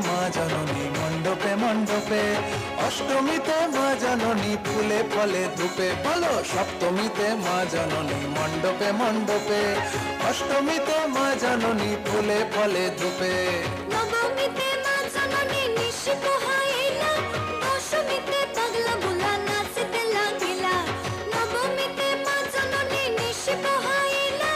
মা জননী মণ্ডপে মণ্ডপে, অষ্টমীতে মা জননী ফুলে ফলে ধূপে, বলো সপ্তমীতে মা জননী মণ্ডপে মণ্ডপে, অষ্টমীতে মা জননী ফুলে ফলে ধূপে, নবমীতে মা জননী নিশি পোহাইলা, দশমীতে পাগলা বুলা নাচতে লাগিলা। নবমীতে মা জননী নিশি পোহাইলা,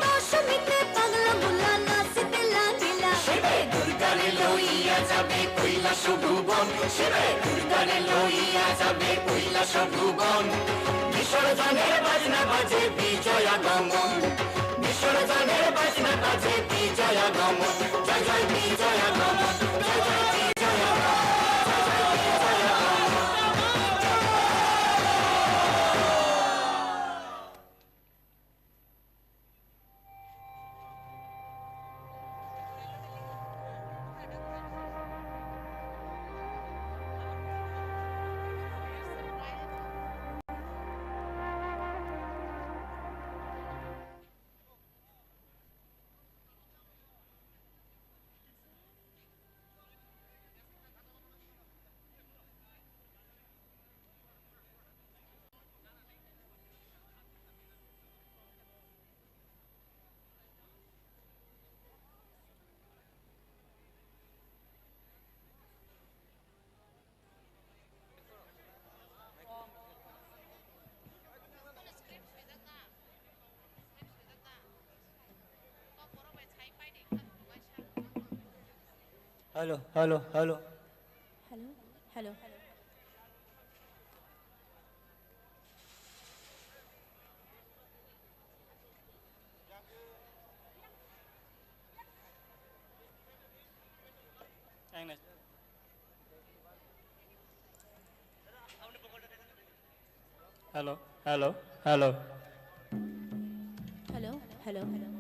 দশমীতে পাগলা বুলা নাচতে লাগিলা। শিবে দুর্গারে লইয়া যাবে কৈলাস ভুবন, শিবে দুর্গারে লইয়া যাবে কৈলাস ভুবন, বিসর্জনের বাজনা বাজে বিজয়া গমন, বিসর্জনের বাজনা বাজে বিজয়া গমন, জয় জয় বিজয়া গমন, জয় জয় বিজয়া গমন, জয় জয় বিজয়া গমন। Hello hello hello hello hello hello hello hello hello hello hello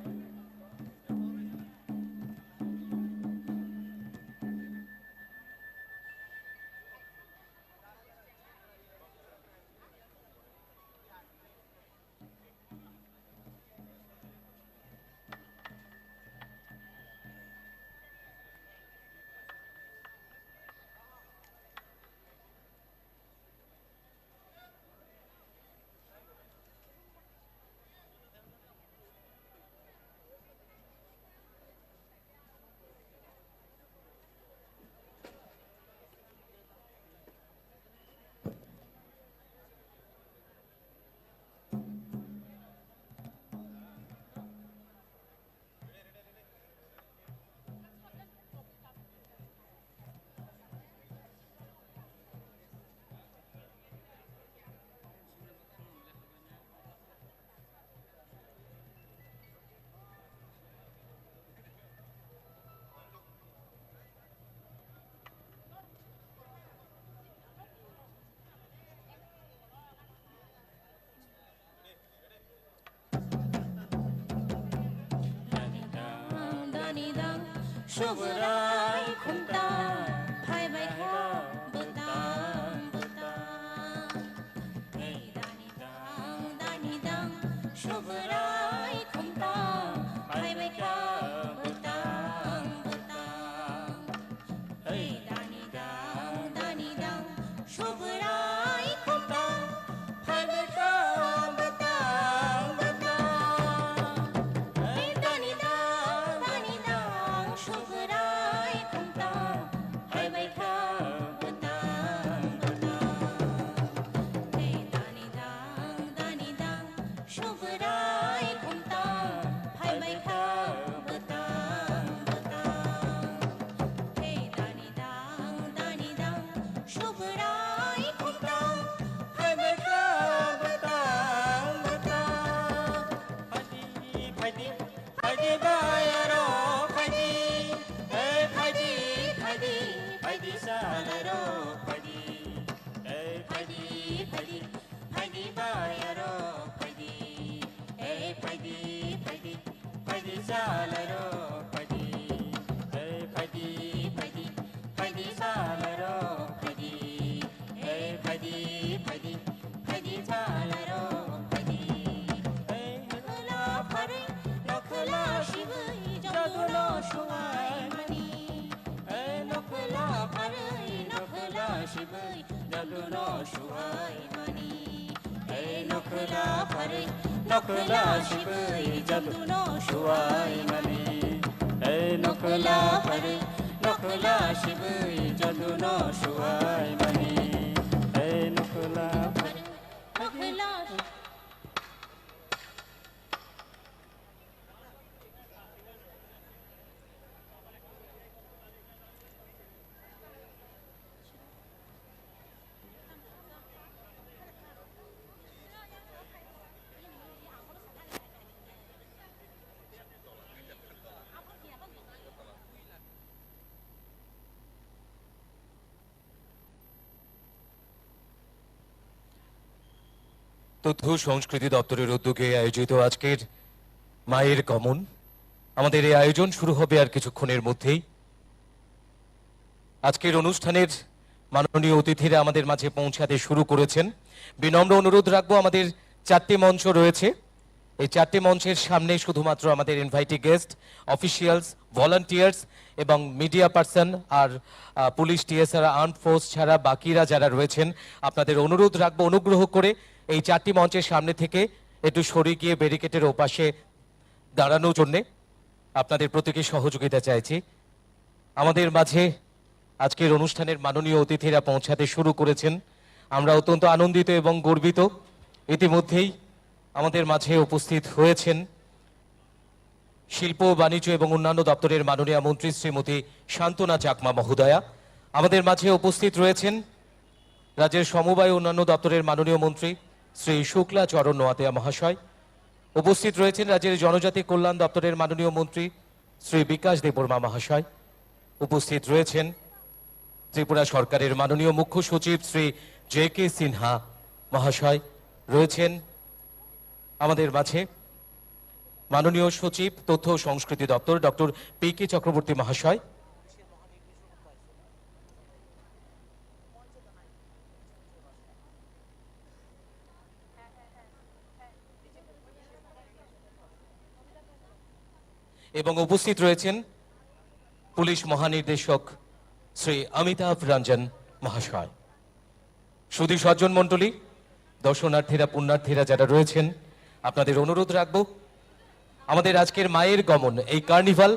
শুভরাই খুমটা ভাই ভাই খা বুতাম বুতাম এই দানি দাং শুভরাই খুমটা ভাই ভাই খা বুতাম বুতাম এই দানি দাং শুভরাই খুমটা ভাই ভাই খা বুতাম বুতাম এই দানি দাং শুভরাই খুমটা ভাই ভাই খা বুতাম বুতাম এই দানি দাং শুভরাই খুমটা ভাই ভাই খা বুতাম বুতাম এই দানি দাং শুভরাই খুমটা ভাই ভাই খা বুতাম বুতাম ফাইদি ফাইদি বায়ারো ফাইদি এই ফাইদি ফাইদি ফাইদি সালারো ফাইদি এই ফাইদি ফাইদি ফাইদি বায়ারো ফাইদি এই ফাইদি ফাইদি ফাইদি সালারো ফাইদি এই ফাইদি ফাইদি ফাইদি সালারো ফাইদি এই ফাইদি ফাইদি ফাইদি সালারো ফাইদি এই নখলা ফারে নখলা শিবই জগলো সোয়াই মানি এই নখ शिबै जदुनो सुहाय मणि ए नखला फरे नखला शिबै जदुनो सुहाय मणि ए नखला फरे नखला शिबै जदुनो सुहाय मणि ए नखला फरे नखला তথ্য সংস্কৃতি দপ্তরের উদ্যোগে আয়োজিত আজকের মায়ের গমন, আমাদের এই আয়োজন শুরু হবে আর কিছুক্ষণের মধ্যেই। আজকের অনুষ্ঠানের মাননীয় অতিথিরা আমাদের মাঝে পৌঁছাতে শুরু করেছেন। বিনম্র অনুরোধ রাখবো, আমাদের 4টি মঞ্চ রয়েছে, এই 4টি মঞ্চের সামনে শুধুমাত্র আমাদের ইনভাইটি গেস্ট, অফিসিয়ালস, ভলান্টিয়ার্স এবং মিডিয়া পার্সন আর পুলিশ, টিএসআর, আর্মড ফোর্স ছাড়া বাকিরা যারা রয়েছেন, আপনাদের অনুরোধ রাখবো অনুগ্রহ করে এই 4টি মঞ্চের সামনে থেকে একটু সরে গিয়ে ব্যারিকেডের ওপাশে দাঁড়ানোর জন্যে আপনাদের প্রত্যেকের সহযোগিতা চাইছি। আমাদের মাঝে আজকের অনুষ্ঠানের মাননীয় অতিথিরা পৌঁছাতে শুরু করেছেন, আমরা অত্যন্ত আনন্দিত এবং গর্বিত। ইতিমধ্যেই আমাদের মাঝে উপস্থিত হয়েছেন শিল্প, বাণিজ্য এবং অন্যান্য দপ্তরের মাননীয় মন্ত্রী শ্রীমতী শান্তনা চাকমা মহোদয়া। আমাদের মাঝে উপস্থিত রয়েছেন রাজ্যের সমবায় অন্যান্য দপ্তরের মাননীয় মন্ত্রী শ্রী শুক্লা চরণ নোয়াতিয়া মহাশয়। উপস্থিত রয়েছেন রাজ্যের জনজাতি কল্যাণ দপ্তরের মাননীয় মন্ত্রী শ্রী বিকাশ দেববর্মা মহাশয়। উপস্থিত রয়েছেন ত্রিপুরা সরকারের মাননীয় মুখ্য সচিব শ্রী জে কে সিনহা মহাশয়। রয়েছেন আমাদের মাঝে মাননীয় সচিব তথ্য ও সংস্কৃতি দপ্তর ডক্টর পি কে চক্রবর্তী মহাশয়। এবং উপস্থিত রয়েছেন পুলিশ মহানির্দেশক শ্রী অমিতাভ রঞ্জন মহাশয়। সুধী সজ্জন মণ্ডলী, দর্শনার্থীরা, পুণ্যার্থীরা যারা রয়েছেন, আপনাদের অনুরোধ রাখবো, আমাদের আজকের মায়ের গমন এই কার্নিভাল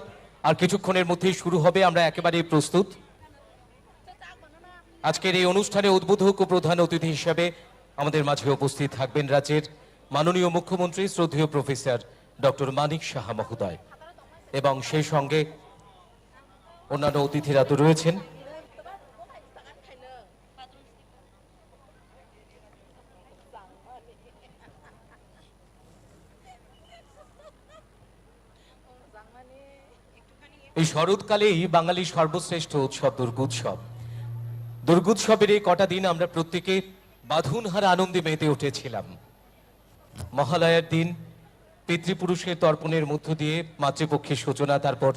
আর কিছুক্ষণের মধ্যেই শুরু হবে। আমরা একেবারেই প্রস্তুত। আজকের এই অনুষ্ঠানে উদ্বোধক ও প্রধান অতিথি হিসেবে আমাদের মাঝে উপস্থিত থাকবেন রাজ্যের মাননীয় মুখ্যমন্ত্রী শ্রদ্ধেয় প্রফেসর ডক্টর মানিক সাহা মহোদয়, এবং সেই সঙ্গে অন্যান্য অতিথিরা তো রয়েছেন। এই শরৎকালেই বাঙালির সর্বশ্রেষ্ঠ উৎসব দুর্গোৎসব। দুর্গোৎসবের এই কটা দিন আমরা প্রত্যেকে বাঁধনহারা আনন্দে মেতে উঠেছিলাম। মহালয়ার দিন পিতৃপুরুষের তর্পণের মধ্য দিয়ে মাতৃপক্ষের সূচনা, তারপর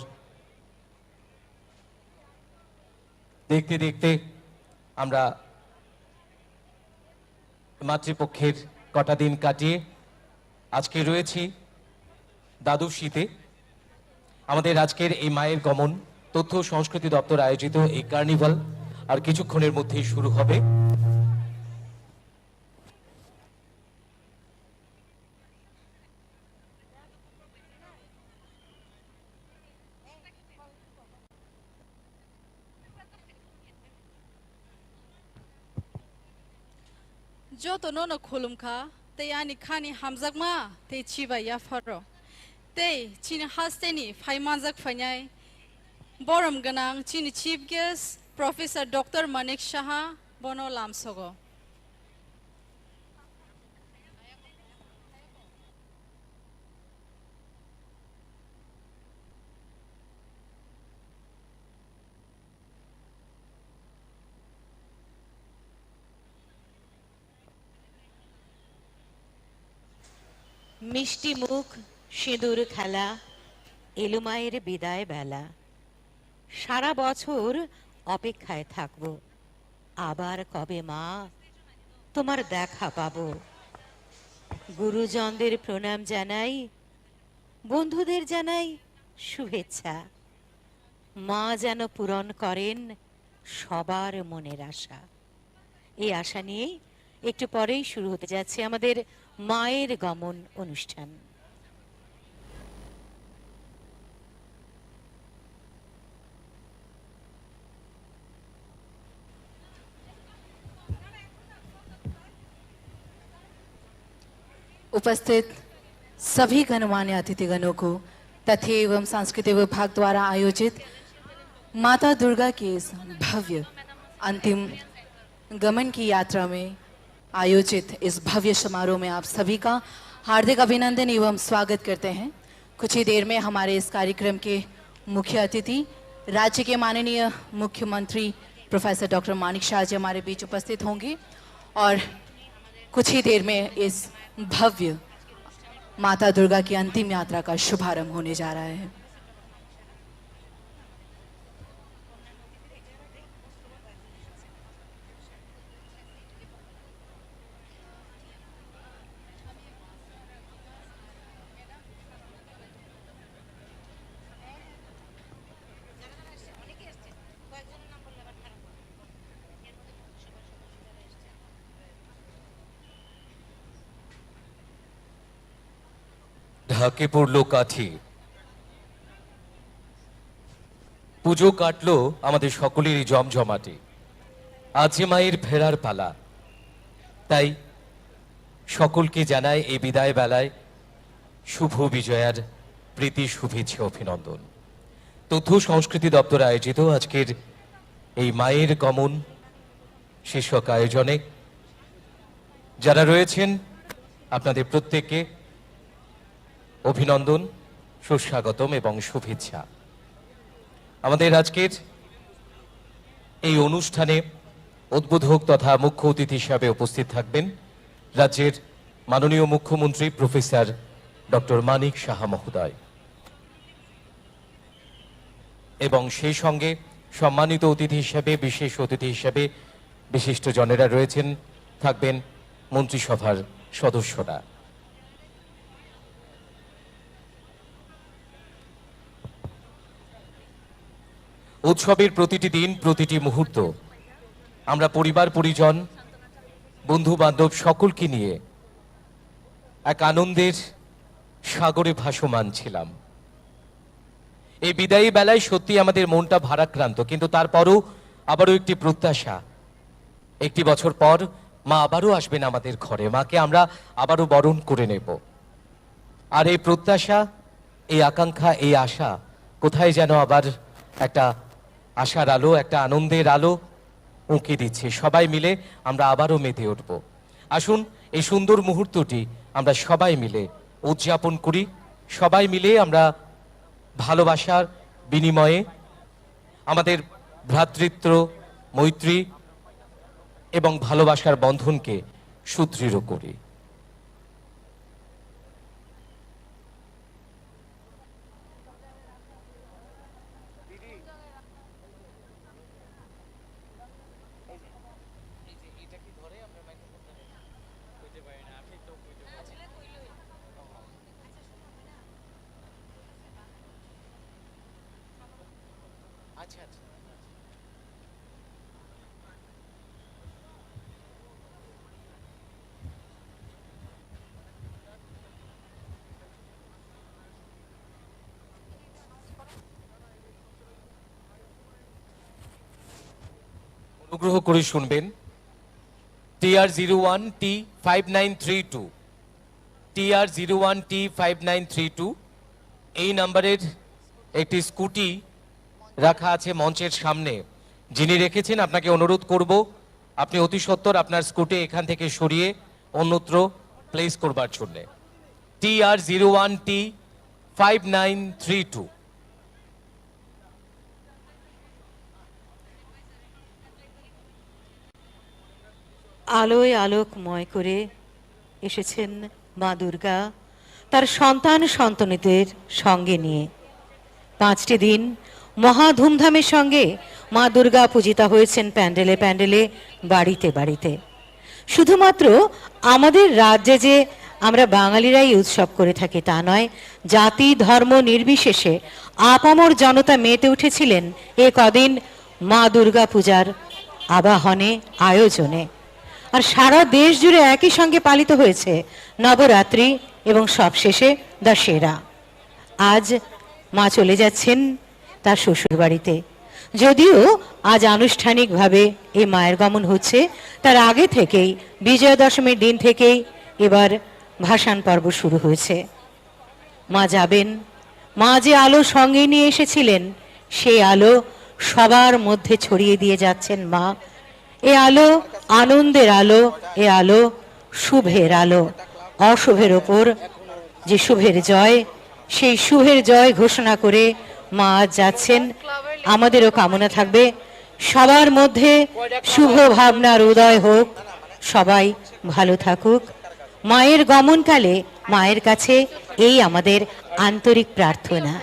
দেখতে দেখতে আমরা মাতৃপক্ষের কটা দিন কাটিয়ে আজকে রয়েছি দ্বাদশীতে। আমাদের আজকের এই মায়ের গমন, তথ্য ও সংস্কৃতি দপ্তর আয়োজিত এই কার্নিভাল আর কিছুক্ষণের মধ্যেই শুরু হবে। Joto no khulumkha te ani khani hamjakma te chiba ya faro te chini hasteni phaimanjak phanyai borom ganang chini chief guest Professor Dr. Manik Saha bono lamsogo মিষ্টি মুখ, সিঁদুর খেলা, এলো মায়ের বিদায় বেলা। সারা বছর অপেক্ষায় থাকব, আবার কবে মা তোমার দেখা পাবো। গুরুজনদের প্রণাম জানাই, বন্ধুদের জানাই শুভেচ্ছা। মা যেন পূরণ করেন সবার মনের আশা। এই আশা নিয়েই একটু পরেই শুরু হতে যাচ্ছে আমাদের মায়ের গমন অনুষ্ঠান। उपस्थित सभी गणमान्य अतिथिगणों को तथ्य एवं सांस्कृतिक विभाग द्वारा आयोजित माता दुर्गा के इस भव्य अंतिम गमन की यात्रा में आयोजित इस भव्य समारोह में आप सभी का हार्दिक अभिनंदन एवं स्वागत करते हैं। कुछ ही देर में हमारे इस कार्यक्रम के मुख्य अतिथि राज्य के माननीय मुख्यमंत्री प्रोफेसर डॉक्टर मानिक शाह जी हमारे बीच उपस्थित होंगे और कुछ ही देर में इस भव्य माता दुर्गा की अंतिम यात्रा का शुभारंभ होने जा रहा है। ঢাকে পড়লো কাঠি, পুজো কাটলো আমাদের সকলেরই জমজমাটে। আজ যে মায়ের ফেরার পালা, তাই সকলকে জানায় এই বিদায় বেলায় শুভ বিজয়ার প্রীতি শুভেচ্ছা অভিনন্দন। তথ্য সংস্কৃতি দপ্তর আয়োজিত আজকের এই মায়ের গমন শীর্ষক আয়োজনে যারা রয়েছেন আপনাদের প্রত্যেককে অভিনন্দন, সুস্বাগতম এবং শুভেচ্ছা। আমাদের আজকের এই অনুষ্ঠানে উদ্বোধক তথা মুখ্য অতিথি হিসাবে উপস্থিত থাকবেন রাজ্যের মাননীয় মুখ্যমন্ত্রী প্রফেসর ডক্টর মানিক সাহা মহোদয় এবং সেই সঙ্গে সম্মানিত অতিথি হিসাবে, বিশেষ অতিথি হিসাবে বিশিষ্ট জনেরা রয়েছেন, থাকবেন মন্ত্রিসভার সদস্যরা। উৎসবের প্রতিটি দিন, প্রতিটি মুহূর্ত আমরা পরিবার পরিজন, বন্ধু বান্ধব সকলকে নিয়ে এক আনন্দের সাগরে ভাসমান ছিলাম। এই বিদায়ী বেলায় সত্যি আমাদের মনটা ভারাক্রান্ত, কিন্তু তারপরও আবারও একটি প্রত্যাশা, একটি বছর পর মা আবারও আসবেন আমাদের ঘরে, মাকে আমরা আবারও বরণ করে নেব। আর এই প্রত্যাশা, এই আকাঙ্ক্ষা, এই আশা কোথায় যেন আবার একটা আশার আলো, একটা আনন্দের আলো উঁকি দিচ্ছে। সবাই মিলে আমরা আবারও মেতে উঠব। আসুন এই সুন্দর মুহূর্তটি আমরা সবাই মিলে উদযাপন করি। সবাই মিলে আমরা ভালোবাসার বিনিময়ে আমাদের ভ্রাতৃত্ব, মৈত্রী এবং ভালোবাসার বন্ধনকে সুদৃঢ় করি। অনুগ্রহ করে শুনবেন, TR01T5932, TR01T5932 এই নাম্বারের একটি স্কুটি রাখা আছে মঞ্চের সামনে। যিনি রেখেছেন আপনাকে অনুরোধ করব আপনি অতি সত্বর আপনার স্কুটি এখান থেকে সরিয়ে অন্যত্র প্লেস করবার জন্য। TR01T5932। আলোয় আলোকময় করে এসেছেন মা দুর্গা তার সন্তান সন্ততিদের সঙ্গে নিয়ে। 5টি দিন মহা ধুমধামের সঙ্গে মা দুর্গা পূজিতা হয়েছেন প্যান্ডেলে প্যান্ডেলে, বাড়িতে বাড়িতে। শুধুমাত্র আমাদের রাজ্যে যে আমরা বাঙালিরাই উৎসব করে থাকি তা নয়, জাতি ধর্ম নির্বিশেষে আপামর জনতা মেতে উঠেছিলেন এ কদিন মা দুর্গা পূজার আবাহনে, আয়োজনে। আর সারা দেশ জুড়ে একই সঙ্গে পালিত হয়েছে নবরাত্রি এবং সবশেষে দশেরা। আজ মা চলে যাচ্ছেন তার শ্বশুর বাড়িতে। যদিও আজ আনুষ্ঠানিকভাবে এই মায়ের গমন হচ্ছে, তার আগে থেকেই বিজয়া দশমীর দিন থেকেই এবার ভাসান পর্ব শুরু হয়েছে। মা যাবেন, মা যে আলো সঙ্গে নিয়ে এসেছিলেন সেই আলো সবার মধ্যে ছড়িয়ে দিয়ে যাচ্ছেন মা। এ আলো আনন্দের আলো, এ আলো শুভের আলো। অশুভের ওপর যে শুভের জয়, সেই শুভের জয় ঘোষণা করে মা আজ যাচ্ছেন। আমাদেরও কামনা থাকবে সবার মধ্যে শুভ ভাবনার উদয় হোক, সবাই ভালো থাকুক। মায়ের গমনকালে মায়ের কাছে এই আমাদের আন্তরিক প্রার্থনা।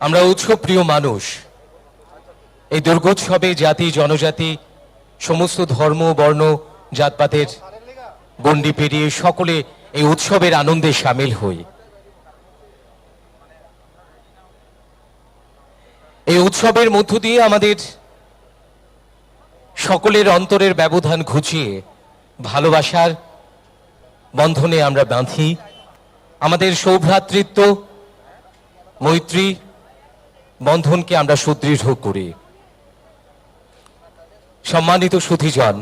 আমরা উৎসব প্রিয় মানুষ। এই দুর্গোৎসবে জাতি জনজাতি সমস্ত ধর্ম বর্ণ জাতপাতের গণ্ডি পেরিয়ে সকলে এই উৎসবের আনন্দে সামিল হই। এই উৎসবের মধ্য দিয়ে আমাদের সকলের অন্তরের ব্যবধান ঘুচিয়ে ভালোবাসার বন্ধনে আমরা বাঁধি। আমাদের সৌভ্রাতৃত্ব মৈত্রী বন্ধনকে আমরা সুদৃঢ় করি। সম্মানিত সুধীজন,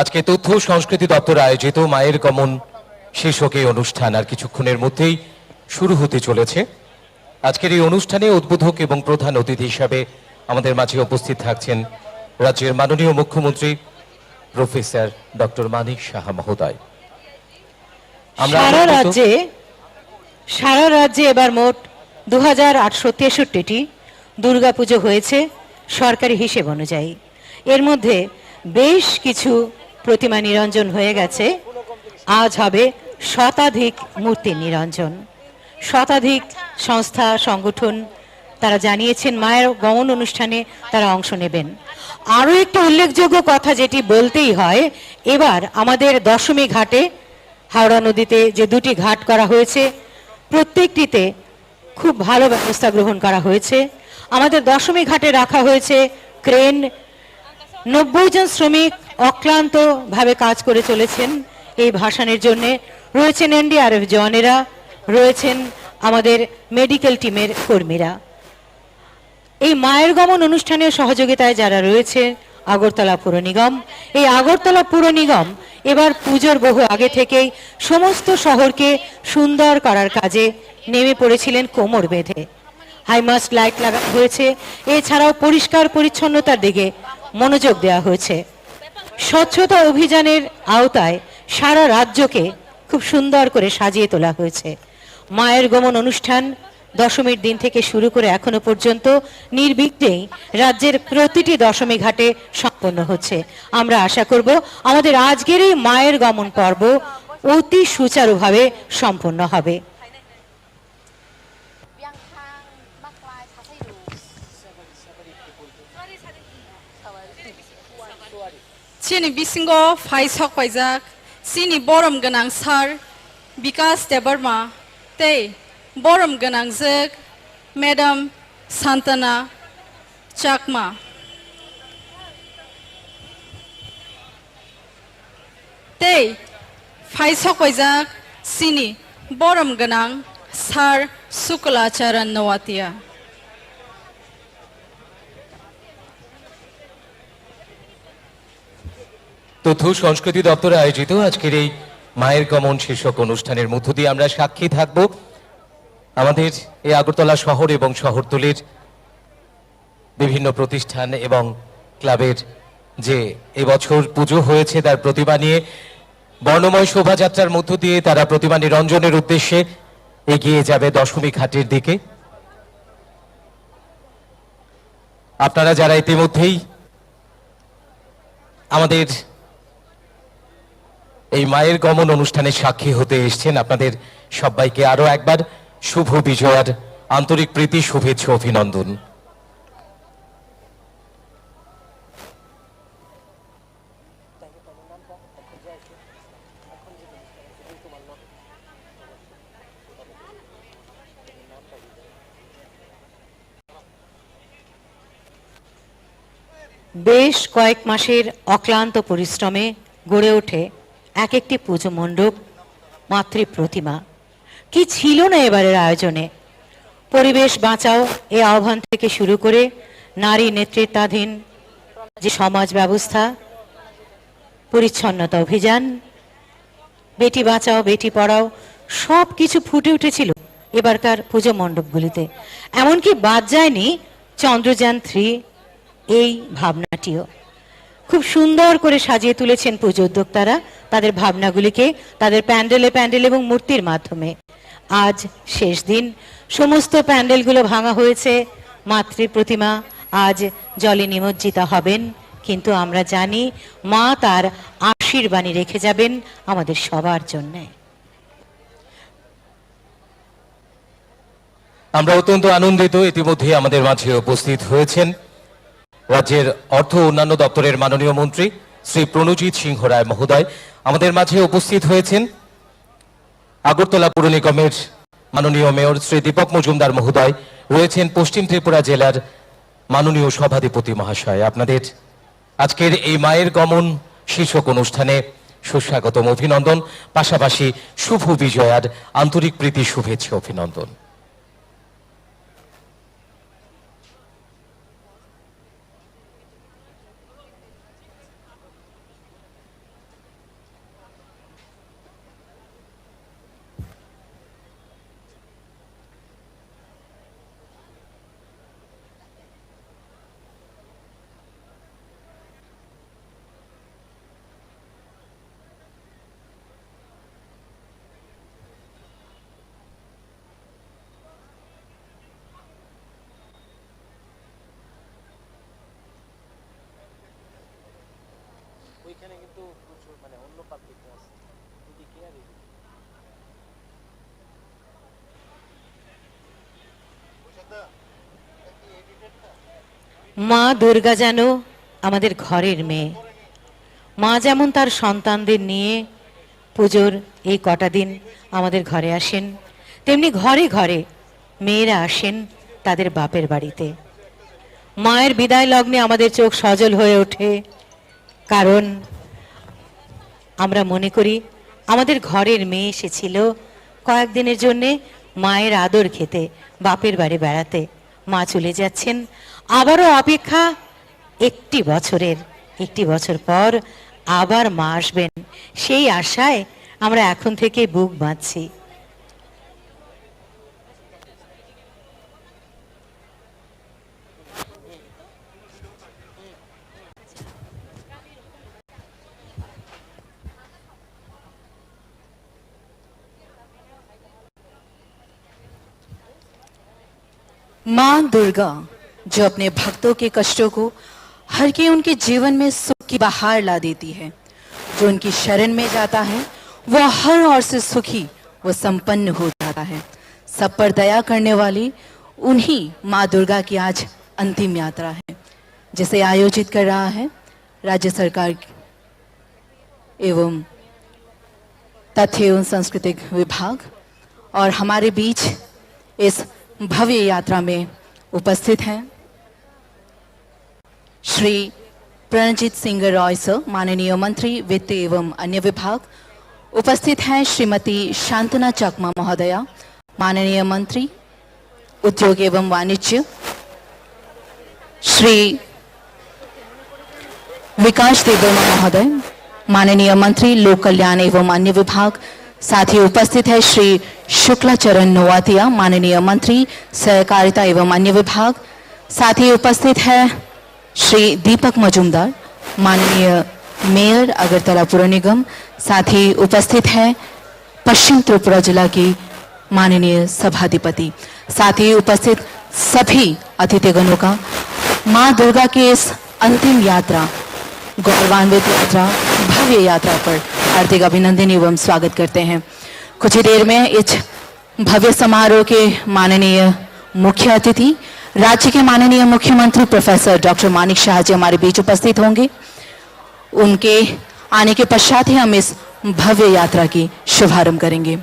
আজকে তথ্য ও সংস্কৃতি দপ্তর আয়োজিত মায়ের গমন শীর্ষক এই অনুষ্ঠান আর কিছুক্ষণের মধ্যেই শুরু হতে চলেছে। আজকের এই অনুষ্ঠানে উদ্বোধক এবং প্রধান অতিথি হিসাবে আমাদের মাঝে উপস্থিত থাকছেন রাজ্যের মাননীয় মুখ্যমন্ত্রী প্রফেসর ডক্টর মানিক সাহা মহোদয়। সারা রাজ্যে এবার মোট 2863টি দুর্গাপুজো হয়েছে সরকারি হিসেব অনুযায়ী। এর মধ্যে বেশ কিছু প্রতিমা নিরঞ্জন হয়ে গেছে। আজ হবে শতাধিক মূর্তি নিরঞ্জন। শতাধিক সংস্থা সংগঠন তারা জানিয়েছেন মায়ের গমন অনুষ্ঠানে তারা অংশ নেবেন। আরও একটি উল্লেখযোগ্য কথা যেটি বলতেই হয়, এবার আমাদের দশমী ঘাটে হাওড়া নদীতে যে দুটি ঘাট করা হয়েছে প্রত্যেকটিতে খুব ভালো ব্যবস্থা গ্রহণ করা হয়েছে। আমাদের দশমী ঘাটে রাখা হয়েছে ক্রেন। 90 জন শ্রমিক অক্লান্তভাবে কাজ করে চলেছেন এই ভাসানের জন্য। রয়েছেন এনডিআরএফ জওয়ানেরা, রয়েছেন আমাদের মেডিকেল টিমের কর্মীরা। এই মায়ের গমন অনুষ্ঠানের সহযোগিতায় যারা রয়েছে আগরতলা পুর নিগম। এই আগরতলা পুর নিগম এবার পুজোর বহু আগে থেকেই সমস্ত শহরকে সুন্দর করার কাজে নেমে পড়েছিলেন কোমর বেঁধে। হাইমাস্ট লাইট লাগানো হয়েছে, এছাড়াও পরিষ্কার পরিচ্ছন্নতার দিকে মনোযোগ দেওয়া হয়েছে। স্বচ্ছতা অভিযানের আওতায় সারা রাজ্যকে খুব সুন্দর করে সাজিয়ে তোলা হয়েছে। মায়ের গমন অনুষ্ঠান দশমীর দিন থেকে শুরু করে এখনো পর্যন্ত নির্বিঘ্নেই রাজ্যের প্রতিটি দশমী ঘাটে সম্পন্ন হচ্ছে। আমরা আশা করব আমাদের আজকের এই মায়ের গমন পর্ব অতি সুচারুভাবে সম্পন্ন হবে। Chini bisingo phai sok paijak chini borom ganang sar Vikas Debarma tei borom ganang jek Madam Santana Chakma tei phai sok paijak chini borom ganang sar Sukalacharan Nawatia. তথ্য সংস্কৃতি দপ্তরে আয়োজিত আজকের এই মায়ের গমন শীর্ষক অনুষ্ঠানের মধ্য দিয়ে আমরা সাক্ষী থাকব আমাদের এই আগরতলা শহর এবং শহরতলির বিভিন্ন প্রতিষ্ঠান এবং ক্লাবের যে এবছর পুজো হয়েছে তার প্রতিমা নিয়ে বর্ণময় শোভাযাত্রার মধ্য দিয়ে তারা প্রতিমা নিরঞ্জনের উদ্দেশ্যে এগিয়ে যাবে দশমী ঘাটের দিকে। আপনারা যারা ইতিমধ্যেই আমাদের এই মায়ের গমন অনুষ্ঠানের সাক্ষী হতে এসেছেন, আপনাদের সবাইকে আরো একবার শুভ বিজয়ার আন্তরিক প্রীতি শুভেচ্ছা অভিনন্দন। বেশ কয়েক মাসের অক্লান্ত পরিশ্রমে গড়ে ওঠে এক একটি পুজো মণ্ডপ, মাতৃ প্রতিমা। কি ছিল না এবারের আয়োজনে! পরিবেশ বাঁচাও এই আহ্বান থেকে শুরু করে নারী নেতৃত্বাধীন যে সমাজ ব্যবস্থা, পরিচ্ছন্নতা অভিযান, বেটি বাঁচাও বেটি পড়াও, সব কিছু ফুটে উঠেছিল এবারকার পুজো মণ্ডপগুলিতে। এমনকি বাদ যায়নি চন্দ্রযান-3 এই ভাবনাটিও। খুব সুন্দর করে সাজিয়ে তুলেছেন পুজো উদ্যোক্তারা তাদের ভাবনাগুলিকে তাদের প্যান্ডেল এবং মূর্তির মাধ্যমে। আজ শেষ দিন, সমস্ত প্যান্ডেলগুলো ভাঙা হয়েছে, মাতৃ প্রতিমা আজ জলে নিমজ্জিতা হবেন, কিন্তু আমরা জানি মা তার আশীর্বাণী রেখে যাবেন আমাদের সবার জন্য। আমরা অত্যন্ত আনন্দিত, ইতিমধ্যে আমাদের মাঝে উপস্থিত হয়েছেন রাজ্যের অর্থ ও অন্যান্য দপ্তরের মাননীয় মন্ত্রী শ্রী প্রণজিৎ সিংহ রায় মহোদয়। আমাদের মাঝে উপস্থিত হয়েছেন আগরতলা পুর নিগমের মাননীয় মেয়র শ্রী দীপক মজুমদার মহোদয়, রয়েছেন পশ্চিম ত্রিপুরা জেলার মাননীয় সভাধিপতি মহাশয়। আপনাদের আজকের এই মায়ের গমন শীর্ষক অনুষ্ঠানে সুস্বাগতম, অভিনন্দন, পাশাপাশি শুভ বিজয়ার আন্তরিক প্রীতি, শুভেচ্ছা, অভিনন্দন। মা দুর্গা যেন আমাদের ঘরের মেয়ে। মা যেমন তার সন্তানদের নিয়ে পুজোর এই কটা দিন আমাদের ঘরে আসেন, তেমনি ঘরে ঘরে মেয়েরা আসেন তাদের বাপের বাড়িতে। মায়ের বিদায় লগ্নে আমাদের চোখ সজল হয়ে ওঠে, কারণ আমরা মনে করি আমাদের ঘরের মেয়ে এসেছিল কয়েকদিনের জন্যে মায়ের আদর খেতে, বাপের বাড়ি বেড়াতে। মা চলে যাচ্ছেন, আবারও অপেক্ষা একটি বছর পর আবার মা আসবেন, সেই আশায় আমরা এখন থেকে বুক বাঁধছি। मां दुर्गा जो अपने भक्तों के कष्टों को हर के उनके जीवन में सुख की बहार ला देती है। जो उनकी शरण में जाता है वह हर ओर से सुखी व संपन्न हो जाता है। सब पर दया करने वाली उन्हीं मां दुर्गा की आज अंतिम यात्रा है, जिसे आयोजित कर रहा है राज्य सरकार एवं तथ्य एवं सांस्कृतिक विभाग। और हमारे बीच इस भव्य यात्रा में उपस्थित हैं श्री प्रणजीत सिंह रॉय सर, माननीय मंत्री वित्त एवं अन्य विभाग। उपस्थित हैं श्रीमती शांतना चकमा महोदया, माननीय मंत्री उद्योग एवं वाणिज्य। श्री विकास देवर्मा महोदय, माननीय मंत्री लोक कल्याण एवं अन्य विभाग। साथ ही उपस्थित है श्री शुक्लाचरण नोवातिया, माननीय मंत्री सहकारिता एवं अन्य विभाग। साथ ही उपस्थित है श्री दीपक मजूमदार, माननीय मेयर अगरतला पुर निगम। साथ ही उपस्थित है पश्चिम त्रिपुरा जिला की माननीय सभाधिपति। साथ ही उपस्थित सभी अतिथिगणों का मां दुर्गा की इस अंतिम यात्रा, गौरवान्वित यात्रा, भव्य यात्रा पर हार्दिक अभिनंदन एवं स्वागत करते हैं। कुछ ही देर में इस भव्य समारोह के माननीय मुख्य अतिथि राज्य के माननीय मुख्यमंत्री प्रोफेसर डॉक्टर मानिक शाह जी हमारे बीच उपस्थित होंगे। उनके आने के पश्चात ही हम इस भव्य यात्रा की शुभारंभ करेंगे।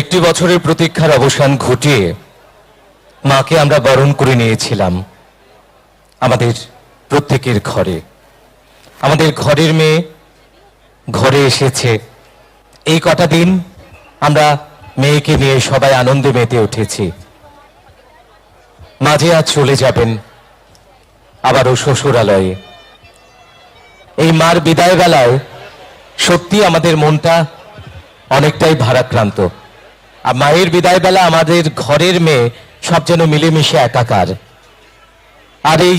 একটি বছরের প্রতীক্ষার অবসান ঘটিয়ে মাকে আমরা বরণ করে নিয়েছিলাম আমাদের প্রত্যেকের ঘরে। আমাদের ঘরের মেয়ে ঘরে এসেছে। এই কটা দিন আমরা মেয়েকে নিয়ে সবাই আনন্দে মেতে উঠেছি। মাঝে আজ চলে যাবেন আবারও শ্বশুরালয়ে। এই মার বিদায় বেলায় সত্যি আমাদের মনটা অনেকটাই ভারাক্রান্ত। আর মায়ের বিদায় বেলা আমাদের ঘরের মেয়ে সব যেন মিলেমিশে একাকার। আর এই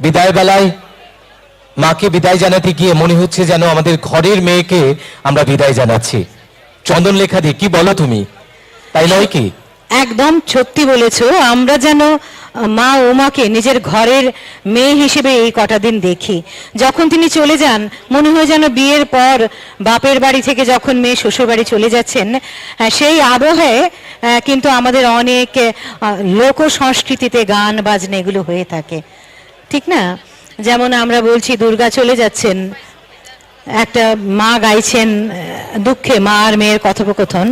বিদায় বেলায় মাকে বিদায় জানাতে গিয়ে মনে হচ্ছে যেন আমাদের ঘরের মেয়েকে আমরা বিদায় জানাচ্ছি। চন্দনলেখা দি, কি বলো তুমি, তাই নয় কি? একদম সত্যি বলেছো। আমরা যেন মা উমাকে নিজের ঘরের মেয়ে হিসেবে এই কটা দিন দেখি। যখন তিনি চলে যান মনে হয় যেন বিয়ের পর বাপের বাড়ি থেকে যখন মেয়ে শ্বশুর বাড়ি চলে যাচ্ছেন, সেই আবহে কিন্তু আমাদের অনেক লোক সংস্কৃতিতে গান বাজনা এগুলো হয়ে থাকে, ঠিক না? যেমন আমরা বলছি দুর্গা চলে যাচ্ছেন, একটা মা গাইছেন দুঃখে মা আর মেয়ের কথোপকথন।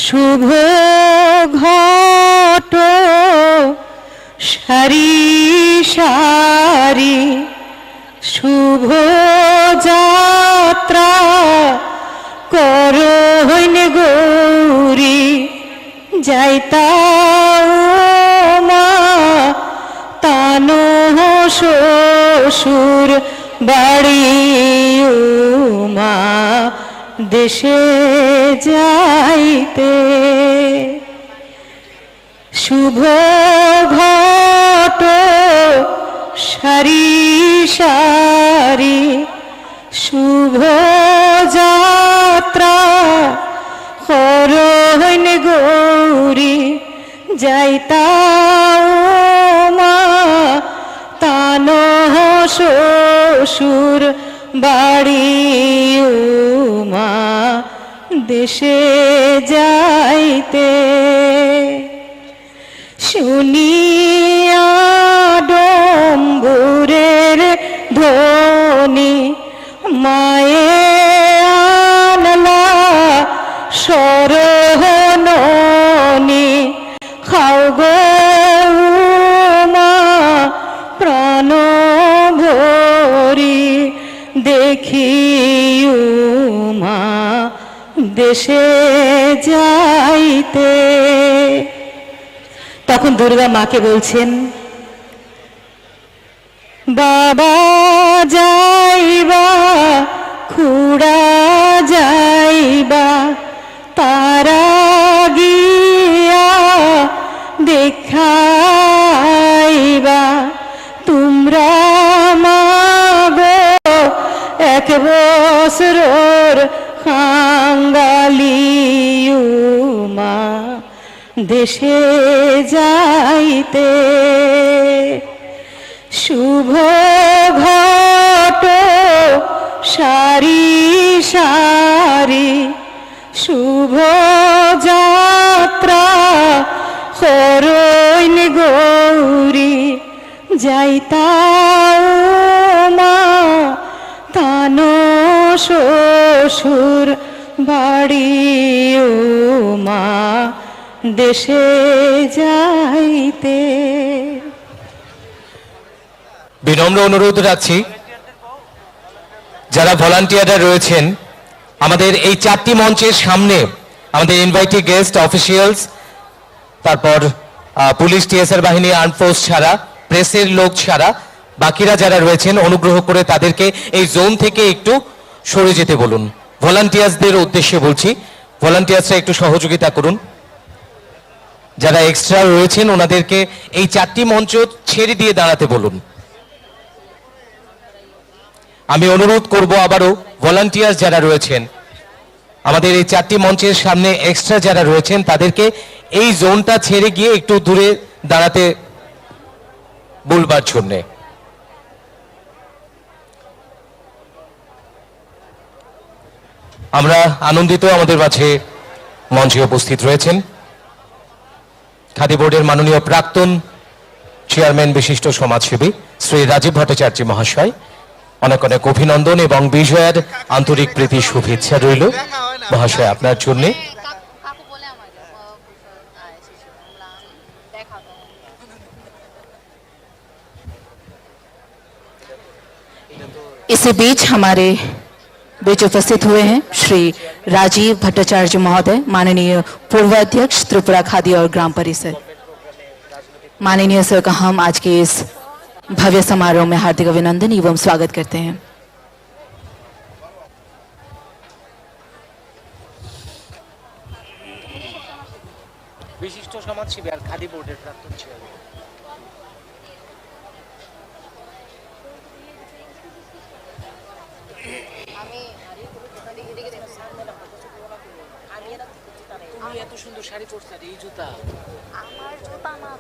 শুভ ঘট সারি সারি শুভ যাত্রা করহইন গৌরী যাইতা মা তানো শ্বশুর বাড়ি মা দেশে যাইতে। শুভ ঘট সারি সারি শুভ যাত্রা করহইন গৌরী যাইতা মা তানো শ্বশুর বাড়ি মা দেশে যাইতে। শুনিয়া ডম্বুরের ধ্বনি মায়ে আনলা সরহননি খাও গো মা প্রাণ ভরি দেখি মা দেশে যাইতে। তখন দুর্গা মাকে বলছেন, বাবা যাইবা খুড়া যাইবা তারা গিয়া দেখাইবা তোমরা মাগো এক বছর খাঙ্গালি মা দেশে যাইতে। শুভ ঘট সারি সারি শুভ যাত্রা করইন গৌরী যাইতা মা তানো শ্বশুর বাড়ি মা দেশে যাইতে। বিনম্র অনুরোধ রাখছি যারা ভলান্টিয়াররা রয়েছেন আমাদের এই চারটি মঞ্চের সামনে, আমাদের ইনভাইটেড গেস্ট, অফিসিয়ালস, তারপর পুলিশ, টিএসআর বাহিনী, আর্ম ফোর্স ছাড়া, প্রেসের লোক ছাড়া বাকিরা যারা রয়েছেন অনুগ্রহ করে তাদেরকে এই জোন থেকে একটু সরে যেতে বলুন। ভলান্টিয়ার্সদের উদ্দেশ্যে বলছি, ভলান্টিয়ার্সরা একটু সহযোগিতা করুন। যারা এক্সট্রা রয়েছেন ওনাদেরকে এই চারটি মঞ্চ ছেড়ে দিয়ে দাঁড়াতে বলুন। আমি অনুরোধ করব আবারও ভলান্টিয়ার্স যারা রয়েছেন আমাদের এই চারটি মঞ্চের সামনে এক্সট্রা যারা রয়েছেন তাদেরকে এই জোনটা ছেড়ে গিয়ে একটু দূরে দাঁড়াতে বলবার জন্যে। আমরা আনন্দিত আমাদের মাঝে মঞ্চে উপস্থিত রয়েছেন খাদি বোর্ডের মাননীয় প্রাক্তন চেয়ারম্যান বিশিষ্ট সমাজসেবী শ্রী রাজীব ভট্টাচার্য মহাশয়। অনেক অনেক অভিনন্দন এবং বিজয়ের আন্তরিক প্রীতি শুভেচ্ছা রইল মহাশয় আপনার জন্য। इसी बीच हमारे बीच उपस्थित हुए हैं श्री राजीव भट्टाचार्य महोदय, माननीय पूर्व अध्यक्ष त्रिपुरा खादी और ग्राम परिषद। माननीय सर का हम आज के इस भव्य समारोह में हार्दिक अभिनंदन एवं स्वागत करते हैं। বিশিষ্ট সমাজসেবী আর খাদি বোর্ডের প্রাক্তন চেয়ারম্যান। তুমি এত সুন্দর শাড়ি পরছো আর এই জুতা। আমার জুতা না।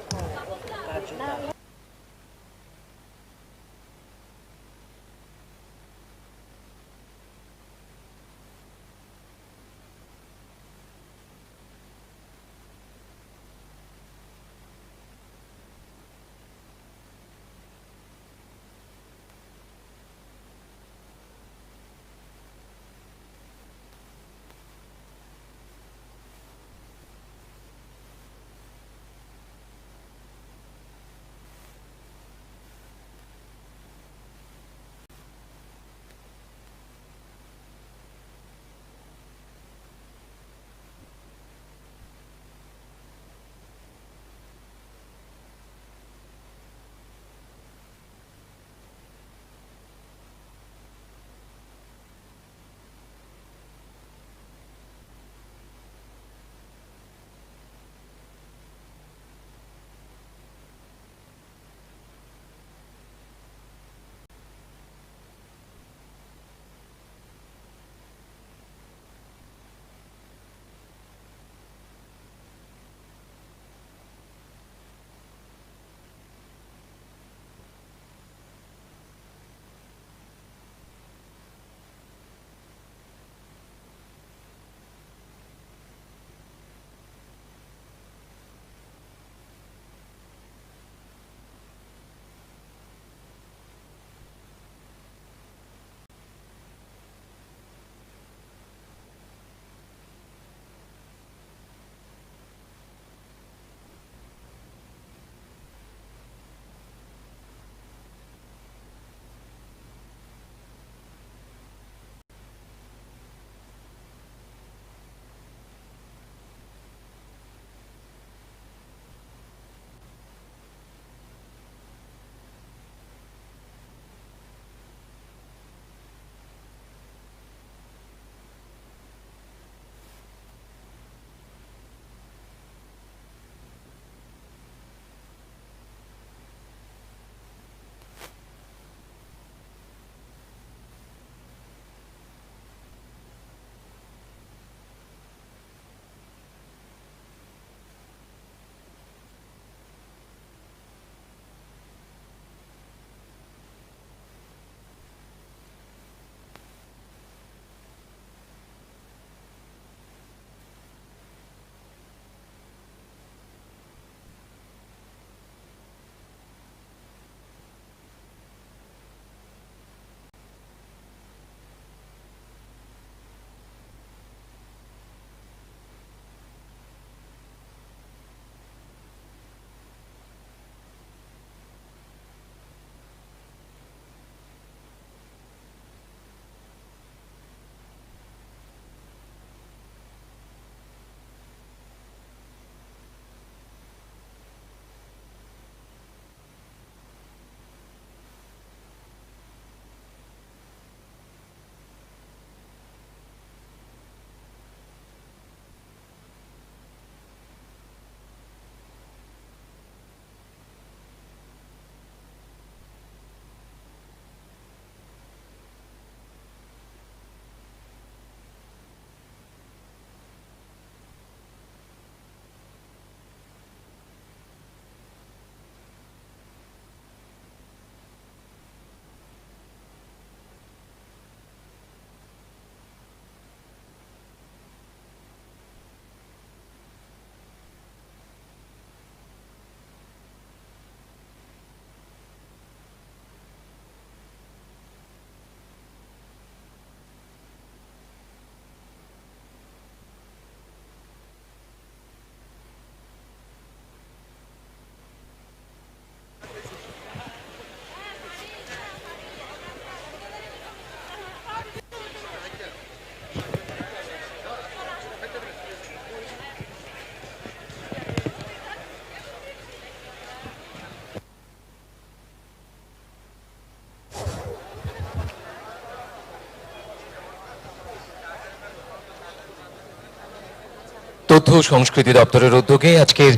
তথ্য ও সংস্কৃতি দপ্তরের উদ্যোগে আজকের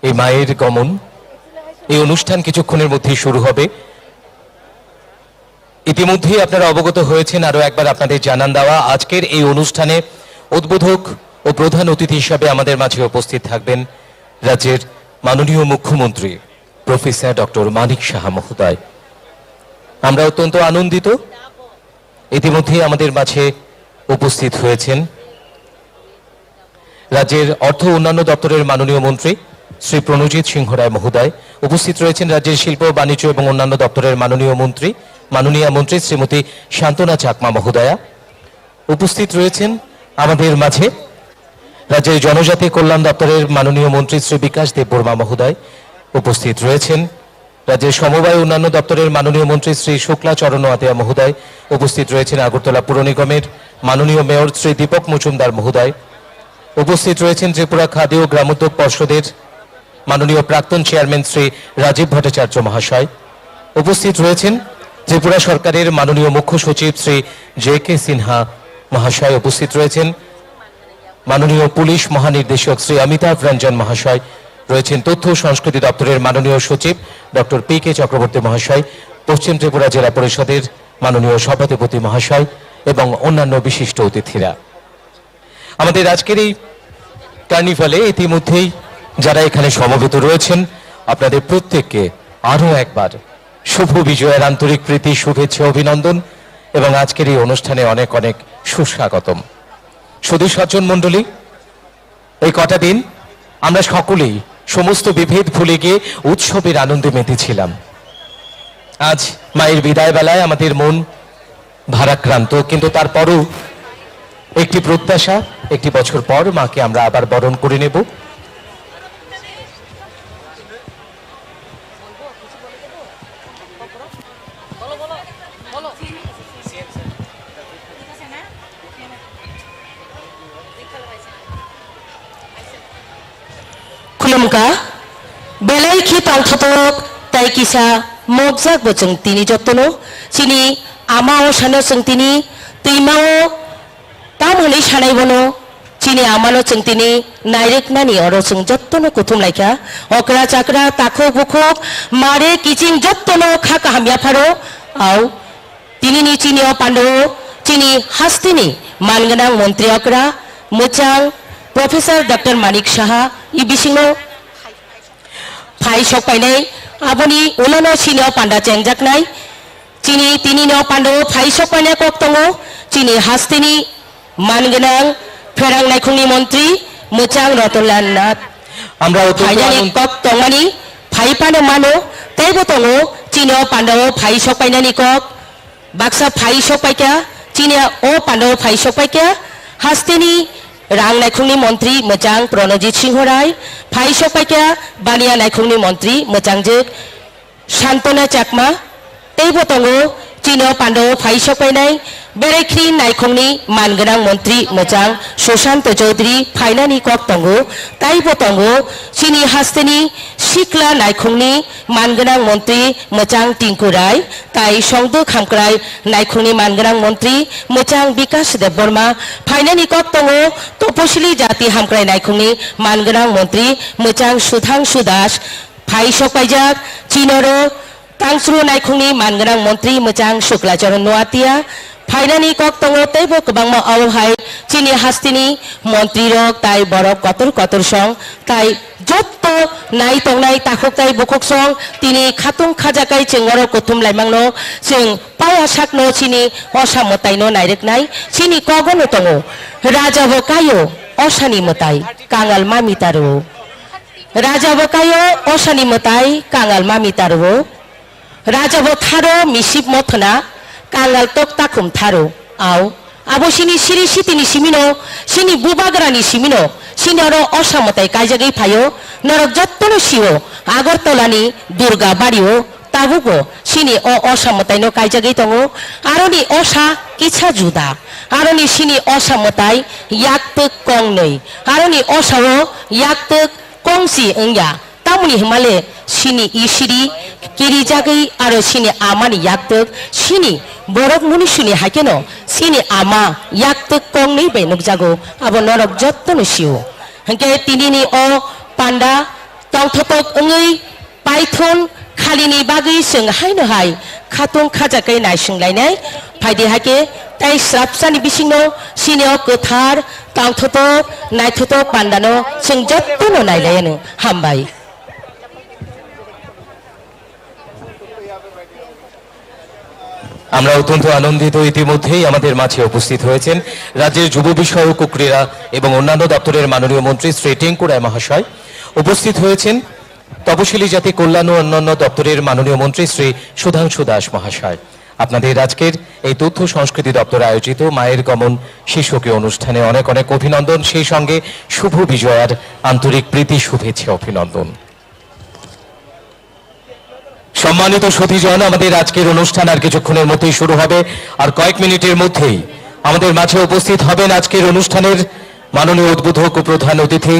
এই মায়ের গমন এই অনুষ্ঠান কিছুক্ষণের মধ্যেই শুরু হবে। ইতিমধ্যেই আপনারা অবগত হয়েছেন, আরো একবার আপনাদের জানান দেওয়া, আজকের এই অনুষ্ঠানে উদ্বোধক ও প্রধান অতিথি হিসাবে আমাদের মাঝে উপস্থিত থাকবেন রাজ্যের মাননীয় মুখ্যমন্ত্রী প্রফেসর ডক্টর মানিক সাহা মহোদয়। আমরা অত্যন্ত আনন্দিত, ইতিমধ্যেই আমাদের মাঝে উপস্থিত হয়েছেন রাজ্যের অর্থ উন্নয়ন দপ্তরের মাননীয় মন্ত্রী শ্রী প্রণজিৎ সিংহ রায় মহোদয়। উপস্থিত রয়েছেন রাজ্যের শিল্প বাণিজ্য এবং অন্যান্য দপ্তরের মাননীয় মন্ত্রী শ্রীমতী শান্তনা চাকমা মহোদয়া। উপস্থিত রয়েছেন আমাদের মাঝে রাজ্যের জনজাতি কল্যাণ দপ্তরের মাননীয় মন্ত্রী শ্রী বিকাশ দেববর্মা মহোদয়। উপস্থিত রয়েছেন রাজ্যের সমবায় উন্নয়ন দপ্তরের মাননীয় মন্ত্রী শ্রী শুক্লা চরণ আতেয়া মহোদয়। উপস্থিত রয়েছেন আগরতলা পুর নিগমের মাননীয় মেয়র শ্রী দীপক মজুমদার মহোদয়। উপস্থিত রয়েছেন ত্রিপুরা খাদ্য ও গ্রামোদ্যোগ পর্ষদের মাননীয় প্রাক্তন চেয়ারম্যান শ্রী রাজীব ভট্টাচার্য মহাশয়। উপস্থিত রয়েছেন ত্রিপুরা সরকারের মাননীয় মুখ্য সচিব শ্রী জে কে সিনহা মহাশয়। উপস্থিত রয়েছেন মাননীয় পুলিশ মহানির্দেশক শ্রী অমিতাভ রঞ্জন মহাশয়। রয়েছেন তথ্য ও সংস্কৃতি দপ্তরের মাননীয় সচিব ডক্টর পি কে চক্রবর্তী মহাশয়, পশ্চিম ত্রিপুরা জেলা পরিষদের মাননীয় সভাধিপতি মহাশয় এবং অন্যান্য বিশিষ্ট অতিথিরা। আমাদের আজকের এই কার্নিভালে ইতিমধ্যেই যারা এখানে সমবেত রয়েছেন, আপনাদের প্রত্যেককে আরো একবার শুভ বিজয়ের আন্তরিক প্রীতি, শুভেচ্ছা, অভিনন্দন এবং আজকের এই অনুষ্ঠানে অনেক অনেক সুস্বাগতম। শুধু সজ্জন মণ্ডলী, এই কটা দিন আমরা সকলেই সমস্ত বিভেদ ভুলে গিয়ে উৎসবের আনন্দে মেতেছিলাম। আজ মায়ের বিদায় বেলায় আমাদের মন ভারাক্রান্ত, কিন্তু তারপরও একটি প্রত্যাশা, একটি বছর পর মাকে আমরা আবার বরণ করে নেব। खुलुमगा बेलाय खि तालथातक ताई किसा मगजाक बोचों तिनी जत्तनो चिनी आमाओ सानो जों तिनी दैमाओ तामहलै सानायबनो चिनी आमानो जों तिनी नाइरेकनानि अरो जों जत्तनो कुथुम लायखा अकरा चाकरा ताखो बुखो मारे किचिं जत्तनो खाका हामिया फारो आव तिनी नि चिनिओ पांडो चिनी हास्तिनी मानगोनां मन्त्रि अकरा मोजां प्रफेसर डॉक्टर मानिक साहा इबिसिङो फाइ सपायनाय आबनि उनानो चिनिओ पांडा चेंगजाकनाय चिनी तिनिनो पांडो फाइ सपायनाय कक दङ चिनी हास्तिनि मानगोनां फेरां नायखंनि मन्त्रि मोजां रतनलाल नाथ আমরা फाइनानि कक दङनि फाइ पानो मानो तैबो दङ चिनिओ पांडो फाइ सपायनानि कक बाक्सा फाइ सपायका चिनिया ओ पांडो फाइ सपायका हास्तिनि रां नायखंनि मन्त्रि मोजां प्रणजित सिंह राय फाइ सपायका बानिया नायखंनि मन्त्रि मोजांजो शान्तना चाकमा तैबो दङ चिनिओ पांडो फाइ सपायनाय बेरेख्रि नायखंनि मानगोनां मन्त्रि मोजां सुशांत चौधरी फाइनानि कक दङ तैबो दङ चिनी हास्तिनि सिक्ला नायखंनि मानगोनां मन्त्रि मोजां टिंकु राय ताई संदो खामक्राय नायखंनि मानगोनां मन्त्रि मोजां बिकाश देबबर्मा फाइनानि कक दङ तपसिली जाति हामक्राय नायखंनि मानगोनां मन्त्रि मोजां सुधांशु दास फाइ सपायजाक चिनरो तांस्रु नायखंनि मानगोनां मन्त्रि मोजां शुक्लाचरण नोआतिया फाइनानि कक दङ तैबो गोबांमा आवहाय चिनी हास्तिनि मन्त्रि रक ताई बरक कतर कतर सं ताई जत्त नाय तंनाय ताखक ताई बखक सं तिनि खातुं खाजाकाय चेंगरो कुथुम लाइमांनो जों पाया साकनो चिनी असामतायनो नायरेकनाय चिनी कगनो दङ राजा बकायो असानि मताय कांगाल मामितारो राजा बकायो असानि मताय कांगाल मामितारो राजा बथारो मिसिब मथना कांगाल तक्ता खुम थारो आव आबो सिनी सिरि सितिनि सिमिनो सिनी बुबाग्रानि सिमिनो सिनिरो असामताय कायजागै फायो नरक जत्तनो सिओ आगरतलानि दुर्गा बाड़िओ ताबुगो सिनी असामतायनो कायजागै दङ आरोनि असा किछा जुदा आरोनि सिनी असामताय याक्तक कंनै आरोनि असाओ याक्तक कंसि ओंया तामुनि हिमाले सिनी इसिरि किरिजागै आरो सिनी आमानि याक्तक सिनी बरक मुनिसुनि हाकेनो सिनी आमा याक्तक कंनै बै नुकजागो आबो नरक जत्तनो CO hangke tinini o panda tongthotok ngai paithon khalini bagui sing haino hai khatung khajakai nai singlainai phaidi hake tai srapsani bisingno sineo kothar tongthotok naithotok pandano sing jottono nailayanu hambai আমরা অত্যন্ত আনন্দিত ইতিমধ্যেই আমাদের মাঝে উপস্থিত হয়েছেন রাজ্যের যুব বিষয়ক ও ক্রীড়া এবং অন্যান্য দপ্তরের মাননীয় মন্ত্রী শ্রী টেঙ্কু রায় মহাশয় উপস্থিত হয়েছেন তপশিলি জাতি কল্যাণ ও অন্যান্য দপ্তরের মাননীয় মন্ত্রী শ্রী সুধাংশু দাস মহাশয় আপনাদের আজকের এই তথ্য সংস্কৃতি দপ্তর আয়োজিত মায়ের গমন শীর্ষকে অনুষ্ঠানে অনেক অনেক অভিনন্দন সেই সঙ্গে শুভ বিজয়ার আন্তরিক প্রীতি শুভেচ্ছা অভিনন্দন সম্মানিত সতীজন আমাদের আজকের অনুষ্ঠান আর কিছুক্ষণের মধ্যেই শুরু হবে আর কয়েক মিনিটের মধ্যেই আমাদের মাঝে উপস্থিত হবেন আজকের অনুষ্ঠানের মাননীয় উদ্বোধক ও প্রধান অতিথি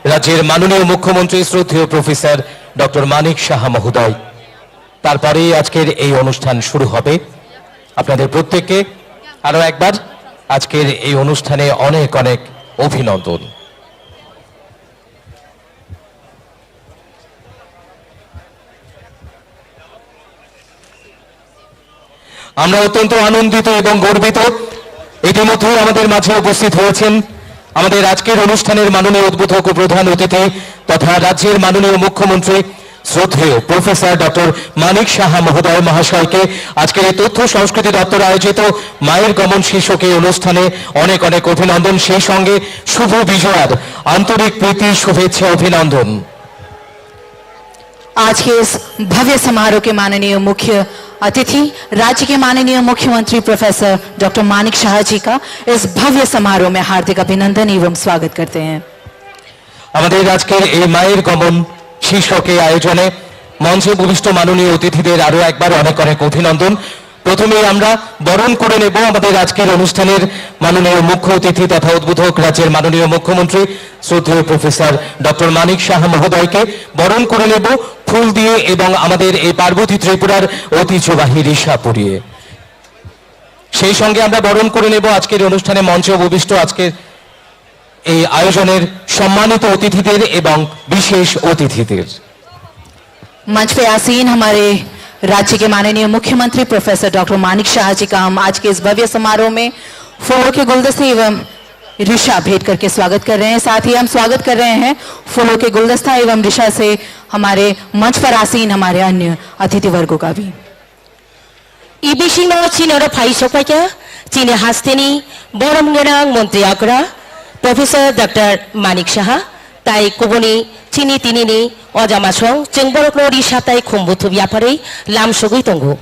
রাজ্যের মাননীয় মুখ্যমন্ত্রী শ্রদ্ধেয় প্রফেসর ডক্টর মানিক সাহা মহোদয় তারপরেই আজকের এই অনুষ্ঠান শুরু হবে আপনাদের প্রত্যেককে আরো একবার আজকের এই অনুষ্ঠানে অনেক অনেক অভিনন্দন আমরা অত্যন্ত আনন্দিত এবং গর্বিত ইতিমধ্যে আমাদের মাঝে উপস্থিত হয়েছেন আমাদের আজকের অনুষ্ঠানের মাননীয় উদ্বোধক ও প্রধান অতিথি তথা রাজ্যের মাননীয় মুখ্যমন্ত্রী শ্রদ্ধেয় প্রফেসর ডক্টর মানিক সাহা মহোদয় মহাশয়কে আজকের এই তথ্য সংস্কৃতি দপ্তর আয়োজিত মায়ের গমন শীর্ষক এই অনুষ্ঠানে অনেক অনেক অভিনন্দন সেই সঙ্গে শুভ বিজয়ার আন্তরিক প্রীতি শুভেচ্ছা অভিনন্দন आज के इस भव्य समारोह के माननीय मुख्य अतिथि राज्य के माननीय मुख्यमंत्री प्रोफेसर डॉक्टर मानिक शाह जी का इस भव्य समारोह में हार्दिक अभिनंदन एवं स्वागत करते हैं আমাদের আজকের এই মায়ের গমন শীর্ষকে আয়োজনে মঞ্চে উপবিষ্ট মাননীয় অতিথিদের আরো একবার অনেক অনেক অভিনন্দন প্রথমেই আমরা বরণ করে নেব আমাদের আজকের অনুষ্ঠানের মাননীয় মুখ্য অতিথি তথা উদ্বোধক রাজ্যের মাননীয় মুখ্যমন্ত্রী শ্রদ্ধেয় প্রফেসর ডক্টর মানিক সাহা মহোদয়কে বরণ করে নেব ফুল দিয়ে এবং আমাদের এই পার্বতী ত্রিপুরার ঐতিহ্যবাহী রিশা পরিয়ে সেই সঙ্গে আমরা বরণ করে নেব আজকের অনুষ্ঠানে মঞ্চে উপবিষ্ট আজকের এই আয়োজনের সম্মানিত অতিথিদের এবং বিশেষ অতিথিদের मंच पे आसीन हमारे राज्य के माननीय मुख्यमंत्री प्रोफेसर डॉक्टर मानिक शाह जी का हम आज के इस भव्य समारोह में फूलों के गुलदस्ते एवं रिशा भेंट करके स्वागत कर रहे हैं साथ ही हम स्वागत कर रहे हैं फूलों के गुलदस्ता एवं रिशा से हमारे मंच पर आसीन हमारे अन्य अतिथि वर्गों का भी ibisingno chinoro phai sokpaika chini hasteni borom genang mantri akra professor dr manik saha tai kuboni chini tinini ojamasong jengborokno risatai khumbuthub yapari lam sogui tongo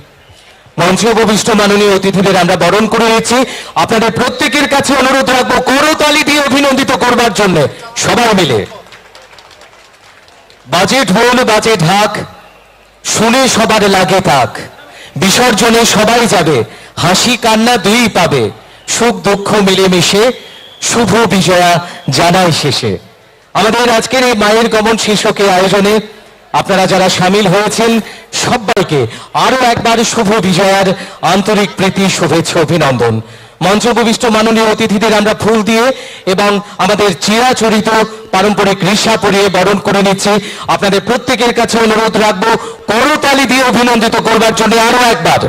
মঞ্চে উপবিষ্ট মাননীয় অতিথিদের আমরা বরণ করে নিচ্ছি আপনাদের প্রত্যেকের কাছে অনুরোধ রাখবো করতালি দিয়ে অভিনন্দিত করবার জন্য সবাই মিলে বাজে ঢোল বাজে ঢাক শুনে সবার লাগে তাক বিসর্জনে সবাই যাবে হাসি কান্না দুই পাবে সুখ দুঃখ মিলেমিশে শুভ বিজয়া জানাই শেষে আমাদের আজকের এই মায়ের গমন শীর্ষকে আয়োজনে আপনারা যারা সামিল হয়েছেন সবাইকে আরো একবার শুভ বিজয়ার আন্তরিক প্রীতি শুভেচ্ছা অভিনন্দন মঞ্চ উপবিষ্ট মাননীয় অতিথিদের আমরা ফুল দিয়ে এবং আমাদের চিরাচরিত পারম্পরিক রিশা পরিয়ে বরণ করে নিচ্ছি আপনাদের প্রত্যেকের কাছে অনুরোধ রাখবো করতালি দিয়ে অভিনন্দিত করবার জন্য আরো একবার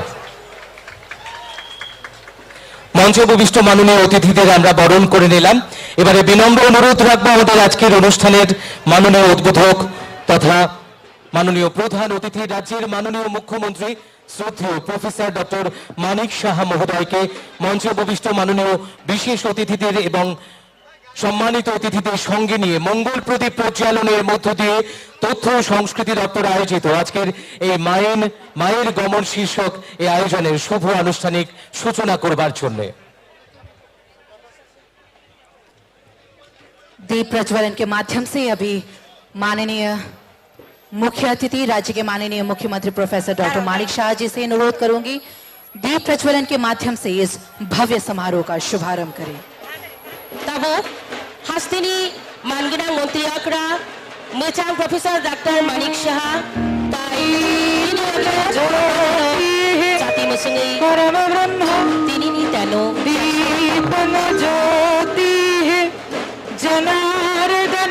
মঞ্চ উপবিষ্ট মাননীয় অতিথিদের আমরা বরণ করে নিলাম এবারে বিনম্র অনুরোধ রাখবো আমাদের আজকের অনুষ্ঠানের মাননীয় উদ্বোধক তথা মাননীয় প্রধান অতিথি রাজ্যের মাননীয় মুখ্যমন্ত্রী শ্রদ্ধেয় প্রফেসর ডক্টর মানিক সাহা মহোদয়কে মঞ্চে উপবিষ্ট মাননীয় বিশেষ অতিথিদের এবং সম্মানিত অতিথিদের সঙ্গে নিয়ে মঙ্গল প্রদীপ প্রজ্বালনের মধ্য দিয়ে তথ্য ও সংস্কৃতি দপ্তর আয়োজিত আজকের এই মায়ের গমন শীর্ষক এই আয়োজনের শুভ আনুষ্ঠানিক সূচনা করবার জন্য दीप प्रज्वलन के माध्यम से अभी माननीय मुख्य अतिथि राज्य के माननीय मुख्यमंत्री प्रोफेसर डॉक्टर मानिक शाह जी से अनुरोध करूंगी दीप प्रज्वलन के माध्यम से इस भव्य समारोह का शुभारंभ करें tabo hasteni mangenang mantri akra mechang professor dr manik saha tai jati mesingi parama brahma tinini tano दीपन ज्योति है जनार्दन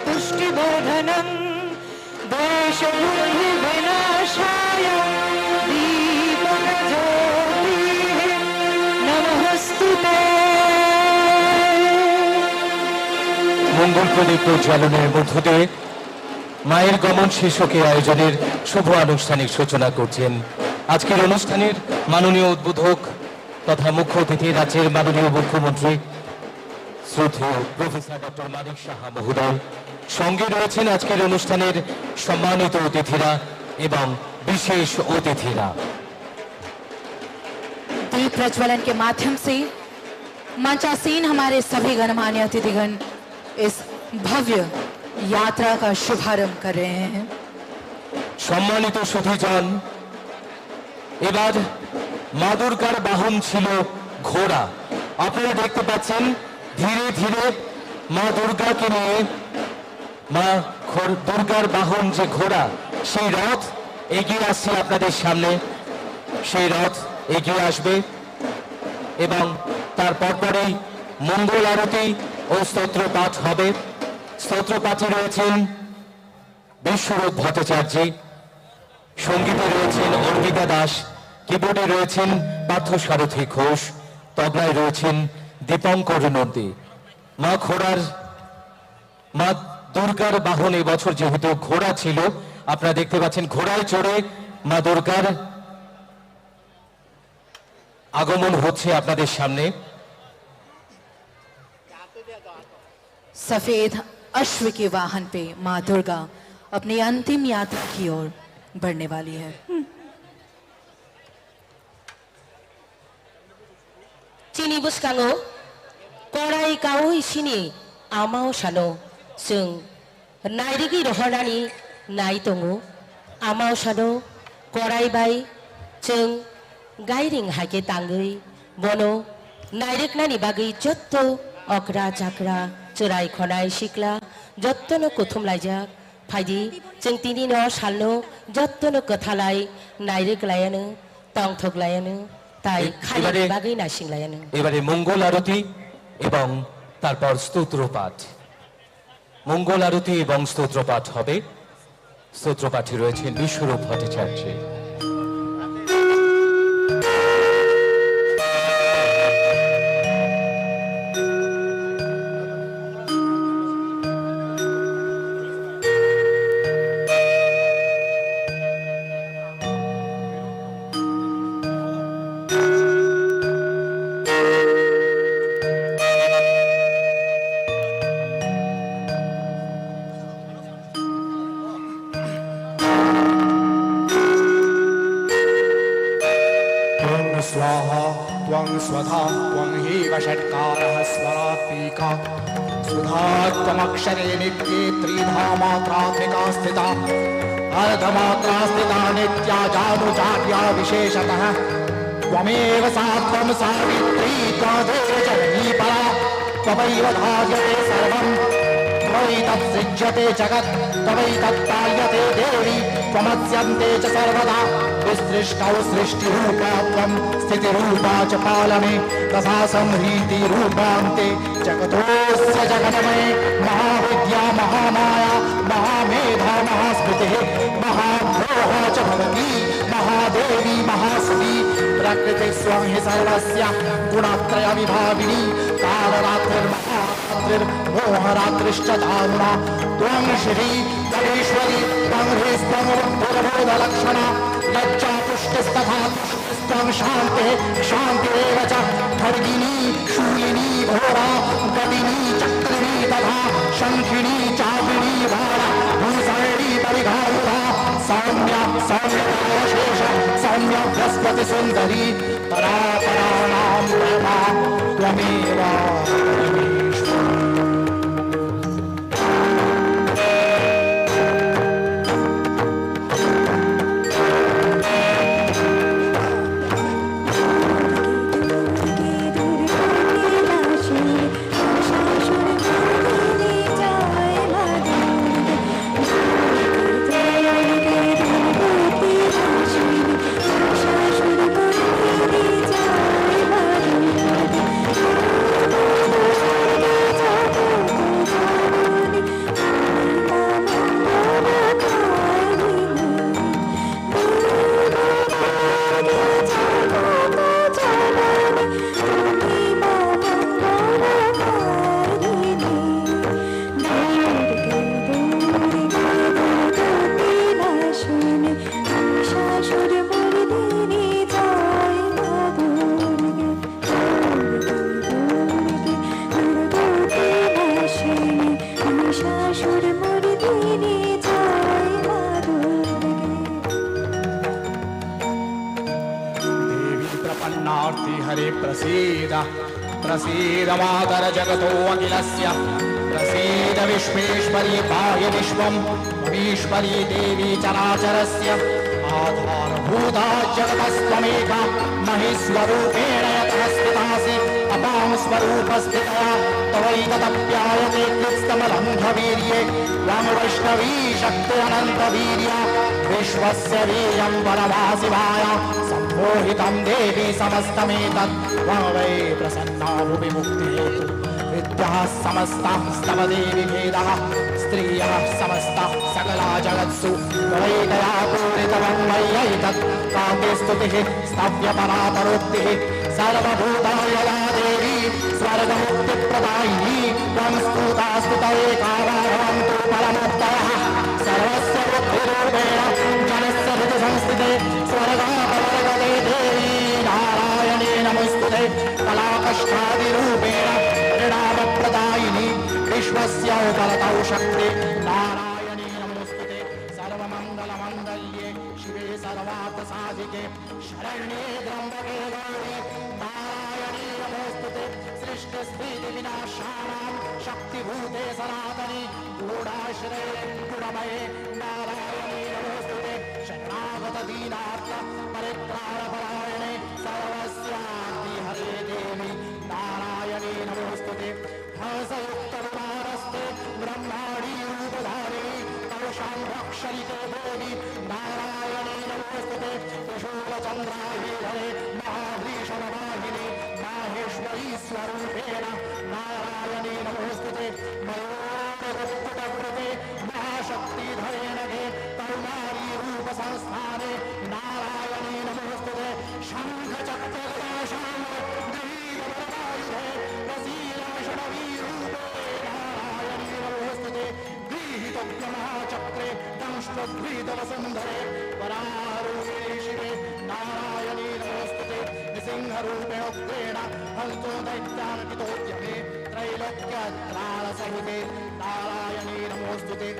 पुष्टिवर्धनं देशबुद्धिविनाशाय दीपज्योतिः नमस्तुते। মঙ্গল প্রদীপ প্রজ্বালনের মধ্য দিয়ে মায়ের গমন শীর্ষকে আয়োজনের শুভ আনুষ্ঠানিক সূচনা করছেন আজকের অনুষ্ঠানের মাননীয় উদ্বোধক তথা মুখ্য অতিথি রাজ্যের মাননীয় মুখ্যমন্ত্রী শ্রদ্ধেয় প্রফেসর ডক্টর মানিক সাহা মহোদয়। সঙ্গে রয়েছেন আজকের অনুষ্ঠানের সম্মানিত অতিথিরা এবং বিশেষ অতিথিরা। दीप प्रज्वलन के माध्यम से मंचासीन हमारे सभी गणमान्य अतिथिगण इस भव्य यात्रा का शुभारंभ कर रहे हैं। সম্মানিত সুধীজন, এবার মা দুর্গার বাহন ছিল ঘোড়া। আপনারা দেখতে পাচ্ছেন ধীরে ধীরে মা দুর্গাকে নিয়ে দুর্গার বাহন যে ঘোড়া, সেই রথ এগিয়ে আসছে আপনাদের সামনে। সেই রথ এগিয়ে আসবে এবং তার পরপরেই মঙ্গল আরতি ও স্তোত্র পাঠ হবে। স্তোত্র পাঠে রয়েছেন বিশ্বরূপ ভট্টাচার্য, সঙ্গীতে রয়েছেন অর্পিতা দাস, কিবোর্ডে রয়েছেন পার্থসারথী ঘোষ, তবলায় রয়েছেন দীপঙ্কর নন্দী। মা দুর্গার বাহন এবছর যেহেতু ঘোড়া ছিল, আপনারা দেখতে পাচ্ছেন ঘোড়ায় চড়ে মা দুর্গার আগমন হচ্ছে আপনাদের সামনে। सफेद अश्व के वाहन पे माँ दुर्गा अपनी अंतिम यात्रा की ओर बढ़ने वाली है। चिनी बुसकांगो कड़ाई काओ इसिनी आमाओ सानो जों नायरिगी रहनानि नाय दङो। आमाओ सानो कड़ाई बाय जों गायरिं हाके तांगै बनो नायरिकनानि बागै जत्तो अग्रा जाग्रा चोराय खनाय सिख्ला जत्तनो कुथुमलायजाक फायदि जों तिनि न सालनो जत्तनो कथालाय नायरिकलायानो तंथगलायानो তাই খালি বাগেই না সিংলায়ানো। এবারে মঙ্গল আরতি এবং তারপর স্তোত্র পাঠ। মঙ্গল আরতি এবং স্তোত্র পাঠ হবে। স্তোত্র পাঠে রয়েছেন বিশ্বরূপ ভট্টাচার্য। स्वाहा त्वं स्वधा त्वं हीव षट्कारः स्वरात्मिका सुधा त्वमक्षरे नित्ये त्रिधा मात्रात्मिका स्थिता अर्धमात्रा स्थिता नित्या जानुजाड्या विशेषतः त्वमेव सा त्वं सावित्री त्वमेव जननी परा त्वमेव धार्यते सर्वं त्वमेतत्सृज्यते जगत् त्वमेतत्पाल्यते देवी त्वमस्यन्ते च सर्वदा विसृष्टौ सृष्टिरूपा त्वं स्थितिरूपा च पालने तथा संहृतिरूपान्ते जगतोऽस्य जगन्मये महाविद्या महामाया महामेधा महास्मृतिः महाद्रोहा च भवती महादेवी महासती प्रकृतिः स्वं हि सर्वस्य गुणत्रयविभागिनी कालरात्रिर्महारात्रिर्मोहरात्रिश्च दारुणा त्वं श्री तवेश्वरी त्वं ह्रीस्त्वं दुर्बोधलक्षणा लज्जा पुष्टिस्तथा तुष्टिस्त्वं शान्तिः शान्तिरेव च खड्गिनी शूलिनी घोरा गदिनी चक्रिणी तथा शङ्खिनी चापिनी भारा भूसरणी परिघारुता सौम्या सौम्यशेष सौम्य बृहस्पति सुन्दरी परापराणां ब्रह्मा त्वमेव प्रसीद मातर जगतो अखिलस्य प्रसीद विश्वेश्वरी पाहि विश्वं ईश्वरी देवी चराचरस्य आधारभूता जगतस्त्वमेका महेश्वरूपेण यतः स्थितासि अपां स्वरूपस्थितया तवैतदप्यायते कृत्स्तमलन्धवीर्ये त्वं वैष्णवी शक्ति अनन्तवीर्या विश्वस्य वीर्यं परमाशिवाय सम्मोहितं देवी समस्तमेतत् त्वं वै प्रसन्ना भुवि मुक्तिहेतु विद्याः समस्ताः स्तव देवी भेदः स्त्रियः समस्ताः सकला जगत्सु त्वयैकया पूरितवं मय्यैतत् काके स्तुतिः स्तव्यपरातरोक्तिः सर्वभूतायया देवी स्वर्गमुक्तिप्रदायिनी त्वं स्तुता स्तुतैका भवन्तु परमोक्तयः सर्वस्य बुद्धिरूपेण जनस्य हृदयसंस्थिते स्वर्गापवर्गते देवी नारायणे नमोस्तुते कलाकष्टादिरूपेण परिणामप्रदायिनी विश्वस्य उपरतौ शक्ति नारायणे नमोस्तुते सर्वमङ्गलमङ्गल्ये शिवे सर्वार्थसाधिके शरण्ये त्र्यम्बके गौरी नारायणे नमोस्तुते सृष्टिस्थितिविनाशानां शक्तिभूते सनातनी गूढाश्रये गुणमये नारायणे नमोस्तुते शरणागत दीनार्थ परित्राणपरायणे सर्वस्यार्ति हरे देवी नारायणे नमोस्तुते हंसयुक्तविमानस्ते ब्रह्माणी रूपधारिणी तवशां रक्षयिते देवी नारायणे नमोस्तुते त्रिशूलचन्द्रायुधरे महाभीषणवाहिनी माहेश्वरी स्वरूपेण नारायणे नमोस्तुते मयोरुक्कुटकृते महाशक्तिधरे नगे करुणारी रूपसंस्थाने नारायणे नमोस्तुते शङ्खचक्रगदाशां महाचक्रे दंष्ट्वद्भीतवसुन्धरे वरारूपिणे शिवे नारायणे नमोस्तुते नृसिंहरूपे उग्रेण हन्तो दैत्यान्वितोद्यमे त्रैलोक्यत्रालसहिते नारायणे नमोस्तुते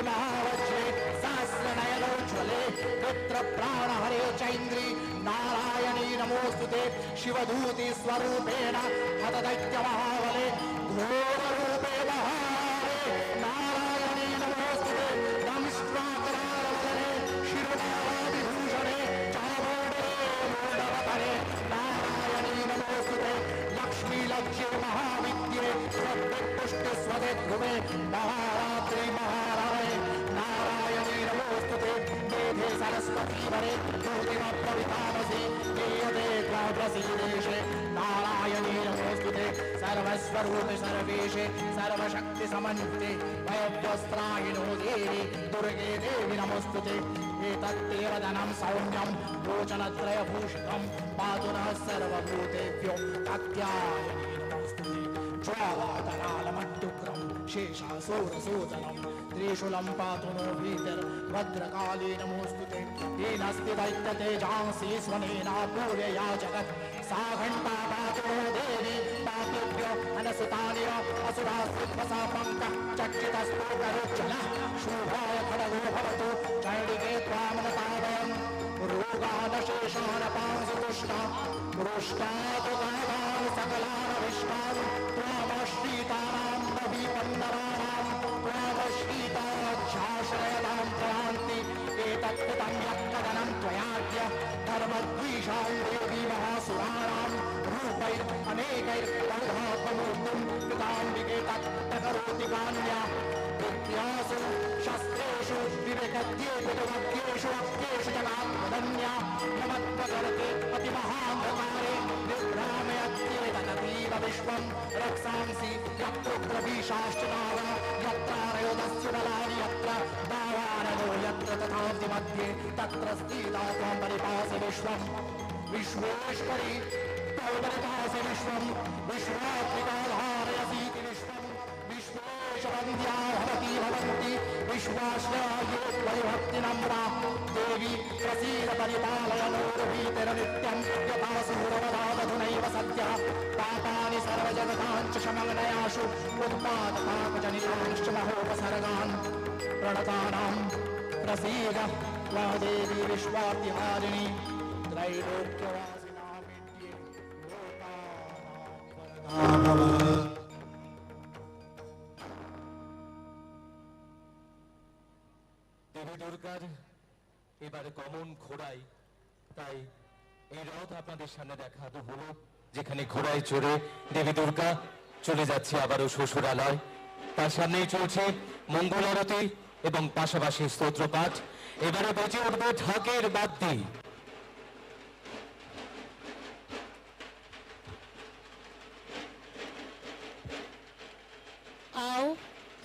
महावज्रे सहस्रनयनोज्ज्वले पुत्रप्राणहरे चैन्द्री नारायणे नमोस्तुते शिवदूति स्वरूपेण हतदैत्यमहाबले घोररूपे महारे नारायणे नमोस्तुते दंष्ट्राकरालवदने शिरोधाराभिभूषणे चामुण्डे मूढवदने नारायणे नमोस्तुते लक्ष्मीलक्ष्ये महाविद्ये स्वपुष्टिस्वदे ध्रुवे महारात्रि महारणे नारायणे नमोस्तुते मेधे सरस्वती वरे ज्योतिमप्रवितामसि दीयते त्वाप्रसीदेशे नारायणे नमोस्तुते सर्वस्वरूपे सर्वेशे सर्वशक्तिसमन्विते वयव्यस्त्रायिनो देवी दुर्गे देवी नमोस्तुते एतत्तेव धनं सौम्यं लोचनत्रयभूषितं पातु नः सर्वभूतेभ्यो कात्यायने नमोस्तुते ज्वालातरालमड्डुग्रं शेषासुरसूदनं त्रिशूलं पातु नो भीतिर्भद्रकाली नमोस्तुते येनास्ति दैत्यतेजांसि स्वनेना पूरया जगत् सा घण्टा पातु नो देवी पातुभ्यो अनसुतानि असुरास्त्वसापङ्कः चक्षितस्तोकरोज्ज्वलः शोभाय खड्गो भवतु चण्डिके त्वामनतादयम् रोगानशेषानपांसुतुष्टा पुरुष्टातुकान् सकलानविष्टान् त्वामश्रीतानां नवीपन्नराणां त्वामश्रीताच्छाश्रयतां प्रयान्ति एतत्कृतं यत्तदनं त्वयाद्य धर्मद्वीषां देवी महासुराणां रूपैरनेकैर्बहुधात्ममूर्तिं कृताम्बिके तत्तकरोति कान्या विद्यासु शस्त्रेषु विवेकद्येषु अक्येषु जगात्मधन्या नमत्वकरते अतिमहान्धकारे निद्रामयत्येतदतीव विश्वं रक्षांसि यत्रुद्रवीशाश्च नावा यत्रारयोदस्य बलानि यत्र दावाननो यत्र तथाप्ति मध्ये तत्र स्थिता त्वं परिपासि विश्वं विश्वेश्वरी त्वं परिपासि विश्वं विश्वात्मिकाधारयसीति विश्वं विश्वेशवन्द्या भवती भवन्ति विश्वाश्रये परिभक्तिनम्रा देवी प्रसीद परिपालय नोर्भीतिर्नित्यं यथा सूरवदादधुनैव सद्यः पापानि सर्वजगताञ्च शमनयाशु उत्पादपाकजनितांश्च महोपसर्गान् प्रणतानां प्रसीद त्वा देवी विश्वाद्यहारिणी त्रैलोक्यवासिनां विद्ये लोकानां দেবী দুর্গার এবারে গমন ঘোড়ায়, তাই এই রথ আপনাদের সামনে দেখানো হলো, যেখানে ঘোড়ায় চড়ে দেবী দুর্গা চলে যাচ্ছে আবারও শ্বশুরালয়। তার সামনেই চলছে মঙ্গল আরতি এবং পাশাপাশি স্তোত্রপাঠ। এবারে বেজে উঠবে ঢাকের বাদ্যি। Au,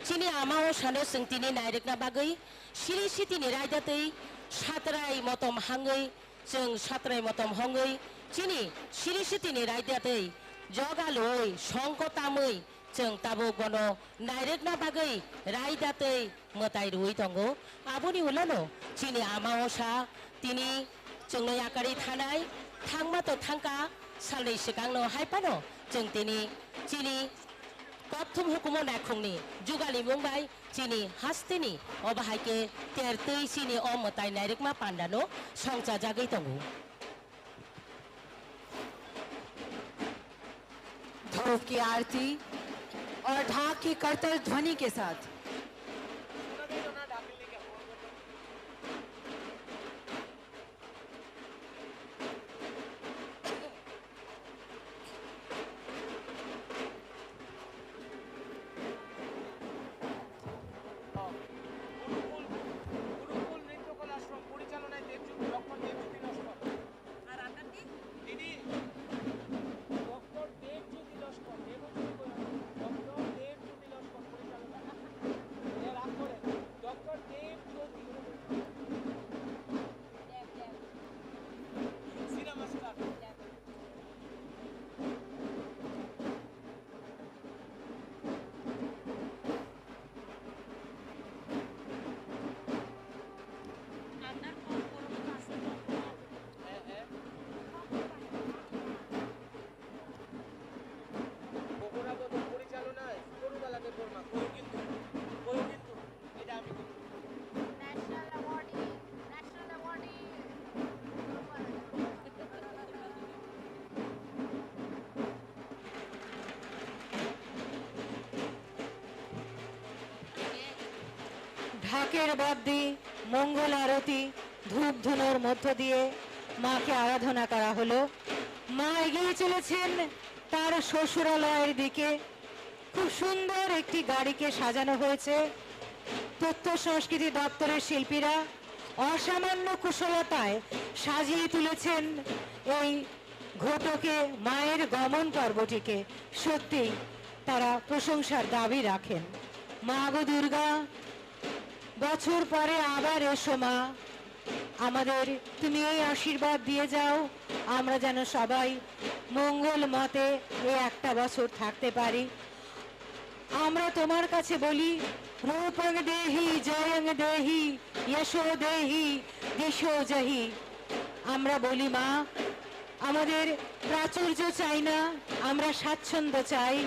cini amao shano sengtini nairek na bagay, siri sitini raidatay, satray motom hangay, seng satray motom hangay, cini siri sitini raidatay, jogaloy, shongko tamoy, seng tabo gono nairek na bagay, raidatay, matay ruy tongo, abuni ulano, cini amao sha, tini seng noyakari thanay, thangma to thangka, salay sikang no haipano, seng tini, cini প্রথম হুকুমো নাখংনি जुगाली मुंबाई चीनी हास्तेनी अबाहाइके तेरतै चीनी अमताई नाइरेकमा पांडानो संचा जागै तंगु धूप की आरती और ढाक की करतल ध्वनि के साथ ঢাকের বাদ্যি মঙ্গল আরতি ধূপ ধুনোর মধ্য দিয়ে মাকে আরাধনা করা হলো। মা এগিয়ে চলেছেন তার শ্বশুরালয়ের দিকে। খুব সুন্দর একটি গাড়িকে সাজানো হয়েছে। তথ্য সংস্কৃতি দপ্তরের শিল্পীরা অসামান্য কুশলতায় সাজিয়ে তুলেছেন এই ঘটকে, মায়ের গমন পর্বটিকে। সত্যি তারা প্রশংসার দাবি রাখেন। মা গো দুর্গা, বছর পরে আবার এসো মা, আমাদের তুমি এই আশীর্বাদ দিয়ে যাও আমরা যেন সবাই মঙ্গল মতে এই একটা বছর থাকতে পারি। আমরা তোমার কাছে বলি রূপং দেহি জয়ং দেহি যশো দেহি দিশো জহি। আমরা বলি মা, আমাদের প্রাচুর্য চাই না, আমরা স্বাচ্ছন্দ্য চাই,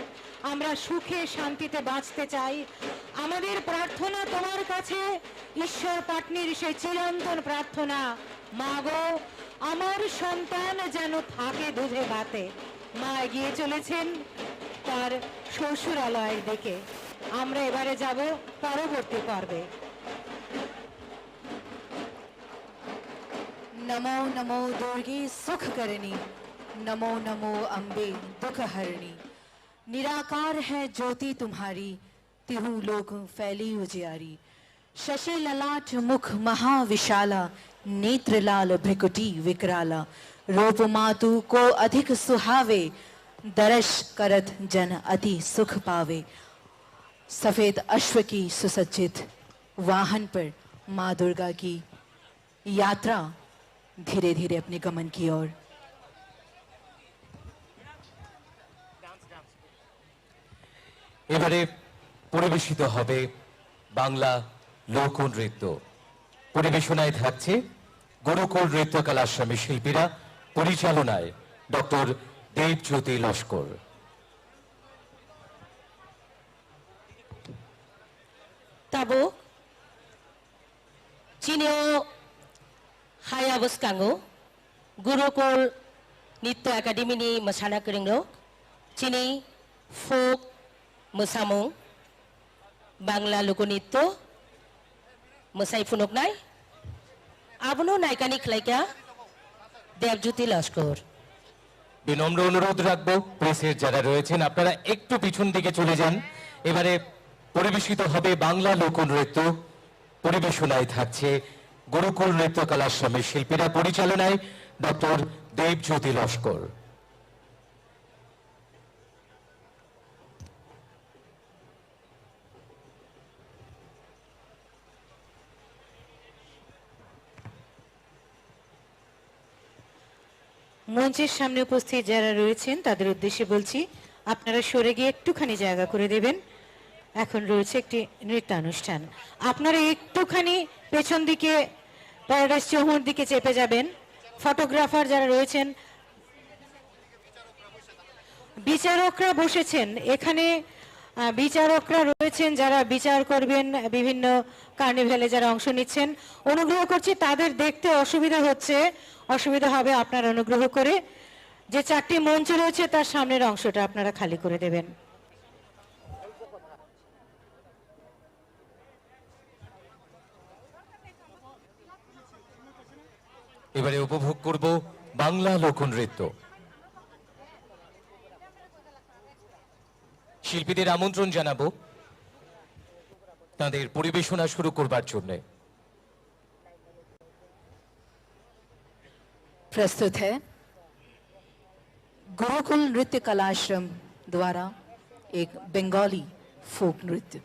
আমরা সুখে শান্তিতে বাঁচতে চাই। আমাদের প্রার্থনা তোমার কাছে, ঈশ্বর পাটনির সেই চিরন্তন প্রার্থনা, মা গো আমার সন্তান যেন থাকে দুধে ভাতে। মা এগিয়ে চলেছেন তার শ্বশুরালয়ের দিকে। আমরা এবারে যাব পরবর্তী পর্বে। नमो नमो दुर्गे सुख करनी, नमो नमो अम्बे दुख हरणी। निराकार है ज्योति तुम्हारी, तिहु लोक फैली उजियारी। शशि ललाट मुख महाविशाला, नेत्र लाल भ्रिकुटी विकराला। रूप मातु को अधिक सुहावे, दर्श करत जन अति सुख पावे। सफेद अश्व की सुसज्जित वाहन पर माँ दुर्गा की यात्रा धीरे धीरे अपने गमन की ओर। এবারে পরিবেশিত হবে বাংলা লোকনৃত্য। পরিবেশনায় থাকছে গুরুকুল নৃত্যকলা আশ্রমী শিল্পীরা, পরিচালনায় doctor Debjyoti Laskar. tabo cineo hayabus kango gurukul nitya academy ni masana keringro cini folk mosamung bangla lokonitya मोसाई फुनुकनाय आबनो नायकानि खलाइका देवज्योति लस्कर বিনম্র অনুরোধ রাখবো প্রেসের যারা রয়েছেন আপনারা একটু পিছন দিকে চলে যান। এবারে পরিবেশিত হবে বাংলা লোকনৃত্য। পরিবেশনায় থাকছে গুরুকুল নৃত্য কলাশ্রমের শিল্পীরা, পরিচালনায় ডক্টর দেবজ্যোতি লস্কর। মঞ্চের সামনে উপস্থিত যারা রয়েছেন তাদের উদ্দেশ্যে বলছি আপনারা সরে গিয়ে একটুখানি জায়গা করে দেবেন। এখন রয়েছে একটি নৃত্যানুষ্ঠান, আপনারা একটুখানি পেছন দিকে প্যারাডাইস চৌমুর দিকে চেপে যাবেন। ফটোগ্রাফার যারা রয়েছেন, বিচারকরা বসেছেন এখানে, বিচারকরা রয়েছেন যারা বিচার করবেন বিভিন্ন কার্নিভ্যালে যারা অংশ নিচ্ছেন। অনুগ্রহ করছি তাদের দেখতে অসুবিধা হবে, আপনারা অনুগ্রহ করে যে 4টি মঞ্চ রয়েছে তার সামনের অংশটা আপনারা খালি করে দেবেন। এবারে উপভোগ করব বাংলা লোকনৃত্য। শিল্পীদের আমন্ত্রণ জানাবো তাদের পরিবেশনা শুরু করবার জন্য। प्रस्तुत है गुरुकुल नृत्य कलाश्रम द्वारा एक बंगाली फोक नृत्य।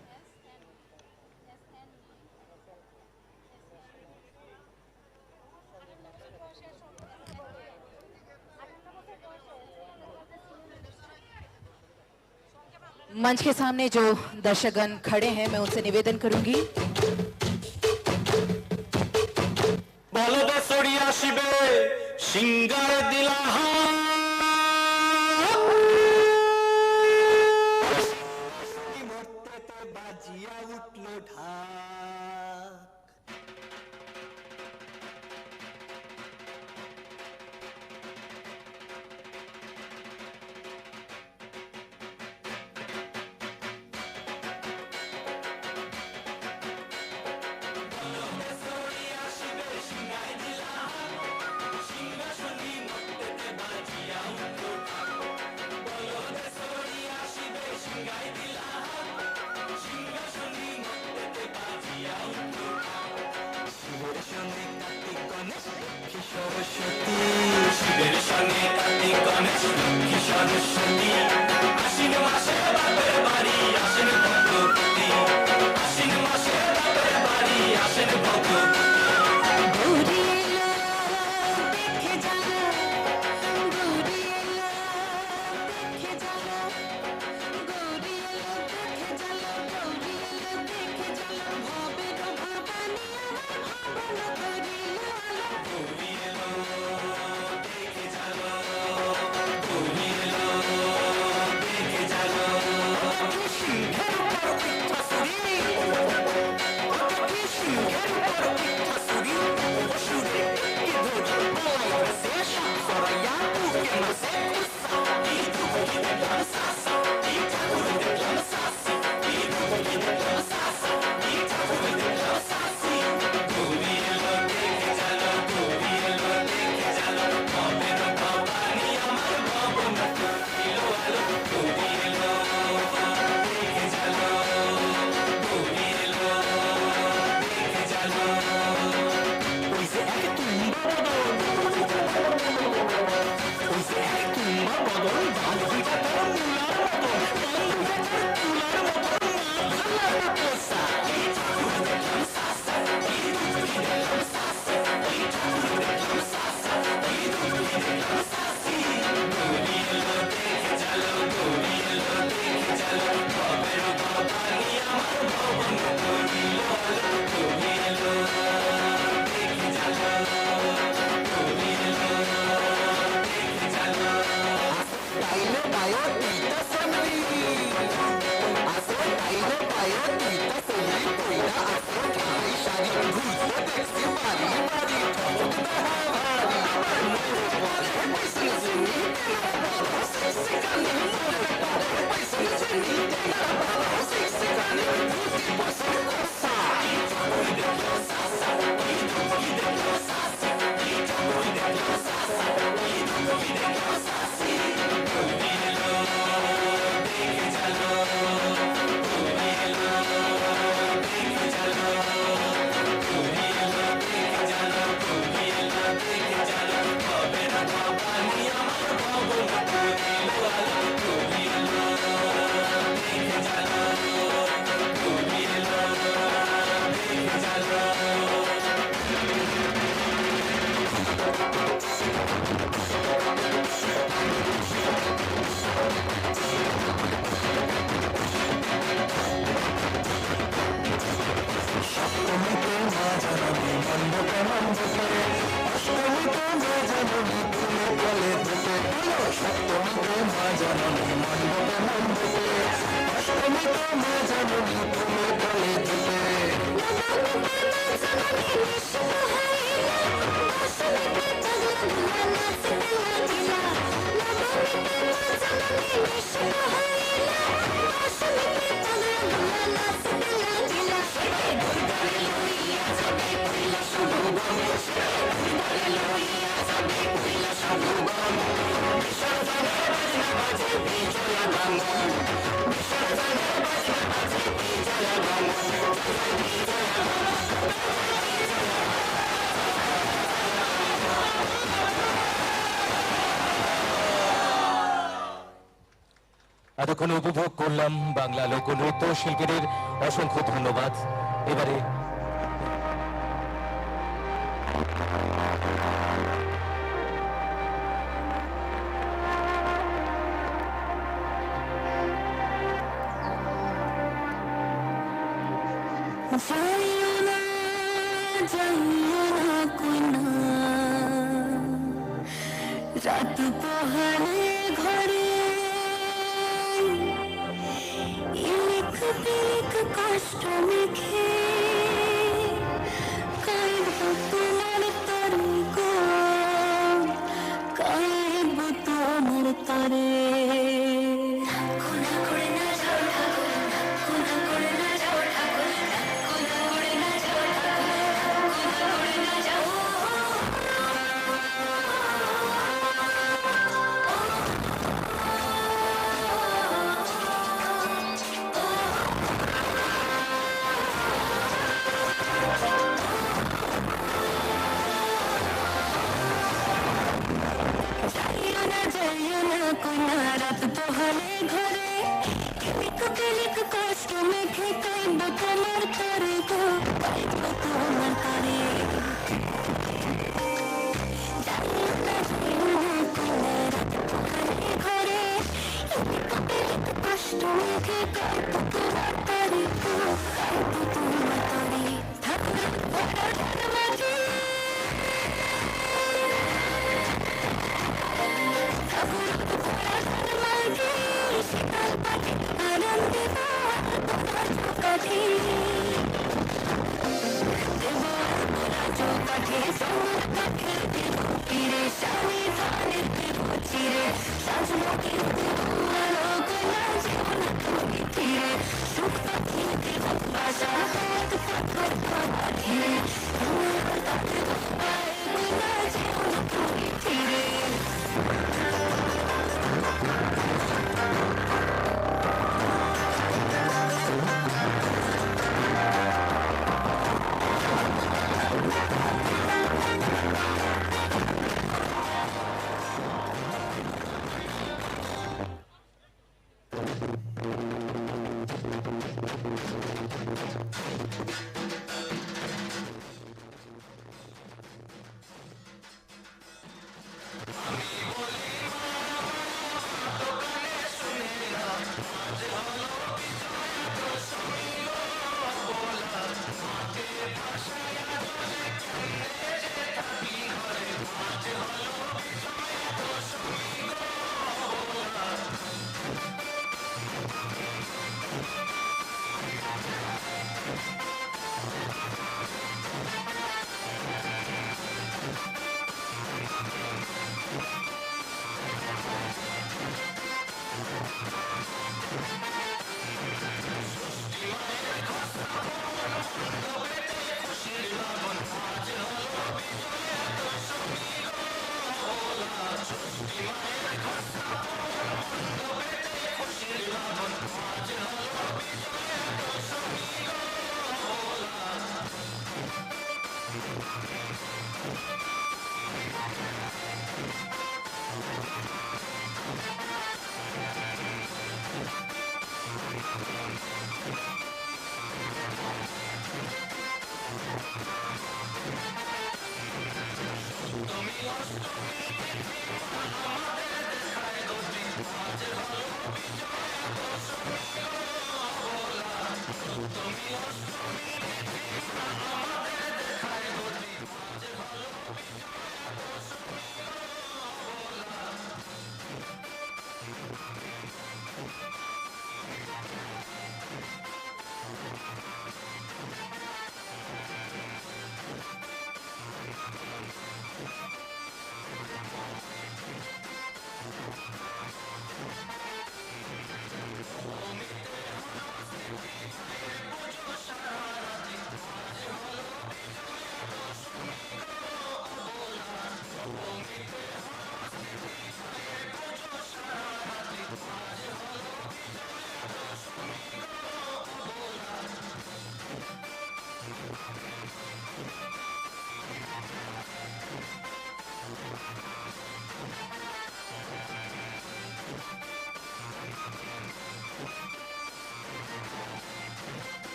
मंच के सामने जो दर्शकगण खड़े हैं मैं उनसे निवेदन करूंगी বলবসরিয়া শিবে সিঙ্গার দিলাহা মূর্তিতে বাজিয়া উঠল ঢাক সিংহাসনী মূর্তিতে বাজিয়া সপ্তমীতে মা জননী মণ্ডপে মণ্ডপে অষ্টমীতে মা জননী ফুলে ফলে ধূপে বলো সপ্তমীতে মা জননী মণ্ডপে মণ্ডপে অষ্টমীতে মা জননী ফুলে ফলে ধূপে এতক্ষণ উপভোগ করলাম বাংলা লোকনৃত্য শিল্পীদের অসংখ্য ধন্যবাদ। এবারে রাত পাহাড়ে ঘরে ইলিক পিলিক কষ্ট মেখে কাইব তোমার তরে গো কাইব তোমার তরে রাত পোহালে ঘরে লিক লিক কষ্ট মেখে কাইব তোমার তরে গো কাইব তোমার তরে ঘরে লিক কষ্ট মেখে কাইব তোমার তরে গো কাইব তোমার তরে ঠাকুর মাঝে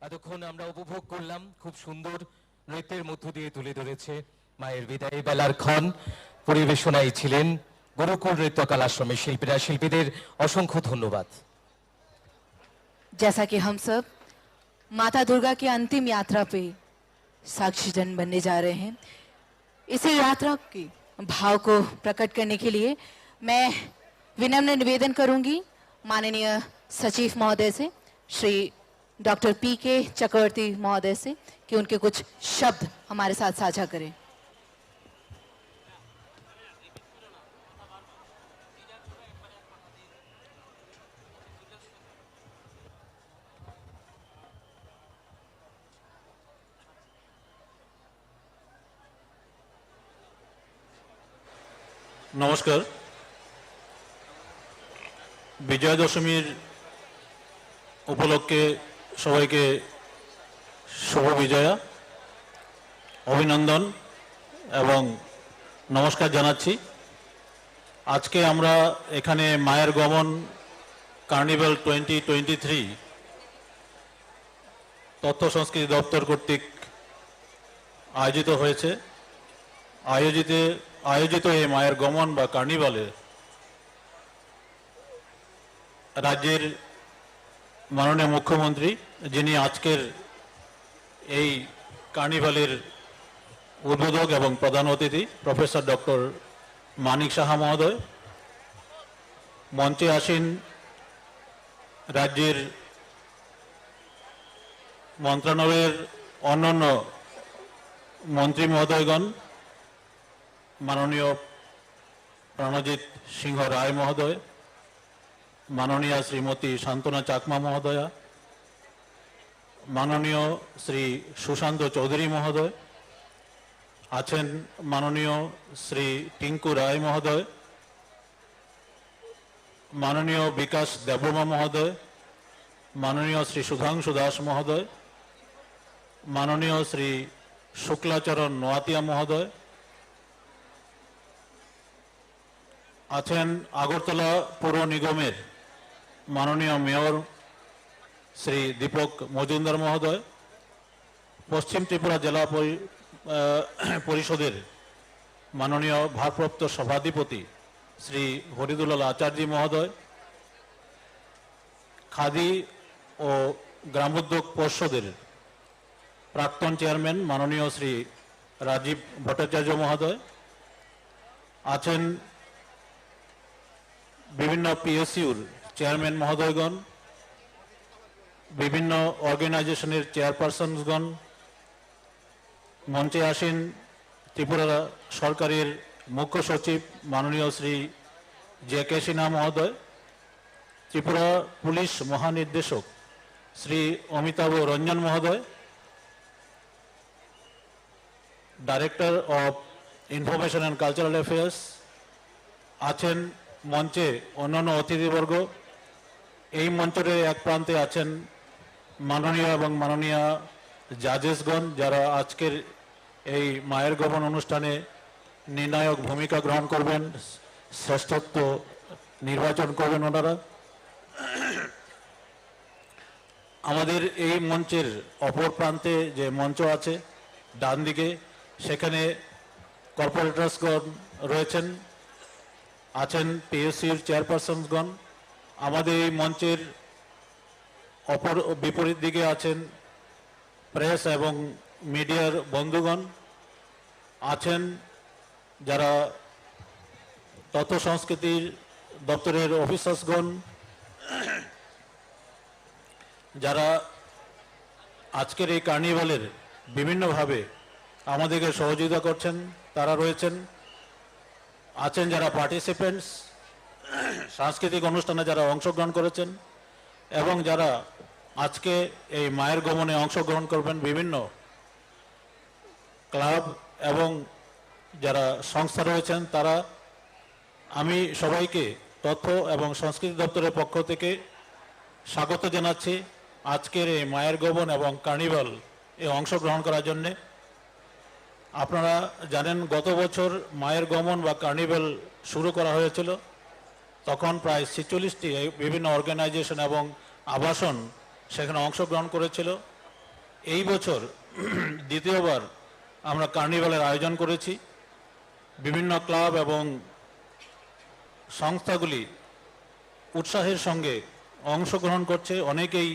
এতক্ষণ আমরা উপভোগ করলাম খুব সুন্দর নৃত্যের মধ্য দিয়ে তুলে ধরেছে মায়ের বিদায়ী বেলার ক্ষণ। পরিবেশনায় ছিলেন গুরুকুল নৃত্য কলাশ্রমের শিল্পীরা। শিল্পীদের অসংখ্য ধন্যবাদ। जैसा कि हम सब माता दुर्गा की अंतिम यात्रा पे साक्षीजन बनने जा रहे हैं, इसी यात्रा के भाव को प्रकट करने के लिए मैं विनम्र निवेदन करूंगी माननीय सचिव महोदय से, श्री डॉक्टर पी.के. चक्रवर्ती महोदय से, कि उनके कुछ शब्द हमारे साथ साझा करें। নমস্কার। বিজয়া দশমীর উপলক্ষে সবাইকে শুভ বিজয়া, অভিনন্দন এবং নমস্কার জানাচ্ছি। আজকে আমরা এখানে মায়ের গমন কার্নিভাল 2023 তথ্য সংস্কৃতি দপ্তর কর্তৃক আয়োজিত হয়েছে। আয়োজিত এই মায়ের গমন বা কার্নিভালে রাজ্যের মাননীয় মুখ্যমন্ত্রী, যিনি আজকের এই কার্নিভালের উদ্বোধক এবং প্রধান অতিথি প্রফেসর ডক্টর মানিক সাহা মহোদয়, মঞ্চে আসীন রাজ্যের মন্ত্রণালয়ের অন্যান্য মন্ত্রী মহোদয়গণ, মাননীয় প্রণজিৎ সিংহ রায় মহোদয়, মাননীয় শ্রীমতী শান্তনা চাকমা মহোদয়া, মাননীয় শ্রী সুশান্ত চৌধুরী মহোদয়, আছেন মাননীয় শ্রী টিঙ্কু রায় মহোদয়, মাননীয় বিকাশ দেববর্মা মহোদয়, মাননীয় শ্রী সুধাংশু দাস মহোদয়, মাননীয় শ্রী শুক্লাচরণ নোয়াতিয়া মহোদয়, আছেন আগরতলা পৌর নিগমের মাননীয় মেয়র শ্রী দীপক মজুমদার মহোদয়, পশ্চিম ত্রিপুরা জেলা পরিষদের মাননীয় ভারপ্রাপ্ত সভাধিপতি শ্রী হরিদুলাল আচার্য মহোদয়, খাদি ও গ্রামোদ্যোগ পর্ষদের প্রাক্তন চেয়ারম্যান মাননীয় শ্রী রাজীব ভট্টাচার্য মহোদয়, আছেন বিভিন্ন পিএসইউর চেয়ারম্যান মহোদয়গণ, বিভিন্ন অর্গানাইজেশনের চেয়ারপারসনগণ, মঞ্চে আসেন ত্রিপুরা সরকারের মুখ্য সচিব মাননীয় শ্রী জে কে সিনহা মহোদয়, ত্রিপুরা পুলিশ মহানির্দেশক শ্রী অমিতাভ রঞ্জন মহোদয়, director of information and cultural affairs, আছেন মঞ্চে অন্যান্য অতিথিবর্গ। এই মঞ্চের এক প্রান্তে আছেন মাননীয় এবং মাননীয় জাজেসগণ, যারা আজকের এই মায়ের গমন অনুষ্ঠানে নির্ণায়ক ভূমিকা গ্রহণ করবেন, শ্রেষ্ঠত্ব নির্বাচন করবেন ওনারা। আমাদের এই মঞ্চের অপর প্রান্তে যে মঞ্চ আছে ডান দিকে, সেখানে কর্পোরেটরসগণ রয়েছেন, আছেন পিএসসির চেয়ারপারসনগণ। আমাদের এই মঞ্চের অপর বিপরীত দিকে আছেন প্রেস এবং মিডিয়ার বন্ধুগণ, আছেন যারা তথ্য সংস্কৃতির দপ্তরের অফিসার্সগণ, যারা আজকের এই কার্নিভালের বিভিন্নভাবে আমাদেরকে সহযোগিতা করছেন তারা রয়েছেন, আছেন যারা পার্টিসিপেন্টস, সাংস্কৃতিক অনুষ্ঠানে যারা অংশগ্রহণ করেছেন এবং যারা আজকে এই মায়ের গমনে অংশগ্রহণ করবেন, বিভিন্ন ক্লাব এবং যারা সংস্থা রয়েছেন তারা। আমি সবাইকে তথ্য এবং সংস্কৃতি দপ্তরের পক্ষ থেকে স্বাগত জানাচ্ছি আজকের এই মায়ের গমন এবং কার্নিভাল এ অংশগ্রহণ করার জন্যে। আপনারা জানেন গত বছর মায়ের গমন বা কার্নিভাল শুরু করা হয়েছিল, তখন প্রায় 46টি বিভিন্ন অর্গানাইজেশন এবং আবাসন সেখানে অংশগ্রহণ করেছিল। এই বছর দ্বিতীয়বার আমরা কার্নিভালের আয়োজন করেছি। বিভিন্ন ক্লাব এবং সংস্থাগুলি উৎসাহের সঙ্গে অংশগ্রহণ করছে, অনেকেই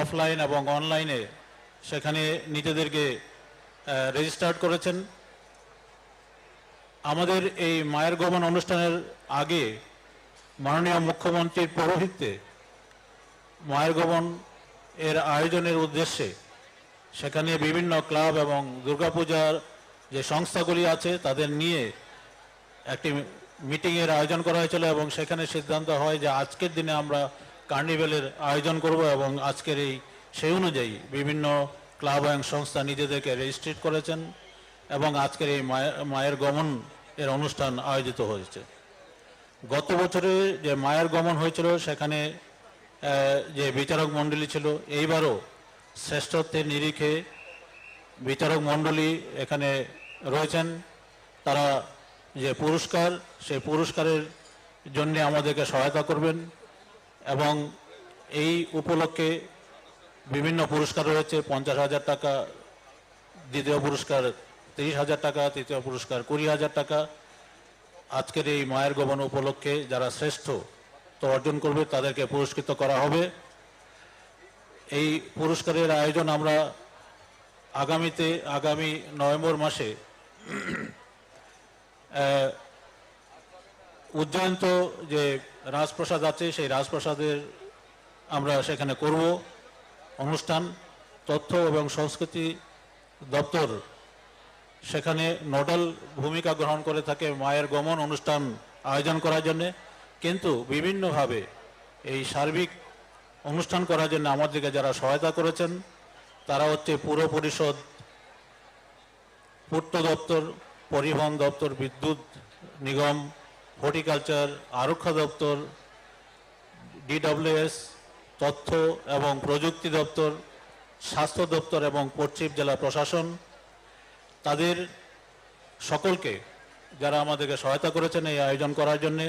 অফলাইন এবং অনলাইনে সেখানে নিজেদেরকে রেজিস্টার্ড করেছেন। আমাদের এই মায়ের গমন অনুষ্ঠানের আগে মাননীয় মুখ্যমন্ত্রীর পৌরোহিত্যে মায়ের গমন এর আয়োজনের উদ্দেশ্যে সেখানে বিভিন্ন ক্লাব এবং দুর্গাপূজার যে সংস্থাগুলি আছে তাদের নিয়ে একটি মিটিংয়ের আয়োজন করা হয়েছিল এবং সেখানে সিদ্ধান্ত হয় যে আজকের দিনে আমরা কার্নিভ্যালের আয়োজন করব এবং আজকের সেই অনুযায়ী বিভিন্ন ক্লাব এবং সংস্থা নিজেদেরকে রেজিস্ট্রেট করেছেন এবং আজকের এই মায়ের গমন এর অনুষ্ঠান আয়োজিত হয়েছে। গত বছরে যে মায়ের গমন হয়েছিল সেখানে যে বিচারক মণ্ডলী ছিল, এইবারও শ্রেষ্ঠত্বের নিরিখে বিচারক মণ্ডলী এখানে রয়েছেন। তারা যে পুরস্কার, সেই পুরস্কারের জন্য আমাদেরকে সহায়তা করবেন এবং এই উপলক্ষে বিভিন্ন পুরস্কার রয়েছে। 50,000 টাকা, দ্বিতীয় পুরস্কার 30,000 টাকা, তৃতীয় পুরস্কার 20,000 টাকা। আজকের এই মায়ের গমন উপলক্ষে যারা শ্রেষ্ঠ তো অর্জন করবে তাদেরকে পুরস্কৃত করা হবে। এই পুরস্কারের আয়োজন আমরা আগামী নভেম্বর মাসে উজ্জয়ন্ত যে রাজপ্রাসাদ আছে সেই রাজপ্রাসাদের আমরা সেখানে করব অনুষ্ঠান। তথ্য এবং সংস্কৃতি দপ্তর সেখানে নোডাল ভূমিকা গ্রহণ করে থাকে মায়ের গমন অনুষ্ঠান আয়োজন করার জন্যে, কিন্তু বিভিন্নভাবে এই সার্বিক অনুষ্ঠান করার জন্য আমাদেরকে যারা সহায়তা করেছেন তারা হচ্ছে পুর পরিষদ, পূর্ত দপ্তর, পরিবহন দপ্তর, বিদ্যুৎ নিগম, হর্টিকালচার, আরক্ষা দপ্তর, DWS, তথ্য এবং প্রযুক্তি দপ্তর, স্বাস্থ্য দপ্তর এবং পশ্চিম জেলা প্রশাসন। তাদের সকলকে যারা আমাদেরকে সহায়তা করেছেন এই আয়োজন করার জন্য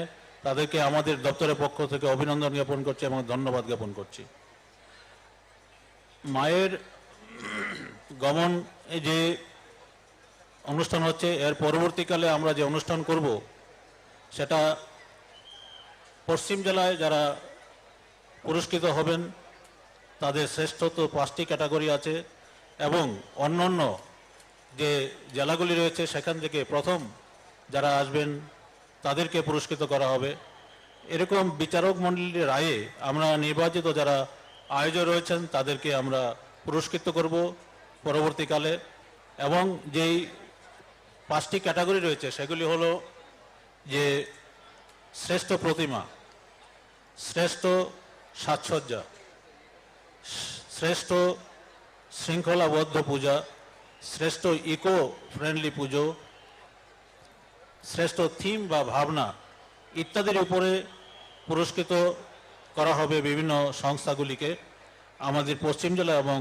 তাদেরকে আমাদের দপ্তরের পক্ষ থেকে অভিনন্দন জ্ঞাপন করছি এবং ধন্যবাদ জ্ঞাপন করছি। মায়ের গমন যে অনুষ্ঠান হচ্ছে এর পরবর্তীকালে আমরা যে অনুষ্ঠান করব সেটা পশ্চিম জেলায় যারা পুরস্কৃত হবেন তাদের শ্রেষ্ঠত্ব 5টি ক্যাটাগরি আছে এবং অন্যান্য যে জেলাগুলি রয়েছে সেখান থেকে প্রথম যারা আসবেন তাদেরকে পুরস্কৃত করা হবে। এরকম বিচারক মণ্ডলীর রায়ে আমরা নির্বাচিত যারা আয়োজক রয়েছেন তাদেরকে আমরা পুরস্কৃত করব পরবর্তীকালে। এবং যেই 5টি ক্যাটাগরি রয়েছে সেগুলি হলো যে শ্রেষ্ঠ প্রতিমা, শ্রেষ্ঠ সাজসজ্জা, শ্রেষ্ঠ শৃঙ্খলাবদ্ধ পূজা, শ্রেষ্ঠ ইকো ফ্রেন্ডলি পুজো, শ্রেষ্ঠ থিম বা ভাবনা ইত্যাদির উপরে পুরস্কৃত করা হবে বিভিন্ন সংস্থাগুলিকে, আমাদের পশ্চিম জেলা এবং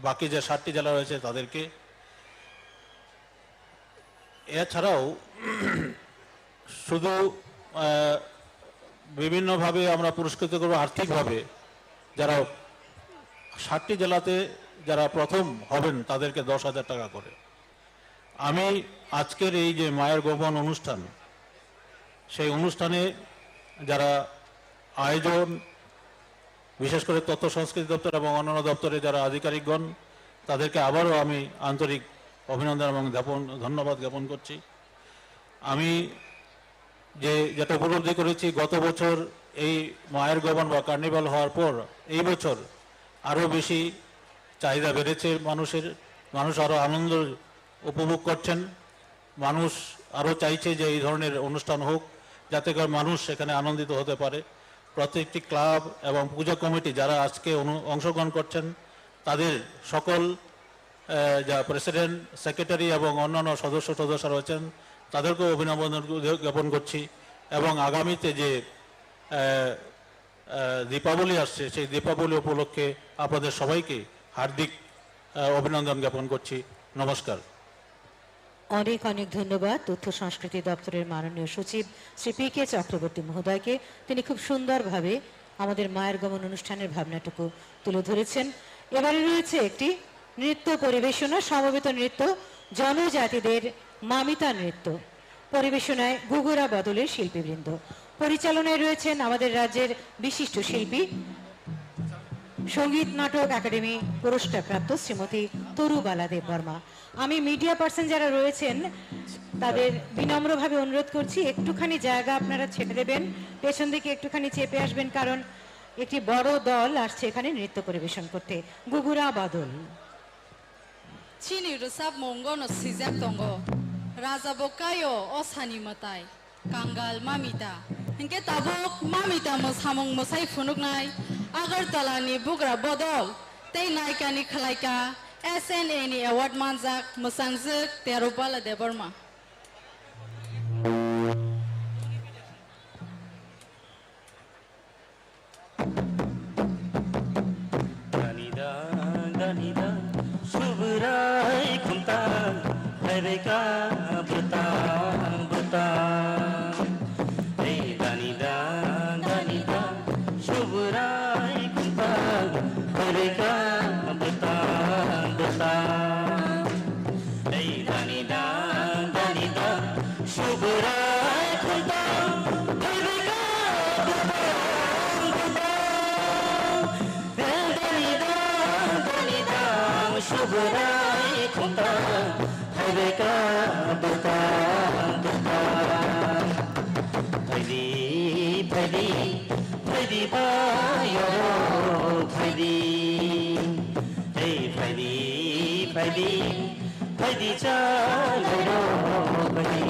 বাকি যে 7টি জেলা রয়েছে তাদেরকে। এছাড়াও শুধু বিভিন্নভাবে আমরা পুরস্কৃত করব আর্থিকভাবে। যারা 7টি জেলাতে যারা প্রথম হবেন তাদেরকে 10,000 টাকা করে। আমি আজকের এই যে মায়ের গোপন অনুষ্ঠান, সেই অনুষ্ঠানে যারা আয়োজন, বিশেষ করে তথ্য সংস্কৃতি দপ্তর এবং অন্যান্য দপ্তরে যারা আধিকারিকগণ, তাদেরকে আবারও আমি আন্তরিক অভিনন্দন এবং ধন্যবাদ জ্ঞাপন করছি। আমি যেটা উপলব্ধি করেছি গত বছর এই মায়ের গমন বা কার্নিভাল হওয়ার পর এই বছর আরও বেশি চাহিদা বেড়েছে মানুষ আরও আনন্দ উপভোগ করছেন। মানুষ আরও চাইছে যে এই ধরনের অনুষ্ঠান হোক যাতে করে মানুষ সেখানে আনন্দিত হতে পারে। প্রত্যেকটি ক্লাব এবং পূজা কমিটি যারা আজকে অংশগ্রহণ করছেন তাদের সকল যা প্রেসিডেন্ট, সেক্রেটারি এবং অন্যান্য সদস্য রয়েছেন তাদেরকেও অভিনন্দন জ্ঞাপন করছি। এবং আগামীতে যে দীপাবলি আসছে সেই দীপাবলি উপলক্ষে আপনাদের সবাইকে হার্দিক অভিনন্দন জ্ঞাপন করছি। নমস্কার। অনেক অনেক ধন্যবাদ তথ্য সংস্কৃতি দপ্তরের মাননীয় সচিব শ্রী পি.কে. চক্রবর্তী মহোদয়কে। তিনি খুব সুন্দরভাবে আমাদের মায়ের গমন অনুষ্ঠানের ভাবনাটুকু তুলে ধরেছেন। এবারে রয়েছে একটি নৃত্য পরিবেশনা, সমবেত নৃত্য, জনজাতিদের মামিতা নৃত্য পরিবেশনায় গুগুরা বদলের শিল্পীবৃন্দ। পরিচালনায় রয়েছেন আমাদের রাজ্যের বিশিষ্ট শিল্পী, সঙ্গীত নাটক একাডেমি পুরস্কারপ্রাপ্ত শ্রীমতী তরুবালা দেববর্মা। আমি মিডিয়া পার্সন যারা রয়েছেন তাদের বিনম্রভাবে অনুরোধ করছি একটুখানি জায়গা আপনারা ছেড়ে দেবেন, পেছন দিকে একটুখানি চেপে আসবেন, কারণ একটি বড় দল আসছে এখানে নৃত্য পরিবেশন করতে। গুগুরা বদল। Chini rusap mongo no sizak tongo. Raja bokayo osani matai. Kangal mamita. Hingke tabuk mamita mo samong mo sai funuk nai. Agartala ni bugra bodol. Tei naika ni khalaika. SNA ni award manjak musangzik terubala deborma. शुभराय खुमता हरे का बता बता हे दानिदा दानिदा शुभराय खुमता हरे का बता बता हे दानिदा दानिदा शुभराय खुमता हरे का बता बता हे दानिदा दानिदा शुभराय खुमता हरे का बता बता भैदी भैदी भैदी बायो भैदी हे भैदी भैदी भैदी चालो भैदी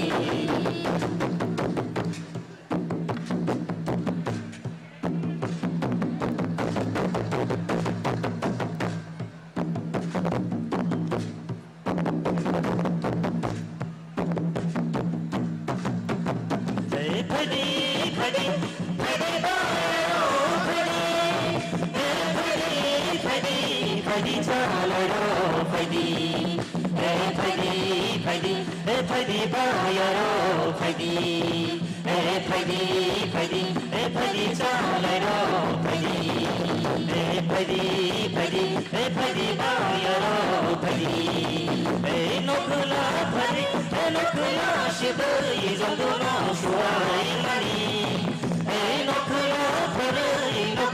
Hey, no,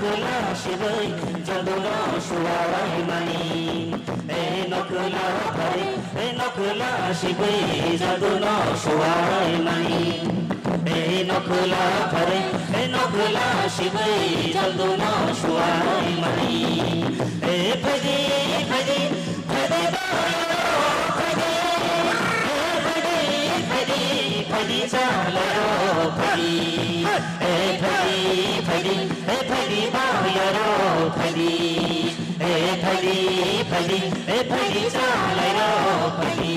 nokula shibai jaduna shuai mani e nokula bhai e nokula shibai jaduna shuai mani e nokula bhai e nokula shibai jaduna shuai mani e phadi phadi phadi phadi chalaro phadi e phadi phadi e phadi bayaro phadi e phadi phadi e phadi chalaro phadi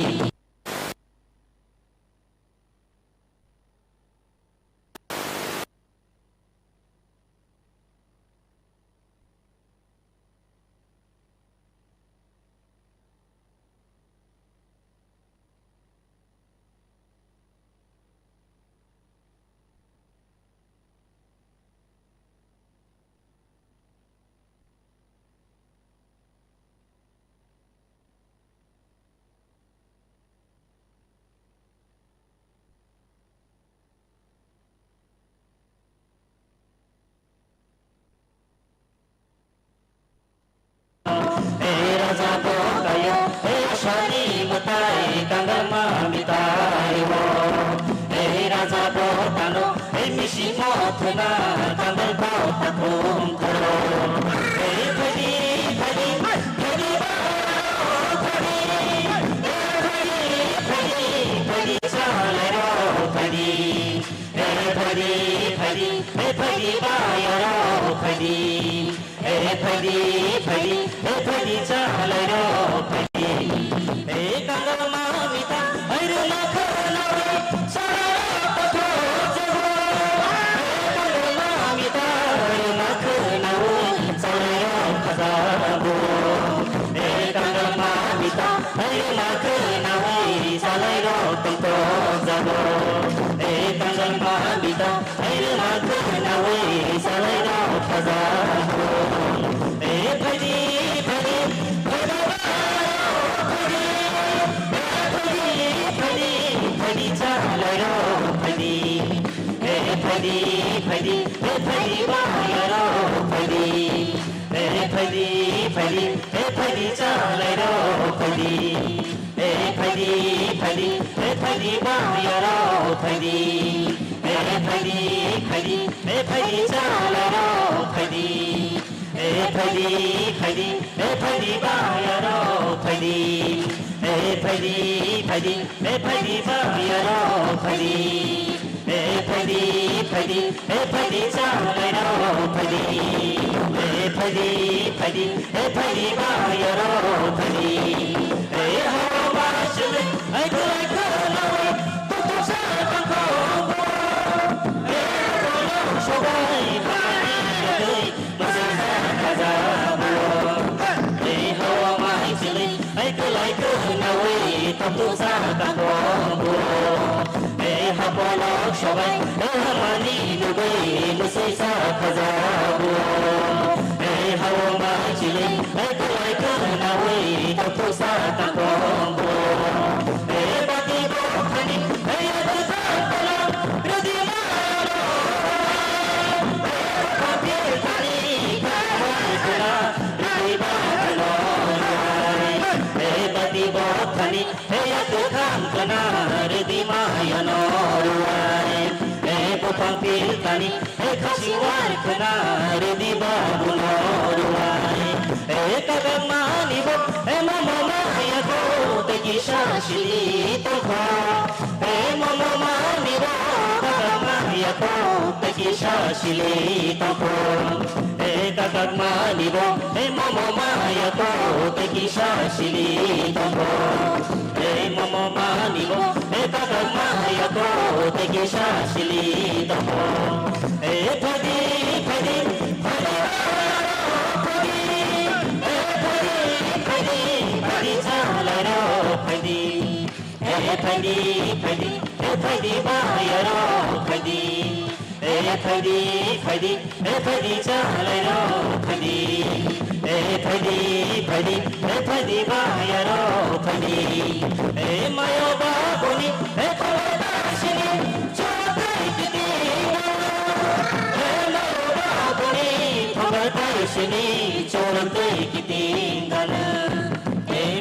sini chorte kitingan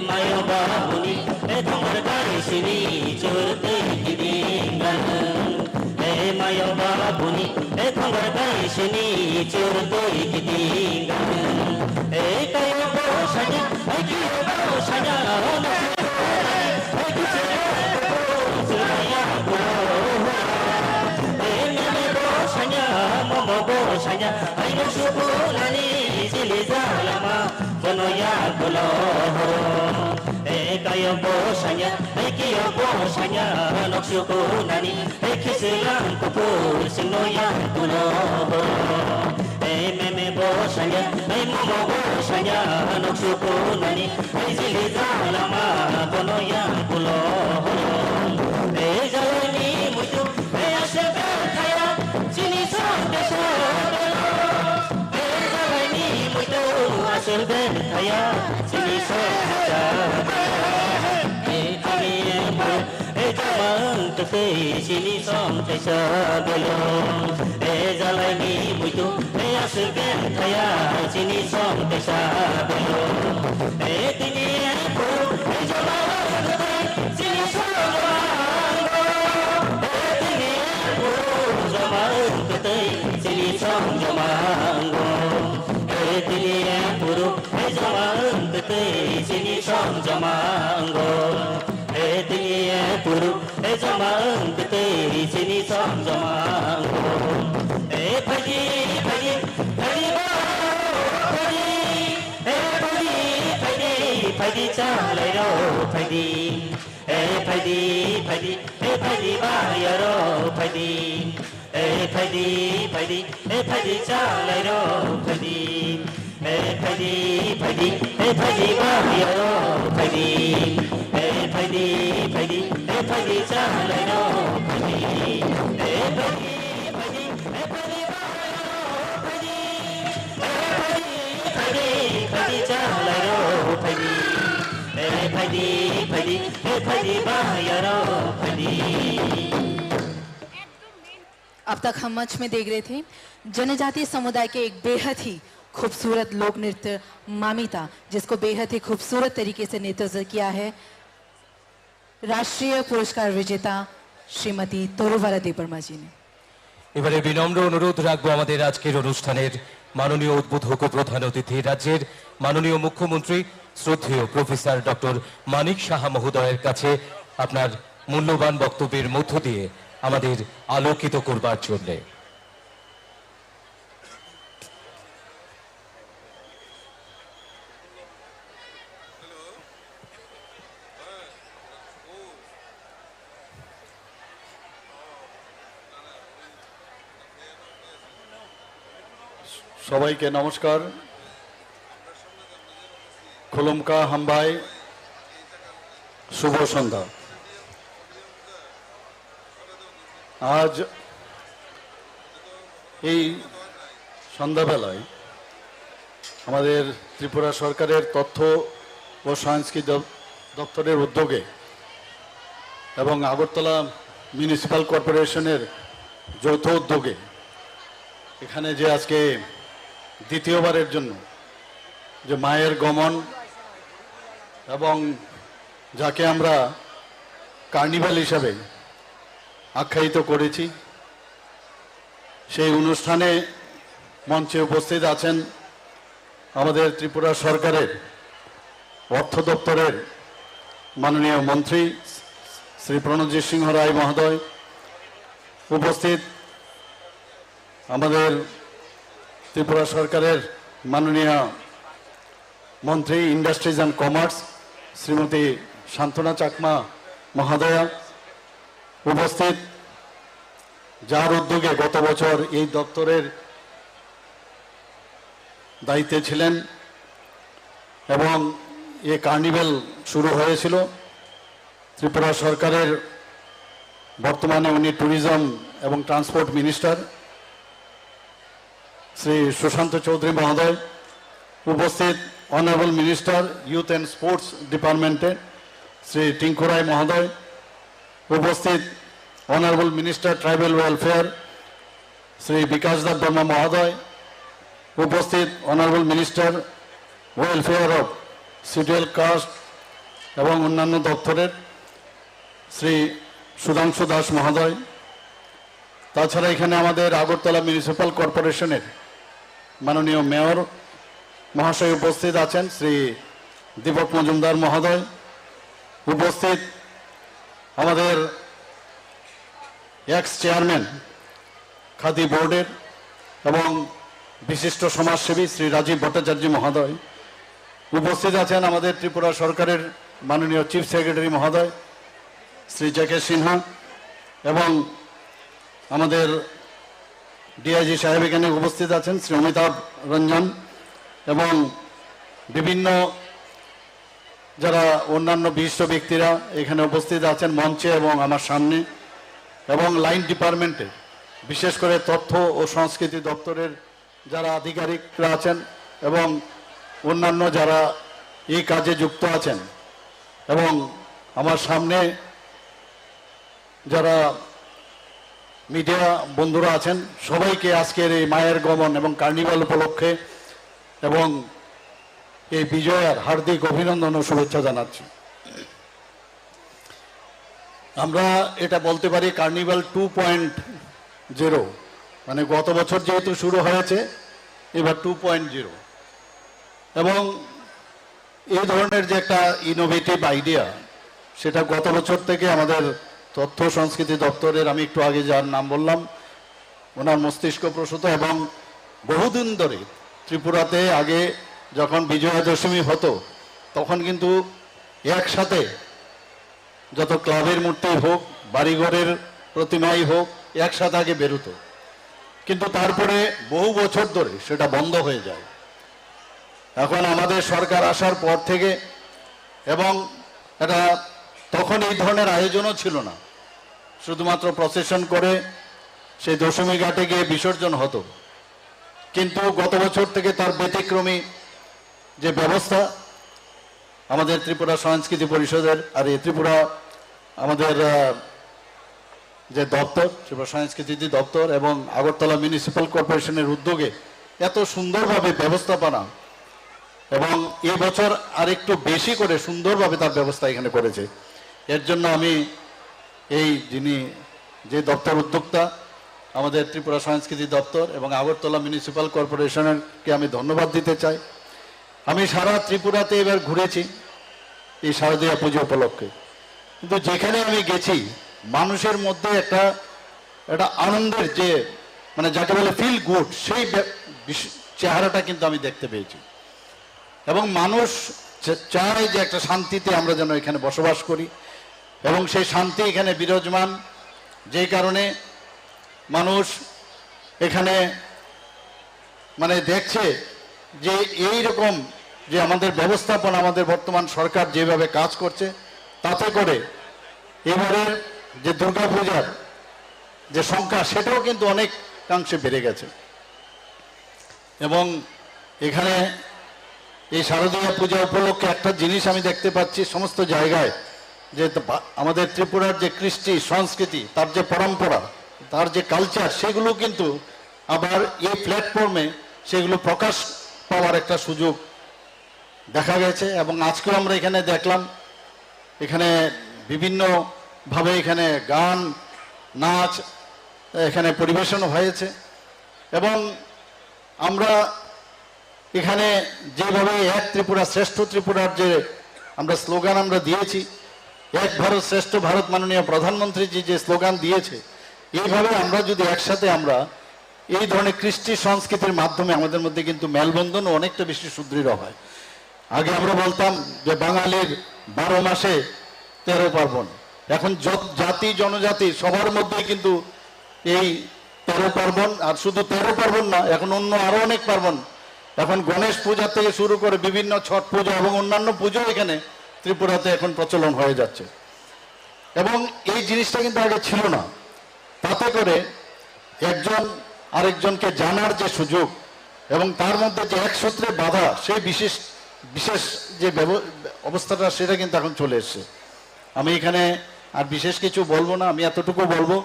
mayo babuni thongor gai sini chorte kitingan mayo babuni thongor gai sini chorte kitingan kayo bosanya kiyo bosanya bosanya ayo subulani zilizalama bonoya gulo kayo bosanya kiyo bosanya noksukunani kisilang kupur sinoya gulo meme bosanya momo bosanya noksukunani zilizalama bonoya gulo jalani mutu ashabe thaya chini Asalben thaya chini soja jamang te chini som tesa belo jalai ni muitu asalben thaya chini som tesa belo tini ko jamang chini som tini ko jamang te chini som jamang tini puru jamang te chini som jamango tini puru jamang te chini som jamango phagi phagi phagi phagi phagi phagi chalai ro phagi phagi phagi phagi ba ya ro phagi phagi phagi phagi chalai ro phagi phagi phagi phagi ba ya ro phagi phagi phagi phagi chalai ro phagi phagi phagi phagi ba phagi phagi phagi chalai ro phagi phagi phagi phagi ba ya ro phagi अब तक हम मंच में देख रहे थे जनजातीय समुदाय के एक बेहद ही खूबसूरत लोक नृत्य मामिता, जिसको बेहद ही खूबसूरत तरीके से नेतृत्व किया है राष्ट्रीय पुरस्कार विजेता श्रीमती तरुवाला देवर्मा जी ने। এবারে বিনম্র অনুরোধ রাখবো আমাদের আজকের অনুষ্ঠানের মাননীয় উদ্বোধক ও প্রধান অতিথি রাজ্যের মাননীয় মুখ্যমন্ত্রী শ্রদ্ধেয় প্রফেসর ডক্টর মানিক সাহা মহোদয়ের কাছে আপনার মূল্যবান বক্তব্যের মধ্য দিয়ে আমাদের আলোকিত করবার জন্য। সবাইকে নমস্কার। খুলুমকা হাম্বাই শুভ সন্ধ্যা। আজ এই সন্ধ্যাবেলায় আমাদের ত্রিপুরা সরকারের তথ্য ও সংস্কৃতি দপ্তরের উদ্যোগে এবং আগরতলা মিউনিসিপ্যাল কর্পোরেশনের যৌথ উদ্যোগে এখানে যে আজকে দ্বিতীয়বারের জন্য যে মায়ের গমন এবং যাকে আমরা কার্নিভাল হিসাবে আখ্যায়িত করেছি, সেই অনুষ্ঠানে মঞ্চে উপস্থিত আছেন আমাদের ত্রিপুরা সরকারের অর্থ দপ্তরের মাননীয় মন্ত্রী শ্রী প্রণজিৎ সিংহ রায় মহোদয়, উপস্থিত আমাদের ত্রিপুরা সরকারের মাননীয় মন্ত্রী ইন্ডাস্ট্রিজ অ্যান্ড কমার্স শ্রীমতী শান্তনা চাকমা মহোদয়া, উপস্থিত যার উদ্যোগে গত বছর এই দপ্তরের দায়িত্বে ছিলেন এবং এই কার্নিভেল শুরু হয়েছিল। ত্রিপুরা সরকারের বর্তমানে উনি ট্যুরিজম এবং ট্রান্সপোর্ট মিনিস্টার শ্রী সুশান্ত চৌধুরী মহোদয়, উপস্থিত honourable minister youth and sports ডিপার্টমেন্টের শ্রী টিঙ্কু রায় মহোদয়, উপস্থিত honourable minister tribal welfare Shri Bikash Deb Barma মহোদয়, উপস্থিত honourable minister welfare of scheduled caste এবং অন্যান্য দপ্তরের শ্রী সুধাংশু দাস মহোদয়, তাছাড়া এখানে আমাদের আগরতলা মিউনিসিপ্যাল কর্পোরেশনের মাননীয় মেয়র মহাশয় উপস্থিত আছেন, শ্রী দীপক মজুমদার মহোদয় উপস্থিত, আমাদের এক্স চেয়ারম্যান খাদি বোর্ডের এবং বিশিষ্ট সমাজসেবী শ্রী রাজীব ভট্টাচার্য মহোদয় উপস্থিত আছেন, আমাদের ত্রিপুরা সরকারের মাননীয় চিফ সেক্রেটারি মহোদয় শ্রী জে.কে. সিনহা এবং আমাদের ডিআইজি সাহেব এখানে উপস্থিত আছেন, শ্রী অমিতাভ রঞ্জন এবং বিভিন্ন যারা অন্যান্য বিশিষ্ট ব্যক্তিরা এখানে উপস্থিত আছেন মঞ্চে এবং আমার সামনে, এবং লাইন ডিপার্টমেন্টের বিশেষ করে তথ্য ও সংস্কৃতি দপ্তরের যারা আধিকারিকরা আছেন এবং অন্যান্য যারা এই কাজে যুক্ত আছেন, এবং আমার সামনে যারা মিডিয়া বন্ধুরা আছেন, সবাইকে আজকের এই মায়ের গমন এবং কার্নিভাল উপলক্ষে এবং এই বিজয়ার হার্দিক অভিনন্দন ও শুভেচ্ছা জানাচ্ছি। আমরা এটা বলতে পারি কার্নিভাল 2.0, মানে গত বছর যেহেতু শুরু হয়েছে এবার 2.0, এবং এই ধরনের যে একটা ইনোভেটিভ আইডিয়া সেটা গত বছর থেকে আমাদের তথ্য সংস্কৃতি দপ্তরের, আমি একটু আগে যার নাম বললাম, ওনার মস্তিষ্ক প্রসূত, এবং বহুদিন ধরে ত্রিপুরাতে আগে যখন বিজয়া দশমী হতো তখন কিন্তু একসাথে যত ক্লাবের মূর্তি হোক বাড়িঘরের প্রতিমাই হোক একসাথে আগে বেরোতো, কিন্তু তারপরে বহু বছর ধরে সেটা বন্ধ হয়ে যায়। এখন আমাদের সরকার আসার পর থেকে, এবং এটা তখন এই ধরনের আয়োজনও ছিল না, শুধুমাত্র প্রসেশন করে সেই দশমী ঘাটে গিয়ে বিসর্জন হতো, কিন্তু গত বছর থেকে তার ব্যতিক্রমী যে ব্যবস্থা আমাদের ত্রিপুরা সংস্কৃতি পরিষদের আর এই ত্রিপুরা আমাদের যে দপ্তর ত্রিপুরা সংস্কৃতি দপ্তর এবং আগরতলা মিউনিসিপ্যাল কর্পোরেশনের উদ্যোগে এত সুন্দরভাবে ব্যবস্থাপনা, এবং এই বছর আরেকটু বেশি করে সুন্দরভাবে তার ব্যবস্থা এখানে করেছে। এর জন্য আমি এই যিনি যে দপ্তর উদ্যোক্তা আমাদের ত্রিপুরা সংস্কৃতি দপ্তর এবং আগরতলা মিউনিসিপ্যাল কর্পোরেশনকে আমি ধন্যবাদ দিতে চাই। আমি সারা ত্রিপুরাতে এবার ঘুরেছি এই শারদীয়া পুজো উপলক্ষে, কিন্তু যেখানে আমি গেছি মানুষের মধ্যে একটা আনন্দের যে মানে যাকে বলে ফিল গুড, সেই চেহারাটা কিন্তু আমি দেখতে পেয়েছি, এবং মানুষ চায় যে একটা শান্তিতে আমরা যেন এখানে বসবাস করি, এবং সেই শান্তি এখানে বিরাজমান, যেই কারণে মানুষ এখানে মানে দেখছে যে এই রকম যে আমাদের ব্যবস্থাপনা আমাদের বর্তমান সরকার যেভাবে কাজ করছে, তাতে করে এবারের যে দুর্গাপূজার যে সংখ্যা সেটাও কিন্তু অনেকাংশে বেড়ে গেছে। এবং এখানে এই শারদীয়া পূজা উপলক্ষে একটা জিনিস আমি দেখতে পাচ্ছি সমস্ত জায়গায়, যে আমাদের ত্রিপুরার যে কৃষ্টি সংস্কৃতি, তার যে পরম্পরা, তার যে কালচার, সেগুলো কিন্তু আবার এই প্ল্যাটফর্মে সেগুলো প্রকাশ পাওয়ার একটা সুযোগ দেখা গেছে। এবং আজকেও আমরা এখানে দেখলাম, এখানে বিভিন্নভাবে এখানে গান নাচ এখানে পরিবেশন হয়েছে, এবং আমরা এখানে যেভাবে এক ত্রিপুরা শ্রেষ্ঠ ত্রিপুরার যে আমরা স্লোগান আমরা দিয়েছি, এক ভারত শ্রেষ্ঠ ভারত মাননীয় প্রধানমন্ত্রী যে স্লোগান দিয়েছে, এইভাবে আমরা যদি একসাথে আমরা এই ধরনের কৃষ্টি সংস্কৃতির মাধ্যমে আমাদের মধ্যে কিন্তু মেলবন্ধন অনেকটা বেশি সুদৃঢ় হয়। আগে আমরা বলতাম যে বাঙালির 12 মাসে 13 পার্বণ, এখন জাতি জনজাতি সবার মধ্যে কিন্তু এই 13 পার্বণ, আর শুধু 13 পার্বণ না, এখন অন্য আরো অনেক পার্বণ, এখন গণেশ পূজা থেকে শুরু করে বিভিন্ন ছট পূজা এবং অন্যান্য পুজো এখানে ত্রিপুরাতে এখন প্রচলন হয়ে যাচ্ছে, এবং এই জিনিসটা কিন্তু আগে ছিল না। তাতে করে একজন আরেকজনকে জানার যে সুযোগ এবং তার মধ্যে যে এক সূত্রে বাধা, সেই বিশেষ যে অবস্থাটা সেটা কিন্তু এখন চলে এসছে। আমি এখানে আর বিশেষ কিছু বলবো না, আমি এতটুকু বলবো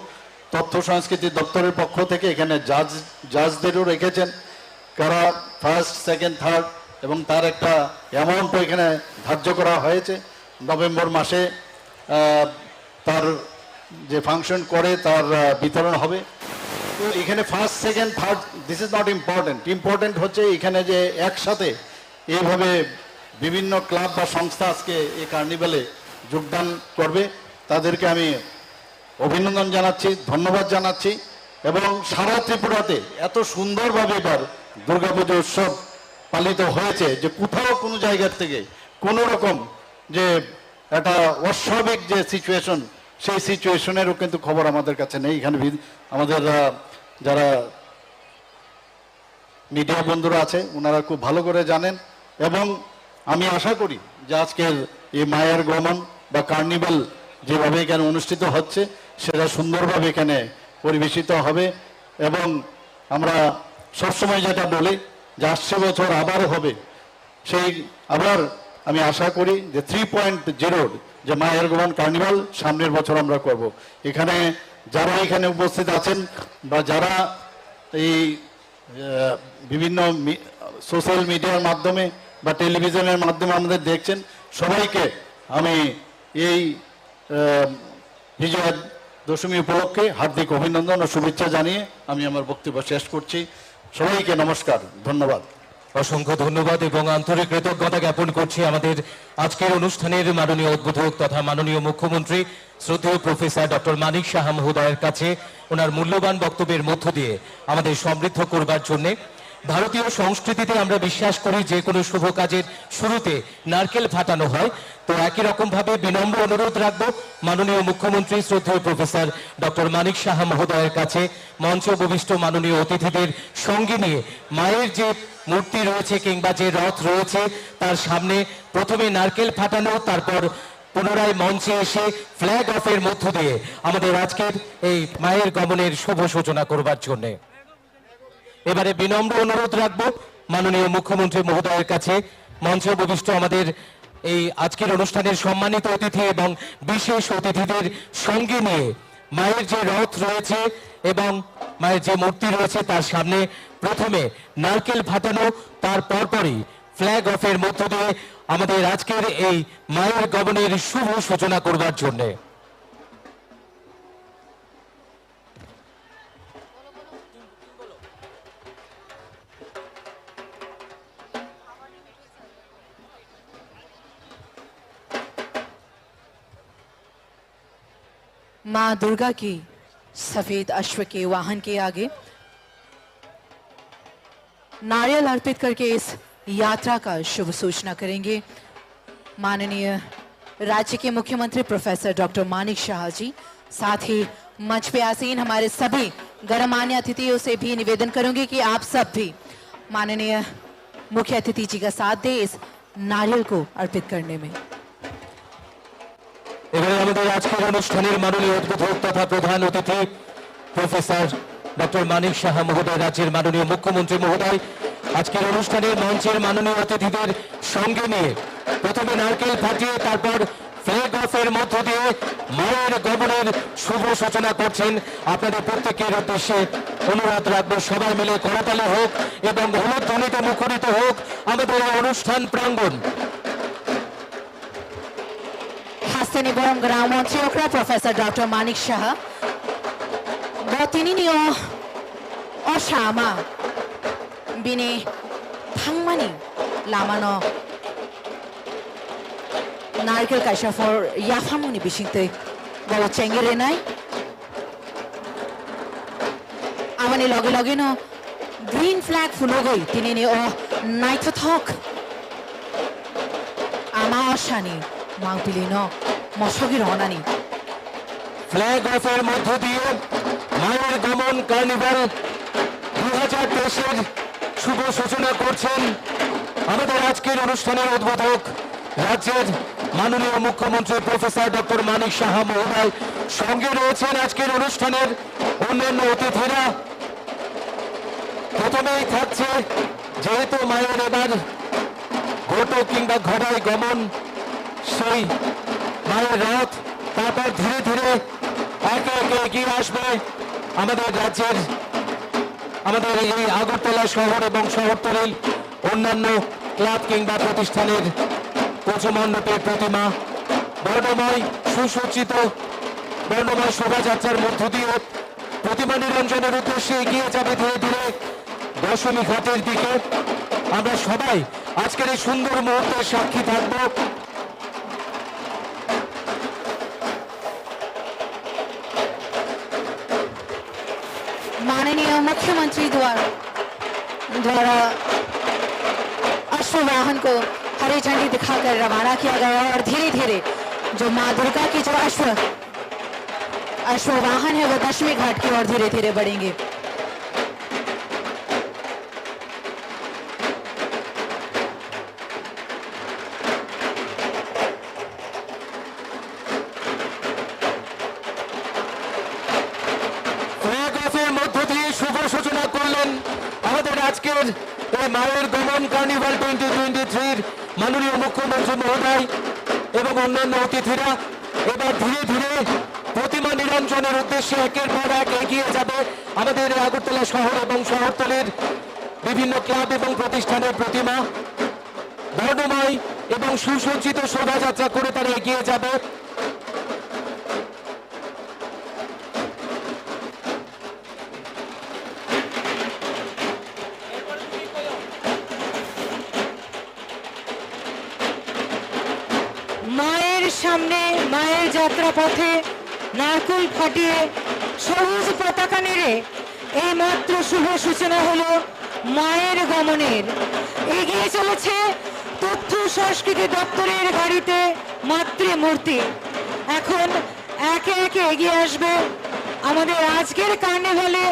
তথ্য সংস্কৃতি দপ্তরের পক্ষ থেকে এখানে জাজদেরও রেখেছেন, কারা ফার্স্ট সেকেন্ড থার্ড এবং তার একটা অ্যামাউন্টও এখানে ধার্য করা হয়েছে নভেম্বর মাসে তার যে ফাংশন করে তার বিতরণ হবে। তো এখানে first second third this is not important, important হচ্ছে এখানে যে একসাথে এইভাবে বিভিন্ন ক্লাব বা সংস্থা আজকে এই কার্নিভালে যোগদান করবে, তাদেরকে আমি অভিনন্দন জানাচ্ছি, ধন্যবাদ জানাচ্ছি। এবং সারা ত্রিপুরাতে এত সুন্দরভাবে এবার দুর্গাপুজো উৎসব পালিত হয়েছে যে কোথাও কোনো জায়গার থেকে কোনো রকম যে একটা অস্বাভাবিক যে সিচুয়েশন, সেই সিচুয়েশনেরও কিন্তু খবর আমাদের কাছে নেই। এখানে আমাদের যারা মিডিয়া বন্ধুরা আছে ওনারা খুব ভালো করে জানেন। এবং আমি আশা করি যে আজকের এই মায়ের গমন বা কার্নিভাল যেভাবে এখানে অনুষ্ঠিত হচ্ছে সেটা সুন্দরভাবে এখানে পরিবেশিত হবে। এবং আমরা সবসময় যেটা বলি যে আসছে বছর আবার হবে, সেই আবার আমি আশা করি যে 3.0 যে মায়ের গমন কার্নিভাল সামনের বছর আমরা করব। এখানে যারা এখানে উপস্থিত আছেন বা যারা এই বিভিন্ন সোশ্যাল মিডিয়ার মাধ্যমে বা টেলিভিশনের মাধ্যমে আমাদের দেখছেন, সবাইকে আমি এই বিজয়া দশমী উপলক্ষে হার্দিক অভিনন্দন ও শুভেচ্ছা জানিয়ে আমি আমার বক্তব্য শেষ করছি। সবাইকে নমস্কার, ধন্যবাদ। অসংখ্য ধন্যবাদ এবং আন্তরিক কৃতজ্ঞতা জ্ঞাপন করছি আমাদের আজকের অনুষ্ঠানের মাননীয় উদ্বোধক তথা মাননীয় মুখ্যমন্ত্রী শ্রদ্ধেয় প্রফেসর ডক্টর মানিক সাহা মহোদয়ের কাছে ওনার মূল্যবান বক্তব্যের মধ্য দিয়ে আমাদের সমৃদ্ধ করবার জন্যে। ভারতীয় সংস্কৃতিতে আমরা বিশ্বাস করি যে কোনো শুভ কাজের শুরুতে নারকেল ফাটানো হয়, তো একই রকম ভাবে বিনম্র অনুরোধ রাখবো মাননীয় মুখ্যমন্ত্রী শ্রদ্ধেয় প্রফেসর ডক্টর মানিক সাহা মহোদয়ের কাছে মঞ্চ উপবিষ্ট মাননীয় অতিথিদের সঙ্গে নিয়ে মায়ের যে মূর্তি রয়েছে কিংবা যে রথ রয়েছে তার সামনে প্রথমে নারকেল ফাটানো, তারপর পুনরায় মঞ্চে এসে ফ্ল্যাগ অফের মধ্য দিয়ে আমাদের আজকের এই মায়ের গমনের শুভ সূচনা করবার জন্যে। এবারে বিনম্র অনুরোধ রাখবো মাননীয় মুখ্যমন্ত্রী মহোদয়ের কাছে মঞ্চে উপবিষ্ট আমাদের এই আজকের অনুষ্ঠানের সম্মানিত অতিথি এবং বিশেষ অতিথিদের সঙ্গে নিয়ে মায়ের যে রথ রয়েছে এবং মায়ের যে মূর্তি রয়েছে তার সামনে প্রথমে নারকেল ফাটানো, তার পরপরই ফ্ল্যাগ অফের মধ্য দিয়ে আমাদের আজকের এই মায়ের গমনের শুভ সূচনা করবার জন্যে। माँ दुर्गा की सफेद अश्व के वाहन के आगे नारियल अर्पित करके इस यात्रा का शुभ सूचना करेंगे माननीय राज्य के मुख्यमंत्री प्रोफेसर डॉक्टर मानिक शाह जी। साथ ही मंच पे आसीन हमारे सभी गणमान्य अतिथियों से भी निवेदन करूंगी कि आप सब भी माननीय मुख्य अतिथि जी का साथ दें इस नारियल को अर्पित करने में। এবারে আমাদের আজকের অনুষ্ঠানের মাননীয় উদ্বোধক তথা প্রধান অতিথি প্রফেসর ডক্টর মানিক সাহা মহোদয়, রাজ্যের মাননীয় মুখ্যমন্ত্রী মহোদয় আজকের অনুষ্ঠানের মঞ্চের মাননীয় অতিথিদের সঙ্গে নিয়ে প্রথমে নারকেল ফাটিয়ে তারপর ফ্ল্যাগ অফের মধ্য দিয়ে মায়ের গমনের শুভ সূচনা করছেন। আপনাদের প্রত্যেকের উদ্দেশ্যে অনুরোধ রাখবো সবাই মিলে করতালি হোক এবং হলুদ ধ্বনিতে মুখরিত হোক আমাদের অনুষ্ঠান প্রাঙ্গণ। Hasteni Borom Gramantri Okra Professor Dr. Manik Shah Botini Nio Oshama Bini Thangmani Lamano Narkel Kasha for Yafamuni Bishinte Bolo Chengirenai Amani Logi Logino Green Flag Fulogoi Tinini O Night Talk Ama Oshani মাংপিলিনো মশগির অনানি flag অফের মধ্য দিয়ে মায়ের গমন carnival 2023-এর শুভ সূচনা করছেন আমাদের আজকের অনুষ্ঠানের উদ্বোধক রাজ্যের মাননীয় মুখ্যমন্ত্রী প্রফেসর ডক্টর মানিক সাহা মহোদয়। সঙ্গে রয়েছেন আজকের অনুষ্ঠানের অন্যান্য অতিথিরা। প্রথমেই থাকছে যেহেতু মায়ের এবার ঘোট কিংবা ঘোড়ায় গমন, সেই মায়ের রথ, তারপর ধীরে ধীরে একে একে এগিয়ে আসবে আমাদের রাজ্যের আমাদের এই আগরতলা শহর এবং শহরতলির অন্যান্য ক্লাব কিংবা প্রতিষ্ঠানের পুজো মণ্ডপের প্রতিমা বর্ণময় সুসজ্জিত বর্ণময় শোভাযাত্রার মধ্য দিয়ে প্রতিমা নিরঞ্জনের উদ্দেশ্যে এগিয়ে যাবে ধীরে ধীরে দশমী ঘাটের দিকে। আমরা সবাই আজকের এই সুন্দর মুহূর্তের সাক্ষী থাকব। माननीय मुख्यमंत्री द्वारा अश्ववाहन को हरी झंडी दिखाकर रवाना किया गया और धीरे धीरे जो माँ दुर्गा की जो अश्ववाहन है वो दशमी घाट की ओर धीरे धीरे बढ़ेंगे। শুভ সূচনা করলেন আমাদের আজকের এই মায়ের গমন কার্নিভাল 2023 মাননীয় মুখ্যমন্ত্রী মহোদয় এবং অন্যান্য অতিথিরা। এবার ধীরে ধীরে প্রতিমা নিরঞ্জনের উদ্দেশ্যে একের পর এক এগিয়ে যাবে আমাদের আগরতলা শহর এবং শহরতলির বিভিন্ন ক্লাব এবং প্রতিষ্ঠানের প্রতিমা বর্ণময় এবং সুসজ্জিত শোভাযাত্রা করে তারা এগিয়ে যাবে। মায়ের সামনে মায়ের যাত্রা পথে নারকেল ফাটিয়ে সবুজ পতাকা নেড়ে এই মাত্র শুভ সূচনা হলো মায়ের গমনের। এগিয়ে চলেছে তথ্য সংস্কৃতি দপ্তরের গাড়িতে মাতৃমূর্তি। এখন একে একে এগিয়ে আসবে আমাদের আজকের কার্নিভালে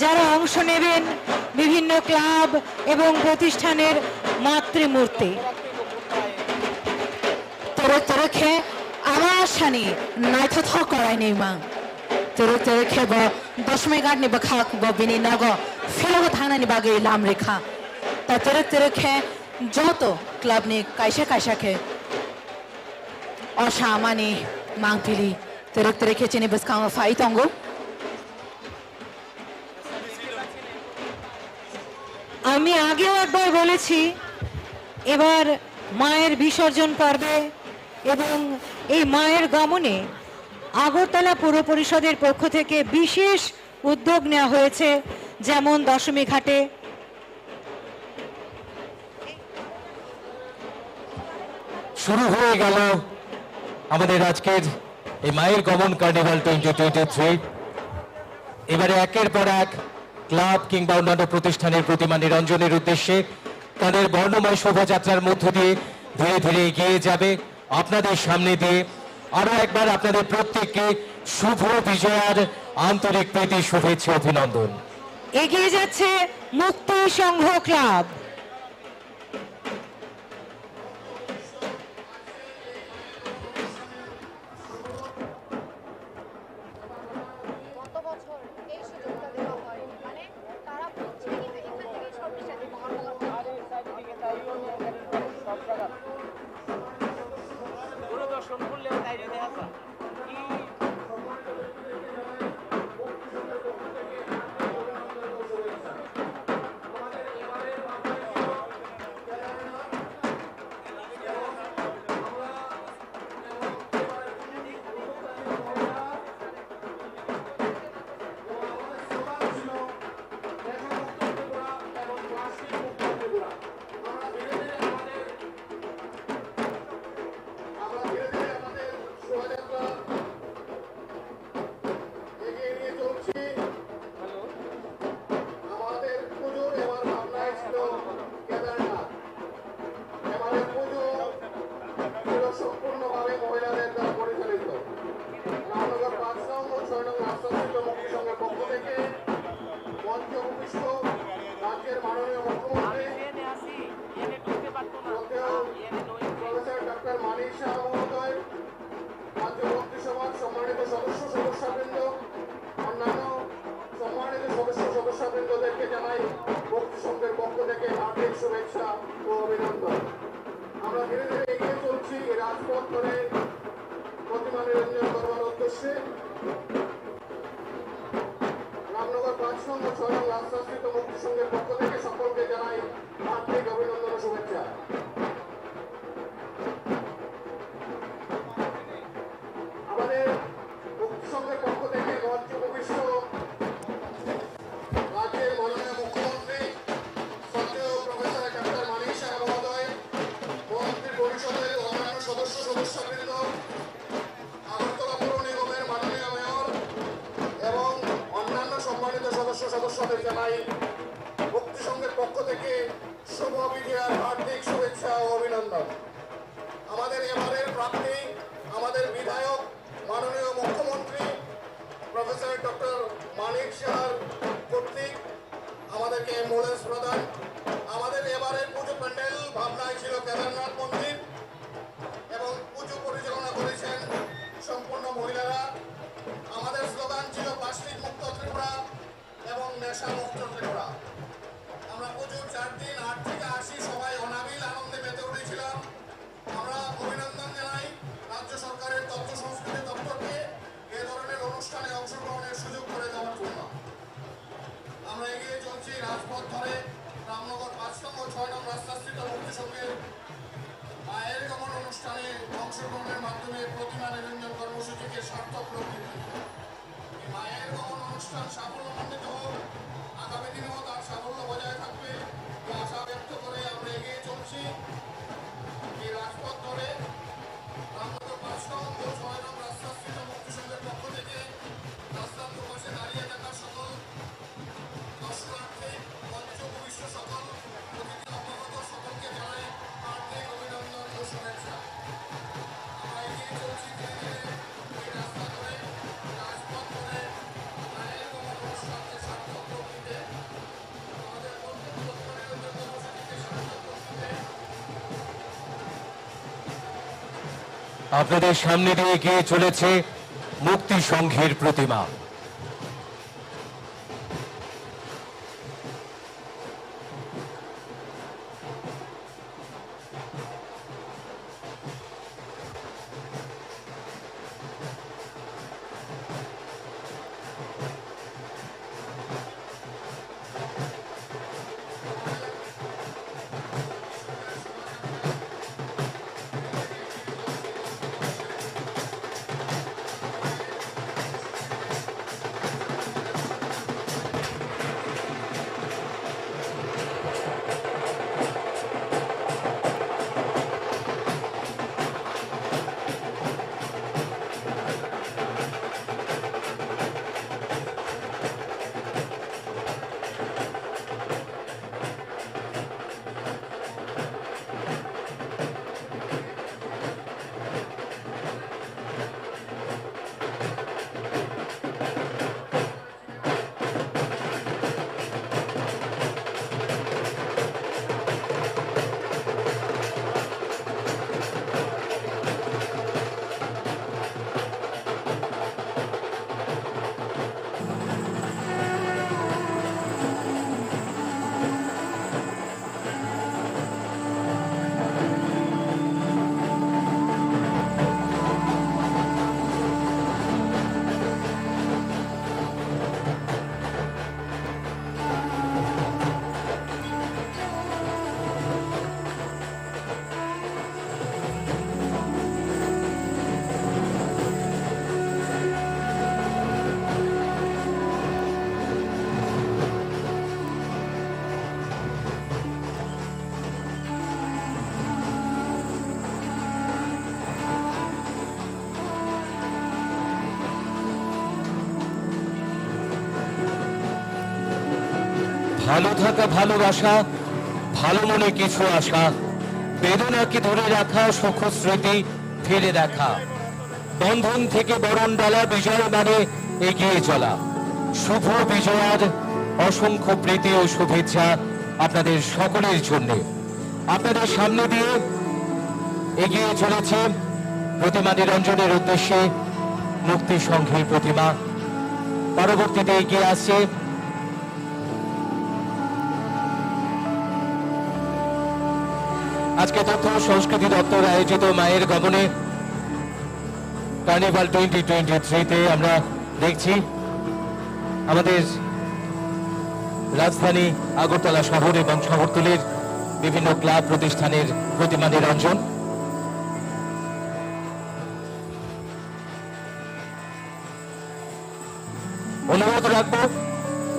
যারা অংশ নেবেন বিভিন্ন ক্লাব এবং প্রতিষ্ঠানের মাতৃমূর্তি। তোরखे আমার শানি নাইথ থ করাই নেই মা তোরखे ब दशमी घाट नि बखाक ब बिनि नग फेलग थांनानि बागै लाम रेखा ता তোরखे যত ক্লাব नि कायसा कायसाखे असामानि मांगपिलि তোরखे चिनि बसकांग फाइ तंगो। আমি আগেও একবার বলেছি এবার মায়ের বিসর্জন পর্বে এবং এই মায়ের গমনে আগরতলা পৌর পরিষদের পক্ষ থেকে বিশেষ উদ্যোগ নেওয়া হয়েছে। যেমন দশমী ঘাটে শুরু হয়ে গেল আমাদের আজকের এই মায়ের গমন কার্নিভাল 2023। এবারে একের পর এক ক্লাব কিংবা অন্যান্য প্রতিষ্ঠানের প্রতিমা নিরঞ্জনের উদ্দেশ্যে তাদের বর্ণময় শোভাযাত্রার মধ্য দিয়ে ধীরে ধীরে এগিয়ে যাবে আপনাদের সামনে দিয়ে। আরো একবার আপনাদের প্রত্যেককে শুভ বিজয়ার আন্তরিক প্রীতি শুভেচ্ছা অভিনন্দন। এগিয়ে যাচ্ছে মুক্তি সংঘ ক্লাব। রামনগর 5 নং ও 6 নং রাজশাস্ত্রীত মুক্তি সংঘের পক্ষ থেকে সকলকে জানাই আন্তরিক অভিনন্দন ও শুভেচ্ছা। আমাদের মুক্তি সংঘের পক্ষ থেকে মঞ্চে উপবিষ্ট রাজ্যের মাননীয় মুখ্যমন্ত্রী শ্রদ্ধেয় প্রফেসর ডক্টর মানিক সাহা মহোদয়, মন্ত্রী পরিষদের অন্যান্য সদস্যবৃন্দ, আগরতলা পৌর নিগমের মাননীয় মেয়র এবং অন্যান্য সম্মানিত সদস্যদের জানাই মুক্তি সংঘের পক্ষ থেকে শুভ বিজয়ার হার্দিক শুভেচ্ছা ও অভিনন্দন। আমাদের এবারের প্রার্থী আমাদের বিধায়ক মাননীয় মুখ্যমন্ত্রী প্রফেসর ডক্টর মানিক সাহার কর্তৃক আমাদেরকে অ্যাম্বুলেন্স প্রদান। আমাদের এবারের পুজো প্যান্ডেল ভাবনায় ছিল কেদারনাথ মন্দির এবং পুজো পরিচালনা করেছেন সম্পূর্ণ মহিলারা। আমাদের স্লোগান ছিল প্লাস্টিক মুক্ত ত্রিপুরা এবং নেশা মুক্ত ত্রিপুরা। আমরা পুজোর 4 দিন 8 থেকে 80 সবাই অনাবিল আনন্দে মেতে উঠেছিলাম। আমরা অভিনন্দন জানাই রাজ্য সরকারের তথ্য সংস্কৃতি দপ্তরকে এ ধরনের অনুষ্ঠানে অংশগ্রহণের সুযোগ করে দেওয়ার জন্য। আমরা এগিয়ে চলছি রাজপথ ধরে রামনগর 5 নং ও 6 নং রাজশাস্ত্রীত মুক্তি সংঘের মায়ের গমন অনুষ্ঠানে অংশগ্রহণের মাধ্যমে প্রতিমা নিরঞ্জন কর্মসূচিকে সার্থক রূপ দিতে। এই মায়ের গমন অনুষ্ঠান সাফল্যমণ্ডিত হোক, আগামী দিনেও তার সাফল্য বজায় থাকবে এই আশা ব্যক্ত করে আমরা এগিয়ে চলছি এই রাজপথ ধরে রামনগর 5 নং ও 6 নং রাজশাস্ত্রীত মুক্তি সংঘের পক্ষ থেকে রাস্তার দুপাশে দাঁড়িয়ে থাকা সকল দর্শনার্থী, মঞ্চে উপবিষ্ট সকল অতিথি অবগত সকলকে জানাই হার্দিক অভিনন্দন ও শুভেচ্ছা। আমরা এগিয়ে চলছি ধীরে ধীরে এই রাস্তা ধরে রাজপথ ধরে মায়ের গমন অনুষ্ঠানকে সার্থক রূপ দিতে, আমাদের কর্মসূচিকে সার্থক রূপ দিতে। আপনাদের সামনে দিয়ে এগিয়ে চলেছে মুক্তি সংঘের প্রতিমা। ভালো থাকা, ভালোবাসা, ভালো মনে কিছু আশা, বেদনাকে ধরে রাখা, সুখ স্মৃতি ফিরে দেখা, বন্ধন থেকে বরণ ডালা, বিজয় মানে এগিয়ে চলা। শুভ বিজয়ার অসংখ্য প্রীতি ও শুভেচ্ছা আপনাদের সকলের জন্য। আপনাদের সামনে দিয়ে এগিয়ে চলেছে প্রতিমা নিরঞ্জনের উদ্দেশ্যে মুক্তি সংঘের প্রতিমা। পরবর্তীতে এগিয়ে আসছে আজকে তথ্য ও সংস্কৃতি দপ্তর আয়োজিত মায়ের গমনে কার্নিভাল 2023-তে আমরা দেখছি আমাদের রাজধানী আগরতলা শহর এবং শহরতলির বিভিন্ন ক্লাব প্রতিষ্ঠানের প্রতিমা নিরঞ্জন। অনুরোধ রাখবো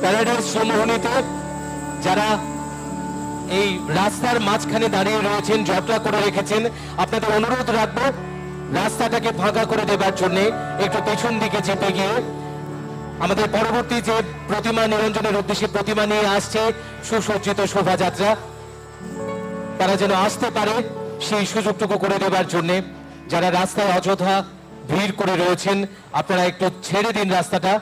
প্যারাডাইস শ্রমভূমিতে যারা এই রাস্তার মাঝখানে দাঁড়িয়ে রয়েছেন, জটলা করে রেখেছেন, আপনাদের অনুরোধ রাখবো রাস্তাটাকে ফাঁকা করে দেবার জন্য একটু পেছন দিকে চেপে গিয়ে আমাদের পরবর্তী যে প্রতিমা নিরঞ্জনের উদ্দেশ্যে প্রতিমা নিয়ে আসছে সুসজ্জিত শোভাযাত্রা, তারা যেন আসতে পারে সেই সুযোগটুকু করে দেবার জন্য। যারা রাস্তায় অযথা ভিড় করে রয়েছেন আপনারা একটু ছেড়ে দিন রাস্তাটা।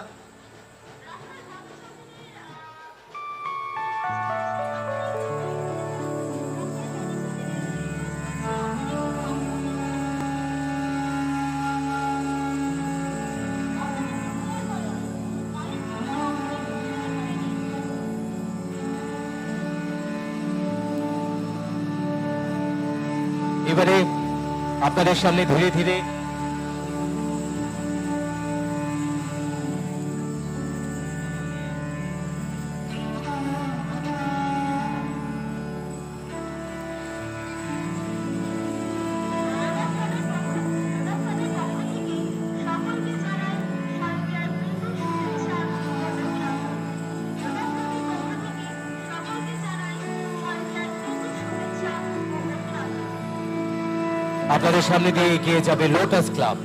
এবারে আপনাদের সামনে ধীরে ধীরে আপনাদের সামনে দিয়ে এগিয়ে যাবে লোটাস ক্লাব।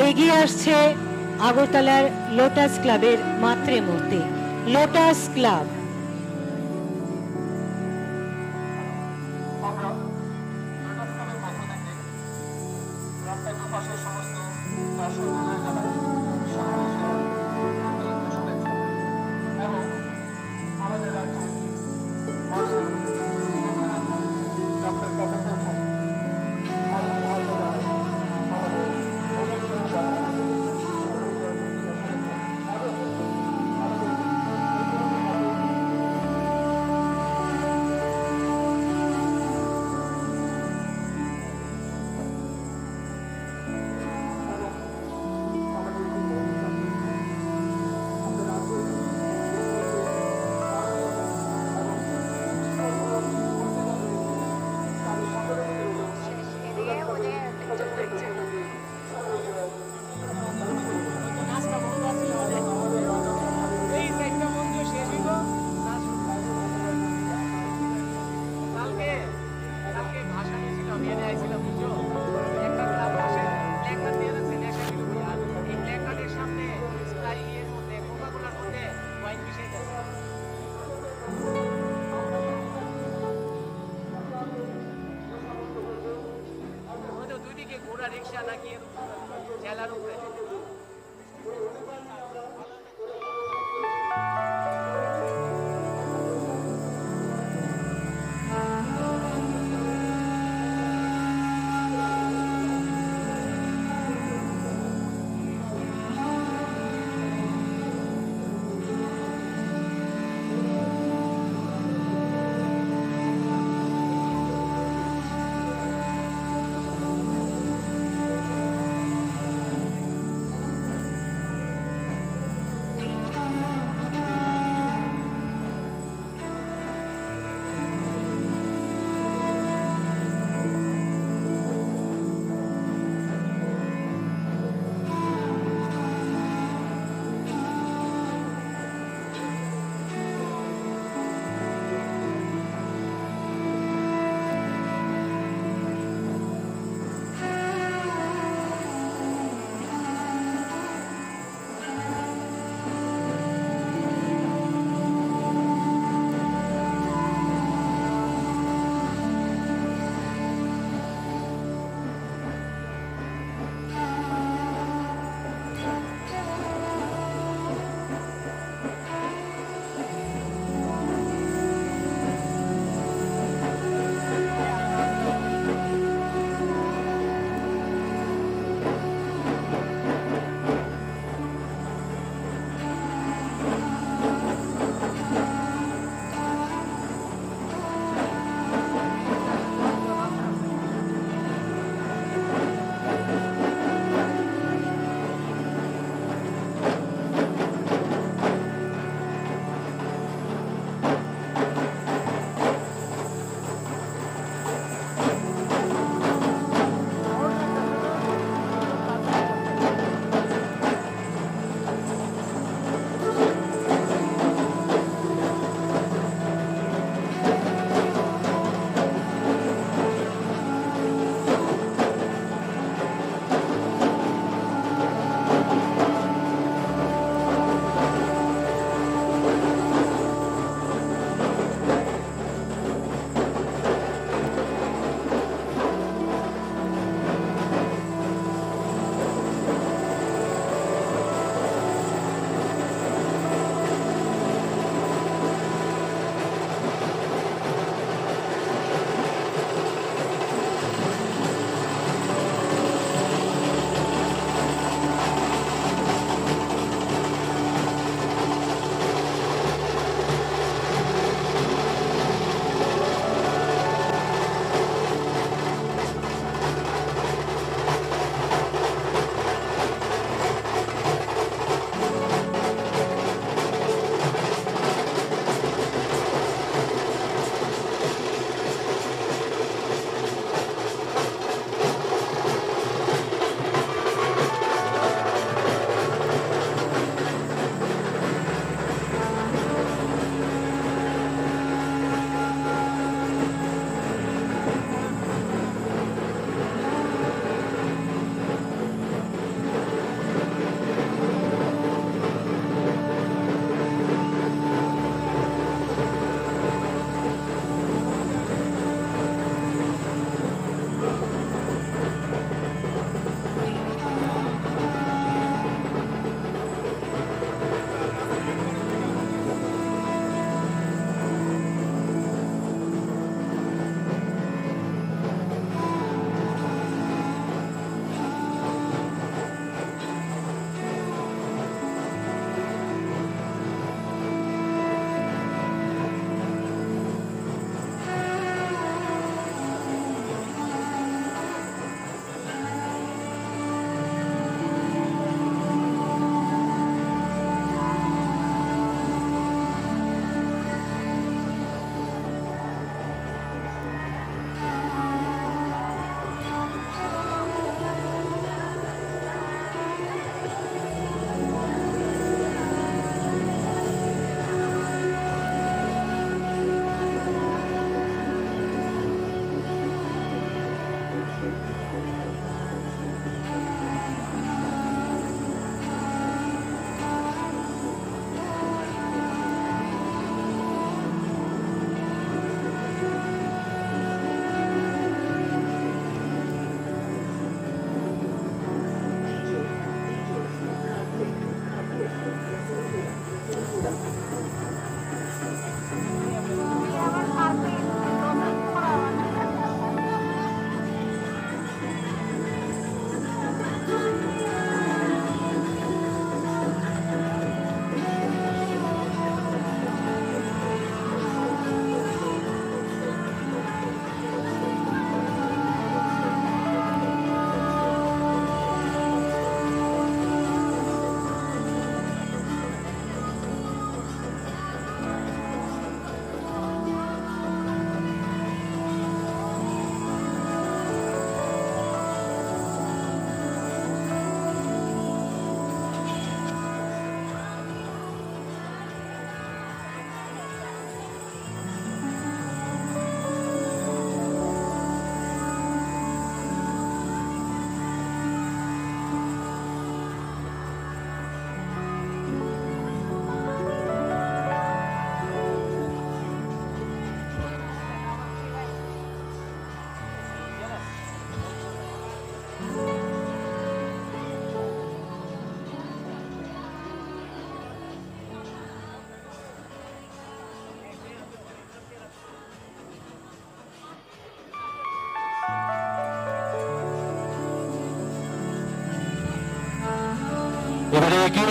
এগিয়ে আসছে আগরতলার লোটাস ক্লাবের মাতৃমূর্তি, লোটাস ক্লাব।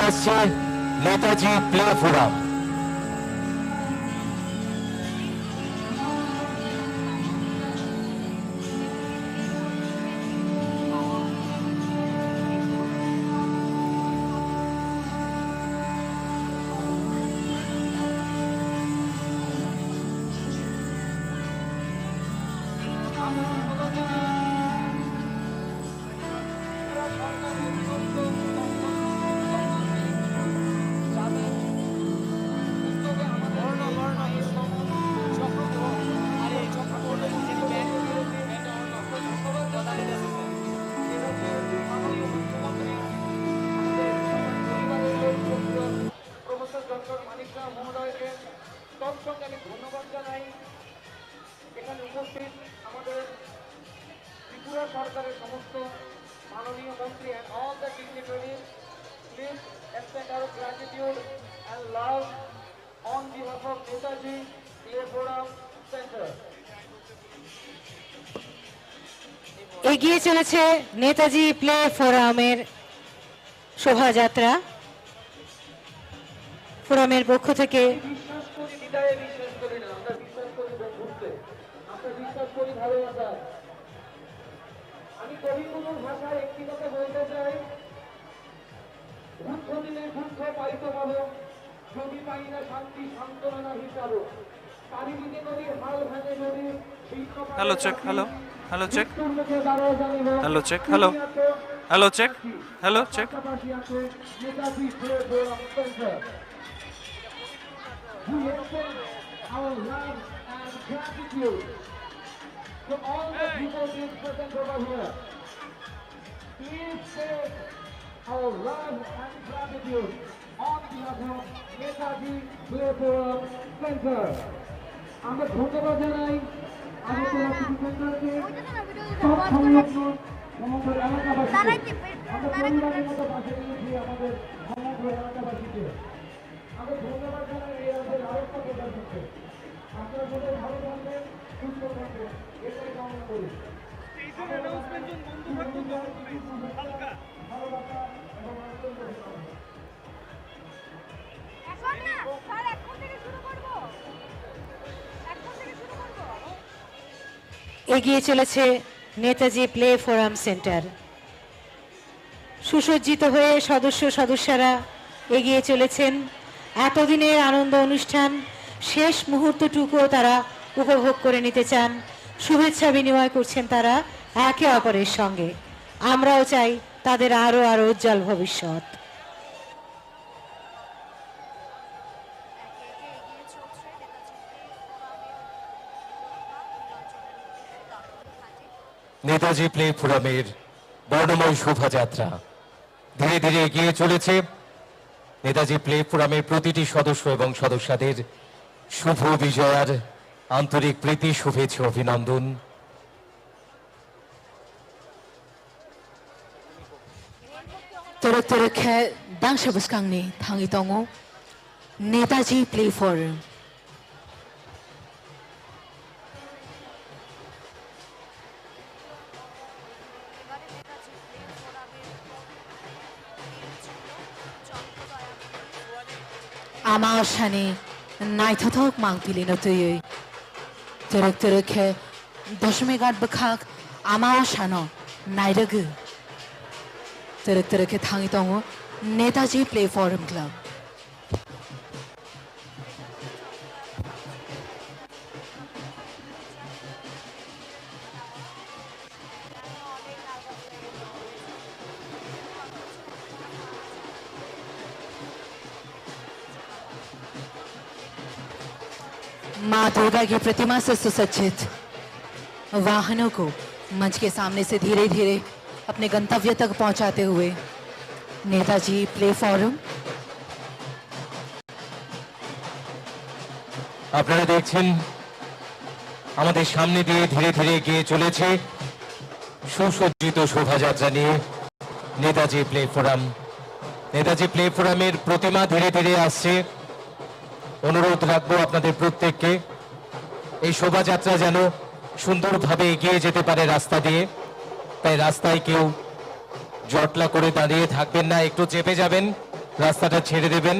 আসছে নেতাজি প্লে ফোরাম। তৎসঙ্গে আমি ধন্যবাদ জানাই এখানে উপস্থিত আমাদের ত্রিপুরা সরকারের সমস্ত মাননীয় মন্ত্রী and all the dignitaries. Please extend our gratitude and love on behalf of Netaji Play Forum Center. এগিয়ে চলেছে নেতাজি প্লে ফোরামের শোভাযাত্রা। ফোরামের পক্ষ থেকে বিশ্বাস করি বিদায়ে বিশ্বাস করি না, আমরা বিশ্বাস করি বন্ধুত্বে, আমরা বিশ্বাস করি ভালোবাসায়। আমি কবিগুরুর ভাষায় একটি কথা বলতে চাই, দুঃখ দিলে দুঃখ পাইতে পাবো, যদি পাই না শান্তি সান্ত্বনা হিসাবে। চারিদিকে নদীর হাল ভাঙে নদী। Hello check, hello check, hello check, hello check, hello check. Netaji play forum centre. We extend our love and gratitude to all the people being present over here. Please take our love and gratitude on behalf of Netaji Play Forum Center. আমরা ধন্যবাদ জানাই Agartala city সেন্টারকে, সব সংলগ্ন সমগ্র এলাকাবাসীকে। আমরা পরিবারের মতো পাশে নিয়েছি আমাদের সমগ্র এলাকাবাসীকে। আমরা ধন্যবাদ জানাই এই আমাদের আরেকটা প্রকার করতে। আপনারা সবাই ভালো থাকবেন, সুস্থ থাকবেন, এটাই কামনা করি। ভালোবাসা এবং আনন্দ এগিয়ে চলেছে নেতাজি প্লে ফোরাম সেন্টার। সুসজ্জিত হয়ে সদস্যরা এগিয়ে চলেছেন। এতদিনের আনন্দ অনুষ্ঠান শেষ মুহূর্তটুকুও তারা উপভোগ করে নিতে চান। শুভেচ্ছা বিনিময় করছেন তারা একে অপরের সঙ্গে। আমরাও চাই তাদের আরো উজ্জ্বল ভবিষ্যৎ। নেতাজি প্লে ফোরামের বর্ণময় শোভাযাত্রা ধীরে ধীরে এগিয়ে চলেছে। নেতাজি প্লে ফোরামের প্রতিটি সদস্য এবং সদস্যদের শুভ বিজয়ার আন্তরিক প্রীতি, শুভেচ্ছা, অভিনন্দন। Torak-torak dang sabaskang ni tangi tongo Netaji Play Forum. Ama shani naithathok mangpili na tuyoi. Torak-torak dashmegat bakhak ama shano nairagu. Torak-torak tangi tongo Netaji Play Forum Club. माँ दुर्गा की प्रतिमा से सुसज्जित वाहनों को मंच के सामने से धीरे धीरे अपने गंतव्य तक पहुंचाते हुए नेताजी प्ले फोरम। আপনারা দেখছেন আমাদের সামনে দিয়ে ধীরে ধীরে এগিয়ে চলেছে সুসজ্জিত শোভাযাত্রা নিয়ে Netaji play forum. Netaji play ফোরামের প্রতিমা ধীরে ধীরে আসছে। অনুরোধ রাখবো আপনাদের প্রত্যেককে এই শোভাযাত্রা যেন সুন্দরভাবে এগিয়ে যেতে পারে রাস্তা দিয়ে, তাই রাস্তায় কেউ জটলা করে দাঁড়িয়ে থাকবেন না, একটু চেপে যাবেন রাস্তাটা ছেড়ে দেবেন।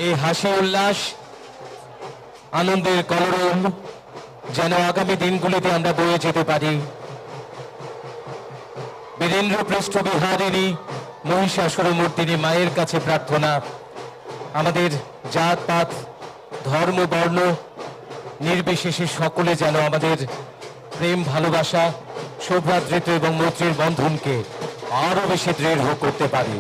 এই হাসি উল্লাস আনন্দের কলরব যেন আগামী দিনগুলিতে আমরা বয়ে যেতে পারি। বীরেন্দ্র পৃষ্ঠ বিহারিণী মহিষাসুরমূর্তিনী মায়ের কাছে প্রার্থনা, আমাদের জাত পাত ধর্ম বর্ণ নির্বিশেষে সকলে যেন আমাদের প্রেম ভালোবাসা সৌভ্রাতৃত্ব এবং মৈত্রীর বন্ধনকে আরো বেশি দৃঢ় করতে পারি।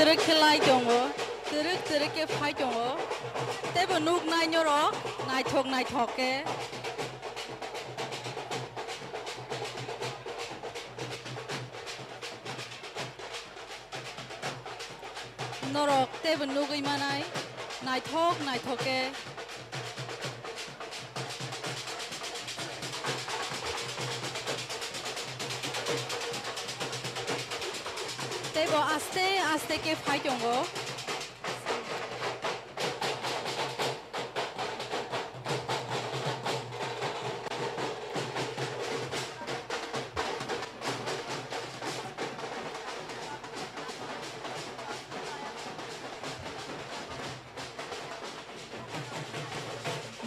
Teruk kelai jongo, teruk ke phai jongo. Tebo nuk nai nyoro, nai thok ke. Norok tebo nuk imanai, nai thok ke. Tebo aste ke phai jongo.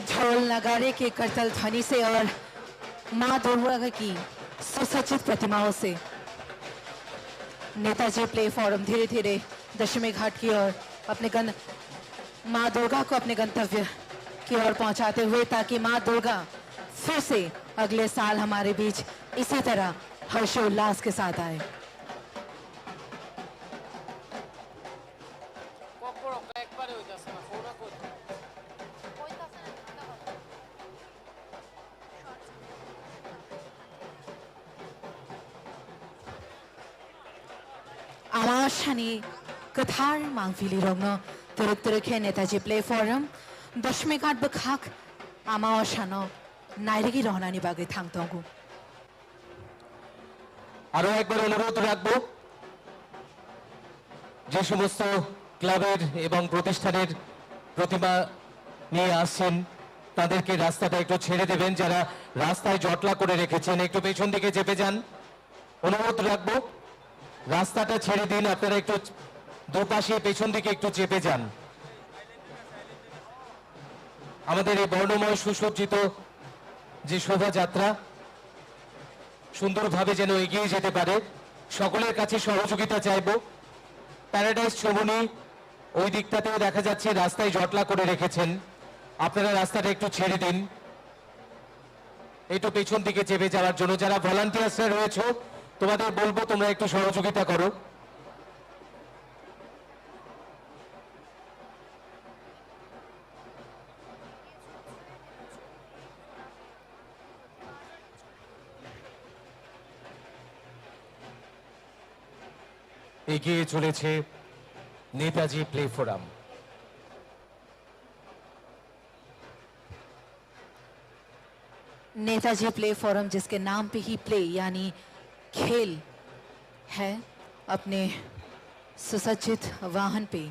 ढोल नगाड़े के करतल ध्वनि से और माँ दुर्गा की सुसज्जित प्रतिमाओं से नेताजी प्ले फोरम धीरे धीरे दशमी घाट की ओर अपने माँ दुर्गा को अपने गंतव्य की ओर पहुंचाते हुए, ताकि माँ दुर्गा फिर से अगले साल हमारे बीच इसी तरह हर्षोल्लास के साथ आए। Amashani Kathar Mangfili Rogno Turuk Netaji Play Forum Dashmekat Bakhak Amashano Nairigi Rohnani Bagi Thangtongu আরো একবার অনুরোধ রাখবো যে সমস্ত ক্লাবের এবং প্রতিষ্ঠানের প্রতিমা নিয়ে আসছেন তাদেরকে রাস্তাটা একটু ছেড়ে দেবেন, যারা রাস্তায় জটলা করে রেখেছেন একটু পেছন দিকে চেপে যান। অনুরোধ রাখবো রাস্তাটা ছেড়ে দিন, আপনারা একটু দুপাশে পেছন দিকে একটু চেপে যান। আমাদের এই বর্ণময় সুসজ্জিত যে শোভাযাত্রা সুন্দরভাবে যেন এগিয়ে যেতে পারে, সকলের কাছে সহযোগিতা চাইবো। প্যারাডাইস চৌমুহনী ওই দিকটাতেও দেখা যাচ্ছে রাস্তায় জটলা করে রেখেছেন, আপনারা রাস্তাটা একটু ছেড়ে দিন, একটু পেছন দিকে চেপে যাওয়ার জন্য। যারা ভলান্টিয়ার্সরা রয়েছে তোমাদের বলবো তোমরা একটু সহযোগিতা করো। এগিয়ে চলেছে Netaji play forum. Netaji play forum जिसके नाम पे ही प्ले यानी खेल है, अपने सुसज्जित वाहन पे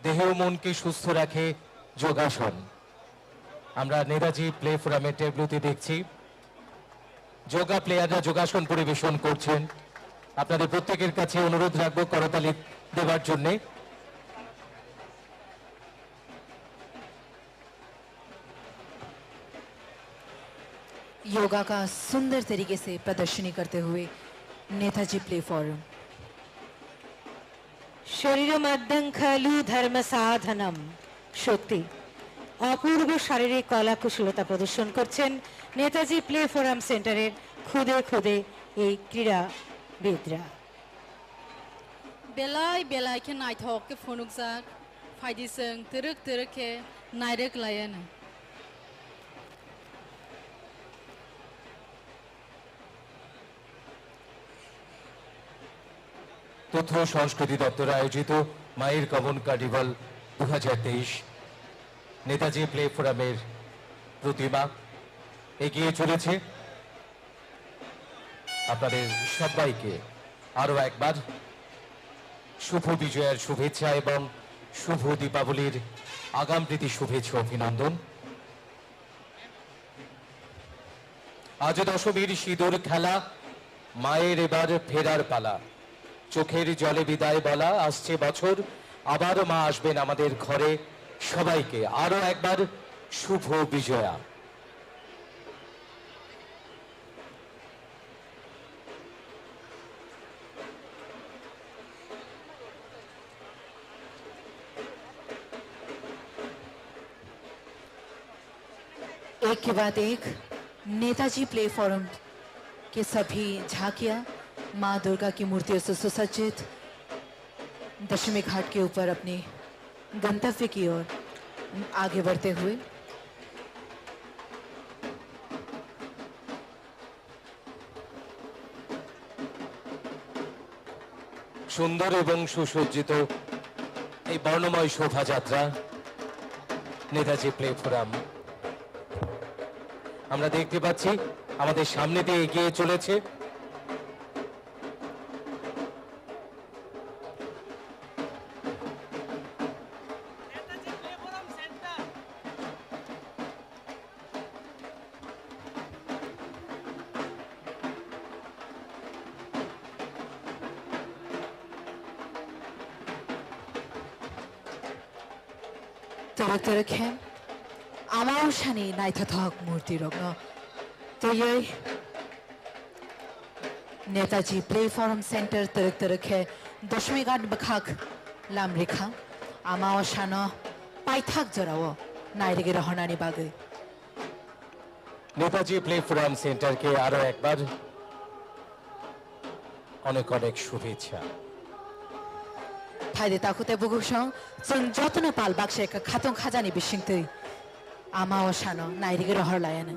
দেহ ও মনকে সুস্থ রাখে যোগাসন। আমরা নেতাজি প্লে ফোরামের টেবলুতে দেখছি যোগা প্লেয়াররা যোগাসন পরিবেশন করছেন। আপনাদের প্রত্যেকের কাছে অনুরোধ রাখবো করতালি দেওয়ার জন্যে। योगा का सुंदर तरीके से प्रदर्शनी करते हुए नेताजी प्ले फोरम। শরীরমধ্যং খলু ধর্ম সাধনম। সত্যি অপূর্ব শারীরিক কলা কুশলতা প্রদর্শন করছেন নেতাজি প্লে ফোরাম সেন্টারের খুদে খুদে এই ক্রীড়াবিদরা। बेलाय बेलाय के नायथक के फनुक जाक फायदिसों तरक तरक के नायरक लायन। তথ্য ও সংস্কৃতি দপ্তর আয়োজিত মায়ের কমন কার্নিভাল 2023 নেতাজি প্লে ফোরামের প্রতিমা এগিয়ে চলেছে। আপনাদের সবাইকে আরো একবার শুভ বিজয়ের শুভেচ্ছা এবং শুভ দীপাবলির আগাম প্রীতি শুভেচ্ছা অভিনন্দন। আজ দশমীর সিঁদুর খেলা, মায়ের এবার ফেরার পালা। চোখের জলে বিদায় বলা, আসছে বছর আবারও মা আসবেন আমাদের ঘরে। সবাইকে আরো একবার শুভ বিজয়া। एक के बाद एक नेताजी प्ले फोरम के सभी झांकियां मां दुर्गा की मूर्तियों से सुसज्जित दशमी घाट के ऊपर अपने गंतव्य की ओर आगे बढ़ते हुए সুন্দর এবং সুসজ্জিত এই বর্ণময় শোভাযাত্রা নেতাজি প্লে ফোরাম আমরা দেখতে পাচ্ছি আমাদের সামনে দিয়ে এগিয়ে চলেছে। तरक तरक है আমাওশানি নাইথাথক মূর্তি রগ্ন তৈরি नेताजी प्ले फोरम सेंटर तरक तरक है दशमी घाट बखाक लाम रेखा আমাওশান পাইথাক জরাও নাইরেগে রহনানি বাগে। নেতাজি প্লে ফোরাম সেন্টারকে আরো একবার অনেক অনেক শুভেচ্ছা। ফাইদে তাকুতে বুগুসং जों যতন পাল বাক্সে খাতং খাজানি বিশিংতৈ আমাওশান নাইরেগে রহর লায়ানো।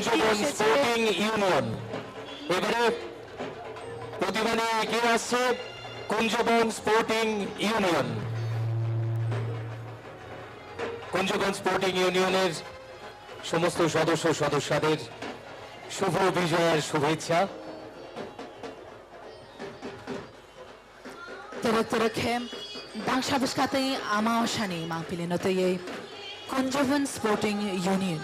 এগিয়ে কুঞ্জবন এসেছে স্পোর্টিং ইউনিয়ন। এবারে প্রতিভা নিয়ে এগিয়ে আসছে Kunjaban sporting union. Kunjaban sporting ইউনিয়নের সমস্ত সদস্যদের শুভ বিজয়ের শুভেচ্ছা। Terekterekhem Dangshabuskatay Amaoshani Mangpilinotaye Kunjavan Sporting Union.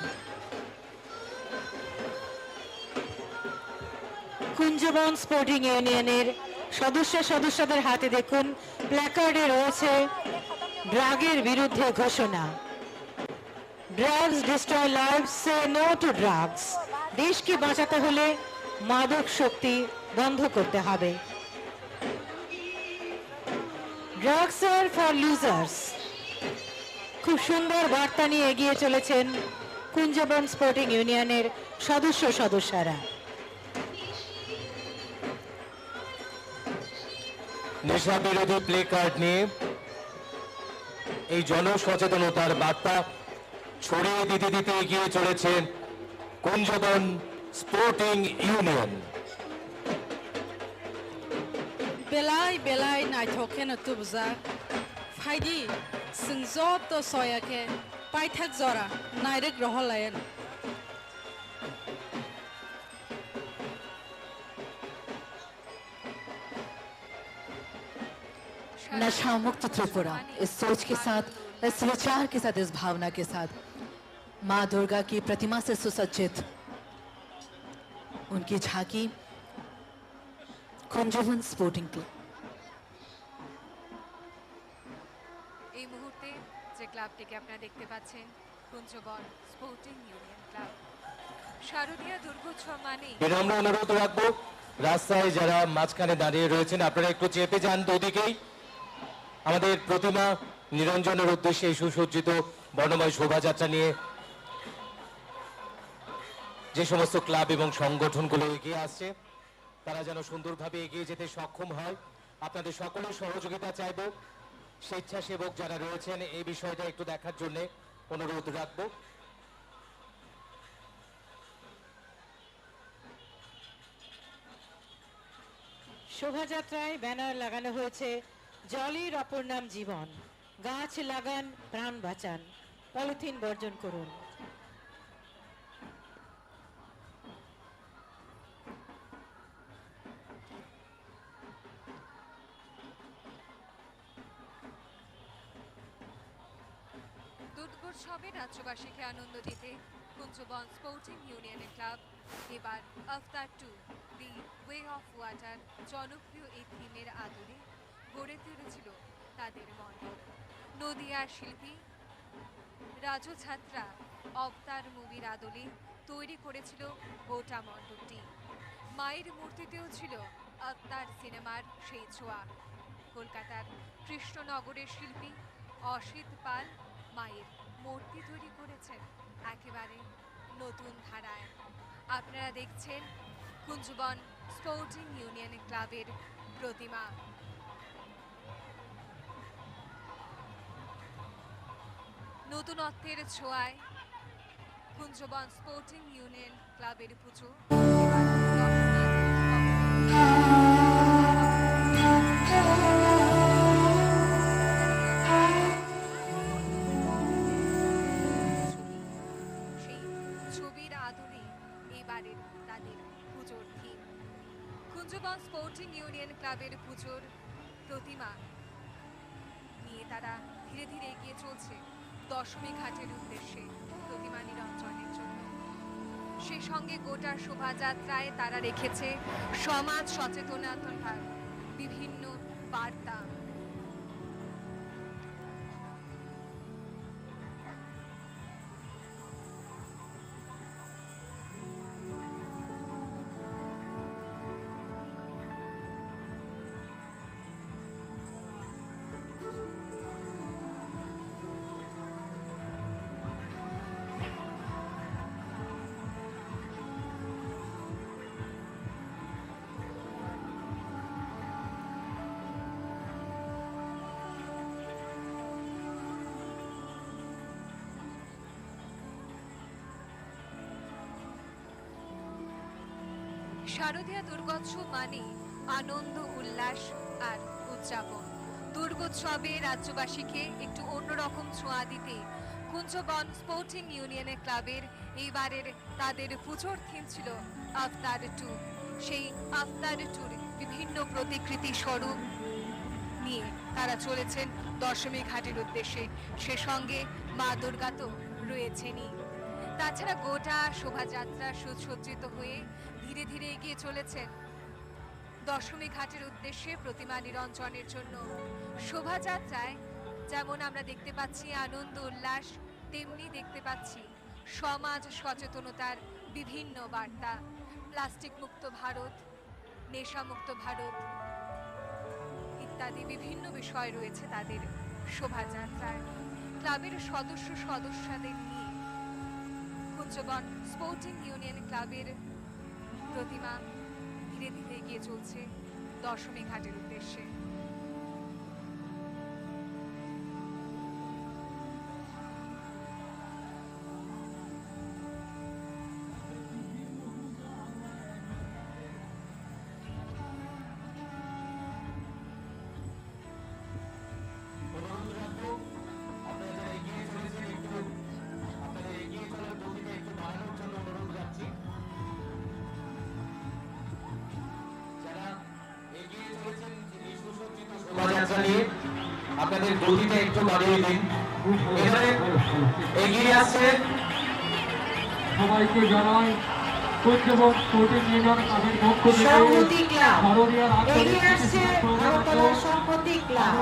Kunjaban sporting ইউনিয়নের সদস্যদের হাতে দেখুন প্ল্যাকার্ডে রয়েছে ড্রাগের বিরুদ্ধে ঘোষণা। Drugs destroy lives, say no to drugs. দেশকে বাঁচাতে হলে মাদক শক্তি বন্ধ করতে হবে। Drugs are for losers. খুব সুন্দর বার্তা নিয়ে এগিয়ে চলেছেন কুঞ্জবন স্পোর্টিং ইউনিয়নের সদস্যরা। নেশা বিরোধী প্লে কার্ড নিয়ে এই জনসচেতনতার বার্তা ছড়িয়ে দিতে এগিয়ে চলেছেন Kunjaban sporting union. Belai naithokhen tubza phaidi singzot to soyake paithak jora nairek roholayen नशा मुक्त त्रिपुरा इस सोच के साथ, इस विचार के साथ, इस भावना के साथ माँ दुर्गा की प्रतिमा से सुसज्जित उनकी झांकी कुंजवन स्पोर्टिंग क्लब। এই মুহূর্তে যে ক্লাবটিকে আপনারা দেখতে পাচ্ছেন কুঞ্জবন স্পোর্টিং ইউনিয়ন ক্লাব। শারদীয়া দুর্গোৎসব মানে বিনম্র অনুরোধ রাখবো রাস্তায় যারা মাঝখানে দাঁড়িয়ে রয়েছেন আপনারা একটু চেপে যান দুদিকেই। আমাদের প্রতিমা নিরঞ্জনের উদ্দেশ্যে এই সুসজ্জিত বর্ণময় শোভাযাত্রা নিয়ে যে সমস্ত ক্লাব এবং সংগঠনগুলো এগিয়ে আসছে তারা যেন সুন্দরভাবে এগিয়ে যেতে সক্ষম হয়। আপনাদের সকলের সহযোগিতা চাইব। স্বেচ্ছাসেবক যারা রয়েছেন এই বিষয়টা একটু দেখার জন্য অনুরোধ রাখবো। শোভাযাত্রায় ব্যানার লাগানো হয়েছে জলের অপর নাম জীবন, গাছ লাগান, প্রাণ বাঁচান, পলিথিন বর্জন করুন। দুর্গোৎসবে রাজ্যবাসীকে আনন্দ দিতে কুঞ্জবন স্পোর্টিং ইউনিয়ন ক্লাব এবার আফতার 2 দি ওয়ে অফ ওয়াটার জনপ্রিয় এই থিমের আদলে গড়ে তুলেছিল তাদের মণ্ডপ। নদিয়ার শিল্পী রাজু ছাত্রা অবতার মুভির আদলে তৈরি করেছিল গোটা মণ্ডপটি। মায়ের মূর্তিতেও ছিল আফতার সিনেমার সেই ছোঁয়া। কলকাতার কৃষ্ণনগরের শিল্পী অসিত পাল মায়ের মূর্তি তৈরি করেছেন একেবারে নতুন ধারায়। আপনারা দেখছেন কুঞ্জবন স্পোর্টিং ইউনিয়ন ক্লাবের প্রতিমা। নতুনত্বের ছোঁয়ায় কুঞ্জবন স্পোর্টিং ইউনিয়ন ক্লাবের পুজো সেই ছবির আদলে এবারের তাদের পুজোর থিম। কুঞ্জবন স্পোর্টিং ইউনিয়ন ক্লাবের পুজোর প্রতিমা নিয়ে তারা ধীরে ধীরে এগিয়ে চলছে দশমী ঘাটের উদ্দেশ্যে প্রতিমা নিরঞ্জনের জন্য। সেই সঙ্গে গোটা শোভাযাত্রায় তারা রেখেছে সমাজ সচেতনতার বিভিন্ন বার্তা। শারদীয়া দুর্গোৎসব মানে আনন্দ উল্লাস আর উদযাপন। দুর্গোৎসবে রাজ্যবাসীকে একটু অন্যরকম ছোঁয়া দিতে কুঞ্জবন স্পোর্টিং ইউনিয়নের ক্লাবের এইবারের তাদের পুজোর থিম ছিল আফতার টু। সেই আফতার টুর বিভিন্ন প্রতিকৃতি স্বরূপ নিয়ে তারা চলেছেন দশমী ঘাটের উদ্দেশ্যে। সে সঙ্গে মা দুর্গা তো রয়েছেনই। তাছাড়া গোটা শোভাযাত্রা সুসজ্জিত হয়ে ধীরে ধীরে এগিয়ে চলেছেন দশমী ঘাটের উদ্দেশ্যে প্রতিমা নিরঞ্জনের জন্য। শোভাযাত্রায় যেমন আমরা দেখতে পাচ্ছি আনন্দ উল্লাস, তেমনি দেখতে পাচ্ছি সমাজ সচেতনতার বিভিন্ন বার্তা। প্লাস্টিক মুক্ত ভারত, নেশামুক্ত ভারত ইত্যাদি বিভিন্ন বিষয় রয়েছে তাদের শোভাযাত্রায়। ক্লাবের সদস্যদের নিয়ে কুঞ্জবন স্পোর্টিং ইউনিয়ন ক্লাবের প্রতিমা ধীরে ধীরে এগিয়ে চলছে দশমী ঘাটের উদ্দেশ্যে। শোভাযাত্রা নিয়ে আপনাদের গতিটা একটু বাড়িয়ে দিন। এখানে এগিয়ে আসছে সবাইকে জানাই কুঞ্জবন স্পোর্টিং ইউনিয়ন ক্লাবের পক্ষ থেকে সংহতি ক্লাব শারদীয়ার এগিয়ে আসছে আগরতলা সংহতি ক্লাব।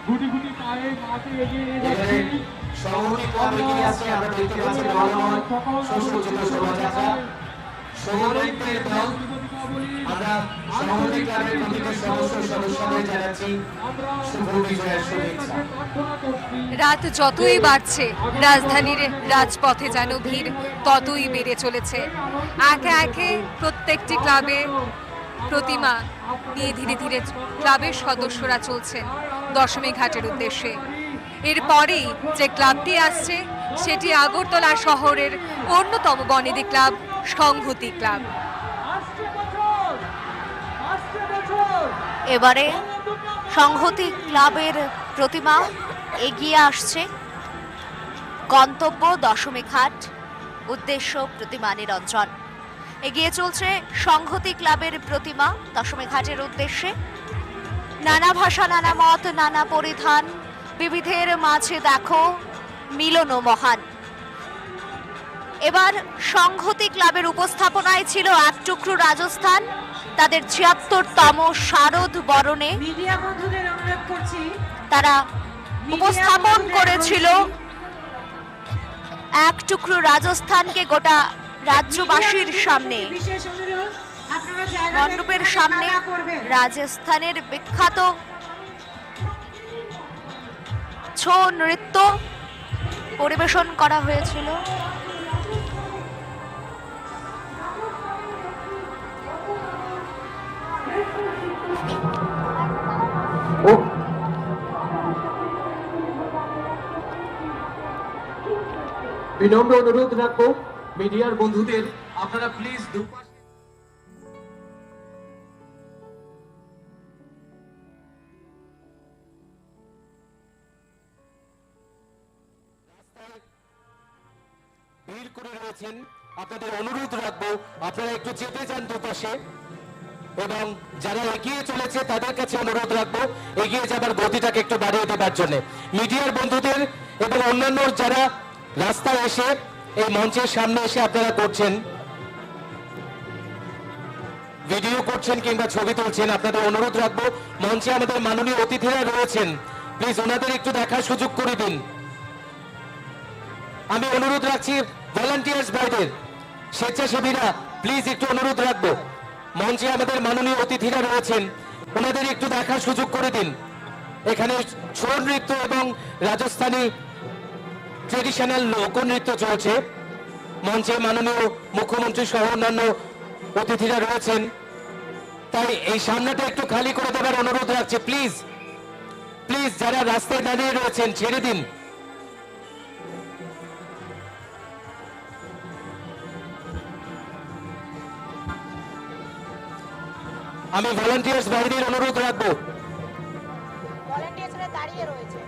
গুটি গুটি পায়ে মাঠে এগিয়ে নিয়ে যাচ্ছি। সংহতি ক্লাব এগিয়ে আসছে। আমরা দেখতে পাচ্ছি বর্ণময় সুসজ্জিত শোভাযাত্রা, সৌনৃত্যের দল। আমরা সংহতি ক্লাবের প্রতিটি সদস্যদের জানাচ্ছি শুভ বিজয়ের শুভেচ্ছা। রাত যতই বাড়ছে রাজধানীর রাজপথে যেন ভিড় ততই বেড়ে চলেছে। একে একে প্রত্যেকটি ক্লাবে প্রতিমা নিয়ে ধীরে ধীরে ক্লাবের সদস্যরা চলছেন দশমী ঘাটের উদ্দেশ্যে। এরপরেই যে ক্লাবটি আসছে সেটি আগরতলা শহরের অন্যতম বনেদি ক্লাব সংহতি ক্লাব। এবারে সংহতি ক্লাবের প্রতিমা এগিয়ে আসছে। গন্তব্য দশমী ঘাট, উদ্দেশ্য প্রতিমা নিরঞ্জন। এগিয়ে চলছে সংহতি ক্লাবের প্রতিমা দশমী ঘাটের উদ্দেশ্যে। নানা ভাষা, নানা মত, নানা পরিধান, বিবিধের মাঝে দেখো মিলন মহান। এবার সংহতি ক্লাবের উপস্থাপনায় ছিল এক টুকরো রাজস্থান। তাদের ৭৬তম শারদ বরণে তারা উপস্থাপন করেছিল এক টুকরো রাজস্থানকে গোটা রাজ্যবাসীর সামনে, মণ্ডপের সামনে রাজস্থানের বিখ্যাত ছৌ নৃত্য পরিবেশন করা হয়েছিল। বিনম্র অনুরোধ রাখবো মিডিয়ার বন্ধুদের, আপনারা প্লিজ ভিড় করে রয়েছেন। আপনাদের অনুরোধ রাখবো আপনারা একটু চেপে যান দুপাশে, এবং যারা এগিয়ে চলেছে তাদের কাছে অনুরোধ রাখবো এগিয়ে যাবার গতিটাকে একটু বাড়িয়ে দেবার জন্য। মিডিয়ার বন্ধুদের এবং অন্যান্য যারা রাস্তায় এসে এই মঞ্চের সামনে এসে আপনারা করছেন, ভিডিও করছেন কিংবা ছবি তুলছেন, আপনাদের অনুরোধ রাখবো মঞ্চে আমাদের মাননীয় অতিথিরা রয়েছেন, প্লিজ ওনাদের একটু দেখার সুযোগ করে দিন। আমি অনুরোধ রাখছি ভলান্টিয়ার্স ভাইদের, স্বেচ্ছাসেবীরা প্লিজ একটু অনুরোধ রাখবো মঞ্চে আমাদের মাননীয় অতিথিরা রয়েছেন, ওনাদের একটু দেখার সুযোগ করে দিন। এখানে ছৌ নৃত্য এবং রাজস্থানী ট্রেডিশনাল লোকনৃত্য চলছে। মঞ্চে মাননীয় মুখ্যমন্ত্রী সহ অন্যান্য অতিথিরা রয়েছেন, তাই এই সামনেটা একটু খালি করে দেবার অনুরোধ রাখছি। প্লিজ প্লিজ যারা রাস্তায় দাঁড়িয়ে রয়েছেন ছেড়ে দিন। আমি ভলান্টিয়ার্স বাহিনীর অনুরোধ রাখবো। ভলান্টিয়ার্সরা দাঁড়িয়ে রয়েছে।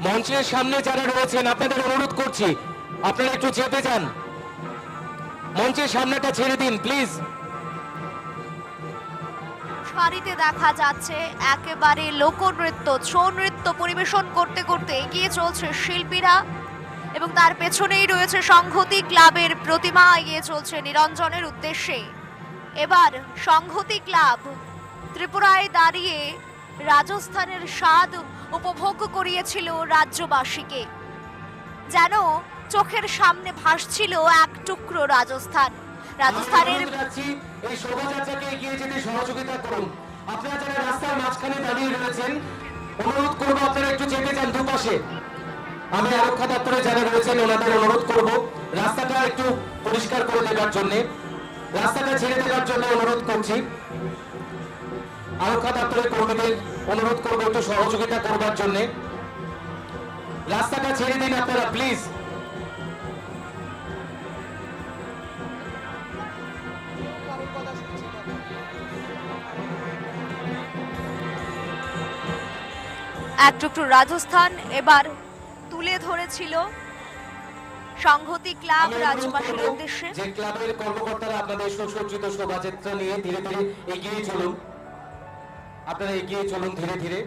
মঞ্চের সামনে যারা রয়েছেন আপনাদের অনুরোধ করছি আপনারা একটু চেপে যান, মঞ্চের সামনেটা ছেড়ে দিন প্লিজ। সারিতে দেখা যাচ্ছে একেবারে লোকনৃত্য, ছৌ নৃত্য পরিবেশন করতে করতে এগিয়ে চলছে শিল্পীরা এবং তার পেছনেই রয়েছে সংহতি ক্লাবের প্রতিমা এগিয়ে চলছে নিরঞ্জনের উদ্দেশ্যে। এবার সংহতি ক্লাব ত্রিপুরায় দাঁড়িয়ে রাজস্থানের স্বাদ উপভোগ করিয়েছিল রাজ্যবাসীকে, যেন চোখের সামনে ভাসছিল এক টুকরো রাজস্থান। রাজস্থানের এই শোভাযাত্রাকে এগিয়ে যেতে সহযোগিতা করুন। আপনারা যারা রাস্তার মাঝখানে দাঁড়িয়ে রয়েছেন অনুরোধ করব আপনারা একটু চেপে যান দুপাশে। আমি আরক্ষা দপ্তরে যারা রয়েছেন ওনাদের অনুরোধ করব রাস্তাটা একটু পরিষ্কার করে দেওয়ার জন্য, রাস্তাটা ছেড়ে দেওয়ার জন্য অনুরোধ করছি। আরক্ষা দপ্তরের কর্মীদের অনুরোধ করব একটু সহযোগিতা করবার জন্য। রাস্তাটা ছেড়ে দিন আপনারা প্লিজ। এক টুকরো রাজস্থান এবার তুলে ধরেছিল সংহতি ক্লাব রাজ্যবাসীর উদ্দেশ্যে। যে ক্লাবের কর্মকর্তারা আপনাদের সুসজ্জিত শোভাযাত্রা নিয়ে ধীরে ধীরে এগিয়ে চলুন, আপনারা এগিয়ে চলুন ধীরে ধীরে।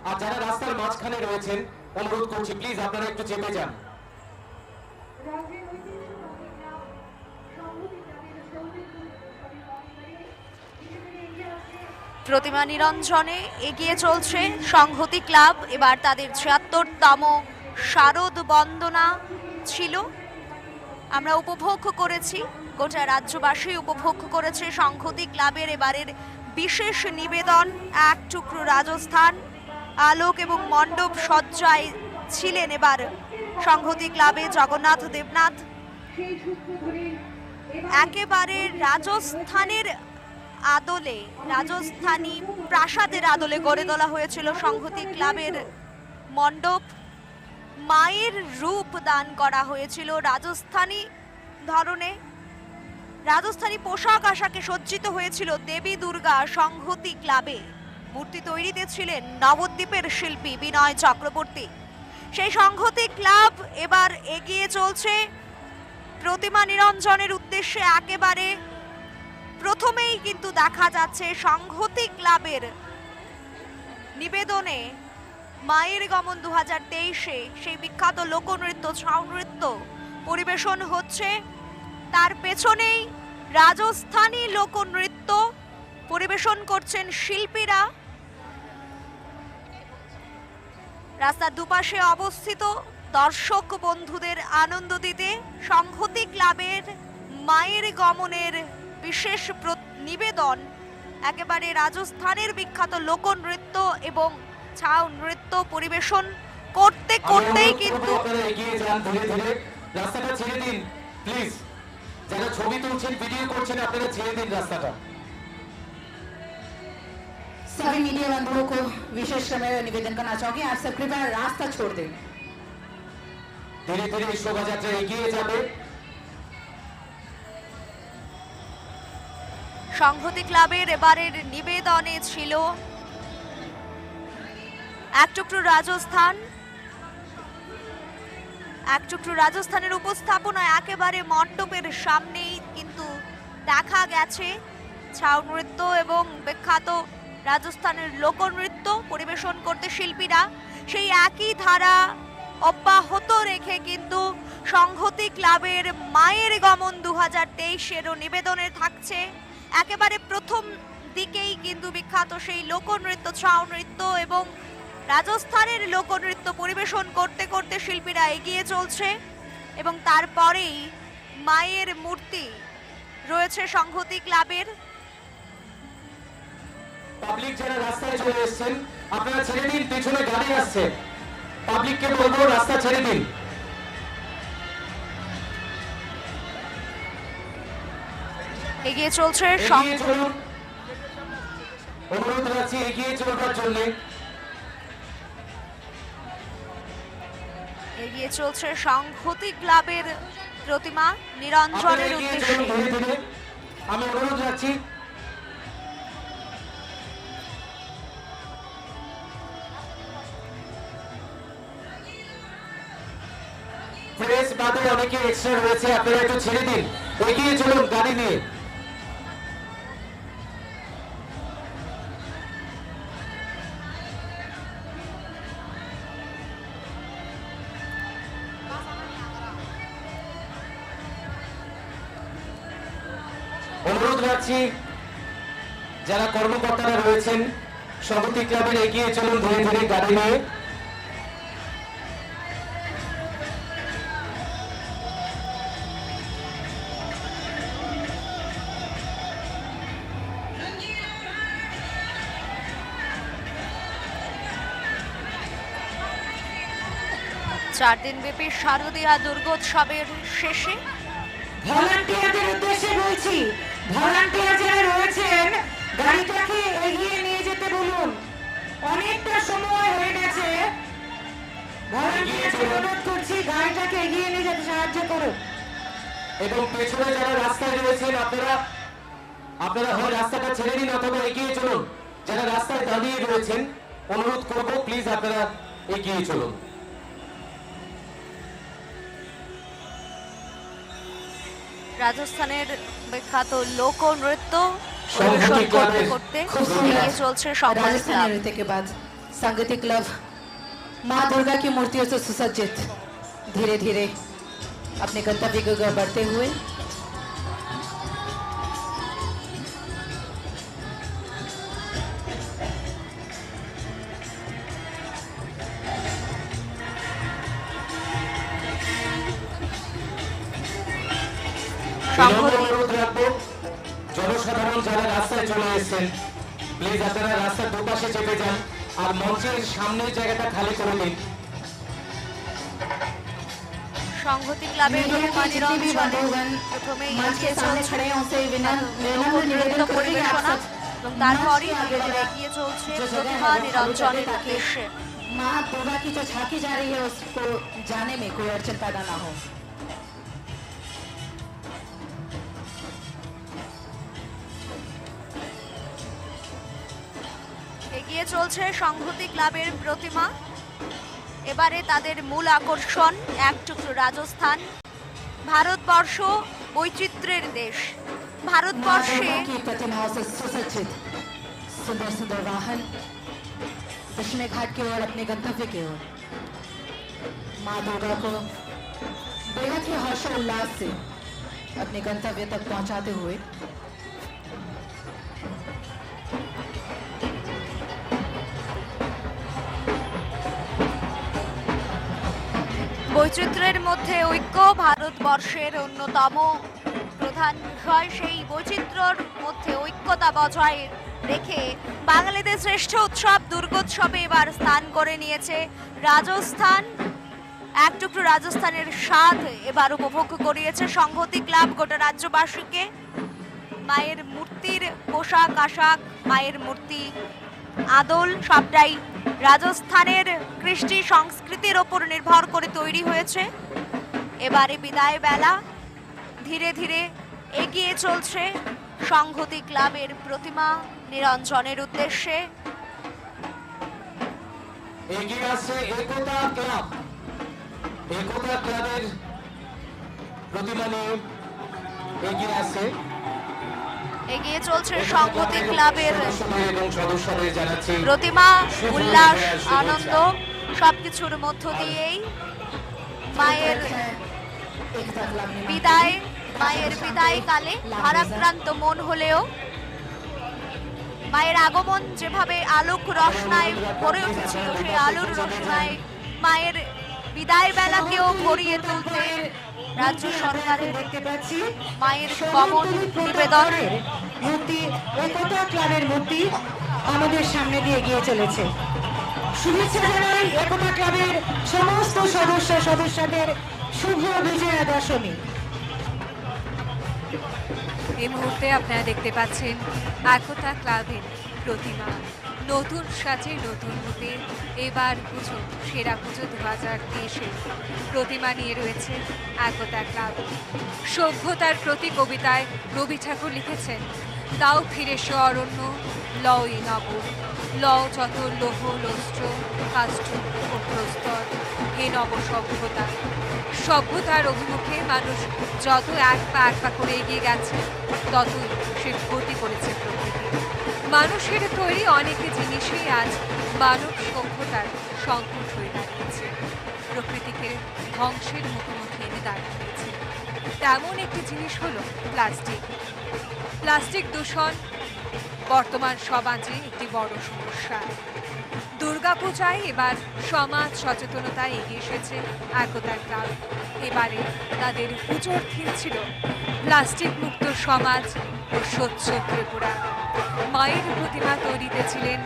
আর যারা রাস্তার মাঝখানে রয়েছেন অনুরোধ করছি প্লিজ আপনারা একটু চেপে যান। প্রতিমা নিরঞ্জনে এগিয়ে চলছে সংহতি ক্লাব। এবার তাদের ৭৬তম শারদ বন্দনা ছিল, আমরা উপভোগ করেছি, গোটা রাজ্যবাসী উপভোগ করেছে সংহতি ক্লাবের এবারের বিশেষ নিবেদন এক টুকরো রাজস্থান। আলোক এবং মণ্ডপ সজ্জায় ছিলেন এবার সংহতি ক্লাবে জগন্নাথ দেবনাথ। একেবারে রাজস্থানের আদলে, রাজস্থানী প্রাসাদের আদলে গড়ে তোলা হয়েছিল সংহতি ক্লাবের মণ্ডপ। মায়ের রূপ দান করা হয়েছিল রাজস্থানী ধরনে, রাজস্থানী পোশাক আশাকে সজ্জিত হয়েছিল দেবী দুর্গা সংহতি ক্লাবে। মূর্তি তৈরিতে ছিলেন নবদ্বীপের শিল্পী বিনয় চক্রবর্তী। সেই সংহতি ক্লাব এবার এগিয়ে চলছে প্রতিমা নিরঞ্জনের উদ্দেশ্যে। একেবারে প্রথমেই কিন্তু দেখা যাচ্ছে সংহতি ক্লাবের নিবেদনে মায়ের গমন ২০২৩-এ সেই বিখ্যাত লোকনৃত্য ছৌ নৃত্য পরিবেশন হচ্ছে। তার পেছনেই রাজস্থানী লোকনৃত্য পরিবেশন করছেন শিল্পীরা। রাস্তার দুপাশে অবস্থিত দর্শক বন্ধুদের আনন্দ দিতে সংহতি ক্লাবের মায়ের গমনের বিশেষ নিবেদন একেবারে রাজস্থানের বিখ্যাত লোকনৃত্য এবং ছৌ নৃত্য পরিবেশন করতে করতেই কিন্তু এগিয়ে যান ধীরে ধীরে। রাস্তাটা ছেড়ে দিন প্লিজ, যারা ছবি তুলছেন ভিডিও করছেন আপনারা ছেড়ে দিন রাস্তাটা। सभी मीडिया बंधुओं को विशेष मैं निवेदन करना चाहूंगी, आप सब कृपया रास्ता छोड़ दें। ধীরে ধীরে শোভাযাত্রা এগিয়ে যাবে। সংহতি ক্লাবের এবারের নিবেদনে ছিল এক টুকরো রাজস্থান। এক টুকরো রাজস্থানের উপস্থাপনায় একেবারে মণ্ডপের সামনেই কিন্তু দেখা গেছে ছৌ নৃত্য এবং বিখ্যাত রাজস্থানের লোকনৃত্য পরিবেশন করতে শিল্পীরা। সেই একই ধারা অব্যাহত রেখে কিন্তু সংহতি ক্লাবের মায়ের গমন ২০২৩-এরও নিবেদনে থাকছে। একেবারে প্রথম দিকেই কিন্তু বিখ্যাত সেই লোকনৃত্য ছৌ নৃত্য এবং রাজস্থানের লোকনৃত্য পরিবেশন করতে করতে শিল্পীরা এগিয়ে চলছে এবং তারপরেই মায়ের মূর্তি রয়েছে সংহতি ক্লাবের। পাবলিক যারা রাস্তায় চলে এসেছেন আপনারা ছেড়ে দিন, পেছনে গাড়ি আসছে, পাবলিককে বলবো রাস্তা ছেড়ে দিন। এগিয়ে চলছে অনুরোধ রাখছি এগিয়ে চলবার জন্য। এগিয়ে চলছে সংহতি ক্লাবের প্রতিমা নিরঞ্জনের উদ্দেশ্যে। আমি অনুরোধ রাখছি প্রেস বাদে অনেকে এক্সট্রা রয়েছে, আপনারা একটু ছেড়ে দিন, এগিয়ে চলুন গাড়ি নিয়ে। অনুরোধ রাখছি যারা কর্মকর্তারা রয়েছেন সংহতি ক্লাবের এগিয়ে চলুন ধীরে ধীরে গাড়ি নিয়ে। চার দিন ব্যাপী শারদীয়া দুর্গোৎসবের শেষে ভলান্টিয়ারদের উদ্দেশ্যে বলছি, ভলান্টিয়ার যারা রয়েছেন গাড়িটাকে এগিয়ে নিয়ে যেতে বলুন, অনেকটা সময় হয়ে গেছে। ভলান্টিয়ারদের অনুরোধ করছি গাড়িটাকে এগিয়ে নিয়ে যেতে সাহায্য করুন। এবং পেছনে যারা রাস্তায় রয়েছেন আপনারা হয় রাস্তাটা ছেড়ে দিন অথবা এগিয়ে চলুন। যারা রাস্তায় দাঁড়িয়ে রয়েছেন অনুরোধ করব প্লিজ আপনারা এগিয়ে চলুন। রাজস্থানের বিখ্যাত লোকনৃত্য পরিবেশন করতে করতে এগিয়ে চলছে সংহতি ক্লাব। राजस्थान नृत्य के बाद संगति क्लब माँ दुर्गा की मूर्तियों से सुसज्जित धीरे धीरे अपने गंतव्य की ओर बढ़ते हुए অনুরোধ রাখবো জনসাধারণ যারা রাস্তায় চলে এসেছেন প্লিজ আপনারা রাস্তার দুপাশে চেপে যান আর মঞ্চের সামনের জায়গাটা খালি করে দিন। সংহতি ক্লাবের প্রতিমা নিরঞ্জন প্রথমেই এগিয়ে চলছে নৃত্য পরিবেশনা এবং তারপরই ধীরে ধীরে এগিয়ে চলছে প্রতিমা নিরঞ্জনের উদ্দেশ্যে। माँ दुर्गा की जो झांकी जा रही है उसको जाने में कोई अड़चन पैदा ना हो। এগিয়ে চলছে সংহতি ক্লাবের প্রতিমা। এবারে তাদের মূল আকর্ষণ এক টুকরো রাজস্থান। ভারতবর্ষ বৈচিত্র্যের দেশ। ভারতবর্ষে की प्रतिमाओं से सुसज्जित सुंदर सुंदर वाहन दक्षिण घाट की ओर अपने गंतव्य की ओर माँ दुर्गा को बेहद ही हर्षोल्लास से अपने गंतव्य तक पहुंचाते हुए বৈচিত্র্যের মধ্যে ঐক্য ভারতবর্ষের অন্যতম প্রধান বিষয়। সেই বৈচিত্র্যর মধ্যে ঐক্যতা বজায় রেখে বাঙালিদের শ্রেষ্ঠ উৎসব দুর্গোৎসবে এবার স্থান করে নিয়েছে রাজস্থান। এক টুকরো রাজস্থানের স্বাদ এবার উপভোগ করিয়েছে সংহতি ক্লাব গোটা রাজ্যবাসীকে। মায়ের মূর্তির পোশাক আশাক, মায়ের মূর্তি, আদল সবটাই রাজস্থানের কৃষ্টি সংস্কৃতির ওপর নির্ভর করে তৈরি হয়েছে। এবারে বিদায় বেলা ধীরে ধীরে এগিয়ে চলছে সংহতি ক্লাবের প্রতিমা নিরঞ্জনের উদ্দেশ্যে। এগিয়ে আসছে একতা ক্লাব। একতা ক্লাবের প্রতিমা নিয়ে এগিয়ে আসছে। এগিয়ে চলছে সংহতি ক্লাবের এবং সদস্যদের জানাচ্ছি প্রতিমা। উল্লাস আনন্দ সবকিছুর মধ্য দিয়েই মায়ের বিদায় কালে ভারাক্রান্ত মন হলেও মায়ের আগমন যেভাবে আলোক রসনায় ভরে উঠেছিল সেই আলোর রসনায় মায়ের বিদায় বেলাকেও ভরিয়ে তুলতে রাজ্য সরকারের দেখতে পাচ্ছি মায়ের গমন নিবেদন মূর্তি একতা ক্লাবের মূর্তি আমাদের সামনে দিয়ে এগিয়ে চলেছে। শুভেচ্ছা জানাই একতা ক্লাবের সমস্ত সদস্যদের শুভ বিজয়া দশমী। এই মুহূর্তে আপনারা দেখতে পাচ্ছেন একতা ক্লাবের প্রতিমা নতুন সাজে নতুন রূপে এবার পুজো সেরা পুজো 2023 প্রতিমা নিয়ে রয়েছে একতা ক্লাব। সভ্যতার প্রতি কবিতায় রবি ঠাকুর লিখেছেন, তাও ফিরে সে অরণ্য লই নব, লও যত লোহ লস্ত্র কাষ্ঠ ও প্রস্তর, হে নব সভ্যতা। সভ্যতার অভিমুখে মানুষ যত এক পা করে এগিয়ে গেছে, ততই সে ক্ষতি করেছে প্রকৃতি। মানুষের তৈরি অনেক জিনিসই আজ মানব সভ্যতার সংকট হয়ে দাঁড়িয়েছে, প্রকৃতিকে ধ্বংসের মুখোমুখি এনে দাঁড়িয়েছে। তেমন একটি জিনিস হলো প্লাস্টিক। প্লাস্টিক দূষণ বর্তমান সমাজে একটি বড় সমস্যা। দুর্গাপূজায় এবার সমাজ সচেতনতায় এগিয়ে এসেছে একতা ক্লাব। এবারে তাদের পুজোর থিম ছিল প্লাস্টিক মুক্ত সমাজ ও স্বচ্ছ ত্রিপুরা। মায়ের প্রতিমা তৈরিতে ছিলেন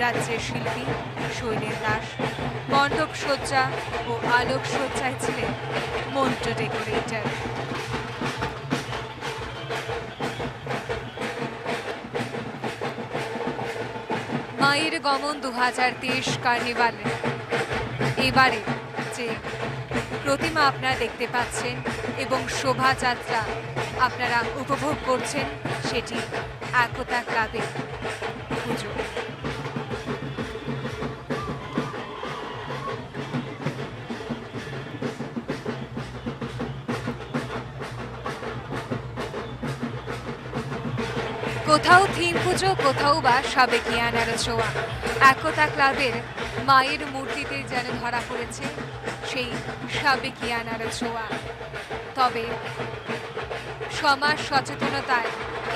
রাজ্যের শিল্পী শৈলেন দাস। মণ্ডপ সজ্জা ও আলোক সজ্জায় ছিলেন মন্ত্র ডেকোরেটর। মায়ের গমন 2023 কার্নিভাল এবারে যে প্রতিমা আপনারা দেখতে পাচ্ছেন এবং শোভাযাত্রা আপনারা উপভোগ করছেন, সেটি একতা ক্লাবের পুজো। কোথাও থিম পুজো, কোথাও বা সাবেকিয়ানার ছোঁয়া। একতা ক্লাবের মায়ের মূর্তিতে যেন ধরা পড়েছে সেই সাবেকিয়ানার ছোঁয়া। তবে সমাজ সচেতনতায়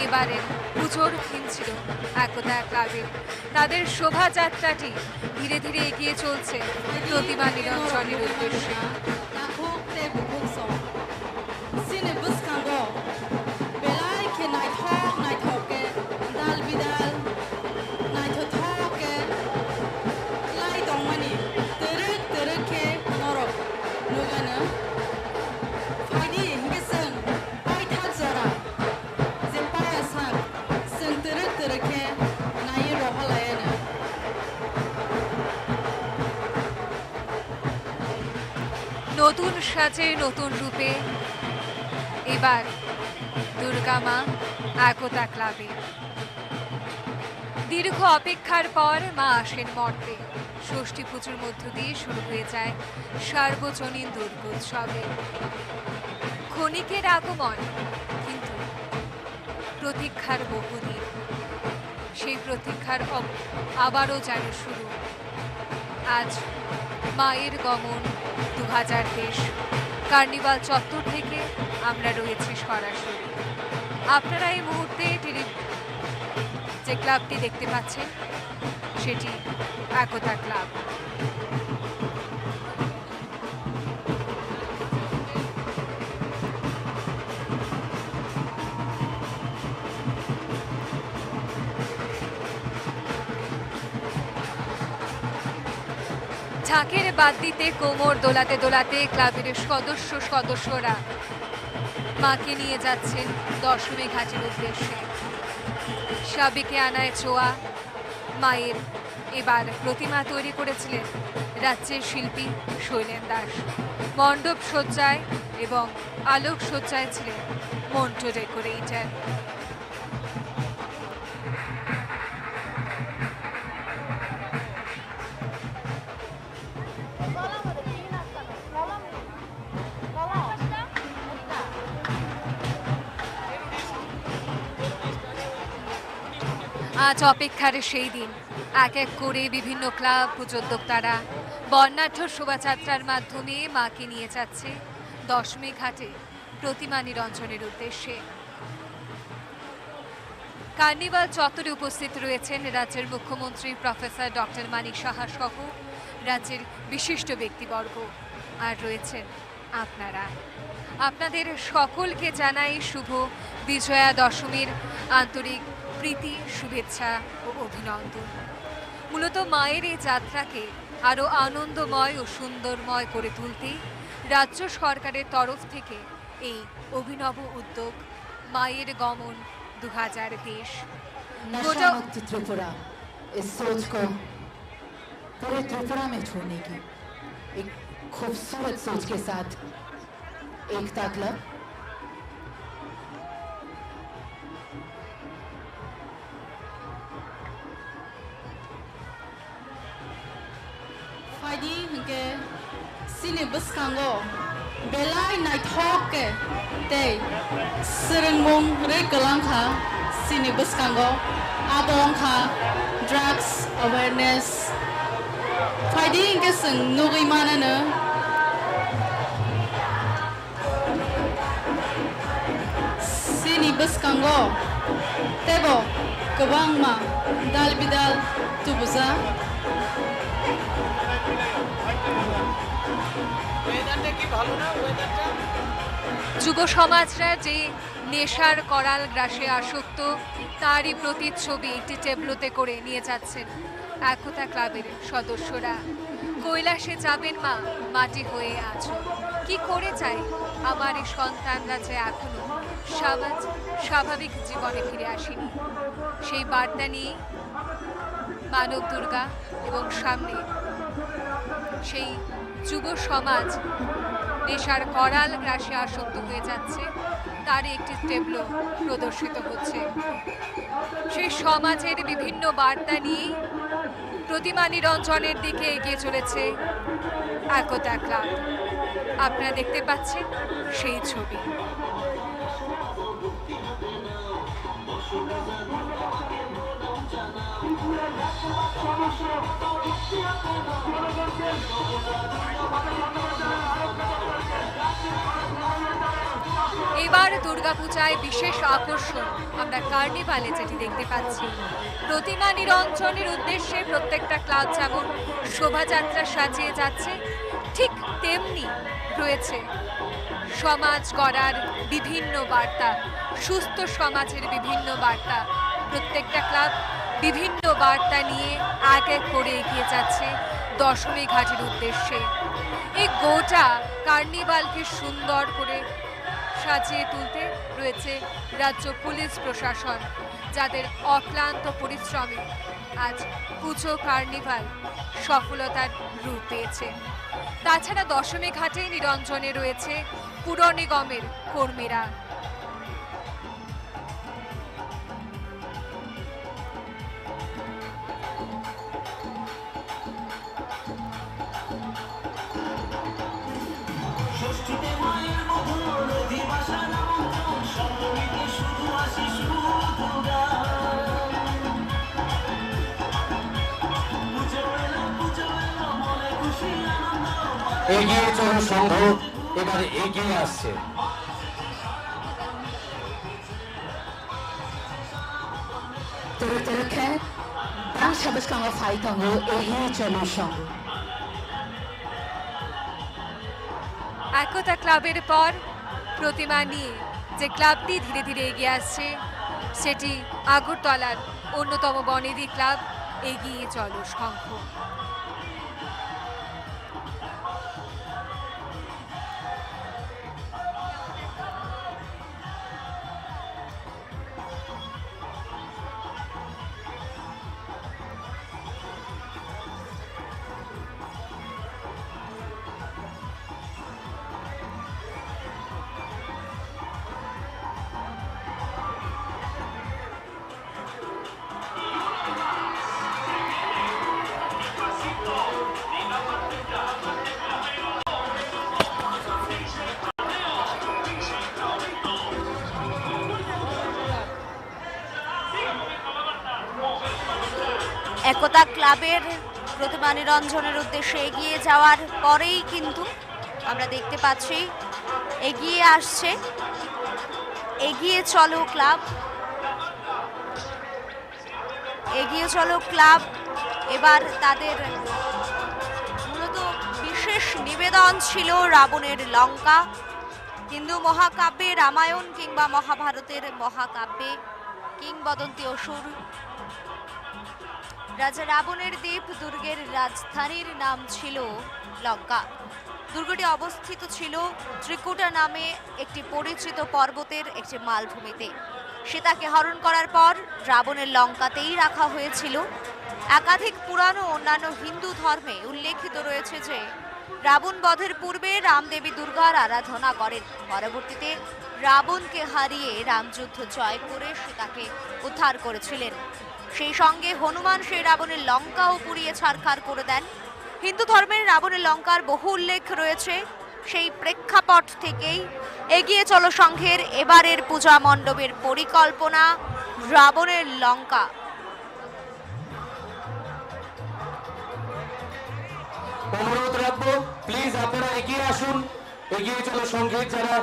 এবারের পুজোর থিম ছিল একতা ক্লাবের। তাদের শোভাযাত্রাটি ধীরে ধীরে এগিয়ে চলছে প্রতিমা নিরঞ্জনের উদ্দেশ্যে। নতুন সাজে নতুন রূপে এবার দুর্গা মা একতা ক্লাবে। দীর্ঘ অপেক্ষার পর মা আসেন মর্তে। ষষ্ঠী পুজোর মধ্য দিয়ে শুরু হয়ে যায় সার্বজনীন দুর্গোৎসবে। ক্ষণিকের আগমন, কিন্তু প্রতীক্ষার বহুদিন। সেই প্রতীক্ষার আবারও যেন শুরু। আজ মায়ের গমন 2023 কার্নিভাল চত্বর থেকে আমরা রয়েছি সরাসরি। আপনারা এই মুহূর্তে যে ক্লাবটি দেখতে পাচ্ছেন সেটি একতা ক্লাব। ঝাঁকের বাদ দিতে কোমর দোলাতে দোলাতে ক্লাবের সদস্যরা মাকে নিয়ে যাচ্ছেন দশমী ঘাটের উদ্দেশ্যে। সাবেকিয়ানায় ছোঁয়া মায়ের এবার প্রতিমা তৈরি করেছিলেন রাজ্যের শিল্পী শৈলেন দাস। মণ্ডপ সজ্জায় এবং আলোক সজ্জায় ছিলেন মন্ত্র ডেকোরেটর। আজ অপেক্ষার সেই দিন। এক এক করে বিভিন্ন ক্লাব পুজোদ্যোক্তারা বর্ণাঢ্য শোভাযাত্রার মাধ্যমে মাকে নিয়ে যাচ্ছে দশমী ঘাটে প্রতিমা নিরঞ্জনের উদ্দেশ্যে। কার্নিভাল চত্বরে উপস্থিত রয়েছেন রাজ্যের মুখ্যমন্ত্রী প্রফেসর ডক্টর মানিক সাহা সহ রাজ্যের বিশিষ্ট ব্যক্তিবর্গ, আর রয়েছেন আপনারা। আপনাদের সকলকে জানাই শুভ বিজয়া দশমীর আন্তরিক প্রীতি, শুভেচ্ছা ও অভিনন্দন। মূলত মায়ের এই যাত্রাকে আরও আনন্দময় ও সুন্দরময় করে তুলতে রাজ্য সরকারের তরফ থেকে এই অভিনব উদ্যোগ মায়ের গমন 2020। নাশামুক্ত ত্রিপুরা इस सोच को पूरे त्रिपुरा में छोड़ने की एक खूबसूरत सोच के साथ एकता क्लब फाइदी के सिने बसकांगो बेलाय नाइथॉक के ते सरंगमंग रे गलांखा सिने बसकांगो आबोंखा ड्रग्स अवेयरनेस फाइदी के संग नुगै मानानो सिने बसकांगो तेबो गोबां मा दाल बिदाल तुबुजा যুব সমাজরা যে নেশার করাল গ্রাসে আসক্ত তারই প্রতিচ্ছবি একটি টেবলোতে করে নিয়ে যাচ্ছেন একতা ক্লাবের সদস্যরা। কৈলাসে যাবেন মা মাটি হয়ে আছো, কি করে চাই আমার এই সন্তানরা যে এখনো স্বাভাবিক জীবনে ফিরে আসেনি, সেই বার্তা নিয়ে মানব দুর্গা এবং সামনে সেই যুব সমাজ নেশার করাল গ্রাসে আসক্ত হয়ে যাচ্ছে তার একটি টেবলো প্রদর্শিত হচ্ছে। সেই সমাজের বিভিন্ন বার্তা নিয়ে প্রতিমা নিরঞ্জনের দিকে এগিয়ে চলেছে একতা ক্লাব। আপনারা দেখতে পাচ্ছেন সেই ছবি। এবার দুর্গাপূজায় বিশেষ আকর্ষণ আমরা কার্নিভালে যেটি দেখতে পাচ্ছি। প্রতিমা নিরঞ্জনের উদ্দেশ্যে প্রত্যেকটা ক্লাব যেমন শোভাযাত্রা সাজিয়ে যাচ্ছে, ঠিক তেমনি রয়েছে সমাজ গড়ার বিভিন্ন বার্তা, সুস্থ সমাজের বিভিন্ন বার্তা। প্রত্যেকটা ক্লাব বিভিন্ন বার্তা নিয়ে এক এক করে এগিয়ে যাচ্ছে দশমী ঘাটের উদ্দেশ্যে। এই গোটা কার্নিভালকে সুন্দর করে সাজিয়ে তুলতে রয়েছে রাজ্য পুলিশ প্রশাসন, যাদের অক্লান্ত পরিশ্রমে আজ পুজো কার্নিভাল সফলতার রূপ পেয়েছে। তাছাড়া দশমী ঘাটে নিরঞ্জনে রয়েছে পুর নিগমের কর্মীরা। এগিয়ে চলো সংঘ এবার এগিয়ে আসছে। Terutama bangsa bersama Faitango এগিয়ে চলো সংঘ। একতা ক্লাবের পর প্রতিমা নিয়ে যে ক্লাবটি ধীরে ধীরে এগিয়ে আসছে সেটি আগরতলার অন্যতম বনেদি ক্লাব এগিয়ে চলো সংঘ। একতা ক্লাবের প্রতিমা নিরঞ্জনের উদ্দেশ্যে এগিয়ে যাওয়ার পরেই কিন্তু আমরা দেখতে পাচ্ছি এগিয়ে আসছে এগিয়ে চলো ক্লাব। এগিয়ে চলো ক্লাব এবার তাদের মূলত বিশেষ নিবেদন ছিল রাবণের লঙ্কা। হিন্দু মহাকাব্যে রামায়ণ কিংবা মহাভারতের মহাকাব্যে কিংবদন্তি অসুর রাজা রাবণের দ্বীপ দুর্গের রাজধানীর নাম ছিল লঙ্কা। দুর্গটি অবস্থিত ছিল ত্রিকুটা নামে একটি পরিচিত পর্বতের একটি মালভূমিতে। সীতাকে হরণ করার পর রাবণের লঙ্কাতেই রাখা হয়েছিল একাধিক পুরাণ ও অন্যান্য হিন্দু ধর্মে উল্লেখিত রয়েছে যে রাবণ বধের পূর্বে রামদেবী দুর্গার আরাধনা করেন। পরবর্তীতে রাবণকে হারিয়ে রামযুদ্ধ জয় করে সীতাকে উদ্ধার করেছিলেন। সেই সঙ্গে হনুমান সেই রাবণের লঙ্কাও পুড়িয়ে ছারখার করে দেন। হিন্দু ধর্মের রাবণের লঙ্কার বহু উল্লেখ রয়েছে। সেই প্রেক্ষাপট থেকেই এগিয়ে চলো সংঘের এবারের পূজা মণ্ডপের পরিকল্পনা রাবণের লঙ্কা। অনুরোধ রাখবো প্লিজ আপনারা এগিয়ে আসুন। এগিয়ে চলো সংঘের যারা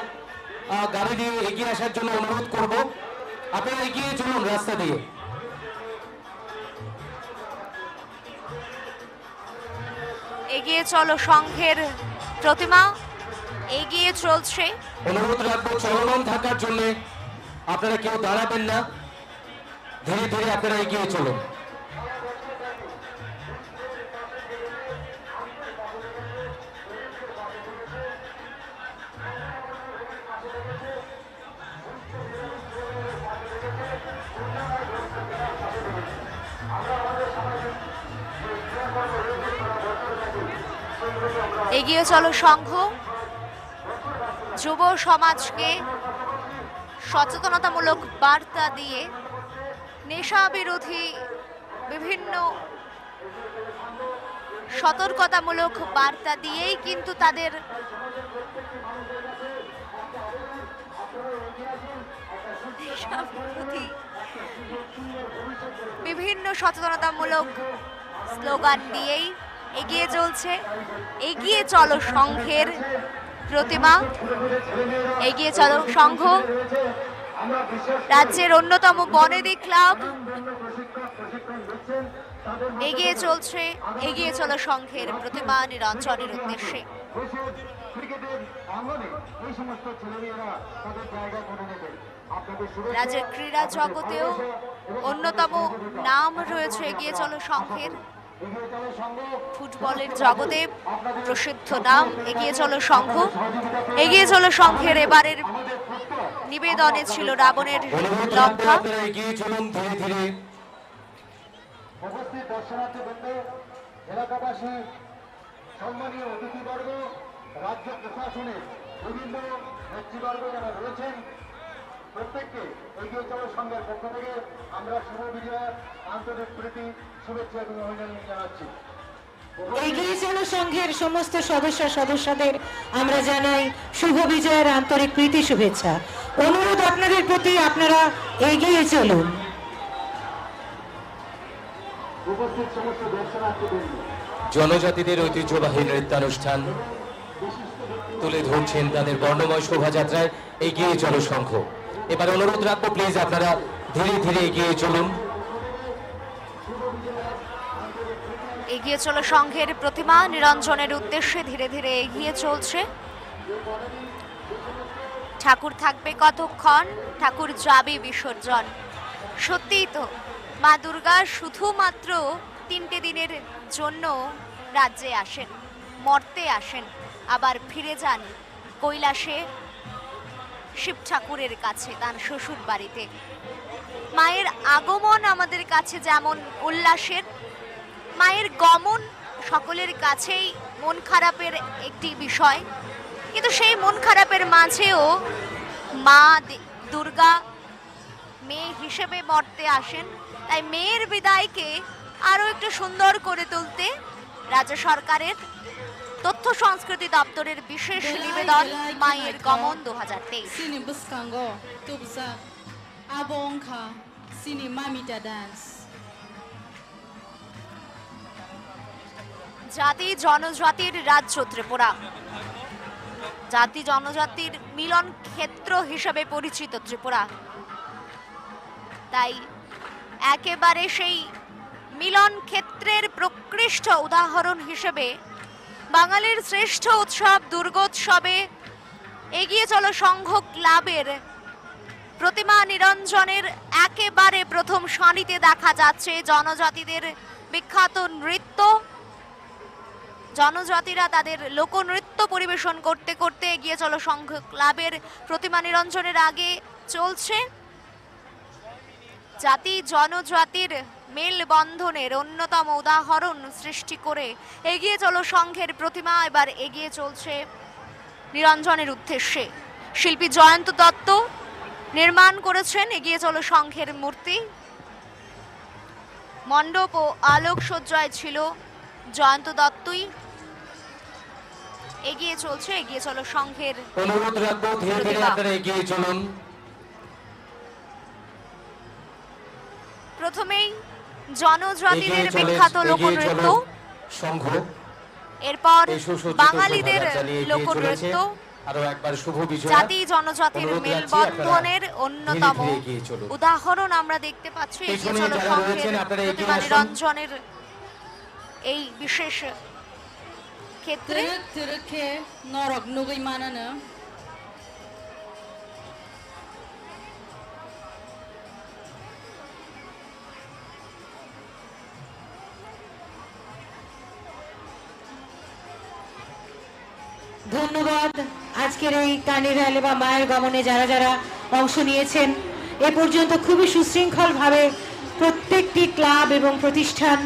গাড়ি দিয়ে এগিয়ে আসার জন্য অনুরোধ করব। আপনারা এগিয়ে চলুন রাস্তা দিয়ে। এগিয়ে চলো সংঘের প্রতিমা এগিয়ে চলছে। অনুরোধ রাখবো চলমান থাকার জন্য আপনারা কেউ দাঁড়াবেন না, ধীরে ধীরে আপনারা এগিয়ে চলুন। এগিয়ে চলো সংঘ যুব সমাজকে সচেতনতামূলক বার্তা দিয়ে নেশা বিরোধী বিভিন্ন সতর্কতামূলক বার্তা দিয়েই কিন্তু তাদের নেশা বিরোধী বিভিন্ন সচেতনতামূলক স্লোগান দিয়েই এগিয়ে চলছে এগিয়ে চলো সংঘের প্রতিমা। এগিয়ে চলো সংঘ রাজ্যের অন্যতম বনেদি ক্লাব এগিয়ে চলছে এগিয়ে চলো সংঘের প্রতিমা নিরঞ্জনের উদ্দেশ্যে। রাজ্যের ক্রীড়া জগতেও অন্যতম নাম রয়েছে এগিয়ে চলো সংঘের। ফুটবলের জগতে প্রসিদ্ধ নাম এগিয়ে চলো সংঘ। এগিয়ে চলো সংঘের এবারের নিবেদনে ছিল রাবণের লঙ্কা। উপস্থিত দর্শনার্থীবৃন্দ, এলাকাবাসী, সম্মানীয় অতিথিবর্গ, রাজ্য প্রশাসনের বিভিন্ন নেতৃবর্গ যারা রয়েছেন, প্রত্যেককে এগিয়ে চলো সংঘের পক্ষ থেকে আমরা শুভ বিজয়ের আন্তরিক প্রীতি শুভেচ্ছা এবং অভিনন্দন জানাচ্ছি। এগিয়ে চলো সংঘের সমস্ত সদস্যদের আমরা জানাই শুভ বিজয়ের আন্তরিক প্রীতি শুভেচ্ছা। অনুরোধ আপনাদের প্রতি আপনারা এগিয়ে চলুন। উপস্থিত সমস্ত দর্শনার্থীবৃন্দ, জনজাতিদের ঐতিহ্যবাহী নৃত্যানুষ্ঠান তুলে ধরছেন তাদের বর্ণময় শোভাযাত্রায় এগিয়ে চলো সংঘ। এবার অনুরোধ রাখবো প্লিজ আপনারা ধীরে ধীরে এগিয়ে চলুন। এগিয়ে চলো সংঘের প্রতিমা নিরঞ্জনের উদ্দেশ্যে ধীরে ধীরে এগিয়ে চলছে। ঠাকুর থাকবে কতক্ষণ, ঠাকুর যাবে বিসর্জন। সত্যিই তো মা দুর্গা শুধুমাত্র 3টে দিনের জন্য রাজ্যে আসেন, মর্তে আসেন, আবার ফিরে যান কৈলাসে শিব ঠাকুরের কাছে তার শ্বশুর বাড়িতে। মায়ের আগমন আমাদের কাছে যেমন উল্লাসের, মায়ের গমন সকলের কাছেই মন খারাপের একটি বিষয়। কিন্তু সেই মন খারাপের মাঝেও মা দুর্গা মেয়ে হিসেবে মর্তে আসেন। তাই মেয়ের বিদায়কে আরো একটু সুন্দর করে তুলতে রাজ্য সরকারের তথ্য সংস্কৃতি দপ্তরের বিশেষ নিবেদন মায়ের গমন 2023। জাতি জনজাতির রাজ্য ত্রিপুরা, জাতি জনজাতির মিলন ক্ষেত্র হিসেবে পরিচিত ত্রিপুরা। তাই একেবারে সেই মিলন ক্ষেত্রের প্রকৃষ্ট উদাহরণ হিসেবে বাঙালির শ্রেষ্ঠ উৎসব দুর্গোৎসবে এগিয়ে চলো সংঘ ক্লাবের প্রতিমা নিরঞ্জনের একেবারে প্রথম সারিতে দেখা যাচ্ছে জনজাতিদের বিখ্যাত নৃত্য। জনজাতিরা তাদের লোকনৃত্য পরিবেশন করতে করতে এগিয়ে চলো সংঘ ক্লাবের প্রতিমা নিরঞ্জনের আগে চলছে। জাতি জনজাতির মেলবন্ধনের অন্যতম উদাহরণ সৃষ্টি করে এগিয়ে চলো সংঘের প্রতিমা এবার এগিয়ে চলছে নিরঞ্জনের উদ্দেশ্যে। শিল্পী জয়ন্ত দত্ত নির্মাণ করেছেন এগিয়ে চলো সংঘের মূর্তি। মণ্ডপ ও আলোকসজ্জায় ছিল জয়ন্ত দত্তই। এগিয়ে চলো সংঘের অনুরোধ রাখবো ধীরে ধীরে আপনারা এগিয়ে চলুন। প্রথমেই জনজাতিদের বিখ্যাত লোকনৃত্য, সংঘ, এরপর বাঙালিদের লোকনৃত্য, আরো একবার শুভ বিজয়। জাতি জনজাতির মেলবন্ধনের অন্যতম উদাহরণ আমরা দেখতে পাচ্ছি এগিয়ে চলো সংঘের প্রতিমা নিরঞ্জনের এই বিশেষ ক্ষেত্রে। নরক নুগৈ মানানো ধন্যবাদ। আজকের এই কার্নিভালে বা মায়ের গমনে যারা যারা অংশ নিয়েছেন, এ পর্যন্ত খুবই সুশৃঙ্খলভাবে প্রত্যেকটি ক্লাব এবং প্রতিষ্ঠান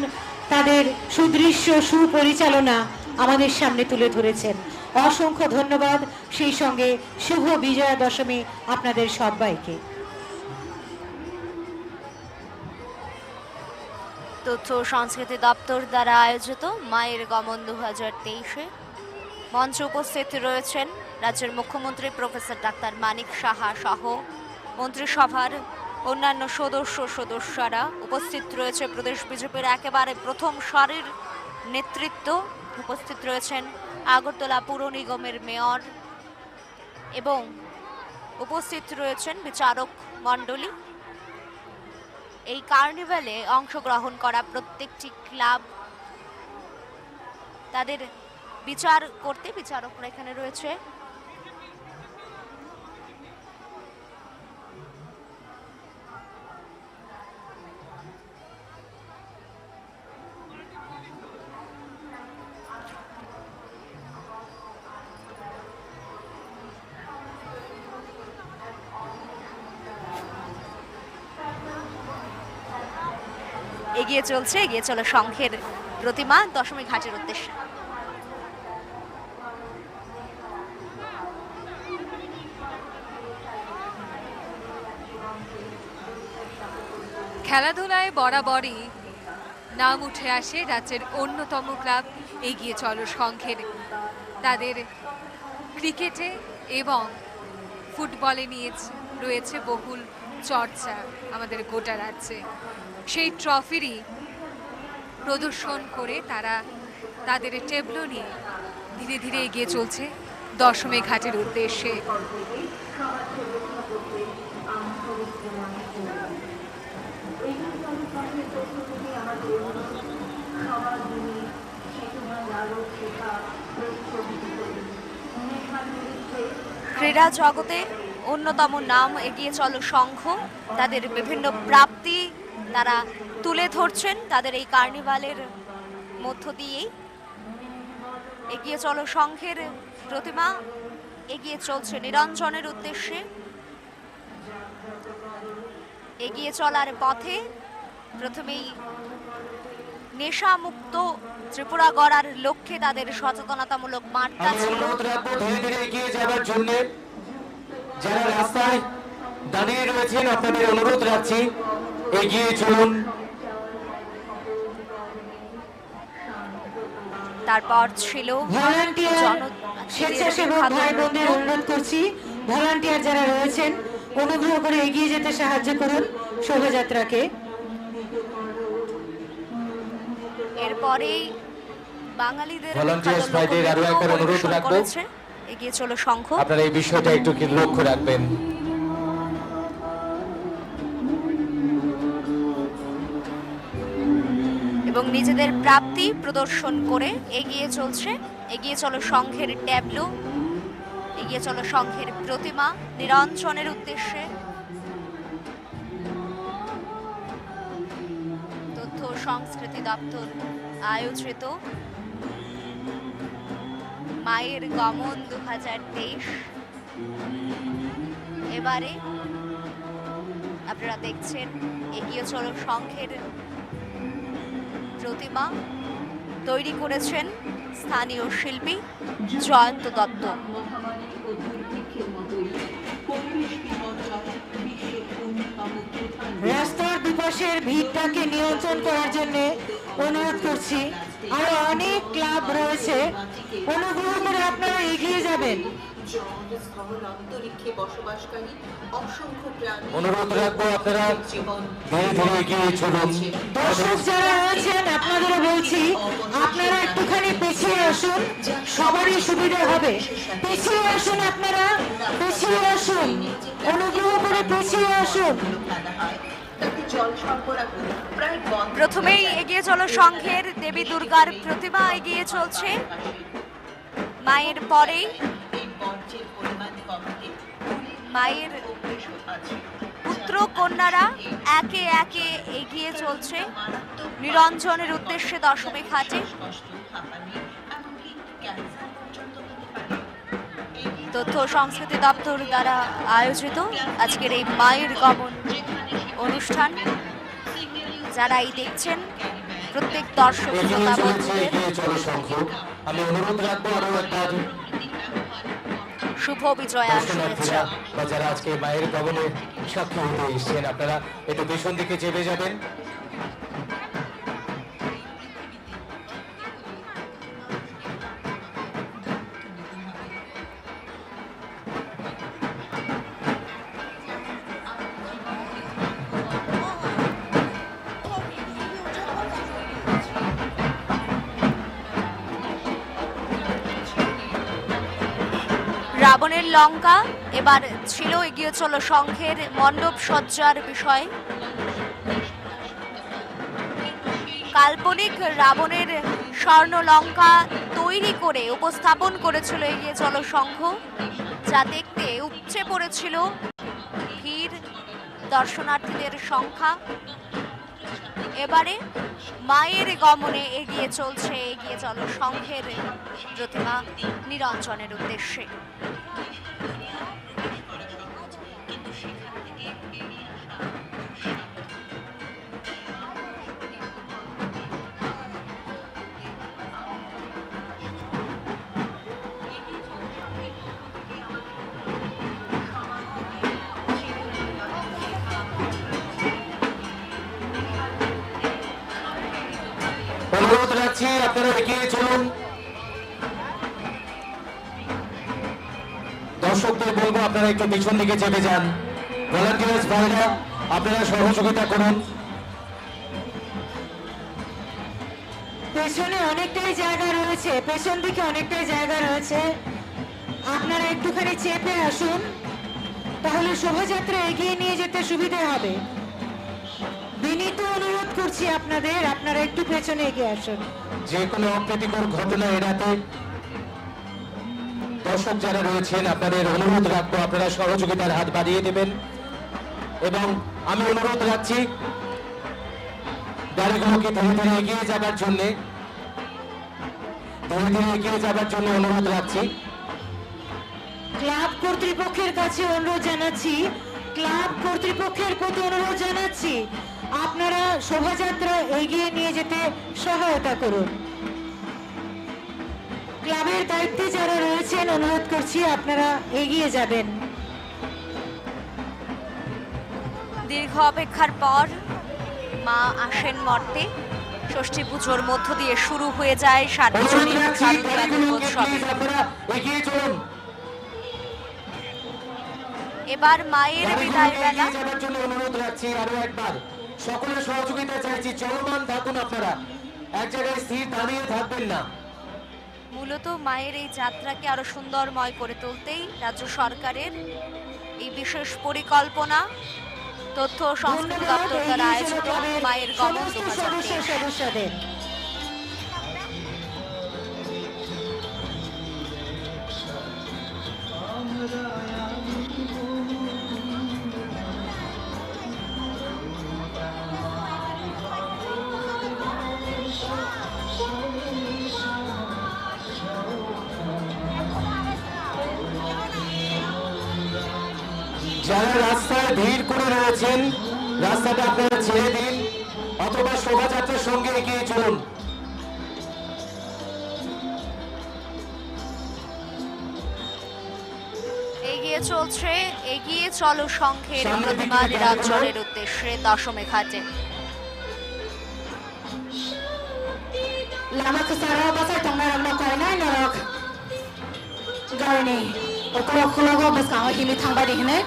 তাদের সুদৃশ্য সুপরিচালনা আমাদের সামনে তুলে ধরেছেন। অসংখ্য ধন্যবাদ, সেই সঙ্গে শুভ বিজয়া দশমী আপনাদের সবাইকে। তথ্য সংস্কৃতি দপ্তর দ্বারা আয়োজিত মায়ের গমন 2023-এ মঞ্চে উপস্থিত রয়েছেন রাজ্যের মুখ্যমন্ত্রী প্রফেসর ডাক্তার মানিক সাহা সহ মন্ত্রিসভার অন্যান্য সদস্যরা। উপস্থিত রয়েছে প্রদেশ বিজেপির একেবারে প্রথম সারির নেতৃত্ব, উপস্থিত রয়েছেন আগরতলা পুর নিগমের মেয়র এবং উপস্থিত রয়েছেন বিচারক মণ্ডলী। এই কার্নিভালে অংশগ্রহণ করা প্রত্যেকটি ক্লাব তাদের বিচার করতে বিচারকরা এখানে রয়েছে। এগিয়ে চলো সংঘের প্রতিমা দশমী ঘাটের উদ্দেশ্যে। খেলাধুলায় বরাবরই নাম উঠে আসে রাজ্যের অন্যতম ক্লাব এগিয়ে চলো সংঘের। তাদের ক্রিকেটে এবং ফুটবলে নিয়ে রয়েছে বহুল চর্চা আমাদের গোটা রাজ্যে। সেই ট্রফিরই প্রদর্শন করে তারা তাদের টেবলো নিয়ে ধীরে ধীরে এগিয়ে চলছে দশমী ঘাটের উদ্দেশ্যে। ক্রীড়া জগতে অন্যতম নাম এগিয়ে চলো সংঘ। তাদের বিভিন্ন প্রাপ্তি তারা তুলে ধরছেন তাদের এই কার্নিভালের মধ্য দিয়েই। এগিয়ে চলো সংঘের প্রতিমা এগিয়ে চলছে নিরঞ্জনের উদ্দেশ্যে। এগিয়ে চলার পথে প্রথমেই নেশামুক্ত ত্রিপুরা গড়ার লক্ষ্যে তাদের সচেতনতামূলক বার্তা ছিল। এগিয়ে যাওয়ার জন্য যারা রাস্তায় দাঁড়িয়ে রয়েছেন আপনাদের অনুরোধ রাখছি এগিয়ে চলুন। তারপর ছিল স্বেচ্ছাসেবক ভাই বোনদের অনুরোধ করছি, ভলান্টিয়ার যারা রয়েছেন অনুগ্রহ করে এগিয়ে যেতে সাহায্য করুন শোভাযাত্রাকে। এরপরেই বাঙালিদের ভলান্টিয়ার্স ভাইদের আরো একবার অনুরোধ রাখবো এগিয়ে চলো সংঘ, আপনারা এই বিষয়টা একটু লক্ষ্য রাখবেন। এবং নিজেদের প্রাপ্তি প্রদর্শন করে এগিয়ে চলো সংঘের ট্যাবলো, এগিয়ে চলো সংঘের প্রতিমা নিরঞ্জনের উদ্দেশ্যে। তথ্য সংস্কৃতি দপ্তর আয়োজিত মায়ের গমন 2023 এবারে আপনারা দেখছেন এগিয়ে চলো সংঘের প্রতিমা তৈরি করেছেন স্থানীয় শিল্পী জয়ন্ত দত্ত। রাস্তার দুপাশের ভিড়টাকে নিয়ন্ত্রণ করার জন্য অনুরোধ করছি, আরো অনেক ক্লাব রয়েছে, অনুগ্রহ করে আপনারা এগিয়ে যাবেন। অনুরোধ রাখবো আপনারা ধীরে ধীরে এগিয়ে চলুন। দর্শক যারা রয়েছেন আপনাদেরও বলছি, আপনারা একটুখানি পিছিয়ে আসুন, সবারই সুবিধা হবে। পিছিয়ে আসুন, আপনারা পিছিয়ে আসুন, অনুগ্রহ করে পিছিয়ে আসুন। প্রথমেই এগিয়ে চলো সংঘের দেবী দুর্গার প্রতিমা এগিয়ে চলছে, মায়ের পরেই মায়ের পুত্র কন্যারা একে একে এগিয়ে চলছে নিরঞ্জনের উদ্দেশ্যে দশমী ঘাটে। তথ্য ও সংস্কৃতি দপ্তর দ্বারা আয়োজিত আজকের এই মায়ের গমন অনুষ্ঠান যারা এই দেখছেন প্রত্যেক দর্শক শ্রোতা বন্ধুদের আমি অনুরোধ রাখবো আরো একবার শুভ বিজয়া শুভেচ্ছা। বা যারা আজকে মায়ের গমনে সাক্ষী হতে এসেছেন আপনারা একটু পেছন দিকে চেপে যাবেন। রাবণের লঙ্কা এবার ছিল এগিয়ে চলো সংঘের মণ্ডপ সজ্জার বিষয়। কাল্পনিক রাবণের স্বর্ণ লঙ্কা তৈরি করে উপস্থাপন করেছিল এগিয়ে চলো সংঘ, যা দেখতে উপচে পড়েছিল ভিড়, দর্শনার্থীদের সংখ্যা। এবারে মায়ের গমনে এগিয়ে চলছে এগিয়ে চলো সংঘের প্রতিমা নিরঞ্জনের উদ্দেশ্যে। অনুরোধ রাখছি আপনারা এগিয়ে চলুন। দর্শকদের বলবো আপনারা একটু পিছন দিকে চেপে যান। ভলান্টিয়ার্স ভাইরা আপনারা সহযোগিতা করুন। পেছনে অনেকটাই জায়গা রয়েছে, পেছন দিকে অনেকটাই জায়গা রয়েছে, আপনারা একটুখানি চেপে আসুন, তাহলে শোভাযাত্রা এগিয়ে নিয়ে যেতে সুবিধা হবে। বিনীত অনুরোধ করছি আপনাদের, আপনারা একটু পেছনে এগিয়ে আসুন। যে কোনো অপ্রীতিকর ঘটনা এড়াতে দর্শক যারা রয়েছেন আপনাদের অনুরোধ রাখবো আপনারা সহযোগিতার হাত বাড়িয়ে দেবেন। এবং আমি অনুরোধ রাখছি গাড়িগুলোকে ধীরে ধীরে এগিয়ে যাবার জন্য অনুরোধ রাখছি। ক্লাব কর্তৃপক্ষের কাছে অনুরোধ জানাচ্ছি, ক্লাব কর্তৃপক্ষের প্রতি অনুরোধ জানাচ্ছি, আপনারা শোভাযাত্রা এগিয়ে নিয়ে যেতে সহায়তা করুন। ক্লাবের দায়িত্বে যারা রয়েছেন অনুরোধ করছি আপনারা এগিয়ে যাবেন। দীর্ঘ অপেক্ষার পর মা আসেন মর্তে। ষষ্ঠী পুজোর মধ্য দিয়ে শুরু হয়ে যায় সার্বজনীন শারদীয়া দুর্গোৎসব। এবার মায়ের বিদায় বেলা। অনুরোধ রাখছি আরো একবার সকলের সহযোগিতা চাইছি, চলমান থাকুন আপনারা, এক জায়গায় স্থির দাঁড়িয়ে থাকবেন না। মূলত মায়ের এই যাত্রাকে আরো সুন্দরময় করে তুলতেই রাজ্য সরকারের এই বিশেষ পরিকল্পনা। তথ্য ও সংস্কৃতি দপ্তর দ্বারা আয়োজিত মায়ের গমন 2023। যারা রাস্তায় ভিড় করে রয়েছেন রাস্তাটা আপনারা ছেড়ে দিন অথবা শোভাযাত্রার সঙ্গে এগিয়ে চলুন। এগিয়ে চলছে এগিয়ে চলো সংঘের সামনের দিকে প্রতিমা গাড়ি নিরঞ্জনের উদ্দেশ্যে দশমী ঘাটে Lama kesara basai tongna ramna koina norok. Garni. Okoro kologo bas kawa himi thangba dihne.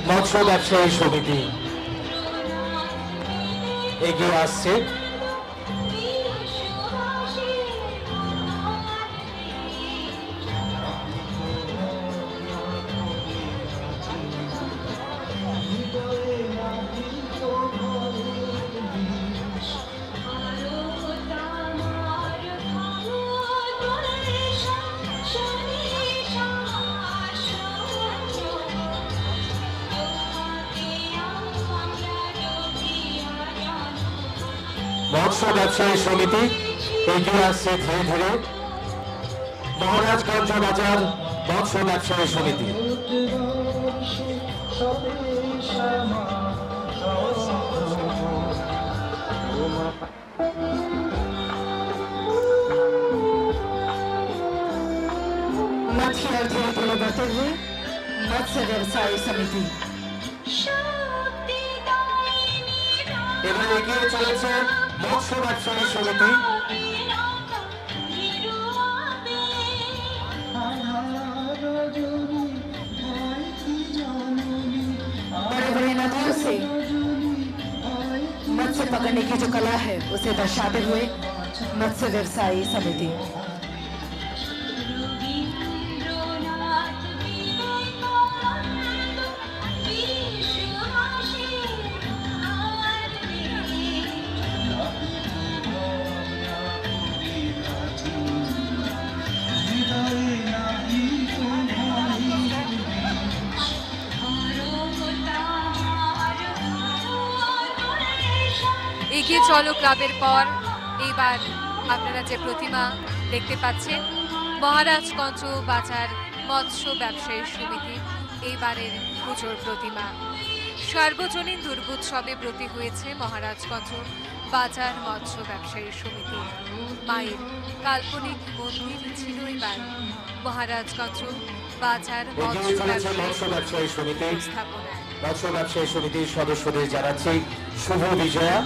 মৎস্য ব্যবসায়ী সমিতি এগিয়ে আসছে। মৎস্য ব্যবসায়ী সমিতি এগিয়ে আসছে ধীরে ধীরে। মহারাজগঞ্জ বাজার মৎস্য ব্যবসায়ী সমিতি मत्स्य धीरे धीरे बढ़ते हुए मत्स्य व्यवसायी समिति এবার এগিয়ে চলেছে মৎস্য ব্যবসায়ী সমিতি। बड़े बड़े नदियों से मत्स्य पकड़ने की जो कला है उसे दर्शाते हुए मत्स्य व्यवसायी समिति এগিয়ে চলো ক্লাবের পর এইবার আপনারা যে প্রতিমা দেখতে পাচ্ছেন মহারাজগঞ্জ বাজার মৎস্য ব্যবসায়ী সমিতি এইবারের পুজোর প্রতিমা সার্বজনীন দুর্গোৎসবে ব্রতী হয়েছে মহারাজগঞ্জ বাজার মৎস্য ব্যবসায়ী সমিতি। মায়ের কাল্পনিক মন্দির ছিল এবার মহারাজগঞ্জ বাজার এগিয়ে চলেছে মৎস্য ব্যবসায়ী সমিতি। মৎস্য ব্যবসায়ী সমিতির সদস্যদের জানাচ্ছি শুভ বিজয়া।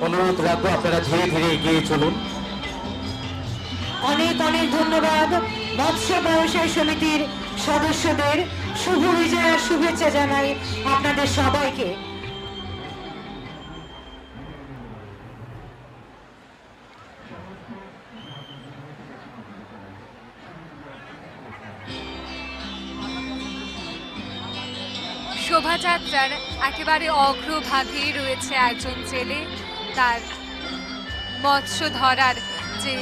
অনুরোধ রাখবো আপনারা ধীরে ধীরে এগিয়ে চলুন। অনেক অনেক ধন্যবাদ মৎস্য ব্যবসায়ী সমিতির সদস্যদের। শুভ বিজয়ার শুভেচ্ছা জানাই আপনাদের সবাইকে। শোভাযাত্রার একেবারে অগ্রভাগে রয়েছে একজন জেলে, তার মৎস্য ধরার যে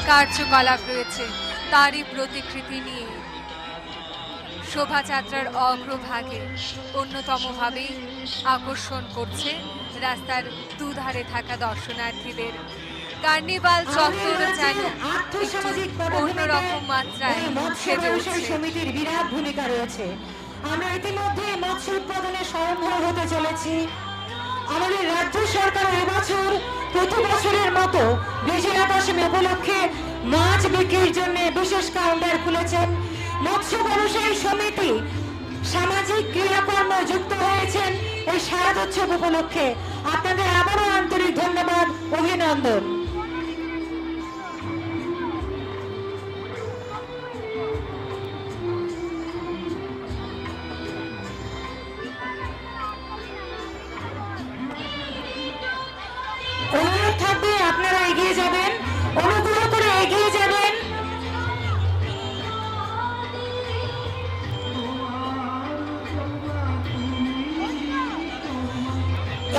কার্যকলাপ রয়েছে তারই প্রতিকৃতি নিয়ে শোভাযাত্রার অগ্রভাগে অন্যতমভাবে আকর্ষণ করছে রাস্তার দুধারে থাকা দর্শনার্থীদের। কার্নিভাল চত্বর যেন অন্যরকম মাত্রায় সেজে উঠছে। সমিতির বিরাট ভূমিকা রয়েছে। আমরা ইতিমধ্যে মৎস্য উৎপাদনে স্বয়ংভর হতে চলেছি। আমাদের রাজ্য সরকার এবছর প্রতি বছরের মতো বিজয়া দশমী উপলক্ষে মাছ বিক্রির জন্য বিশেষ কাউন্টার খুলেছেন। মৎস্য ব্যবসায়ী সমিতি সামাজিক ক্রিয়াকর্মে যুক্ত হয়েছেন এই শারদ উৎসব উপলক্ষে। আপনাদের আবারও আন্তরিক ধন্যবাদ, অভিনন্দন। অনুরোধ থাকবে আপনারা এগিয়ে যাবেন, অনুগ্রহ করে এগিয়ে যাবেন।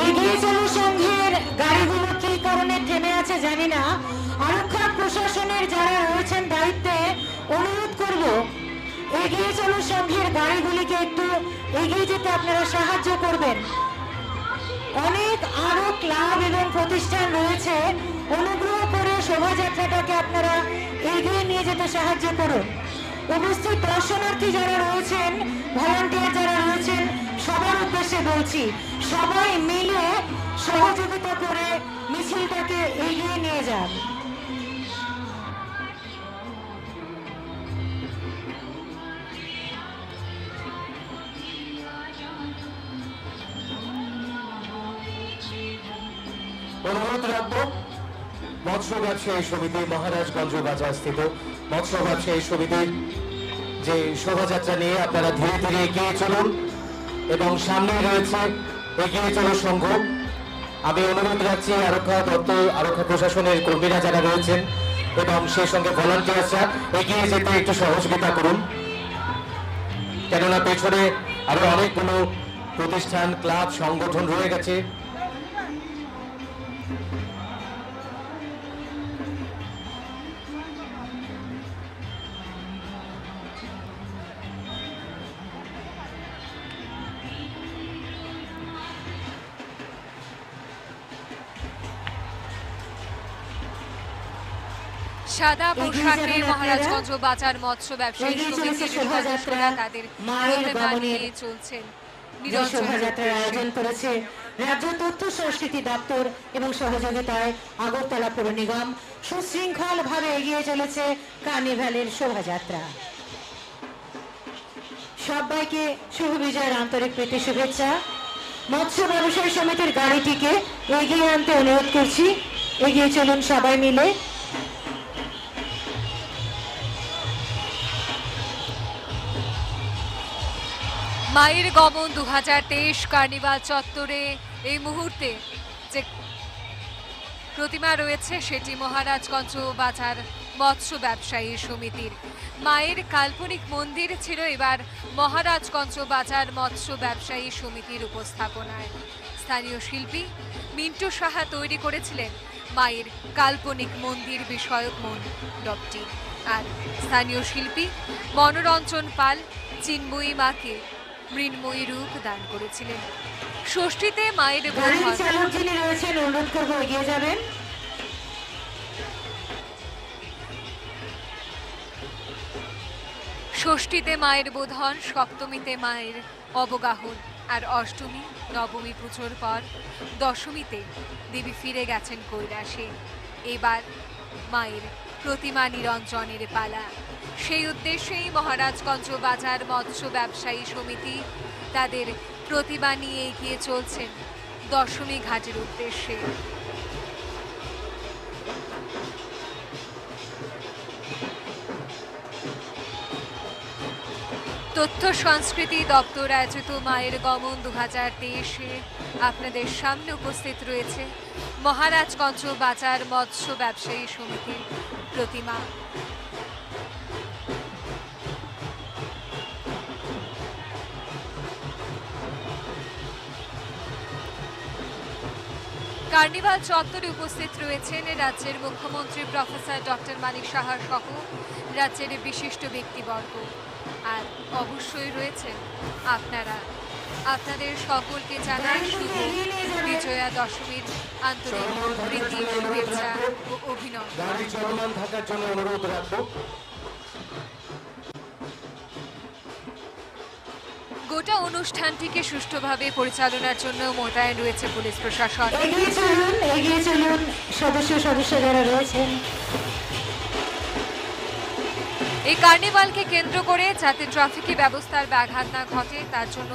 এগিয়ে চলো সংঘের গাড়িগুলো কি কারণে থেমে আছে জানি না। আরক্ষা প্রশাসনের যারা রয়েছেন দায়িত্বে অনুরোধ করব এগিয়ে চলুন সংঘের গাড়িগুলিকে একটু এগিয়ে যেতে আপনারা সাহায্য করবেন। অনেক আরো ক্লাব এবং প্রতিষ্ঠান রয়েছে, অনুগ্রহ করে শোভাযাত্রাটাকে আপনারা এগিয়ে নিয়ে যেতে সাহায্য করুন। উপস্থিত দর্শনার্থী যারা রয়েছেন, ভলান্টিয়ার যারা রয়েছেন, সবার উদ্দেশ্যে বলছি, সবাই মিলে সহযোগিতা করে মিছিলটাকে এগিয়ে নিয়ে যান। অনুরোধ রাখবো মৎস্য ব্যবসায়ী সমিতি মহারাজগঞ্জ বাজার স্থিত মৎস্য ব্যবসায়ী সমিতির যে শোভাযাত্রা নিয়ে আপনারা ধীরে ধীরে এগিয়ে চলুন এবং সামনে রয়েছে এগিয়ে চলো সংঘ। আমি অনুরোধ রাখছি আরক্ষা দপ্তর, আরক্ষা প্রশাসনের কর্মীরা যারা রয়েছেন এবং সেই সঙ্গে ভলান্টিয়ার্সরা এগিয়ে যেতে একটু সহযোগিতা করুন, কেননা পেছনে আরো অনেকগুলো প্রতিষ্ঠান, ক্লাব, সংগঠন রয়ে গেছে। সাদা পোশাকে মহারাজগঞ্জ বাজার মৎস্য ব্যবসায়ী সমিতির সদস্যরা তাদের প্রতিমা নিয়ে চলছেন। শোভাযাত্রার আয়োজন করেছে রাজ্য তথ্য সংস্কৃতি দপ্তর এবং সহযোগিতায় আগরতলা পৌর নিগম। সুশৃঙ্খল ভাবে এগিয়ে চলেছে কার্নিভালের শোভাযাত্রা। সবাইকে শুভ বিজয়ের আন্তরিক প্রীতি শুভেচ্ছা। মৎস্য ব্যবসায়ী সমিতির গাড়িটিকে এগিয়ে আনতে অনুরোধ করছি, এগিয়ে চলুন সবাই মিলে। মায়ের গমন 2023 কার্নিভাল চত্বরে এই মুহূর্তে যে প্রতিমা রয়েছে সেটি মহারাজগঞ্জ বাজার মৎস্য ব্যবসায়ী সমিতির। মায়ের কাল্পনিক মন্দির ছিল এবার মহারাজগঞ্জ বাজার মৎস্য ব্যবসায়ী সমিতির উপস্থাপনায়। স্থানীয় শিল্পী মিন্টু সাহা তৈরি করেছিলেন মায়ের কাল্পনিক মন্দির বিষয়ক মণ্ডপটি, আর স্থানীয় শিল্পী মনোরঞ্জন পাল চিন্ময়ী মাকে মৃন্ময়ী রূপ দান করেছিলেন। ষষ্ঠীতে মায়ের অনুরোধ করবো এগিয়ে যাবেন। ষষ্ঠীতে মায়ের বোধন, সপ্তমীতে মায়ের অবগাহন, আর অষ্টমী নবমী পুজোর পর দশমীতে দেবী ফিরে গেছেন কৈলাসে। এবার মায়ের প্রতিমা নিরঞ্জনের পালা। সেই উদ্দেশ্যেই মহারাজগঞ্জ বাজার মৎস্য ব্যবসায়ী সমিতি তাদের প্রতিমা নিয়ে এগিয়ে চলছেন দশমী ঘাটের উদ্দেশ্যে। তথ্য সংস্কৃতি দপ্তর আয়োজিত মায়ের গমন 2023-এ আপনাদের সামনে উপস্থিত রয়েছে মহারাজগঞ্জ বাজার মৎস্য ব্যবসায়ী সমিতির প্রতিমা। কার্নিভাল চত্বরে উপস্থিত রয়েছেন রাজ্যের মুখ্যমন্ত্রী প্রফেসর ডক্টর মানিক সাহা সহ রাজ্যের বিশিষ্ট ব্যক্তিবর্গ, আর অবশ্যই রয়েছেন আপনারা। আপনাদের সকলকে জানাই শুভ বিজয়া দশমীর আন্তরিক প্রীতি, শুভেচ্ছা ও অভিনন্দন। গোটা অনুষ্ঠানটিকে সুষ্ঠুভাবে পরিচালনার জন্য মোতায়েন রয়েছে পুলিশ প্রশাসন। এগিয়ে চলুন সদস্য যারা রয়েছেন। এই কার্নিভালকে কেন্দ্র করে যাতে ট্রাফিকি ব্যবস্থার ব্যাঘাত না ঘটে তার জন্য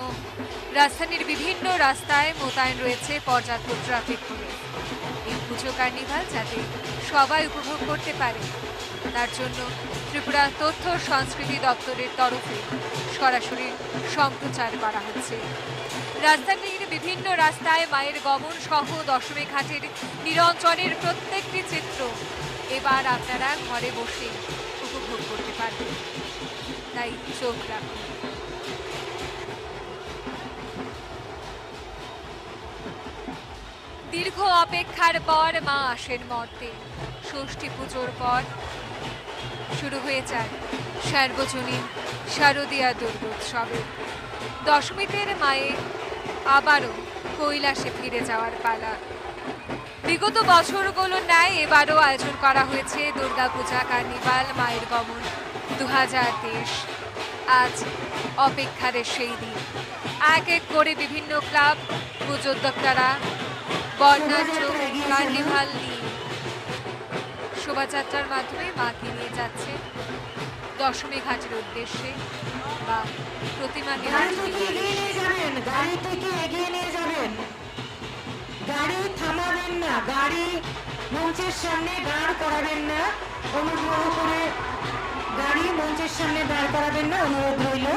রাজধানীর বিভিন্ন রাস্তায় মোতায়েন রয়েছে পর্যাপ্ত ট্রাফিক পুলিশ। এই পুজো কার্নিভাল যাতে সবাই উপভোগ করতে পারে তার জন্য ত্রিপুরা তথ্য সংস্কৃতি দপ্তরের তরফে সরাসরি সম্প্রচার করা হচ্ছে। রাজধানীর বিভিন্ন রাস্তায় মায়ের গমন সহ দশমী ঘাটের নিরঞ্জনের প্রত্যেকটি চিত্র এবার আপনারা ঘরে বসে উপভোগ করতে পারবেন, তাই চোখ রাখুন। দীর্ঘ অপেক্ষার পর মা আসেন মর্তে। ষষ্ঠী পুজোর পর শুরু হয়ে যায় সার্বজনীন শারদীয়া দুর্গোৎসবে দশমীতের মায়ে আবারও কৈলাসে ফিরে যাওয়ার পালা। বিগত বছরগুলোর ন্যায় এবারও আয়োজন করা হয়েছে দুর্গাপূজা কার্নিভাল মায়ের গমন 2023। আজ অপেক্ষার সেই দিন। এক এক করে বিভিন্ন ক্লাব পুজোদ্যোক্তারা বর্ণাঢ্য কার্নিভাল নিয়ে শোভাযাত্রার মাধ্যমে মাকে নিয়ে যাচ্ছে দশমী ঘাটের উদ্দেশ্যে বা প্রতিমা গাড়ি থেকে এগিয়ে নিয়ে যাবেন, গাড়ি থামাবেন না, গাড়ি মঞ্চের সামনে দাঁড় করাবেন না, অনুগ্রহ করে গাড়ি মঞ্চের সামনে দাঁড় করাবেন না, অনুরোধ রইল।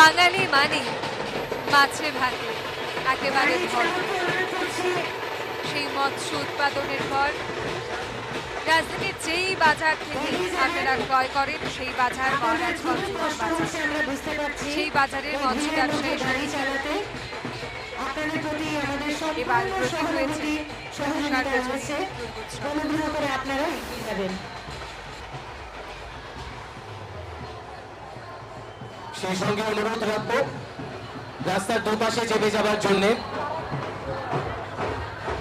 বাঙালি মানে মাছে ভাতে একেবারে ভর। সেই মৎস্য উৎপাদনের পর রাজধানীর যেই বাজার থেকে আপনারা ক্রয় করেন সেই বাজার মহারাজগঞ্জ বাজার। সেই বাজারের মৎস্য ব্যবসায়ী এবার ব্রতী হয়েছে আপনারা এগিয়ে যাবেন। সেই সঙ্গে অনুরোধ রাখবো রাস্তার দুপাশে চেপে যাবার জন্য।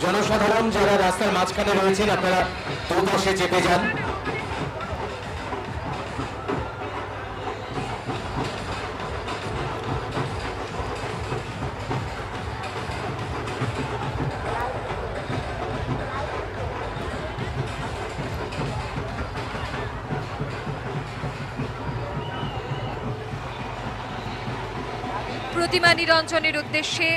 জনসাধারণ যারা রাস্তার মাঝখানে রয়েছেন আপনারা দুপাশে চেপে যান। প্রতিমা নিরঞ্জনের উদ্দেশ্যে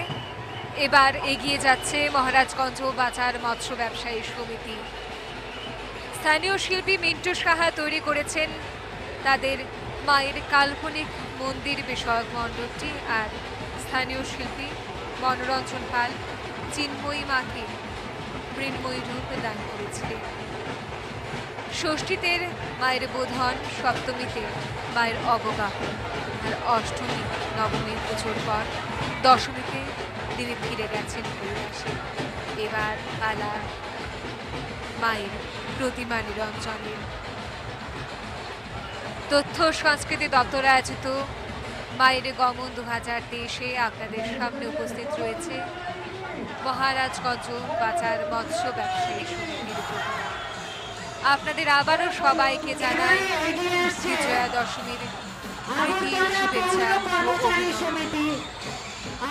এবার এগিয়ে যাচ্ছে মহারাজগঞ্জ বাজার মৎস্য ব্যবসায়ী সমিতি। স্থানীয় শিল্পী মিন্টু সাহা তৈরি করেছেন তাদের মায়ের কাল্পনিক মন্দির বিষয়ক মণ্ডপটি, আর স্থানীয় শিল্পী মনোরঞ্জন পাল চিন্ময়ী মাকে মৃন্ময়ী রূপ দান করেছিলেন। ষষ্ঠীতে মায়ের বোধন, সপ্তমীতে মায়ের অবগাহন, আর অষ্টমী নবমী পুজোর পর দশমীতে তিনি ফিরে গেছেন কৈলাসে। এবার পালা মায়ের প্রতিমা নিরঞ্জনের। তথ্য সংস্কৃতি দপ্তর আয়োজিত মায়ের গমন 2023-এ আপনাদের সামনে উপস্থিত রয়েছে মহারাজগঞ্জ বাজার মৎস্য ব্যবসায়ী সমিতির প্রতিনিধি। আপনাদের আবারও সবাইকে জানাই বিজয়া দশমীর শুভেচ্ছা। সমিতি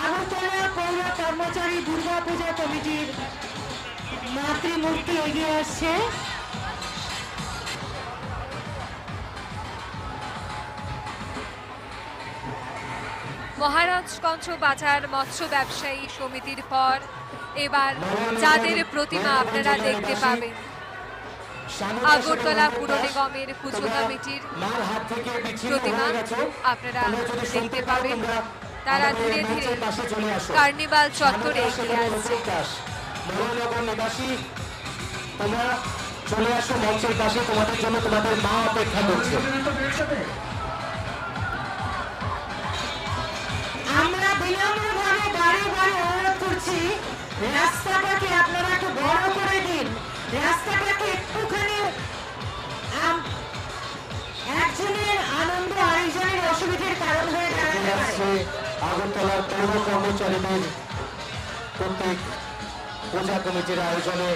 আগরতলা পৌর কর্মচারী দুর্গাপূজা কমিটির মাতৃমূর্তি এগিয়ে আসছে। মহারাজগঞ্জ বাজার মৎস্য ব্যবসায়ী সমিতির পর এবার যাদের প্রতিমা আপনারা দেখতে পাবেন আগরতলা পুর নিগমের পুজো কমিটির প্রতিমা আপনারা দেখতে পাবেন। তারা ধীরে ধীরে কার্নিভাল চত্বরে এগিয়ে আসছে। তোমরা চলে আসো মঞ্চের পাশে, তোমাদের জন্য তোমাদের মা অপেক্ষা করছে। আমরা বিনম্রভাবে বারে বারে অনুরোধ করছি রাস্তাটাকে আপনারা একটু বড় করে দিন, রাস্তাটাকে একটুখানি একজনের আনন্দ আরেকজনের অসুবিধার কারণ হয়ে দাঁড়াচ্ছে। আগরতলার পৌর কর্মচারীদের প্রত্যেক পূজা কমিটির আয়োজনে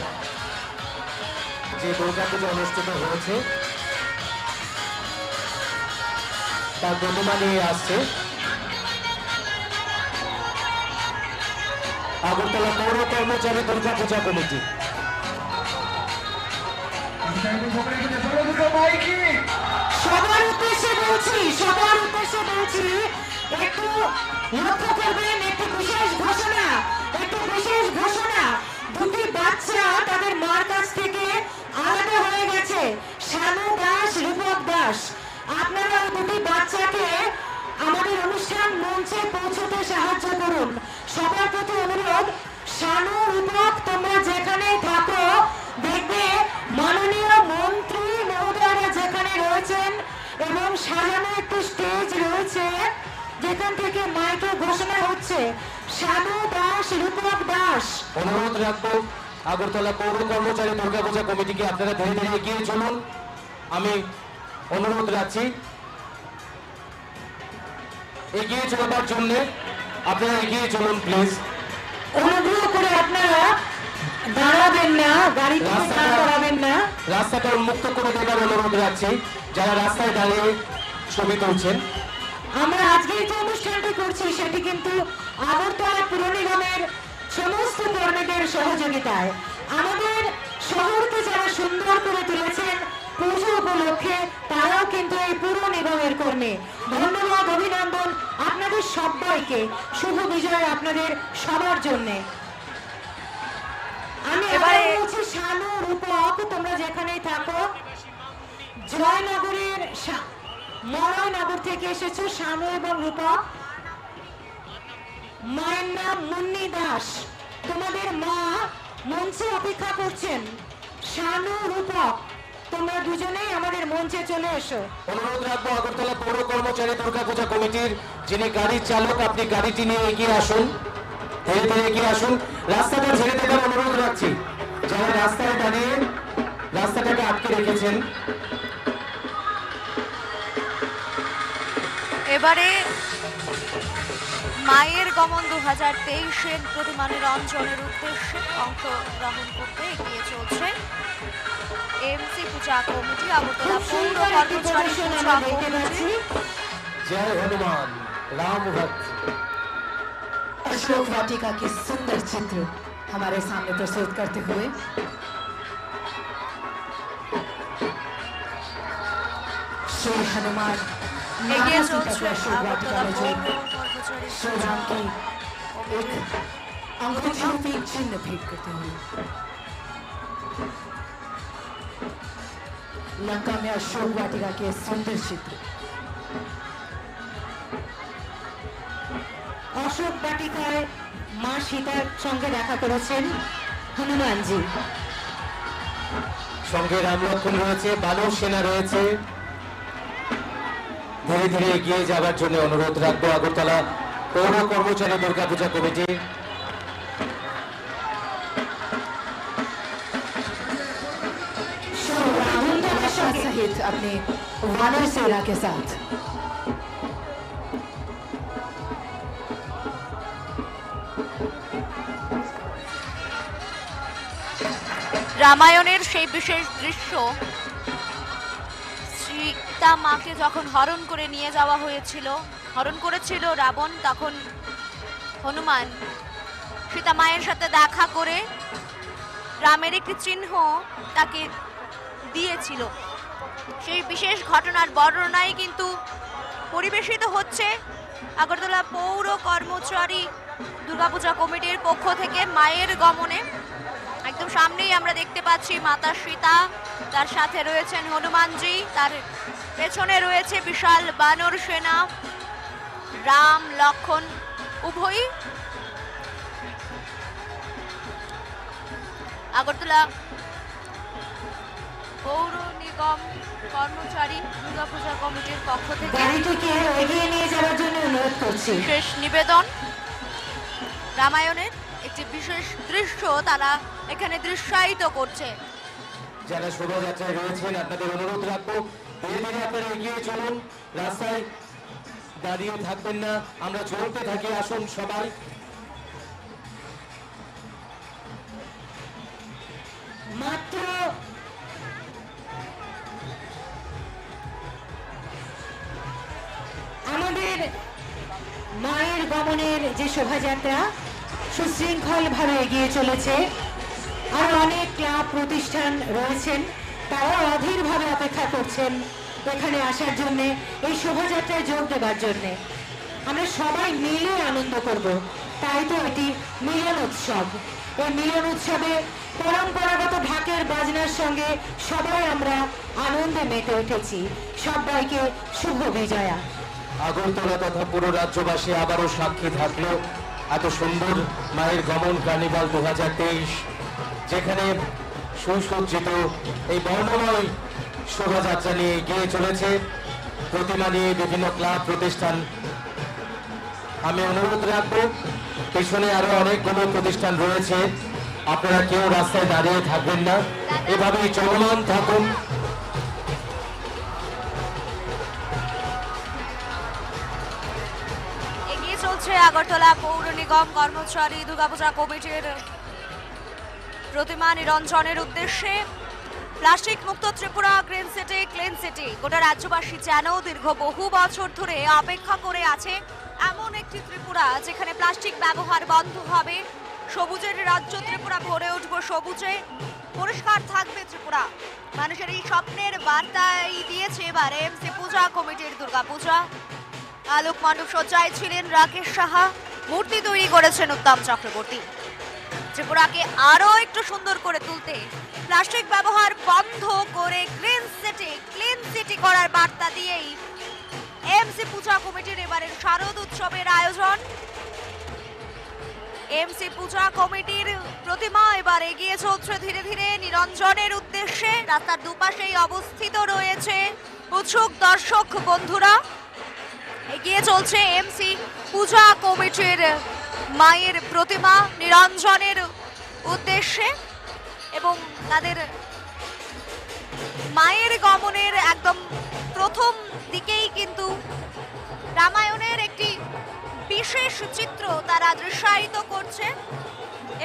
যে দুর্গাপূজা অনুষ্ঠিত হয়েছে তার প্রতিমা নিয়ে আসছে আগরতলা পৌর কর্মচারী দুর্গাপূজা কমিটি। সবার উদ্দেশ্যে বলছি, সবার উদ্দেশ্যে বলছি, একটু লক্ষ্য করবেন, একটু বিশেষ ঘোষণা, একটু বিশেষ ঘোষণা। দুটি বাচ্চা তাদের মার কাছ থেকে আলাদা হয়ে গেছে, শানু দাস, রূপক দাস। দাস, আপনারা ওই দুটি বাচ্চাকে আমাদের অনুষ্ঠান মঞ্চে পৌঁছতে সাহায্য করুন। সবার প্রতি অনুরোধ, শানু রূপক তোমরা যেখানেই থাকো, দেখবে মাননীয় মন্ত্রী মহোদয়রা যেখানে রয়েছেন এবং সাজানো একটি স্টেজ রয়েছে যেখান থেকে মাইকে ঘোষণা হচ্ছে শানু দাস, রূপক দাস। অনুরোধ রাখবো আগরতলা পৌর কর্মচারী দুর্গাপূজা কমিটিকে আপনারা ধীরে ধীরে এগিয়ে চলুন। আমি অনুরোধ রাখছি এগিয়ে চলবার জন্য, আপনারা এগিয়ে চলুন প্লিজ। অনুগ্রহ করে আপনারা দাঁড়াবেন না, গাড়ি দাঁড়াবেন না, রাস্তাটা উন্মুক্ত করে দেবার অনুরোধ রাখছি যারা রাস্তায় দাঁড়িয়ে ছবি তুলছেন। আমরা আজকে যে অনুষ্ঠানটি করছি সেটি কিন্তু আগরতলা পুর নিগমের সমস্ত কর্মীদের সহযোগিতায়। আমাদের শহরকে যারা সুন্দর করে তুলেছেন পুজো উপলক্ষে, তারাও কিন্তু এই পুর নিগমের কর্মী। ধন্যবাদ, অভিনন্দন আপনাদের সবাইকে। শুভ বিজয় আপনাদের সবার জন্য। আমি এবারে বলছি শানু, রূপক তোমরা যেখানেই থাকো, জয়নগরের মলয়নগর থেকে এসেছো শানু এবং রূপক। মায়ের নাম মুন্নি দাস, তোমাদের মা মঞ্চে অপেক্ষা করছেন। শানু, রূপক তোমরা দুজনেই আমাদের মঞ্চে চলে এসো। অনুরোধ রাখবো আগরতলা পৌর কর্মচারী দুর্গাপূজা কমিটির যিনি গাড়ির চালক, আপনি গাড়িটি নিয়ে এগিয়ে আসুন, ধীরে ধীরে এগিয়ে আসুন। রাস্তাটা ছেড়ে দেবার অনুরোধ রাখছি যারা রাস্তায় দাঁড়িয়ে রাস্তাটাকে আটকে রেখেছেন। এবারে মায়ের গমন 2023-এর প্রতিমা নিরঞ্জনের উদ্দেশ্যে অংশগ্রহণ করতে এগিয়ে চলছে এমসি পূজা কমিটি, আগরতলা পৌর কর্মচারী পূজা কমিটি। জয় হনুমান, राम भक्त। अशोक वाटिका के सुंदर चित्र हमारे सामने प्रस्तुत करते हुए श्री हनुमान এগিয়ে माता सीता চলছে को अशोक वाटिका আগরতলা में जो পৌর কর্মচারী श्री राम की एक अंगूठी रूपी चिन्ह भेंट करते हुए लंका में अशोक वाटिका के सुंदर चित्र। অশোক বাটিকায় মা সীতার সঙ্গে দেখা করেছেন হনুমানজি। সঙ্গে রাম লক্ষ্মণ রয়েছে, বানর সেনা রয়েছে। ধীরে ধীরে এগিয়ে যাবার জন্য অনুরোধ রাখবো আগরতলা পৌর কর্মচারী দুর্গাপূজা কমিটি। सहित अपने वानर सेना के साथ রামায়ণের সেই বিশেষ দৃশ্য, সীতা মাকে যখন হরণ করে নিয়ে যাওয়া হয়েছিল, হরণ করেছিল রাবণ, তখন হনুমান সীতা মায়ের সাথে দেখা করে রামের একটি চিহ্ন তাকে দিয়েছিল। সেই বিশেষ ঘটনার বর্ণনাই কিন্তু পরিবেশিত হচ্ছে আগরতলা পৌর কর্মচারী দুর্গাপূজা কমিটির পক্ষ থেকে মায়ের গমনে। একদম সামনেই আমরা দেখতে পাচ্ছি মাতা সীতা, তার সাথে রয়েছেন হনুমানজি, তার পেছনে রয়েছে বিশাল বানর সেনা, রাম লক্ষ্মণ উভয়ই। আগরতলা পৌর নিগম কর্মচারী দুর্গাপূজা কমিটির পক্ষ থেকে গাড়িটিকে এগিয়ে নিয়ে যাওয়ার জন্য অনুরোধ করছি। বিশেষ নিবেদন, রামায়ণের একটি বিশেষ দৃশ্য তারা এখানে দৃশ্যায়িত করছে। যারা শোভাযাত্রায় রয়েছেন আপনাদের অনুরোধ রাখবো ধীরে ধীরে আপনারা এগিয়ে চলুন, রাস্তায় দাঁড়িয়ে থাকবেন না, আমরা চলতে থাকি। আসুন সবাই। মাত্র আমাদের মায়ের গমনের যে শোভাযাত্রা সুশৃঙ্খল ভাবে এগিয়ে চলেছে, আর অনেক ক্লাব প্রতিষ্ঠান রয়েছেন, তারা অধীর ভাবে অপেক্ষা করছেন এখানে আসার জন্য, এই শোভাযাত্রায় যোগ দেবার জন্য। আমরা সবাই মিলে আনন্দ করব, তাই তো এটি মিলন উৎসব। এই মিলন উৎসবে পরম্পরাগত ঢাকের বাজনার সঙ্গে সবাই আমরা আনন্দে মেতে উঠেছি। সবাইকে শুভ বিজয়া। আগরতলা তথা পুরো রাজ্যবাসী আবারও সাক্ষী থাকলো এত সুন্দর মায়ের গমন কার্নিভাল 2023, যেখানে সুসজ্জিত এই বর্ণময় শোভাযাত্রা নিয়ে এগিয়ে চলেছে, প্রতিমা নিয়ে বিভিন্ন ক্লাব প্রতিষ্ঠান। আমি অনুরোধ রাখবো, পেছনে আরো অনেকগুলো প্রতিষ্ঠান রয়েছে, আপনারা কেউ রাস্তায় দাঁড়িয়ে থাকবেন না, এভাবেই চলমান থাকুন। এগিয়ে চলছে আগরতলা পৌর নিগম কর্মচারী দুর্গাপূজা কমিটির প্রতিমা নিরঞ্জনের উদ্দেশ্যে। প্লাস্টিক মুক্ত Tripura, green city, clean city, গোটা রাজ্যবাসী যেন দীর্ঘ বহু বছর ধরে অপেক্ষা করে আছে এমন একটি ত্রিপুরা যেখানে প্লাস্টিক ব্যবহার বন্ধ হবে, সবুজের রাজ্য ত্রিপুরা ভরে উঠবে সবুজে, পরিষ্কার থাকবে ত্রিপুরা। মানুষের এই স্বপ্নের বার্তাই দিয়েছে এবার এমসি পূজা কমিটির দুর্গাপূজা। আলোক মণ্ডপ সজ্জায় ছিলেন রাকেশ সাহা, মূর্তি তৈরি করেছেন উত্তম চক্রবর্তী। ত্রিপুরাকে আরো একটু সুন্দর করে তুলতে প্লাস্টিক ব্যবহার বন্ধ করে গ্রিন সিটি, ক্লিন সিটি করার বার্তা দিয়েই এমসি পূজা কমিটির এবারের শারদ উৎসবের আয়োজন। এমসি পূজা কমিটির প্রতিমা এবার এগিয়ে চলছে ধীরে ধীরে নিরঞ্জনের উদ্দেশ্যে। রাস্তার দুপাশেই অবস্থিত রয়েছে উৎসুক দর্শক বন্ধুরা। এগিয়ে চলছে এমসি পূজা কমিটির মায়ের প্রতিমা নিরঞ্জনের উদ্দেশ্যে এবং তাদের মায়ের গমনের একদম প্রথম দিকেই কিন্তু রামায়ণের একটি বিশেষ চিত্র তারা দৃশ্যায়িত করছে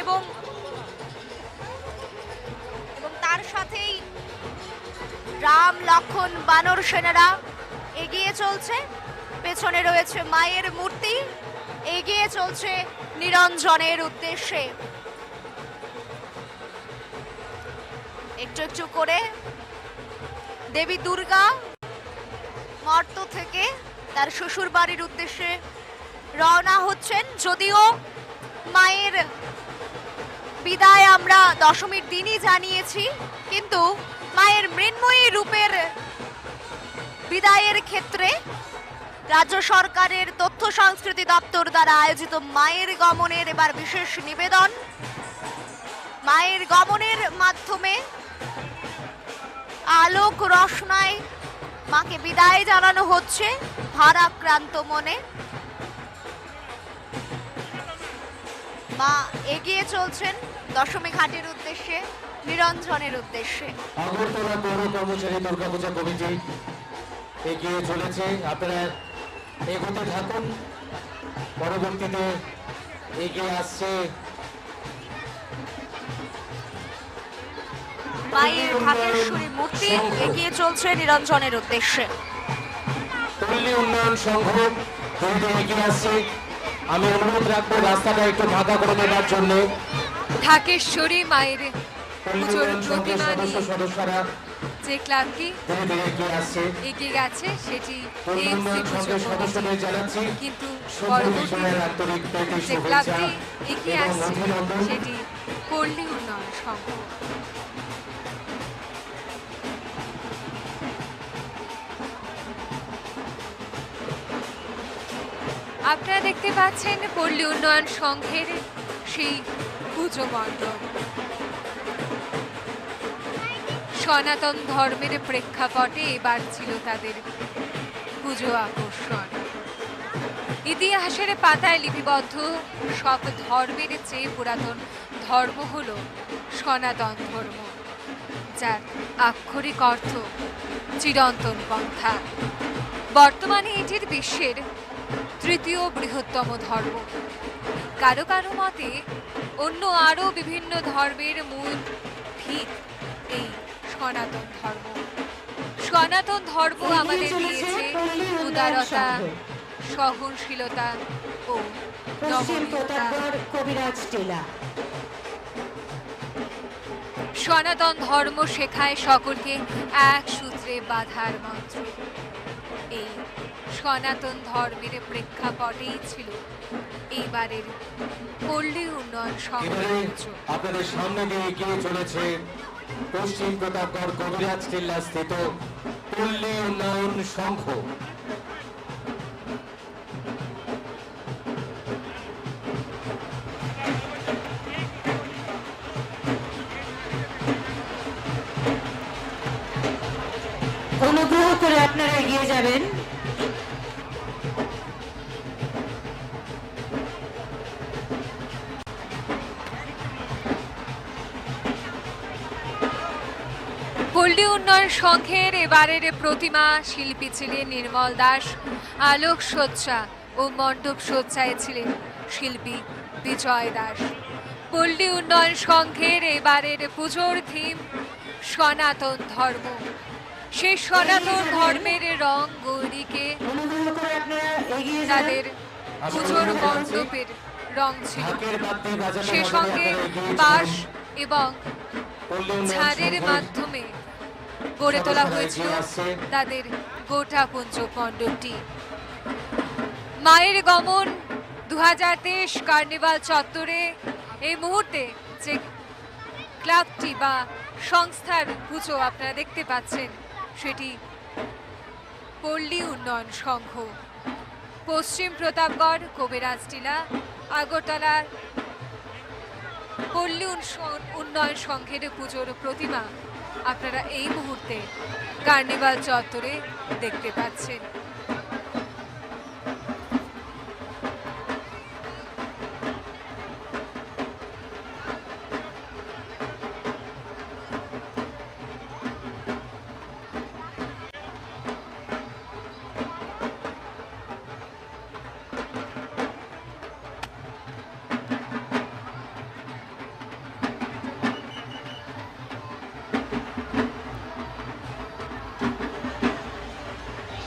এবং তার সাথেই রাম, লক্ষ্মণ, বানর সেনারা এগিয়ে চলছে। পেছনে রয়েছে মায়ের মূর্তি, এগিয়ে চলছে নিরঞ্জনের উদ্দেশ্যে। একটু একটু করে দেবী দুর্গা মর্ত থেকে তার শ্বশুর বাড়ির উদ্দেশ্যে রওনা হচ্ছেন। যদিও মায়ের বিদায় আমরা দশমীর দিনই জানিয়েছি, কিন্তু মায়ের মৃন্ময়ী রূপের বিদায়ের ক্ষেত্রে রাজ্য সরকারের তথ্য সংস্কৃতি দপ্তর দ্বারা আয়োজিত মায়ের গমনের এবার বিশেষ নিবেদন। মায়ের গমনের মাধ্যমে আলোক রসনায় মাকে বিদায় জানানো হচ্ছে ভারাক্রান্ত মনে। মা এগিয়ে চলছেন দশমী ঘাটের উদ্দেশ্যে, নিরঞ্জনের উদ্দেশ্যে। আগরতলা পৌর কর্মচারী দুর্গাপূজা কমিটি এগিয়ে চলেছে, আপনারা এগোতে থাকুন। পরবর্তীতে এগিয়ে আসছে মায়ের ঢাকেশ্বরী মূর্তি, এগিয়ে চলছে নিরঞ্জনের উদ্দেশ্যে। পল্লী উন্নয়ন সংঘ এগিয়ে আসছে। আমি অনুরোধ রাখবো রাস্তাটা একটু ফাঁকা করে দেওয়ার জন্য। ঢাকেশ্বরী মায়ের পল্লী পুজোর উন্নয়ন সংঘের প্রতিমা সদস্যরা যে ক্লাবটি এগিয়ে আসছে। এগিয়ে গেছে সেটি পল্লী উন্নয়ন সংঘের সদস্যদের জানাচ্ছি কিন্তু পরবর্তীতে আন্তরিক প্রীতি যে শুভেচ্ছা ক্লাবটি এগিয়ে এবং আসছে অভিনন্দন। সেটি পল্লী উন্নয়ন সংঘ। আপনারা দেখতে পাচ্ছেন পল্লী উন্নয়ন সংঘের সেই পুজো মণ্ডপ। সনাতন ধর্মের প্রেক্ষাপটে এবার ছিল তাদের পুজো আকর্ষণ। ইতিহাসের পাতায় লিপিবদ্ধ সব ধর্মের চেয়ে পুরাতন ধর্ম হল সনাতন ধর্ম, যার আক্ষরিক অর্থ চিরন্তন পন্থা। বর্তমানে এটির বিশ্বের তৃতীয় বৃহত্তম ধর্ম। কারো কারো মতে অন্য আরো বিভিন্ন ধর্মের মূল ভিত এই সনাতন ধর্ম। সনাতন ধর্ম আমাদের দিয়েছে উদারতা, সহনশীলতা ও নমনীয়তা। কবিরাজ টিলা। সনাতন ধর্ম শেখায় সকলকে এক সূত্রে চলে বাধার মন্ত্র। এই সনাতন ধর্মের প্রেক্ষাপটেই ছিল এইবারের পল্লী উন্নয়ন সংঘ। আপনাদের সামনে দিয়ে এগিয়ে চলেছে পশ্চিম প্রতাপগড় কবিরাজ টিল্লা স্থিত পল্লী উন্নয়ন সংঘ। অনুগ্রহ করে আপনারা এগিয়ে যাবেন। পল্লী উন্নয়ন সংঘের এবারের প্রতিমা শিল্পী ছিলেন নির্মল দাস, আলোক সজ্জা ও মণ্ডপ সজ্জায় ছিলেন শিল্পী বিজয় দাস। পল্লী উন্নয়ন সংঘের এবারের পুজোর থিম সনাতন ধর্ম। সেই সনাতন ধর্মের রং গৌরীকে তাদের পুজোর মণ্ডপের রং ছিল। সে সঙ্গে বাঁশ এবং ঝাড়ের মাধ্যমে গড়ে তোলা হয়েছিল তাদের গোটা পুঞ্জ মণ্ডপটি। মায়ের গমন 2023 কার্নিভাল চত্বরে এই মুহূর্তে যে ক্লাবটি বা সংস্থার পুজো আপনারা দেখতে পাচ্ছেন সেটি পল্লী উন্নয়ন সংঘ। পশ্চিম প্রতাপগড় কবিরাজ টিলা আগরতলার পল্লী উন্নয়ন সংঘের পুজোর প্রতিমা আপনারা এই মুহূর্তে কার্নিভাল চত্বরে দেখতে পাচ্ছেন।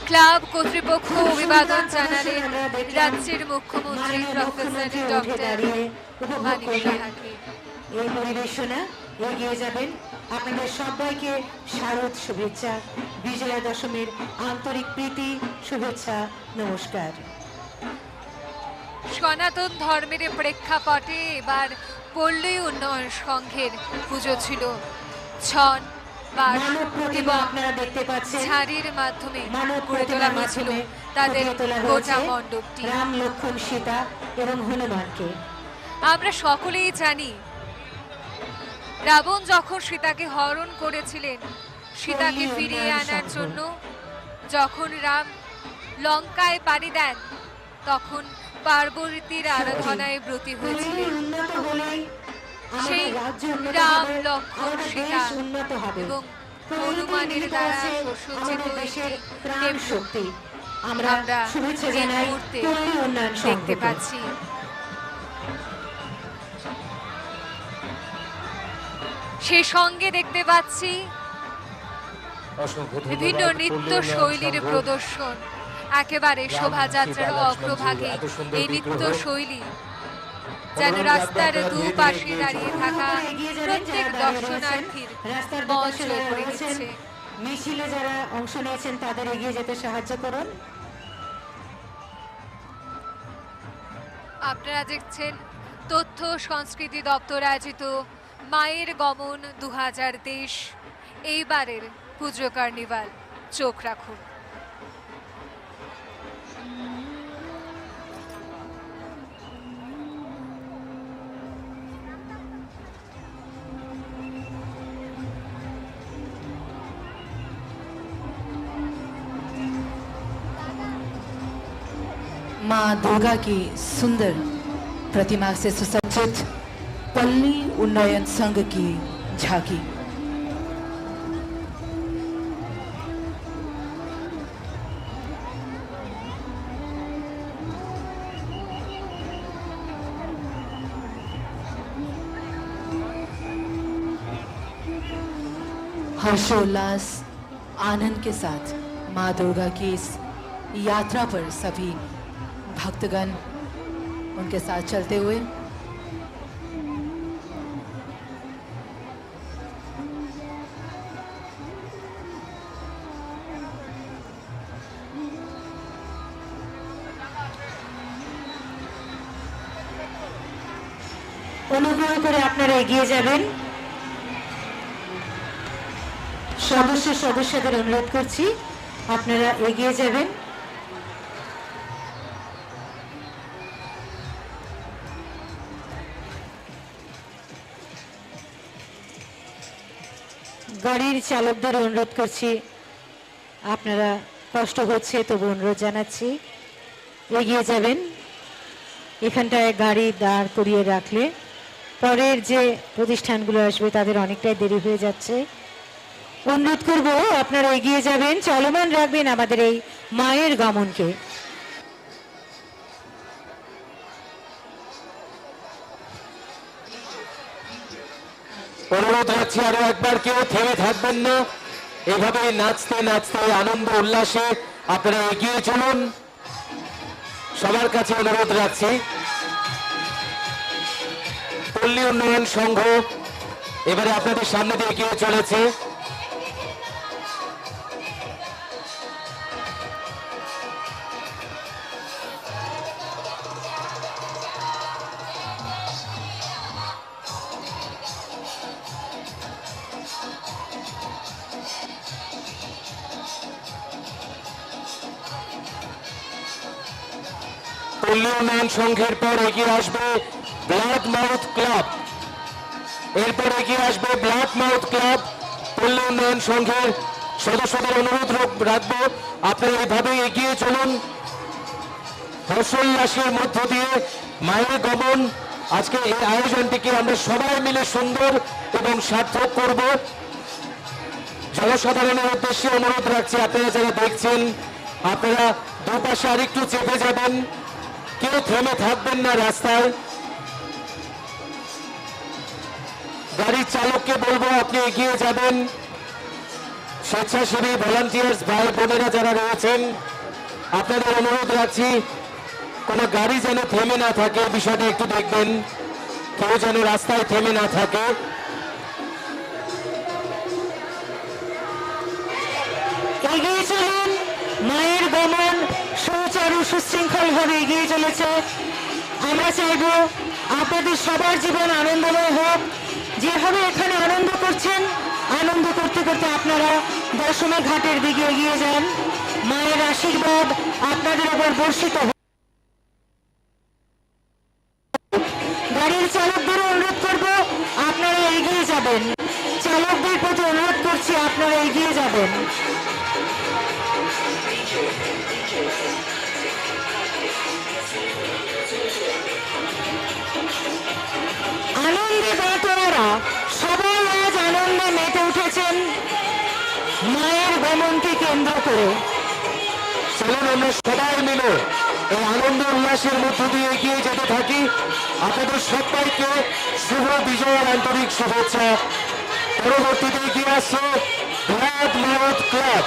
ক্লাব কর্তৃপক্ষ অভিবাদন জানালেন রাজ্যের মুখ্যমন্ত্রী প্রফেসর ডক্টর মানিক সাহাকে। এই পরিবেশনা এগিয়ে যাবেন। আপনাদের সবাইকে শারদ শুভেচ্ছা, বিজয়া দশমীর আন্তরিক প্রীতি শুভেচ্ছা, নমস্কার। সনাতন ধর্মের প্রেক্ষাপটে এবার পল্লী উন্নয়ন সংঘের পুজো ছিল ছন এবং ঝাড়ির মাধ্যমে গড়ে তোলা হয়েছিল তাদের গোটা মণ্ডপটি। রাম, লক্ষ্মণ, সীতা এবং হনুমানকে আমরা সকলেই জানি রাবণ যখন সীতাকে হরণ করেছিলেন, সীতাকে ফিরিয়ে আনার জন্য যখন রাম লঙ্কায় পাড়ি দেন তখন পার্বতীর আরাধনায় ব্রতী হয়েছিলেন। সেই রাম, লক্ষ্মণ, সীতা এবং হনুমানের দ্বারা সুসজ্জিত প্রাণ শক্তি আমরা শুভেচ্ছা এই জানাই মুহূর্তে পল্লী উন্নয়ন দেখতে সংঘকে। পাচ্ছি। সেই সঙ্গে দেখতে পাচ্ছি বিভিন্ন নৃত্য শৈলীর প্রদর্শন। একেবারে শোভাযাত্রার অগ্রভাগে এই নৃত্য শৈলী যেন রাস্তার দুপাশে দাঁড়িয়ে থাকা প্রত্যেক দর্শনার্থীর মন জয় করে দিচ্ছে। মিছিলে যারা অংশ নিয়েছেন তাদের এগিয়ে যেতে সাহায্য করুন। আপনারা দেখছেন তথ্য সংস্কৃতি দপ্তর আয়োজিত মায়ের গমন 2023 এইবারের পুজো কার্নিভাল। চোখ রাখুন। माँ दुर्गा की सुंदर प्रतिमा से सुसज्जित पल्ली उन्नयन संघ की झांकी। हर्षोल्लास आनंद के साथ माँ दुर्गा की इस यात्रा पर सभी भक्तगण उनके साथ चलते हुए অনুগ্রহ করে আপনারা এগিয়ে যাবেন। সদস্যদের অনুরোধ করছি আপনারা এগিয়ে যাবেন। গাড়ির চালকদের অনুরোধ করছি, আপনারা কষ্ট হচ্ছে তবু অনুরোধ জানাচ্ছি এগিয়ে যাবেন। এখানটায় গাড়ি দাঁড় করিয়ে রাখলে পরের যে প্রতিষ্ঠানগুলো আসবে তাদের অনেকটাই দেরি হয়ে যাচ্ছে। অনুরোধ করব আপনারা এগিয়ে যাবেন, চলমান রাখবেন আমাদের এই মায়ের গমনকে। অনুরোধ রাখছি আরো একবার কেউ থেমে থাকবেন না, এভাবে নাচতে নাচতে আনন্দ উল্লাসে আপনারা এগিয়ে চলুন। সবার কাছে অনুরোধ রাখছি। পল্লী উন্নয়ন সংঘ এবারে আপনাদের সামনে দিয়ে এগিয়ে চলেছে। পল্লী উন্নয়ন সংঘের পর এগিয়ে আসবে ব্লাড মাউথ ক্লাব, এরপর এগিয়ে আসবে ব্লাড মাউথ ক্লাব। পল্লী উন্নয়ন সংঘের সদস্যদের অনুরোধ রাখবো আপনারা এভাবে এগিয়ে চলুন। হর্ষোল্লাসের মধ্য দিয়ে মায়ের গমন, আজকে এই আয়োজনটিকে আমরা সবাই মিলে সুন্দর এবং সার্থক করব। জনসাধারণের উদ্দেশ্যে অনুরোধ রাখছি, আপনারা যারা দেখছেন আপনারা দুপাশে আরেকটু চেপে যাবেন, কেউ থেমে থাকবেন না রাস্তায়। গাড়ির চালককে বলবো আপনি এগিয়ে যাবেন। স্বেচ্ছাসেবী ভলান্টিয়ার্স ভাই বোনেরা যারা রয়েছেন আপনাদের অনুরোধ রাখছি কোনো গাড়ি যেন থেমে না থাকে, বিষয়টা একটু দেখবেন, কেউ যেন রাস্তায় থেমে না থাকে। এগিয়ে চলুন, মায়ের গমন সুচারু সুশৃঙ্খল ভাবে এগিয়ে চলেছে। আমরা চাইব আপনাদের সবার জীবন আনন্দময় হোক। যেভাবে এখানে আনন্দ করছেন, আনন্দ করতে করতে আপনারা দশমী ঘাটের দিকে এগিয়ে যান। মায়ের আশীর্বাদ আপনাদের উপর বর্ষিত হোক। গাড়ির চালকদের অনুরোধ করব আপনারা এগিয়ে যাবেন। চালকদের প্রতি অনুরোধ করছি আপনারা এগিয়ে যাবেন। আনন্দে বাঁটোয়ারা সবাই আজ আনন্দে মেতে উঠেছেন মায়ের গমনকে কেন্দ্র করে। চলুন আমরা সবাই মিলে এই আনন্দ উল্লাসের মধ্য দিয়ে এগিয়ে যেতে থাকি। আপনাদের সবাইকে শুভ বিজয়ের আন্তরিক শুভেচ্ছা। পরবর্তীতে এগিয়ে আসছে ব্লাড মাউথ ক্লাব।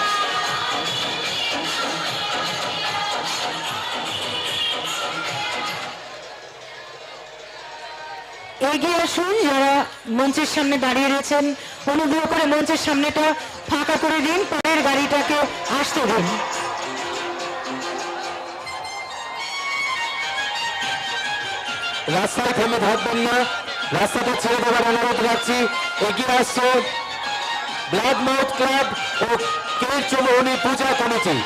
এগিয়ে আসুন, যারা মঞ্চের সামনে দাঁড়িয়ে রয়েছেন অনুগ্রহ করে মঞ্চের সামনেটা ফাঁকা করে দিন, পরের গাড়িটাকে আসতে দিন। রাস্তায় থেমে থাকবেন না, রাস্তাটা ছেড়ে দেওয়ার অনুরোধ রাখছি। এগিয়ে আসছে ব্লাড মাউথ ক্লাব ও কেরচমোহনী পূজা কমিটি।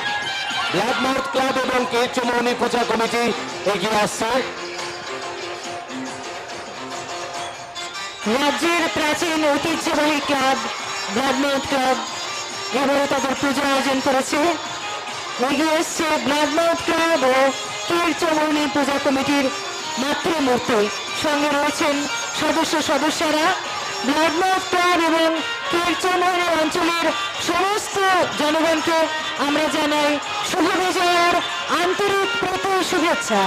ব্লাড মাউথ ক্লাব এবং কেরচমোহনী পূজা কমিটি এগিয়ে আসছে। রাজ্যের প্রাচীন ঐতিহ্যবাহী ক্লাব ব্লাড মাউথ ক্লাব এবারে তাদের পুজো আয়োজন করেছে। এগিয়ে এসছে ব্লাড মাউথ ক্লাব ও কেরচমোহনী পূজা কমিটির মাতৃমূর্তি। সঙ্গে রয়েছেন সদস্যরা। ব্লাড মাউথ ক্লাব এবং কেরচমোহনী অঞ্চলের সমস্ত জনগণকে আমরা জানাই শুভ বিজয়ের আন্তরিক প্রীতি শুভেচ্ছা।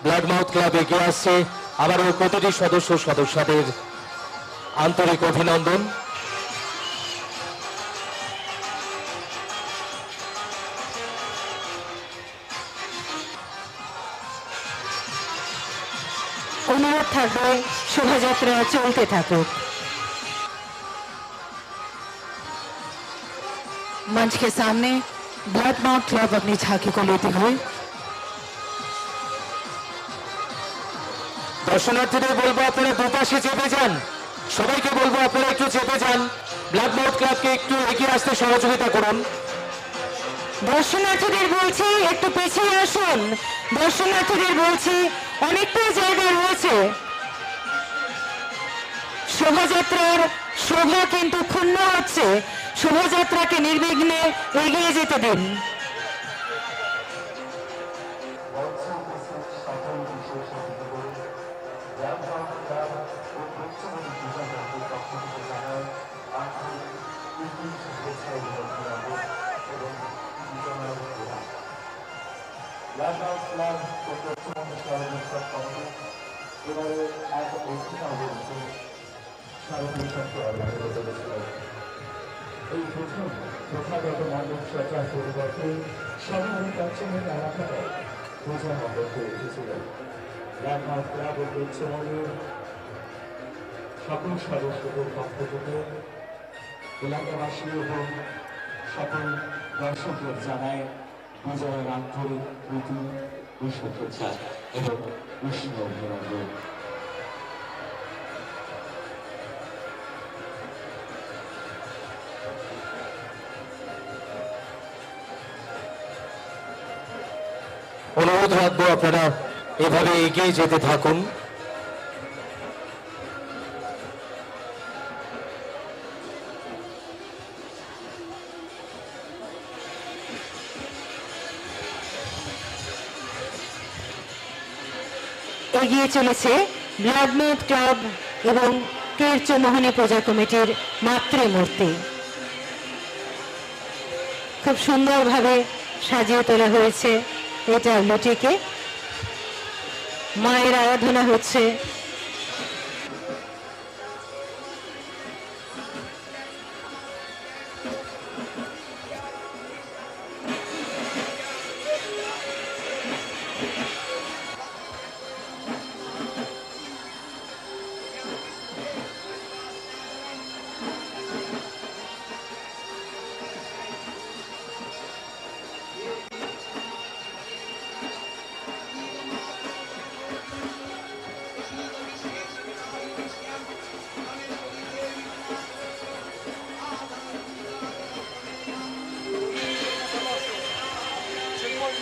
ব্লাড মাউথ ক্লাব এগিয়ে আসছে। আবারও প্রতিটি সদস্যদের আন্তরিক অভিনন্দন। অনুরোধ থাকবে শোভাযাত্রা চলতে থাকুক। मंच के सामने ब्लैक माउंट क्लब अपनी झांकी को लेते हुए দর্শনার্থীদের বলবো আপনারা দুপাশে চেপে যান, সবাইকে বলবো আপনারা একটু চেপে যান, ব্ল্যাক মাউথ ক্লাবকে একটু এগিয়ে আসতে সহযোগিতা করুন। দর্শনার্থীদের বলছি একটু পিছিয়ে আসুন, দর্শনার্থীদের বলছি অনেকটাই জায়গা রয়েছে। শোভাযাত্রার শোভা কিন্তু ক্ষুণ্ণ হচ্ছে, শোভাযাত্রাকে নির্বিঘ্নে এগিয়ে যেতে দিন। এই প্রথম প্রথাগত মণ্ডপ সজ্জার পরিবর্তে সবাই পশ্চিমের এলাকায় পূজা মণ্ডপে উঠেছিল। ব্ল্যাকমাউথ ক্লাব ও উৎসবের সকল সদস্যদের পক্ষ থেকে এলাকাবাসী এবং সকল দর্শকদের জানায় বিজয়ের আন্তরিক প্রীতি ও শুভেচ্ছা এবং উষ্ণ অভিনন্দন। অনুরোধ রাখবো আপনারা এভাবে এগিয়ে যেতে থাকুন। এগিয়ে চলেছে ব্ল্যাক মাউথ ক্লাব এবং কেরচো মোহনী পূজা কমিটির মাতৃমূর্তি। খুব সুন্দরভাবে সাজিয়ে তোলা হয়েছে এটা লটিকে, মায়ের আরাধনা হচ্ছে।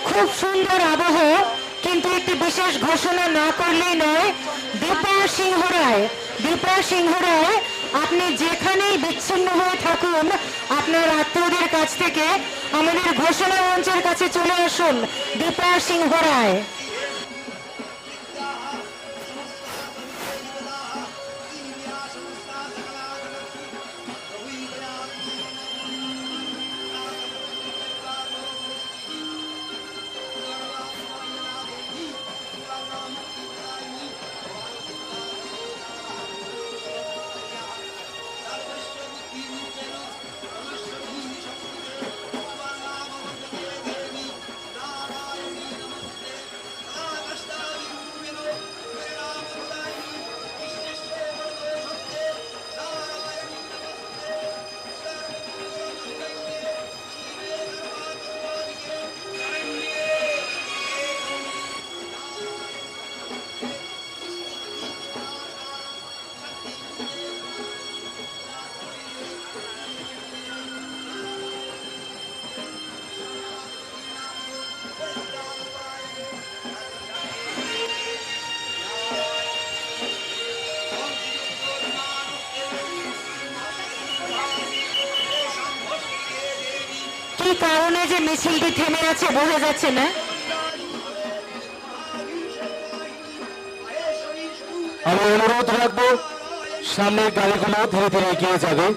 খুব সুন্দর আবহ, কিন্তু একটি বিশেষ ঘোষণা না করলেই নয়। দীপা সিংহ রায়, আপনি যেখানেই বিচ্ছিন্ন হয়ে থাকুন আপনার আত্মীয়দের কাছ থেকে আমাদের ঘোষণা মঞ্চের কাছে চলে আসুন। দীপা সিংহ রায়, কি কারণে যে মিছিলটি থেমে আছে বোঝা যাচ্ছে না। আমি অনুরোধ রাখবো সামনের গাড়িগুলো ধীরে ধীরে এগিয়ে যাবে।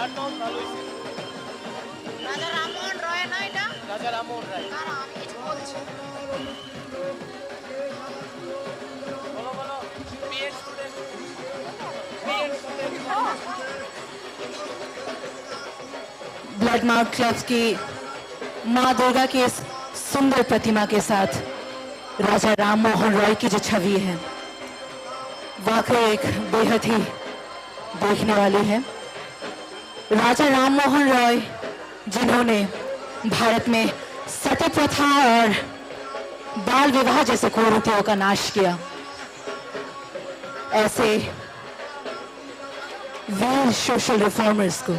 রাজা রামমোহন রায় না এটা? রাজা রামমোহন রায়। না, আমি কিছু বলছি। ब्लड मार्क क्लब की माँ दुर्गा की इस सुंदर प्रतिमा के साथ राजा राम मोहन रॉय की जो छवि है वाकई एक बेहद ही देखने वाली है। राजा राम मोहन रॉय जिन्होंने भारत में सती प्रथा और बाल विवाह जैसे कुरीतियों का नाश किया, ऐसे वीर सोशल रिफॉर्मर्स को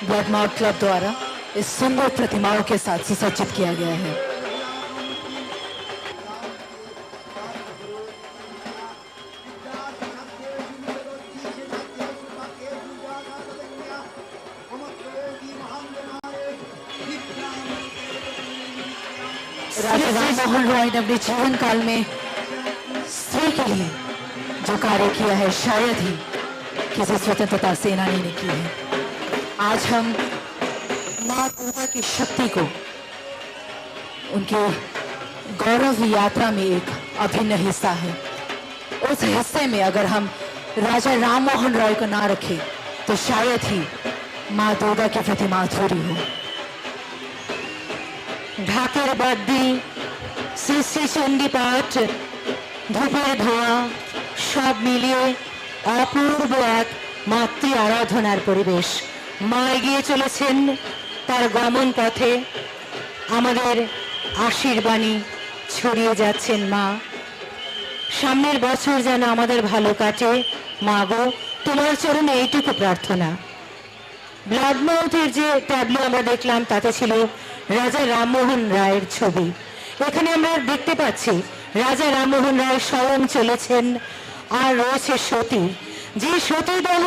ब्लड मार्क क्लब द्वारा इस सुंदर प्रतिमाओं के साथ सुसज्जित किया गया है। राजा राम मोहन रॉय ने अपने जीवन काल में स्त्री के लिए जो कार्य किया है शायद ही किसी स्वतंत्रता सेनानी ने की है। आज हम मां दुर्गा की शक्ति को उनके गौरव यात्रा में एक अभिन्न हिस्सा है। उस हिस्से में अगर हम राजा राम मोहन रॉय को ना रखें तो शायद ही मां दुर्गा की प्रतिमा अधूरी हो। ঢাকের বাদ্যি শ্রী শ্রী চণ্ডী পাঠ ধূপের ধোঁয়া সব মিলিয়ে অপূর্ব এক মাতৃ আরাধনার পরিবেশ। মা এগিয়ে চলেছেন তার গমন পথে, আমাদের আশীর্বাণী ছড়িয়ে যাচ্ছেন মা। সামনের বছর যেন আমাদের ভালো কাটে মা গো, তোমার চরণে এইটুকু প্রার্থনা। ব্লাড মাউথের যে ট্যাবলো আমরা দেখলাম তাতে ছিল রাজা রামমোহন রায়ের ছবি। এখানে আমরা দেখতে পাচ্ছি রাজা রামমোহন রায় স্বয়ং চলেছেন, আর রয়েছে সতী, যে সতীদাহ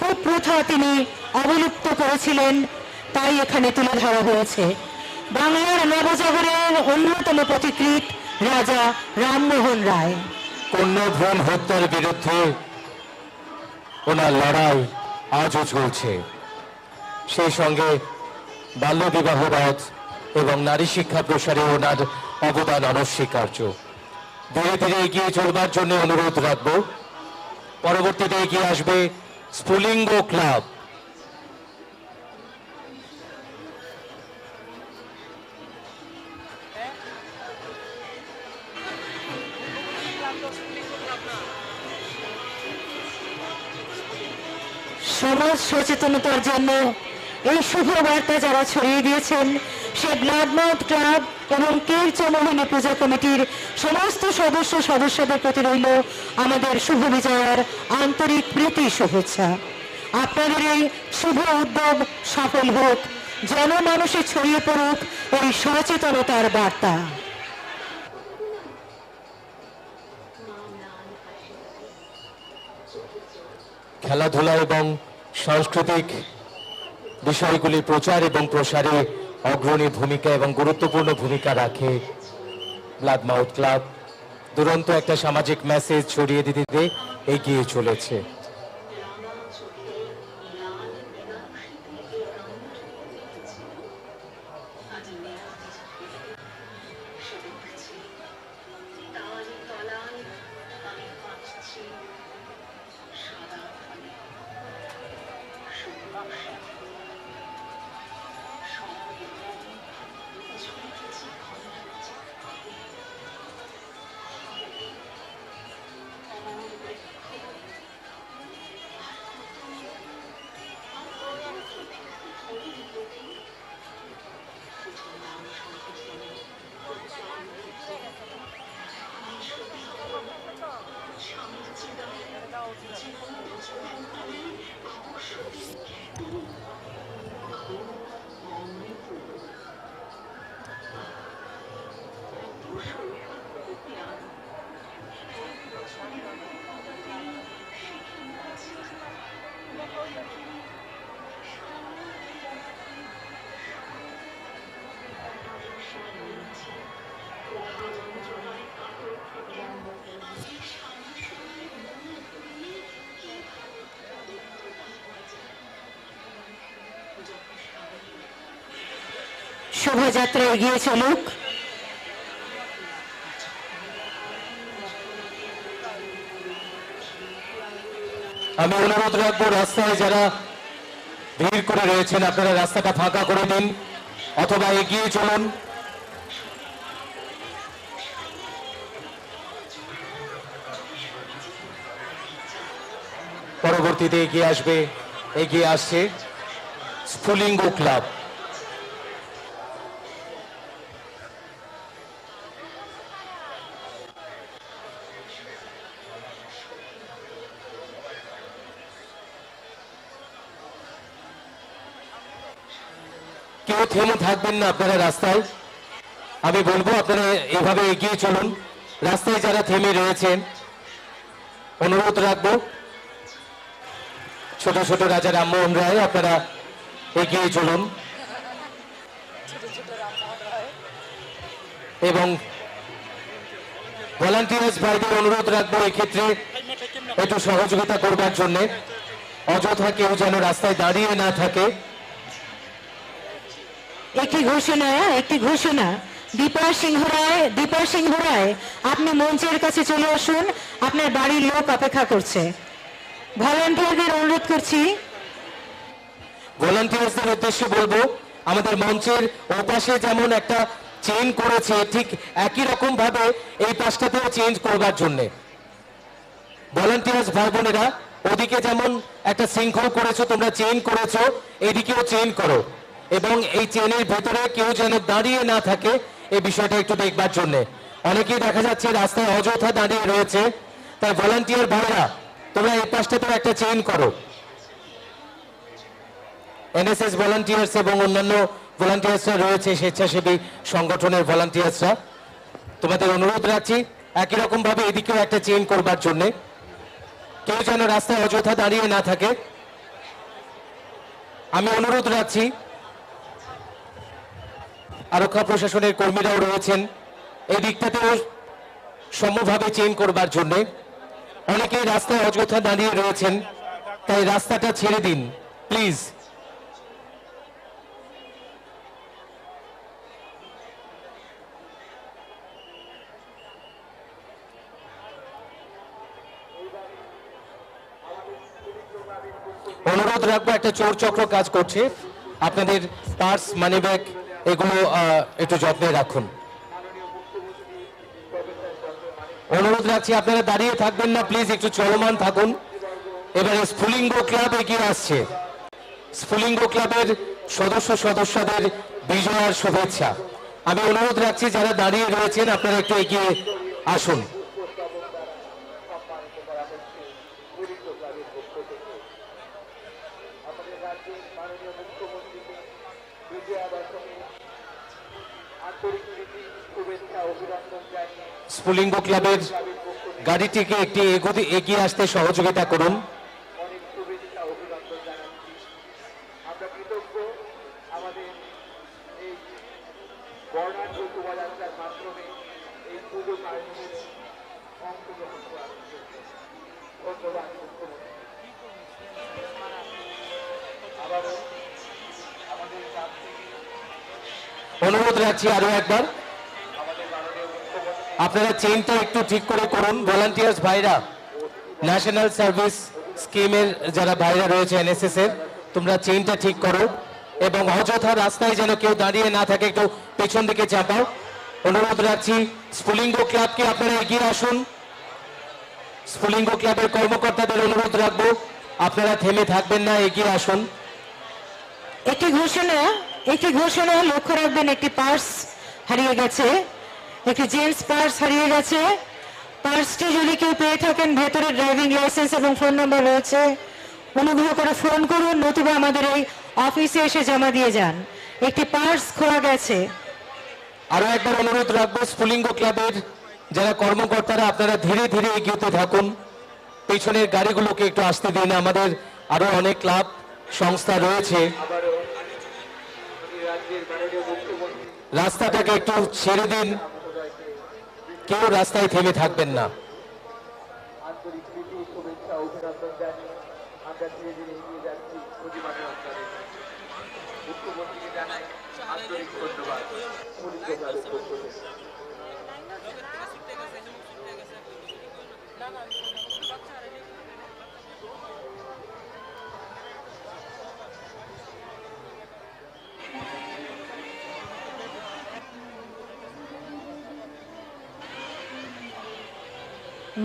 কুপ্রথা তিনি অবলুপ্ত করেছিলেন তাই এখানে তুলে ধরা হয়েছে। বাংলার নবজাগরণের অন্যতম পথিকৃৎ রাজা রামমোহন রায়। কন্যাভ্রূণ হত্যার বিরুদ্ধে ওনার লড়াই আজও চলছে। সেই সঙ্গে বাল্য বিবাহ রোধ এবং নারী শিক্ষা প্রসারে ওনার অবদান অনস্বীকার্য। ধীরে ধীরে এগিয়ে চলবার জন্য অনুরোধ রাখবো। পরবর্তীতে এগিয়ে আসবে স্ফুলিঙ্গ ক্লাব। সমাজ সচেতনতার জন্য এই শুভ বার্তা যারা ছড়িয়ে দিয়েছেন সে ব্লাড মাউথ ক্লাব এবং কের চমোহিনী পূজা কমিটির সমস্ত সদস্যদের প্রতি রইল আমাদের শুভ বিজয়ার আন্তরিক প্রীতি শুভেচ্ছা। আপনাদের এই শুভ উদ্যোগ সফল হোক, জনমানসে ছড়িয়ে পড়ুক এই সচেতনতার বার্তা। খেলাধুলা এবং সাংস্কৃতিক বিষয়গুলি প্রচার এবং প্রসারে অগ্রণী ভূমিকা এবং গুরুত্বপূর্ণ ভূমিকা রাখে ব্লাড মাউথ ক্লাব। দুরন্ত একটা সামাজিক মেসেজ ছড়িয়ে দিতে এগিয়ে চলেছে। শোভাযাত্রা এগিয়ে চলুক। আমি অনুরোধ রাখবো রাস্তায় যারা ভিড় করে রয়েছেন আপনারা রাস্তাটা ফাঁকা করে দিন অথবা এগিয়ে চলুন। পরবর্তীতে এগিয়ে আসছে স্ফুলিঙ্গ ক্লাব। কেউ থেমে থাকবেন না আপনারা রাস্তায়, আমি বলবো আপনারা এভাবে এগিয়ে চলুন। রাস্তায় যারা থেমে রয়েছেন অনুরোধ রাখবো, ছোট ছোট রাজা রামমোহন রায় আপনারা এগিয়ে চলুন এবং ভলান্টিয়ার্স ভাইদের অনুরোধ রাখবো এক্ষেত্রে একটু সহযোগিতা করবার জন্য। অযথা কেউ যেন রাস্তায় দাঁড়িয়ে না থাকে। একটি ঘোষণা দীপা সিংহ রায় আপনি মঞ্চের কাছে চলে আসুন, আপনার বাড়ির লোক অপেক্ষা করছে। ভলান্টিয়ারদের অনুরোধ করছি। ভলান্টিয়ার্সদের উদ্দেশ্যে বলবো আমাদের মঞ্চের ওপাশে যেমন একটা চেইন করেছে ঠিক একই রকম ভাবে এই পাশটাতেও চেঞ্জ করবার জন্য। ভলান্টিয়ার্স ভাই বোনেরা ওদিকে যেমন একটা শৃঙ্খল করেছো, তোমরা চেইন করেছো, এদিকেও চেইন করো এবং এই চেইনের ভেতরে কেউ যেন দাঁড়িয়ে না থাকে এই বিষয়টা একটু দেখবার জন্য। অনেকেই দেখা যাচ্ছে রাস্তায় অযথা দাঁড়িয়ে রয়েছে, তাই ভলান্টিয়ার ভাইরা তোমরা এই পাশটাতেও একটা চেইন করো। এনএসএস ভলান্টিয়ার্স এবং অন্যান্য ভলান্টিয়ার্সরা রয়েছে, স্বেচ্ছাসেবী সংগঠনের ভলান্টিয়ার্সরা, তোমাদের অনুরোধ রাখছি একই রকম ভাবে এদিকেও একটা চেইন করবার জন্য। কেউ যেন রাস্তায় অযথা দাঁড়িয়ে না থাকে আমি অনুরোধ রাখছি। আরক্ষা প্রশাসনের কর্মীরাও রয়েছেন, এই দিকটাতেও সমভাবে চেইন করবার জন্য। অনেকেই রাস্তায় অযথা দাঁড়িয়ে রয়েছেন, তাই রাস্তাটা ছেড়ে দিন প্লিজ। অনুরোধ রাখবো, একটা চোর চক্র কাজ করছে, আপনাদের পার্স মানি ব্যাগ এগুলো একটু যত্নে রাখুন। অনুরোধ রাখছি আপনারা দাঁড়িয়ে থাকবেন না প্লিজ, একটু চলমান থাকুন। এবারে স্ফুলিঙ্গ ক্লাব এগিয়ে আসছে। স্ফুলিঙ্গ ক্লাবের সদস্যদের বিজয়ার শুভেচ্ছা। আমি অনুরোধ রাখছি যারা দাঁড়িয়ে রয়েছেন আপনারা একটু এগিয়ে আসুন। স্ফুলিঙ্গ ক্লাবের গাড়িটিকে একটি এগিয়ে আসতে সহযোগিতা করুন। অনুরোধ রাখছি আরো একবার আপনারা চেইনটা একটু ঠিক করে করুন। ভলান্টিয়ার্স ভাইরা, ন্যাশনাল সার্ভিস স্কিমের যারা ভাইরা রয়েছে এনএসএস এর, তোমরা চেইনটা ঠিক করো এবং অযথা রাস্তায় যেন কেউ দাঁড়িয়ে না থাকে, একটু পেছন দিকে চাপাও। অনুরোধ রাখছি স্ফুলিঙ্গ ক্লাবকে আপনারা এগিয়ে আসুন। স্ফুলিঙ্গ ক্লাবের কর্মকর্তাদের অনুরোধ রাখবো আপনারা থেমে থাকবেন না, এগিয়ে আসুন। একটি ঘোষণা লক্ষ্য রাখবেন, একটি পার্স হারিয়ে গেছে, একটি জেন্টস পার্স হারিয়ে গেছে। পার্সটি যদি কেউ পেয়ে থাকেন, ভেতরে ড্রাইভিং লাইসেন্স এবং ফোন নাম্বার রয়েছে, অনুগ্রহ করে ফোন করুন, নতুবা আমাদের এই অফিসে এসে জমা দিয়ে যান। একটি পার্স খোয়া গেছে। আরো একবার অনুরোধ রাখবো স্ফুলিঙ্গ ক্লাবের যারা কর্মকর্তারা আপনারা ধীরে ধীরে এগিয়ে থাকুন, পেছনের গাড়িগুলোকে একটু আসতে দিন। আমাদের আরো অনেক ক্লাব সংস্থা রয়েছে, রাস্তাটাকে একটু ছেড়ে দিন, কেউ রাস্তায় থেমে থাকবেন না। মুখ্যমন্ত্রীকে জানাই আন্তরিক ধন্যবাদ স্ফুলিঙ্গ ক্লাবের পক্ষ থেকে।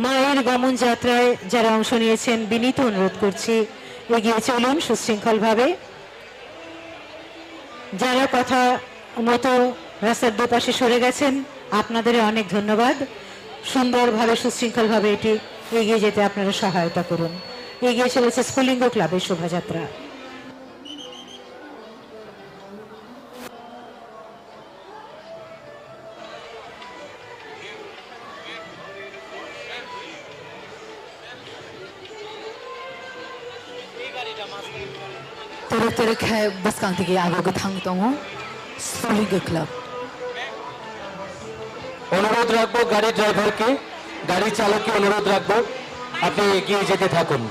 মায়ের গমন যাত্রায় যারা অংশ নিয়েছেন বিনীত অনুরোধ করছি এগিয়ে চলুন সুশৃঙ্খলভাবে। যারা কথা মতো রাস্তার দুপাশে সরে গেছেন আপনাদের অনেক ধন্যবাদ। সুন্দরভাবে সুশৃঙ্খলভাবে এটি এগিয়ে যেতে আপনারা সহায়তা করুন। এগিয়ে চলেছে স্ফুলিঙ্গ ক্লাবের শোভাযাত্রা। Terek hai bus kanti ago ke thang tongo Spuling Club. অনুরোধ রাখবো গাড়ি ড্রাইভারকে, গাড়ি চালককে অনুরোধ রাখবো আপনি এগিয়ে যেতে থাকুন।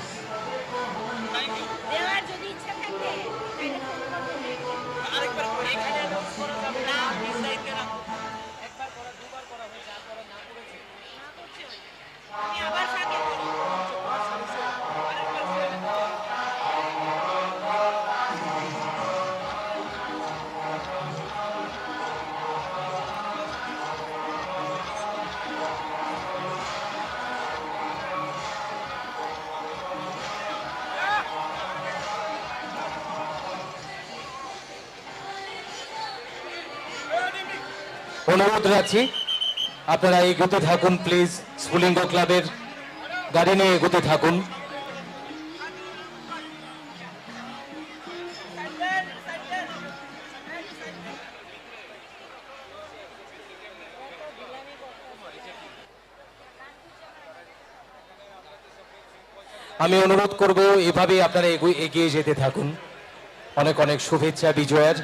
অনুরোধ রাখছি আপনারা এগোতে থাকুন প্লিজ, স্ফুলিঙ্গ ক্লাবের গাড়ি নিয়ে এগোতে থাকুন। আমি অনুরোধ করব এভাবেই আপনারা এগিয়ে যেতে থাকুন। অনেক অনেক শুভেচ্ছা বিজয়ের।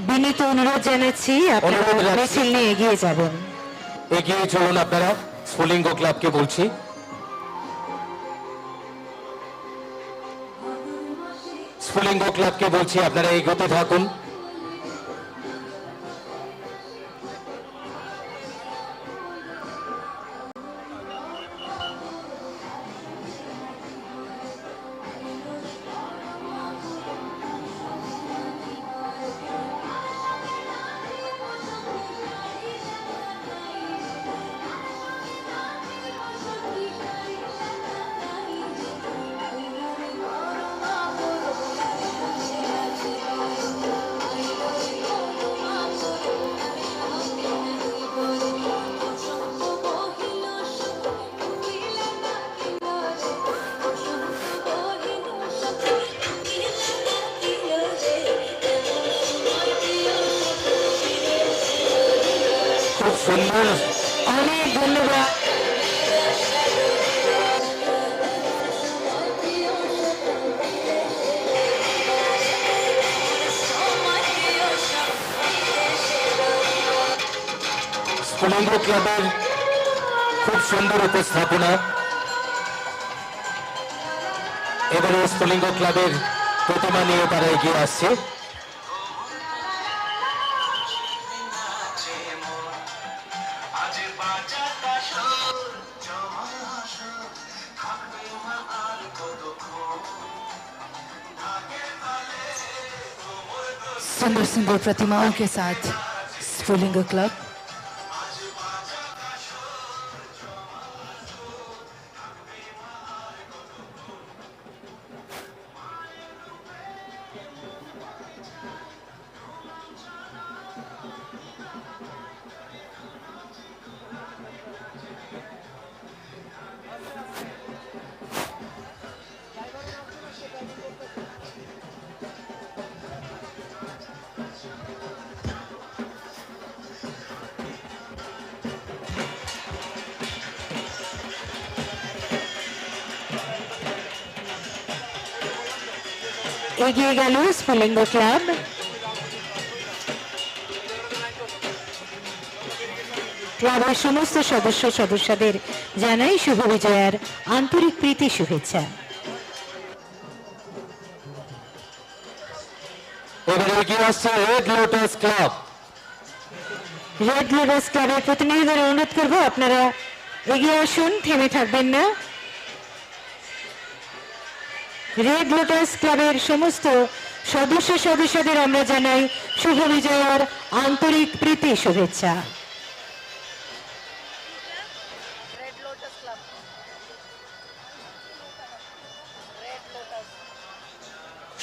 বিনীত অনুরোধ জানাচ্ছি আপনারা মিছিল নিয়ে এগিয়ে যাবেন। এগিয়ে চলুন আপনারা, স্ফুলিঙ্গ ক্লাবকে বলছি। স্ফুলিঙ্গ ক্লাবকে বলছি আপনারা এগোতে থাকুন। খুব সুন্দর, অনেক ধন্যবাদ। স্ফুলিঙ্গ ক্লাবের খুব সুন্দর উপস্থাপনা। এবারে স্ফুলিঙ্গ ক্লাবের প্রতিমা নিয়ে তারা এগিয়ে আসছে। सुंदर सुंदर प्रतिमाओं के साथ स्फुलिंग क्लब এগিয়ে গেল স্ফুলিঙ্গ ক্লাব। ক্লাবের সমস্ত সদস্যদের জানাই শুভ বিজয়ার আন্তরিক প্রীতি শুভেচ্ছা। এবারে এগিয়ে আসছে red lotus club. Red lotus ক্লাবের প্রতিনিধিদের অনুরোধ করব আপনারা এগিয়ে আসুন, থেমে থাকবেন না। রেড লোটাস ক্লাবের সমস্ত সদস্যদের আমরা জানাই শুভ বিজয়ার আন্তরিক প্রীতি শুভেচ্ছা।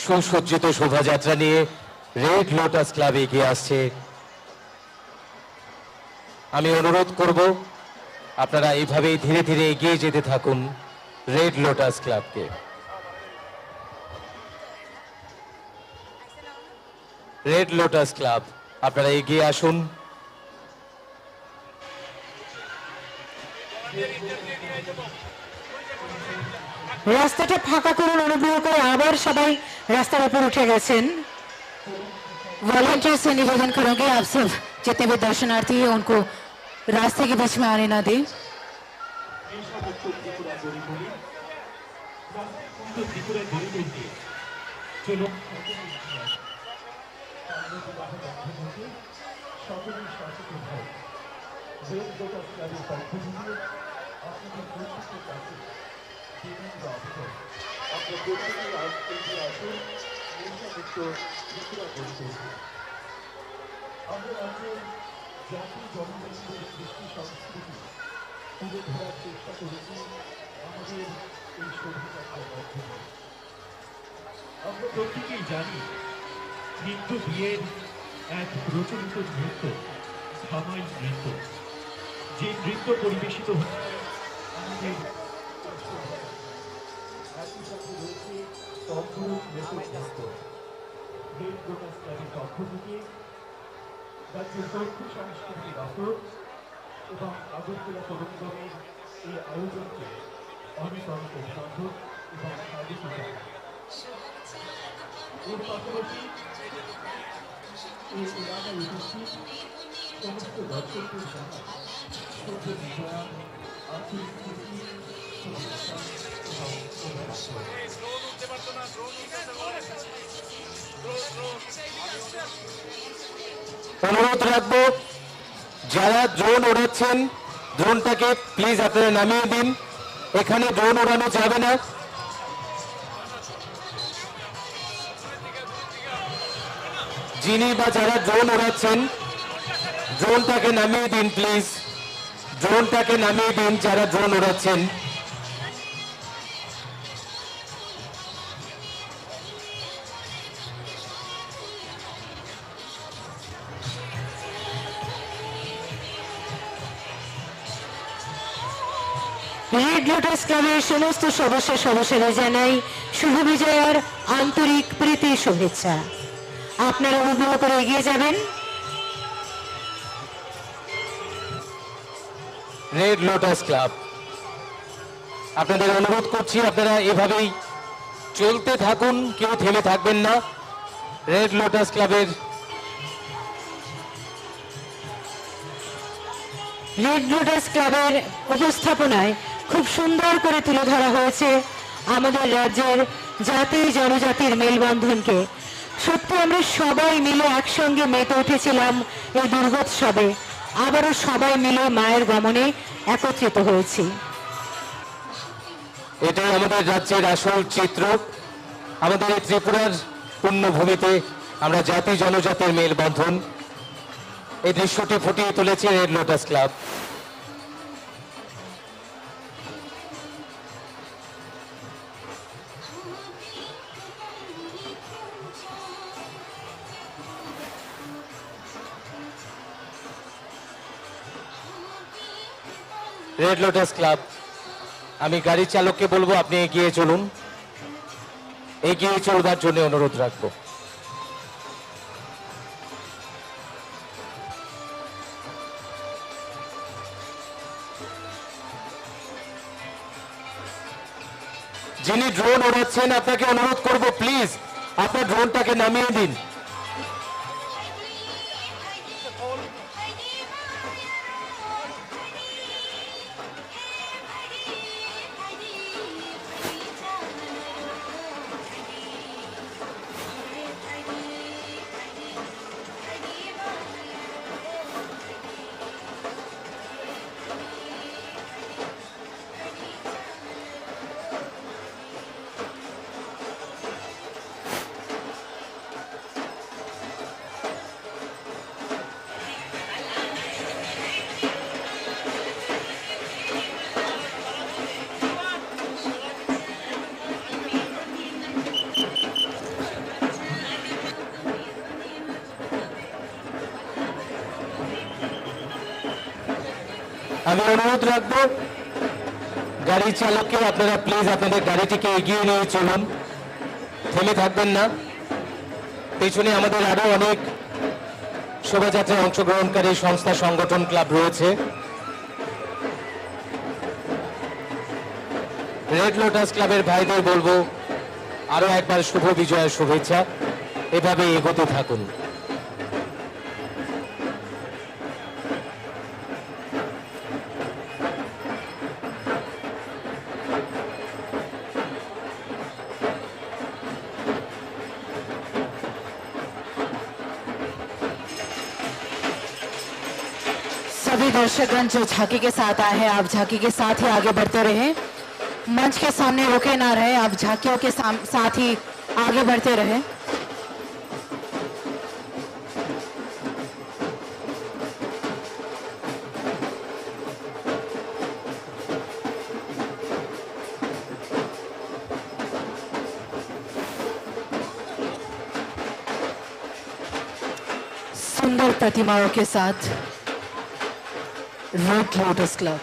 সুসজ্জিত শোভাযাত্রা নিয়ে রেড লোটাস ক্লাব এগিয়ে আসছে। আমি অনুরোধ করব আপনারা এইভাবেই ধীরে ধীরে এগিয়ে যেতে থাকুন রেড লোটাস ক্লাবকে। রেড লোটাস ক্লাব আপনারা এগিয়ে আসুন। রাস্তাটা ফাঁকা করুন অনুগ্রহ করে। আবার সবাই রাস্তার উপর उठे गए। वॉलंटियर से निवेदन करोगे आप सब जितने भी दर्शनार्थी हैं उनको रास्ते के बीच में आने ना दें। আমরা প্রত্যেকেই জানি নৃত্য বিয়ের এক প্রচলিত নৃত্য ধামাই নৃত্য, যে নৃত্য পরিবেশিত হচ্ছে আমাদের একই সাথে রয়েছে তন্ত্র নৃত্য। রেড লোটাস ক্লাবের পক্ষ থেকে রাজ্যের তথ্য সংস্কৃতি দপ্তর এবং আগরতলা পৌর নিগমের এই আয়োজনকে অনেক অনেক অভিনন্দন এবং স্বাগত জানাই। এর পাশাপাশি এই এলাকায় উপস্থিত সমস্ত দর্শকদের জানাই শুভ বিজয়া আন্তরিক প্রীতি শুভেচ্ছা এবং অনুরোধ রাখবো যারা ড্রোন ওড়াচ্ছেন ড্রোনটাকে প্লিজ আপনারা নামিয়ে দিন। এখানে ড্রোন ওড়ানো যাবে না। যিনি বা যারা ড্রোন ওড়াচ্ছেন ড্রোনটাকে নামিয়ে দিন প্লিজ। ড্রোনটাকে নামিয়ে দিন যারা ড্রোন ওড়াচ্ছেন। রেড লোটাস ক্লাবের সমস্ত সদস্যদের জানাই শুভ বিজয়ার আন্তরিক প্রীতি শুভেচ্ছা। আপনারা অনুগ্রহ করে এগিয়ে যাবেন। রেড লোটাস ক্লাব আপনাদের অনুরোধ করছি আপনারা এভাবেই চলতে থাকুন, কেউ থেমে থাকবেন না। রেড লোটাস ক্লাবের রেড লোটাস ক্লাবের উপস্থাপনায় খুব সুন্দর করে তুলে ধরা হয়েছে আমাদের রাজ্যের জাতি জনজাতির মেলবন্ধনকে। সত্যি আমরা সবাই মিলে একসঙ্গে মেতে উঠেছিলাম এই দুর্গোৎসবে। আবারও সবাই মিলে মায়ের গমনে একত্রিত হয়েছি। এটাই আমাদের রাজ্যের আসল চিত্র। আমাদের এই ত্রিপুরার পুণ্যভূমিতে আমরা জাতি জনজাতির মেলবন্ধন, এই দৃশ্যটি ফুটিয়ে তুলেছে red lotus club. Red lotus club, আমি গাড়ি চালককে বলবো আপনি এগিয়ে চলুন, এগিয়ে চলবার জন্য অনুরোধ রাখবো। যিনি ড্রোন ওড়াচ্ছেন আপনাকে অনুরোধ করব প্লিজ আপনার ড্রোনটাকে নামিয়ে দিন। আমি অনুরোধ রাখবো গাড়ি চালককে আপনারা প্লিজ আপনাদের গাড়িটিকে এগিয়ে নিয়ে চলুন, থেমে থাকবেন না। পেছনে আমাদের আরো অনেক শোভাযাত্রায় অংশগ্রহণকারী সংস্থা সংগঠন ক্লাব রয়েছে। রেড লোটাস ক্লাবের ভাইদের বলবো আরো একবার শুভ বিজয়ের শুভেচ্ছা, এভাবে এগোতে থাকুন। सभी दर्शकगण जो झांकी के साथ आए हैं, आप झांकी के साथ ही आगे बढ़ते रहें, मंच के सामने रुके ना रहे, आप झांकियों के साथ ही आगे बढ़ते रहें। सुंदर प्रतिमाओं के साथ red lotus club.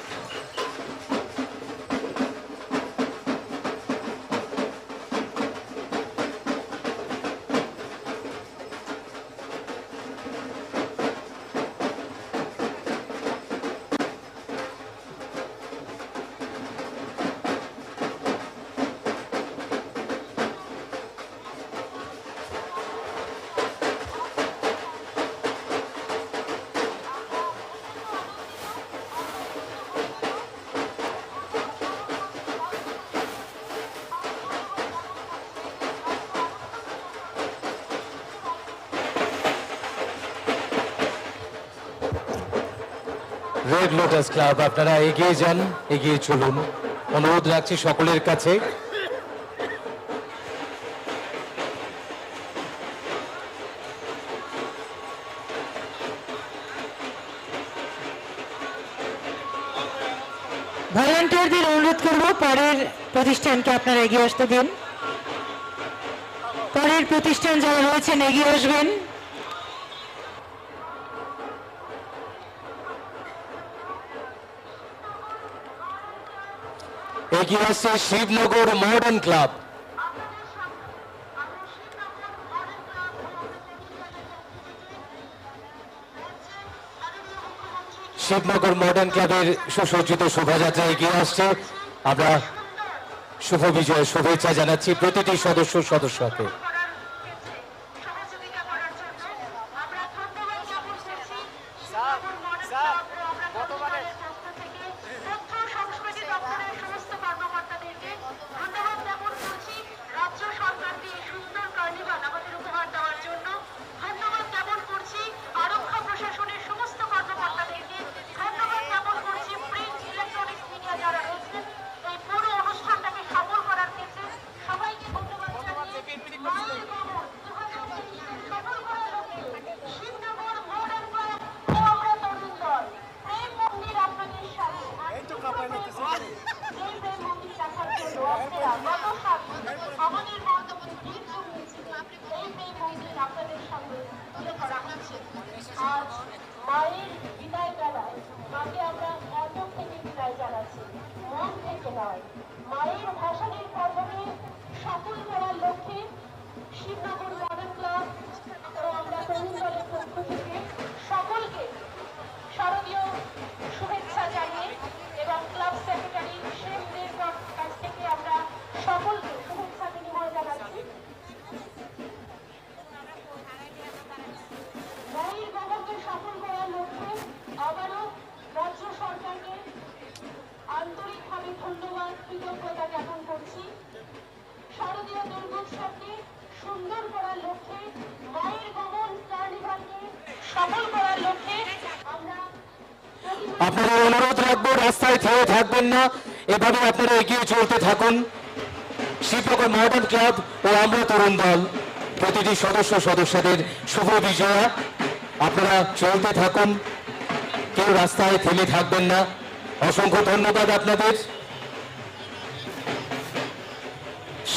Red lotus club, আপনারা এগিয়ে যান, এগিয়ে চলুন, অনুরোধ রাখছি সকলের কাছে। ভলেন্টিয়ারদের অনুরোধ করব পরের প্রতিষ্ঠানকে আপনারা এগিয়ে আসতে দিন। পরের প্রতিষ্ঠান যারা রয়েছেন এগিয়ে আসবেন। এগিয়ে আসছে Shibnagar modern club. Shibnagar modern ক্লাবের সুসজ্জিত শোভাযাত্রা এগিয়ে আসছে। আমরা শুভ বিজয়ের শুভেচ্ছা জানাচ্ছি প্রতিটি সদস্যকে। সবাইকে ধন্যবাদ জানিয়ে মায়ের ভাষণের পর্বকে সফল করার লক্ষ্যে শিবনগর মডার্ন ক্লাব ও আমরা তরুণ দলের পক্ষ থেকে সকলকে শারদীয় শুভেচ্ছা জানিয়ে এবং ক্লাব সেক্রেটারি শেখদের কাছ থেকে আমরা সকলকে শুভেচ্ছা বিনিময় জানাচ্ছি। মায়ের গমনকে সফল করার লক্ষ্যে আবারও রাজ্য সরকারকে আন্তরিকভাবে ধন্যবাদ কৃতজ্ঞতা জ্ঞাপন করছি। শারদীয় দুর্গোৎসবকে সুন্দর করার লক্ষ্যে মায়ের গমন কার্নিভালকে সফল করার লক্ষ্যে আমরা আপনারা অনুরোধ রাখবো, রাস্তায় থেমে থাকবেন না, এভাবে আপনারা এগিয়ে চলতে থাকুন। শিবনগর মডার্ন ক্লাব ও আমরা তরুণ দল প্রতিটি সদস্যদের শুভ বিজয়া। আপনারা চলতে থাকুন, কেউ রাস্তায় থেমে থাকবেন না। অসংখ্য ধন্যবাদ আপনাদের।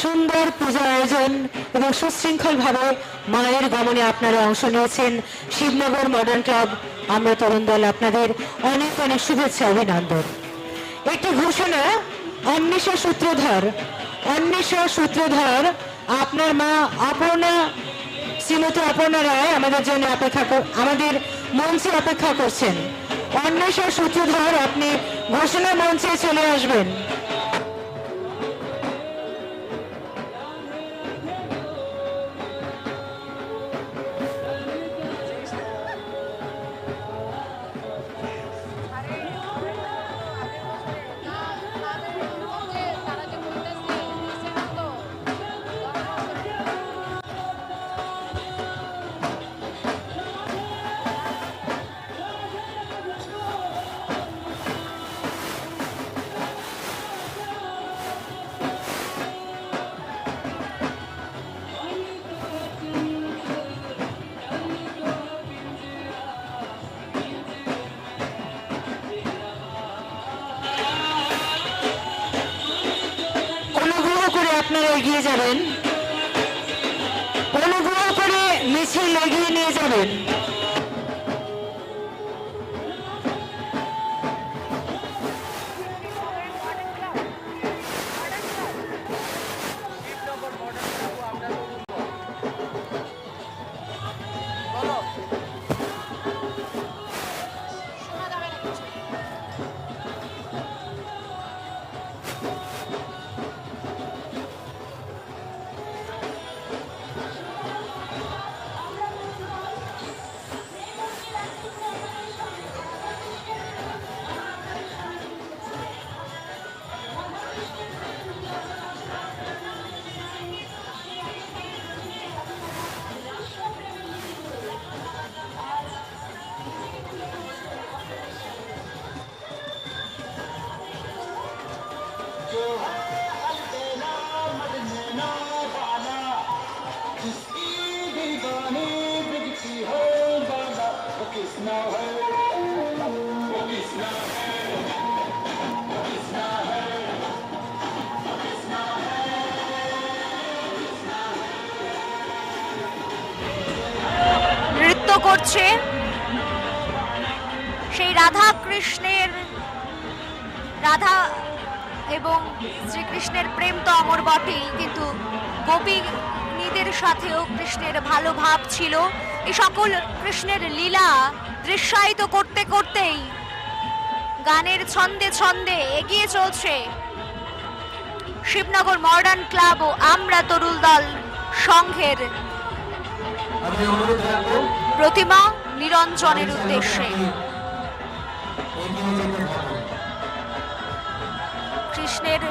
সুন্দর পূজা আয়োজন এবং সুশৃঙ্খলভাবে মায়ের গমনে আপনারা অংশ নিয়েছেন। শিবনগর মডার্ন ক্লাব আমরা তরুণ দল আপনাদের অনেক অনেক শুভেচ্ছা, অভিনন্দন। একটি ঘোষণা, অন্বেষা সূত্রধর আপনার মা অপর্ণা, শ্রীমতী অপর্ণা রায় আমাদের জন্য আমাদের মঞ্চে অপেক্ষা করছেন। অন্বেষা সূত্রধর, আপনি ঘোষণা মঞ্চে চলে আসবেন। আপনারা এগিয়ে যাবেন, অনুগ্রহ করে মিছিল এগিয়ে নিয়ে যাবেন। নৃত্য করছে সেই রাধা এবং শ্রীকৃষ্ণের প্রেম তো অমর বটেই, কিন্তু গোপিনীদের সাথেও কৃষ্ণের ভালো ভাব ছিল। এই সকল কৃষ্ণের লীলা দৃশ্যায়িত করতে করতেই গানের ছন্দে ছন্দে এগিয়ে চলছে শিবনগর মডার্ন ক্লাব ও আমরা তরুণ দল সংঘের প্রতিমা নিরঞ্জনের উদ্দেশ্যে। কৃষ্ণের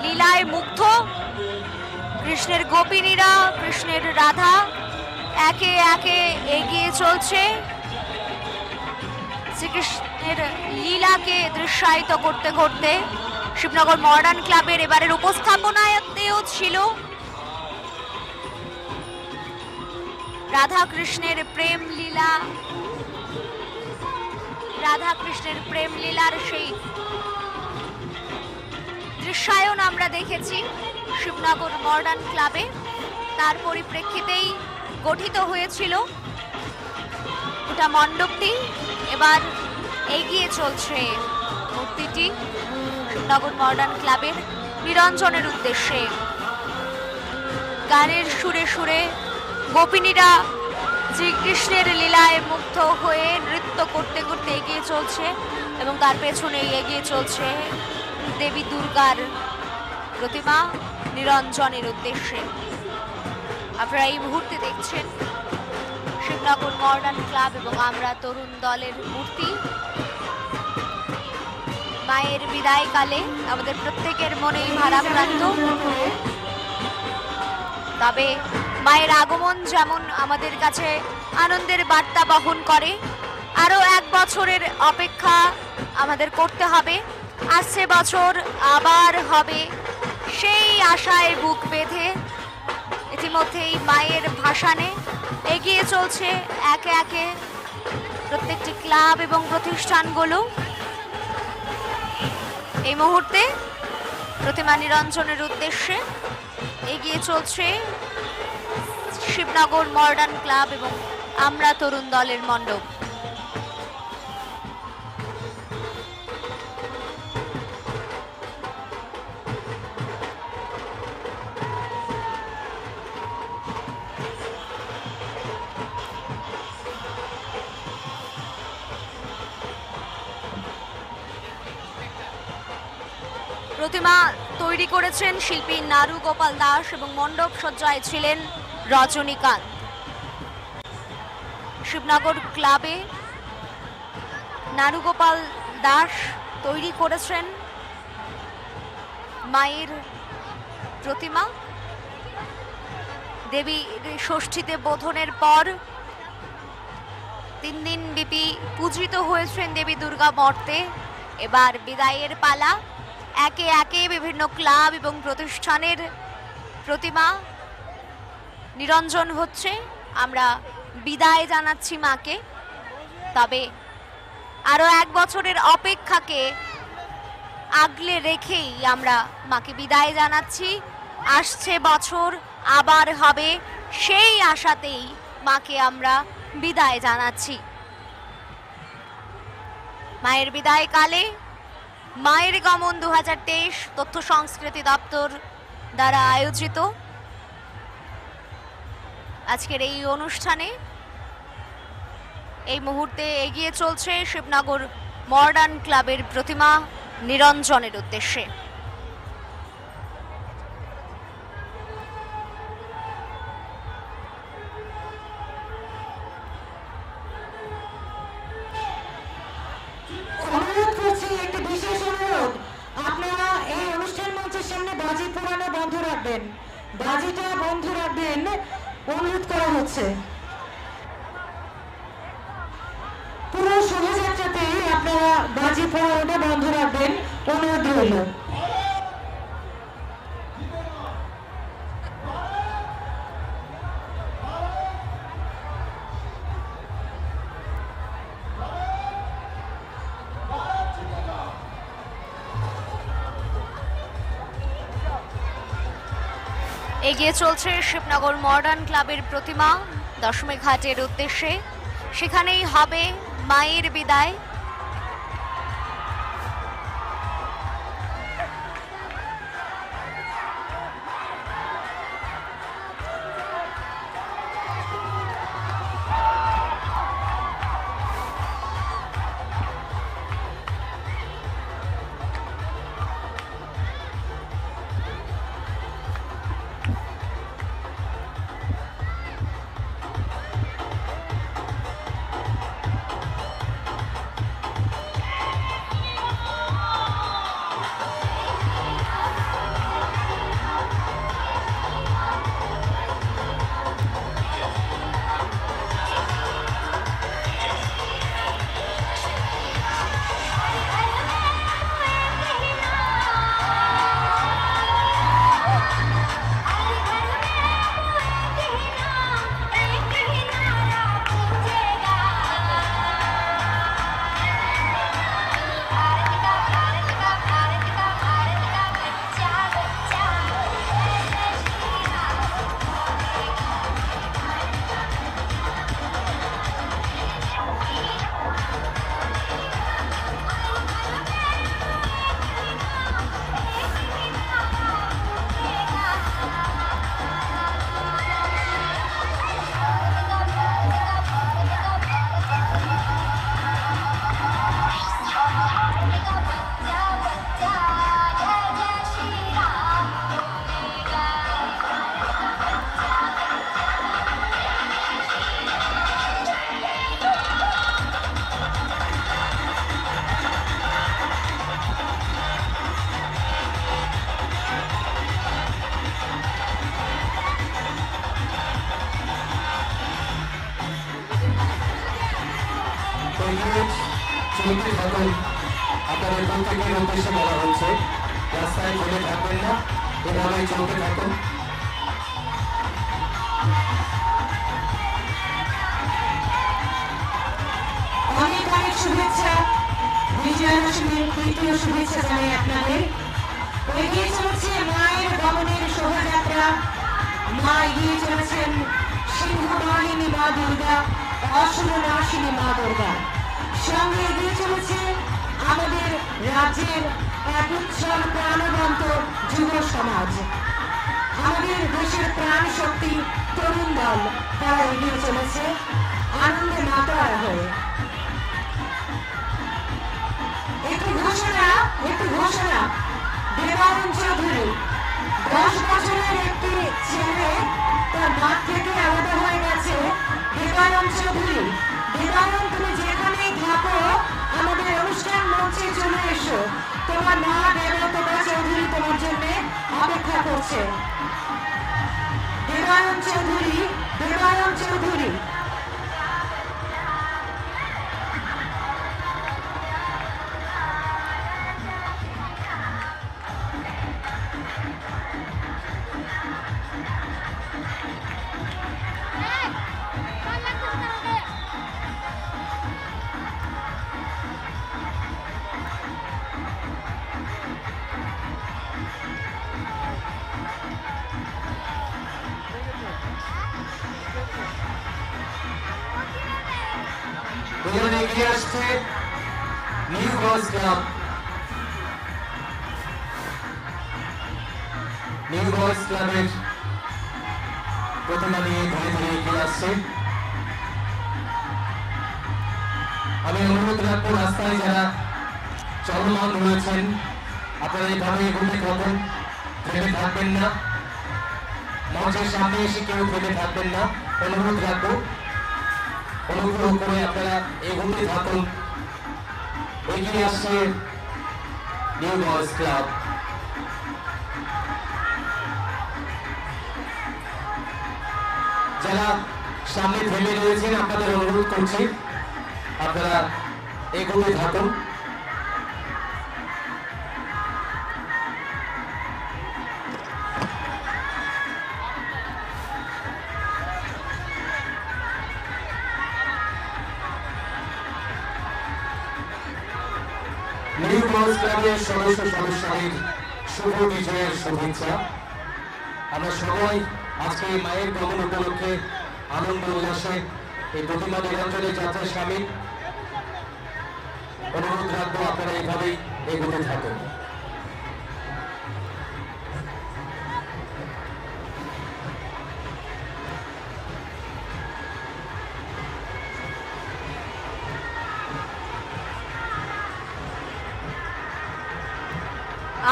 লীলায় মুগ্ধ কৃষ্ণের গোপিনীরা, কৃষ্ণের রাধা একে একে এগিয়ে চলছে শ্রীকৃষ্ণের লীলাকে দৃশ্যায়িত করতে করতে। শিবনগর মডার্ন ক্লাবের এবারের উপস্থাপনাতেও ছিল রাধা কৃষ্ণের প্রেম লীলার সেই দৃশ্যায়ন আমরা দেখেছি শিবনগর মডার্ন ক্লাবে। তার পরিপ্রেক্ষিতেই গঠিত হয়েছিল গোটা মণ্ডপটি। এবার এগিয়ে চলছে মূর্তিটি শিবনগর মডার্ন ক্লাবের নিরঞ্জনের উদ্দেশ্যে। গানের সুরে সুরে গোপিনীরা শ্রীকৃষ্ণের লীলায় মুগ্ধ হয়ে নৃত্য করতে করতে এগিয়ে চলছে এবং তার পেছনে এগিয়ে চলছে দেবী দুর্গার প্রতিমা নিরঞ্জনের উদ্দেশ্যে। আপনারা এই মুহূর্তে দেখছেন শিবনগর মডার্ন ক্লাব এবং আমরা তরুণ দলের মূর্তি। মায়ের বিদায়কালে আমাদের প্রত্যেকের মনেই ভারাক্রান্ত, তবে মায়ের আগমন যেমন আমাদের কাছে আনন্দের বার্তা বহন করে, আরো 1 বছরের অপেক্ষা আমাদের করতে হবে। আসছে বছর আবার হবে, সেই আশায় বুক বেঁধে ইতিমধ্যেই মায়ের ভাসানে এগিয়ে চলছে একে একে প্রত্যেকটি ক্লাব এবং প্রতিষ্ঠানগুলো। এই মুহূর্তে প্রতিমা নিরঞ্জনের উদ্দেশ্যে এগিয়ে চলছে শিবনগর মডার্ন ক্লাব এবং আমরা তরুণ দলের মণ্ডপ। প্রতিমা তৈরি করেছেন শিল্পী নারু গোপাল দাস এবং মণ্ডপ সজ্জায় ছিলেন রজনীকান্ত। শিবনগর ক্লাবে নারু গোপাল দাস তৈরি করেছেন মায়ের প্রতিমা। দেবী ষষ্ঠীতে বোধনের পর 3 দিন ব্যাপী পূজিত হয়েছেন দেবী দুর্গা মর্তে। এবার বিদায়ের পালা, একে একে বিভিন্ন ক্লাব এবং প্রতিষ্ঠানের প্রতিমা নিরঞ্জন হচ্ছে। আমরা বিদায় জানাচ্ছি মাকে, তবে আরো 1 বছরের অপেক্ষাকে আগলে রেখেই আমরা মাকে বিদায় জানাচ্ছি। আসছে বছর আবার হবে, সেই আশাতেই মাকে আমরা বিদায় জানাচ্ছি। মায়ের বিদায় কালে মায়ের গমন 2023 তথ্য সংস্কৃতি দপ্তর দ্বারা আয়োজিত আজকের এই অনুষ্ঠানে এই মুহূর্তে এগিয়ে চলছে শিবনগর মডার্ন ক্লাবের প্রতিমা নিরঞ্জনের উদ্দেশ্যে। অনুরোধ করছি, একটি বিশেষ অনুরোধ, আপনারা এই অনুষ্ঠান মঞ্চের সামনে বাজি পোড়ানো বন্ধ রাখবেন, বাজিটা বন্ধ রাখবেন অনুরোধ করা হচ্ছে। পুরো শোভাযাত্রাতে আপনারা বাজি পোড়ানোটা বন্ধ রাখবেন অনুরোধ রইল। এগিয়ে চলছে শিবনগর মডার্ন ক্লাবের প্রতিমা দশমী ঘাটের উদ্দেশ্যে। সেখানেই হবে মায়ের বিদায়। চলতে থাকুন। আপনাদের প্রত্যেকের উদ্দেশ্যে বলা হচ্ছে রাস্তায় চলে থাকবেন না, এভাবেই চলতে থাকুন। অনেক অনেক শুভেচ্ছা, বিজয়া দশমীর তৃতীয় শুভেচ্ছা জানাই আপনাদের। এগিয়ে চলেছে মায়ের গমনের শোভাযাত্রা। মা এগিয়ে চলেছেন সিংহবাহিনী মা দুর্গা, অসুরনাশিনী মা দুর্গা। সঙ্গে এগিয়ে চলেছে আমাদের রাজ্যের এক উচ্ছল প্রাণবন্ত যুব সমাজ, আমাদের দেশের প্রাণ শক্তি তরুণ দল, তারা এগিয়ে চলেছে আনন্দে মাতোয়ারা হয়ে। একটি ঘোষণা, দেবায়ন চৌধুরী 10 বছরের একটি ছেলে তার মা থেকে আলাদা হয়ে গেছে। দেবায়ন চৌধুরী, দেবায়ন তুমি যেখানেই থাকো আমাদের অনুষ্ঠান মঞ্চে চলে এসো, তোমার মা দেবতোবা চৌধুরী তোমার জন্য অপেক্ষা করছে। দেবায়ন চৌধুরী, দেবায়ন চৌধুরী। এখানে এগিয়ে আসছে new boys club. New boys ক্লাবের প্রতিমা নিয়ে ধীরে ধীরে এগিয়ে আসছে। আমি অনুরোধ রাখবো রাস্তায় যারা চলমান রয়েছেন আপনারা এইভাবে এগোতে থাকুন, থেমে থাকবেন না। মঞ্চের সামনে এসে কেউ থেমে থাকবেন না, অনুরোধ রাখবো। অনুগ্রহ করে আপনারা এগোতে থাকুন। এগিয়ে আসছে নিউ বয়েজ ক্লাব। যারা সামনে থেমে রয়েছেন আপনাদের অনুরোধ করছি আপনারা এগোতে থাকুন। নিউ বয়েজ ক্লাবের সদস্যদের শুভ বিজয়ের শুভেচ্ছা। আমরা সবাই আজকে মায়ের গমন উপলক্ষে আনন্দ উল্লাসে এই প্রতিমা নিরঞ্জনের যাত্রায় সামিল। অনুরোধ রাখবো আপনারা এইভাবেই এগোতে থাকুন।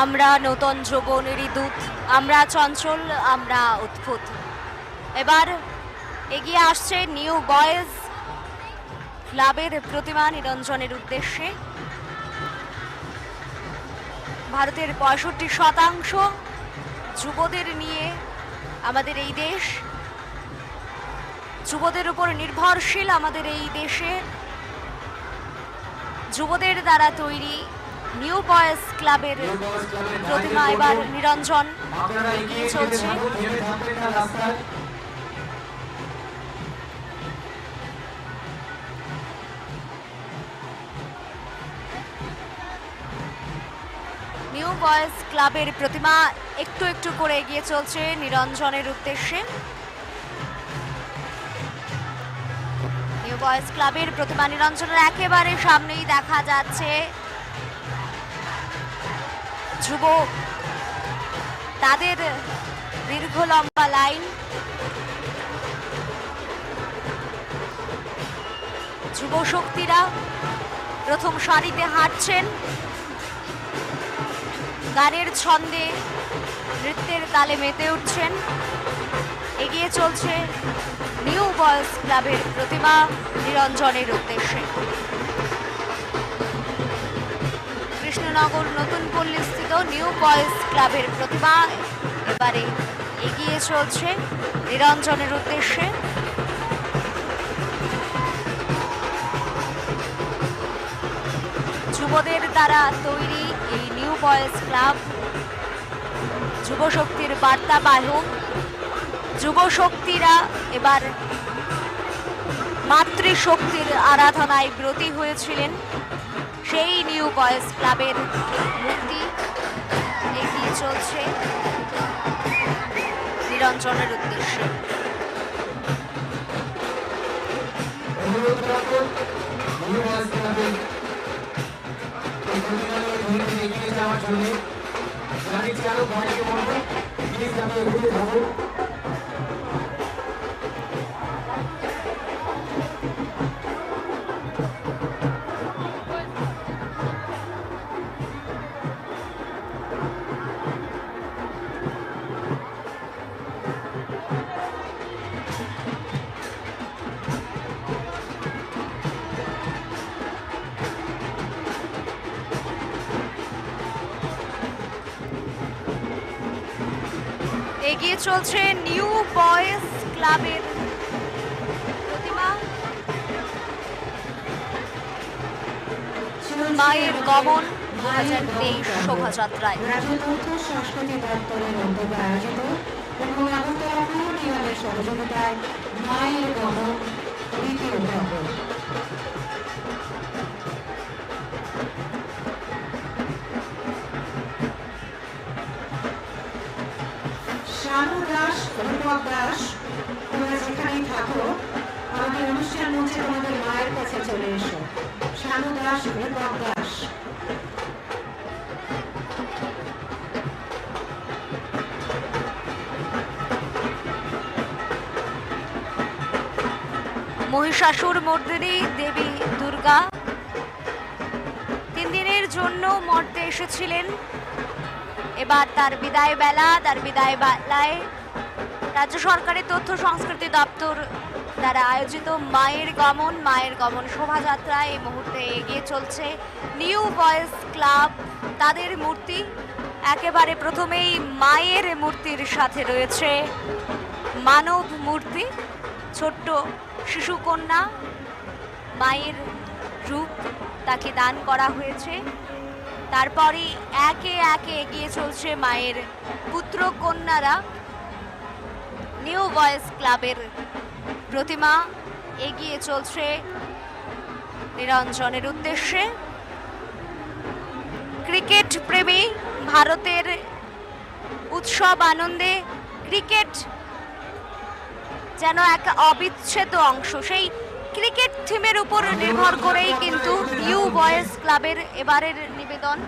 আমরা নতুন যৌবনেরই দূত, আমরা চঞ্চল, আমরা উদ্ভুত। এবার এগিয়ে আসছে নিউ বয়েজ ক্লাবের প্রতিমা নিরঞ্জনের উদ্দেশ্যে। ভারতের 65% যুবদের নিয়ে আমাদের এই দেশ, যুবদের উপর নির্ভরশীল আমাদের এই দেশে। যুবদের দ্বারা তৈরি নিউ বয়েজ ক্লাবের প্রতিমা এবার নিরঞ্জন চলছে। নিউ বয়েজ ক্লাবের প্রতিমা একটু একটু করে এগিয়ে চলছে নিরঞ্জনের উদ্দেশ্যে। নিউ বয়েজ ক্লাবের প্রতিমা নিরঞ্জনের একেবারে সামনেই দেখা যাচ্ছে যুব, তাদের দীর্ঘ লম্বা লাইন। যুব শক্তিরা প্রথম সারিতে হাঁটছেন, গানের ছন্দে নৃত্যের তালে মেতে উঠছেন। এগিয়ে চলছে নিউ বয়েজ ক্লাবের প্রতিমা নিরঞ্জনের উদ্দেশ্যে। কৃষ্ণনগর নতুন পল্লী স্থিত নিউ বয়েজ ক্লাবের প্রতিমা এবারে এগিয়ে চলছে নিরঞ্জনের উদ্দেশ্যে। যুবদের দ্বারা তৈরি এই নিউ বয়েজ ক্লাব যুব শক্তির বার্তা বাহক। যুব শক্তিরা এবার মাতৃশক্তির আরাধনায় ব্রতী হয়েছিলেন। সেই নিউ বয়েজ ক্লাবের মূর্তি এগিয়ে চলছে নিরঞ্জনের উদ্দেশ্যে। এগিয়ে চলছে নিউ বয়েজ ক্লাবের প্রতিমা। মায়ের গমন 2023 শোভাযাত্রায় সংস্কৃতি দপ্তরের উদ্যোগে আয়োজিত এবং আগরতলা পৌর নিগমের সহযোগিতায় মায়ের গমন দ্বিতীয় পর্ব। শানু দাস, রূপক দাস, তোমরা যেখানেই থাকো আমাদের অনুষ্ঠান মঞ্চে তোমাদের মায়ের কাছে চলে এসো। শানু দাস, রূপক দাস। মহিষাসুর মর্দিনী দেবী দুর্গা 3 দিনের জন্য মর্তে এসেছিলেন। এবার তার বিদায় বেলায় রাজ্য সরকারের তথ্য সংস্কৃতি দপ্তর দ্বারা আয়োজিত মায়ের গমন শোভাযাত্রা এই মুহূর্তে এগিয়ে চলছে নিউ বয়েজ ক্লাব। তাদের মূর্তি একেবারে প্রথমেই মায়ের মূর্তির সাথে রয়েছে মানব মূর্তি, ছোট্ট শিশুকন্যা মায়ের রূপ তাকে দান করা হয়েছে। তারপরে একে একে এগিয়ে চলছে মায়ের পুত্র কন্যারা। নিউ বয়েজ ক্লাবের প্রতিমা এগিয়ে চলছে নিরঞ্জনের উদ্দেশ্যে। ক্রিকেট প্রেমী ভারতের উৎসব আনন্দে ক্রিকেট যেন এক অবিচ্ছেদ্য অংশ। সেই ক্রিকেট থিমের উপর নির্ভর করেই কিন্তু নিউ বয়েজ ক্লাবের এবারের নিবেদন।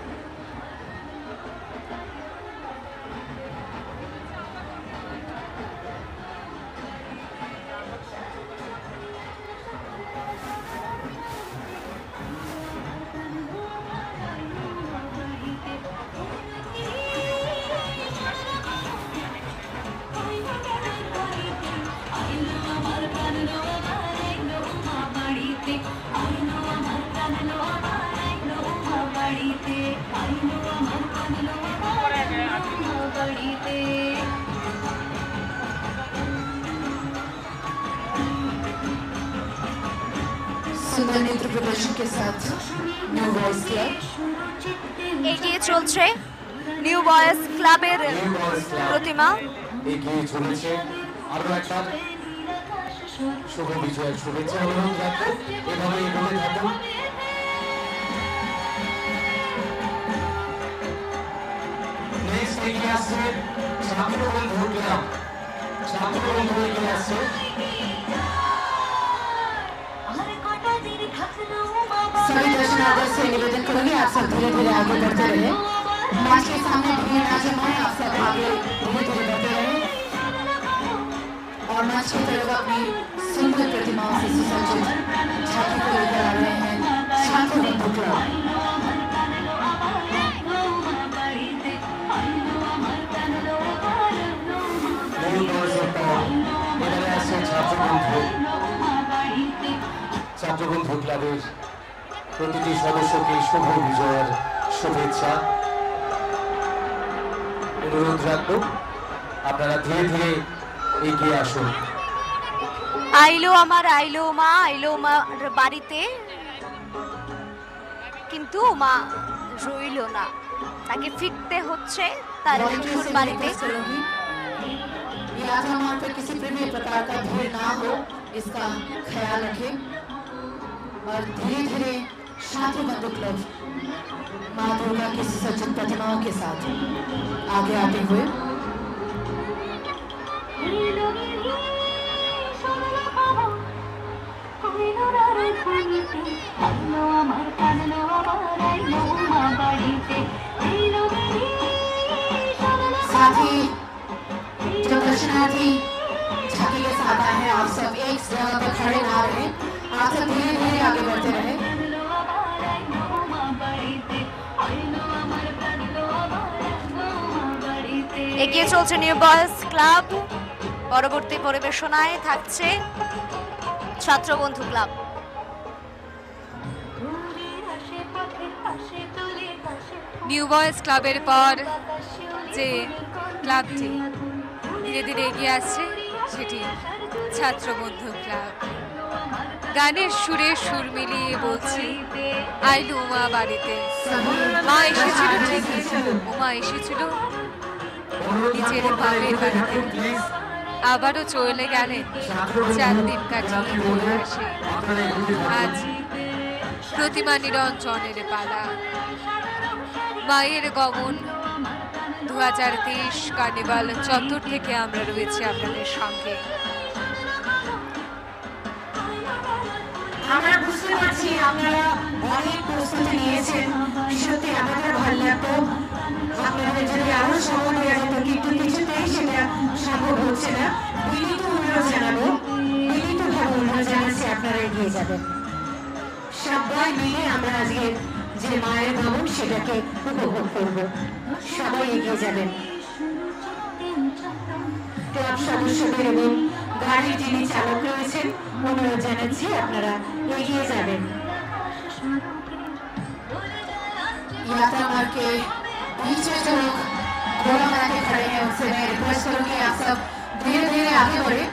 सुंदर नृत्य प्रदर्शन के साथ न्यू बॉयज क्लब এগিয়ে চলছে নিউ বয়েজ ক্লাবের প্রতিমা। এগিয়ে চলেছে আরো একটা শুভ বিজয়ের শুভেচ্ছা অনুরোধ রাখবো, এভাবে এগোতে থাকুন। নেক্সট এগিয়ে আসছে ছাত্রবন্ধু ক্লাব, ছাত্রবন্ধু এগিয়ে আসছে। सभी दर्शनार्थियों से निवेदन करूंगी आप सब धीरे धीरे आगे बढ़ते रहे। मंच के सामने भीड़ ना जमाएं, आप सब आगे धीरे धीरे बढ़ते रहे और मंच की तरफ अपनी सुंदर प्रतिमाओं से सुसज्जित झांकी को लेकर आ रहे हैं छात्र बंधु क्लब। ছাত্রবন্ধু ক্লাবের প্রতিটি সদস্যকে শুভ বিজয়ের শুভেচ্ছা অনুরোধ রাখবো, আপনারা ধীরে ধীরে এগিয়ে আসুন। আইলো আমার আইলো মা বাড়িতে, কিন্তু কিন্তু মা রইল না, তাকে ফিরতে হচ্ছে তার শ্বশুর বাড়িতে। यात्रा मार्ग पर किसी भी प्रकार का भीड़ ना हो, इसका ख्याल रखें और धीरे धीरे शांति बंधु क्लब माँ दुर्गा की सज्जित प्रतिमाओं के साथ आगे आते हुए साथ ही जो दर्शनार्थी झांकी के साथ आए हैं, आप सब एक जगह पर खड़े ना रहे, आप सब धीरे धीरे आगे बढ़ते रहे। এগিয়ে চলছে নিউ বয়েজ ক্লাব। পরবর্তী পরিবেশনায় থাকছে ছাত্রবন্ধু ক্লাব। নিউ বয়েজ ক্লাবের পর যে ক্লাবটি ধীরে ধীরে এগিয়ে আসছে সেটি ছাত্রবন্ধু ক্লাব। গানের সুরে সুর মিলিয়ে বলছি আইলু উমা বাড়িতে। মা এসেছিল ঠিকই, উমা এসেছিল নিজের বাপের বাড়িতে, আবারও চলে গেলেন 4 দিন কাটিয়ে ফিরে আসে। আজ প্রতিমা নিরঞ্জনের পালা। মায়ের গমন 2023 কার্নিভাল চত্বর থেকে আমরা রয়েছি আপনাদের সঙ্গে। আমরা বুঝতে পারছি আপনারা অনেক প্রস্তুতি নিয়েছেন, সত্যি আমাদের ভালো লাগতো আপনাদের যদি আরো সময় দেওয়া যেত, কিন্তু কিছুতেই সেটা সম্ভব হচ্ছে না। বিনীত অনুরোধ জানাবো, বিনীতভাবে অনুরোধ জানাচ্ছি আপনারা এগিয়ে যাবেন। সবাই মিলে আমরা আজকে যে মায়ের গমন সেটাকে উপভোগ করব। সবাই এগিয়ে যাবেন। ক্লাব সদস্যদের এবং গাড়ির যিনি চালক রয়েছেন অনুরোধ জানাচ্ছি আপনারা এগিয়ে যাবেন। यात्रा मार्ग के बीच में जो लोग घोड़ा बना के खड़े हैं उनसे मैं रिक्वेस्ट करूंगी आप सब धीरे धीरे आगे बढ़े।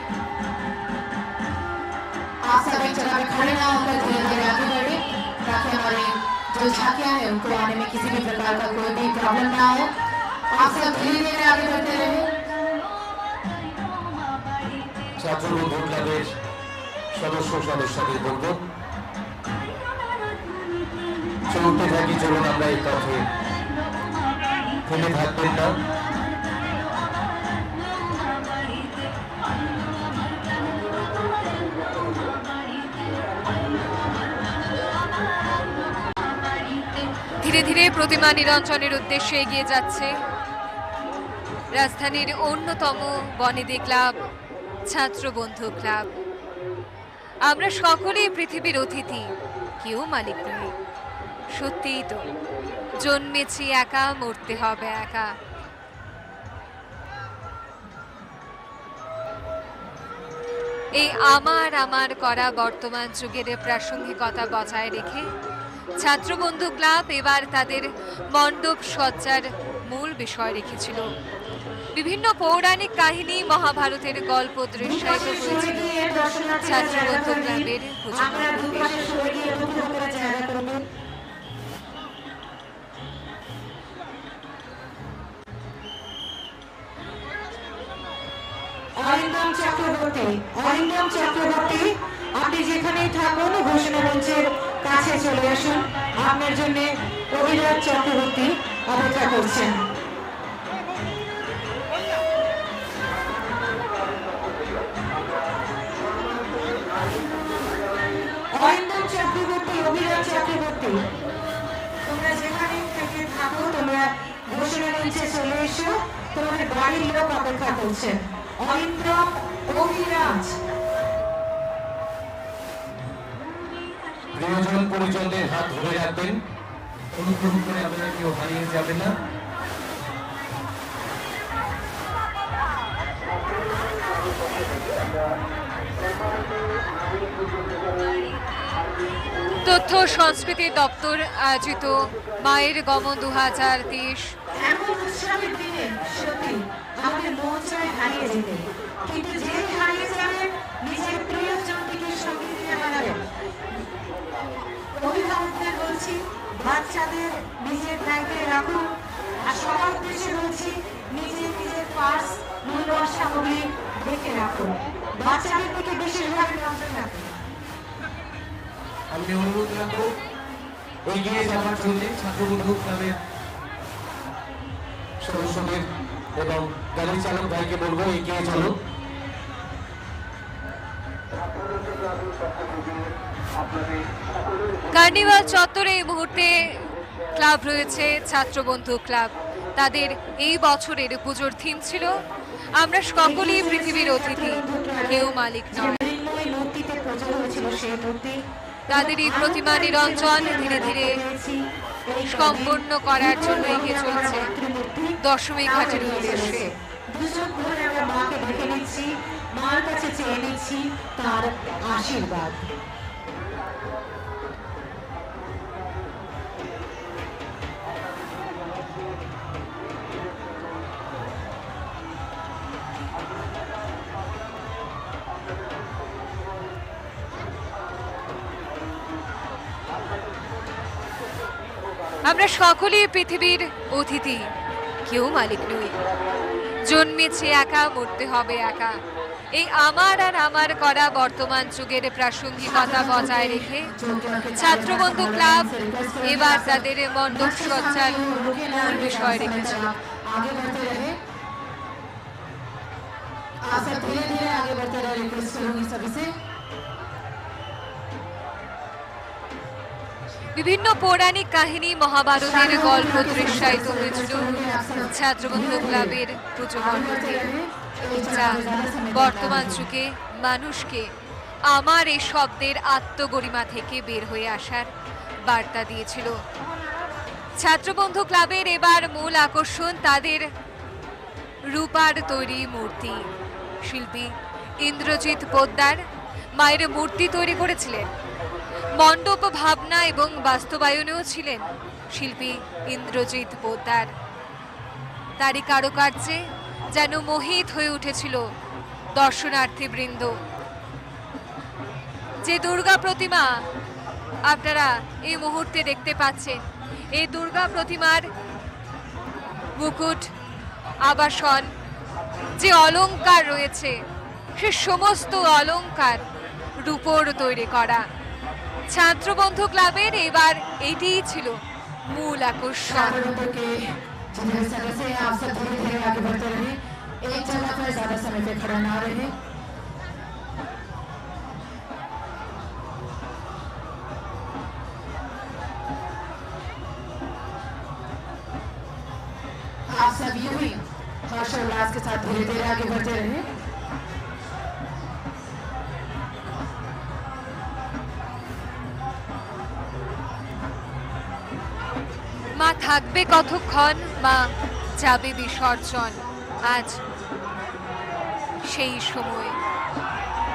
आप सब एक जगह पे खड़े ना होकर धीरे धीरे आगे बढ़े ताकि हमारे जो झांकियां हैं उनको आने में किसी भी प्रकार का कोई भी प्रॉब्लम ना हो। आप सब धीरे धीरे आगे बढ़ते रहे। ছাত্রবন্ধু ক্লাবের সদস্যদের বলবো চলতে থাকি, চলুন আমরা এই পথে থেমে থাকবেন না। ধীরে ধীরে প্রতিমা নিরঞ্জনের উদ্দেশ্যে এগিয়ে যাচ্ছে রাজধানীর অন্যতম বনেদি ক্লাব ছাত্রবন্ধু ক্লাব। আমরা সকলেই পৃথিবীর অতিথি, কেউ মালিক নই। সত্যিই তো, জন্মেছি একা, মরতে হবে একা। এই আমার আমার করা বর্তমান যুগের প্রাসঙ্গিকতা বজায় রেখে ছাত্রবন্ধু ক্লাব এবার তাদের মণ্ডপ সজ্জার মূল বিষয় রেখেছিল বিভিন্ন পৌরাণিক কাহিনী, মহাভারতের গল্প দৃশ্যায়িত হয়েছিল ছাত্রবন্ধু ক্লাবের অরিন্দম চক্রবর্তী, আপনি যেখানেই থাকুন ঘোষণা মঞ্চের কাছে চলে আসুন। আপনার জন্য অভিরাজ চক্রবর্তী অপেক্ষা করছেন। অরিন্দম চক্রবর্তী, অভিরাজ চক্রবর্তী, তোমরা যেখানে থেকে থাকো তোমরা ঘোষণা মঞ্চে চলে এসো, তোমাদের বাড়ির লোক অপেক্ষা করছেন। অরিন্দম, অভিরাজ। প্রিয়জন পরিজনদের হাত ধরে রাখবেন, অনুগ্রহ করে আপনারা কেউ হারিয়ে যাবেন না। তথ্য সংস্কৃতি দপ্তর আয়োজিত মায়ের গমন 2023 এমন উৎসবের দিনে সত্যি আমাদের মন চায় হারিয়ে যেতে, কিন্তু যে হারিয়ে যাবে নিজের প্রিয়জনটিকে সঙ্গে নিয়ে হারাবে। অভিভাবকদের বলছি বাচ্চাদের নিজের ব্যাগে রাখুন, আর সবার উদ্দেশ্যে বলছি নিজের নিজের পার্স মূল্যবান সামগ্রী রেখে রাখুন, বাচ্চাদের দিকে বিশেষভাবে নজর রাখুন। আমি অনুরোধ রাখবো এগিয়ে যাওয়ার জন্য ছাত্রবন্ধু ক্লাবের সদস্যদের এবং গাড়ি চালক ভাইকে বলবো এগিয়ে চলো। কার্নিভাল চত্বরে এই মুহূর্তে ক্লাব রয়েছে ছাত্রবন্ধু ক্লাব। তাদের এই বছরের পুজোর থিম ছিল আমরা সকলেই পৃথিবীর অতিথি, কেউ মালিক নয়। তাদের এই প্রতিমা নিরঞ্জন ধীরে ধীরে সম্পন্ন করার জন্য এগিয়ে চলছে দশমী ঘাটের উদ্দেশ্যে। মাকে দেখে নিচ্ছি, মার কাছে চেয়ে নিচ্ছি তার আশীর্বাদ। আমরা সকলেই পৃথিবীর অতিথি, কেউ মালিক নই। জন্মেছে একা, মরতে হবে একা। এই আমার আর আমার করা বর্তমান যুগের প্রাসঙ্গিকতা বজায় রেখে ছাত্রবন্ধু ক্লাব এবার তাদের মণ্ডপ সজ্জার মূল বিষয় রেখেছিল বিভিন্ন পৌরাণিক কাহিনী, মহাভারতের গল্প দৃশ্যায়িত হয়েছিল ছাত্রবন্ধু ক্লাবের পুজো মণ্ডপে, যা বর্তমান যুগে মানুষকে আমার এই শব্দের আত্মগরিমা থেকে বের হয়ে আসার বার্তা দিয়েছিল। ছাত্রবন্ধু ক্লাবের এবার মূল আকর্ষণ তাদের রূপার তৈরি মূর্তি। শিল্পী ইন্দ্রজিৎ পোদ্দার মায়ের মূর্তি তৈরি করেছিলেন। মণ্ডপ ভাবনা এবং বাস্তবায়নেও ছিলেন শিল্পী ইন্দ্রজিৎ পোদ্দার। তারই কারুকার্যে যেন মোহিত হয়ে উঠেছিল দর্শনার্থীবৃন্দ। যে দুর্গা প্রতিমা আপনারা এই মুহূর্তে দেখতে পাচ্ছেন, এই দুর্গা প্রতিমার মুকুট, আবাসন, যে অলংকার রয়েছে, সে সমস্ত অলংকার রূপোর তৈরি করা। ছাত্রবন্ধু ক্লাবের এবার এটিই ছিল মূল আকর্ষণ। आप सब यूं ही हर्षोल्लास के साथ धीरे धीरे आगे बढ़ते रहे। মা থাকবে কতক্ষণ, মা যাবে বিসর্জন। আজ সেই সময়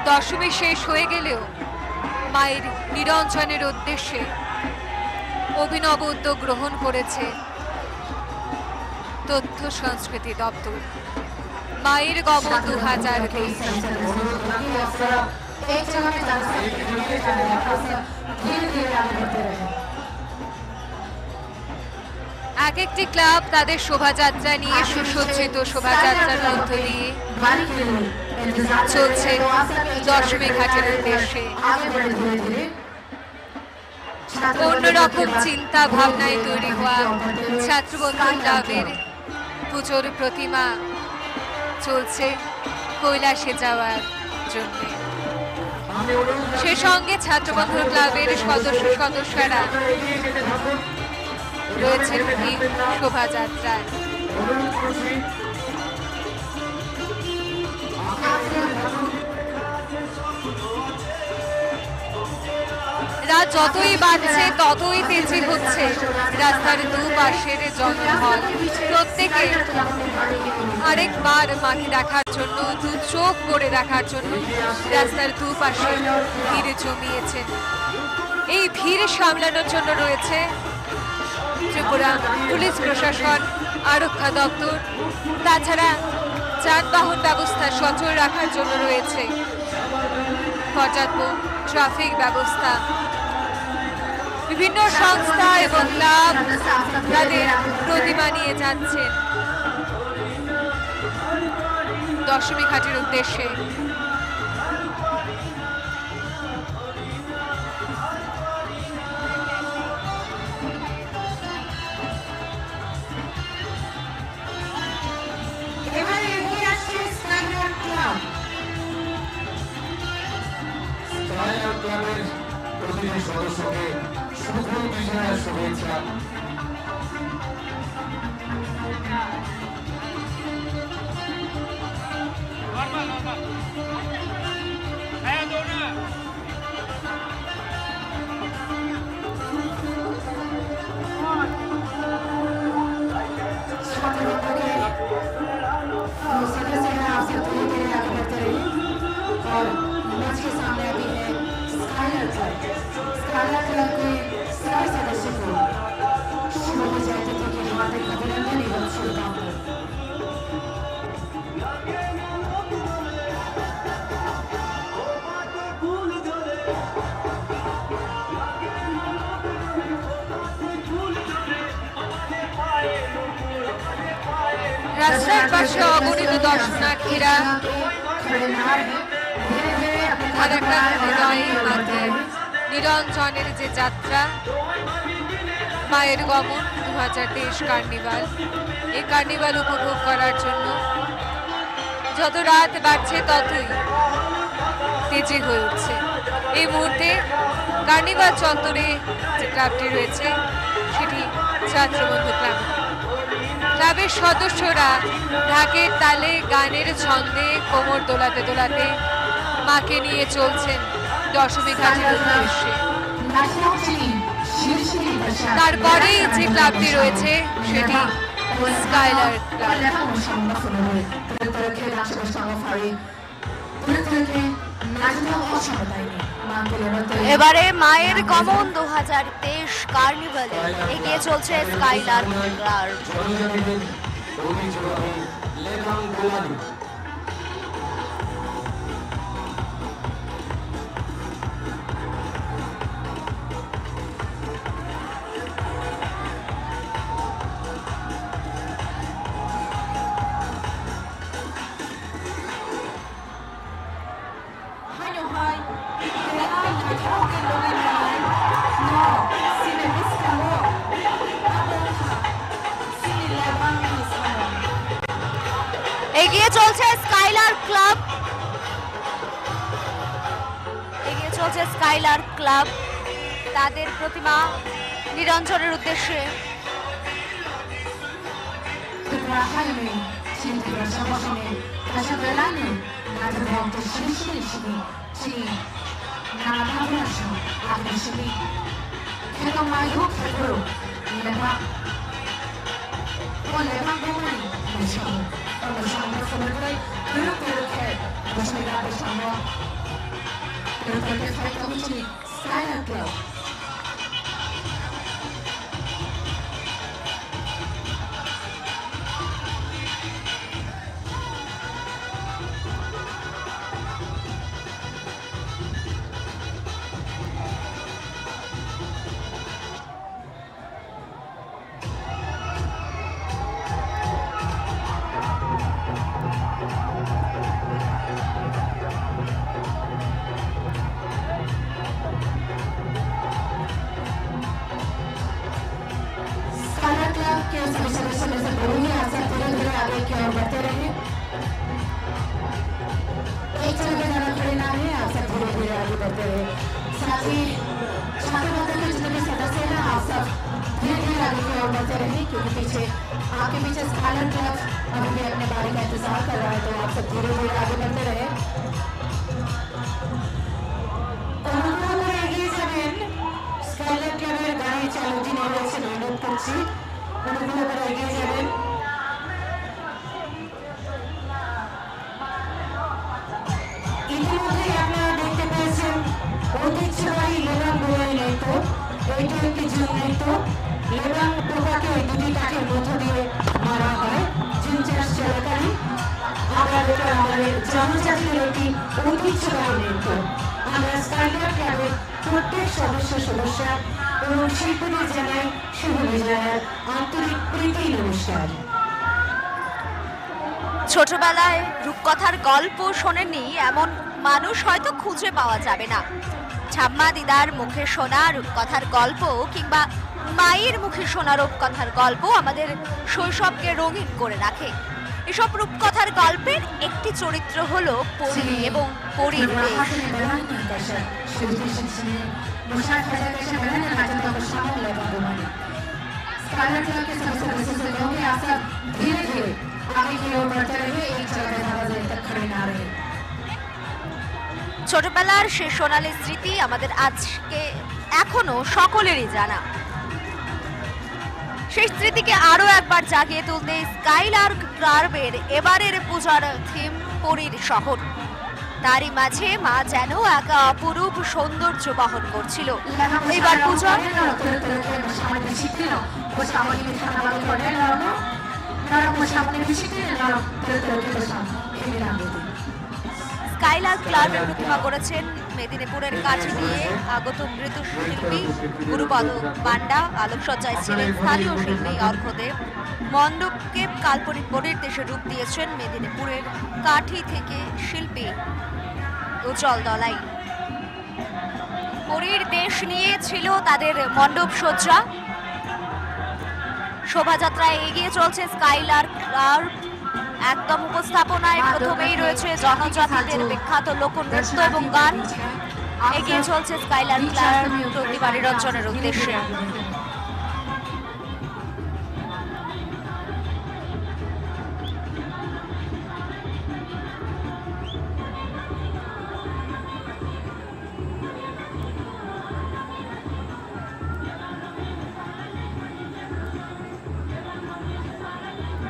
দশমী শেষ হয়ে গেলেও মায়ের নিরঞ্জনের উদ্দেশ্যে অভিনব উদ্যোগ গ্রহণ করেছে তথ্য সংস্কৃতি দপ্তর। মায়ের গমন 2020। এক একটি ক্লাব তাদের শোভাযাত্রা নিয়ে সুসজ্জিত শোভাযাত্রার মধ্য দিয়ে চলছে দশমী ঘাটের উদ্দেশ্যে। অন্যরকম চিন্তা ভাবনায় তৈরি হওয়া ছাত্রবন্ধু ক্লাবের পুজোর প্রতিমা চলছে কৈলাসে যাওয়ার জন্য। সে সঙ্গে ছাত্রবন্ধু ক্লাবের সদস্যরা রয়েছেন এই শোভাযাত্রায়। রাত যতই বাড়ছে ততই তেজি হচ্ছে রাস্তার দুপাশের জনমহল। প্রত্যেকে আরেকবার মাকে দেখার জন্য, দু চোখ করে দেখার জন্য রাস্তার দুপাশে ভিড় জমিয়েছেন। এই ভিড় সামলানোর জন্য রয়েছে ত্রিপুরা পুলিশ প্রশাসন, আরক্ষা দপ্তর, তাছাড়া যানবাহন ব্যবস্থা সচল রাখার জন্য রয়েছে পর্যাপ্ত ট্রাফিক ব্যবস্থা। বিভিন্ন সংস্থা এবং ক্লাব তাদের প্রতিমা নিয়ে যাচ্ছেন দশমী ঘাটের উদ্দেশ্যে। এবারে এগিয়ে আসছে স্কাইলার ক্লাব। স্কাইলার ক্লাবের প্রতিটি সদস্যকে শুভ বিজয়ের শুভেচ্ছা। सदस्य हैं आपसे थोड़ी देर आगे बढ़ते रहिए और मंच के सामने अभी है स्काइलर क्लब। स्काइलर क्लब के सभी सदस्य को शुभ विजय तिथि के हार्दिक अभिनंदन एवं शुभकामनाएं। রাস্তার পাশে অগণিত দর্শনার্থীরা হৃদয়ের মাঝে নিরঞ্জনের যে যাত্রা, মায়ের গমন 2023 কার্নিভাল, এই কার্নিভাল উপভোগ করার জন্য যত রাত বাড়ছে ততই তেজি হয়ে উঠছে। এই মুহূর্তে কার্নিভাল চত্বরে যে ক্লাবটি রয়েছে সেটি ছাত্রবন্ধু ক্লাব। ক্লাবের সদস্যরা ঢাকের তালে গানের ছন্দে কোমর দোলাতে দোলাতে মাকে নিয়ে চলছেন দশমী ঘাটের উদ্দেশ্যে। তারপরেই যে ক্লাবটি রয়েছে সেটি স্কাইলার ক্লাব। এবারে মায়ের গমন 2023 কার্নিভালে এগিয়ে চলছে স্কাইলার ক্লাব। এগিয়ে চলছে স্কাইলার ক্লাব, এগিয়ে চলছে স্কাইলার ক্লাব তাদের প্রতিমা নিরঞ্জনের উদ্দেশ্যে। Skylar Club. आपके पीछे स्काइलर क्लब अभी भी अपने बारी का इंतजार कर रहा है, तो आप सब धीरे धीरे आगे बढ़ते रहे। এগিয়ে যাবেন স্কাইলার ক্লাবের গাড়ি চালক যিনি রয়েছেন অনুরোধ করছি অনুগ্রহ করে এগিয়ে যাবেন। ইতিমধ্যে আপনারা দেখতে পেয়েছেন ঐতিহ্যবাহী লেবাং বইয়ের নৃত্য। এইটা একটি ঝুম নৃত্য। লেবাং পোকাকে দুটি কাঠের মধ্য দিয়ে মারা হয় ঝুম চাষ চলাকালীন। আমরা এটা আমাদের জনজাতির একটি ঐতিহ্যবাহী নৃত্য। আমরা স্কাইলার ক্লাবের প্রত্যেক সদস্যরা এবং শিল্পীদের জানাই শুভ বিজয়ার আন্তরিক প্রীতি নমস্কার। ছোটবেলায় রূপকথার গল্প শোনেননি এমন মানুষ হয়তো খুঁজে পাওয়া যাবে না। ঠাম্মা দিদার মুখে শোনা রূপকথার গল্প কিংবা মায়ের মুখে শোনা রূপকথার গল্প আমাদের শৈশবকে রঙিন করে রাখে। এসব রূপকথার গল্পের একটি চরিত্র হলো পরী এবং পরীর দেশ। ছোটবেলার সে সোনালী স্মৃতি আমাদের আজকে এখনো সকলেরই জানা। সেই স্মৃতিকে আরো একবার জাগিয়ে তুলতে স্কাইলার্ক ক্লাবের এবারের পূজার থিম পরীর শহর। তারই মাঝে মা যেন এক অপরূপ সৌন্দর্য বহন করছিল। এইবার পূজা স্কাইলার্ক ক্লাবের প্রতিমা করেছেন মেদিনীপুরের কাছে দিয়ে আগত মৃত শিল্পী গুরুপদ পান্ডা। আলোকসজ্জায় ছিলেন স্থানীয় শিল্পী অর্ঘদেব। মণ্ডপকে কাল্পনিক পরীর দেশে রূপ দিয়েছেন মেদিনীপুরের কাঠি থেকে শিল্পী উজ্জ্বল দলাই। পরীর দেশ নিয়ে ছিল তাদের মণ্ডপ সজ্জা। শোভাযাত্রায় এগিয়ে চলছে স্কাইলার্ক ক্লাব। একদম উপস্থাপনায় প্রথমেই রয়েছে জনজাতিদের বিখ্যাত লোকনৃত্য এবং গান। এগিয়ে চলছে স্কাইলার্ক ক্লাব প্রতিভা নিরঞ্জনের উদ্দেশ্যে।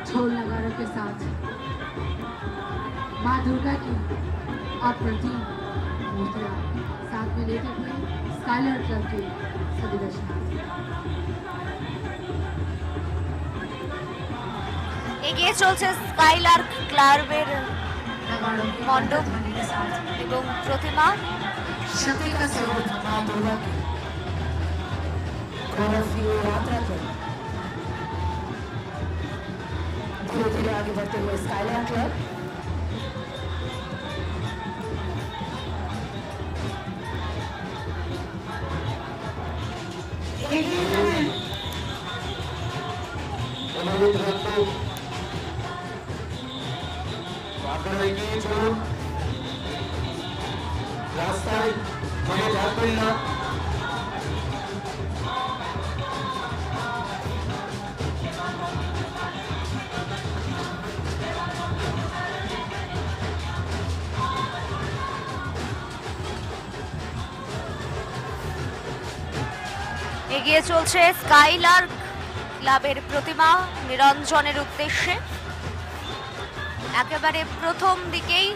ढोल नगाड़ों के साथ माँ दुर्गा की अप्रतिम मूर्तियाँ साथ में लेते हुए स्काइलर क्लब के सभी दर्शनार्थी এগিয়ে চলছে স্কাইলার্ক ক্লাবের মণ্ডপ এবং প্রতিমা। शक्ति का स्वरूप माँ दुर्गा की गौरवपूर्ण यात्रा पर धीरे धीरे आगे बढ़ते हुए स्काइलार्क क्लब আপনারা এগিয়ে চলুন, রাস্তায় মানে থাকবেন না। এগিয়ে চলছে স্কাইলার্ক ক্লাবের প্রতিমা নিরঞ্জনের উদ্দেশ্যে। একেবারে প্রথম দিকেই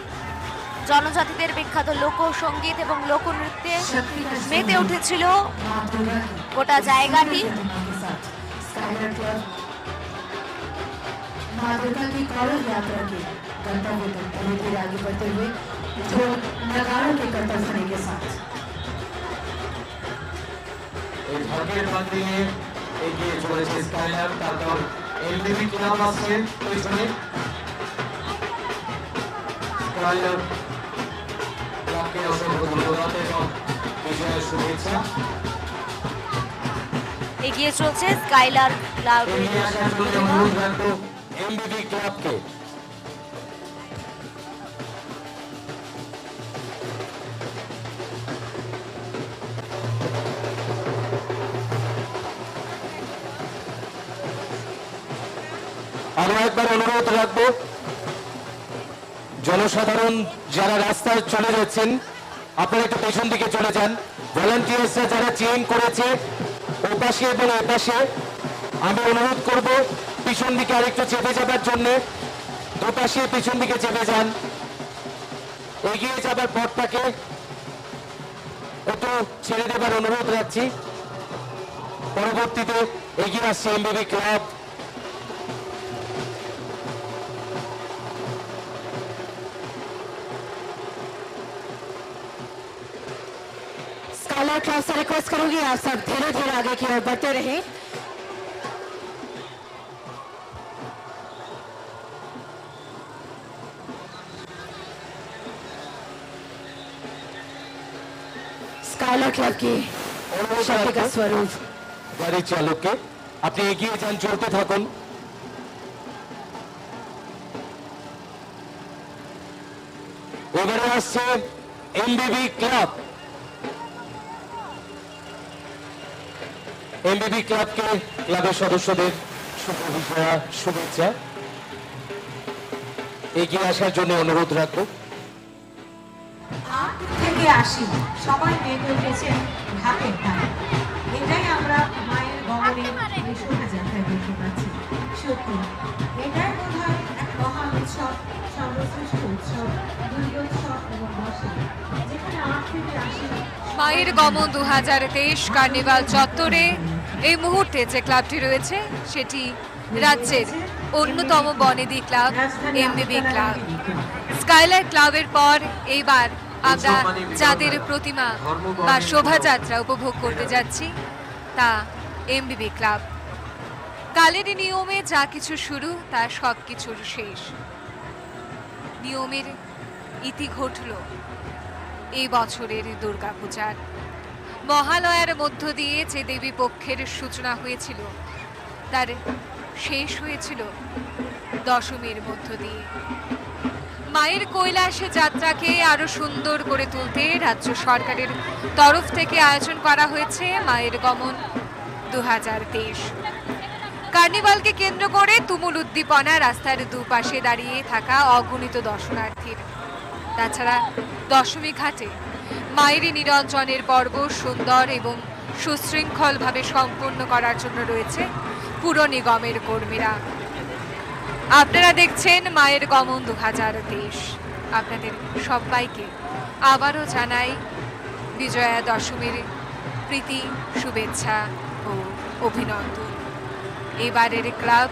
জনজাতিদের বিখ্যাত লোকসঙ্গীত এবং লোকনৃত্যে মেতে উঠেছিল গোটা জায়গাটি। स्काइलर क्लब माँ दुर्गा की गौरव यात्रा के गंतव्य तक धीरे धीरे आगे बढ़ते हुए ढोल नगाड़ों के कर्तव्य ध्वनि के साथ এই ঢাকের মাধ্যমে এগিয়ে চলেছে স্কাইলার। তারপর এলবিবি ক্লাব আসছে পেছনে। স্কাইলার ক্লাবকে অসংখ্য ধন্যবাদ এবং বিজয়ের শুভেচ্ছা। এগিয়ে চলছে স্কাইলার্ক ক্লাবের এগিয়ে আসার জন্য অনুরোধ রাখবো এলবিবি ক্লাবকে। আরো একবার অনুরোধ রাখবো জনসাধারণ যারা রাস্তায় চলে যাচ্ছেন আপনারা একটু পেছন দিকে চলে যান। ভলান্টিয়ার্সরা যারা চেইন করেছে ওপাশে এবং এপাশে, আমি অনুরোধ করব পিছন দিকে আরেকটু চেপে যাবার জন্য। দুপাশে পিছন দিকে চেপে যান। এগিয়ে যাবার পথটাকে একটু ছেড়ে দেবার অনুরোধ রাখছি। পরবর্তীতে এগিয়ে আসছে এমবিবি ক্লাব। स्काइलर क्लब से रिक्वेस्ट करूंगी आप सब धीरे धीरे आगे की ओर बढ़ते रहें। स्काइलर क्लब की शक्ति का स्वरूप। গাড়ি চালককে আপনি এগিয়ে যান, চলতে থাকুন। এবারে আসছে এমবিবি ক্লাব। এমবিবি ক্লাবকে ক্লাবের সদস্যদের শুভেচ্ছা শুভেচ্ছা এগিয়ে আসার জন্য অনুরোধ রাখবো। 8 থেকে 80 সবাই মেতে উঠেছেন ঢাকের তালে। এটাই আমরা মায়ের গমনের এই শোভাযাত্রায় দেখতে পাচ্ছি। সত্যি এটাই বোধ হয় এক মহান উৎসব, সর্বশ্রেষ্ঠ উৎসব, দুর্গোৎসব এবং বর্ষা, যেখানে 8 থেকে 80 মায়ের গমন 2023 কার্নিভাল চত্বরে এই মুহূর্তে যে ক্লাবটি রয়েছে সেটি রাজ্যের অন্যতম বনেদি ক্লাব এমবিবি ক্লাব। স্কাইলার ক্লাবের পর এইবার আমরা যাদের প্রতিমা বা শোভাযাত্রা উপভোগ করতে যাচ্ছি তা এমবিবি ক্লাব। কালের নিয়মে যা কিছু শুরু তা সব কিছুর শেষ। নিয়মের ইতি ঘটল এই বছরের দুর্গাপূজার। মহালয়ার মধ্য দিয়ে যে দেবী পক্ষের সূচনা হয়েছিল তার শেষ হয়েছিল দশমীর মধ্য দিয়ে। মায়ের কৈলাসে যাত্রাকে আরো সুন্দর করে তুলতে রাজ্য সরকারের তরফ থেকে আয়োজন করা হয়েছে মায়ের গমন 2023। কার্নিভালকে কেন্দ্র করে তুমুল উদ্দীপনা, রাস্তার দুপাশে দাঁড়িয়ে থাকা অগণিত দর্শনার্থীর। তাছাড়া দশমী ঘাটে মায়ের নিরঞ্জনের পর্ব সুন্দর এবং সুশৃঙ্খলভাবে সম্পন্ন করার জন্য রয়েছে পুর নিগমের কর্মীরা। আপনারা দেখছেন মায়ের গমন 2023। আপনাদের সবাইকে আবারও জানাই বিজয়া দশমীর প্রীতি, শুভেচ্ছা ও অভিনন্দন। এবারের ক্লাব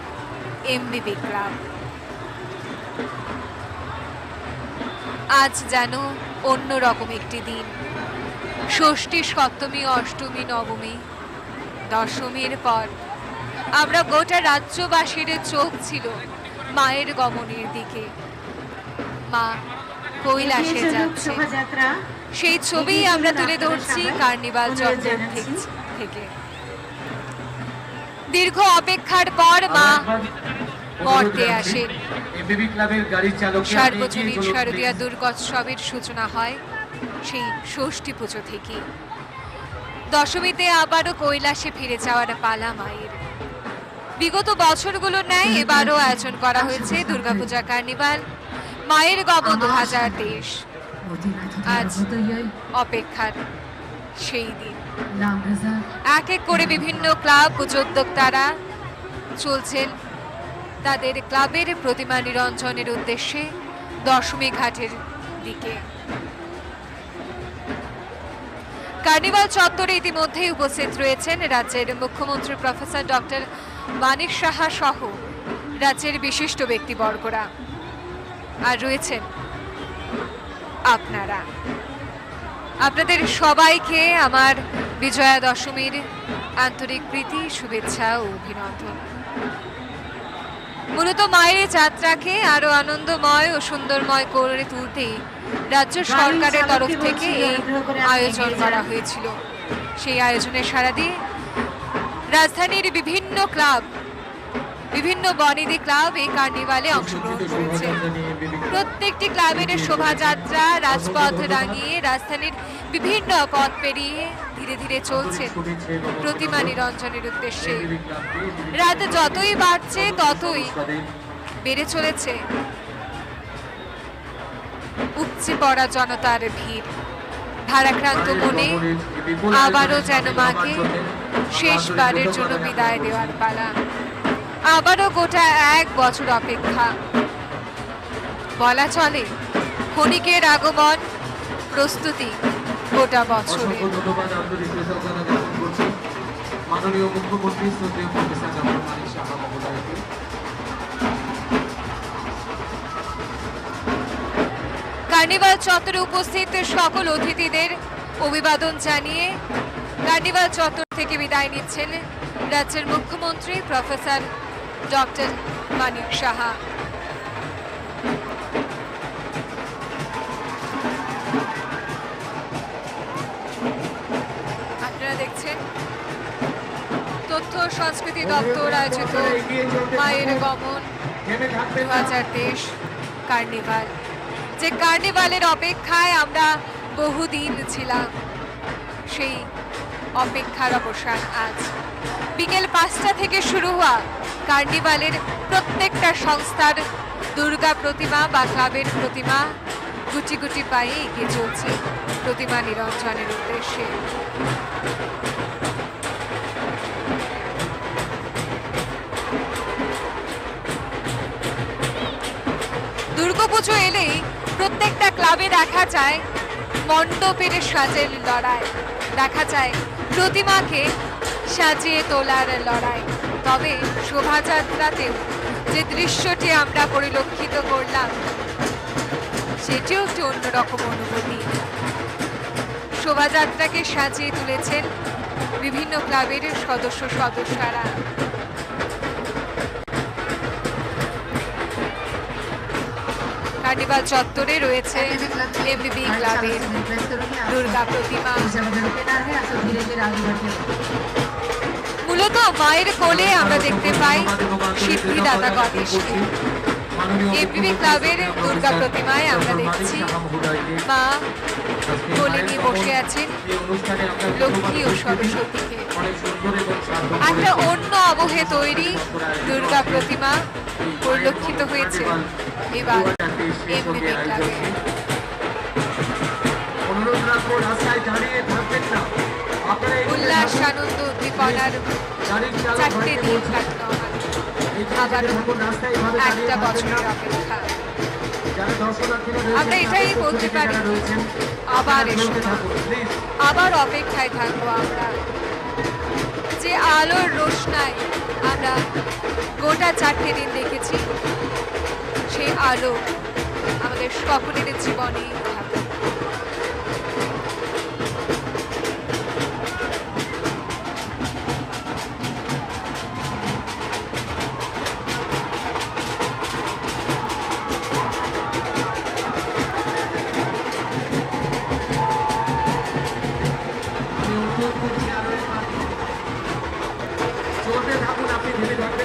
এমবিবি ক্লাব। আজ যেন অন্যরকম একটি দিন। ষষ্ঠী, সপ্তমী, অষ্টমী, নবমী, দশমীর পর আমরা গোটা রাজ্যবাসীর চোখ ছিল মায়ের গমনের দিকে। মা কৈলাসে যাচ্ছে, সেই ছবি আমরা তুলে ধরছি কার্নিভাল চত্বর থেকে। দীর্ঘ অপেক্ষার পর মা মর্তে আসেন। সার্বজনীন শারদীয়া দুর্গোৎসবের সূচনা হয় সেই ষষ্ঠী পুজো থেকে। দশমীতে আবারও কৈলাসে ফিরে যাওয়ার পালা মায়ের। বিগত বছরগুলোর ন্যায় এবারও আয়োজন করা হয়েছে দুর্গাপূজা কার্নিভাল মায়ের গমন 2023। আজ অপেক্ষার সেই দিন। এক এক করে বিভিন্ন ক্লাব পুজোদ্যোক্তারা চলছেন তাদের ক্লাবের প্রতিমা নিরঞ্জনের উদ্দেশ্যে দশমী ঘাটের দিকে। কার্নিভাল চত্বরে ইতিমধ্যেই উপস্থিত রয়েছেন রাজ্যের মুখ্যমন্ত্রী প্রফেসর ডক্টর মানিক সাহা সহ রাজ্যের বিশিষ্ট ব্যক্তিবর্গরা, আর রয়েছেন আপনারা। আপনাদের সবাইকে আমার বিজয়া দশমীর আন্তরিক প্রীতি, শুভেচ্ছা ও অভিনন্দন। মূলত মায়ের যাত্রাকে আরো আনন্দময় ও সুন্দরময় করে তুলতে রাজ্য সরকারের তরফ থেকে এই আয়োজন করা হয়েছিল। সেই আয়োজনে সাড়া দিয়ে রাজধানীর বিভিন্ন ক্লাব, বিভিন্ন বনেদি ক্লাব এই কার্নিভালে অংশগ্রহণ করেছে। প্রত্যেকটি ক্লাবের শোভাযাত্রা রাজপথ রাঙিয়ে রাজধানীর বিভিন্ন পথ পেরিয়ে ধীরে ধীরে চলছে প্রতিমা নিরঞ্জনের উদ্দেশ্যে। রাত যতই বাড়ছে ততই বেড়ে চলেছে উপচে পড়া জনতার ভিড়। ভারাক্রান্ত মনে আবারও যেন মাকে শেষবারের জন্য বিদায় দেওয়ার পালা। আবারও গোটা 1 বছর অপেক্ষা। বলা চলে ক্ষণিকের আগমন, প্রস্তুতি গোটা বছরে। মাননীয় মুখ্যমন্ত্রী শ্রদ্ধেয় প্রফেসর ডক্টর মানিক সাহা মহোদয়কে কার্নিভাল চত্বরে উপস্থিত সকল অতিথিদের অভিবাদন জানিয়ে কার্নিভাল চত্বর থেকে বিদায় নিচ্ছেন রাজ্যের মুখ্যমন্ত্রী প্রফেসর ডক্টর মানিক সাহা। আপনারা দেখছেন তথ্য সংস্কৃতি দপ্তর আয়োজিত মায়ের গমন 2023 কার্নিভাল। যে কার্নিভালের অপেক্ষায় আমরা বহুদিন ছিলাম, সেই অপেক্ষার অবসান আজ। বিকেল 5টা থেকে শুরু হওয়া কার্নিভালের প্রত্যেকটা সংস্থার দুর্গা প্রতিমা বা ক্লাবের প্রতিমা গুটি গুটি পায়ে এগিয়ে চলছে প্রতিমা নিরঞ্জনের উদ্দেশ্যে। দুর্গাপুজো এলেই প্রত্যেকটা ক্লাবে দেখা যায় মণ্ডপের সাজের লড়াই, দেখা যায় প্রতিমাকে সাজিয়ে তোলার লড়াই। তবে শোভাযাত্রাতেও যে দৃশ্যটি আমরা পরিলক্ষিত করলাম, সেটিও একটি অন্যরকম অনুভূতি। শোভাযাত্রাকে সাজিয়ে তুলেছেন বিভিন্ন ক্লাবের সদস্যরা। কার্নিভাল চত্বরে রয়েছে এমবিবি ক্লাবের দুর্গা প্রতিমা। মূলত মায়ের কোলে আমরা দেখতে পাই সিদ্ধিদাতা গণেশকে। এমবিবি ক্লাবের দুর্গা প্রতিমায় আমরা দেখছি মা কোলে নিয়ে বসে আছেন লক্ষ্মী ও সরস্বতীকে। একটা অন্য আবহে তৈরি দুর্গা প্রতিমা পরিলক্ষিত হয়েছে এবার এমবিবি ক্লাবে। উল্লাস আনন্দ উদ্দীপনার 4টে দিন কাটলো আবার একটা বছরের অপেক্ষা। আমরা এটাই বলতে পারি, আবার এসো, আবার অপেক্ষায় থাকবো আমরা। যে আলোর রোশনায় আমরা গোটা 4টে দিন দেখেছি, সেই আলো আমাদের সকলের জীবনে থাকবে।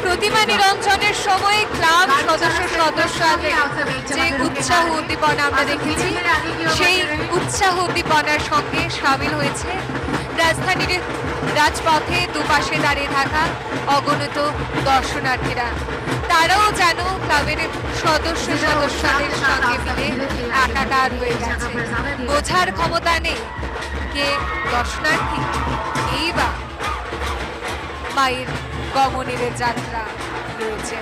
প্রতিমা নিরঞ্জনের সময় ক্লাব সদস্যদের যে উৎসাহ উদ্দীপনা আমরা দেখেছি, সেই উৎসাহ উদ্দীপনার সঙ্গে সামিল হয়েছে রাজধানীর রাজপথে দুপাশে দাঁড়িয়ে থাকা অগণিত দর্শনার্থীরা। তারাও যেন ক্লাবের সদস্যদের সঙ্গে মিলে একাকার হয়ে গেছে। বোঝার ক্ষমতা নেই কে দর্শনার্থী, এই বা মায়ের গমনের যাত্রা রয়েছে।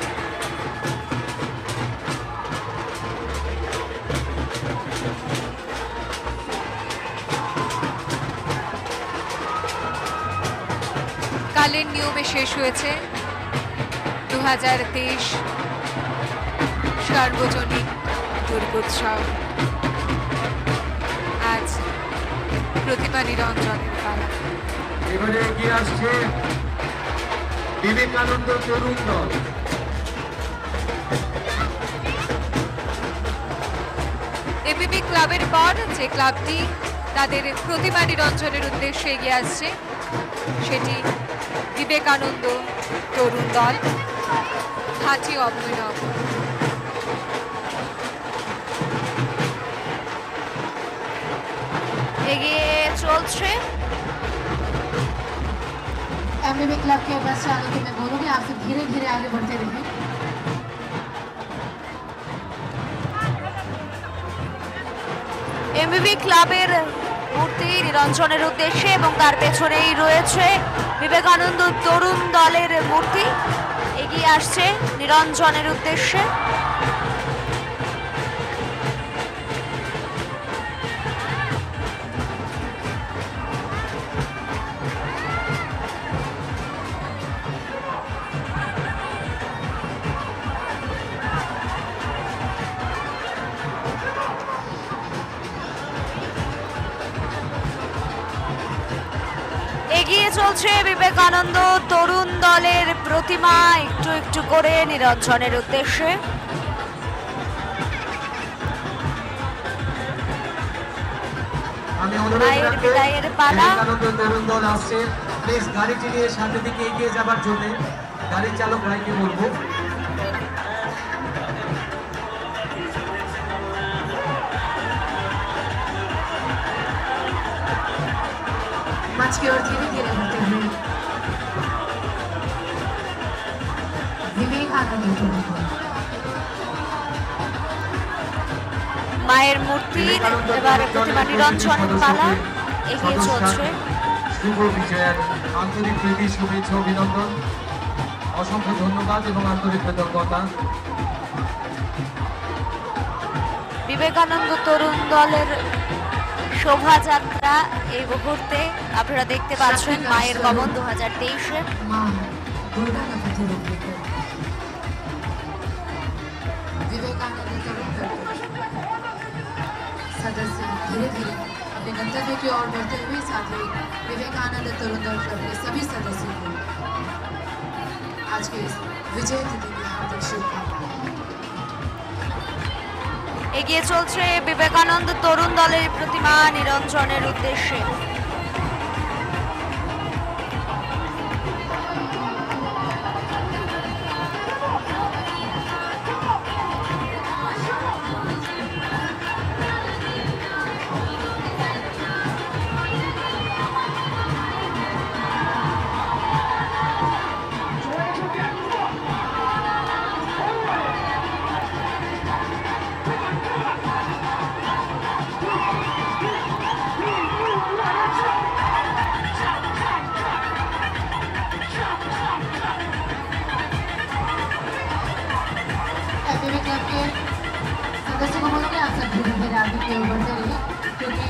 কালের নিয়মে শেষ হয়েছে 2023 সার্বজনীন দুর্গোৎসব। আজ প্রতিমা নিরঞ্জনের পালা। এবারে এগিয়ে আসছে বিবেকানন্দ তরুণ দল। এমবিবি ক্লাবের পর যে ক্লাবটি তাদের প্রতিমা নিরঞ্জনের উদ্দেশ্যে এগিয়ে আসছে, সেটি বিবেকানন্দ তরুণ দল। হাঁটি অভিনব। এগিয়ে চলছে। एमबीबी क्लब के बस चालक को मैं बोलूंगी आप सब धीरे धीरे आगे बढ़ते रहें। এমবিবি ক্লাবের মূর্তি নিরঞ্জনের উদ্দেশ্যে এবং তার পেছনেই রয়েছে বিবেকানন্দ তরুণ দলের মূর্তি এগিয়ে আসছে নিরঞ্জনের উদ্দেশ্যে। এগিয়ে চলছে বিবেকানন্দ তরুণ দলের প্রতিমা একটু একটু করে নিরঞ্জনের উদ্দেশ্যে। আমি অনুরোধ মায়ের রাখবো বিদায়ের পালা। বিবেকানন্দ তরুণ দল আসছে, প্লিজ গাড়িটি নিয়ে সামনের দিকে এগিয়ে যাবার জন্য গাড়ির চালক ভাইকে বলবো। मंच की ओर धीरे धीरे बढ़ते हुए विवेकानंद तरुण दल। মায়ের মূর্তি এবার প্রতিমা নিরঞ্জনের পালা এগিয়ে চলছে। শুভ বিজয়ের আন্তরিক প্রীতি শুভেচ্ছা অভিনন্দন, অসংখ্য ধন্যবাদ এবং আন্তরিক কৃতজ্ঞতা। বিবেকানন্দ তরুণ দলের শোভাযাত্রা এই মুহূর্তে আপনারা দেখতে পাচ্ছেন মায়ের গমন 2023-এ। मां दुर्गा का प्रतिरूप लेकर विवेकानंद तरुण दल सदस्य धीरे धीरे अपने गंतव्य की ओर बढ़ते हुए साथ ही विवेकानंद तरुण दल क्लब के सभी सदस्यों को आज के इस विजय तिथि की हार्दिक शुभकामनाएं। এগিয়ে চলছে বিবেকানন্দ তরুণ দলের প্রতিমা নিরঞ্জনের উদ্দেশ্যে। विवेक क्लब के सदस्य को बोलते हैं आप सब धीरे धीरे आगे की ओर बढ़ते रहिए, क्योंकि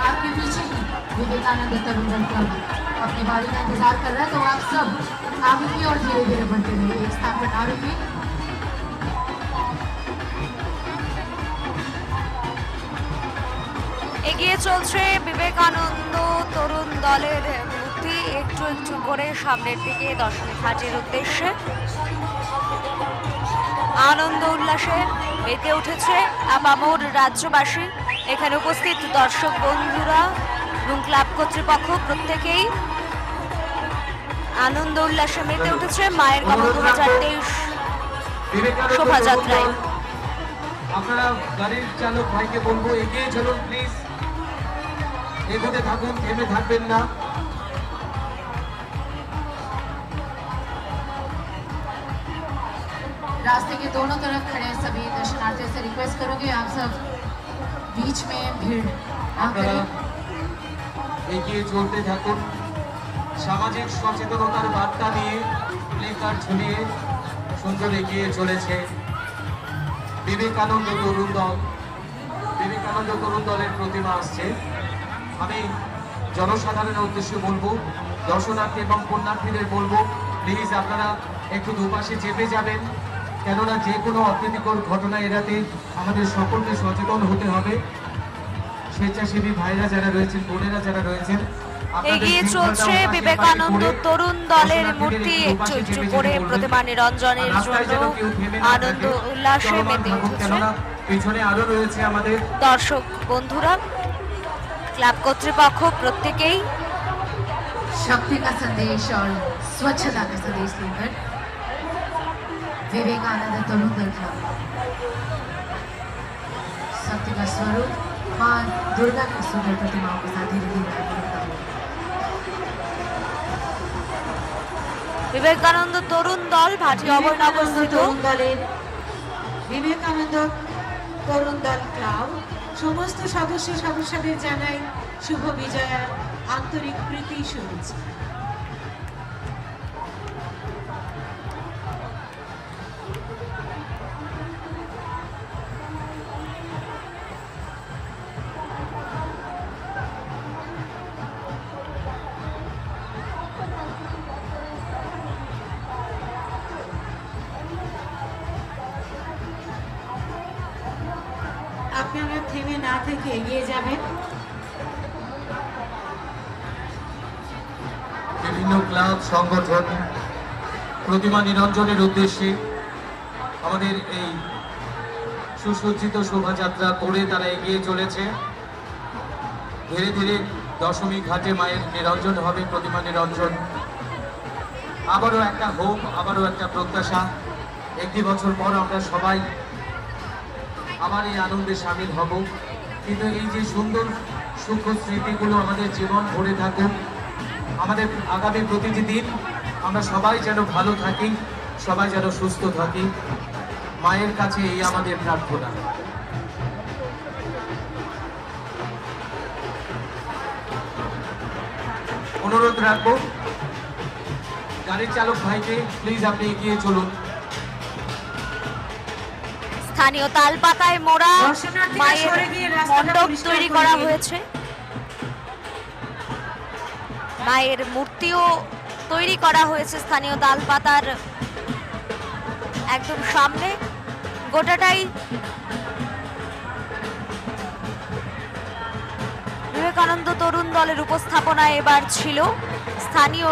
आपके पीछे ही विवेकानंद तरुण दल क्लब अपनी बारी का इंतजार कर रहा है। तो आप सब आगे की ओर धीरे धीरे बढ़ते रहिए। एक स्थान पर आरोपी এগিয়ে চলছে বিবেকানন্দ তরুণ দলের মূর্তি একটু একটু করে সামনের দিকে দর্শনী ঘাটের উদ্দেশ্যে। আনন্দ উল্লাসে মেতে উঠেছে আপামর রাজ্যবাসী, এখানে উপস্থিত দর্শক বন্ধুরা এবং ক্লাব কর্তৃপক্ষ প্রত্যেকেই আনন্দ উল্লাসে মেতে উঠেছে মায়ের গমন 2023 শোভাযাত্রায়। আপনারা গাড়ির চালক ভাইকে বলবো এগিয়ে চলুন প্লিজ, এগোতে থাকুন, থেমে থাকবেন না। रास्ते के दोनों तरफ खड़े सभी दर्शनार्थियों से रिक्वेस्ट करोगे आप सब बीच में भीड़ ना আপনারা करें। এগিয়ে চলতে থাকুন, সামাজিক সচেতনতার বার্তা নিয়ে প্লেকার্ড ঝুলিয়ে সুন্দর এগিয়ে চলেছে বিবেকানন্দ তরুণ দল। বিবেকানন্দ তরুণ দলের প্রতিমা আসছে। আমি জনসাধারণের উদ্দেশ্যে বলবো, দর্শনার্থী এবং পুণ্যার্থীদের বলবো প্লিজ আপনারা একটু দুপাশে চেপে যাবেন, কেননা যে কোনো অপ্রীতিকর ঘটনা এড়াতে আমাদের সকলকে সচেতন হতে হবে। স্বেচ্ছাসেবী ভাইরা যারা রয়েছেন, বোনেরা যারা রয়েছেন, এগিয়ে চলছে বিবেকানন্দ তরুণ দলের মূর্তি একটু একটু করে প্রতিমা নিরঞ্জনের জন্য আনন্দ উল্লাসে মেতে উঠেছে পিছনে আরো রয়েছে আমাদের দর্শক বন্ধুরা, ক্লাব কর্তৃপক্ষ প্রত্যেকেই शक्ति का संदेश और स्वच्छता का संदेश लेकर विवेकानंद तरुण दल क्लब शक्ति का स्वरूप मां दुर्गा की सुंदर प्रतिमाओं के साथ धीरे धीरे आगे बढ़ता है। বিবেকানন্দ তরুণ দল ভাটি অবনগরস্থিত তরুণ দলের বিবেকানন্দ তরুণ দল ক্লাব সমস্ত সদস্যদের জানাই শুভ বিজয়ার আন্তরিক প্রীতি শুভেচ্ছা। আপনারা থেমে না থেকে এগিয়ে যাবেন। বিভিন্ন ক্লাব সংগঠন প্রতিমা নিরঞ্জনের উদ্দেশ্যে আমাদের এই সুসজ্জিত শোভাযাত্রা করে তারা এগিয়ে চলেছে। ধীরে ধীরে দশমী ঘাটে মায়ের নিরঞ্জন হবে, প্রতিমা নিরঞ্জন। আবারও একটা হোপ, আবারও একটা প্রত্যাশা, একটি বছর পর আমরা সবাই আবার এই আনন্দে সামিল হব। কিন্তু এই যে সুন্দর সূক্ষ্ম স্মৃতিগুলো আমাদের জীবন ভরে থাকুক, আমাদের আগামী প্রতিটি দিন আমরা সবাই যেন ভালো থাকি, সবাই যেন সুস্থ থাকি, মায়ের কাছে এই আমাদের প্রার্থনা। অনুরোধ রাখবো গাড়ির চালক ভাইকে, প্লিজ আপনি এগিয়ে চলুন। স্থানীয় তালপাতায় মোড়া মায়ের মণ্ডপ তৈরি করা হয়েছে, মায়ের মূর্তিও তৈরি করা হয়েছে স্থানীয় তালপাতার একদম সামনে। গোটাটাই বিবেকানন্দ তরুণ দলের উপস্থাপনায় এবার ছিল। স্থানীয়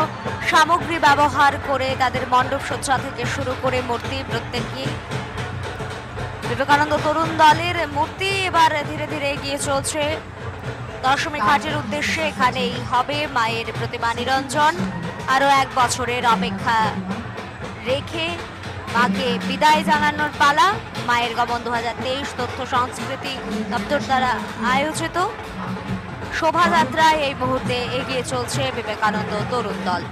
সামগ্রী ব্যবহার করে তাদের মণ্ডপ সজ্জা থেকে শুরু করে মূর্তি, প্রত্যেককে বিবেকানন্দ তরুণ দলের মূর্তি এবার ধীরে ধীরে এগিয়ে চলছে দশমী ঘাটের উদ্দেশ্যে। এখানেই হবে মায়ের প্রতিমা নিরঞ্জন। আরো এক বছরের অপেক্ষা রেখে মাকে বিদায় জানানোর পালা। মায়ের গমন 2023 তথ্য সংস্কৃতি দপ্তর দ্বারা আয়োজিত শোভাযাত্রায় এই মুহূর্তে এগিয়ে চলছে বিবেকানন্দ তরুণ দল।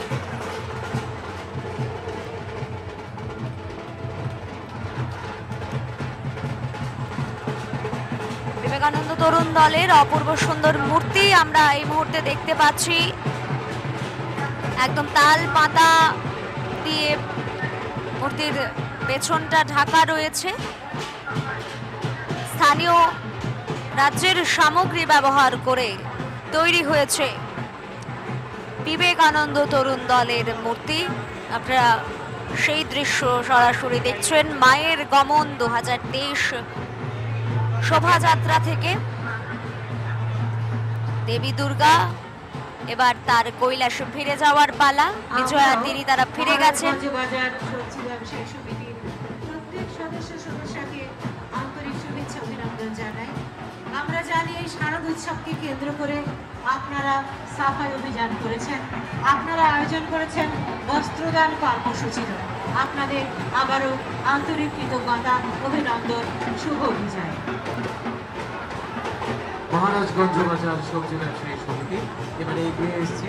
বিবেকানন্দ তরুণ দলের অপূর্ব সুন্দর মূর্তি আমরা এই মুহূর্তে দেখতে পাচ্ছি। একদম তাল পাতা দিয়ে মূর্তির পেছনটা ঢাকা রয়েছে। স্থানীয় রাজ্যের সামগ্রী ব্যবহার করে তৈরি হয়েছে বিবেকানন্দ তরুণ দলের মূর্তি। আপনারা সেই দৃশ্য সরাসরি দেখছেন মায়ের গমন 2023 শোভাযাত্রা থেকে। দেবী দুর্গা এবার তার কৈলাসে ফিরে যাওয়ার পালা। বিজয়ার দিনই তারা ফিরে গেছেন। বাজার সবজি ব্যবসায়ী সমিতির প্রত্যেক সদস্যকে আন্তরিক শুভেচ্ছা অভিনন্দন জানাই। আমরা জানি এই শারদ উৎসবকে কেন্দ্র করে আপনারা সাফাই অভিযান করেছেন, আপনারা আয়োজন করেছেন বস্ত্রদান কর্মসূচির। আপনাদের আবারও আন্তরিক কৃতজ্ঞতা, অভিনন্দন, শুভ বিজয়। মহারাজগঞ্জ বাজার সবজি ব্যবসায়ী সমিতি এবারে এগিয়ে এসছে।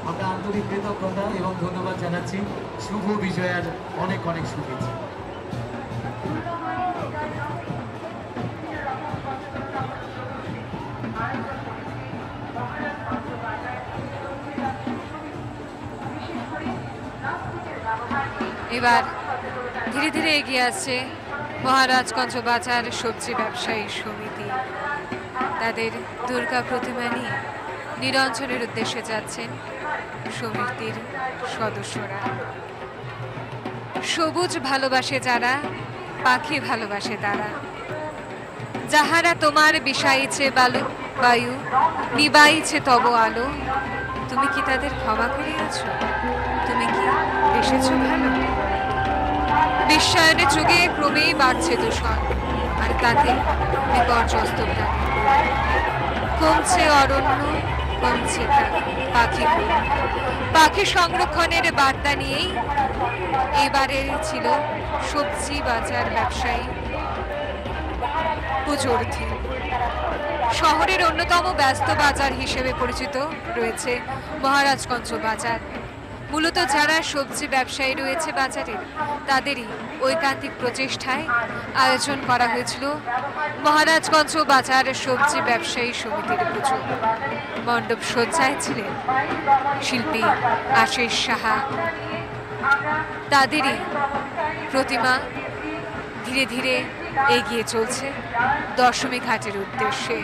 আমরা আন্তরিক কৃতজ্ঞতা এবং ধন্যবাদ জানাচ্ছি। শুভ বিজয়ার অনেক অনেক শুভেচ্ছা। এবার ধীরে ধীরে এগিয়ে আসছে মহারাজগঞ্জ বাজার সবজি ব্যবসায়ী সমিতি। তাদের দুর্গা প্রতিমা নিয়ে নিরঞ্জনের উদ্দেশ্যে যাচ্ছেন সমিতির সদস্যরা। সবুজ ভালোবাসে যারা, পাখি ভালোবাসে তারা, যাহারা তোমার বিষাইছে বায়ু, নিবাইছে তব আলো, তুমি কি তাদের ক্ষমা করিয়াছ? তুমি কি বেসেছ ভালো? বিশ্বায়নের যুগে ক্রমেই বাড়ছে দূষণ, আর তাতে বিপর্যস্ত প্রাণী। কমছে অরণ্য, কমছে পাখি সংরক্ষণের বার্তা নিয়েই এবারের ছিল সবজি বাজার ব্যবসায়ী পুজোর থিম। শহরের অন্যতম ব্যস্ত বাজার হিসেবে পরিচিত রয়েছে মহারাজগঞ্জ বাজার। মূলত যারা সবজি ব্যবসায়ী রয়েছে বাজারের, তাদেরই ঐকান্তিক প্রচেষ্টায় আয়োজন করা হয়েছিল মহারাজগঞ্জ বাজার সবজি ব্যবসায়ী সমিতির পুজো। মণ্ডপ সজ্জায় ছিলেন শিল্পী আশিস সাহা। তাদেরই প্রতিমা ধীরে ধীরে এগিয়ে চলছে দশমী ঘাটের উদ্দেশ্যে।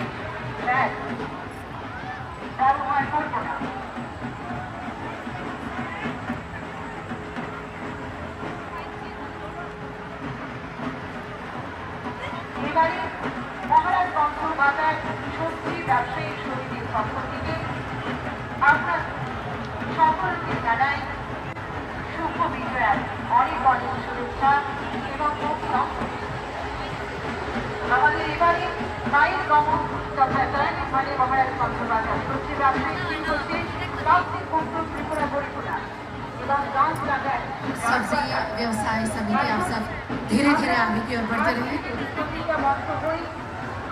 এবারে মহারাজগঞ্জ বাজার সবজি ব্যবসায়ী সমিতির পক্ষ থেকে আপনার সকলকে জানাই শুভ বিজয়ার অনেক অনেক শুভেচ্ছা এবং অভিনন্দন। আমাদের এবারে মায়ের গমন তথা দয়ানিক মানে মহারাজ কক্সবাজার সবজি ব্যবসায়ী টিম হচ্ছে প্লাস্টিক মুক্ত ত্রিপুরা গরিপুরা এবং গাছ লাগায় सब्जी व्यवसाय समिति आप सब धीरे धीरे आगे की ओर बढ़ते रहे। প্রতিটা বন্ধ হই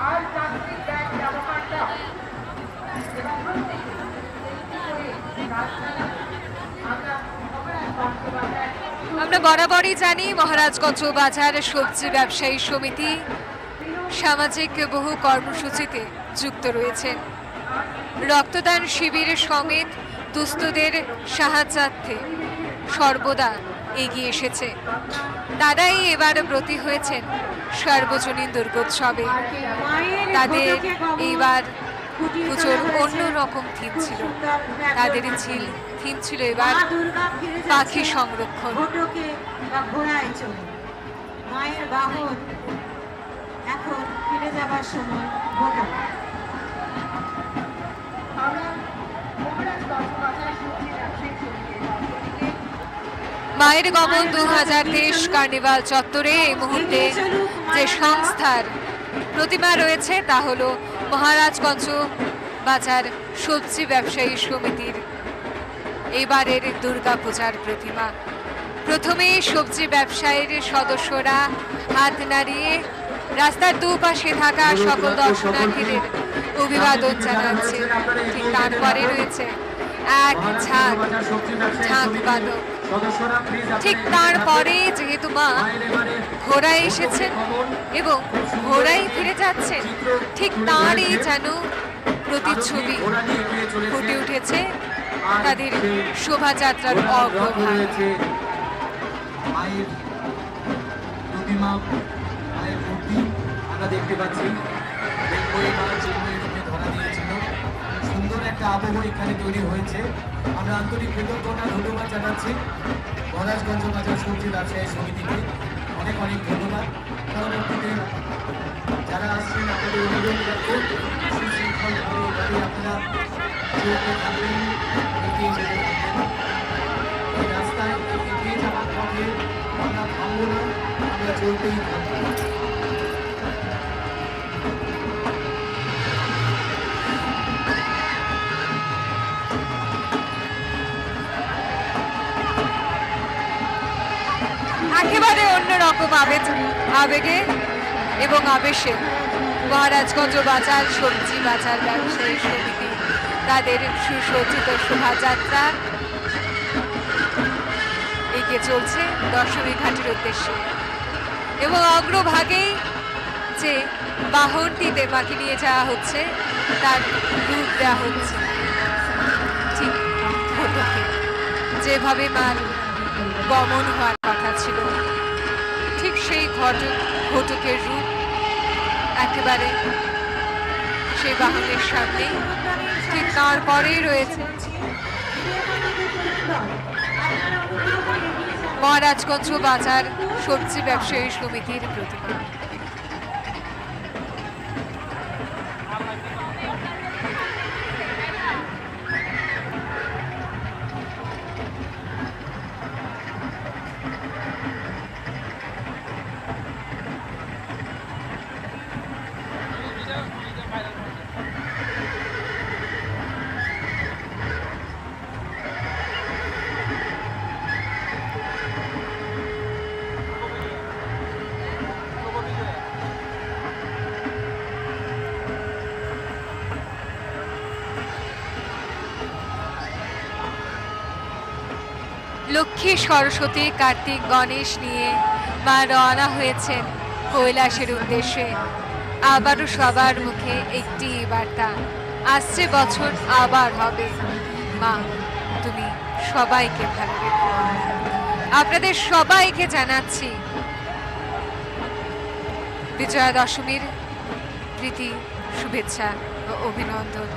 আর প্লাস্টিক ব্যাগ ব্যবহার দাও এবং প্রত্যেকে একটি করে গাছ লাগাই। আমরা মহারাজ কক্সবাজার আমরা বরাবরই জানি মহারাজগঞ্জ বাজার সবজি ব্যবসায়ী সমিতি সামাজিক বহু কর্মসূচিতে যুক্ত রয়েছেন। রক্তদান শিবির সমেত দুস্থদের সাহায্যার্থে সর্বদা এগিয়ে এসেছে। তারাই এবার ব্রতী হয়েছেন সার্বজনীন দুর্গোৎসবে। তাদের এইবার পুজোর অন্যরকম থিম ছিল। তাদের থিম ছিল এবার পাখি সংরক্ষণ। ঘোড়ায় চলে মায়ের বাহন এখন ফিরে যাবার সময় ঘোড়া। মায়ের গমন 2023 কার্নিভাল চত্বরে এই মুহূর্তে যে সংস্থার প্রতিমা রয়েছে তা হলো মহারাজগঞ্জ বাজার সবজি ব্যবসায়ী সমিতির এবারের দুর্গাপূজার প্রতিমা। প্রথমে সবজি ব্যবসায়ীর সদস্যরা হাত নাড়িয়ে রাস্তার দুপাশে থাকা সকল দর্শনার্থীদের অভিবাদন জানাচ্ছে। ঠিক তারপরে রয়েছে এক ঝাঁক বাদক। ঠিক তারপরে যেহেতু মা ঘোড়ায় এসেছেন এবং ঘোড়ায় ফিরে যাচ্ছেন, ঠিক তারই যেন প্রতিচ্ছবি ফুটে উঠেছে তাদের শোভাযাত্রার অগ্রভাগ। মায়ের প্রতিমা, মায়ের মূর্তি আমরা দেখতে পাচ্ছি। ধরা দিয়েছিল, সুন্দর একটা আবহ এখানে তৈরি হয়েছে। আমরা আন্তরিক কৃতজ্ঞতা ধন্যবাদ জানাচ্ছি মহারাজগঞ্জ বাজার সবজি ব্যবসায়ী সমিতিকে। অনেক অনেক ধন্যবাদ। পরবর্তীতে যারা আসছেন আপনাদের অনুরোধ রাখবো সুশৃঙ্খলভাবে আপনারা চলতে থাকবেন, এগিয়ে যেতে থাকবেন। এই রাস্তায় এগিয়ে যাওয়ার পথে আমরা থামবো না, আমরা চলতেই থাকবো। একেবারে অন্যরকম আবেগে এবং আবেশে মহারাজগঞ্জ বাজার সবজি বাজার ব্যবসায়ী সমিতি তাদের সুসজ্জিত শোভাযাত্রা এগিয়ে চলছে দশমী ঘাটের উদ্দেশ্যে এবং অগ্রভাগেই যে বাহনটিতে মাকে নিয়ে যাওয়া হচ্ছে তার রূপ দেওয়া হচ্ছে ঠিক ঘটকে, যেভাবে মার গমন হওয়ার কথা ছিল ঠিক সেই ঘটকের রূপ একেবারে সেই বাহনের সামনে। ঠিক তারপরেই রয়েছে মহারাজগঞ্জ বাজার সবজি ব্যবসায়ী সমিতির প্রতিমা। লক্ষ্মী, সরস্বতী, কার্তিক, গণেশ নিয়ে মা রওনা হয়েছেন কৈলাসের উদ্দেশ্যে। আবারও সবার মুখে একটি বার্তা, আসছে বছর আবার হবে। মা তুমি সবাইকে ভালো রেখো। আপনাদের সবাইকে জানাচ্ছি বিজয়া দশমীর প্রীতি, শুভেচ্ছা ও অভিনন্দন।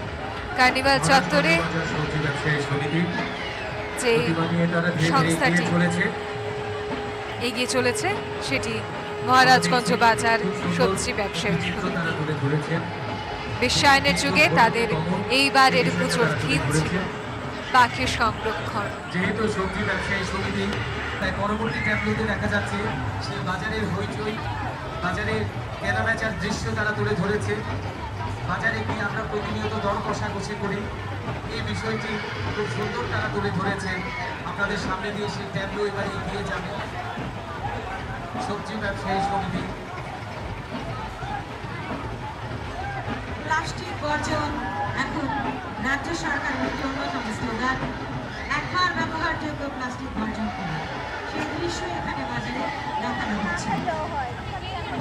কার্নিভাল চত্বরে যে সংস্থাটি এগিয়ে চলেছে সেটি মহারাজগঞ্জ বাজার সবজি ব্যবসায়ী সমিতি। বিশ্বায়নের যুগে তাদের এইবারের পুজোর থিম ছিল বাকি সংরক্ষণ। যেহেতু সবজি ব্যবসায়ী সমিতি, তাই পরবর্তী ট্যাবলোতে দেখা যাচ্ছে সেই বাজারের হইচই, বাজারের কেনাবেচার দৃশ্য তারা তুলে ধরেছে। বাজারে গিয়ে আমরা প্রতিনিয়ত দর কষাকষি করি, এই বিষয়টি খুব সুন্দর তারা তুলে ধরেছে। আপনাদের সামনে দিয়ে সেই ট্যাবলো এবারে এগিয়ে যাবে সবজি ব্যবসায়ী সমিতি। প্লাস্টিক বর্জন এখন রাজ্য সরকারের একটি অন্যতম স্লোগান, একবার ব্যবহারযোগ্য প্লাস্টিক বর্জন করা। সেই দৃশ্য এখানে বাজারে দেখানো হচ্ছে।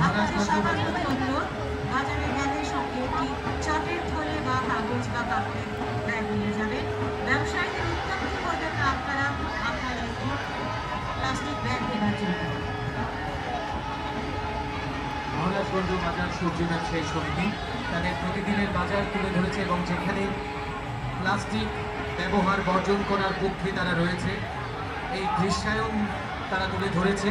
আপনাদের সবার প্রতি অনুরোধ, বাজারে গেলে সঙ্গে একটি চটের থলে বা কাগজ বা কাপড়ের ব্যাগ নিয়ে যাবেন। ব্যবসায়ীদের উত্তপ্ত করবেন না আপনারা আপনাদের প্লাস্টিক ব্যাগ নেওয়ার জন্য। মহারাজগঞ্জ বাজার সবজি ব্যবসায়ী সমিতি তাদের প্রতিদিনের বাজার তুলে ধরেছে এবং যেখানে প্লাস্টিক ব্যবহার বর্জন করার পক্ষে তারা রয়েছে, এই দৃশ্যায়ন তারা তুলে ধরেছে।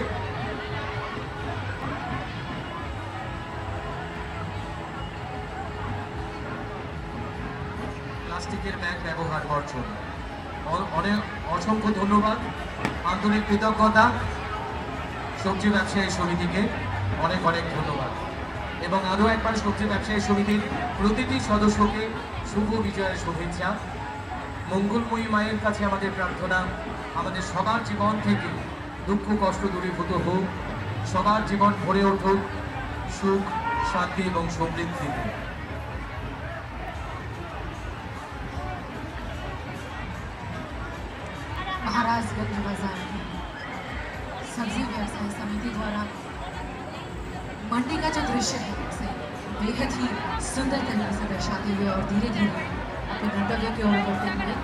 প্লাস্টিকের ব্যাগ ব্যবহার বর্জন। অনেক অসংখ্য ধন্যবাদ, আন্তরিক কৃতজ্ঞতা সবজি ব্যবসায়ী সমিতিকে, অনেক অনেক ধন্যবাদ। এবং আরও একবার সবজি ব্যবসায়ী সমিতির প্রতিটি সদস্যকে শুভ বিজয়ের শুভেচ্ছা। মঙ্গলময়ী মায়ের কাছে আমাদের প্রার্থনা, আমাদের সবার জীবন থেকে দুঃখ কষ্ট দূরীভূত হোক, সবার জীবন ভরে উঠুক সুখ, শান্তি এবং সমৃদ্ধিতে। महाराजगंज बाजार में सब्जी व्यवसाय समिति द्वारा मंडी का जो दृश्य है उसे बेहद ही सुंदर तरीके से दर्शाते हुए और धीरे धीरे अपने गंतव्य की ओर बढ़ते हुए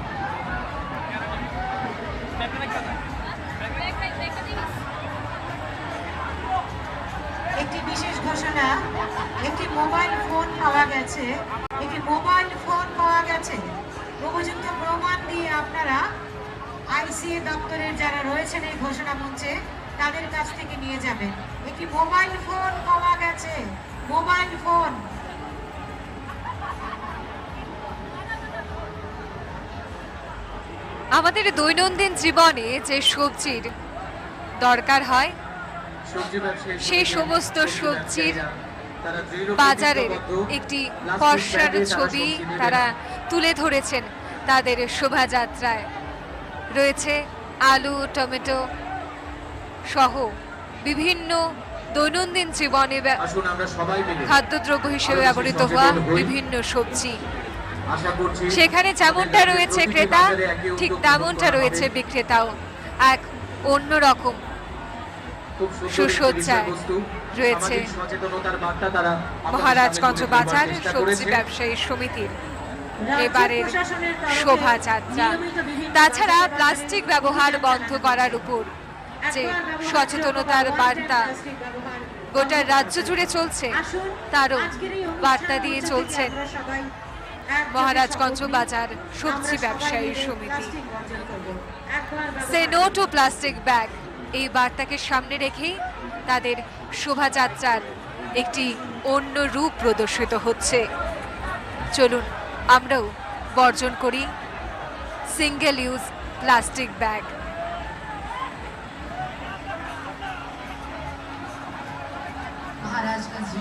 একটি বিশেষ ঘোষণা, একটি মোবাইল ফোন পাওয়া গেছে, একটি মোবাইল ফোন পাওয়া গেছে। উপযুক্ত প্রমাণ দিয়ে আপনারা আইসিএ দপ্তরের যারা রয়েছেন এই ঘোষণা মঞ্চে তাদের কাছ থেকে নিয়ে যাবেন। একটি মোবাইল ফোন পাওয়া গেছে, মোবাইল ফোন। আমাদের দৈনন্দিন জীবনে যে সবজির দরকার হয় সেই সমস্ত সবজির বাজারের একটি পর্সার ছবি তারা তুলে ধরেছেন তাদের শোভাযাত্রায়। রয়েছে আলু, টমেটো সহ বিভিন্ন দৈনন্দিন জীবনে খাদ্যদ্রব্য হিসেবে ব্যবহৃত হওয়া বিভিন্ন সবজি। সেখানে যেমনটা রয়েছে ক্রেতা, ঠিক তেমনটা রয়েছে বিক্রেতাও। এক অন্যরকম সুসজ্জায় রয়েছে মহারাজগঞ্জ বাজার সবজি ব্যবসায়ী সমিতির এবারের শোভাযাত্রা। তাছাড়া প্লাস্টিক ব্যবহার বন্ধ করার উপর যে সচেতনতার বার্তা গোটা রাজ্য জুড়ে চলছে, তারও বার্তা দিয়ে চলছেন মহারাজগঞ্জ বাজার সবজি ব্যবসায়ী সমিতি। Say no to plastic bag, এই বার্তাকে সামনে রেখেই তাদের শোভাযাত্রার একটি অন্য রূপ প্রদর্শিত হচ্ছে। চলুন আমরাও বর্জন করি single use plastic bag. Maharajganj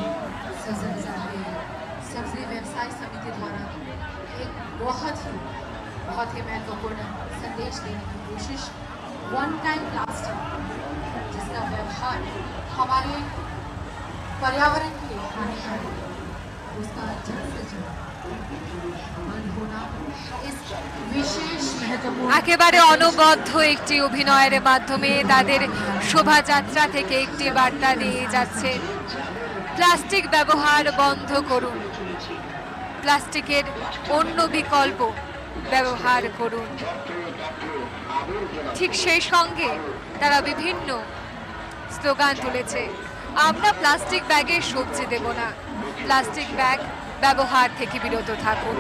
सब्जी व्यवसाय समिति द्वारा एक बहुत ही महत्वपूर्ण संदेश देने की कोशिश, वन टाइम प्लास्टिक जिसका व्यवहार हमारे पर्यावरण के लिए हानिकारक है, उसका जल्द से जल्द बंद होना इस विशेष महत्वपूर्ण একেবারে অনবদ্য একটি অভিনয়ের মাধ্যমে তাদের শোভাযাত্রা থেকে একটি বার্তা দিয়ে যাচ্ছে, প্লাস্টিক ব্যবহার বন্ধ করুন, প্লাস্টিকের অন্য বিকল্প ব্যবহার করুন। ঠিক সেই সঙ্গে তারা বিভিন্ন স্লোগান তুলেছে, আমরা প্লাস্টিক ব্যাগে সবজি দেব না, প্লাস্টিক ব্যাগ ব্যবহার থেকে বিরত থাকুন,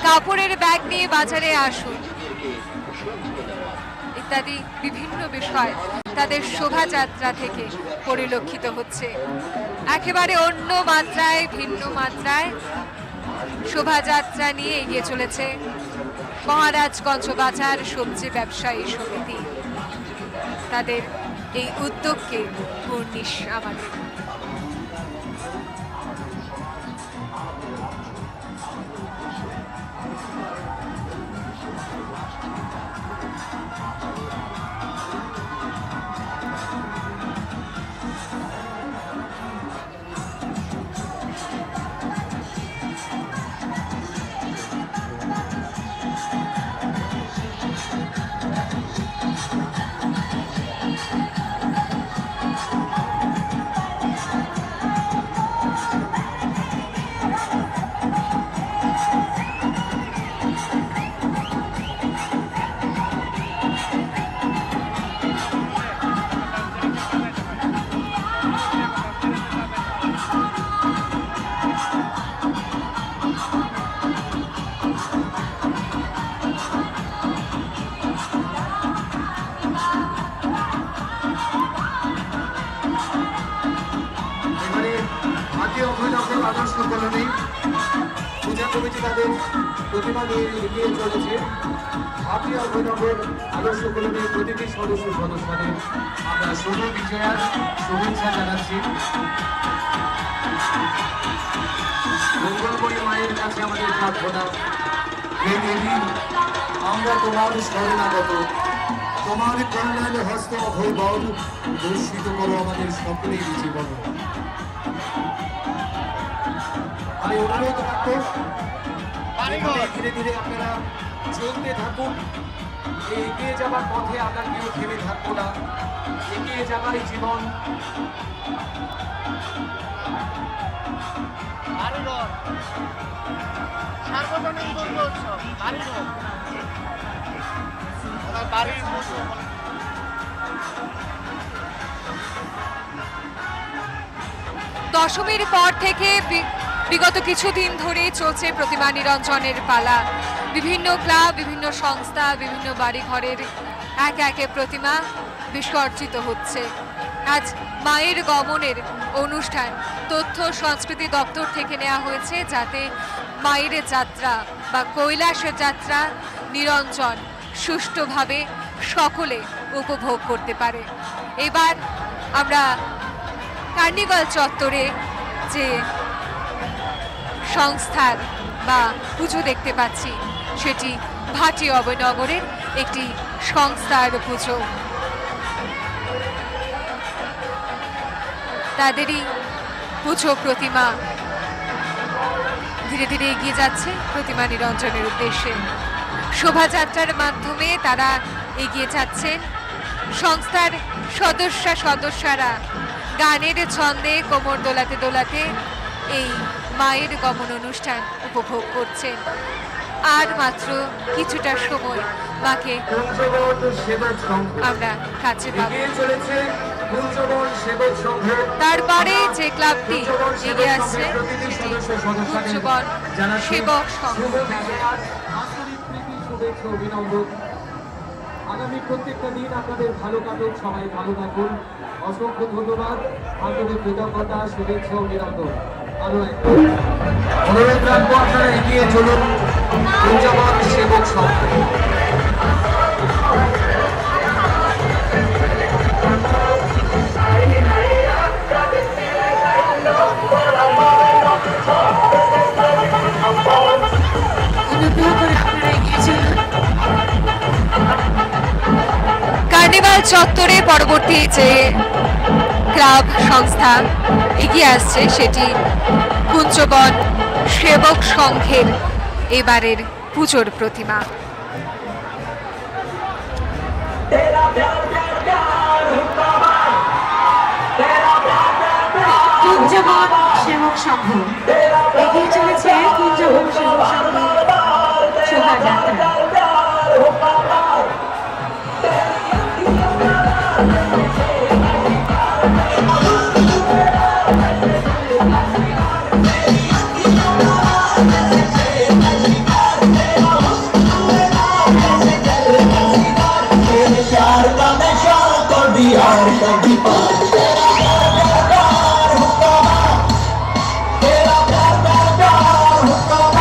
কাপড়ের ব্যাগ নিয়ে বাজারে আসুন ইত্যাদি বিভিন্ন বিষয় তাদের শোভাযাত্রা থেকে পরিলক্ষিত হচ্ছে। একেবারে অন্য মাত্রায়, ভিন্ন মাত্রায় শোভাযাত্রা নিয়ে এগিয়ে চলেছে মহারাজগঞ্জ বাজার সবজি ব্যবসায়ী সমিতি। তাদের এই উদ্যোগকে কুর্নিশ আমাদের। জাতীয় অভিনবদের আদর্শ কলোনি পূজা কমিটি তাদের প্রতিমা নিয়ে এগিয়ে চলেছে। জাতীয় অভিনবের আদর্শ কলোনির প্রতিটি সদস্যদের আমরা শুভ বিজয়ার শুভেচ্ছা জানাচ্ছি। মঙ্গলময়ী মায়ের কাছে আমাদের প্রার্থনা, হে দেবী, আমরা তোমার শরণাগত, তোমার কল্যাণ হস্ত অভয় বল দর্শিত করো আমাদের সকলের জীবন। আমি অনুরোধ রাখবো ধীরে ধীরে আপনারা চলতে থাকুন। এই এগিয়ে যাবার পথে আমরা কেউ থেমে থাকবো না, এগিয়ে যাবার জীবন। সার্বজনীন দুর্গোৎসব বাড়ির দশমীর পর থেকে বিগত কিছুদিন ধরে চলছে প্রতিমা নিরঞ্জনের পালা। বিভিন্ন ক্লাব, বিভিন্ন সংস্থা, বিভিন্ন বাড়িঘরের একে একে প্রতিমা বিসর্জিত হচ্ছে। আজ মায়ের গমনের অনুষ্ঠান তথ্য সংস্কৃতি দপ্তর থেকে নেওয়া হয়েছে, যাতে মায়ের যাত্রা বা কৈলাসের যাত্রা নিরঞ্জন সুষ্ঠুভাবে সকলে উপভোগ করতে পারে। এবার আমরা কার্নিভাল চত্বরে যে সংস্থার বা পুজো দেখতে পাচ্ছি, সেটি ভাটি অভয়নগরের একটি সংস্থার পুজো। তাদেরই পুজো প্রতিমা ধীরে ধীরে এগিয়ে যাচ্ছে প্রতিমা নিরঞ্জনের উদ্দেশ্যে। শোভাযাত্রার মাধ্যমে তারা এগিয়ে যাচ্ছেন। সংস্থার সদস্যরা গানের ছন্দে কোমর দোলাতে দোলাতে এই মায়ের গমন অনুষ্ঠান উপভোগ করছেন। আর মাত্র কিছুটা সময় মাকে আমরা কাছে পাবো। তারপরে যে ক্লাবটি এগিয়ে আসছে কুঞ্জবন সেবক সংঘ। আগামী প্রত্যেকটা দিন আপনাদের ভালো কাটুক, সবাই ভালো থাকুন। অসংখ্য ধন্যবাদ, আন্তরিক কৃতজ্ঞতা, শুভেচ্ছা ও নিরন্তর। আরো একবার অনুরোধ রাখবো, আপনারা এগিয়ে চলুন কুঞ্জবন সেবক সংঘ। কার্নিভাল চত্বরে পরবর্তী যে ক্লাব সংস্থা এগিয়ে আসছে সেটি কুঞ্জবন সেবক সংঘের এবারের পুজোর প্রতিমা। কুঞ্জবন সেবক সংঘ এগিয়ে চলেছে কুঞ্জবন সেবক সংঘ শোভাযাত্রা। तेरा प्यार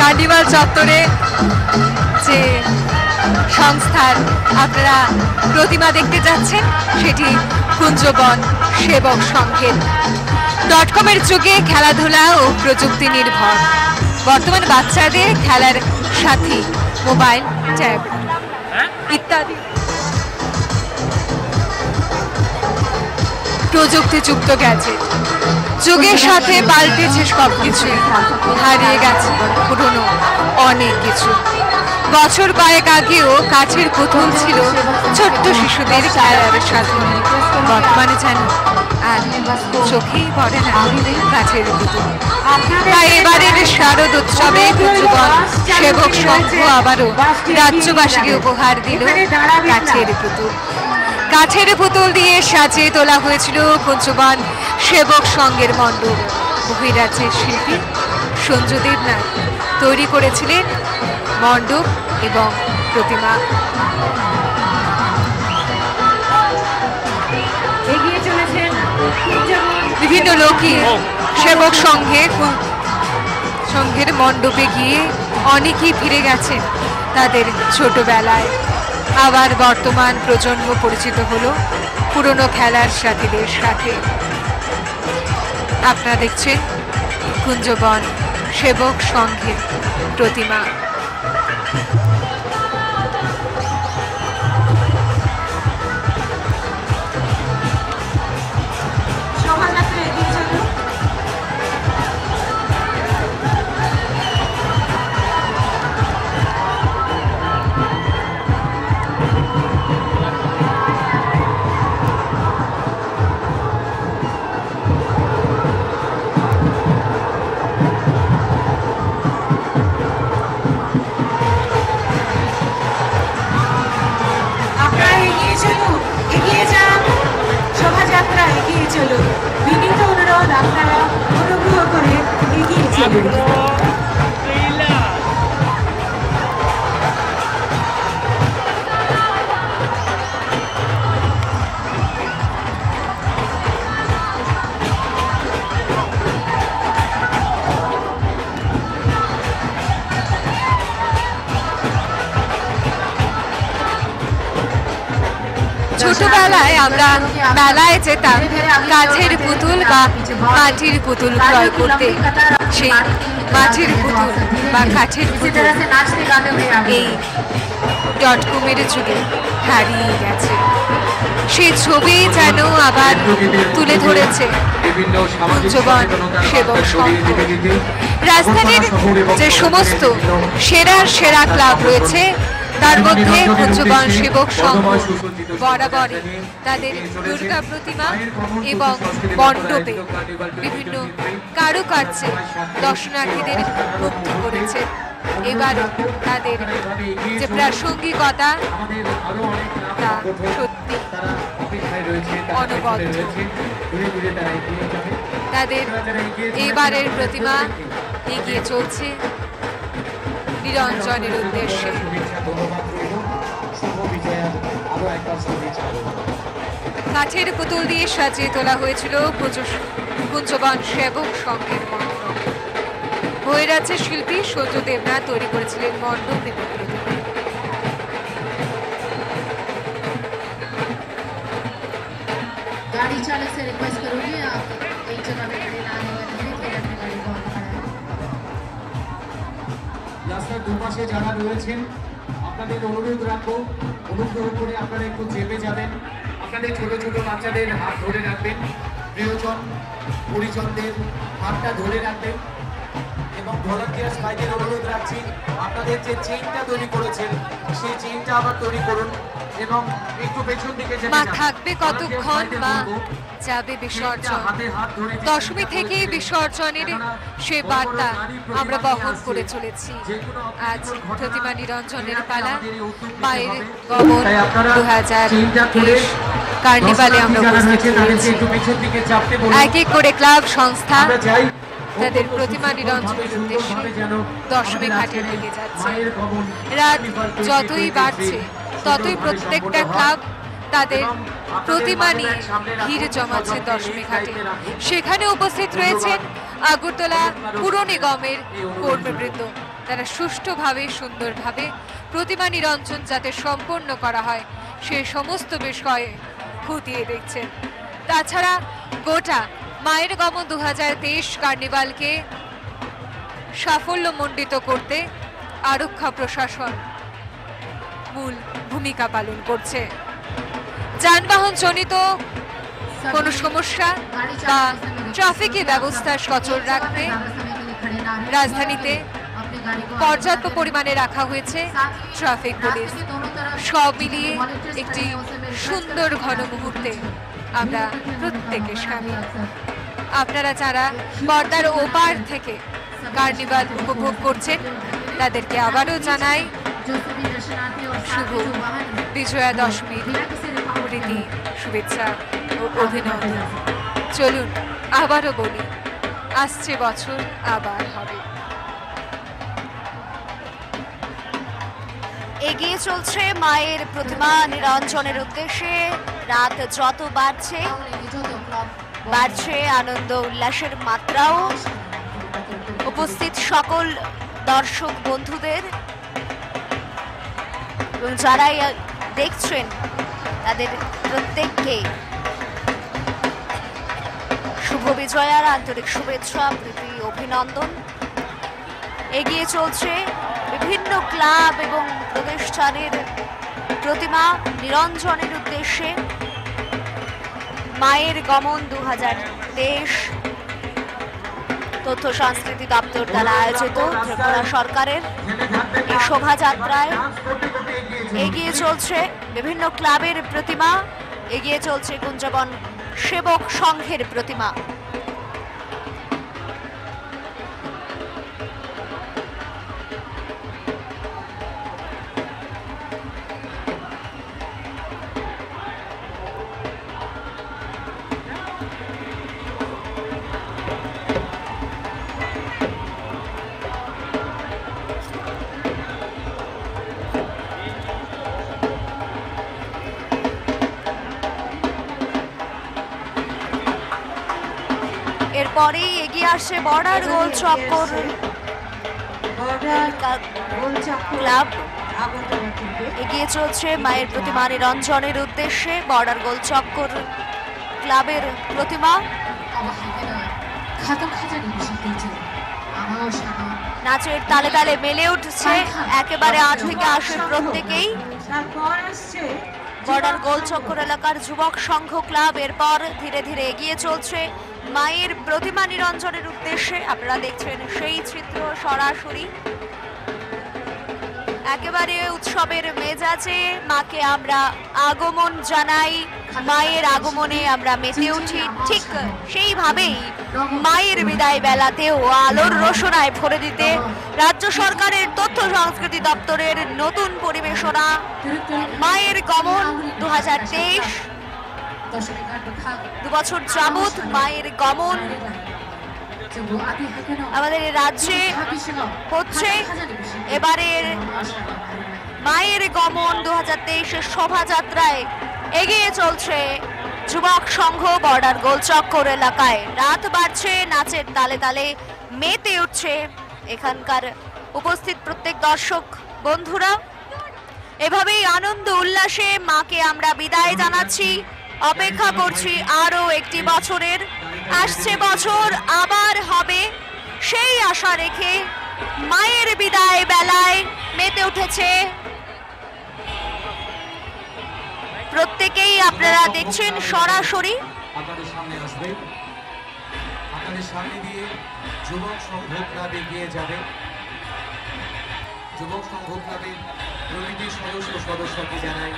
কার্নিভাল চত্বরে যে সংস্থার আপনারা প্রতিমা দেখতে যাচ্ছেন সেটি কুঞ্জবন সেবক সংঘের। .com-এর যুগে খেলাধুলা ও প্রযুক্তি নির্ভর বর্তমান বাচ্চাদের খেলার সাথী মোবাইল, ট্যাব ইত্যাদি প্রযুক্তিযুক্ত গ্যাজেট যুগের সাথে পাল্টেছে সবকিছু, হারিয়ে গেছে পুরনো অনেক কিছু। বছর কয়েক আগেও কাঠের পুতুল ছিল ছোট্ট শিশুদের খেলার সাথে, বর্তমানে যেন আর চোখেই পড়ে না কাঠের পুতুল। তাই এবারের শারদ উৎসবে কুঞ্জবন সেবক সংঘ আবারও রাজ্যবাসীকে উপহার দিল কাঠের পুতুল। কাঠের পুতুল দিয়ে সাজিয়ে তোলা হয়েছিল কুঞ্জবন সেবক সংঘের মণ্ডপ। বহিরাজ্যের শিল্পী সঞ্জু দেবনাথ তৈরি করেছিলেন মণ্ডপ এবং প্রতিমা। এগিয়ে চলেছেন বিভিন্ন লোকই সেবক সংঘের মণ্ডপে গিয়ে অনেকেই ফিরে গেছেন তাদের ছোটবেলায়। আবার বর্তমান প্রজন্ম পরিচিত হলো পুরনো খেলার সাথীদের সাথে। আপনারা দেখছেন কুঞ্জবন সেবক সংঘের প্রতিমা। শোভাযাত্রা এগিয়ে চলুন। আপনারা এগিয়ে চলুন, এগিয়ে যান, শোভাযাত্রা এগিয়ে চলুন। বিনীত অনুরোধ, আপনারা অনুগ্রহ করে এগিয়ে চলুন। ছোটবেলায় আমরা মেলায় যেতাম কাঠের পুতুল বা মাটির পুতুল ক্রয় করতে। সেই মাটির পুতুল বা কাঠের পুতুল এই .com-এর যুগে হারিয়ে গেছে। সেই ছবি যেন আবার তুলে ধরেছে কুঞ্জবন সেবক সংঘ। রাজধানীর যে সমস্ত সেরা ক্লাব রয়েছে তার মধ্যে কুঞ্জবন সেবক সংঘ বরাবরই তাদের দুর্গা প্রতিমা এবং মণ্ডপে বিভিন্ন কারুকার্যে দর্শনার্থীদের মুগ্ধ করেছে। এবারও তাদের যে প্রাসঙ্গিকতা তা সত্যি অনবদ্য। তাদের এবারের প্রতিমা এগিয়ে চলছে নিরঞ্জনের উদ্দেশ্যে। কাঠের পুতুল দিয়ে সাজিয়ে তোলা হয়েছিল কুঞ্জবন সেবক সংঘের মণ্ডপ। বহিরাজ্যের শিল্পী সঞ্জু দেবনাথ তৈরি করেছিলেন মণ্ডপ এবং প্রতিমা। गाड़ी चालक से रिक्वेस्ट करूंगी आप एक जगह पे खड़े ना होने दीजिए, फिर अपनी गाड़ी को खड़ा है। রাস্তার দুপাশে যারা রয়েছেন আপনাদের অনুরোধ রাখবো, অনুগ্রহ করে আপনারা একটু চেপে যাবেন। আপনাদের ছোট ছোট বাচ্চাদের হাত ধরে রাখবেন, প্রিয়জন পরিজনদের হাতটা ধরে রাখবেন। এবং ভলান্টিয়ার্স ভাইদের অনুরোধ রাখছি, আপনাদের যে চেইনটা তৈরি করেছেন সেই চেইনটা আবার তৈরি করুন এবং একটু পেছন দিকে মা থাকবে কতক্ষণ, মা যাবে বিসর্জন। দশমী থেকেই বিসর্জনের সে বার্তা আমরা বহন করে চলেছি। আজ প্রতিমা নিরঞ্জনের পালা। মায়ের গমন 2023 কার্নিভালে আমরা উপস্থিত হয়েছি। এক এক করে ক্লাব সংস্থা তাদের প্রতিমা নিরঞ্জনের উদ্দেশ্যে দশমী ঘাটের দিকে যাচ্ছে। রাত যতই বাড়ছে ততই প্রত্যেকটা ক্লাব তাদের প্রতিমা নিয়ে ভিড় জমাচ্ছে দশমী ঘাটে। সেখানে উপস্থিত রয়েছেন আগরতলা পুর নিগমের কর্মীবৃন্দ। তারা সুষ্ঠুভাবে সুন্দরভাবে প্রতিমা নিরঞ্জন যাতে সম্পন্ন করা হয় সেই সমস্ত বিষয়ে খতিয়ে দেখছেন। তাছাড়া গোটা মায়ের গমন 2023 কার্নিভালকে সাফল্যমণ্ডিত করতে আরক্ষা প্রশাসন মূল ভূমিকা পালন করছে। যানবাহন জনিত কোনো সমস্যা বা ট্রাফিকের ব্যবস্থা সচল রাখতে রাজধানীতে পর্যাপ্ত পরিমাণে রাখা হয়েছে ট্রাফিক পুলিশ। সব মিলিয়ে একটি সুন্দর ঘন মুহূর্তে আমরা প্রত্যেকে সামিল। আপনারা যারা পর্দার ওপার থেকে কার্নিভাল উপভোগ করছেন তাদেরকে আবারও জানাই শুভ বিজয়া দশমীর প্রীতি শুভেচ্ছা ও অভিনন্দন। চলুন আবারও বলি, আসছে বছর আবার হবে। এগিয়ে চলছে মায়ের প্রতিমা নিরঞ্জনের উদ্দেশ্যে। রাত যত বাড়ছে আনন্দ উল্লাসের মাত্রাও। উপস্থিত সকল দর্শক বন্ধুদের এবং যারাই দেখছেন তাদের প্রত্যেককে শুভ বিজয়ার আন্তরিক শুভেচ্ছা, প্রীতি, অভিনন্দন। এগিয়ে চলছে বিভিন্ন ক্লাব এবং প্রতিষ্ঠানের প্রতিমা নিরঞ্জনের উদ্দেশ্যে মায়ের গমন 2023 তথ্য সংস্কৃতি দপ্তর দ্বারা আয়োজিত ত্রিপুরা সরকারের এই শোভাযাত্রায় এগিয়ে চলছে বিভিন্ন ক্লাবের প্রতিমা, এগিয়ে চলছে কুঞ্জবন সেবক সংঘের প্রতিমা। এরপরেই এগিয়ে আসছে বর্ডার গোল চক্কর ক্লাব। এগিয়ে চলছে মায়ের প্রতিমা নিরঞ্জনের উদ্দেশ্যে বর্ডার গোল চক্কর ক্লাবের প্রতিমা। নাচের তালে তালে মেলে উঠছে একেবারে 8 থেকে 80 প্রত্যেকেই। বর্ডার গোল চক্কর এলাকার যুবক সংঘ ক্লাব এরপর ধীরে ধীরে এগিয়ে চলছে মায়ের প্রতিমা নিরঞ্জনের উদ্দেশ্যে। আপনারা দেখছেন সেই চিত্র সরাসরি। একেবারে উৎসবের মেজাজে মাকে আমরা আগমন জানাই, মায়ের আগমনে আমরা মেতে উঠি। ঠিক সেইভাবেই মায়ের বিদায় বেলাতেও আলোর রোশনায় ভরে দিতে রাজ্য সরকারের তথ্য সংস্কৃতি দপ্তরের নতুন পরিবেশনা মায়ের গমন 2023। 2 বছর যাবৎ মায়ের গমন আমাদের রাজ্যে হচ্ছে। এবারের মায়ের গমন 2023 শোভাযাত্রায় এগিয়ে চলছে যুবক সংঘ বর্ডার গোল চক্কর এলাকায়। রাত বাড়ছে, নাচের তালে তালে মেতে উঠছে এখানকার উপস্থিত প্রত্যেক দর্শক বন্ধুরা। এভাবেই আনন্দ উল্লাসে মাকে আমরা বিদায় জানাচ্ছি। অপেক্ষা করছি আরো একটি বছরের। আসছে বছর আবার হবে সেই আশা রেখে মায়ের বিদায় বেলায় মেতে উঠেছে প্রত্যেকেই। আপনারা দেখছেন সরাসরি। আপনাদের সামনে আসবে, আপনাদের সামনে দিয়ে যুবক সংঘ ক্লাব এগিয়ে যাবে। যুবক সংঘ ক্লাবের প্রতিটি সদস্যকে জানাই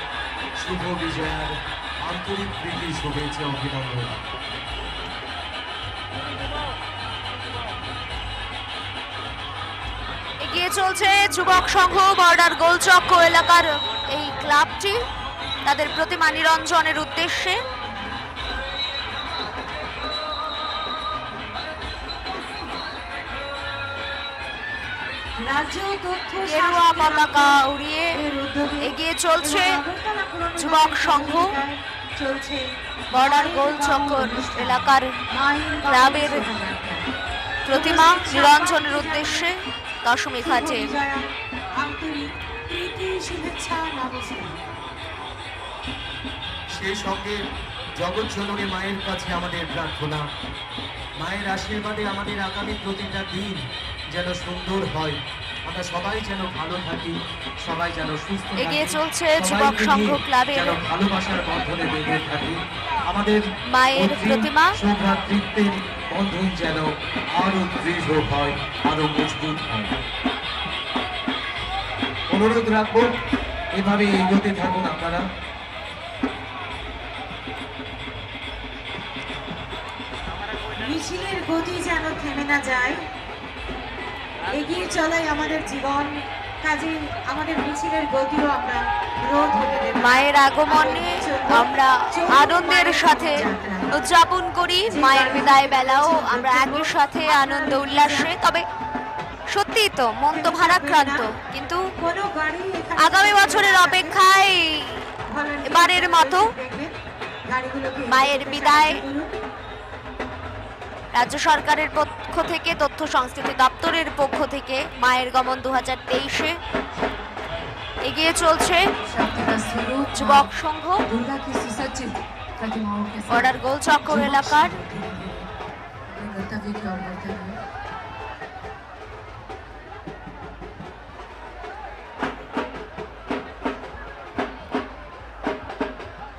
শুভ বিজয়ার আন্তরিক প্রীতি শুভেচ্ছা অভিনন্দন। এগিয়ে চলছে যুবক সংঘ বর্ডার গোল চক্কর এলাকার এই ক্লাবটি তাদের প্রতিমা নিরঞ্জনের উদ্দেশ্যে। গেরুয়া পতাকা উড়িয়ে এগিয়ে চলছে যুবক সংঘ বর্ডার গোল চক্কর এলাকার ক্লাবের প্রতিমা নিরঞ্জনের উদ্দেশ্যে। দশমী ঘাটে। আন্তরিক প্রীতি শুভেচ্ছা নমস্কার। সেই সঙ্গে জগৎ জননী মায়ের কাছে আমাদের প্রার্থনা, মায়ের আশীর্বাদে আমাদের আগামী প্রতিটা দিন যেন সুন্দর হয়, আমরা সবাই যেন ভালো থাকি, সবাই যেন সুস্থ থাকি, এগিয়ে চলছে সবাইকে যুবক সংঘ নিয়ে ক্লাবের যেন ভালোবাসার বন্ধনে বেঁধে থাকি। আমাদের মায়ের অন্তিম প্রতিমা। সৌভ্রাতৃত্বের বন্ধন যেন আরো দৃঢ় হয়, আরো মজবুত হয়। অনুরোধ রাখবো এভাবে এগোতে থাকুন আপনারা। মিছিলের গতি যেন থেমে না যায়, এগিয়ে চলাই আমাদের জীবন, কাজে আমাদের মিছিলের গতিও আমরা রোধ হতে দেব না। মায়ের আগমনে আমরা আনন্দের সাথে উদযাপন করি, মায়ের বিদায় বেলাও আমরা একই সাথে আনন্দ উল্লাসে। তবে সত্যি তো মন তো ভারাক্রান্ত, কিন্তু আগামী বছরের অপেক্ষায় এবারের মতো মায়ের বিদায় রাজ্য সরকারের পক্ষ থেকে, তথ্য সংস্কৃতি দপ্তরের পক্ষ থেকে মায়ের গমন 2023-এ এগিয়ে চলছে যুবক সংঘ। বর্ডার গোল চক্কর এলাকার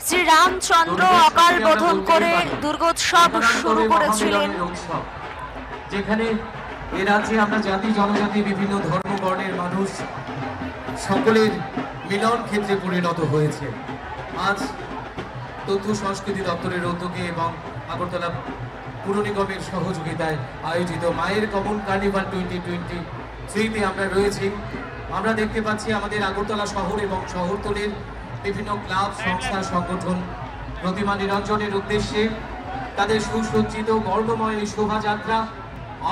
শ্রীরামচন্দ্র অকাল বোধন করে দুর্গোৎসব শুরু করেছিলেন। যেখানে এ রাজ্যে আমরা জাতি জনজাতি বিভিন্ন ধর্ম বর্ণের মানুষ সকলের মিলন ক্ষেত্রে পরিণত হয়েছে। আজ তথ্য সংস্কৃতি দপ্তরের উদ্যোগে এবং আগরতলা পুর নিগমের সহযোগিতায় আয়োজিত মায়ের গমন কার্নিভাল 2023-তে আমরা রয়েছি। আমরা দেখতে পাচ্ছি আমাদের আগরতলা শহর এবং শহরতলির বিভিন্ন ক্লাব, সংস্থা, সংগঠন প্রতিমা নিরঞ্জনের উদ্দেশ্যে তাদের সুসজ্জিত বর্ণময় এই শোভাযাত্রা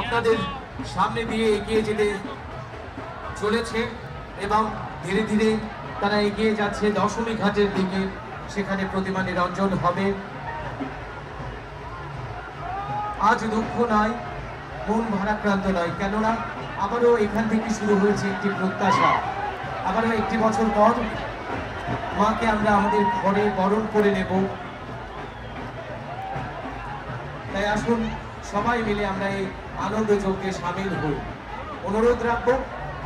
আপনাদের সামনে দিয়ে এগিয়ে যেতে চলেছে এবং ধীরে ধীরে তারা এগিয়ে যাচ্ছে দশমী ঘাটের দিকে, সেখানে প্রতিমা নিরঞ্জন হবে। আজ দুঃখ নয়, মন ভারাক্রান্ত নয়, কেননা আবারও এখান থেকে শুরু হয়েছে একটি প্রত্যাশা। আবারও একটি বছর পর মাকে আমরা আমাদের ঘরে বরণ করে নেব। তাই আসুন সবাই মিলে আমরা এই আনন্দ যজ্ঞে সামিল হই। অনুরোধ রাখবো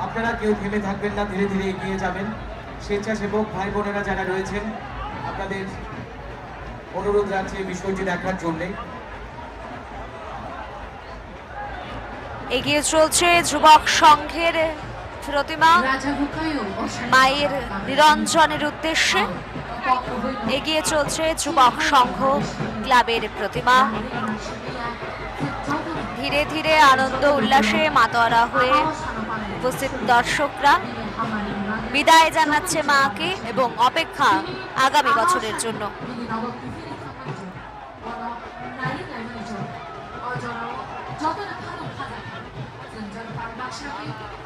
আপনারা কেউ থেমে থাকবেন না, ধীরে ধীরে এগিয়ে যাবেন। স্বেচ্ছাসেবক ভাই বোনেরা যারা রয়েছেন আপনাদের অনুরোধ রাখছি এই বিষয়টি দেখার জন্যে। এগিয়ে চলছে যুবক সংঘের প্রতিমা মায়ের নিরঞ্জনের উদ্দেশ্যে। এগিয়ে চলছে যুবক সংঘ ক্লাবের প্রতিমা। ধীরে ধীরে আনন্দ উল্লাসে মাতোয়ারা হয়ে উপস্থিত দর্শকরা বিদায় জানাচ্ছে মাকে এবং অপেক্ষা আগামী বছরের জন্য।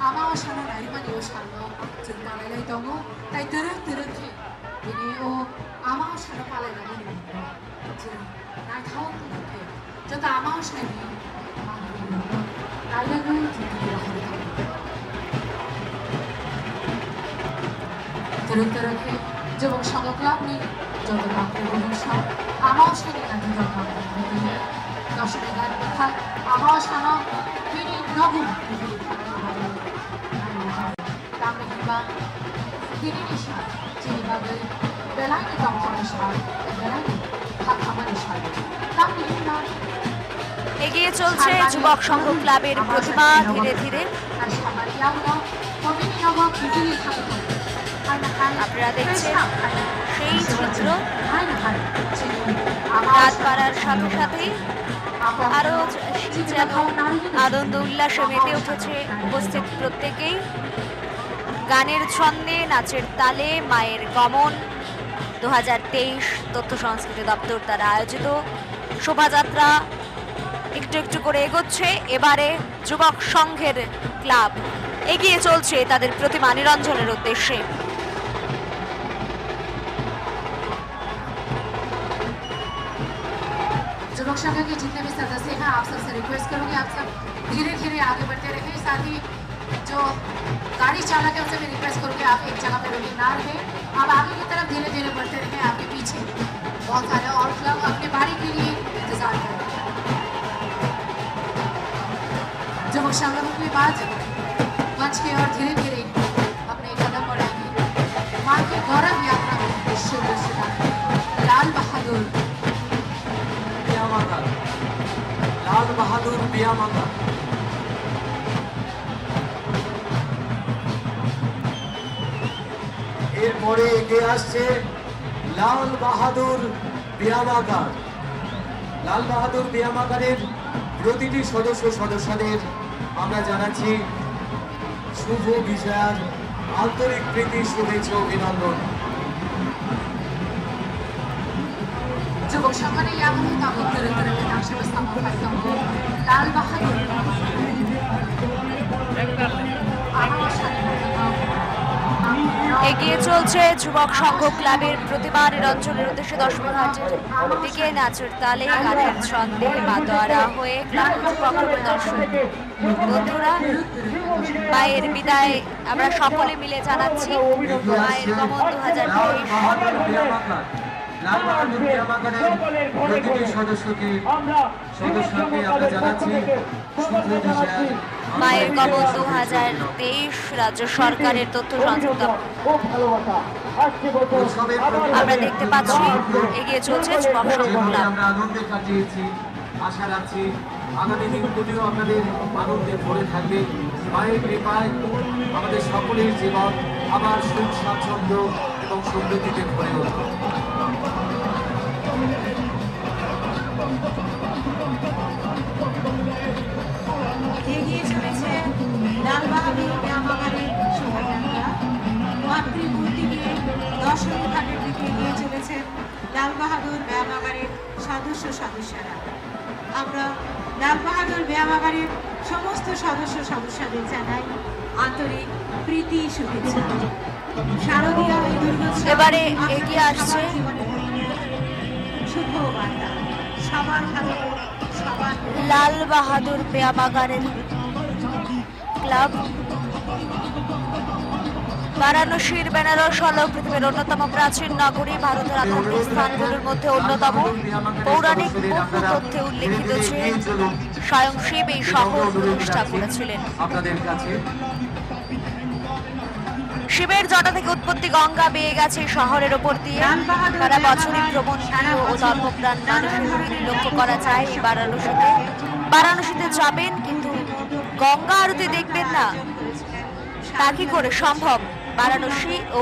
아마와샤나 나이만이 오샤노 지금 말라이 동호 따이 드르드르키 이니 오 아마와샤나 빨라이나니 지금 나이 타온 이렇게 저도 아마와샤니 나이라는 지금이라 하니까 드르드르키 저복 성어 클럽니 저도 앞에 보는 성 아마와샤니 나도 더 দশমী ঘাট অর্থাৎ আমাওয়াসানো তিনি নবম তামিলবা তিনি নিশা চিনিবাগে বেলাইনি দমনের সার বেলাইনি হাতখামারের সার তামিলবা এগিয়ে চলছে যুবক সংঘ ক্লাবের প্রতিমা ধীরে ধীরে। আপনারা দেখছেন সেই চিত্র রাত বাড়ার সাথে সাথেই আরো যেন আনন্দ উল্লাসে মেতে উঠেছে উপস্থিত প্রত্যেকেই। গানের ছন্দে নাচের তালে মায়ের গমন 2023 তথ্য সংস্কৃতি দপ্তর দ্বারা আয়োজিত শোভাযাত্রা একটু একটু করে এগোচ্ছে। এবারে যুবক সংঘের ক্লাব এগিয়ে চলছে তাদের প্রতিমা নিরঞ্জনের উদ্দেশ্যে। युवक संघ के जितने भी सदस्य हैं आप सबसे रिक्वेस्ट करूंगी आप सब धीरे धीरे आगे बढ़ते रहें, साथ ही जो गाड़ी चालक है उनसे मैं रिक्वेस्ट करूँगी आप एक जगह पे रुके ना रहे, आप आगे की तरफ धीरे धीरे बढ़ते रहें। आपके पीछे बहुत सारे और क्लब अपने बारी के लिए इंतजार कर रहे हैं। जब संगम के बाद मंच की ओर धीरे धीरे अपने कदम बढ़ाएंगे, मां की गौरव यात्रा में लाल बहादुर लाल বাহাদুর বিয়ামাতা এরপরে এগিয়ে আসছে লাল বাহাদুর বিয়ামাগার। লাল বাহাদুর বিয়ামাগারের প্রতিটি সদস্যদের আমরা জানাচ্ছি শুভ বিজয়ার আন্তরিক প্রীতি, শুভেচ্ছা, অভিনন্দন। যুবক সম্মানে यावत ताबूत करत नाम bersama bersama লাল বাহাদুর এগিয়ে চলছে যুবক সংঘ ক্লাবের প্রতিমা নিরঞ্জনের উদ্দেশ্যে দর্শকঘাটের দিকে নাচের তালে গানের ছন্দে মাতোয়ারা হয়ে ক্লাব কর্তৃপক্ষের দর্শক বন্ধুরা মায়ের বিদায় আমরা সকলে মিলে জানাচ্ছি মায়ের গমন 2023। লাল বাহাদুর বিয়ামাগারের প্রতিটি সদস্যকে আমরা জানাচ্ছি শুভ বিজয়ার মায়ের গমন 2023 রাজ্য সরকারের তথ্য সংযুক্ত আমরা দেখতে পাচ্ছি এগিয়ে চলছে যুবক সংঘ ক্লাব। আমরা আনন্দে কাটিয়েছি, আশা রাখছি আগামী দিনগুলিও আপনাদের আনন্দে ভরে থাকবে। মায়ের কৃপায় আমাদের সকলের জীবন আবার সুখ স্বাচ্ছন্দ্য এবং সমৃদ্ধিতে ভরে উঠবে। এগিয়ে চলেছে লাল বাহাদুর বিয়ামাগারের শোভাযাত্রা। মাতৃমূর্তিকে দর্শন ঘাটের দিকে এগিয়ে চলেছেন লাল বাহাদুর বিয়ামাগারের সদস্যরা। আমরা লাল বাহাদুর বিয়ামাগারের সমস্ত সদস্যদের জানাই আন্তরিক প্রীতি, শুভেচ্ছা। শারদীয় এই দুর্গোৎসব এবারে এগিয়ে আসছে শুভ বার্তা সবার ভালো, সবার লাল বাহাদুর বিয়ামাগারের ক্লাব। বারাণসীর বেনারস হল পৃথিবীর অন্যতম প্রাচীন নগরী, ভারতের আধ্যাত্মিক স্থানগুলোর মধ্যে অন্যতম। পৌরাণিক বহু তথ্যে উল্লেখিত যে স্বয়ং শিব এই শহর প্রতিষ্ঠা করেছিলেন। শিবের জটা থেকে উৎপত্তি, গঙ্গা বেয়ে গেছে শহরের ওপর দিয়ে। সারা বছরই ভ্রমণ ও ধর্মপ্রাণ মানুষের ভিড় লক্ষ্য করা যায় এই বারাণসীতে যাবেন কিন্তু গঙ্গা আরতি দেখবেন না, তা কি করে সম্ভব? বারাণসী ও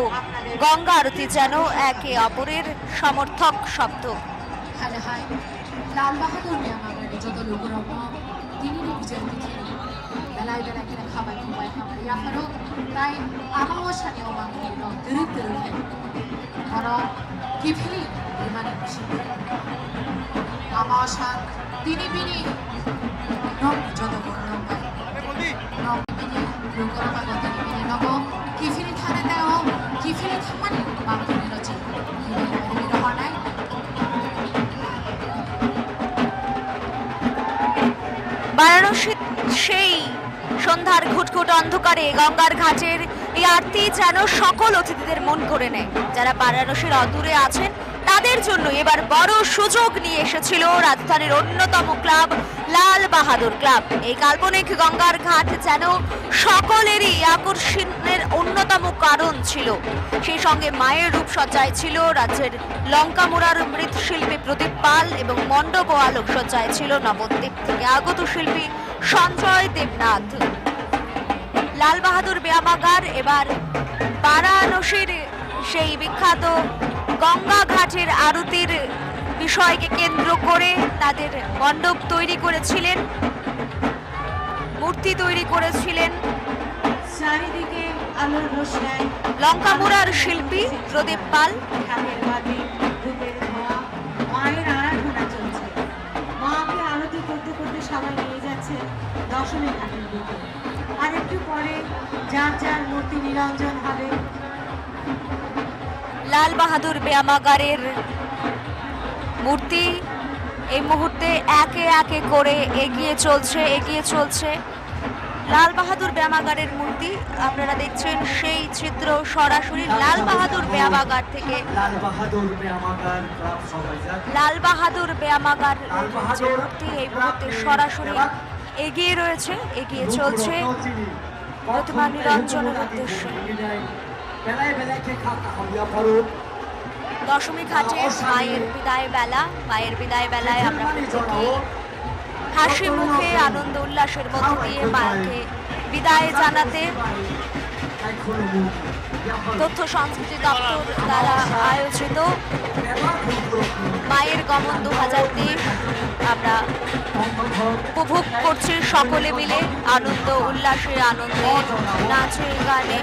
গঙ্গা আরতি যেন একে অপরের সমর্থক শব্দ। লাল বাহাদুর বিয়ামাগারে যত লোকেরা তিনি বিজয় তিথি বেলায় বেলায় কিনা খাবার ঘুমায় খাবার ইয়াফারও তাই আমাওয়াসানি ওমাঙ্গি 드르드르해 바로 기필이 이만희 আমাওয়াসা তিনি বিনি নম যত বর্ণম নম বিনি লোকরা গত বিনি নব 기필이 타는 데요 기필이 타만이 마음들이러지 기필이 রহনাই বারাণসী সেই সন্ধ্যার ঘুটঘুট অন্ধকারে গঙ্গার ঘাটের এই আরতি যেন সকল অতিথিদের মন করে নেয়। যারা বারাণসীর অদূরে আছেন তাদের জন্য এবার বড় সুযোগ নিয়ে এসেছিল রাজধানীর অন্যতম ক্লাব লাল বাহাদুর ক্লাব। এই কাল্পনিক গঙ্গার ঘাট যেন সকলেরই আকর্ষণের অন্যতম কারণ ছিল। সেই সঙ্গে মায়ের রূপসজ্জায় ছিল রাজ্যের লঙ্কামুড়ার মৃৎশিল্পী প্রদীপ পাল এবং মণ্ডপ ও আলোকসজ্জায় ছিল নবদ্বীপ থেকে আগত শিল্পী সঞ্জয় দেবনাথ। লাল বাহাদুর বিয়ামাগার এবার বারাণসীর সেই বিখ্যাত গঙ্গা ঘাটের আরতির বিষয়কে কেন্দ্র করে তাদের মণ্ডপ তৈরি করেছিলেন, মূর্তি তৈরি করেছিলেন। চারিদিকে আলোর রোশনায় লঙ্কামুড়ার শিল্পী প্রদীপ পাল। ঢাকের বাতি, ধূপের ধোঁয়া, মায়ের আরাধনা চলছে। মাকে আরতি করতে করতে সবাই নিয়ে যাচ্ছে দর্শনের ঘাটের দিকে। আর একটু পরে যার যার মূর্তি নিরঞ্জন হবে। লাল বাহাদুর বিয়ামাগারের মূর্তি এই মুহূর্তে একে একে করে এগিয়ে চলছে। লাল বাহাদুর ব্যায়ামাগারের মূর্তি আপনারা দেখছেন সেই চিত্র সরাসরি লাল বাহাদুর ব্যায়ামাগার থেকে। লাল বাহাদুর ব্যায়ামাগার ক্লাব সবাইজার লাল বাহাদুর ব্যায়ামাগার যে মূর্তি এই মুহূর্তে সরাসরি এগিয়ে রয়েছে, এগিয়ে চলছে প্রতিমা নিরঞ্জনের উদ্দেশ্যে। বেলায় বেলায় কে খাতা হাবিয়া ফারুক দশমী ঘাটে মায়ের বিদায় বেলা, মায়ের বিদায় বেলায় আমরা প্রত্যেকে হাসি মুখে আনন্দ উল্লাসের মধ্য দিয়ে মাকে বিদায় জানাতে তথ্য সংস্কৃতি দপ্তর দ্বারা আয়োজিত মায়ের গমন 2023 আমরা উপভোগ করছি সকলে মিলে আনন্দ উল্লাসে, আনন্দে, নাচে, গানে।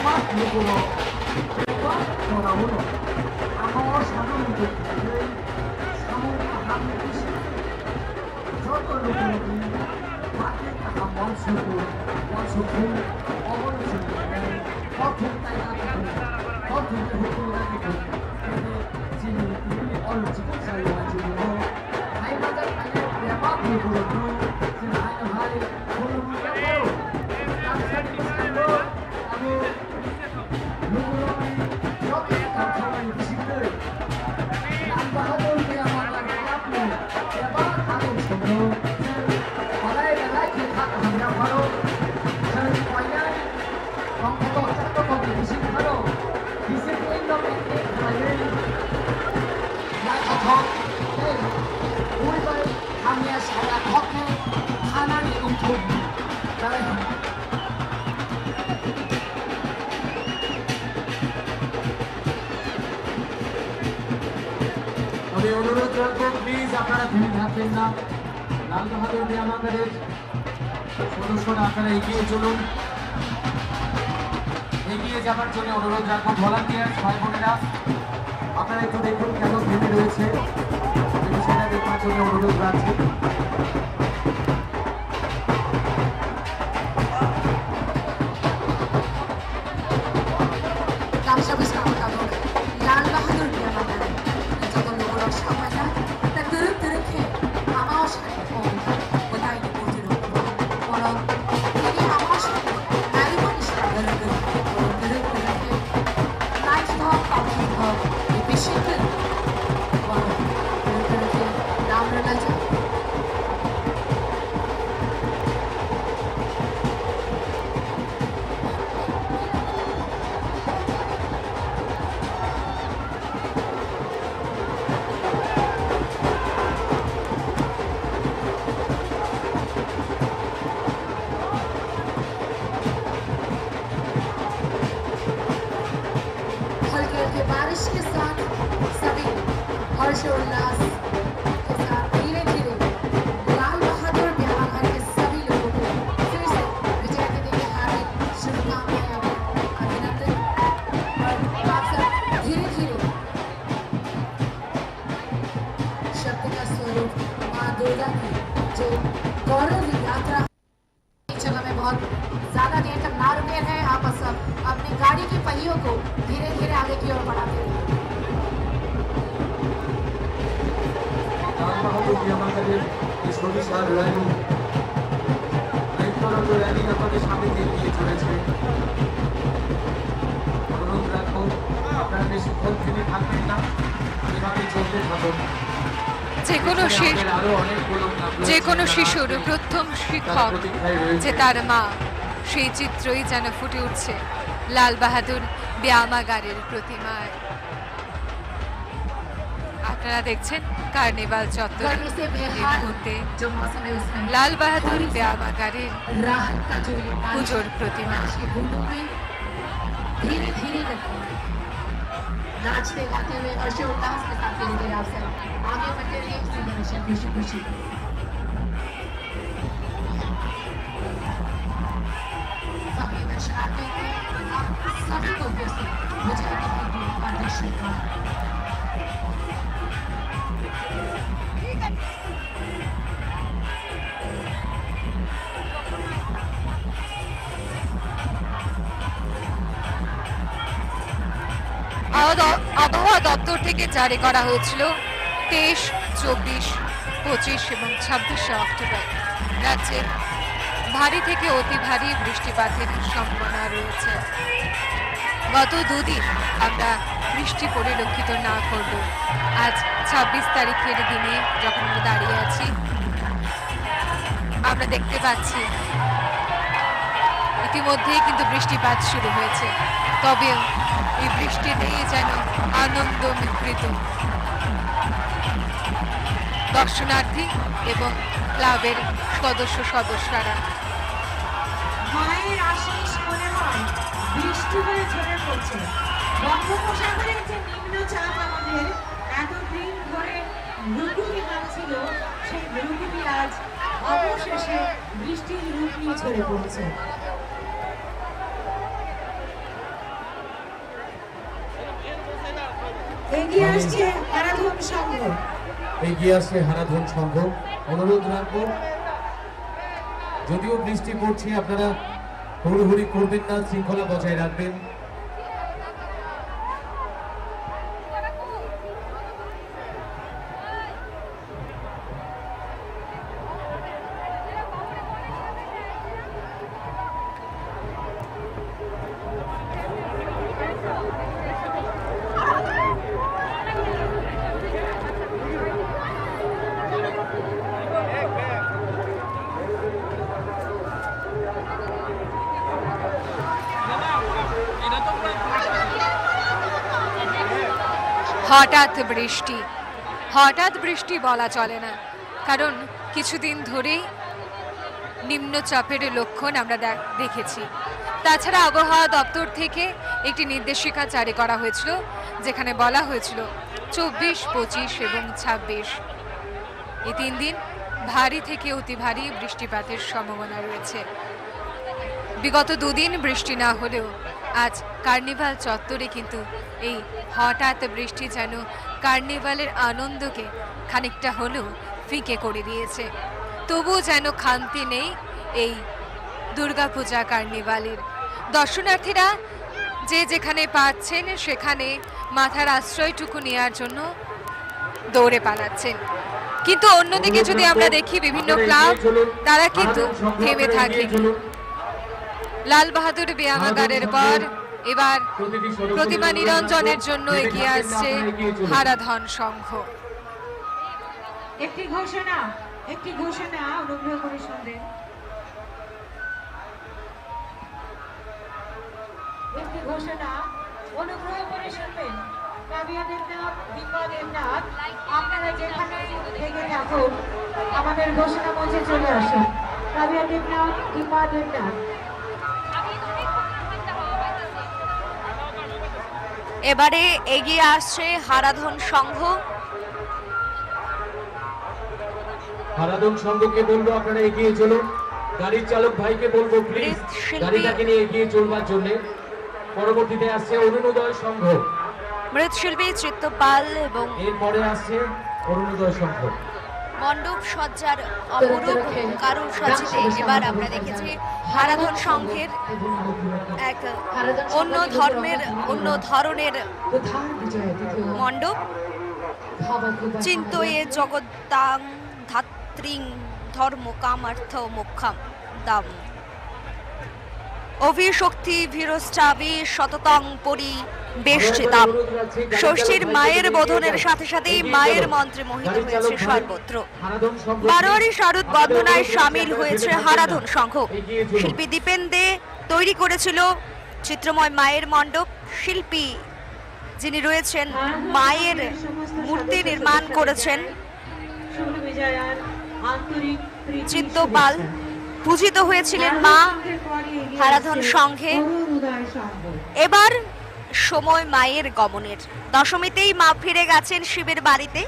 আমি অনুরোধ রাখবো প্লিজ আপনারা ভিড় থাকবেন না। লাল বাহাদুর ব্যায়ামাগারের সদস্যরা আপনারা এগিয়ে চলুন, এগিয়ে যাবার জন্য অনুরোধ রাখবো। ভলান্টিয়ার ভাই বোনেরা আপনারা একটু দেখুন কেন ভিড় রয়েছে, সেটা দেখার জন্য অনুরোধ রাখছি। লাল বাহাদুর ব্যায়ামাগার যত লোকরা সবাই যায় তা তরুণ তরুণকে আমার সাথে কোথায় পৌঁছে বরং তিনি আমার সাথে নারীমানের সাথে তরুণ তরুণকে নাচ হোক পাখি হোক বেশি বরং তরুণ তরুণকে নাম রাখা যায়। हल्के हल्के बारिश के साथ सभी हर्षोल्लास के साथ धीरे धीरे लाल बहादुर ब्यामागार के सभी लोगों को फिर से विजय दिवस की हार्दिक शुभकामनाएं और अभिनंदन। और आप सब धीरे धीरे शब्द का स्वरूप माँ दुर्गा की जो गौरव यात्रा जगह में बहुत ज्यादा देर तक ना रुके हैं, आप सब अपनी गाड़ी की पहियों को धीरे धीरे आगे की ओर बढ़ाते हैं। লাল বাহাদুর ব্যায়ামাগারের এই সবিশাল র্যালি দায়িত্বরত র্যালি আপনাদের সামনে এগিয়ে চলেছে। অনুরোধ রাখবো আপনারা বেশিক্ষণ থেমে থাকবেন না, এভাবে চলতে থাকুন। যে কোনো শিশুর প্রথম শিক্ষক যে তার মা, সেই চিত্রই যেন ফুটে উঠছে লাল বাহাদুর ব্যায়ামাগারের প্রতিমায়। আপনারা দেখছেন কার্নিভাল চত্বর মুহূর্তে লাল বাহাদুর ব্যায়ামাগারের পুজোর প্রতিমা। धीरे धीरे करके नाचते गाते हुए हर्षोल्लास के साथ धीरे धीरे आप सब आगे बढ़ते रहिए हमेशा खुशी खुशी। सभी दर्शनार्थी आप सभी को फिर से विजय की आदर्श আবহাওয়া দপ্তর থেকে জারি করা হয়েছিল 23, 24, 25 এবং 26 অক্টোবর রাজ্যের ভারী থেকে অতি ভারী বৃষ্টিপাতের সম্ভাবনা রয়েছে। গত দুদিন আমরা বৃষ্টি পরিলক্ষিত না করব, আজ 26 তারিখের দিনে যখন আমরা দাঁড়িয়ে আছি আমরা দেখতে পাচ্ছি ইতিমধ্যেই কিন্তু বৃষ্টিপাত শুরু হয়েছে। তবেও এই বৃষ্টিতেই যেন আনন্দ মিশ্রিত দর্শনার্থী এবং ক্লাবের সদস্যরা। মায়ের আশীষ মনে হয় বৃষ্টি হয়ে ঝরে পড়ছে। বঙ্গোপসাগরের যে নিম্নচাপ আমাদের এতদিন ধরে ভ্রুকুটি মারছিল, সেই ভ্রুকুটি আজ অবশেষে বৃষ্টির রূপ নিয়ে ঝরে পড়ছে। এগিয়ে আসছে হারাধন সংঘ। এগিয়ে আসছে হারাধন সংঘ। অনুরোধ রাখবো, যদিও বৃষ্টি পড়ছে আপনারা হুড়হুড়ি করবেন না, শৃঙ্খলা বজায় রাখবেন। হঠাৎ বৃষ্টি বলা চলে না, কারণ কিছুদিন ধরেই নিম্নচাপের লক্ষণ আমরা দেখেছি। তাছাড়া আবহাওয়া দপ্তর থেকে একটি নির্দেশিকা জারি করা হয়েছিল, যেখানে বলা হয়েছিল 24, 25 এবং 26 এই 3 দিন ভারী থেকে অতি ভারী বৃষ্টিপাতের সম্ভাবনা রয়েছে। বিগত দুদিন বৃষ্টি না হলেও আজ কার্নিভাল চত্বরে কিন্তু এই হঠাৎ বৃষ্টি যেন কার্নিভালের আনন্দকে খানিকটা হলেও ফিকে করে দিয়েছে। তবু যেন খান্তি নেই এই দুর্গাপূজা কার্নিভালের। দর্শনার্থীরা যে যেখানে পাচ্ছেন সেখানে মাথার আশ্রয়টুকু নেওয়ার জন্য দৌড়ে পালাচ্ছেন, কিন্তু অন্যদিকে যদি আমরা দেখি বিভিন্ন ক্লাব তারা কিন্তু থেমে থাকে। লাল বাহাদুর ব্যায়ামাগারের পর এবার প্রতিমা নিরঞ্জনের জন্য এগিয়ে আসছে হারাধন সংঘ। একটি ঘোষণা অনুগ্রহ করে শুনবেন। একটি ঘোষণা অনুগ্রহ করে শুনবেন। কাবিয়া দেবনাথ, দীপা দেবনাথ, আপনারা যেখানে থেকে থাকুন আমাদের ঘোষণা মঞ্চে চলে আসুন। কাবিয়া দেবনাথ, দীপা দেবনাথ। এবারে এগিয়ে আসছে হারাধন সংঘ। হারাধন সংঘকে বলবো আপনারা এগিয়ে চলুন। গাড়ির চালক ভাইকে বলবো প্লিজ গাড়িটাকে নিয়ে এগিয়ে চলবার জন্য। পরবর্তীতে আসছে অরুণোদয় সংঘ, মৃৎশিল্পী চিত্তপাল এবং এরপরে আসছে অরুণোদয় সংঘ। মণ্ডপ সজ্জার অপরূপ কারুসাজিতে এবার আমরা দেখেছি হারাধন সংঘের এক অন্য ধরনের মণ্ডপ। চিন্তয়ে জগদ্দাং ধাত্রীং ধর্ম কামার্থ মোক্ষাম দাম অভিশক্তি ভীরশ্চাবি শততং পরি বেষ্টিতাম। ষষ্ঠীর মায়ের বোধনের সাথে সাথেই মায়ের মন্ত্রে মোহিত হয়েছে সর্বত্র। বারোয়ারি শারদ বন্দনায় সামিল হয়েছে হারাধন সংঘ। শিল্পী দীপেন দে তৈরি করেছিল চিত্রময় মায়ের মণ্ডপ। শিল্পী যিনি রয়েছেন মায়ের মূর্তি নির্মাণ করেছেন চিত্তপাল। পূজিত হয়েছিলেন মা হারাধন সংঘে। এবার সময় মায়ের গমনের। দশমীতেই মা ফিরে গেছেন শিবের বাড়িতে।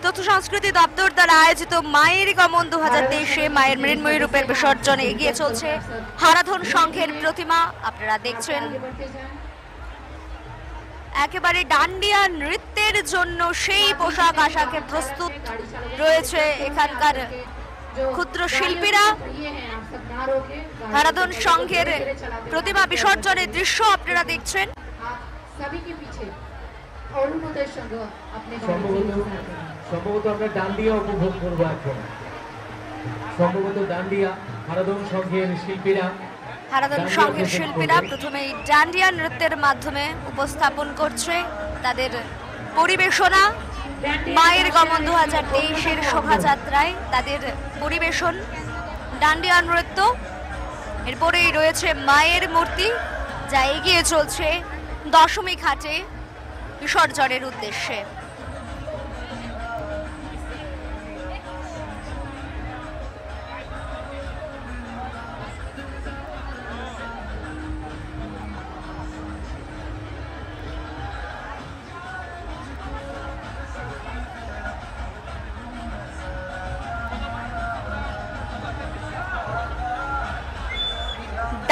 তথ্য সংস্কৃতি দপ্তর দ্বারা আয়োজিত মায়ের গমন 2023-এ মায়ের মৃন্ময়ী রূপের বিসর্জনে এগিয়ে চলছে হারাধন সংঘের প্রতিমা। আপনারা দেখছেন একেবারে ডান্ডিয়া নৃত্যের জন্য সেই পোশাক আশাকে প্রস্তুত রয়েছে এখানকার ক্ষুদ্র শিল্পীরা। হারাধন সংঘের প্রতিমা বিসর্জনের দৃশ্য আপনারা দেখছেন। সম্ভবত আমরা ডান্ডিয়া উপভোগ করবো এখন। সম্ভবত ডান্ডিয়া হারাধন সংঘের শিল্পীরা হারাধন সংঘের শিল্পীরা প্রথমেই ডান্ডিয়া নৃত্যের মাধ্যমে উপস্থাপন করছে তাদের পরিবেশনা। মায়ের গমন 2023-এর শোভাযাত্রায় তাদের পরিবেশন ডান্ডিয়া নৃত্য। এরপরেই রয়েছে মায়ের মূর্তি, যা এগিয়ে চলছে দশমী ঘাটে বিসর্জনের উদ্দেশ্যে।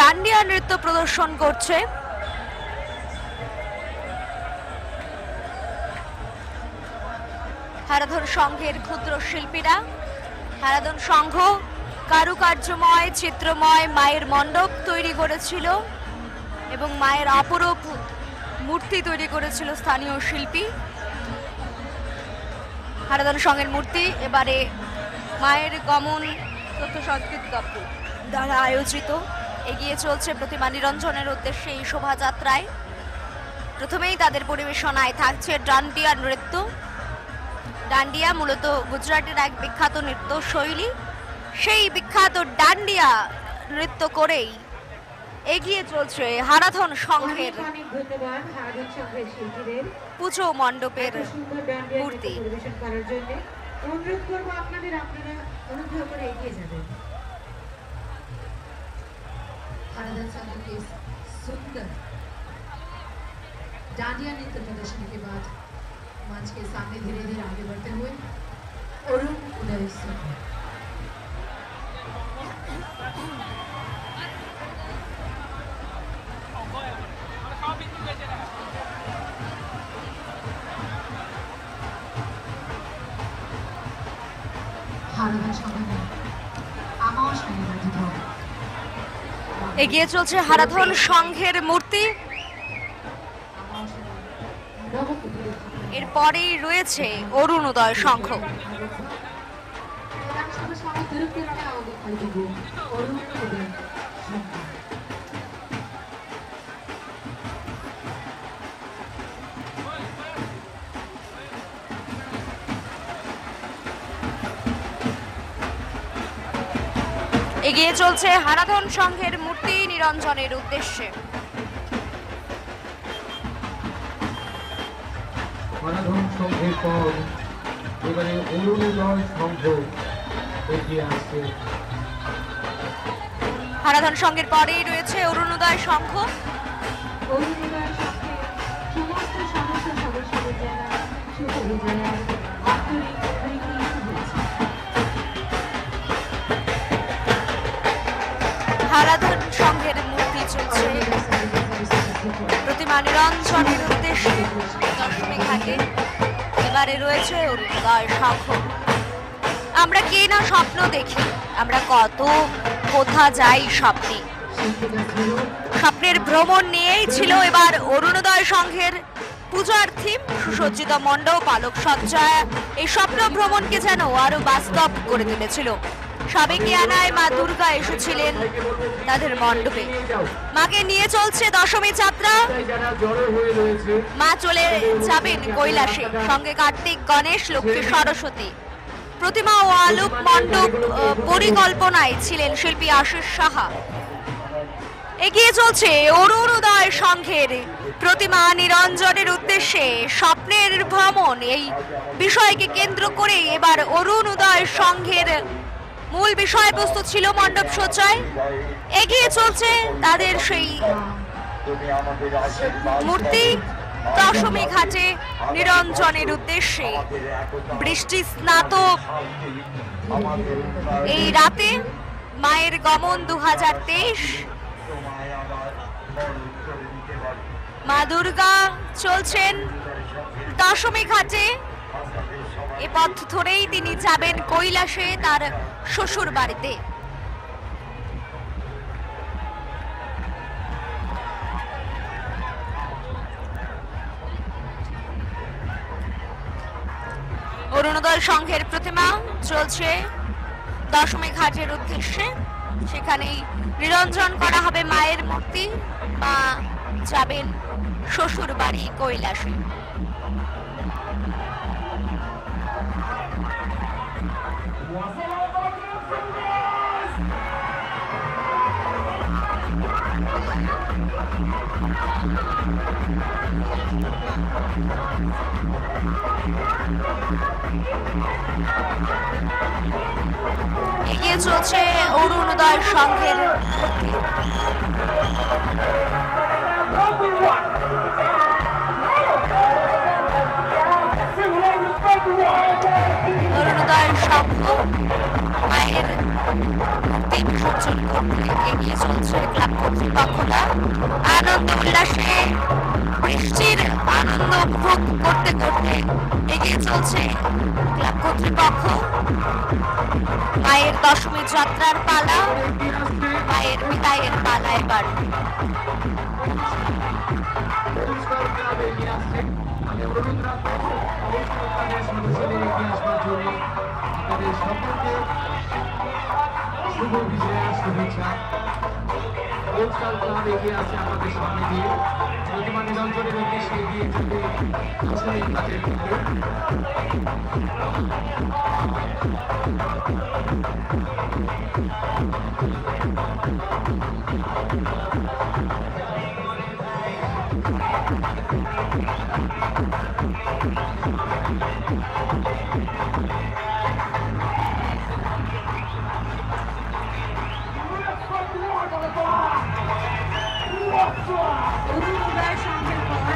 ডান্ডিয়া নৃত্য প্রদর্শন করছে হারাধন সংঘের ক্ষুদ্র শিল্পীরা। হারাধন সংঘ কারুকার্যময় চিত্রময় মায়ের মণ্ডপ তৈরি করেছিল এবং মায়ের অপরূপ মূর্তি তৈরি করেছিল স্থানীয় শিল্পী। হারাধন সংঘের মূর্তি এবারে মায়ের গমন তথ্য সংস্কৃতি দপ্তর দ্বারা আয়োজিত এগিয়ে চলছে প্রতিমা নিরঞ্জনের উদ্দেশ্যে এই শোভাযাত্রায়। প্রথমেই তাদের পরিবেশনায় থাকছে ডান্ডিয়া নৃত্য। ডান্ডিয়া মূলত গুজরাটের এক বিখ্যাত নৃত্য শৈলী। সেই বিখ্যাত ডান্ডিয়া নৃত্য করেই এগিয়ে চলছে হারাধন সংঘের ধন্যবাদ হারাধন সংঘের শিল্পীদের পুজো মণ্ডপের সুন্দর ডান্ডিয়া মূর্তি। পরিবেশন করার জন্য অনুরোধ করবো আপনারা অনুগ্রহ করে এগিয়ে যাবেন। हाराधन संघ के सुंदर डांडिया नृत्य प्रदर्शन के बाद मंच के सामने धीरे धीरे आगे बढ़ते हुए अरुण उदय सिंह। हाराधन संघ में आमाश में निर्मित এগিয়ে চলছে হারাধন সংঘের মূর্তি। এরপরেই রয়েছে অরুণোদয় সংঘ। এগিয়ে চলছে হারাধন সংঘের মূর্তি নিরঞ্জনের উদ্দেশ্যে। হারাধন সংঘের পর এবারে অরুণোদয় সংঘ এগিয়ে আসছে। হারাধন সংঘের পরেই রয়েছে অরুণোদয় সংঘ। অরুণোদয় সংঘের সমস্ত সদস্যদের যারা শুভ বিজয়ার আন্তরিক প্রীতি শুভেচ্ছা। হারাধন সংঘের মূর্তি চলছে প্রতিমা নিরঞ্জনের উদ্দেশ্যে দশমী ঘাটে। এবারে রয়েছে অরুণোদয় সংঘ। আমরা কে না স্বপ্ন দেখি, আমরা কত কোথা যাই স্বপ্নে। স্বপ্নের ভ্রমণ নিয়েই ছিল এবার অরুণোদয় সংঘের পূজার থিম। সুসজ্জিত মণ্ডপ, আলোকসজ্জা এই স্বপ্ন ভ্রমণকে যেন আরো বাস্তব করে তুলেছিল। সাবেকিয়ানায় মা দুর্গা এসেছিলেন তাদের মণ্ডপে। মাকে নিয়ে চলছে দশমী যাত্রা। মা চলে যাবেন কৈলাসে, সঙ্গে কার্তিক, গণেশ, লক্ষ্মী, সরস্বতী। প্রতিমা ও আলোক মণ্ডপ পরিকল্পনায় ছিলেন শিল্পী আশিস সাহা। এগিয়ে চলছে অরুণোদয় সংঘের প্রতিমা নিরঞ্জনের উদ্দেশ্যে স্বপ্নের ভ্রমণ। এই বিষয়কে কেন্দ্র করে এবার অরুণোদয় সংঘের মূল বিষয়বস্তু ছিল মণ্ডপ সজ্জায়। এগিয়ে চলছে তাদের সেই মূর্তি দশমী ঘাটে নিরঞ্জনের উদ্দেশ্যে। বৃষ্টি স্নাত এই রাতে মায়ের গমন 2023। মা দুর্গা চলছেন দশমী ঘাটে। এ পথ ধরেই তিনি যাবেন কৈলাসে, তার শ্বশুর বাড়িতে। অরুণোদয় সংঘের প্রতিমা চলছে দশমী ঘাটের উদ্দেশ্যে। সেখানেই নিরঞ্জন করা হবে মায়ের মূর্তি। মা যাবেন শ্বশুর বাড়ি কৈলাসে। এগিয়ে চলছে অরুণোদয় সংঘের মূর্তি। অরুণোদয় সংঘ মায়ের মূর্তি বিসর্জন করতে এগিয়ে চলছে ক্লাব কর্তৃপক্ষরা। আনন্দ উল্লাসে বৃষ্টির আনন্দ উপভোগ করতে করতে এগিয়ে চলছে ক্লাব কর্তৃপক্ষ। মায়ের দশমী যাত্রার পালা, মায়ের বিদায়ের পালা এবার। শুভ বিজয়ের শুভেচ্ছা। রোজকার ক্লাব এগিয়ে আছে আমাদের সামনে দিয়ে প্রতিমা নিরঞ্জনের উদ্দেশ্যে এগিয়ে যেতে আসলে কাজের থেকে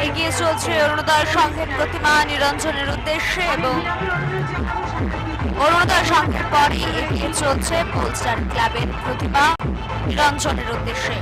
এগিয়ে চলছে অরুণোদয় সংঘের প্রতিমা নিরঞ্জনের উদ্দেশ্যে এবং অরুণোদয় সংঘের পরই এগিয়ে চলছে পোলস্টার ক্লাবের প্রতিমা নিরঞ্জনের উদ্দেশ্যে।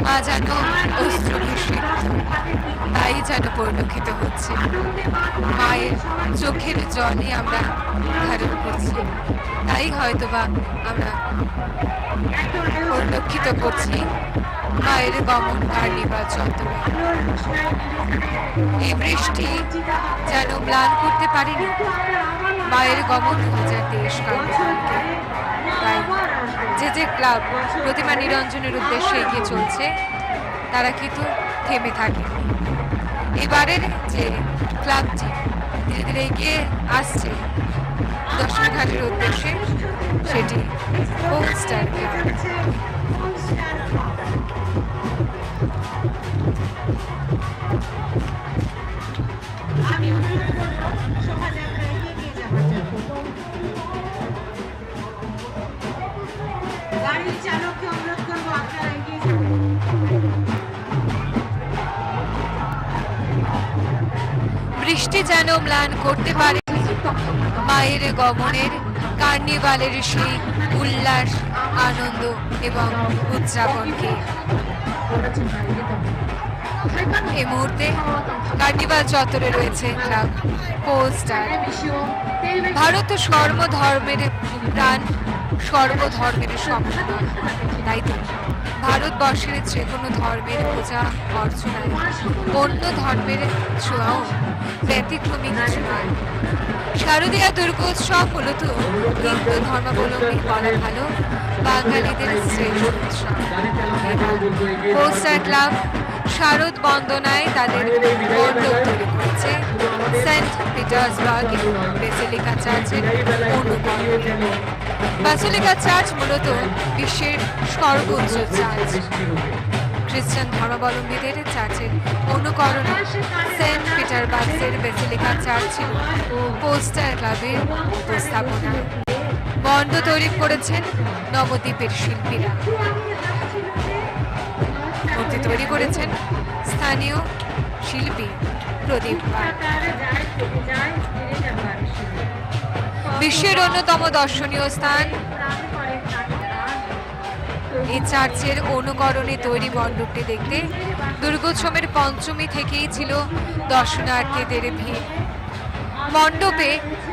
মা যেন অস্ত্র তাই যেন পরিলক্ষিত হচ্ছে। মায়ের চোখের জলে আমরা ধারণ করছি, তাই হয়তোবা আমরা পরিলক্ষিত করছি মায়ের গমন কার্নিভাল চত্বরে। এই বৃষ্টি যেন ম্লান করতে পারেনি মায়ের গমন 2023 কার্নিভালকে। তাই যে ক্লাব প্রতিমা নিরঞ্জনের উদ্দেশ্যে এগিয়ে চলছে তারা কিন্তু থেমে থাকে। এবারের যে ক্লাবটি ধীরে ধীরে এগিয়ে আসছে দশমী ঘাটের উদ্দেশ্যে, সেটি পোলস্টার ক্লাব। গাড়ির চালককে অনুরোধ করবো আপনারা এগিয়ে যাবেন। বৃষ্টি যেন ম্লান করতে পারে মায়ের গমনের কার্নিভালের সেই উল্লাস, আনন্দ এবং উদযাপনকে। এই মুহূর্তে কার্নিভাল চত্বরে রয়েছে ক্লাব পোলস্টার। ভারত সর্বধর্মের প্রাণ, সর্বধর্মের সম্মান। তাই তো ভারতবর্ষের যে কোনো ধর্মের পূজা অর্চনায় অন্য ধর্মের ছোঁয়াও ব্যতিক্রমী কিছু নয়। শারদীয়া দুর্গোৎসব মূলত হিন্দু ধর্মাবলম্বী বলা ভালো, বাঙালিদের শ্রেষ্ঠ উৎসব। পোলস্টার ক্লাব শারদ বন্দনায় তাদের মণ্ডপ তৈরি করেছে সেন্ট পিটার্সবার্গ বেসিলিকা চার্চের অনুকরণে। বাসিলিকা চার্চ মূলত বিশ্বের সর্বোচ্চ চার্চ। খ্রিস্টান ধর্মাবলম্বীদের চার্চের অনুকরণে সেন্ট পিটার্সবার্গের বেসিলিকা চার্চ ছিল পোলস্টার ক্লাবের উপস্থাপনা। মণ্ডপ তৈরি করেছেন নবদ্বীপের শিল্পীরা। মূর্তি তৈরি করেছেন স্থানীয় শিল্পী প্রদীপ পান। বিশ্বের অন্যতম দর্শনীয় স্থান এই চার্চের অনুকরণে তৈরি মণ্ডপটি দেখতে দুর্গোৎসবের পঞ্চমী থেকেই ছিল দর্শনার্থীদের ভিড়। মণ্ডপে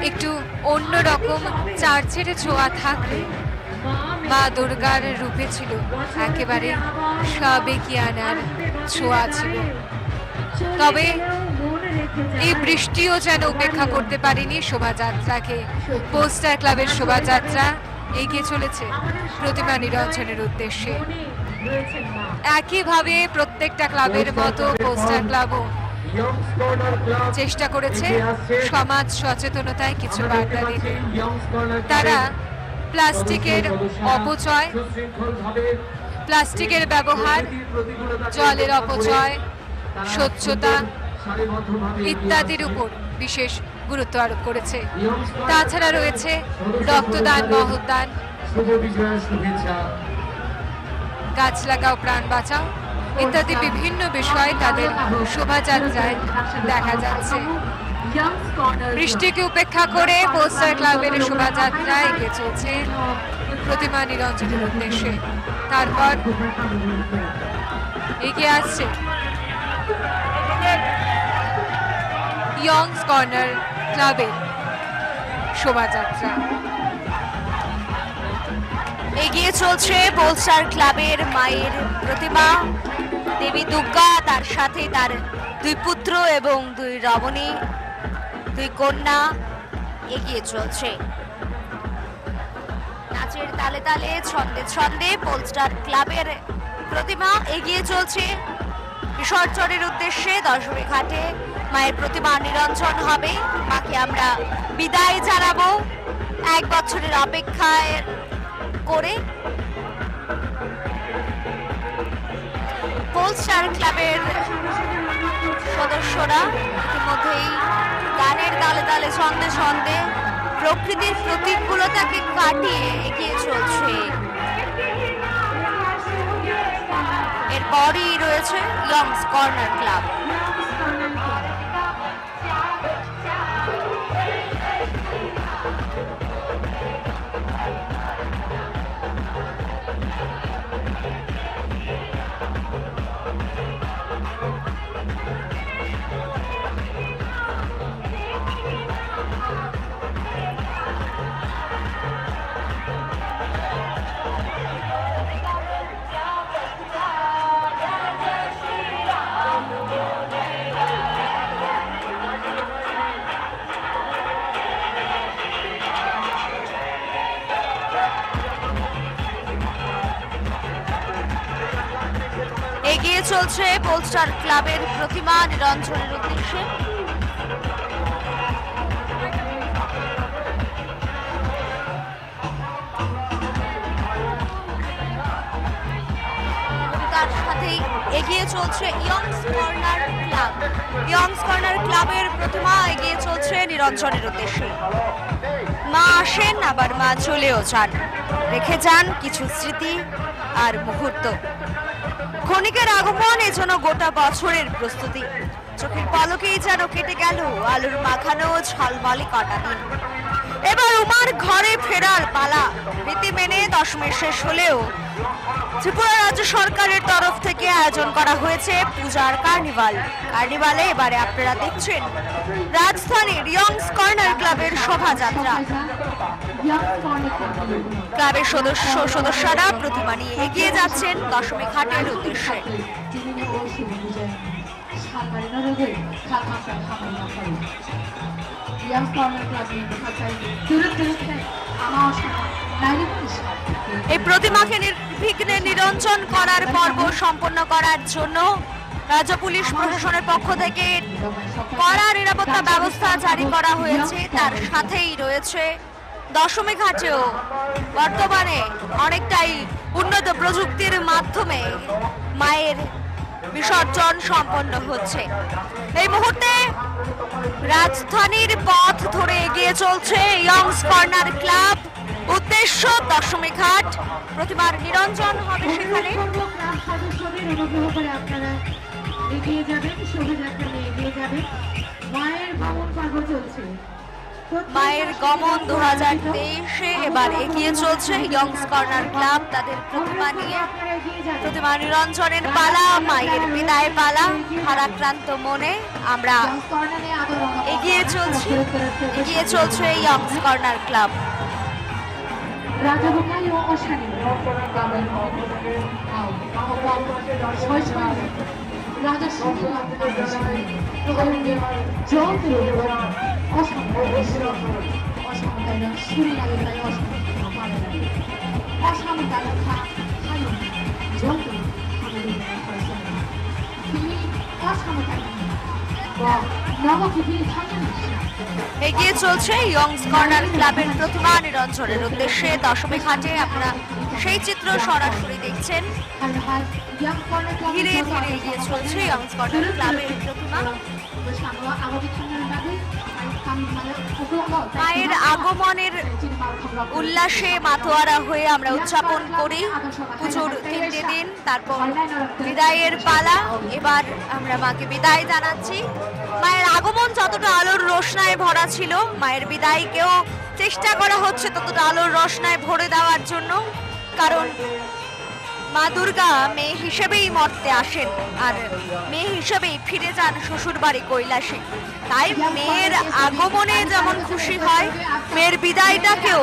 একটু অন্যরকম চার্চের ছোঁয়া থাকলে মা দুর্গার রূপে ছিল একেবারে সাবেকিয়ানার ছোঁয়া ছিল। তবে এই বৃষ্টিও যেন উপেক্ষা করতে পারেনি শোভাযাত্রাকে। পোস্টার ক্লাবের শোভাযাত্রা এগিয়ে চলেছে প্রতিমা নিরঞ্জনের উদ্দেশ্যে। একইভাবে প্রত্যেকটা ক্লাবের মতো পোস্টার ক্লাবও চেষ্টা করেছে সমাজ সচেতনতায় কিছু বার্তা দিতে। তারা প্লাস্টিকের অপচয়, প্লাস্টিকের ব্যবহার, জলের অপচয়, স্বচ্ছতা ইত্যাদির উপর বিশেষ গুরুত্ব আরোপ করেছে। তাছাড়া রয়েছে রক্তদান, মহদান, গাছ লাগাও প্রাণ বাঁচাও ইত্যাদি বিভিন্ন বিষয় তাদের শোভাযাত্রায় দেখা যাচ্ছে। বৃষ্টিকে উপেক্ষা করে পোস্টার ক্লাবের শোভাযাত্রা এগিয়ে চলছে প্রতিমা নিরঞ্জনের উদ্দেশ্যে। তারপর এগিয়ে আসছে ইয়ংস কর্নার ক্লাবের শোভাযাত্রা। এগিয়ে চলছে পোস্টার ক্লাবের মায়ের প্রতিমা দেবী দুর্গা, তার সাথে তার দুই পুত্র এবং দুই রমণী, দুই কন্যা এগিয়ে চলছে নাচের তালে তালে, ছন্দে ছন্দে। পোস্টার ক্লাবের প্রতিমা এগিয়ে চলছে বিসর্জনের উদ্দেশ্যে। দশমী ঘাটে মায়ের প্রতিমা নিরঞ্জন হবে, মাকে আমরা বিদায় জানাবো এক বছরের অপেক্ষায় করে। পোস্টার ক্লাবের সদস্যরা ইতিমধ্যেই গানের তালে তালে, ছন্দে ছন্দে প্রকৃতির প্রতিকূলতাকে কাটিয়ে এগিয়ে চলছে। এরপরই রয়েছে ইয়ংস কর্নার ক্লাব। এগিয়ে চলছে পোস্টার ক্লাবের প্রতিমা নিরঞ্জনের উদ্দেশ্যে। তার সাথেই এগিয়ে চলছে Young's corner club. Young's corner ক্লাবের প্রতিমা এগিয়ে চলছে নিরঞ্জনের উদ্দেশ্যে। মা আসেন, আবার মা চলেও যান, রেখে যান কিছু স্মৃতি আর মুহূর্ত। ক্ষণিকের আগমন এজন্য গোটা বছরের প্রস্তুতি। চোখের পলকেই যেন কেটে গেল আলুর মাখানো ঝলমলে কটা দিন। এবার উমার ঘরে ফেরার পালা। রীতি মেনে দশমীর শেষ হলেও ত্রিপুরা রাজ্য সরকারের তরফ থেকে আয়োজন করা হয়েছে পূজার কার্নিভাল। কার্নিভালে এবারে আপনারা দেখছেন রাজধানীর ইয়ংস কর্নার ক্লাবের শোভাযাত্রা। ক্লাবের সদস্যরা প্রতিমা নিয়ে এগিয়ে যাচ্ছেন দশমী ঘাটের উদ্দেশ্যে। এই প্রতিমাকে নির্বিঘ্নে নিরঞ্জন করার পর্ব সম্পন্ন করার জন্য রাজ্য পুলিশ প্রশাসনের পক্ষ থেকে কড়া নিরাপত্তা ব্যবস্থা জারি করা হয়েছে। তার সাথেই রয়েছে দশমী ঘাটেও বর্তমানে অনেকটাই উন্নত প্রযুক্তির মাধ্যমে মায়ের বিসর্জন সম্পন্ন হচ্ছে। এই মুহূর্তে রাজধানীর পথ ধরে এগিয়ে চলছে ইয়ংস কর্নার ক্লাব। উদ্দেশ্য দশমী ঘাট, প্রতিমার নিরঞ্জন হবে সেখানে। এগিয়ে যাবেন, শোভাযাত্রা নিয়ে এগিয়ে যাবেন। মায়ের গমন পর্ব চলছে। মায়ের গমন 2023-এ এবার এগিয়ে চলছে ইয়ংস কর্নার ক্লাব তাদের প্রতিমা নিয়ে। প্রতিমা নিরঞ্জনের পালা, মায়ের বিদায় পালা। ভারাক্রান্ত মনে আমরা এগিয়ে চলছে ইয়ংস কর্নার ক্লাব। রাজভোগাই ও অশানী এগিয়ে চলছে ইয়ংস কর্নার ক্লাবের প্রতিমা নিরঞ্জনের উদ্দেশ্যে দশমী ঘাটে। আপনারা সেই চিত্র সরাসরি দেখছেন। ধীরে ধীরে এগিয়ে চলছে ইয়ংস কর্নার ক্লাবের প্রতিমা। মায়ের আগমনের উল্লাসে মাতোয়ারা হয়ে আমরা উদযাপন করি পুজোর 3টে দিন। তারপর বিদায়ের পালা। এবার আমরা মাকে বিদায় জানাচ্ছি। মায়ের আগমন যতটা আলোর রোশনায় ভরা ছিল, মায়ের বিদায়কেও চেষ্টা করা হচ্ছে ততটা আলোর রোশনায় ভরে দেওয়ার জন্য। কারণ মা দুর্গা মেয়ে হিসেবেই মর্তে আসেন, আর মেয়ে হিসেবেই ফিরে যান শ্বশুর বাড়ি কৈলাসে। তাই মেয়ের আগমনে যেমন খুশি হয়, মেয়ের বিদায়টাকেও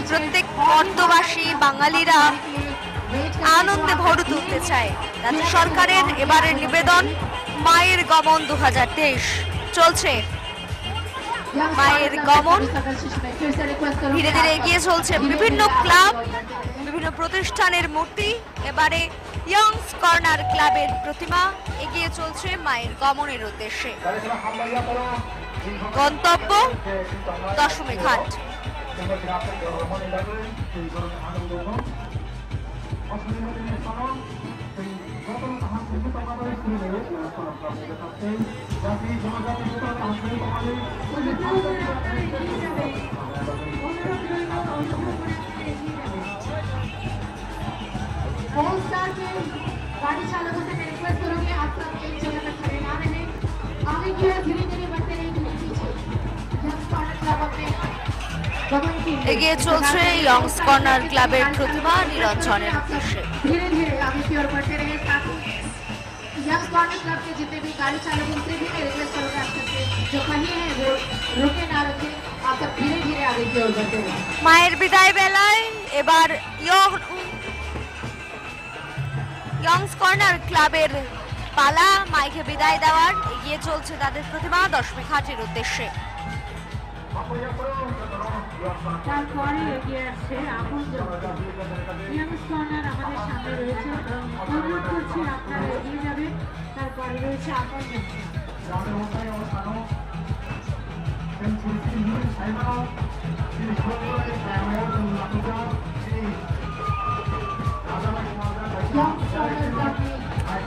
প্রত্যেক মর্তবাসী বাঙালিরা আনন্দে ভরে তুলতে চায়। রাজ্য সরকারের এবারের নিবেদন মায়ের গমন 2023 চলছে। মায়ের গমন ধীরে ধীরে এগিয়ে চলছে বিভিন্ন ক্লাব, বিভিন্ন প্রতিষ্ঠানের মূর্তি। এবারে ইয়ংস কর্নার ক্লাবের প্রতিমা এগিয়ে চলছে মায়ের গমনের উদ্দেশ্যে। গন্তব্য দশমী ঘাট। गाड़ी चालकों से मैं रिक्वेस्ट करूंगी आप सब एक जगह पर खड़े ना रहें, आगे की ओर धीरे धीरे बढ़ते रहिए पीछे। এগিয়ে চলছে ইয়ংস কর্নার ক্লাবের প্রতিমা নিরঞ্জনের উদ্দেশ্যে। धीरे धीरे आगे की ओर बढ़ते रहिए। साथ ही यंग्स कॉर्नर क्लब के जितने भी गाड़ी चालक उनसे भी मैं रिक्वेस्ट करूंगा आप सबसे जो कहीं है वो रुके ना रुके, आप सब धीरे धीरे आगे की ओर बढ़ते रहिए। মায়ের বিদায় বেলায় এবার ইয়ংস কর্নার ক্লাবের পালা মাইকে বিদায় দেওয়ার। এগিয়ে চলছে তাদের প্রতিমা দশমী ঘাটের উদ্দেশ্যে। তারপরে এগিয়ে আসছে আপনজন। ইয়ংস কর্নার আমাদের সামনে রয়েছে, অনুরোধ করছি আপনারা এগিয়ে যাবেন। তারপরে রয়েছে আপনজন।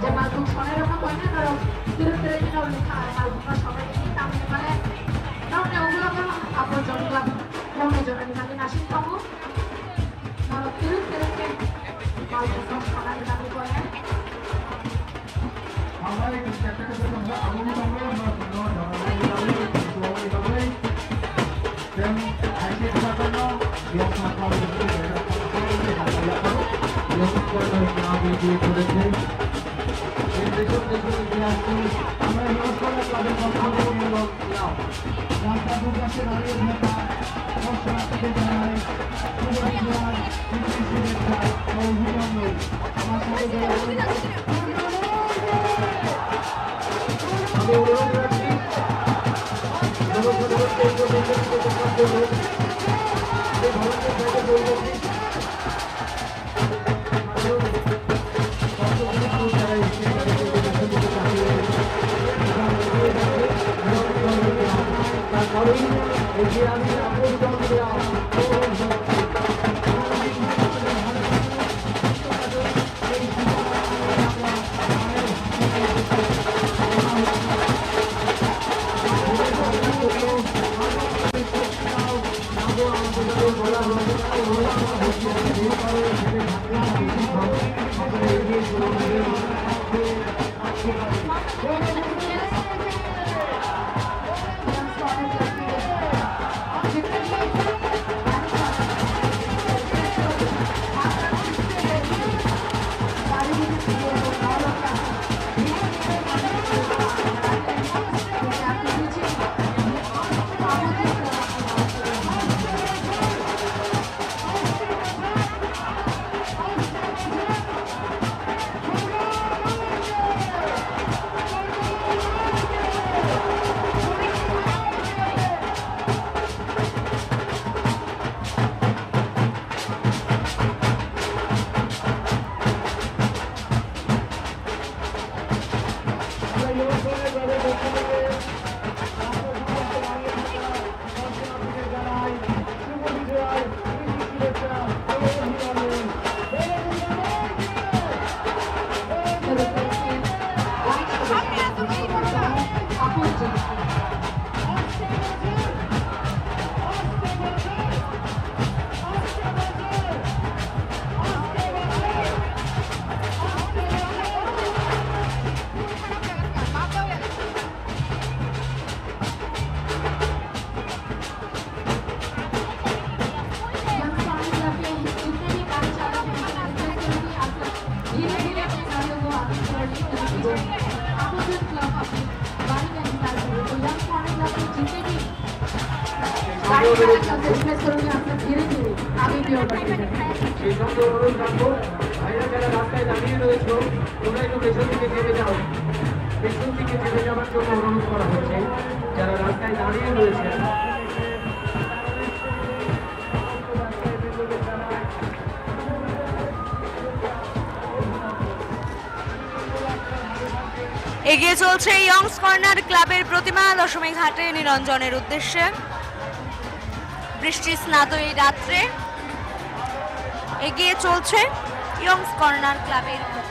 जब आप लोग सोने रखा पड़ने करो तुरंत तुरंत ना लिखा है आप लोग समय नहीं तामने वाले ना उन्हें उगला कर आप लोग जॉइन क्लब होने जो है निकाले नाशिक पाओ ना तुरंत तुरंत के माल को खाना निकाले को है हमारे कुछ कहते हैं तो हम आगे भी बढ़ेंगे हम Thank you. সেই সঙ্গে অনুরোধ রাখবো ভাইরা যারা রাস্তায় দাঁড়িয়ে রয়েছে তোমরা একটু পেছন দিকে চেপে যাও, পেছন দিকে চেপে যাওয়ার জন্য অনুরোধ করা হচ্ছে যারা রাস্তায় দাঁড়িয়ে রয়েছে। এগিয়ে চলছে ইয়ংস কর্নার ক্লাবের প্রতিমা দশমী ঘাটে নিরঞ্জনের উদ্দেশ্যে। বৃষ্টি স্নাত এই রাত্রে এগিয়ে চলছে ইয়ংস কর্নার ক্লাবের প্রতিমা।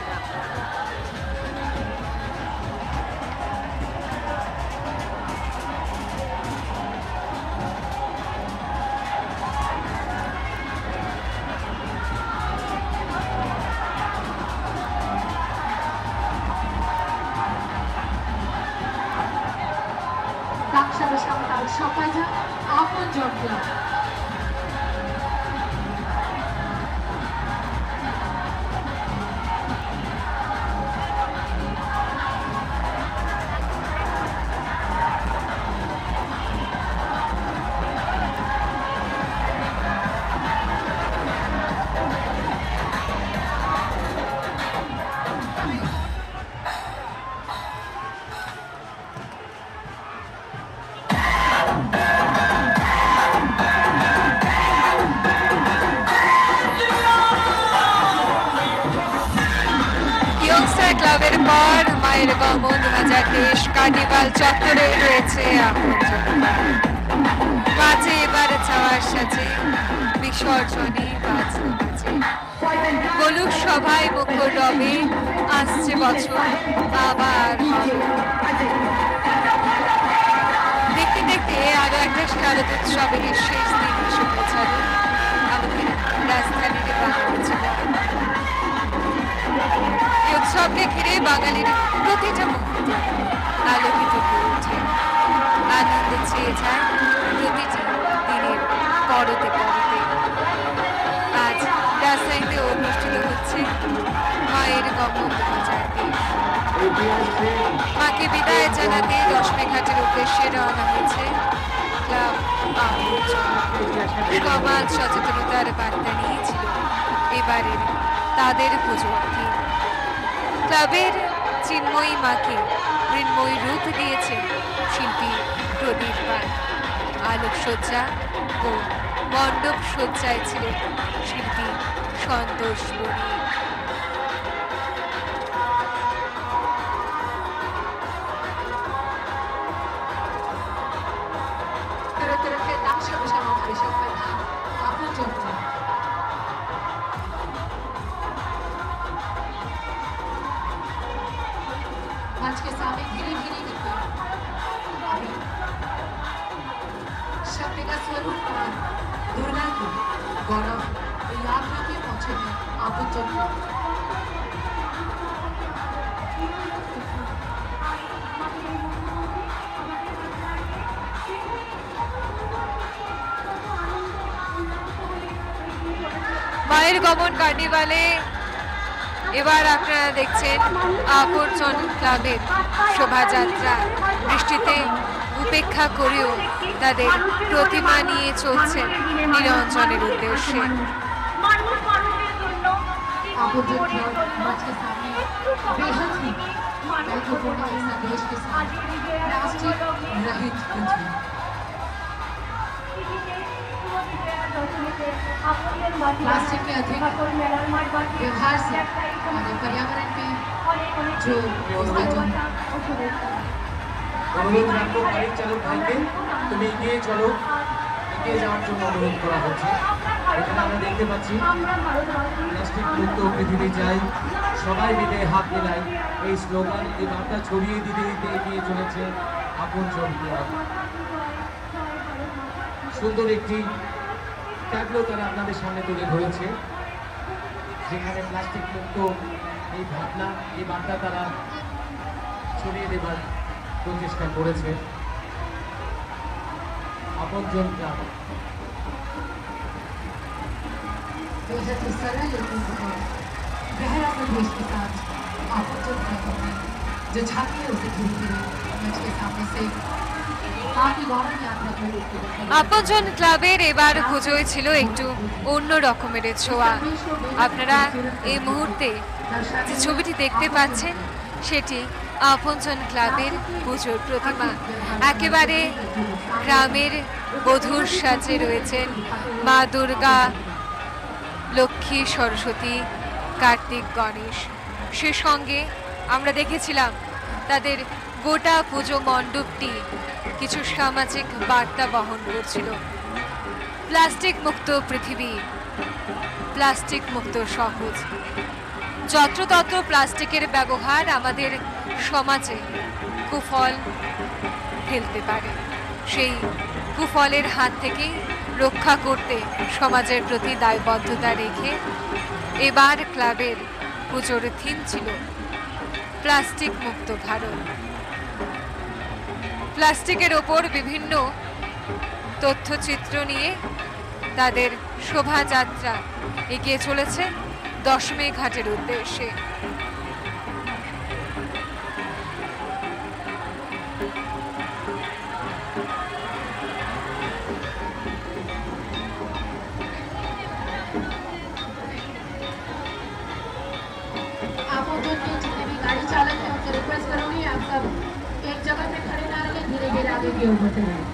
dakshara samtal shokaja apon jotla ক্লাবের পর মায়ের গমন 2023 কার্নিভাল চত্বরে রয়েছে বাজে এবার ছাওয়ার সাজে বিসর্জনে বাজে গোলক সভায় মুখর রবে আসছে বছর আবার দেখতে দেখতে আরো একটা শারদ উৎসবের শেষ দিন এসে পৌঁছালো আমাদের রাজধানীর বাংলা। উৎসবকে ঘিরে বাঙালির প্রতিটা মুহূর্ত আলোকিত হয়ে ওঠে, আনন্দে ছেয়ে যায় প্রতিটা দিনের পরতে পরতে। আজ রাজশাহীতে অনুষ্ঠিত হচ্ছে মায়ের গমন 2023। মাকে বিদায় জানাতে দশমী ঘাটের উদ্দেশ্যে রওনা হয়েছে ক্লাব সমাজ সচেতনতার বার্তা নিয়েছিল এবারের তাদের পুজোর থিম। ক্লাবের চিন্ময়ী মাকে মৃন্ময়ী রূপ দিয়েছেন শিল্পী প্রদীপ পাল। আলোকসজ্জা ও মণ্ডপ সজ্জায় ছিলেন শিল্পী সন্তোষ বণিক। मंच के सामने धीरे धीरे करके अभी शब्द का स्वरूप और दुर्गा की गौरव याद रखे पहुंचे हैं आप जब মায়ের গমন কার্নিভালে এবার আপনারা দেখছেন আকর্ষণ ক্লাবের শোভাযাত্রা বৃষ্টিতে উপেক্ষা করেও তাদের প্রতিমা নিয়ে চলছেন নিরঞ্জনের উদ্দেশ্যে। अपोजिट मंच के सामने बेहद ही महत्वपूर्ण एक संदेश के साथ प्लास्टिक रहित पृथ्वी। प्लास्टिक के अधिक व्यवहार से हमारे पर्यावरण पे जो इसका जो অনুরোধ রাখবো গাড়ি চালক ভাইকে তুমি এগিয়ে চলো, এগিয়ে যাওয়ার জন্য অনুরোধ করা হচ্ছে। এখানে আমরা দেখতে পাচ্ছি প্লাস্টিক মুক্ত পৃথিবী চাই, সবাই মিলে হাত মেলাই এই স্লোগান এই বার্তা ছড়িয়ে দিতে দিতে এগিয়ে চলেছে আপনজন ক্লাব। সুন্দর একটি ট্যাবলো তারা আপনাদের সামনে তুলে ধরেছে, যেখানে প্লাস্টিক মুক্ত এই ভাবনা এই বার্তা তারা ছড়িয়ে দেবার প্রচেষ্টা করেছে আপনজন ক্লাব। बेहद ही सरल लेकिन बहुत गहरा संदेश के साथ आपको जो झांकी है उसे धीरे धीरे मंच के सामने से काफी गौरव यात्रा कर আপনজন ক্লাবের এবার পুজোয় ছিল একটু অন্য রকমের ছোঁয়া। আপনারা এই মুহূর্তে যে ছবিটি দেখতে পাচ্ছেন সেটি আপনজন ক্লাবের পুজোর প্রতিমা। একেবারে গ্রামের বধূর সাজে রয়েছেন মা দুর্গা, লক্ষ্মী, সরস্বতী, কার্তিক, গণেশ। সে সঙ্গে আমরা দেখেছিলাম তাদের গোটা পুজো মণ্ডপটি কিছু সামাজিক বার্তা বহন করছিল। প্লাস্টিক মুক্ত পৃথিবী, প্লাস্টিক মুক্ত সহজ। যত্রতত্র প্লাস্টিকের ব্যবহার আমাদের সমাজে কুফল ফেলতে পারে। সেই কুফলের হাত থেকে রক্ষা করতে সমাজের প্রতি দায়বদ্ধতা রেখে এবার ক্লাবের পুজোর থিম ছিল প্লাস্টিক মুক্ত ভারত। প্লাস্টিকের ওপর বিভিন্ন তথ্যচিত্র নিয়ে তাদের শোভাযাত্রা এগিয়ে চলেছে দশমী ঘাটের উদ্দেশ্যে। गाड़ी चालक है उनसे रिक्वेस्ट करूंगी आप सब एक जगह पे खड़े ना रहे, धीरे धीरे आगे की ओर बढ़ते रहें।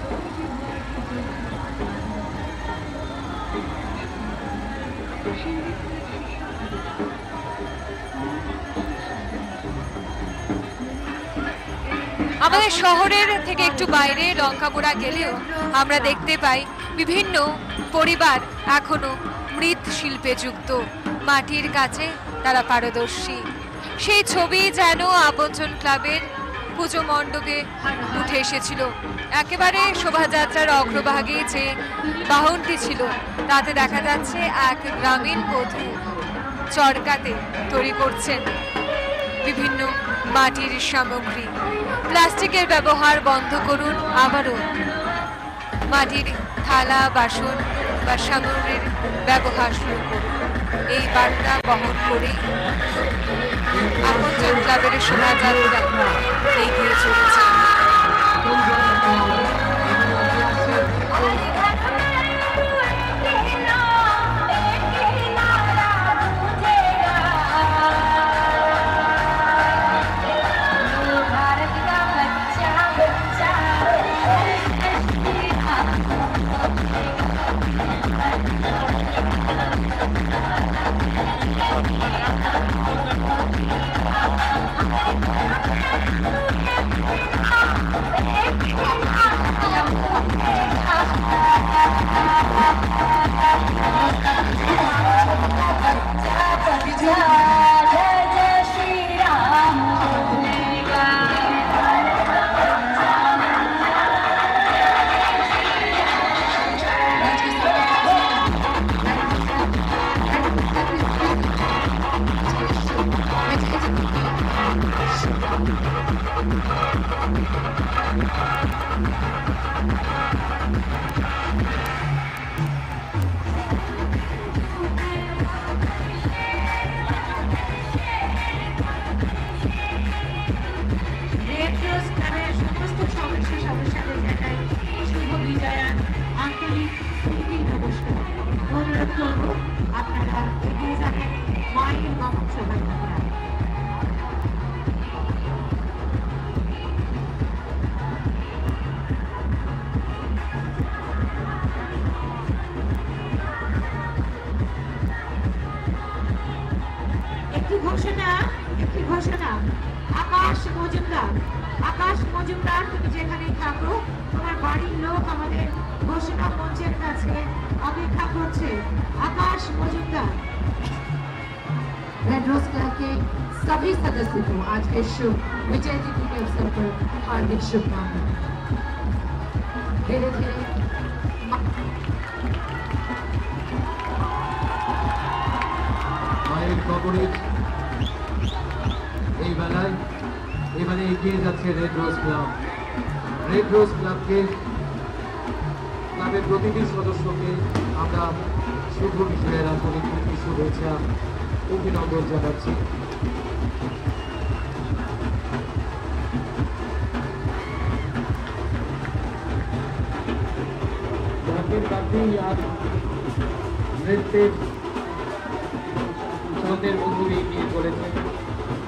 আমাদের শহরের থেকে একটু বাইরে লঙ্কাপুরা গেলেও আমরা দেখতে পাই বিভিন্ন পরিবার এখনো মৃৎশিল্পে যুক্ত, মাটির কাছে তারা পারদর্শী। সেই ছবি যেন আপনজন ক্লাবের পুজো মণ্ডপে উঠে এসেছিল। একেবারে শোভাযাত্রার অগ্রভাগে যে বাহনটি ছিল তাতে দেখা যাচ্ছে এক গ্রামীণ বধূ চরকাতে তৈরি করছেন বিভিন্ন মাটির সামগ্রী। প্লাস্টিকের ব্যবহার বন্ধ করুন, আবারও মাটির থালা, বাসন বা সামগ্রীর ব্যবহার শুরু করুন। এই বার্তা বহন করে আপনজন ক্লাবের শোভাযাত্রা এগিয়ে চলেছে। করব আপনারা এগিয়ে যাবেন মায়ের গমন শোভাযাত্রা। একটি ঘোষণা আকাশ মজুমদার তুমি যেখানেই থাকো তোমার বাড়ির লোক আমাদের ঘোষণা মঞ্চের কাছে অপেক্ষা করছে। आकाश मजूमदार रेड रोज क्लब के सभी सदस्यों को आज के शुभ विजय तिथि के अवसर पर हार्दिक शुभकामनाएं। धीरे धीरे মায়ের কবরেজ এই বেলায় এবারে এগিয়ে যাচ্ছে red rose club. Red rose ক্লাবকে ক্লাবের প্রতিটি সদস্যকে আমরা শুভ বিজয়ের আন্তরিক শুভেচ্ছা অভিনন্দন জানাচ্ছি। आज नृत्य ছন্দের মধ্যে দিয়ে এগিয়ে চলেছে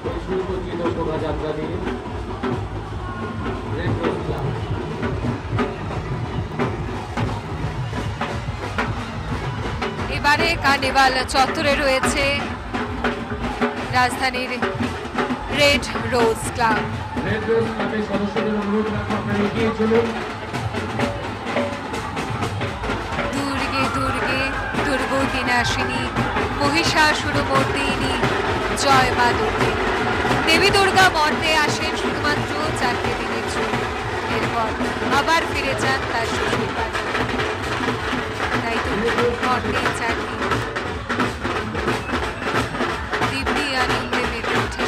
ওই সুপরিচিত শোভাযাত্রা নিয়ে রেড রোজ ক্লাব। এবারে কার্নিভাল চত্বরে রয়েছে রাজধানীর red rose club. Red rose ক্লাবের সদস্যদের অনুরোধ রাখবো আপনারা এগিয়ে চলুন। দুর্গে দুর্গে দুর্গতিনাশিনী মহিষাসুরমর্দিনী জয় মা দুর্গে। দেবী দুর্গা মর্তে আসেন শুধুমাত্র 4 দিনের জন্য, এরপর আবার ফিরে যান তার শ্বশুর বাড়ি। তাই তো মর্তে 4 দিন দিব্যি আনন্দে মেতে ওঠে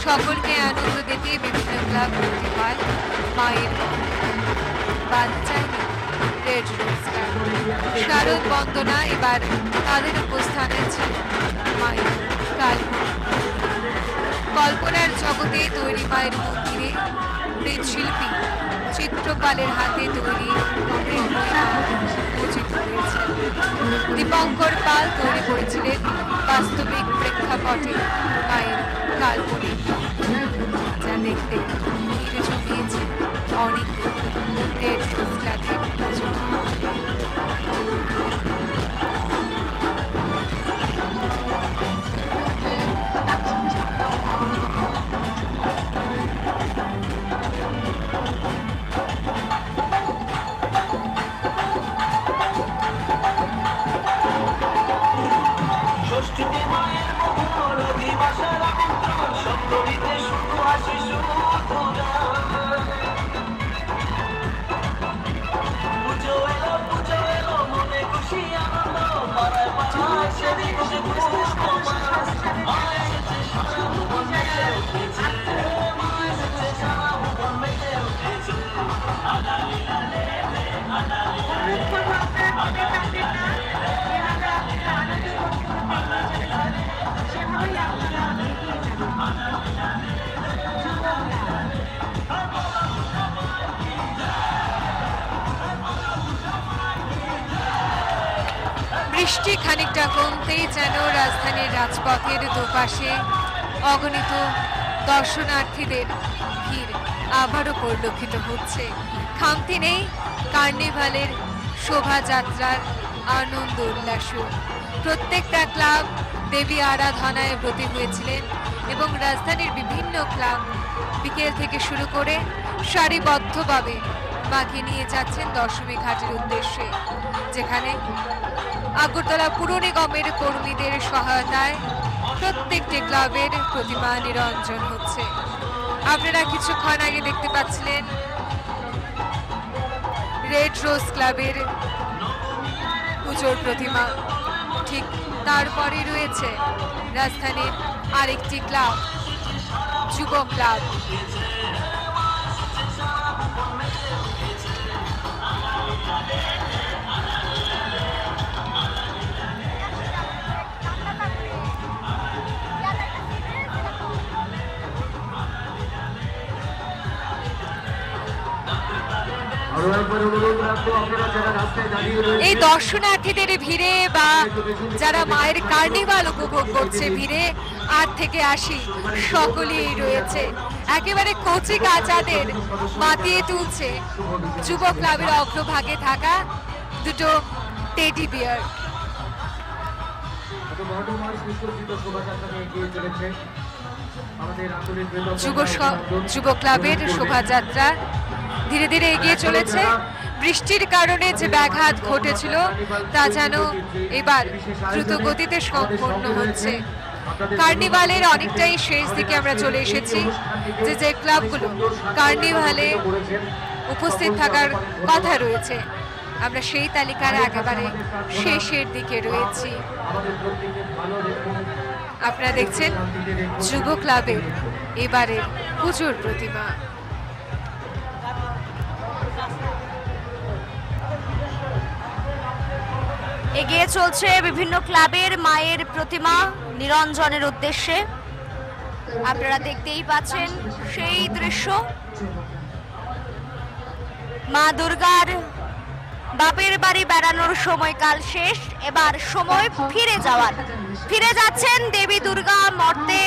সকলকে আনন্দ দিতে বিভিন্ন ক্লাব করতে হয় মায়ের বাচ্চায় রেড রোজ ক্লাব। শারদ বন্দনা এবার তাদের উপস্থানে ছিল মায়ের কল্পনার জগতে তৈরি মায়ের মন্দিরে মৃৎশিল্পী চিত্রপালের হাতে তৈরি উচিত হয়েছে। দীপঙ্কর পাল তৈরি করেছিলেন বাস্তবিক প্রেক্ষাপটে মায়ের কাল্পনিক, যা দেখতে ঘিরে জমিয়েছে অনেক রেড রোজ ক্লাবের বৃষ্টি খানিকটা কমতেই যেন রাজধানীর রাজপথের দুপাশে অগণিত দর্শনার্থীদের ভিড় আবারও পরিলক্ষিত হচ্ছে। খামতি নেই কার্নিভালের শোভাযাত্রার আনন্দ উল্লাসও। প্রত্যেকটা ক্লাব দেবী আরাধনায় ব্রতী হয়েছিলেন এবং রাজধানীর বিভিন্ন ক্লাব বিকেল থেকে শুরু করে সারিবদ্ধভাবে মাকে নিয়ে যাচ্ছেন দশমী ঘাটের উদ্দেশ্যে, যেখানে আগরতলা পুর নিগমের কর্মীদের সহায়তায় প্রত্যেকটি ক্লাবের প্রতিমা নিরঞ্জন হচ্ছে। আপনারা কিছুক্ষণ আগে দেখতে পাচ্ছিলেন রেড রোজ ক্লাবের পুজোর প্রতিমা, ঠিক তারপরে রয়েছে রাজধানীর আরেকটি ক্লাব, যুব ক্লাব। এই দর্শনার্থীদের ভিড়ে বা যারা মায়ের কার্নিভাল উপভোগ করছে ভিড়ে 8 থেকে 80 সকলেই রয়েছে। একেবারে কচি কাচাদের মাতিয়ে তুলছে যুব ক্লাবের অগ্রভাগে থাকা দুটো টেডি বিয়ার। যুব ক্লাবের শোভাযাত্রা ধীরে ধীরে এগিয়ে চলেছে। বৃষ্টির কারণে যে ব্যাঘাত ঘটেছিল তা যেন এবার দ্রুত গতিতে সম্পন্ন হচ্ছে। কার্নিভালের অনেকটাই শেষ দিকে আমরা চলে এসেছি। যে যে ক্লাবগুলো কার্নিভালে উপস্থিত থাকার কথা রয়েছে আমরা সেই তালিকার একেবারে শেষের দিকে রয়েছি। আপনারা দেখছেন যুব ক্লাবের এবারের পুজোর প্রতিমা। এগিয়ে চলছে বিভিন্ন ক্লাবের মায়ের প্রতিমা নিরঞ্জনের উদ্দেশ্যে। আপনারা দেখতেই পাচ্ছেন সেই দৃশ্য। মা দুর্গার বাপের বাড়ি বেড়ানোর সময়কাল শেষ, এবার সময় ফিরে যাচ্ছেন দেবী দুর্গা মর্তে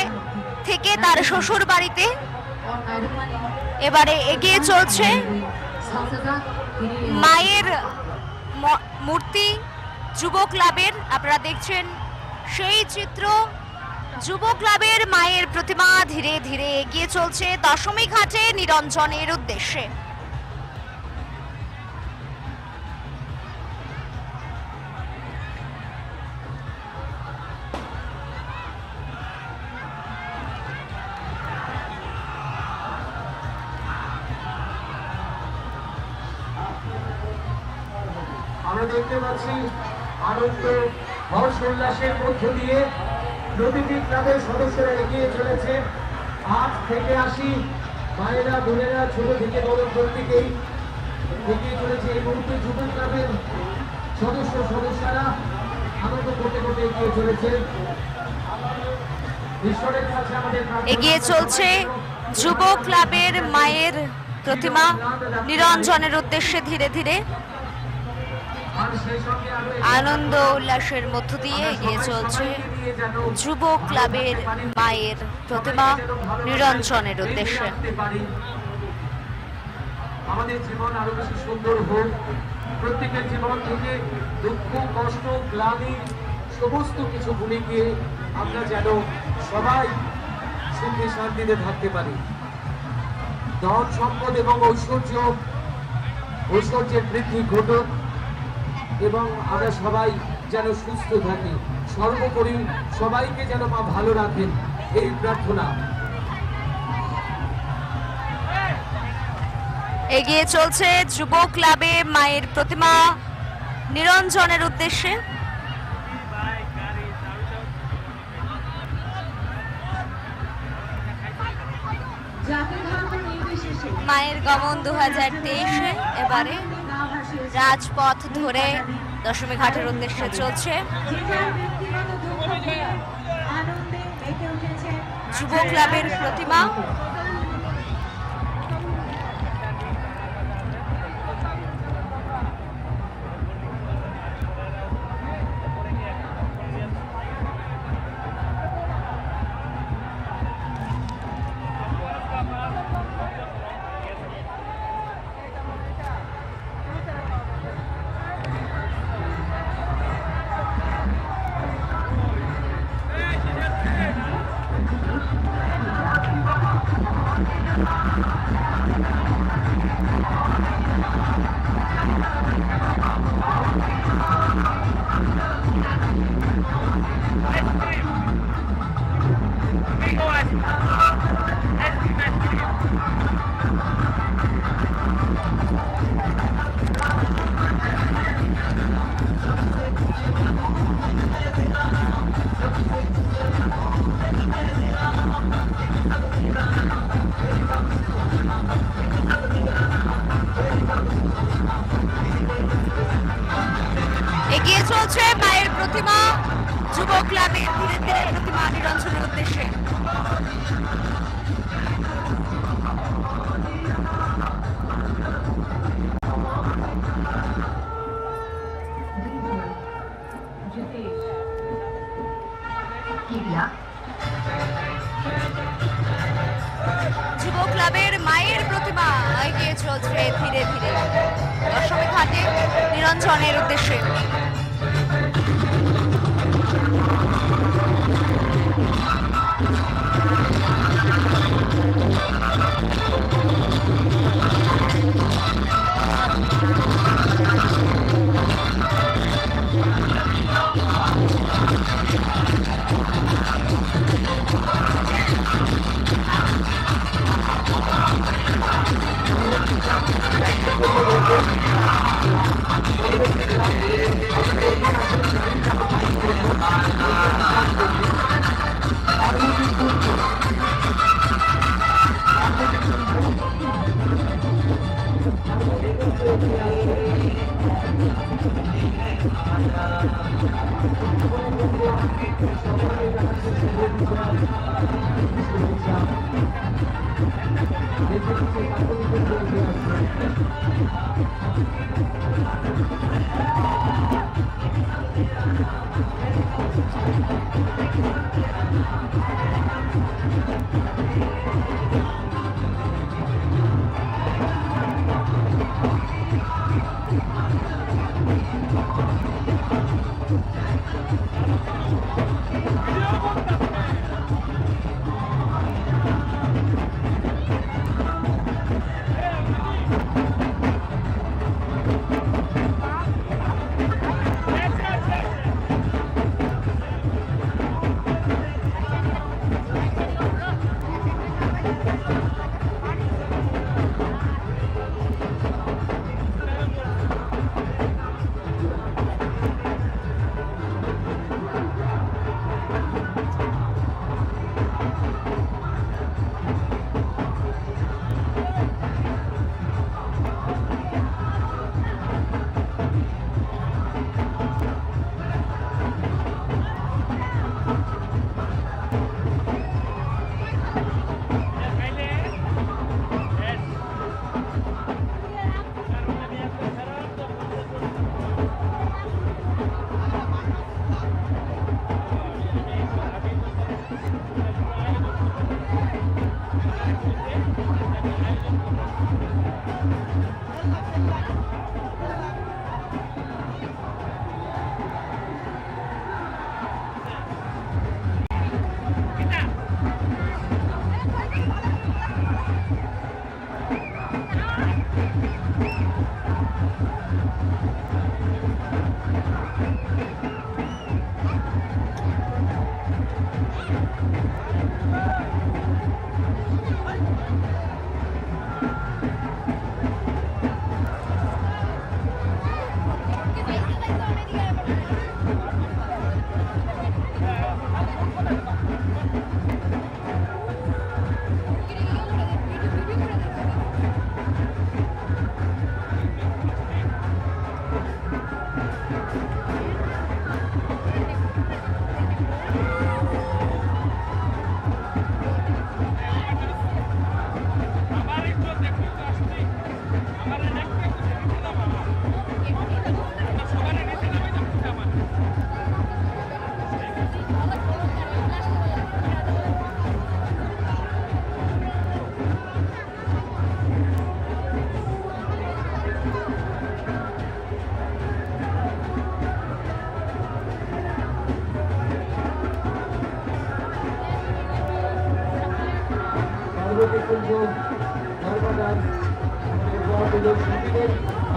থেকে তার শ্বশুর বাড়িতে। এবারে এগিয়ে চলছে মায়ের মূর্তি যুব ক্লাবের। আপনারা দেখছেন সেই চিত্র। যুব ক্লাবের মায়ের প্রতিমা ধীরে ধীরে এগিয়ে চলছে দশমী ঘাটে নিরঞ্জনের উদ্দেশ্যে। আমরা দেখতে পাচ্ছি আনন্দ হর্ষ উল্লাসের মধ্য দিয়ে প্রতিটি ক্লাবের সদস্যরা এগিয়ে চলেছে। 8 থেকে 80 মায়েরা বোনেরা ছোট থেকে বড় প্রত্যেকেই এগিয়ে চলেছে। এই মুহূর্তে যুব ক্লাবের সদস্যরা আনন্দ করতে করতে এগিয়ে চলেছে। ঈশ্বরের কাছে আমাদের এগিয়ে চলছে যুব ক্লাবের মায়ের প্রতিমা নিরঞ্জনের উদ্দেশ্যে ধীরে ধীরে আনন্দ উল্লাসের মধ্য দিয়ে এগিয়ে চলছে যুব ক্লাবের মায়ের প্রতিমা নিরঞ্জনের উদ্দেশ্যে। আমাদের জীবন আরো বেশি সুন্দর হোক, প্রত্যেকের জীবন থেকে দুঃখ কষ্ট গ্লানি সমস্ত কিছু ভুলে গিয়ে আমরা যেন সবাই সুখে শান্তিতে থাকতে পারি। ধন সম্পদ এবং ঐশ্বর্যের বৃদ্ধি ঘটুক এবং আমরা সবাই যেন সুস্থ থাকি। সর্বোপরি সবাইকে যেন মা ভালো রাখেন এই প্রার্থনা। এগিয়ে চলছে যুব ক্লাবে মায়ের প্রতিমা নিরঞ্জনের উদ্দেশ্যে। মায়ের গমন 2023 এবারে রাজপথ ধরে দশমী ঘাটের উদ্দেশ্যে চলছে। যুব ক্লাবের প্রতিমা এগিয়ে চলছে মায়ের প্রতিমা যুব ক্লাবের ধীরে ধীরে প্রতিমা নিরঞ্জনের উদ্দেশ্যে। शुक्रिया। যুব ক্লাবের মায়ের প্রতিমা এগিয়ে চলছে ধীরে ধীরে দশমী ঘাটে নিরঞ্জনের উদ্দেশ্যে।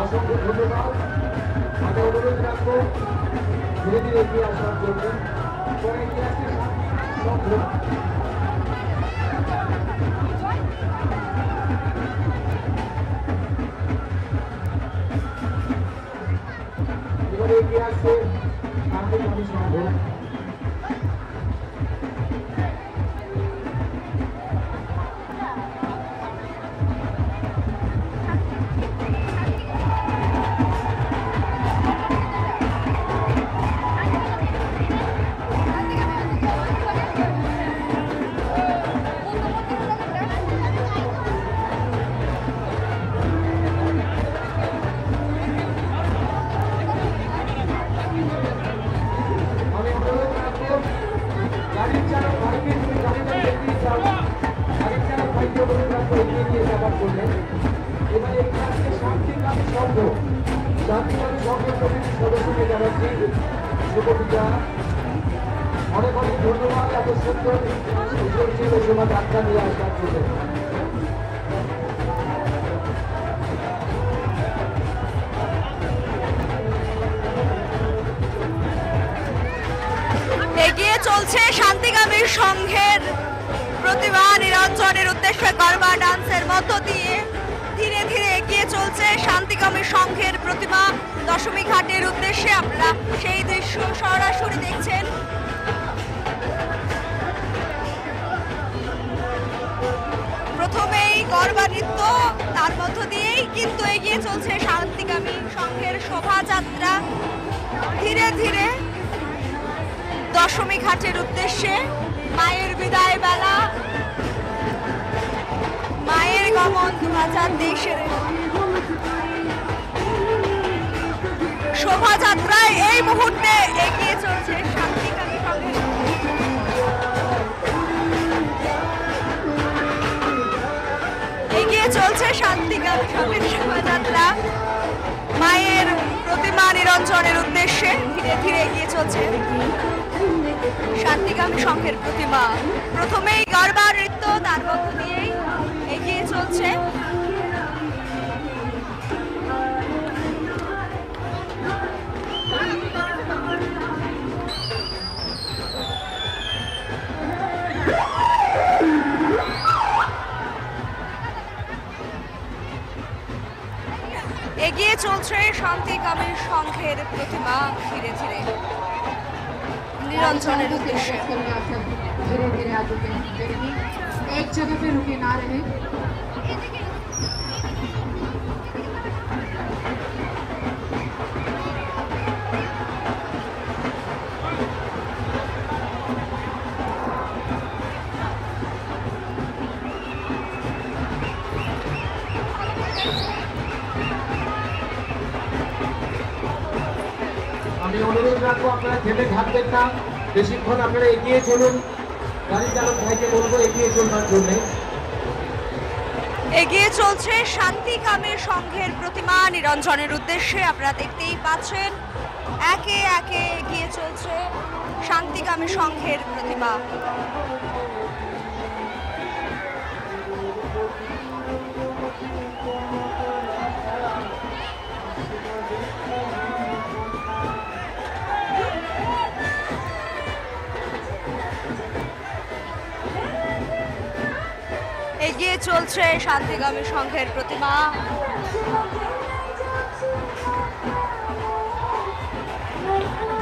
অসংখ্য ধন্যবাদ। আমি অনুরোধ রাখবো ধীরে ধীরে এগিয়ে আসার জন্য। পরে এগিয়ে আসতে সম্ভব এবারে এগিয়ে আসছে কার্তিক আমি সম্ভব। শান্তিকামী সংঘের প্রতিটি সদস্যকে জানাচ্ছি শুভবিজয়া। অনেক অনেক ধন্যবাদ এত সুন্দর সৃজনশীল সেবা যাত্রা নিয়ে আসার জন্য। এগিয়ে চলছে শান্তিকামী সংঘের প্রতিভা নিরঞ্জনের উদ্দেশ্যে গরবা ডান্সের মধ্য দিয়ে ধীরে ধীরে এগিয়ে চলছে শান্তিকামী সংঘের প্রতিমা দশমী ঘাটের উদ্দেশ্যে। আপনারা সেই দৃশ্য সরাসরি দেখছেন। প্রথমেই গরবা নৃত্য, তার মধ্য দিয়েই কিন্তু এগিয়ে চলছে শান্তিকামী সংঘের শোভাযাত্রা ধীরে ধীরে দশমী ঘাটের উদ্দেশ্যে। মায়ের বিদায় বেলা, মায়ের গমন 2023-এর শোভাযাত্রায় এই মুহূর্তে এগিয়ে চলছে শান্তিকামী সংঘের। এগিয়ে চলছে শান্তিকামী সংঘের শোভাযাত্রা মায়ের প্রতিমা নিরঞ্জনের উদ্দেশ্যে। ধীরে ধীরে এগিয়ে চলছে শান্তিকামী সংঘের প্রতিমা। প্রথমেই গরবা নৃত্য, তার মধ্য দিয়েই এগিয়ে চলছে এগিয়ে চলছে শান্তিকামী সংঘের প্রতিমা ধীরে ধীরে নিরঞ্জনের উদ্দেশ্যে। धीरे धीरे आगे बढ़ेंगे, एक जगह पे रुके ना रहे। আমি অনুরোধ রাখবো আপনারা থেমে থাকবেন না, বেশিক্ষণ আপনারা এগিয়ে চলুন। গাড়ি চালক ভাইকে বলবো এগিয়ে চলবার জন্য। এগিয়ে চলছে শান্তিকামী সংঘের প্রতিমা নিরঞ্জনের উদ্দেশ্যে। আপনারা দেখতেই পাচ্ছেন একে একে এগিয়ে চলছে শান্তিকামী সংঘের প্রতিমা। এগিয়ে চলছে শান্তিকামী সংঘের প্রতিমা।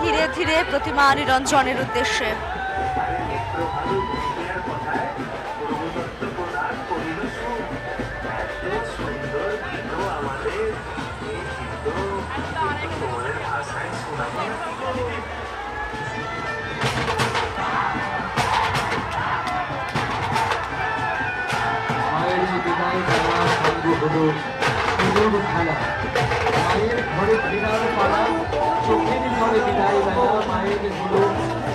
ধীরে ধীরে প্রতিমা নিরঞ্জনের উদ্দেশ্যে। মায়ের বিদায় বেলা সঙ্গে হলো সুদূর খেলা, মায়ের ঘরে ফেরার পালা, চোখের ঘরে বিদায় বেলা, মায়ের হলো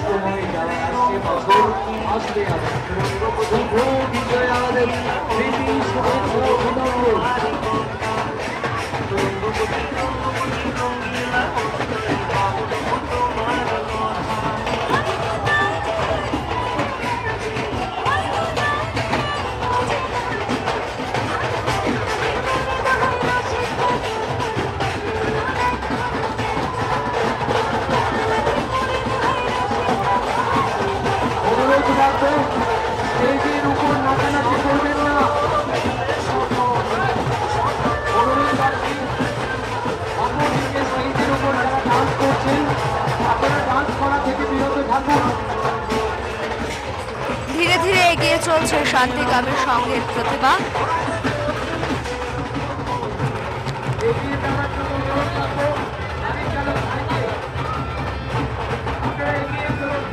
সময় যারা আসছে বছর আসবে আবার শুভ বিজয়ার প্রীতি শুভেচ্ছা অভিনন্দন। অনুরোধ রাখবো স্টেজের উপর নাচানাচি করবেন না। অনুরোধ রাখছি অপরদিকে স্টেজের উপর যারা ডান্স করছেন আপনারা ডান্স করা থেকে বিরত থাকুন। ধীরে ধীরে এগিয়ে চলছে শান্তিকামী সংঘের প্রতিমা। এগিয়ে যাওয়ার জন্য অনুরোধ রাখবো গাড়ি চালক ভাইকে, আপনারা এগিয়ে চলুন।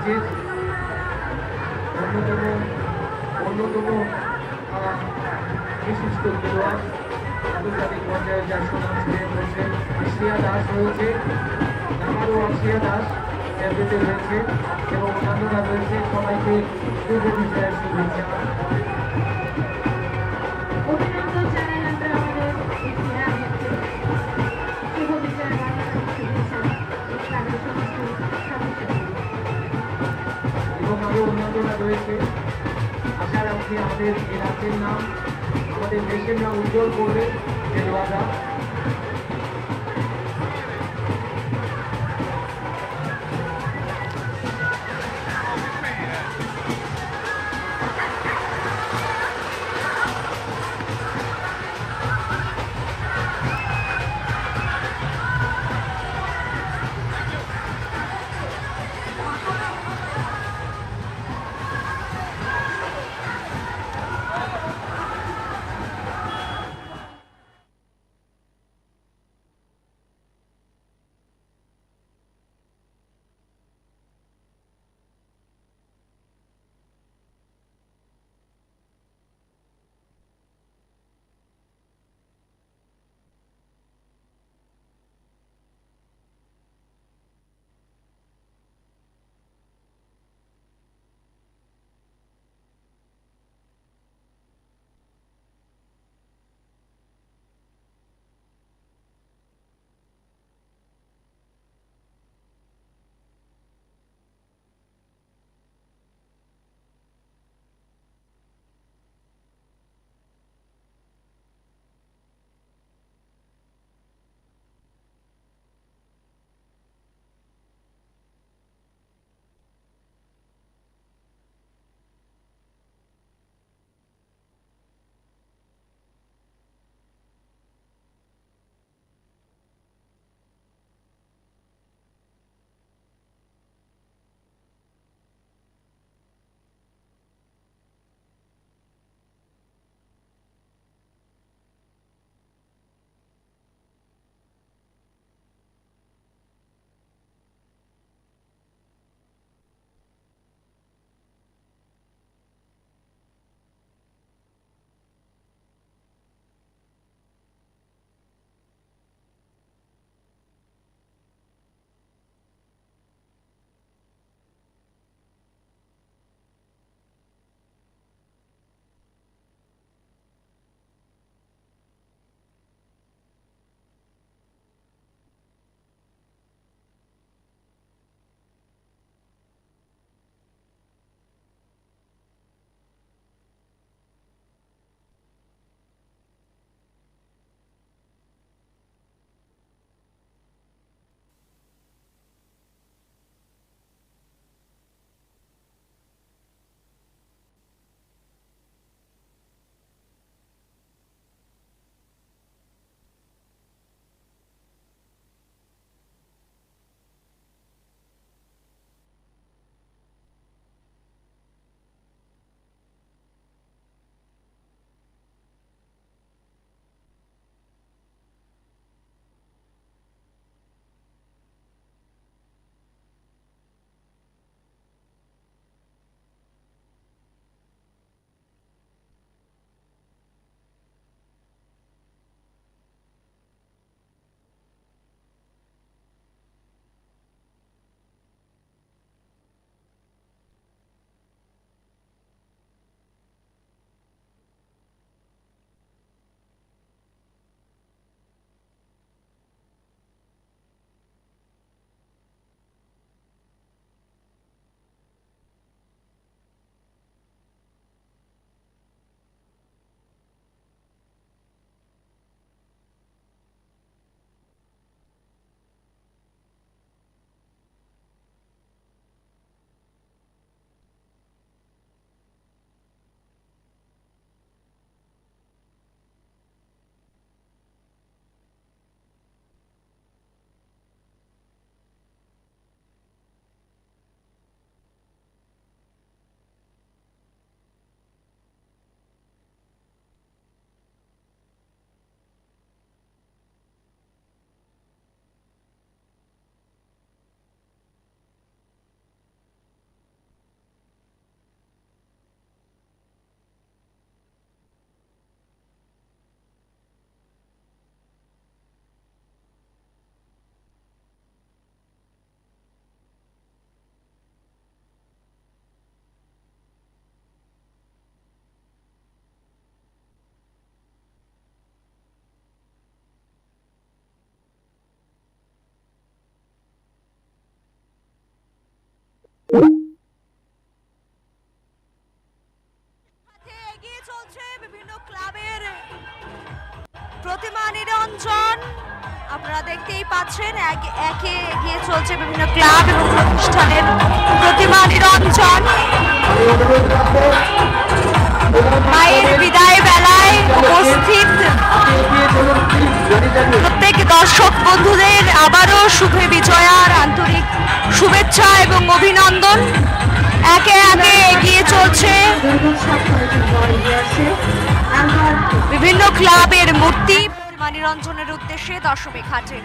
রাজ্যের অন্যতম বিশিষ্ট খেলোয়াড়, আন্তর্জাতিক পর্যায়ে যার সুনাম ছড়িয়ে পড়েছে। শ্রিয়া দাস রয়েছে, নামারও শ্রিয়া দাস চ্যাম্পিয়ন রয়েছে এবং অন্যান্যরা রয়েছে। সবাইকে শুভ বিজয়ের শুভেচ্ছা। অভিনন্দন জানাই আমরা আমাদের এই ক্রীড়াবিদকে। শুভ বিজয় বাংলা শুভেচ্ছা তাদের সমস্ত সদস্যদের। এবং আরো অন্যান্যরা রয়েছে। আশা রাখছি আমাদের এই রাজ্যের নাম, আমাদের দেশের নাম উজ্জ্বল করবে খেলোয়াড়রা। প্রতিমা নিরঞ্জন আপনারা দেখতেই পাচ্ছেন একে এগিয়ে চলছে বিভিন্ন ক্লাব এবং প্রতিষ্ঠানের প্রতিমা নিরঞ্জন মায়ের বিদায় বেলায় উপস্থিত প্রত্যেক দর্শক বন্ধুদের আবারও শুভে বিজয়ার আন্তরিক শুভেচ্ছা এবং অভিনন্দন একে একে এগিয়ে চলছে বিভিন্ন ক্লাবের মূর্তি প্রতিমা নিরঞ্জনের উদ্দেশ্যে দশমী ঘাটে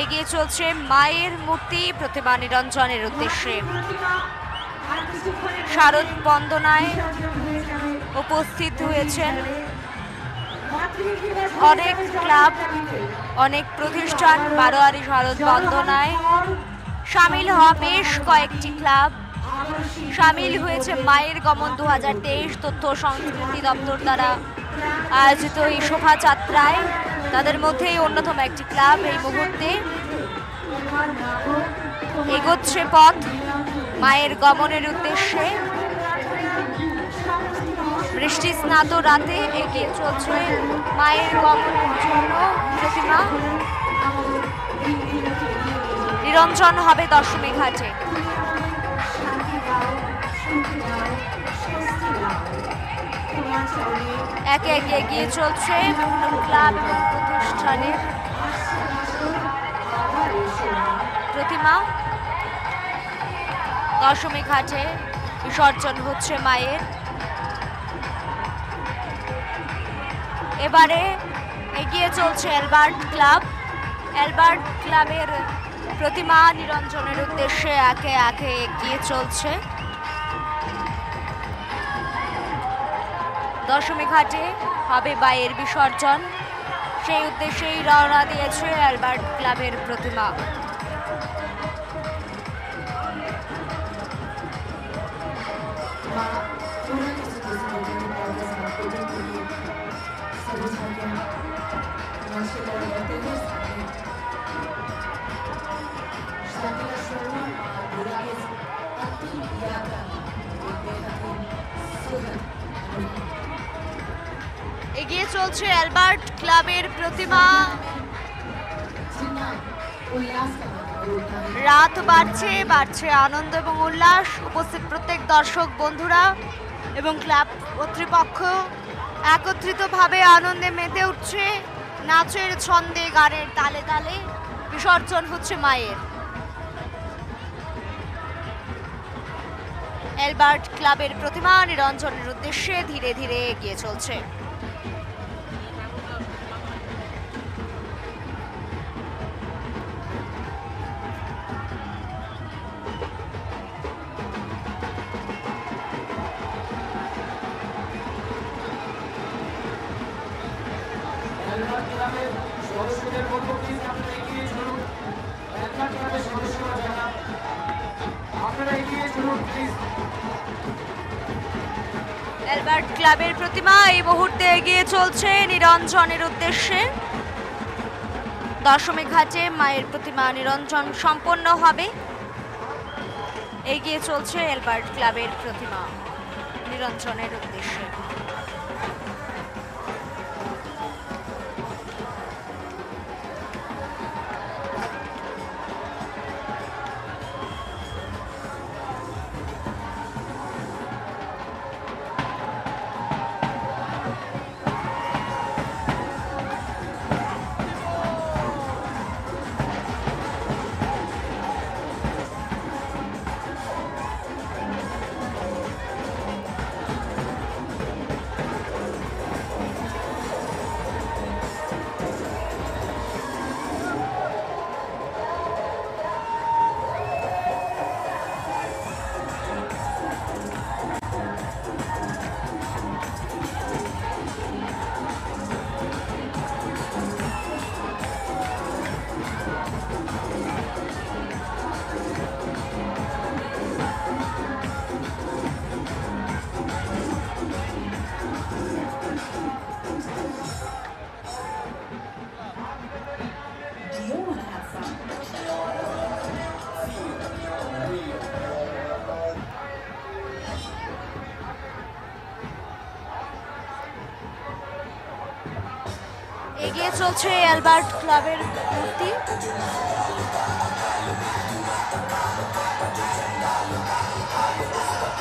এগিয়ে চলছে মায়ের মূর্তি প্রতিমা নিরঞ্জনের উদ্দেশ্যে শারদ বন্দনায় উপস্থিত হয়েছেন অনেক ক্লাব অনেক প্রতিষ্ঠান বারোয়ারি শারদ বন্দনায় সামিল হওয়া বেশ কয়েকটি ক্লাব সামিল হয়েছে মায়ের গমন 2023 তথ্য সংস্কৃতি দপ্তর দ্বারা আয়োজিত এই শোভাযাত্রায় তাদের মধ্যেই অন্যতম একটি ক্লাব এই মুহূর্তে এগোচ্ছে পথ মায়ের গমনের উদ্দেশ্যে বৃষ্টি স্নাত রাতে এগিয়ে চলছে মায়ের গমনের জন্য প্রতিমা নিরঞ্জন হবে দশমী ঘাটে একে একে এগিয়ে চলছে ক্লাব এবং প্রতিষ্ঠানের প্রতিমা দশমী ঘাটে বিসর্জন হচ্ছে মায়ের এবারে এগিয়ে চলছে অ্যালবার্ট ক্লাবের প্রতিমা নিরঞ্জনের উদ্দেশ্যে একে একে এগিয়ে চলছে দশমী ঘাটে হবে মায়ের বিসর্জন সেই উদ্দেশ্যেই রওনা দিয়েছে অ্যালবার্ট ক্লাবের প্রতিমা এগিয়ে চলছে অ্যালবার্ট ক্লাবের প্রতিমা রাত বাড়ছে আনন্দ এবং উল্লাস উপস্থিত প্রত্যেক দর্শক বন্ধুরা এবং ক্লাব কর্তৃপক্ষ একত্রিতভাবে আনন্দে মেতে উঠছে নাচের ছন্দে গানের তালে তালে বিসর্জন হচ্ছে মায়ের অ্যালবার্ট ক্লাবের প্রতিমা নিরঞ্জনের উদ্দেশ্যে ধীরে ধীরে এগিয়ে চলছে অ্যালবার্ট ক্লাবের প্রতিমা এই মুহূর্তে এগিয়ে চলছে নিরঞ্জনের উদ্দেশ্যে দশমী ঘাটে মায়ের প্রতিমা নিরঞ্জন সম্পন্ন হবে এগিয়ে চলছে অ্যালবার্ট ক্লাবের প্রতিমা নিরঞ্জনের উদ্দেশ্যে এগিয়ে চলছে অ্যালবার্ট ক্লাবের মূর্তি।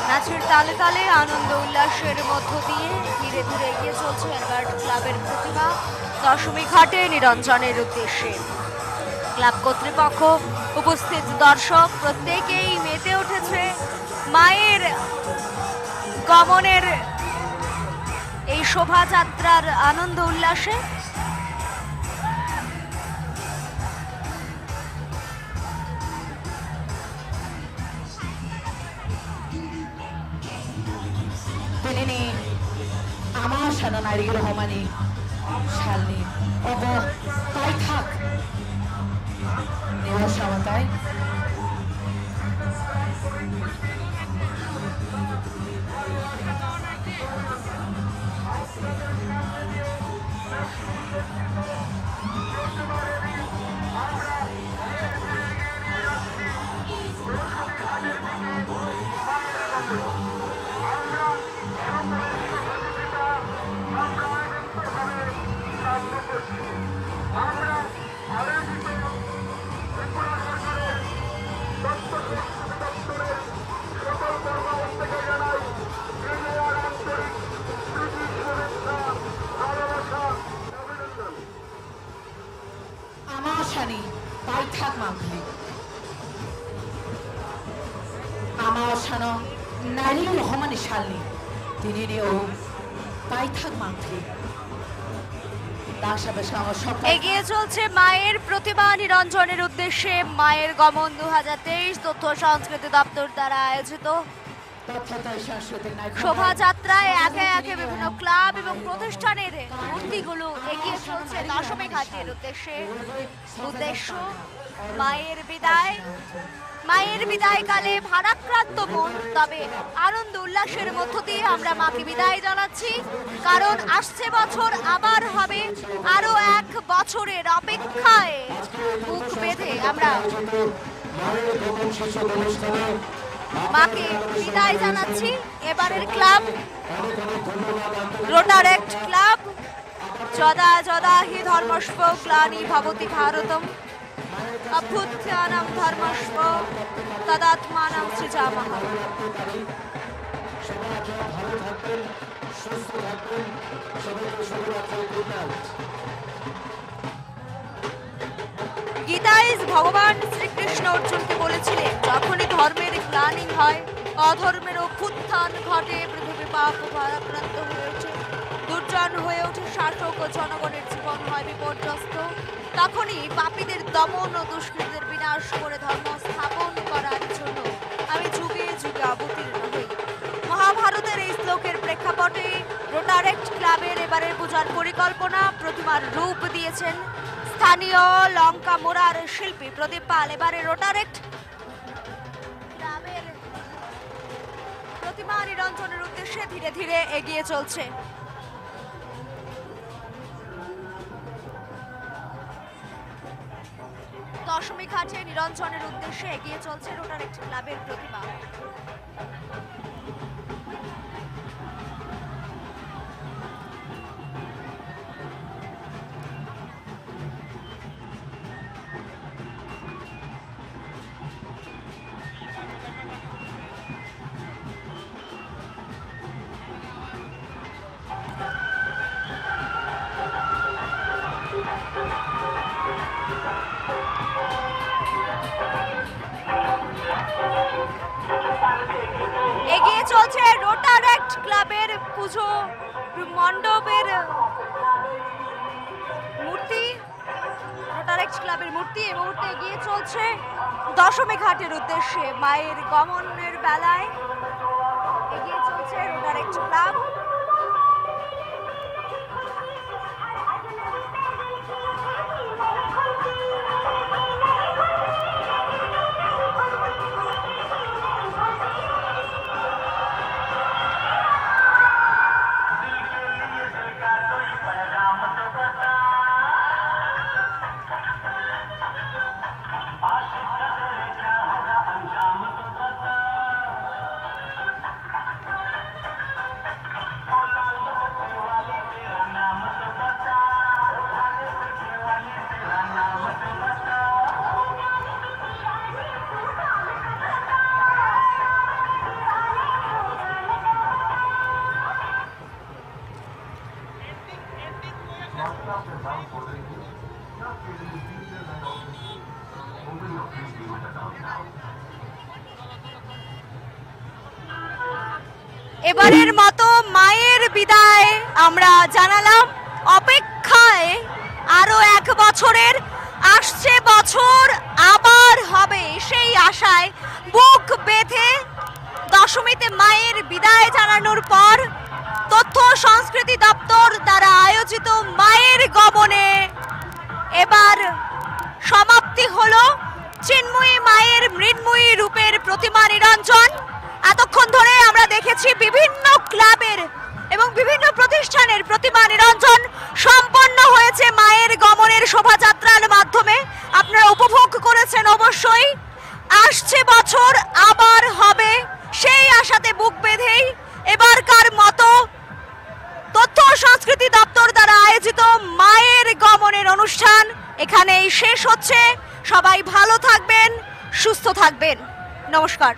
নাচের তালে তালে আনন্দ উল্লাসের মধ্য দিয়ে ধীরে ধীরে এগিয়ে চলছে অ্যালবার্ট ক্লাবের প্রতিমা দশমী ঘাটে নিরঞ্জনের উদ্দেশ্যে। ক্লাব কর্তৃপক্ষ, উপস্থিত দর্শক প্রত্যেকেই মেতে উঠেছে মায়ের গমনের এই শোভাযাত্রার আনন্দ উল্লাসে। Tinini, আমার সানা নারীর রহমানি শালনি অব তাই থাক নেওয়া সামাতায় আমার শানি তাই থাক মাগলি আমার শান নারী রহমানি শালনি তিনি নিয়েও তাই থাক মাগলি। এগিয়ে চলছে মায়ের প্রতিমা নিরঞ্জনের উদ্দেশ্যে মায়ের গমন 2023 তথ্য সংস্কৃতি দপ্তর দ্বারা আয়োজিত শোভাযাত্রায় একে একে বিভিন্ন ক্লাব এবং প্রতিষ্ঠানের মূর্তিগুলো এগিয়ে চলছে দশমী ঘাটের উদ্দেশ্যে। উদ্দেশ্য মায়ের বিদায়। মায়ের বিদায়কালে ভারাক্রান্ত মন, তবে আনন্দ উল্লাসের মধ্য দিয়ে আমরা মাকে বিদায় জানাচ্ছি, কারণ আসছে বছর আবার হবে আরো এক বছরের অপেক্ষায় বুক বেঁধে আমরা মাকে বিদায় জানাচ্ছি। এবারের ক্লাব রোটারেক্ট ক্লাব। যদা যদা হি ধর্মস্ব গ্লানি ভবতি ভারতম অভ্যুত্থানম ধর্মস্ব তদাত্মানম সৃজামহ। গীতায় ভগবান শ্রীকৃষ্ণ অর্জুনকে বলেছিলেন, যখনই ধর্মের গ্লানি হয়, অধর্মের অভ্যুত্থান ঘটে, পৃথিবী পাপ ভারাক্রান্ত হয়ে ওঠে, দুর্জন হয়ে ওঠে শাসক ও জনগণের জীবন হয় বিপর্যস্ত, তখনই পাপীদের দমন ও দুষ্কৃতীদের বিনাশ করে ধর্ম স্থাপন করার জন্য আমি যুগে যুগে অবতীর্ণ হই। মহাভারতের এই শ্লোকের প্রেক্ষাপটে রোটারেক্ট ক্লাবের এবারের পূজার পরিকল্পনা প্রতিমার রূপ দিয়েছেন স্থানীয় লঙ্কা মোড়ার শিল্পী প্রদীপ পাল। এবারে রোটারেক্ট ক্লাবের প্রতিমা নিরঞ্জনের উদ্দেশ্যে ধীরে ধীরে এগিয়ে চলছে। দশমী ঘাটে নিরঞ্জনের উদ্দেশ্যে এগিয়ে চলছে রোটারেক্ট ক্লাবের প্রতিমা। এগিয়ে চলছে রোটারেক্ট ক্লাবের পুজো মণ্ডপের মূর্তি। রোটারেক্ট ক্লাবের মূর্তি এই মুহূর্তে এগিয়ে চলছে দশমী ঘাটের উদ্দেশ্যে মায়ের গমনের বেলায়। এগিয়ে চলছে রোটারেক্ট ক্লাব। आपने नाम बोल रही थी क्या आपके लिए teacher and office open your please be with us now এবারের মতো মায়ের বিদায় আমরা জানালাম। অপেক্ষায় আরো 1 বছরের, আসছে বছর আবার হবে সেই আশায় বুক বেঁধে দশমীতে মায়ের বিদায় জানানোর পর তথ্য সংস্কৃতি দপ্তর দ্বারা আয়োজিত মায়ের গমনে এবার সমাপ্তি হলো চিন্ময়ী মায়ের মৃন্ময়ী রূপের প্রতিমা নিরঞ্জন। এতক্ষণ ধরে আমরা দেখেছি বিভিন্ন ক্লাবের এবং বিভিন্ন প্রতিষ্ঠানের প্রতিমা নিরঞ্জন সম্পন্ন হয়েছে মায়ের গমনের শোভাযাত্রার মাধ্যমে। আপনারা উপভোগ করেছেন অবশ্যই। আসছে বছর আবার হবে সেই আশাতে বুক বেঁধেই এবারকার মতো তথ্য ও সংস্কৃতি দপ্তর দ্বারা আয়োজিত মায়ের গমনের অনুষ্ঠান এখানেই শেষ হচ্ছে। সবাই ভালো থাকবেন, সুস্থ থাকবেন। নমস্কার।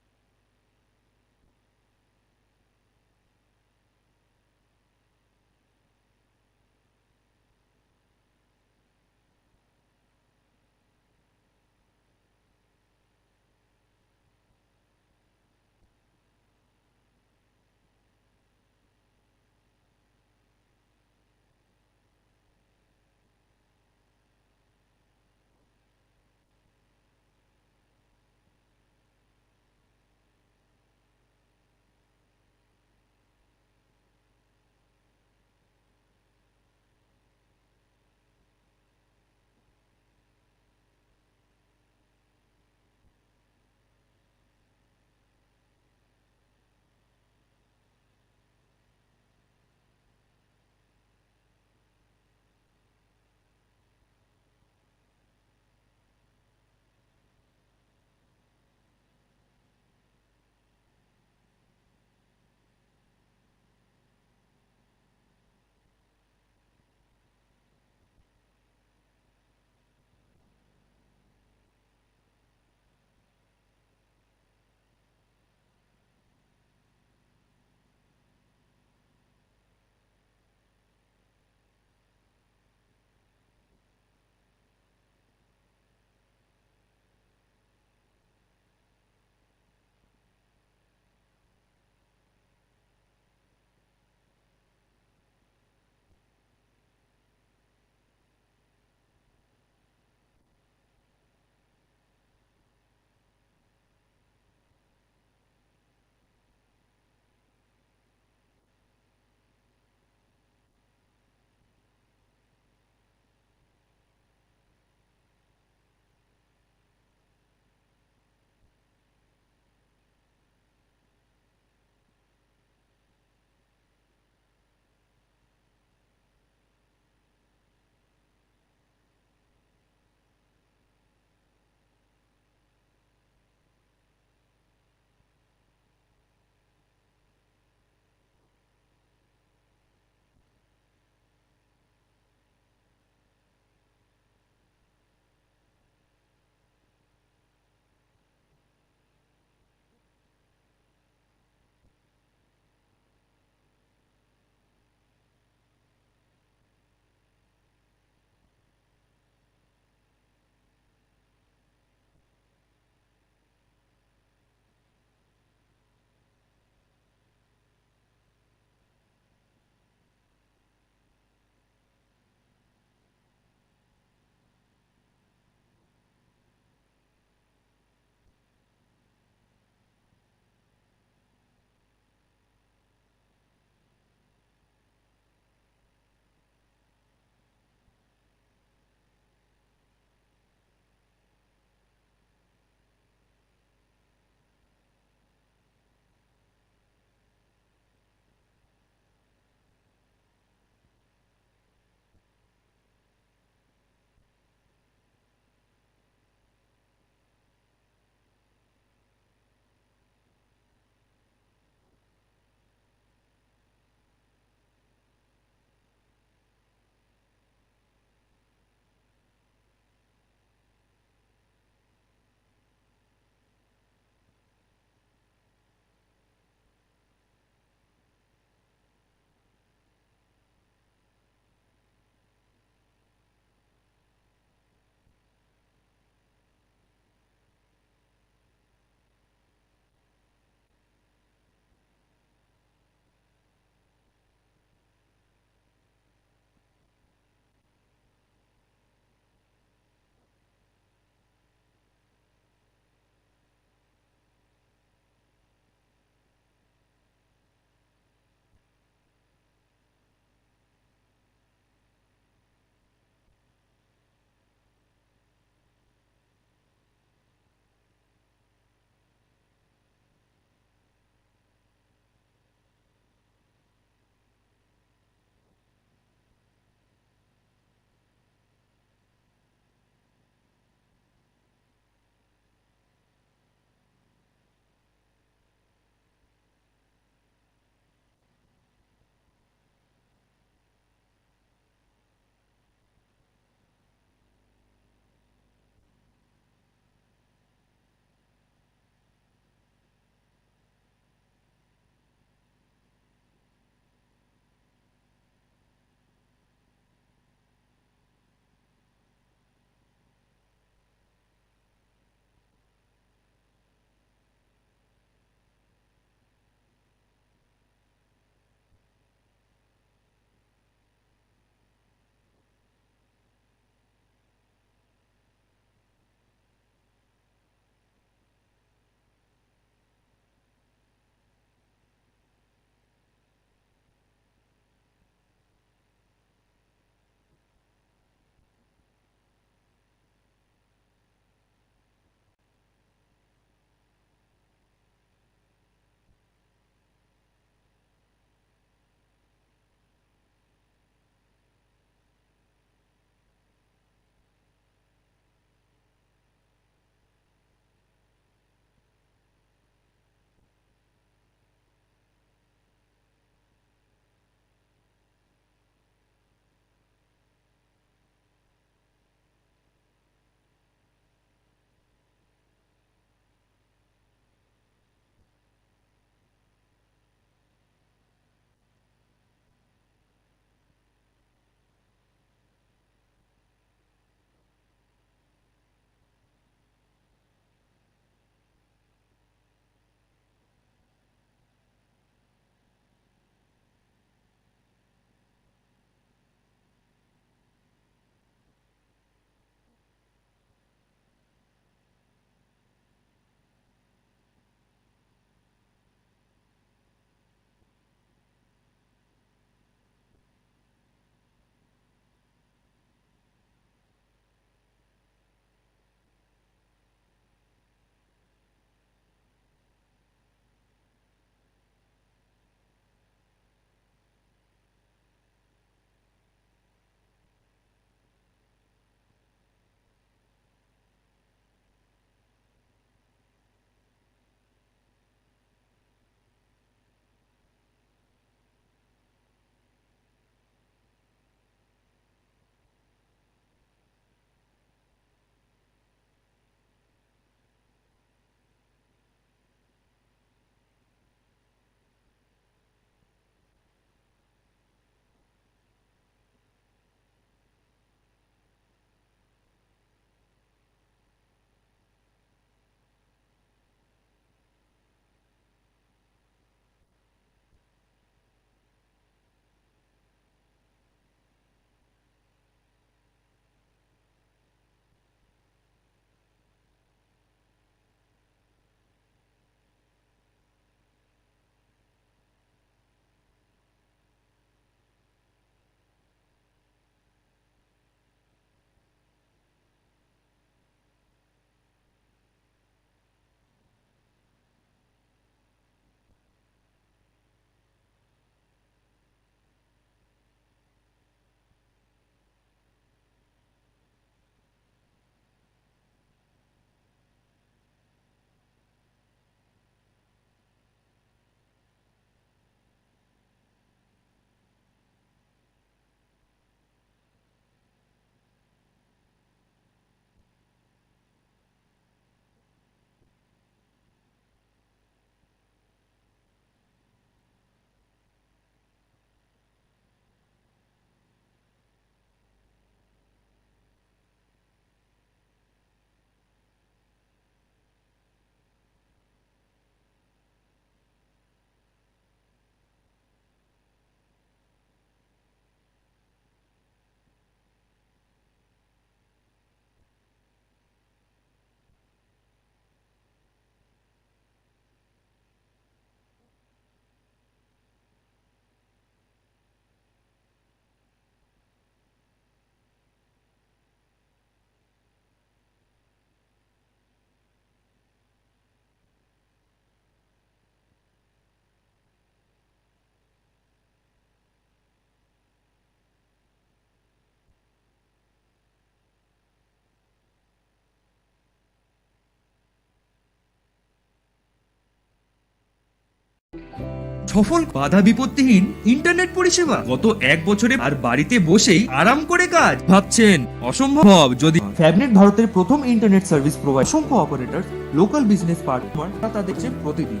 সফল বাধা বিপত্তিহীন ইন্টারনেট পরিষেবা গত 1 বছরে আর বাড়িতে বসেই আরাম করে কাজ ভাবছেন অসম্ভব যদি ফ্যাবনেট ভারতের প্রথম ইন্টারনেট সার্ভিস প্রোভাইডার অসংখ্য অপারেটর লোকাল বিজনেস পার্টনার তা দেখছে প্রতিদিন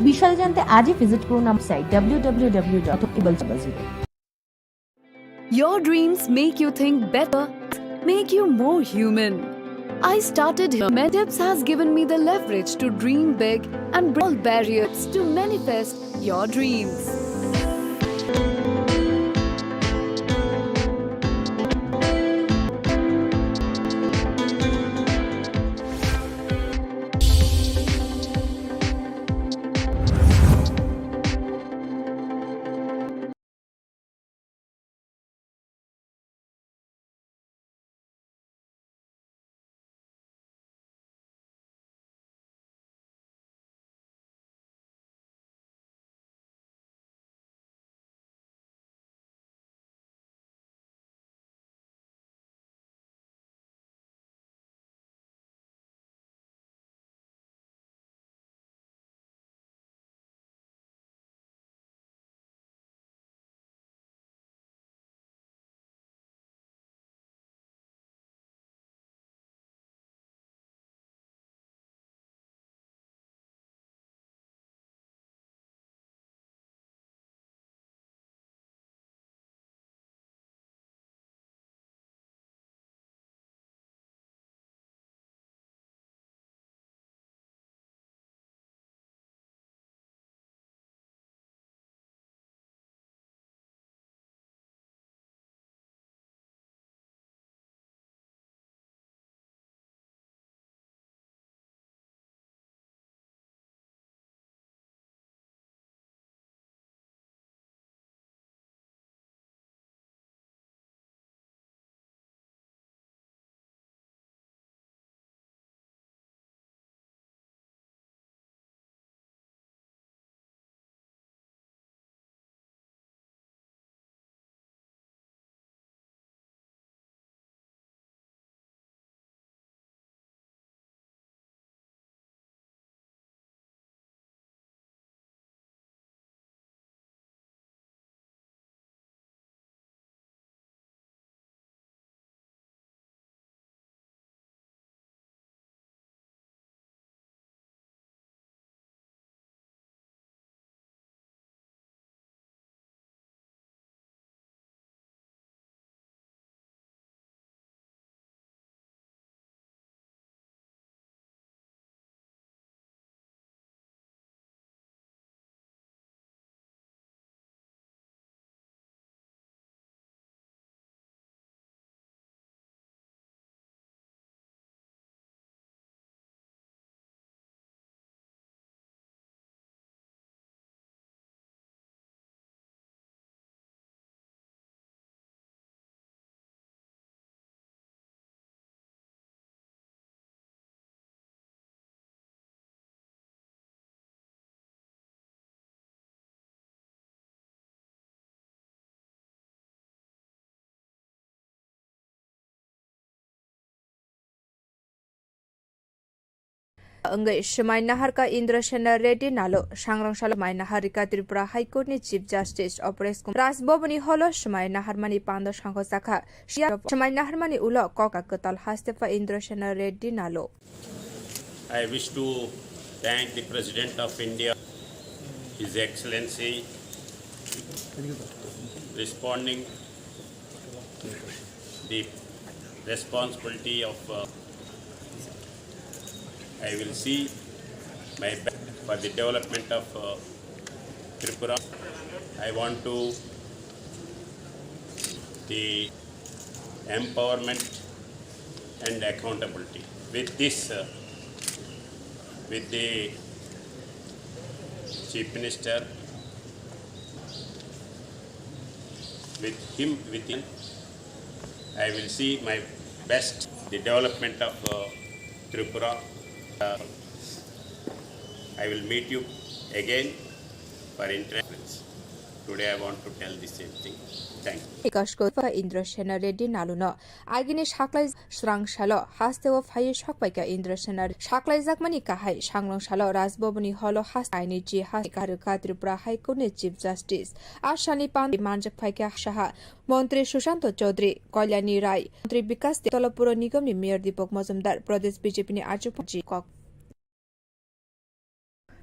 বিশাল জানতে আজই ভিজিট করুন আমার site www.cable.com. Your dreams make you think better, make you more human. I started here. Medips has given me the leverage to dream big and break all barriers to manifest your dreams. Anggai Shemai Nahar ka Indra Sena Reddy nalo Shangrang Shala Mai Nahar ka Tripura High Court ni Chief Justice Opres Ras Bobani holo Shemai Nahar mani Pando Shangho Sakha Shemai Nahar mani ulo Koka Katal Hastefa Indra Sena Reddy nalo. I wish to thank the President of India, His Excellency, responding the responsibility of I will see my best for the development of Tripura. I want to the empowerment and accountability. With this, with the Chief Minister, with him, I will see my best the development of Tripura. I will meet you again for interactions. today I want to tell the same thing. Thank you. Ikashkova Indrashena Reddy Naluno. Agini Shaklai Strang Shalo, Hastewa Faye Shokpaka Indrashena, Shaklai Zakmani Kahai, Shanglong Shalo, Rasbobani Holo Has Aini Hakarika Tripura High Court Chief Justice, Ashani Pan Manjak Paika Shaha, Montri Shushanto Chaudhary, Kolyani Rai, Montri Bikas Tolopuro Nigami Mayor Dipok Mazumdar, Pradesh BJP Arjupaji Kok.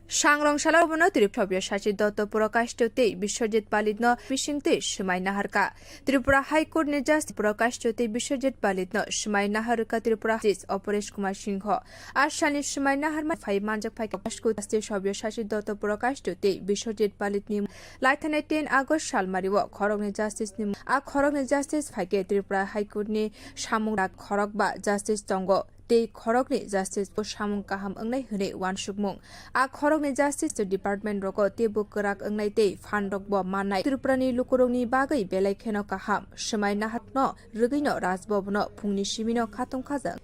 Shanglongshalo Bono Tripura Shachi Dotto Prakash Tote, Bishojit Palidno, Fishing Tish, Shumai Naharka, Tripura High Court Nijas, Prakash Tote, Bishojit Palidno, Shumai Naharka Tripura, Operation Kumar Singho, Ashani Shumai Naharma, Five Manjak Pakashku, Shabio Shachi Dotto Prakash Tote, Bishojit Palidnim, Lieutenant 10 August Shalmariwa, Korong Justice Nim, A Korong Justice Fake Tripura High Court Ni, Shamura Korokba, Justice Tongo. They Korogni Justice Pushamung Kaham Unglai Hune Wan Shukmung. A Korogni Justice to Department Roko Tebu Kurak Unglai Day, Fandokbo Manai, Truprani Lukuroni Bagai, Belai Keno Kaham, Shemai Nahatno, Rugino, Rasbobno, Pungni Shimino Katung Kaza.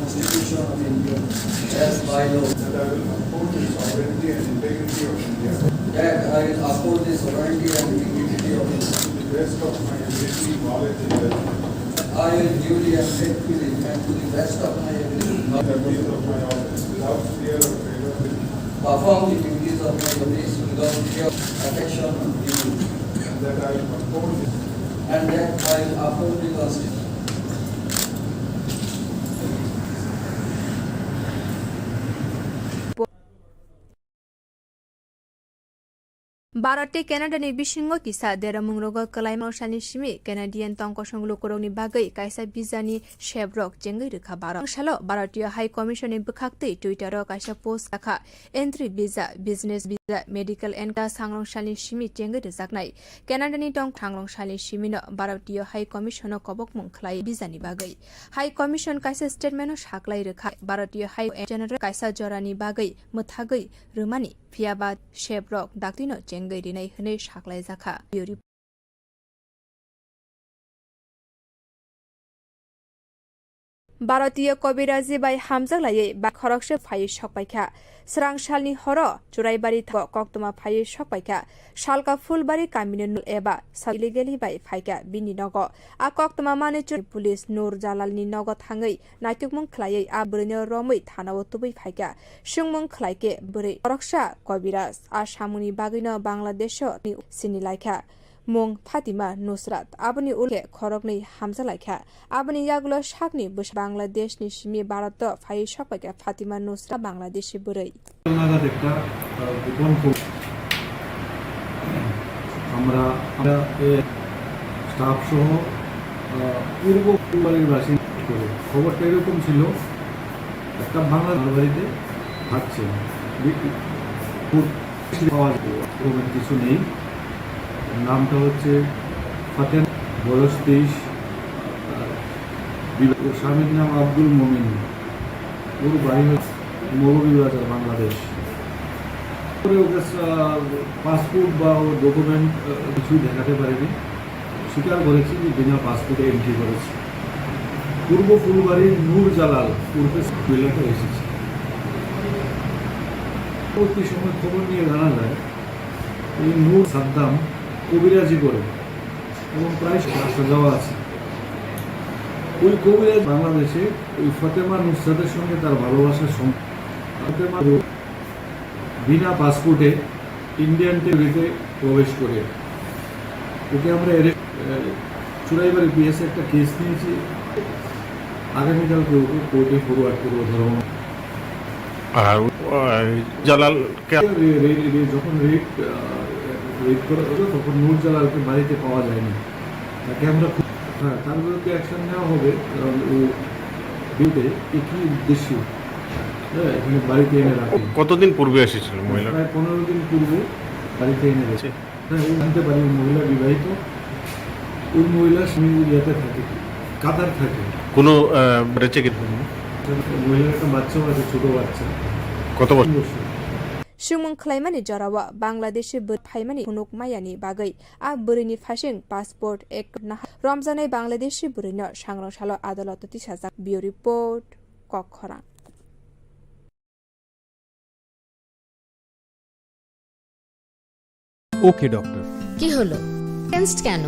Constitution of India as by law. That I will uphold the sovereignty and integrity of India. That I will uphold the sovereignty and integrity of India. To the best of my ability, knowledge and judgment. I will duly and faithfully and to the best of my ability, the duties of my office without fear or favor. Perform the duties of my office without fear, affection or duty. And that I will uphold the Constitution. Barate Canada ni Bishingo Kisa, Deramungrogo Kalaimo Shani Shimi, Canadian Tonkosong Lukoroni Bagai, Kaisa Bizani, Shebrok, Jengirika Bara. Shalo, Baratia High Commission in Bukakti, Twitter, Kaisa Post Kaka, Entry Visa, Business Visa, Medical and Sanglong Shani Shimi, Jengir Zaknai, Canadian Tong Tanglong Shani Shimino, Baratia High Commission of Kobok Munklai, Bizani Bagai. High Commission Kaisa Statement of Shaklai Reka, Baratia High General Kaisa Jorani Bagai, Mutagai, Rumani, Piabat, Shebrok, Daktino, Jengir Dinai Hene Shaklai Zaka. Baratia Kobirazi by Hamzalaye, Bakhorokshep Faye Shokpaika, Srangshalni Horo, Juraibari Koktuma Faye Shokpaika, Shalka Fulbari Kaminu Eba, illegally by Faika, Bini Nogo, A Koktuma Manager Police Nur Jalalni Nogo Tangai, Natukmun Klaye, Abrino Romi, Tanawo Tubi Faika, Shungmun Klaike, Buri, Roksha, Kobiras, Ashamuni Bagino, Bangladesho, Sinilaika. Mung Fatima Nusrat, Abani Ule, Korogni Hamzalaika, Abani Yagulo Shakni, Bush Bangladesh Nishimi Barato, Faye Shopaka, Fatima Nusra, Bangladeshi Buri. আমরা staff সহ পূর্ব পরিবারের বাসিন্দা করে খবরটা এরকম ছিল একটা বাংলা বাড়িতে থাকছে পাওয়া যাবে কিছু নেই নামটা হচ্ছে ফাতেন বয়স 23 স্বামীর নাম আব্দুল মোমিন ওর বাড়ি হচ্ছে মৌলভীবাজার বাংলাদেশ ওকে পাসপোর্ট বা ডকুমেন্ট কিছুই দেখাতে পারেনি স্বীকার করেছি যে বিনা পাসপোর্টে এন্ট্রি করেছে পূর্ব ফুলবাড়ির নূর জালাল পূর্বে এলাকা এসেছে পরবর্তী সময় খবর নিয়ে জানা যায় এই নূর সাদ্দাম কবিরাজি করে এবং প্রায় আসা যাওয়া আছে ওই কবিরাজ বাংলাদেশে ওই ফতেমা নুসরাতের সঙ্গে তার ভালোবাসার ফতেমা বিনা পাসপোর্টে ইন্ডিয়ান টেরিটরিতে প্রবেশ করে ওকে আমরা চুরাইবাড়ি পিএসে একটা কেস নিয়েছি আগামীকালকে ওকে কোর্টে ফরওয়ার্ড করবো ধরুন আর জালালকে যখন রেড করা হলো তখন নূর জালালকে বাড়িতে পাওয়া যায়নি তাকে আমরা তার বিরুদ্ধে অ্যাকশন নেওয়া হবে কারণ ও বিরুদ্ধে একই উদ্দেশ্য এখানে বাড়িতে এনে রাখে কতদিন পূর্বে এসেছিল মহিলা প্রায় 15 দিন পূর্বে বাড়িতে এনে গেছে হ্যাঁ ও জানতে পারি মহিলা বিবাহিত ওই মহিলা স্বামী ইয়াতে থাকে কাতার থাকে কোনো বেঁচে কি মহিলার একটা বাচ্চাও আছে ছোট বাচ্চা কত বছর सुमुं खलायमानि जरावा बांलादेशी फाइमानि हुनुक मायानि बागै आ बुरैनि फासिं पासपोर्ट एक रमजानाय बांलादेशी बुरैनो सांग्रांसालो आदालत तिसाजा बिउ रिपोर्ट कखरा ওকে ডক্টর। কি হলো টেনসড কেন?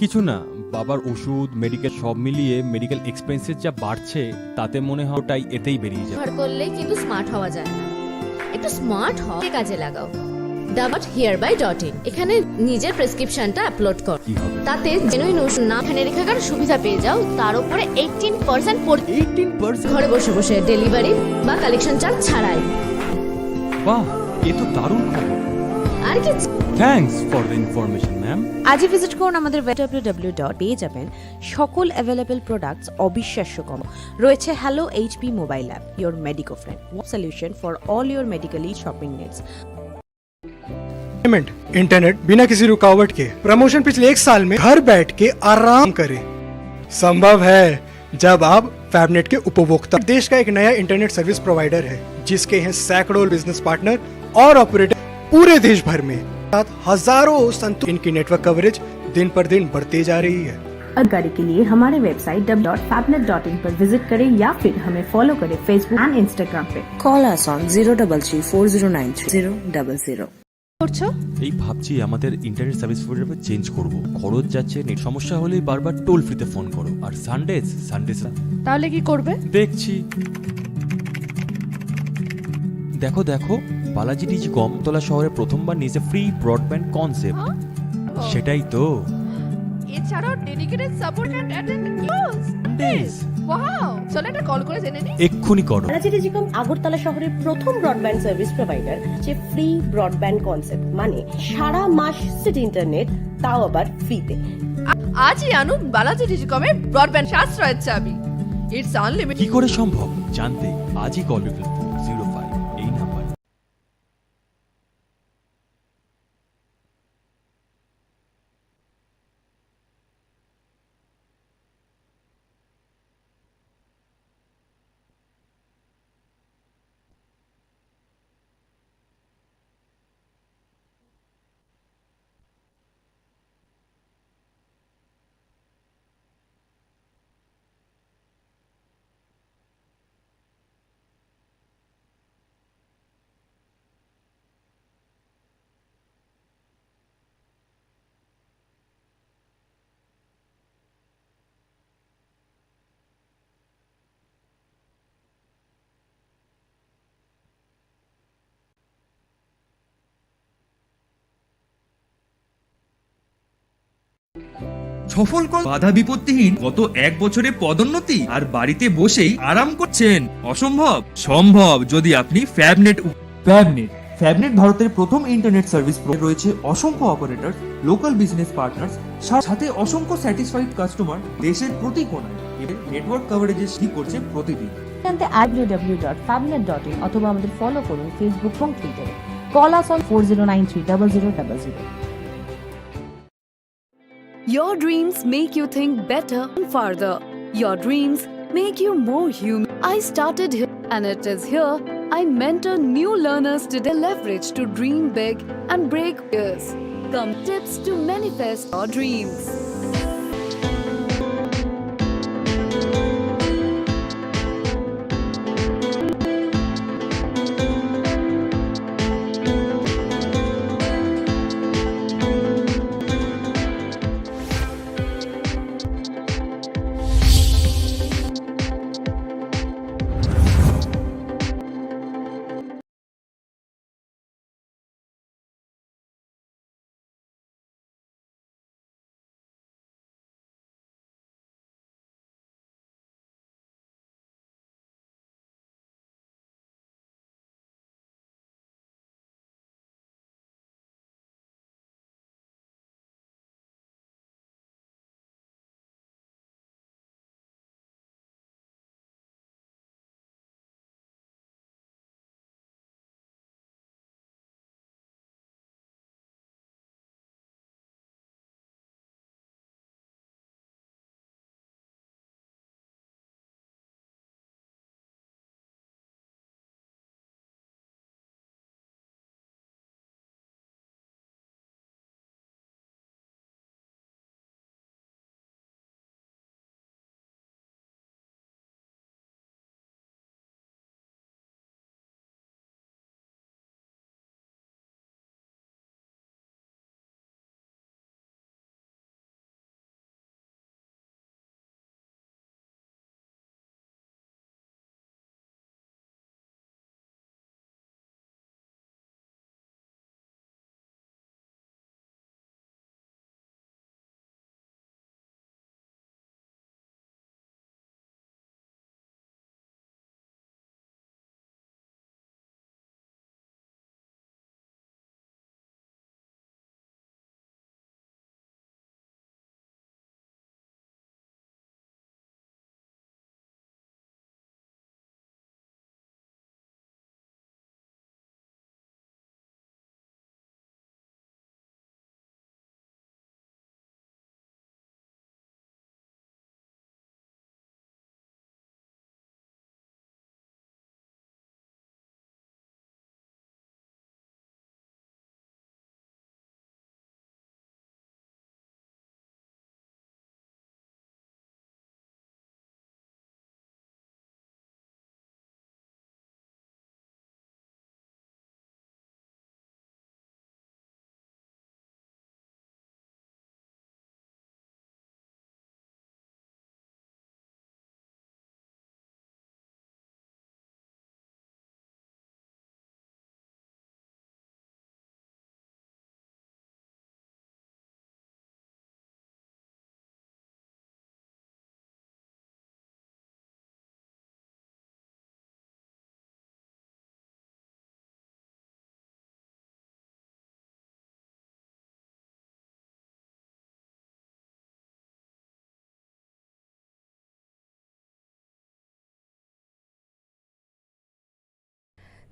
কিছু না, বাবার ওষুধ মেডিকেল সব মিলিয়ে মেডিকেল এক্সপেন্সেস যা বাড়ছে তাতে মনে হয় ওটাই এতেই বেরিয়ে যাবে। ব্যবহার করলে কিন্তু স্মার্ট হওয়া যায় না, একটু স্মার্ট হওয়া কাজে লাগাও। DavatHereby.in এখানে নিজের প্রেসক্রিপশনটা আপলোড কর, তাতে জেনুইন ওষুধ না এখানে রেখার সুবিধা পেয়ে যাও, তার উপরে 18% ঘরে বসে বসে ডেলিভারি বা কালেকশন চার্জ ছাড়াই। বাহ, এ তো দারুণ খবর। আর কি thanks for the information ma'am. আজই ভিজিট করুন আমাদের www. পেয়ে যাবেন সকল অ্যাভেলেবল প্রোডাক্টস অবিশ্বাস্য কম রয়েছে। Hello HP mobile app, your medico friend, solution for all your medically shopping needs. Payment internet बिना किसी रुकावट के प्रमोशन पिछले 1 साल में घर बैठ के आराम करें संभव है जब आप फैबनेट के उपभोक्ता। देश का एक नया इंटरनेट सर्विस प्रोवाइडर है जिसके हैं सैकड़ों बिजनेस पार्टनर और ऑपरेटर पूरे देश भर में, साथ हजारों इनकी नेटवर्क कवरेज दिन पर दिन बढ़ती जा रही है। जानकारी के लिए हमारे वेबसाइट www.fabnet.in पर विजिट करें या फिर हमें फॉलो करें फेसबुक एंड इंस्टाग्राम पे। Call us on 03340933000। করছো? এই ভাবছি আমাদের ইন্টারনেট সার্ভিস প্রোভাইডার চেঞ্জ করব। খরচ যাচ্ছে, নেট সমস্যা হলেই বারবার টোল ফ্রিতে ফোন করো, আর সানডেজ তাহলে কি করবে? দেখছি। দেখো দেখো, বালাজি ডিজিকম তলা শহরে প্রথমবার নিয়েছে ফ্রি ব্রডব্যান্ড কনসেপ্ট। সেটাই তো। এছাড়াও dedicated support and attendance. Wow, চলো একটা কল করে জেনে নিই। এক্ষুনি করো। বালাজি ডিজিকম আগরতলা শহরের প্রথম ব্রডব্যান্ড সার্ভিস প্রোভাইডার, যে ফ্রি ব্রডব্যান্ড কনসেপ্ট, মানে সারা মাস সিটি ইন্টারনেট, তাও আবার ফ্রিতে। আজই আনুন বালাজি ডিজিকমের ব্রডব্যান্ড সাশ্রয়ের চাবি। It's unlimited. কি করে সম্ভব জানতে আজই কল করুন 05 এই নাম্বার। সফল বাধা বিপত্তিহীন গত 1 বছরে পদোন্নতি আর বাড়িতে বসেই আরাম করছেন। অসম্ভব সম্ভব যদি আপনি ফ্যাবনেট ভারতের প্রথম ইন্টারনেট সার্ভিস রয়েছে অসংখ্য অপারেটর, লোকাল বিজনেস পার্টনার্স, সাথে অসংখ্য স্যাটিসফাইড কাস্টমার দেশের প্রতি কোণায়। নেটওয়ার্ক কভারেজের কি করছে প্রতিদিন। জানতে www.fabnet.in অথবা আমাদের ফলো করুন ফেসবুক এবং টুইটারে। Call us on 4093000000। Your dreams make you think better and farther. Your dreams make you more human. I started here, and it is here I mentor new learners to leverage to dream big and break fears. Come tips to manifest your dreams.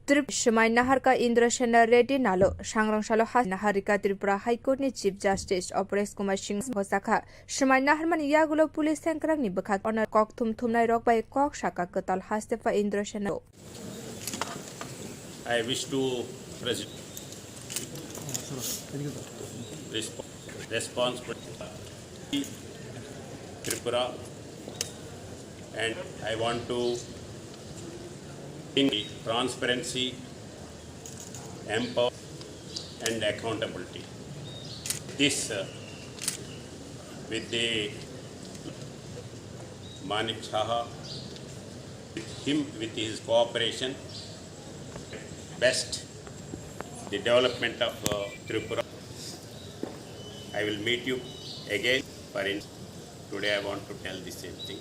Shimai Naharka Indrashana Reddy Nalo, Shangrang Shaloha Naharika Tripura High Court ni Chief Justice Opres Kumar Singh Hosaka, Shimai Naharman Yagulo Police Sankrang ni Bakat on a Kok Tumnai Rock by Kok Shaka Katal Hastefa Indrashana. I wish to response Tripura, and I want to in transparency, empower and accountability. This with the Manik Saha, with his cooperation, best the development of Tripura. I will meet you again for in. Today I want to tell the same thing.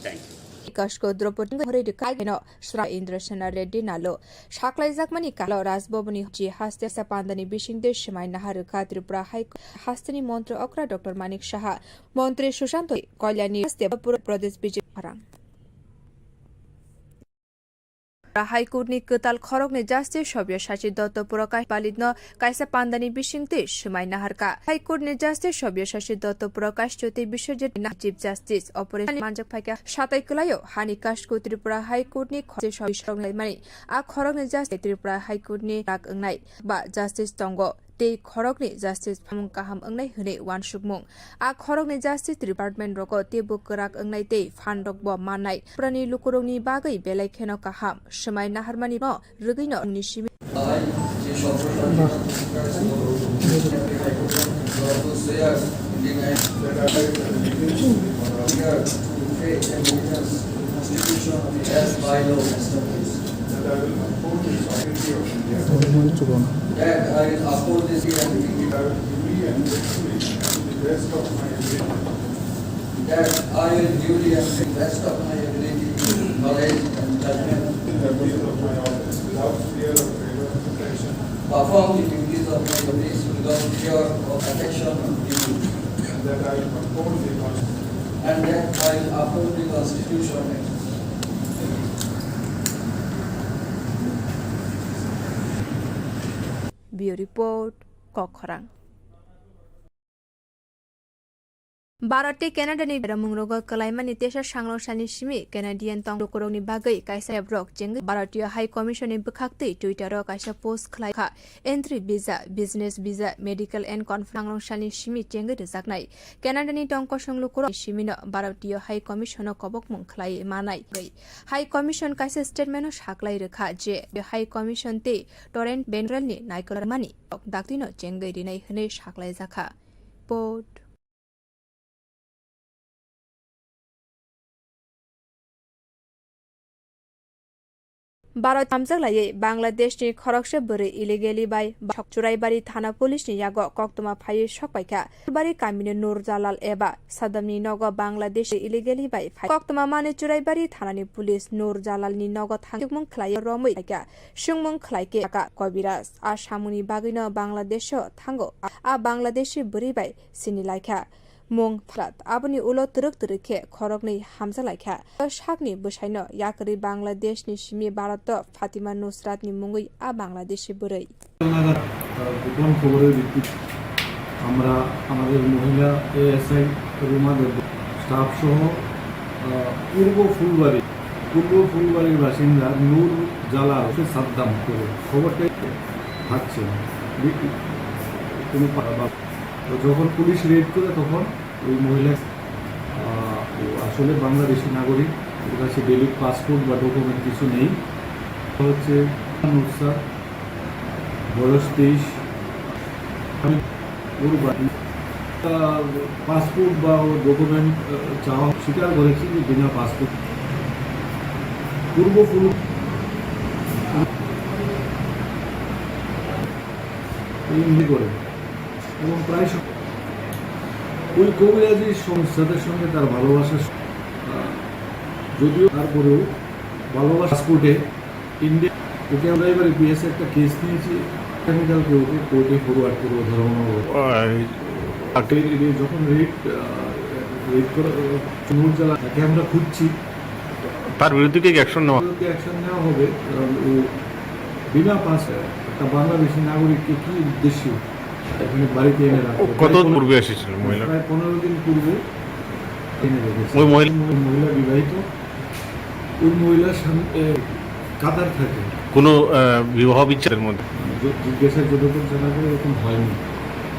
Thank you. Kashko Dropoti Hori Kagino, Shra Indrashana Reddy Nalo, Shaklai Zakmani Kalo, Rasbobani Ji Haste Sapandani Bishing de Shimai Naharuka Tripura High Hastani Montre Okra Dr. Manik Shaha, Montre Shushanto, Kolyani Stepur Pradesh Biji Parang. হাইকোর্টনি কতাল খরগনি justice Sabhya Shasit Dutta প্রকাশ পালিত কাইসা পান্দানি বিশিংতে সীমাই নাহারকা হাইকোর্টনি justice Sabhya Shasit Dutta প্রকাশ জ্যোতি Biswajit chief justice operation মানজক ফাইকা সাতাই কলায়ও হানি কাশকো ত্রিপুরা হাইকোর্টনি খরগনি আ খরগনি justice Tripura হাইকোর্টনি রাগ ওংনাই বা justice তঙ্গ Tei khorokni justice phamung kaham angnai hune wan sukmung a khorokni justice department roko te bukrak angnai tei phandok bo manai prani lukurongni bagai belai kheno kaham Shimai Naharmani no rugino nishimi that I will uphold the sovereignty of India. That I will uphold this and I will duly and faithfully to the best of my ability. That I will duly and to the best of my ability, knowledge and judgment in the field of my office without fear of favor or affection. Perform the duties of my office without fear of affection or duty. And that I will uphold the Constitution. And that I will uphold the Constitution. Bureau Report, Kokharang. Barate Canada ni Ramungrogo Kalaimani Tesha Shangrosani Shimi, Canadian Tong Koroni Bagai, Kaisa Brock, Jeng, Baratia High Commission in Bukakti, Twitter, Kaisa Post Klaka, Entry Visa, Business Visa, Medical and Confangrosani Shimi, Jeng, Zaknai, Canadian Tong Koshong Lukuro, Shimino, Baratia High Commission of Kobokmung Klai Manai, High Commission Kaisa Statement of Shaklai Reka, J, the High Commission Te, Torrent Benrani, Nikol Money, Daktino, Jeng, Dine, Hene Shaklai Zaka. Port. Barat Hamzalaye, Bangladesh ni Khorokse Buri illegally by Churaibari Thana Police ni Yago Koktuma Paye Shokpaika, Bari Kamine Nur Jalal Eba, Sadamni Nogo Bangladesh illegally by Koktuma Mane Churaibari Thanani Police Nur Jalal ni Nogo Thangmung Klay Romika, Shungmung Klaike Kobiras, Ashamuni Bagino Bangladesh Tango, A Bangladeshi Buri by Sinilaika. Mung Flat, Abani Ulo Turuk Turike, Korogni Hamzalaika, Shakni Bushaino, Yakari Bangladesh ni Shimi Barato, Fatima Nusrat ni Mungui, A Bangladeshi Burai. গোপন খবরের ভিত্তিতে আমরা আমাদের মহিলা ASI রুমাদের staff সহ পূর্ব ফুলবাড়ির বাসিন্দা নূর জালাল সাদ্দাম করে খবরটাই থাকছে কোনো যখন পুলিশ রেড করে তখন ওই মহিলা আসলে বাংলাদেশি নাগরিক, ওর কাছে ভ্যালিড পাসপোর্ট বা ডকুমেন্ট কিছু নেই। হচ্ছে নুসরাত, বয়স 23, ওর বাড়ি পাসপোর্ট বা ডকুমেন্ট চাওয়া স্বীকার করেছি যে বিনা পাসপোর্ট পূর্ব ফুল করে এবং প্রায় ওই কবিরাজি সংস্থাদের সঙ্গে তার ভালোবাসা, যদিও তারপরেও ভালোবাসা পাসপোর্টে ইন্ডিয়া ওকে আমরা এবারে পিএসএ একটা কেস নিয়েছি, টেকনিক্যালকে ওকে কোর্টে ফরওয়ার্ড করবো যখন রেড করে নূর জালা তাকে আমরা খুঁজছি, তার বিরুদ্ধে কি অ্যাকশন নেওয়া হবে, কারণ ও বিনা পাশে একটা বাংলাদেশি নাগরিককে কি উদ্দেশ্য এখানে বাড়িতে এনে রাখবে? কতদিন পূর্বে এসেছিল মহিলা? প্রায় 15 দিন পূর্বে এনে রেখেছে। ওই মহিলা মহিলা বিবাহিত, ওই মহিলার সামনে কাতার থাকে। কোনো বিবাহ বিচ্ছেদের মধ্যে জিজ্ঞাসা যতটুকু জানা যায় এরকম হয়নি।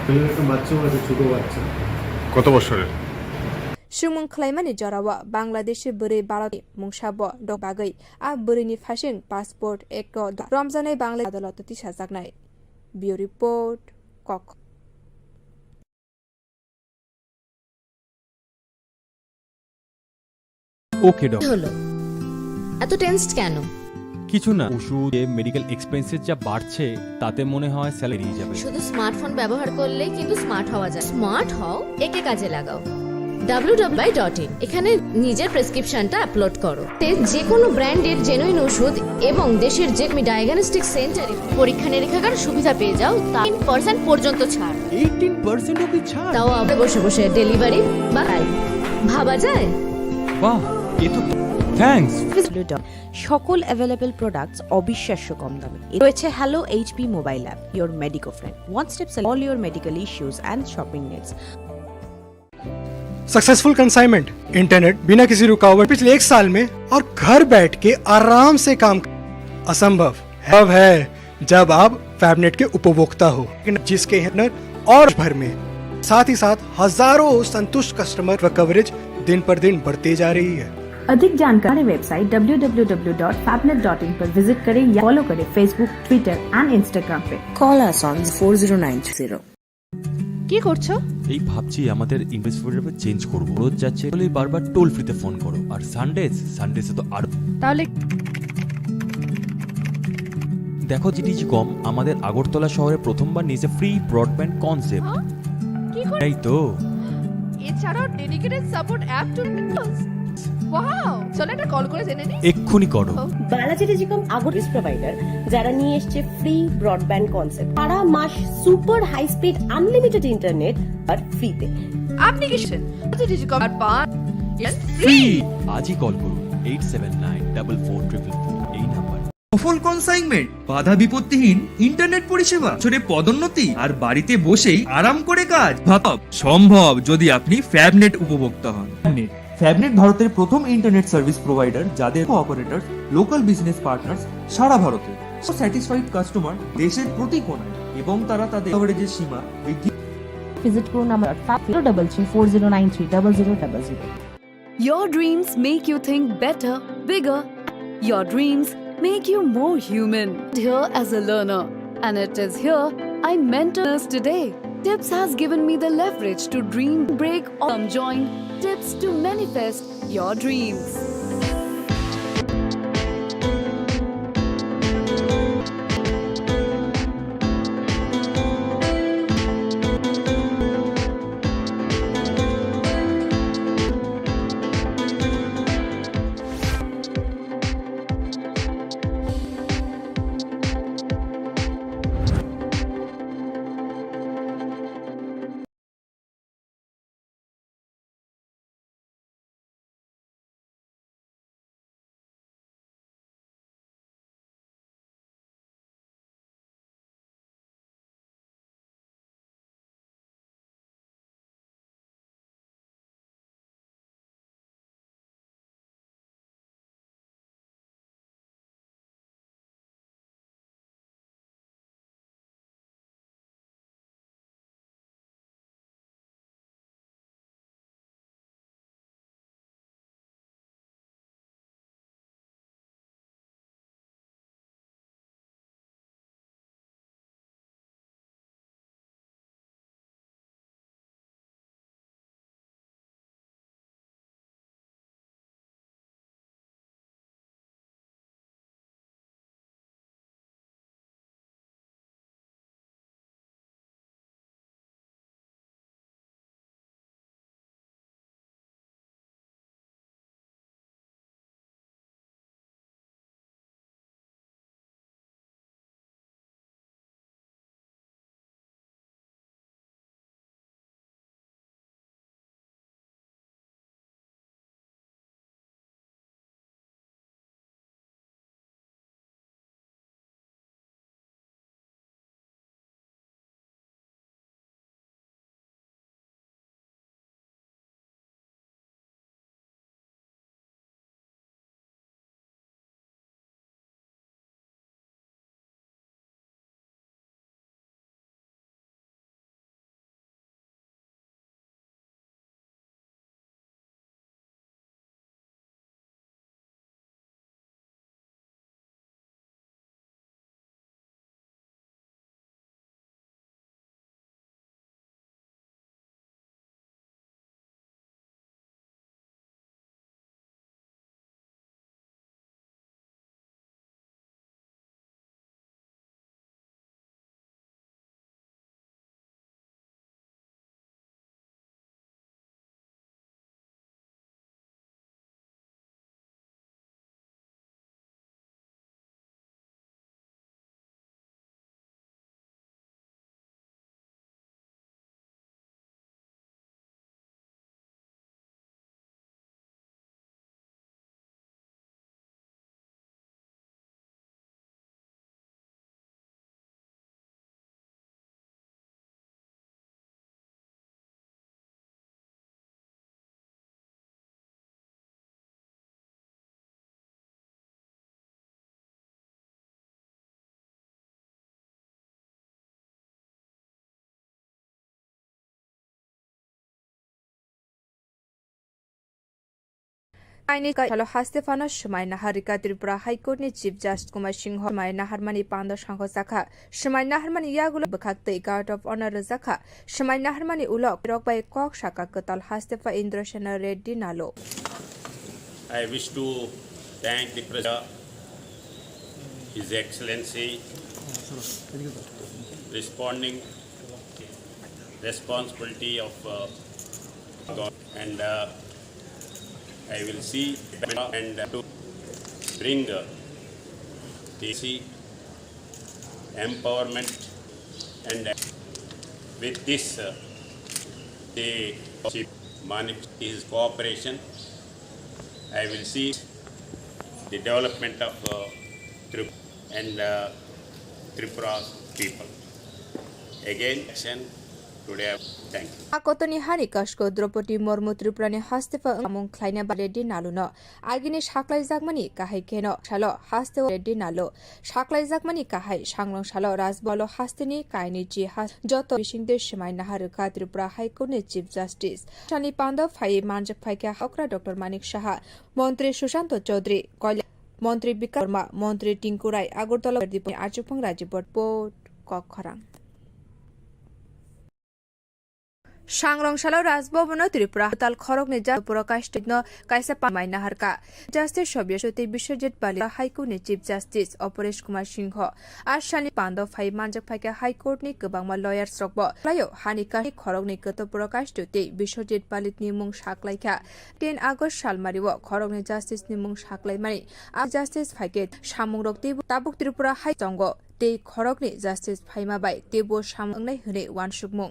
মহিলার একটা বাচ্চাও আছে, ছোট বাচ্চা। কত বছরের? सुमुं खलायमानि जरावा बांग्लादेश बोरै भारत मुंसाब द बागै आ बोरैनि फासिं पासपोर्ट एक रमजानाय बांला आदालत तिसाजागनाय बिउ रिपोर्ट कक ওকে ডক্টর হলো এত টেনসড কেন? কিছু না, ওষুধ মেডিকেল এক্সপেন্সেস যা বাড়ছে তাতে মনে হয় স্যালারি যাবে। শুধু স্মার্টফোন ব্যবহার করলেই কিন্তু স্মার্ট হওয়া যায়। স্মার্ট হও, একে কাজে লাগাও। www.in এখানে নিজের প্রেসক্রিপশনটা আপলোড করো। যে কোনো ব্র্যান্ডের জেনুইন ওষুধ এবং দেশের যে ডায়াগনস্টিক সেন্টারে পরীক্ষা নিরীক্ষার সুবিধা পেয়ে যাও। 10% পর্যন্ত ছাড়। 18% অবধি ছাড়? তাও আপনি বসে বসে ডেলিভারি বা ভাবা যায়? বাহ, এ তো থ্যাঙ্কস। সকল অ্যাভেলেবল প্রোডাক্টস অবিশ্বাস্য কম দামে রয়েছে। Hello HP mobile app, your medico friend, one step all your medical issues and shopping needs. Successful consignment internet बिना किसी रुकावट पिछले 1 साल में और घर बैठ के आराम से काम असंभव है जब आप फैबनेट के उपभोक्ता हो, जिसके और भर में साथ ही साथ हजारों संतुष्ट कस्टमर व कवरेज दिन पर दिन बढ़ते जा रही है। अधिक जानकारी वेबसाइट www.fabnet.in पर विजिट करें या फॉलो करें फेसबुक, ट्विटर एंड इंस्टाग्राम पे। Call us on 4090। কি করছো? এই ভাবছি আমাদের ইনভেস্টমেন্ট চেঞ্জ করব। রোজ যাচ্ছে বলে বারবার টোল ফ্রিতে ফোন করো, আর সানডেসে তো আর তাহলে দেখো জিটিজি কম আমাদের আগরতলা শহরে প্রথমবার নিয়েছে ফ্রি ব্রডব্যান্ড কনসেপ্ট। কি করে? তাই তো এছাড়াও dedicated support app to wow, চলো একটা কল করে জেনে নিই। এক্ষুনি করো। বালাজি টেলিকম আগর প্রোভাইডার যারা নিয়ে এসেছে ফ্রি ব্রডব্যান্ড কনসেপ্ট। সারা মাস super high speed unlimited internet আর ফ্রিতে। আপনি কি বালাজি টেলিকম আর পান ফ্রি। আজই কল করুন 87944444 এই নাম্বার। সফল কনসাইনমেন্ট, বাধা বিপত্তিহীন ইন্টারনেট পরিষেবা, ছোট পদোন্নতি আর বাড়িতে বসেই আরাম করে কাজ ভাব সম্ভব যদি আপনি ফ্যাবনেট উপভোক্তা হন। ফ্যাবনেট ভারতের প্রথম ইন্টারনেট সার্ভিস প্রোভাইডার যাদের অপারেটর লোকাল বিজনেস পার্টনার্স সারা ভারতে স্যাটিসফাইড কাস্টমার দেশের প্রতি কোণায় এবং তারা তাদের কভারেজের সীমা বৃদ্ধি। ভিজিট করুন আমার 03340930000। Your dreams make you think better, bigger. Your dreams make you more human. Here as a learner, and it is here I mentor us today. Tips has given me the leverage to dream, break, or join Tips to manifest your dreams. আইনি হলো হাস্তেফানো সময় নাহারিকা ত্রিপুরা হাইকোর্টনি chief justice Kumar সিংহ সময় নাহারমানি পান্দ সংঘ জাখা সময় নাহারমানি ইয়াগুলো বখাক্তই guard of honour জাখা সময় নাহারমানি উলক রকবাই cock শাখা কতাল হাস্তেফা Indrasena Reddy নালো I wish to thank the President, His Excellency, responding responsibility of God, and I will see and to bring the empowerment, and with this the chief manifest his cooperation. I will see the development of Tripura and Tripura people. Again, today, thank you. আকতনি হানি কাশকো দ্রৌপদী মুর্মু ত্রিপুরানি হাস্তেফা আমং খ্লাইনা বা রেড্ডি নালুনো আগিনি সাকলাই জাগমানি কাহাই কেন শালো হাস্তে রেড্ডি নালো সাকলাই জাগমানি কাহাই সাংলং শালো রাজবলো হাস্তেনি কাইনি জি যত বিশিংদের সময় নাহারুকা ত্রিপুরা হাইকোর্টনি chief justice শানি পান্ডব ফাই মানজক ফাইকে হকরা ডক্টর মানিক সাহা মন্ত্রী সুশান্ত চৌধুরী কয়লা মন্ত্রী বিকাশ শর্মা মন্ত্রী টিঙ্কু রায় আগরতলা দ্বীপ আচুপং রাজ্যপট পোর্ট কখরাং সাংরংশালাও রাজভবন ত্রিপুরা তাল খরক নিজা প্রকাশ কাইসা পামাই নাহারকা জাস্টিস সব্যসতী বিশ্বজিৎ বালি হাইকোর্টনি চিফ জাস্টিস অপরেশ কুমার সিংহ আশানি পান্ডব ফাই মানজক ফাইকে হাইকোর্টনি গোबांमा লয়ার্স রকব লাयो হানিকা খরকনি গত প্রকাশ তুতি বিশ্বজিৎ বালিতনি মুং সাকলাইখা 10 আগস্ট সালমারিও খরকনি জাস্টিসনি মুং সাকলাইমানি আ জাস্টিস ফাইকে সামুং রক্তি তাবুক ত্রিপুরা হাই জঙ্গ ते खरकनि जास्टिस फाइमाबाय तेबो सामंगनाय हने वानसुकमुं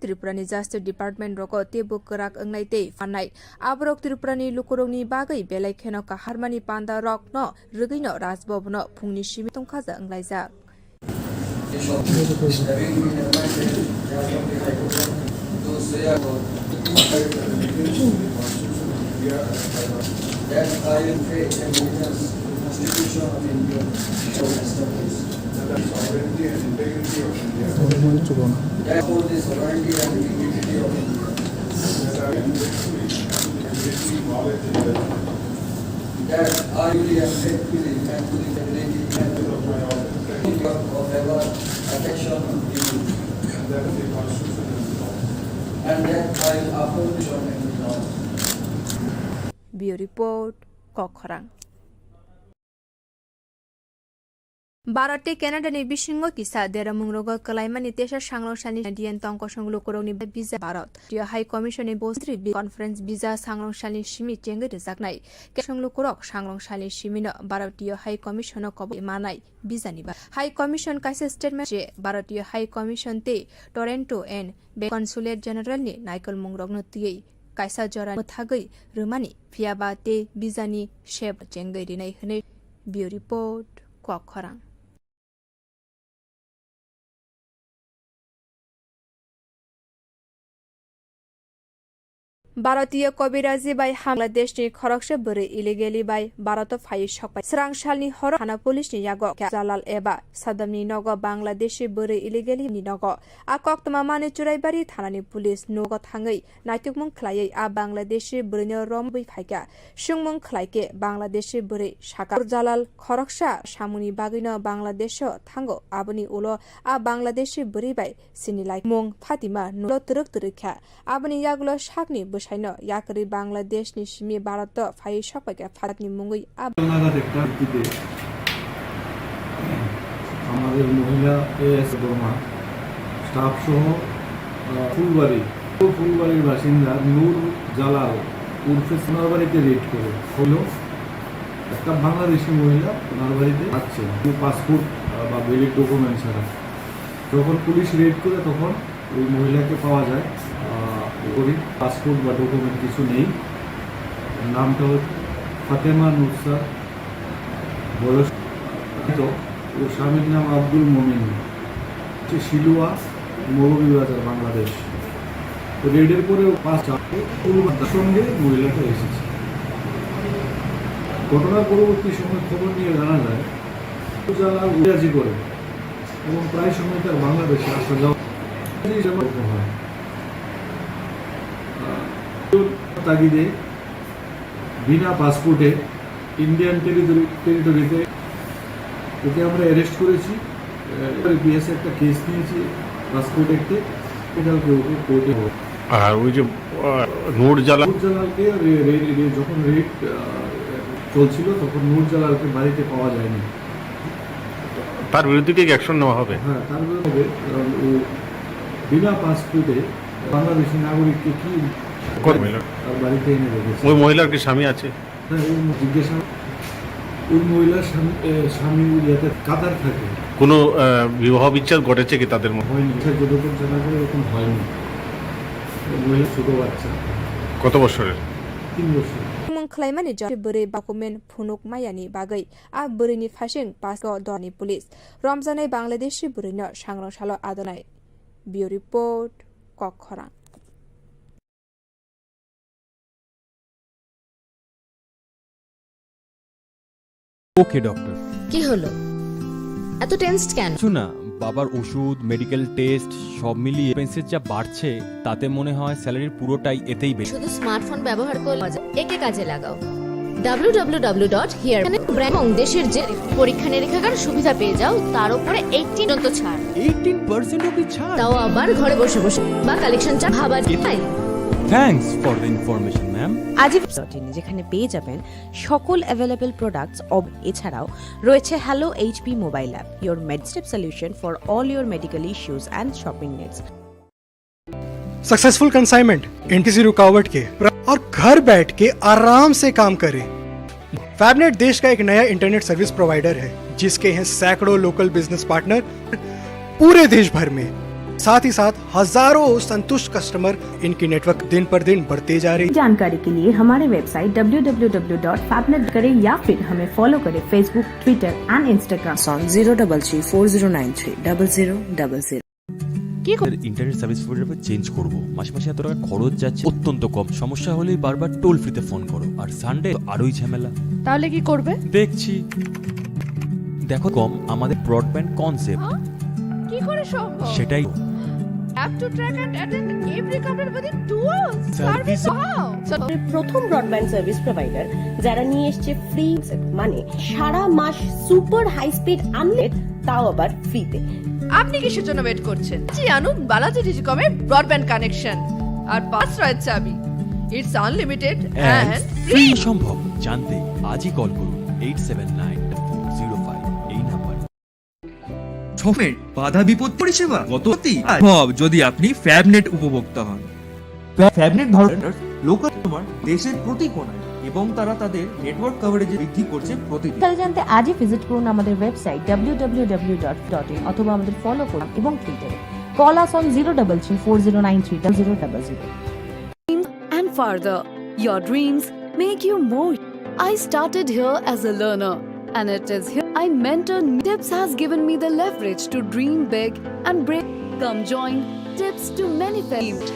त्रिपुरानि जास्टिस डिपार्टमेन्ट रक तेबो कराक अंगनाय ते फाननाय आबरक त्रिपुरानि लुकुरंनि बागै बेलायखेनो काहारमानि पान्दा रक न रगैनो राजभवन फुंनि सिमि तंखाजा अंगलायजा that I will faith and allegiance to the Constitution of India, sovereignty and integrity of India. That for the sovereignty and integrity of India. That I will and faithfully and to the ability and of my office of ever affection of you. And that I will uphold the and the law. Bureau Report, Kokhrang. Barate Canada ni bisingo kisa dera mungrogo kalaimani tesha sangrongshani dian tongko songlukoroни visa Barat. Dia High Commission ni bostri conference visa sangrongshani shimi chenge rejaknai. Ke songlukorok sangrongshani shimino Bharatiya High Commission kobo manai visa niba. High Commission kaise statement je Bharatiya High Commission te Toronto and Consulate General ni Naikol mungrogno tiyei kaisa jora muthagai rumani fiaba te bizani sheb chenge rinai hne Bureau Report Kokhrang. भारतीय कविराजी bye बांग्लादेशनि खरकसे बोरै illegally bye Bharat phi सकबाय स्रांसालनि हर थाना पुलिसनि यागो जालाल एबा सादमनि नग बांग्लादेशि बोरै illegally नि नग आ कक्तमा माने चुराइबारि थानानि पुलिस नग थाङै नायतुकमुं खलायै आ बांग्लादेशि बोरैनो रम बै फाइका सुंमुं खलायके बांग्लादेशि बोरै साका जालाल खरकसा सामुनि बागैनो बांग्लादेश थांगो आबनि उलो आ बांग्लादेशि बोरै बाय सिनिलाय मुं फातिमा नुलो तुरुक तुरुखा आबनि यागुलो साकनि সাইনো ইয়াকরি বাংলাদেশনি সিমি ভারত ফাই সপাকে ফারাতনি মুঙ্গই নাগাদ একটা দিতে আমাদের মহিলা এএস বর্মা স্টাফ সহ ফুলবাড়ির বাসিন্দা নূর জালাল উর্ফে সোনার বাড়িতে রেড করে হলো একটা বাংলাদেশি মহিলা ওনার বাড়িতে আসছে পাসপোর্ট বা ভ্যালিড ডকুমেন্ট ছাড়া যখন পুলিশ রেড করে তখন ওই মহিলাকে পাওয়া যায় পাসপোর্ট বা ডকুমেন্ট কিছু নেই নামটা হচ্ছে ফাতেমা নুসরাত বয়স ও স্বামীর নাম আব্দুল মমিন শিলুয়া মৌলভীবাজার বাংলাদেশ রেডের পরে সঙ্গে মহিলাটা এসেছে ঘটনার পরবর্তী সময় খবর নিয়ে জানা যায় যারা ইংরাজি করে এবং প্রায় সময় তার বাংলাদেশে আসা যাওয়া হয় তাগিদে বিনা পাসপোর্টে ইন্ডিয়ান টেরিটরিতে ওকে আমরা অ্যারেস্ট করেছি। বিএসএ একটা কেস নিয়েছি পাসপোর্ট একটে, কালকে ওকে কোর্টে হোক। আর ওই যে নূরজালাল নূরজালালকে যখন রেড চলছিল তখন নূরজালালকে বাড়িতে পাওয়া যায়নি। তার বিরুদ্ধে কি অ্যাকশন নেওয়া হবে? হ্যাঁ, তার বিরুদ্ধে কারণ ও বিনা পাসপোর্টে বাংলাদেশি নাগরিককে কি তার বাড়িতে এনে রেখেছে। ওই মহিলার কি স্বামী আছে? হ্যাঁ, ও জিজ্ঞাসা ওই মহিলার স্বামী ইয়াতে কাতার থাকে। কোনো বিবাহ বিচ্ছেদ ঘটেছে কি তাদের মধ্যে? হয়নি, যতটুকু জানা যায় এরকম হয়নি। মহিলা ছোট বাচ্চা। কত বছরের? 3 বছর। खालायमानि बोरै डकुमेन्ट फुनुक मायानि बागै आ बोरैनि फासिं पासको दरनि पुलिस रमजानै बांलादेशी बोरैनो सांग्रांसाल आदनाय। बिउ रिपोर्ट कखरां। ওকে ডক্টর। কি হলো, এত টেনসড কেন? কিছু না, বাবার ওষুধ মেডিকেল টেস্ট সব মিলিয়ে এক্সপেন্সেস যা বাড়ছে তাতে মনে হয় স্যালারির পুরোটাই এতেই বেশি। শুধু স্মার্টফোন ব্যবহার করলে একে কাজে লাগাও। www.here এবং দেশের যে পরীক্ষা নিরীক্ষার সুবিধা পেয়ে যাও, তার উপরে 18% ছাড়। 18% অবধি ছাড়, তাও আবার ঘরে বসে বসে, বা কালেকশন চা ভাবা যায়। Thanks for the information ma'am. আজই যেখানে পেয়ে যাবেন সকল অ্যাভেলেবল প্রোডাক্টস। এছাড়াও রয়েছে hello HP mobile app, your medstep solution for all your medical issues and shopping needs. Successful consignment इन किसी रुकावट के और घर बैठ के आराम से काम करें। फैबनेट देश का एक नया इंटरनेट सर्विस प्रोवाइडर है जिसके हैं सैकड़ों लोकल बिजनेस पार्टनर पूरे देश भर में। साथ ही साथ हजारों संतुष्ट कस्टमर। इनकी नेटवर्क दिन पर दिन बढ़ते जा रही। जानकारी के लिए हमारे वेबसाइट www.fabnet करें या फिर हमें फॉलो करें Facebook, Twitter and Instagram on 03340930000। কি ইন্টারনেট সার্ভিস প্রোভাইডার চেঞ্জ করব, মাসে মাসে এত টাকা খরচ যাচ্ছে, অত্যন্ত কম। সমস্যা হলেই বারবার টোল ফ্রিতে ফোন করো, আর সানডে আরোই ঝামেলা। তাহলে কি করবে? দেখছি। দেখো কম আমাদের ব্রডব্যান্ড কনসেপ্ট। কি করে সম্ভব? সেটাই app to track and attend every complete within 2 hours. Service প্রথম ব্রডব্যান্ড সার্ভিস প্রোভাইডার যারা নিয়ে এসেছে ফ্রি, মানে সারা মাস সুপার হাই স্পিড আনলিমিটেড, তাও আবার ফ্রিতে। আপনি কিসের জন্য ওয়েট করছেন? জানুন বালাজি টেলিকমের ব্রডব্যান্ড কানেকশন আর পাস রয়েছে চাবি। ইটস আনলিমিটেড এন্ড ফ্রি সম্ভব। জানতে আজই কল করুন 879405 এই নাম্বার। ছমের বাধা বিপদ পরিষেবা গততি সম্ভব যদি আপনি ফ্যাবনেট উপভোক্তা হন। ফ্যাবনেট ধরনের লোকাল কাস্টমার দেশের প্রতি কোণায় এবং তারা তাদের নেটওয়ার্ক কভারেজ বৃদ্ধি করছে প্রতিদিন। তাহলে জানতে আজই ভিজিট করুন আমাদের ওয়েবসাইট www.in অথবা আমাদের ফলো করুন এবং টুইটারে call us on 03340930000। And further, your dreams make you more. I started here as a learner, and it is here I mentor. Tips has given me the leverage to dream big and break. Come join Tips to manifest.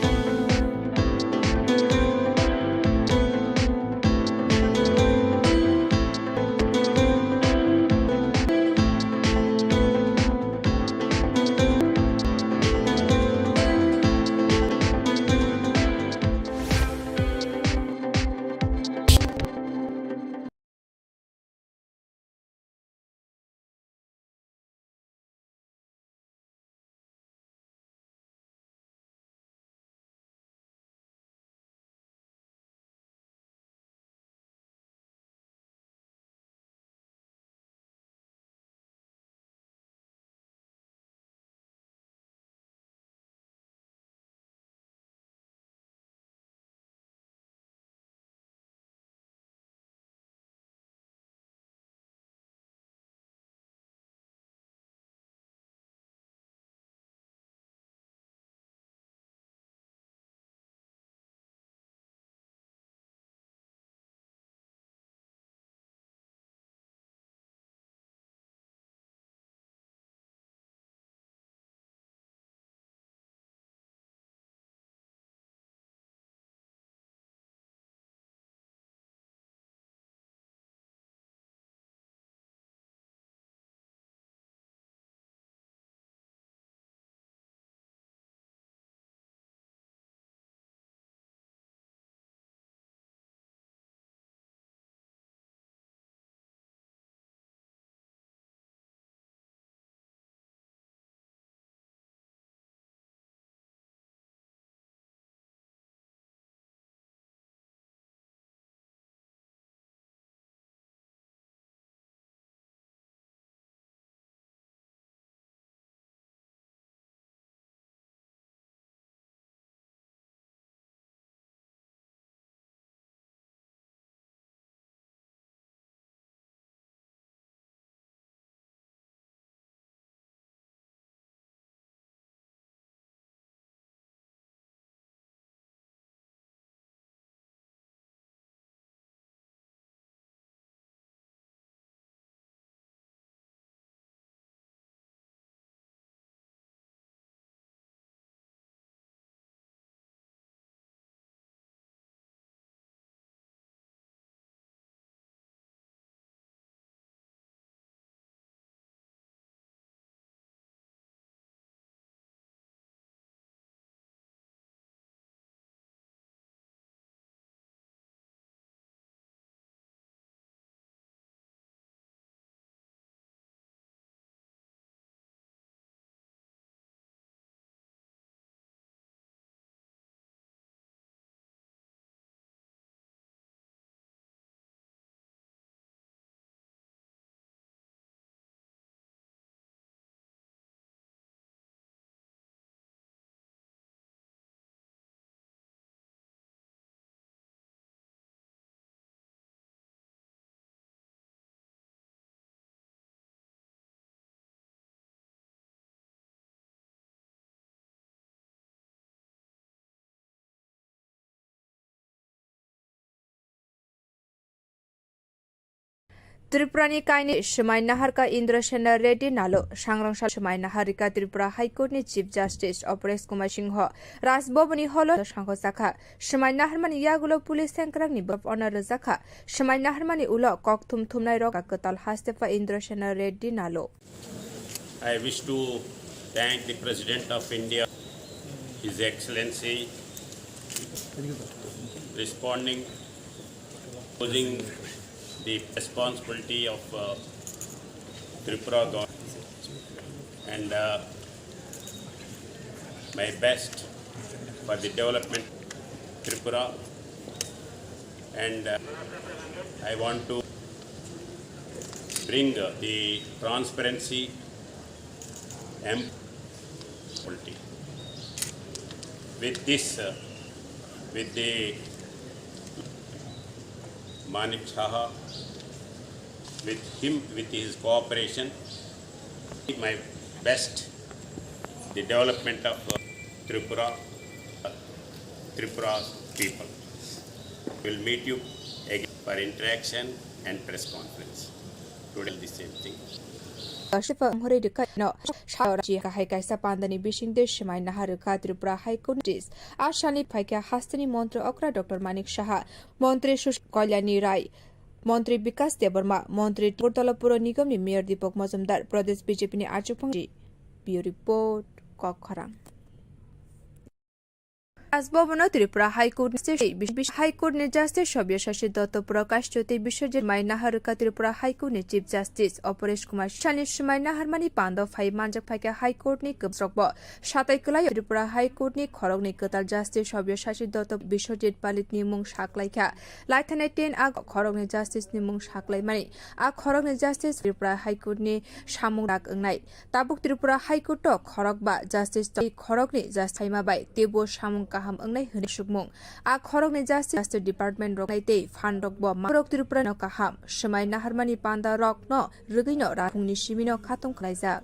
त्रिपुरानि कायनि समायनाहारका इन्द्रसेन रेड्डी नालो सांग्रांसाल समायनाहारिका त्रिपुरा हाइकोर्टनि chief justice Aparesh Kumar Singh राजभवननि हलो सांखसाखा समायनाहारमानि यागुलो पुलिस सेंक्रांनि बफ अनर जाखा समायनाहारमानि उलो ककथुम थुमनाय रका कताल हास्तेफा इन्द्रसेन रेड्डी नालो I wish to thank the President of India, His Excellency, responding, posing the responsibility of Tripura government, and my best for the development of Tripura, and I want to bring the transparency and quality. With this, with the Manik Shaha, with him, with his cooperation, my best, the development of Tripura's people. We'll meet you again for interaction and press conference. Today the same thing. Shifa ngore dika no shawara ji hai kaisa pandani bishing de shimai naharuka Tripura High Court jis ashani phaikya hastani mantri okra Dr. Manik Shaha mantri Sush Kalyani Rai मन्त्री विकास देवर्मा मन्त्री टिपुरतला पुर निगमनि mayor दीपक मजुमदार प्रदेश बीजेपीनि आचुफंजी बियो report कखरां Raj Bhavan Tripura हाइकोर्टनि justice Sabyasachi Dutt प्रकाश ज्योति विश्वजित माइनाहारुका त्रिपुरा हाइकोर्टनि chief justice Aparesh Kumar सानि माइनाहारमानि पान्डव phi मानजाक फाइका हाइकोर्टनि कबस्रक साताइकलाय Tripura हाइकोर्टनि खरगनि कताल justice Sabyasachi Dutt Vishwajit पालितनि मुं साक्लाइखा लाइथानाय 10 आ खरगनि जस्टिसनि मुं साक्लाइमानि आ खरगनि justice Tripura हाइकोर्टनि सामुं दाग ओंनाय ताबुक त्रिपुरा हाइकोर्ट खरगबा जस्टिस खरगनि जस्टाइमाबाय तेबो सामुं ham angnai hune sukmung a khorokni justice department rok naite fan rok bo marok Tripura no kaham shimai naharmani panda rok no rugui no rakungni simino khatung khlaijak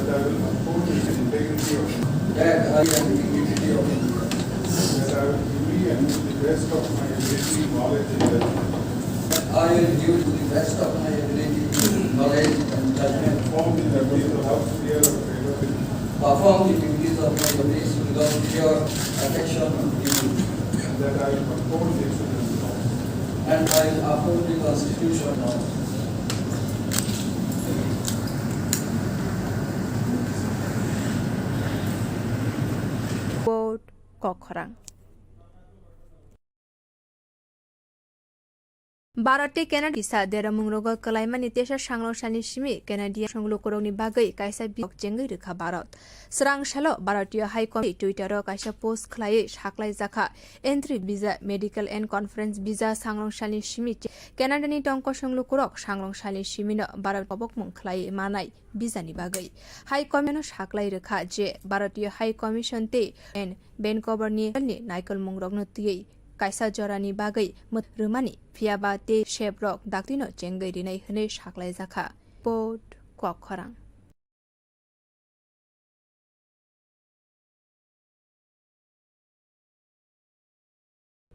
that I will uphold the integrity of that I am the dignity of that I will give and to the best of my ability, knowledge and judgment. I will give to the best of my ability, knowledge and judgment. Perform the duties without fear or favor. Perform the duties of my duties without fear, affection or duty. And that I will uphold the laws. And I will uphold the Constitution laws. कखरां भारतनि केनाडिसा देरामुंगरग कलाइमानि तेसा सांग्रांसानि सिमि केनाडिया संग्लुकरगनि बागै कायसा बिक जेंगै रोखा भारत स्रांसालो भारतीय high committee ट्विटाराव कायसा post खलायै साख्लाय जाखा entry भिजा medical end conference भिजा सांग्रांसानि सिमि केनाडानि टंक संग्लुकरग सांग्रांसानि सिमिनो भारत अबकमुं खलायै मानाय भिजानि बागै हाई कमिसननो साख्लाय रोखा जे भारतीय हाई कमिसन ते एन बेनकभरनि नायकल मुंग्रगनो तुयै कायसा जरानि बागै रुमानि फियाबा ते शेब्रक दाक्तिनो चेंगै रिनाय हनै साख्लाय जाखा पोट कखरां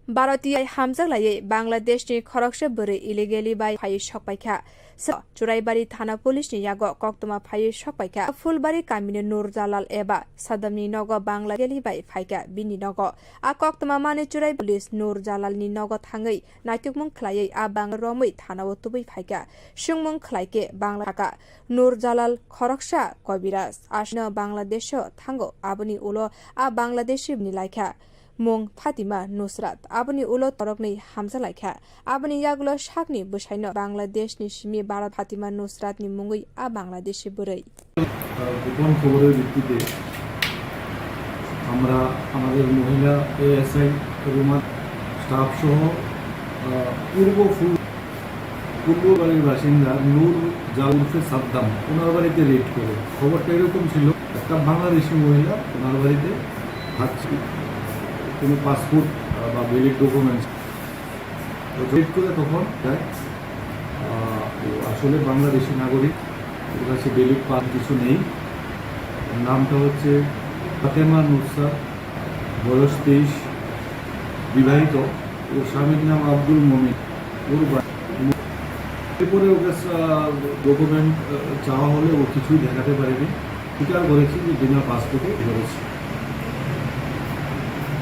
भारतीय हामजालायै बांग्लादेशनि खरगसे बोरै इलिगेलि बाय फाइ सकपाइखा चुराइबारी थाना पुलिसनि यागो कक्तमा फाइ सकपाइखा फुलबारी कामिनि नूर जालाल एबा सादमनि नग बांग्लादेशनि बाय फाइका बिनि नग आ कक्तमा माने चुराइ पुलिस नूर जालालनि नग थाङै नायतुकमुं खलायै आ बांग रमै थानाव तुबै फाइका सुंमुं खलायके बांग्लाका नूर जालाल खरगसा कबिराज आसनो बांग्लादेश थांगो आबनि उलो आ बांग्लादेशी लाइखा मुं फातिमा नुसरात आबनि उलो तरगनै हामजा लाइखा आबनि यागुलो सागनि बसाइनो बांग्लादेशनि सिमि भारत फातिमा नुसरातनि मुङै आ बांग्लादेशी बोरै গোপন খবরের ভিত্তিতে আমরা আমাদের মহিলা এএসআই রুমা স্টাফ সহ পূর্ববাড়ির বাসিন্দা নূর জালুফে সাদ্দাম ওনার বাড়িতে রেড করে খবরটা এরকম ছিল একটা বাংলাদেশি মহিলা ওনার বাড়িতে হাঁটছে কোনো পাসপোর্ট বা ভ্যালিড ডকুমেন্টস রেড করে তখন যায় ও আসলে বাংলাদেশি নাগরিক, ওর কাছে বেলিক পাস কিছু নেই। নামটা হচ্ছে ফাতেমা নুসরাত, বয়স 23, বিবাহিত। ওর স্বামীর নাম আব্দুল মমিন। ওর এরপরে ওকে ডকুমেন্ট চাওয়া হলে ও কিছুই দেখাতে পারেনি, স্বীকার করেছি যে বিনা পাসপোর্টে ধরেছে।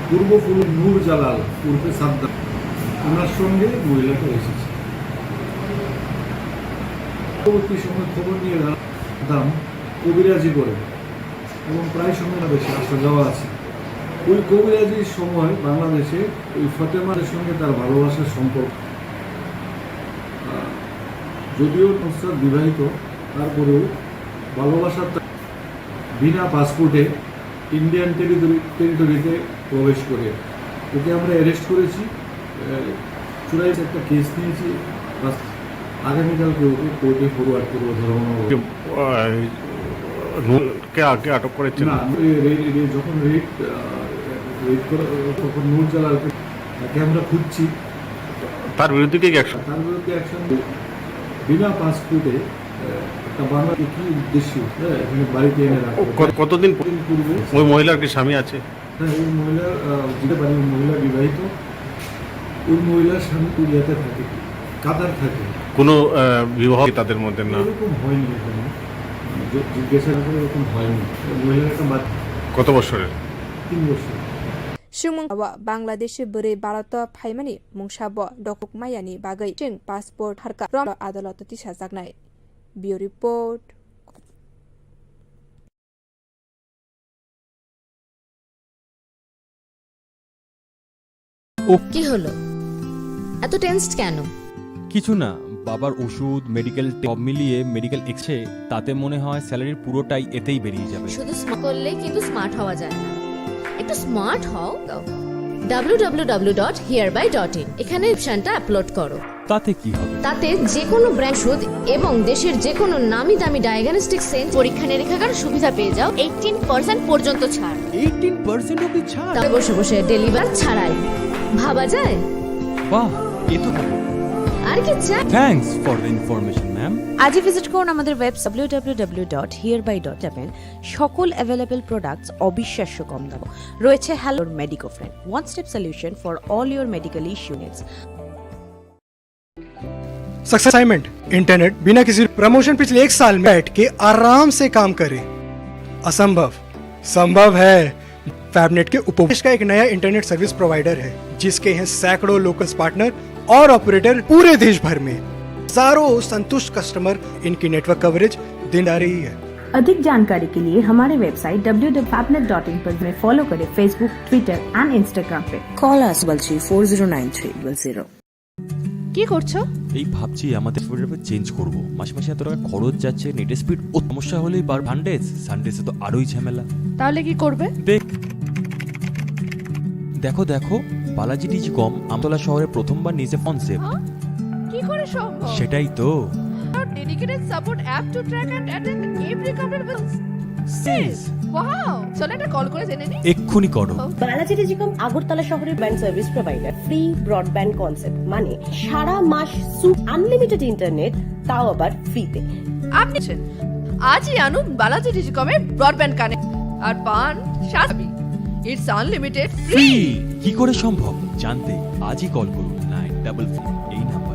পূর্বফুল নূর জালাল উর্ফে সাদ্দাম, ওনার সঙ্গে মহিলাটা এসেছে। পরবর্তী সময় খবর নিয়ে দাম কবিরাজি করে এবং প্রায় সময় বেশি আসা যাওয়া আছে। ওই কবিরাজির সময় বাংলাদেশে ওই ফাতেমার সঙ্গে তার ভালোবাসার সম্পর্ক, যদিও নুসরাত বিবাহিত, তারপরেও ভালোবাসার বিনা পাসপোর্টে ইন্ডিয়ান টেরিটরিতে প্রবেশ করে ওকে আমরা অ্যারেস্ট করেছি। চূড়াই একটা কেস নিয়েছি, আগামীকালকে ওকে কোর্টে ফরওয়ার্ড করবো ধর্মনগর। কে আগে আটক করেছেন? না, যখন রেড করা তখন নূর জালালকে তাকে আমরা খুঁজছি। তার বিরুদ্ধে কি অ্যাকশন? তার বিরুদ্ধে অ্যাকশন বিনা পাসপোর্টে একটা বাংলাকে কি উদ্দেশ্য এখানে বাড়িতে এনে রাখবো। কতদিন পূর্বে ওই মহিলার কি স্বামী আছে? হ্যাঁ, ওই মহিলার যেতে পারি, মহিলা বিবাহিত। ওই মহিলার স্বামী পুরিয়াতে থাকে, কাতার থাকে। কোনো বিবাহ কি তাদের মধ্যে? না, এরকম হয়নি, এখানে জিজ্ঞাসা করে এরকম হয়নি। মহিলার একটা কত বছরের? 3 বছর। सुमुं बांग्लादेश बोरै भारत फाइमानि मुंसाब डकुक मायानि बागै जों पासपोर्ट हारका रम आदालत थिसाजागनाय। बिउ रिपोर्ट। কি হলো, এত টেনসড কেন? কিছু না, বাবার ওষুধ, মেডিকেল সব মিলিয়ে মেডিকেল এক্সরে, তাতে মনে হয় স্যালারির পুরোটাই এতেই বেরিয়ে যাবে। শুধু স্মার্ট করলে কিন্তু স্মার্ট হওয়া যায় না, একটু স্মার্ট হও। www.hereby.in এখানে অপশনটা আপলোড করো। তাতে কি হবে? তাতে যে কোনো ব্র্যান্ড ওষুধ এবং দেশের যে কোনো নামি দামি ডায়াগনস্টিক সেন্টার পরীক্ষা নিরীক্ষার সুবিধা পেয়ে যাও 18% পর্যন্ত ছাড়। 18% অবধি ছাড়? তবে বসে বসে ডেলিভার ছাড়াই, ভাবা যায়? বাহ, এ তো আর কি চাই? Thanks for the information ma'am. আজই ভিজিট করুন আমাদের ওয়েবসাইট www.hereby.in। সকল অ্যাভেলেবল প্রোডাক্টস অবিশ্বাস্য কম দাম রয়েছে। Hello medico friend, one step solution for all your medical issue needs. Success assignment internet बिना किसी प्रमोशन पिछले 1 साल में बैठ के आराम से काम करे। असंभव संभव है। फैबनेट के उपभोक्ता का एक नया इंटरनेट सर्विस प्रोवाइडर है, जिसके हैं सैकड़ों लोकल पार्टनर और ऑपरेटर पूरे देश भर में। हजारों संतुष्ट कस्टमर, इनकी नेटवर्क कवरेज दिन आ रही है। अधिक जानकारी के लिए हमारे वेबसाइट www.fabnet.in पर में फॉलो करें फेसबुक, ट्विटर एंड इंस्टाग्राम पे। Call us 409300। কি করছো? এই ভাবছি আমাদের ফোনের চেঞ্জ করব। মাসে মাসে এত টাকা খরচ যাচ্ছে, নেট স্পিড ও সমস্যা হলেই বার সানডেসে তো আরোই ঝামেলা। তাহলে কি করবে? দেখো বালাজি ডিজিকম আমতলা শহরে প্রথমবার নিজে কনসেপ্ট। কি করে সম্ভব? সেটাই তো, dedicated support app to track and attend every complete সিস। ওয়াও, চলো একটা কল করে জেনে নি। এক্ষুনি করো। বালাজি টেলিকম আগরতলা শহরের band service provider. Free broadband concept মানে সারা মাস আনলিমিটেড ইন্টারনেট, তাও আবার ফ্রিতে। আপনি আজই আনুন বালাজি টেলিকমের ব্রডব্যান্ড কানেক্ট আর পান শাসবি। It's unlimited free. কি করে সম্ভব জানতে আজই কল করুন 944 এই নাম্বার।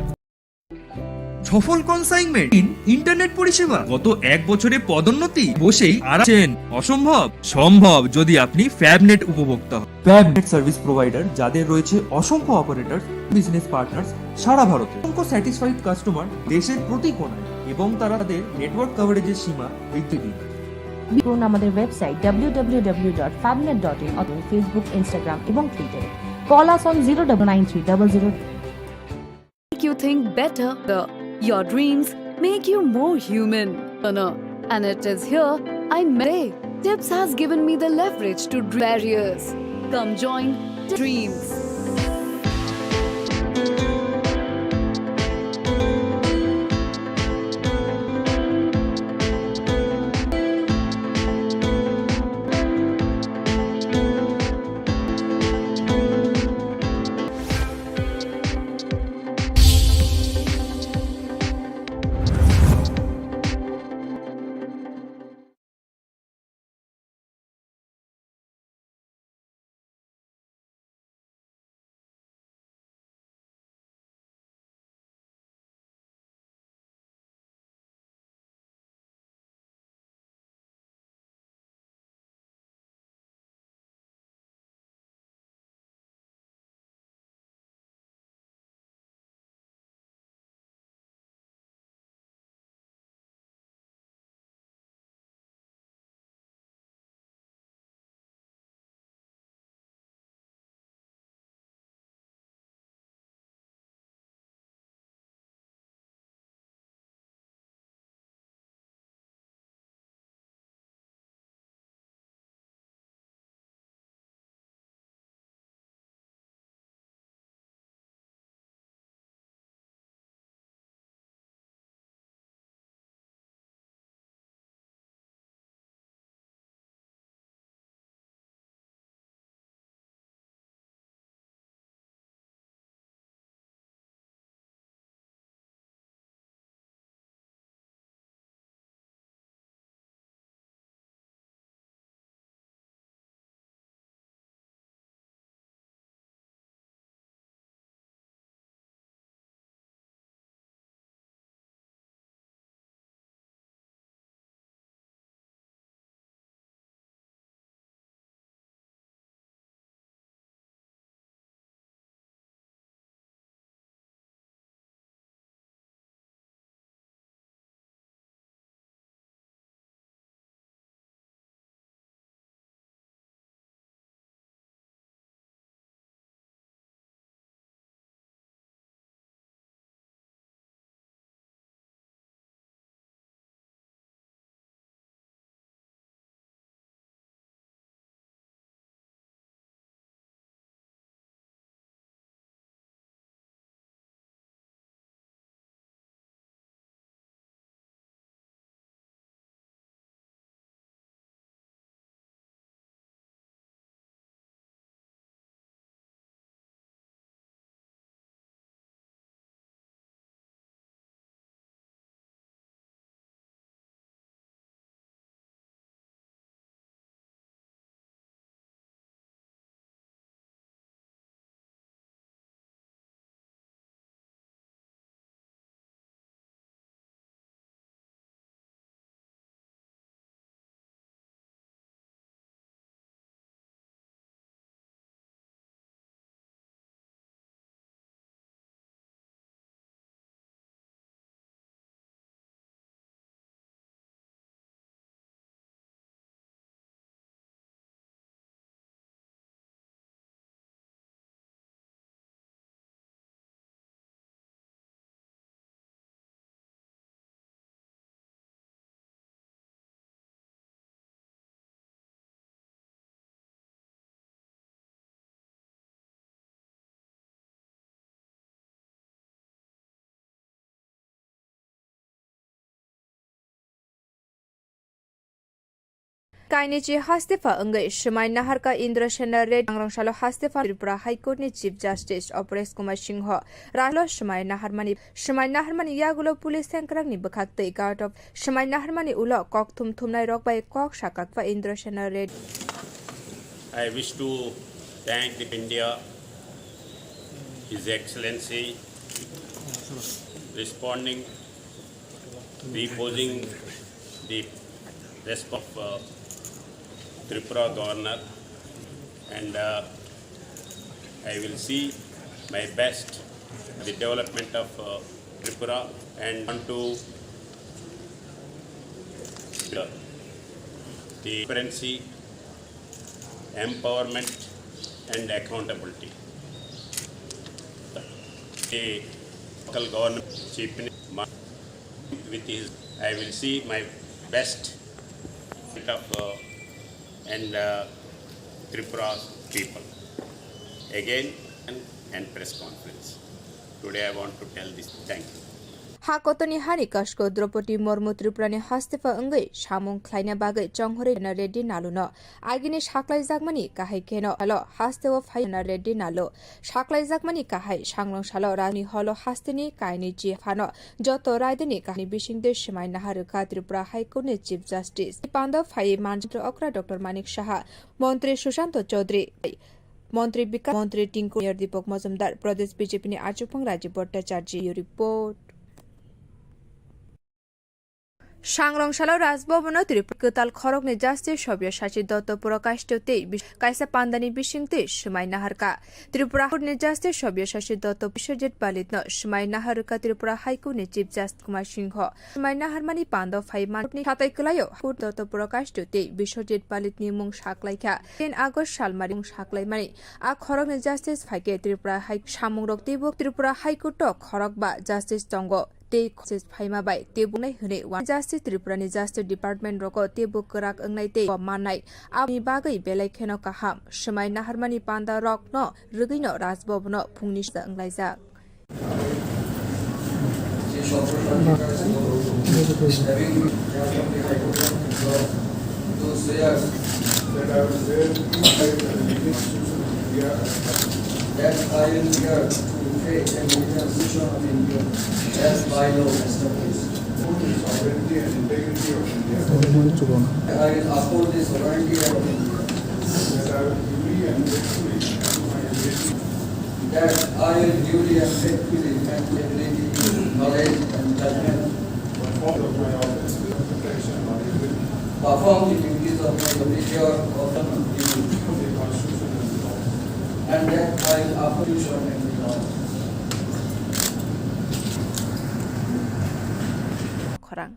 সফল কনসাইনমেন্ট ইন্টারনেট পরিষেবা গত 1 বছরে পদোন্নতি বসেই আছেন। অসম্ভব সম্ভব যদি আপনি ফ্যাবনেট উপভোক্তা হন। ফ্যাবনেট সার্ভিস প্রোভাইডার, যাদের রয়েছে অসংখ্য অপারেটর, বিজনেস পার্টনার্স সারা ভারতে, অসংখ্য স্যাটিসফাইড কাস্টমার দেশের প্রতি কোণায়, এবং তারা তাদের নেটওয়ার্ক কভারেজের সীমা বৃদ্ধি দিন। দেখুন আমাদের ওয়েবসাইট www.fabnet.in অথবা ফেসবুক, ইনস্টাগ্রাম এবং টুইটারে। Call us on 099300। Make you think better. Your dreams make you more human. And it is here I met. Tips has given me the leverage to barriers. Come join Dreams. काइनिची हास्तेफा अंगै समाय नाहारका इंद्र सेना रेड सांग्रांसालो हास्तेफा त्रिपुरा हाईकोर्टनि चीफ जस्टिस अपरेश कुमार सिंह रालो समाय नाहारमानी यागुलो पुलिस सेंक्रांनि बखाक्तै गार्ड ऑफ समाय नाहारमानी उलो कक थुमनाय रकबाय कक साकाकफा Indra Sena red I wish to thank the India, His Excellency, responding, reposing the response of Tripura Governor, and I will see my best the development of Tripura and want to the transparency, empowerment and accountability. The local government chief with his, I will see my best of and Tripura people again and press conference. Today I want to tell this. Thank you. हाकोतनी हानि Cusco Draupadi Murmu त्रिपुरानि हास्तेफा अंगै सामुं ख्लाइना बागै चंहरे ना रेड्डी नालुनो आगिनि साख्लाय जागमानि काहाय केनो hello हास्तेव फाइना Reddy नालो साख्लाय जागमानि काहाय सांग्रं सालो रानि hello हास्तेनि कायनि जि फानो जतो रायदेनि काहानि बिसिंदे समाय नाहारुका त्रिपुरा हाईकोर्टनि चीफ जस्टिस पांडव फाइ मानचित्र अक्रा डॉक्टर मानिक साहा मंत्री सुशांत चौधरी मंत्री विकास मंत्री टिंकु दीपक मजुमदार प्रदेश बीजेपी आचुपंग राजीव भट्टाचार्य रिपोर्ट सांग्रंसालो राजभवन त्रिपुरा कताल खरगनि जास्ति सभ्य शासित दत्त प्रकाशते कायसा पान्दानि बिसिंते समाय नाहारका त्रिपुरा हाईकोर्टनि जास्ति सभ्य शासित दत्त विश्वजित पालितनो समाय नाहारका त्रिपुरा हाईकोर्टनि चीफ जस्टिस कुमार सिंह समाय नाहारमानि पांडव फाइ माननि खातायखलायो हाईकोर्ट दत्त प्रकाशते विश्वजित पालितनि मुं साख्लायखा 10 आगस्ट सालमारि मुं साख्लायमानि आ खरगनि जास्टिस फाइके त्रिपुरा हाई सामुंरक तेबुक त्रिपुरा हाईकोर्ट खरग बा जास्टिस दंगो ते जस्टिस फाइमाबाय तेबुनाय हने वन जस्टिस त्रिपुरानि जस्टिस डिपार्टमेंट रको तेबुक कराक अंगनाय ते माननाय आनि बागै बेलायखेनो काहाम समाय नाहारमानि पान्दा रक न रुगैनो राजभवन फुंनि अंगलायजा that I will bear to faith and the Constitution of India as by law established. The sovereignty and integrity of India. I will uphold the sovereignty of India. That I will duly and faithfully that I will duly and faithfully and ability, knowledge and judgment perform my office with protection of perform the duties of my official of the Constitution and the law. And that I will uphold and the law. खरां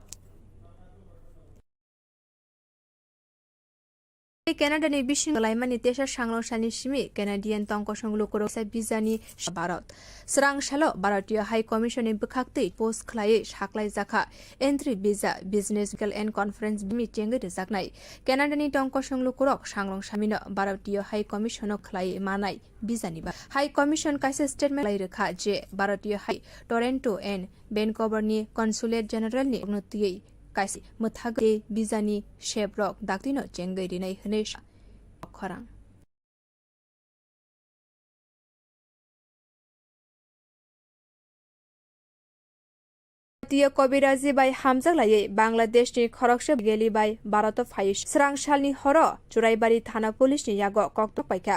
Canada Bishin Laimani Tesha Shanglo Shani Shimi, Canadian Tonko Shangluko Bizani Barot. Sarang Shalo, Baratia High Commission in Bukakti, Post Clay, Haklai Zaka, Entry Visa, Business and Conference Meeting Zaknai. Canadian Tonko Shangluko, Shanglong Shamino, Baratia High Commission of Clay Manai, Bizaniba. High Commission Kaisa Statement Lairaka J, Baratia High, Toronto and Vancouver ni Consulate General ni Notie. Kaisi muthage bizani shebrok daktino jenggai rinai hnesh khorang कविराजी बाई हामजालायै बांग्लादेशनि खरगसे गेली बाई भारत फाइस स्रांसालनि हर चुराइबारी थाना पुलिसनि यागो कक्त पाइका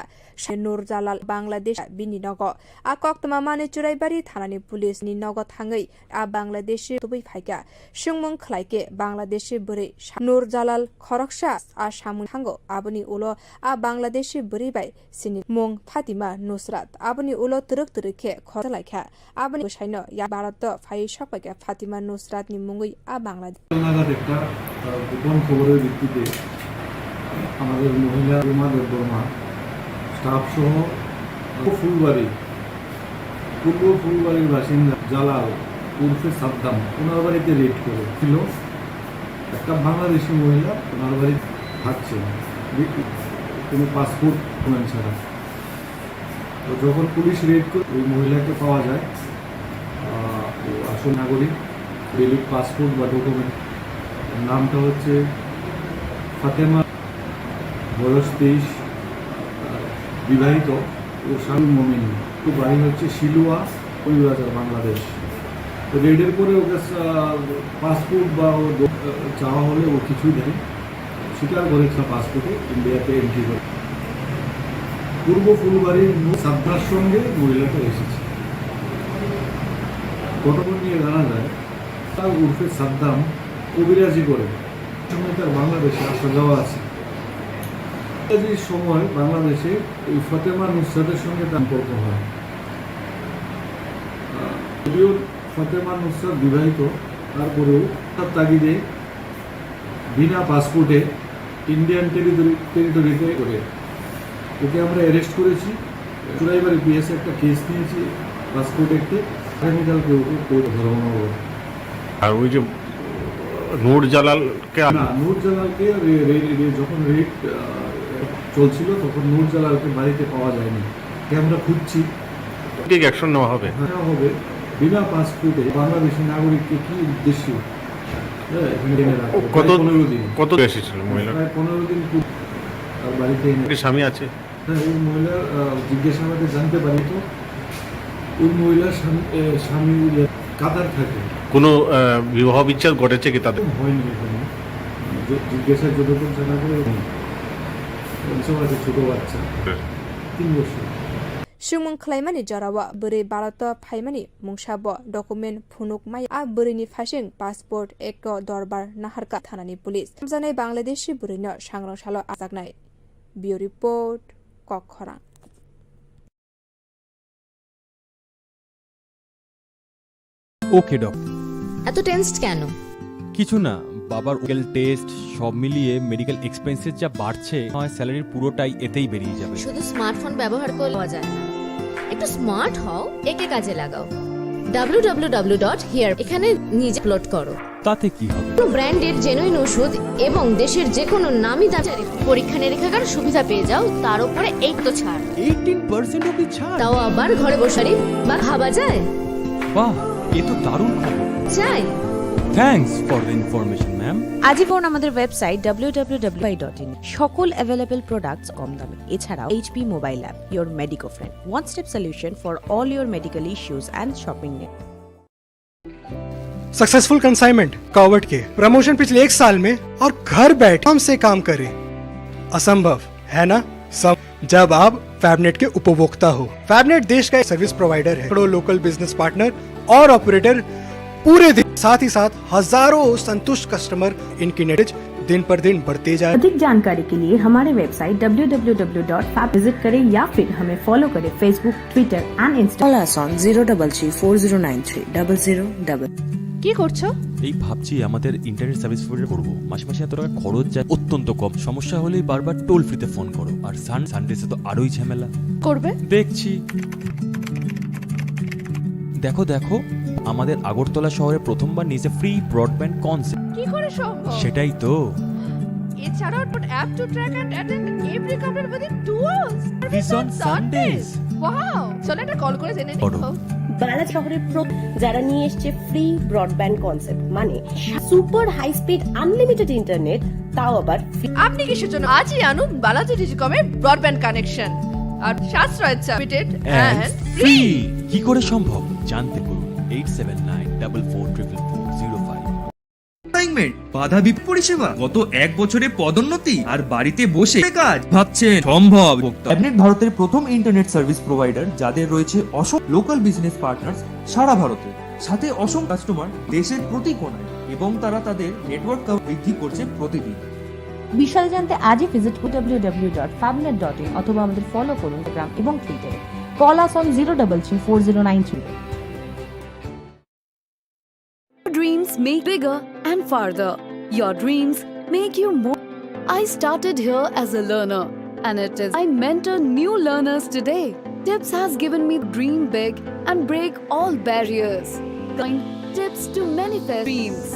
नूर जालाल बांग्लादेश बिनि नग आ कक्तमा माने चुराइबारी थानानि पुलिसनि नग थाङै आ बांग्लादेशी तुबै फाइका सुंमुं खलाइके बांग्लादेशी बुरै नूर जालाल खरगसा आ सामुं थांगो आबनि उलो आ बांग्लादेशी बुरै बाई सिनि मुं फातिमा नुसरात आबनि उलो तुरुक तुरुके खरलाइखा आबनि बसाइनो या भारत फाइस पाइका ফাতিমা নুসরাত নিমুঙ্গই আ বাংলাদেশ নাগাদ একটা গোপন খবরের ভিত্তিতে আমাদের মহিলা রুমা দেববর্মা স্টাফ সহ পূর্ব ফুলবাড়ির বাসিন্দা জালাল উর্ফে সাদ্দাম ওনার বাড়িতে রেড করেছিল একটা বাংলাদেশি মহিলা ওনার বাড়িতে থাকছেন কোনো পাসপোর্ট ছাড়া তো যখন পুলিশ রেড করে ওই মহিলাকে পাওয়া যায় আসল নাগরিক ভ্যালিড পাসপোর্ট বা ডকুমেন্ট নামটা হচ্ছে ফাতেমা বয়স 23, বিবাহিত ও স্বামী মমিন। তো বাড়ি হচ্ছে শিলুয়া, কলিবাজার, বাংলাদেশ। তো রেডের পরে ওকে পাসপোর্ট বা চাওয়া হলে ও কিছুই নেই, স্বীকার করেছে পাসপোর্টে ইন্ডিয়াতে এন্ট্রি করে। পূর্ব ফুলবাড়ির সাদ্দার সঙ্গে মহিলাটা এসেছে। ঘটনা নিয়ে জানা যায় তার উর্ফে সাদ্দাম কবিরাজি করে সময় তার বাংলাদেশে আসা যাওয়া আছে। কবিরাজির সময় বাংলাদেশে এই ফতেমা নুসরাতের সঙ্গে তার সম্পর্ক হয়। যদিও ফতেমা নুসরাত বিবাহিত, তারপরেও তার তাগিদে বিনা পাসপোর্টে ইন্ডিয়ান টেরিটরিতে করে ওকে আমরা অ্যারেস্ট করেছি। চুরাইবাড়ি পিএসে একটা কেস নিয়েছি পাসপোর্ট একটে, আগামীকালকে ওকে কোর্ট ধর্ম। আর ওই যে নূরজালালকে না, নূরজালালকে যখন রেড চলছিল তখন নূরজালালকে বাড়িতে পাওয়া যায়নি। আমরা খুঁজছি, ঠিক অ্যাকশন নেওয়া হবে। হ্যাঁ হবে। বিনা পাসপোর্টে বাংলাদেশি নাগরিককে কি উদ্দেশ্যে কত এসেছিল মহিলা? প্রায় 15 দিন তার বাড়িতে এনে। স্বামী আছে? হ্যাঁ, ওই মহিলার জিজ্ঞাসাবাদে জানতে পারি তো ওই মহিলার স্বামী কাতার থাকে। কোনো বিবাহ বিচ্ছেদ ঘটেছে কি তাদের? হয়নি এখানে, জিজ্ঞাসা যতক্ষণ জানা করে ছোট বাচ্চা 3 বছর। Sumung Claimani Jarawa, Buri Barata Paimani, Mungshabo, document Punuk Mai, A Burini Fashing, passport, Eko Dorbar, Naharka Thanani Police. Zane Bangladeshi Burino, Shangrong Shalo Azagnai. Bio report, Kokhora. Okay doctor. এত টেনসড কেন? কিছু না, বাবার medical test সব মিলিয়ে medical expenses যা বাড়ছে, আমার স্যালারির পুরোটাই এতেই বেরিয়ে যাবে। শুধু স্মার্টফোন ব্যবহার করলে পাওয়া যায় না, একটু স্মার্ট হও, একে কাজে লাগাও। www.here এখানে নিজে আপলোড করো। তাতে কি হবে? ব্র্যান্ডেড জেনুইন ওষুধ এবং দেশের যে কোনো নামি দামি পরীক্ষা নিরীক্ষার সুবিধা পেয়ে যাও, তার উপরে 8 তো ছাড়, 18% অবধি ছাড়। তাও আবার ঘরে বসে বা ভাবা যায়। বাহ, এ তো দারুণ খবর। চাই। Thanks for the information ma'am. আজই পড়ুন আমাদের ওয়েবসাইট www.in। সকল অ্যাভেলেবল প্রোডাক্টস কম দামে। এছাড়াও HP mobile app, your medico friend, one step solution for all your medical issues and shopping net. Successful consignment कॉवर्ट के प्रमोशन पिछले 1 साल में और घर बैठ हम से काम करें, असंभव है ना? जब आप फैबनेट के उपभोक्ता हो। फैबनेट देश का एक सर्विस प्रोवाइडर है, लोकल बिजनेस पार्टनर और ऑपरेटर पूरे दिन, साथ ही साथ हजारों संतुष्ट कस्टमर। इनकी नेटवर्क दिन पर दिन बढ़ते जाए। अधिक जानकारी के लिए हमारे वेबसाइट www.fab विजिट करें या फिर हमें फॉलो करें फेसबुक, ट्विटर एंड इंस्टाग्राम। 03340930000। কি করছো? এই ভাবছি আমাদের ইন্টারনেট সার্ভিস প্রোভাইডার করব। মাসে মাসে এত টাকা খরচ যায়, অত্যন্ত কম। সমস্যা হলেই বারবার টোল ফ্রিতে ফোন করো, আর সানডেসে তো আরোই ঝামেলা। করবে? দেখছি। দেখো দেখো, আমাদের আগরতলা শহরে প্রথমবার নিচে ফ্রি ব্রডব্যান্ড কনসেপ্ট। কি করে সম্ভব? সেটাই তো। এছাড়াও app to track and attend every complaint within 2 hours. This on Sundays. Wow, চলো একটা কল করে জেনে করো। নিও। বাংলাদেশ শহরের যারা নিয়ে এসেছে ফ্রি ব্রডব্যান্ড কনসেপ্ট, মানে super high speed unlimited internet, তাও আবার free। আপনি কিসের জন্য আজই আনুন বালাজি ডিজিকমের ব্রডব্যান্ড কানেকশন, আর সাশ্রয় লিমিটেড এন্ড ফ্রি। কি করে সম্ভব জানতে করুন 8794440405। অ্যাসাইনমেন্ট, বাধা বিপ পরিষেবা, গত 1 বছরে পদোন্নতি আর বাড়িতে বসে কাজ ভাবছেন সম্ভব? ফ্যাবনেট ভারতের প্রথম ইন্টারনেট সার্ভিস প্রোভাইডার, যাদের রয়েছে অসংখ্য লোকাল বিজনেস পার্টনার্স সারা ভারতে, সাথে অসংখ্য কাস্টমার দেশের প্রতি কোণায়, এবং তারা তাদের নেটওয়ার্ক বৃদ্ধি করছে প্রতিদিন। বিশদ জানতে আজই ভিজিট www.fabnet.in অথবা আমাদের ফলো করুন ইনস্টাগ্রাম এবং টুইটারে। Call us on 0334093। Dreams make bigger and farther. Your dreams make you more. I started here as a learner, and it is I mentor new learners today. Tips has given me dream big and break all barriers. Find tips to manifest dreams.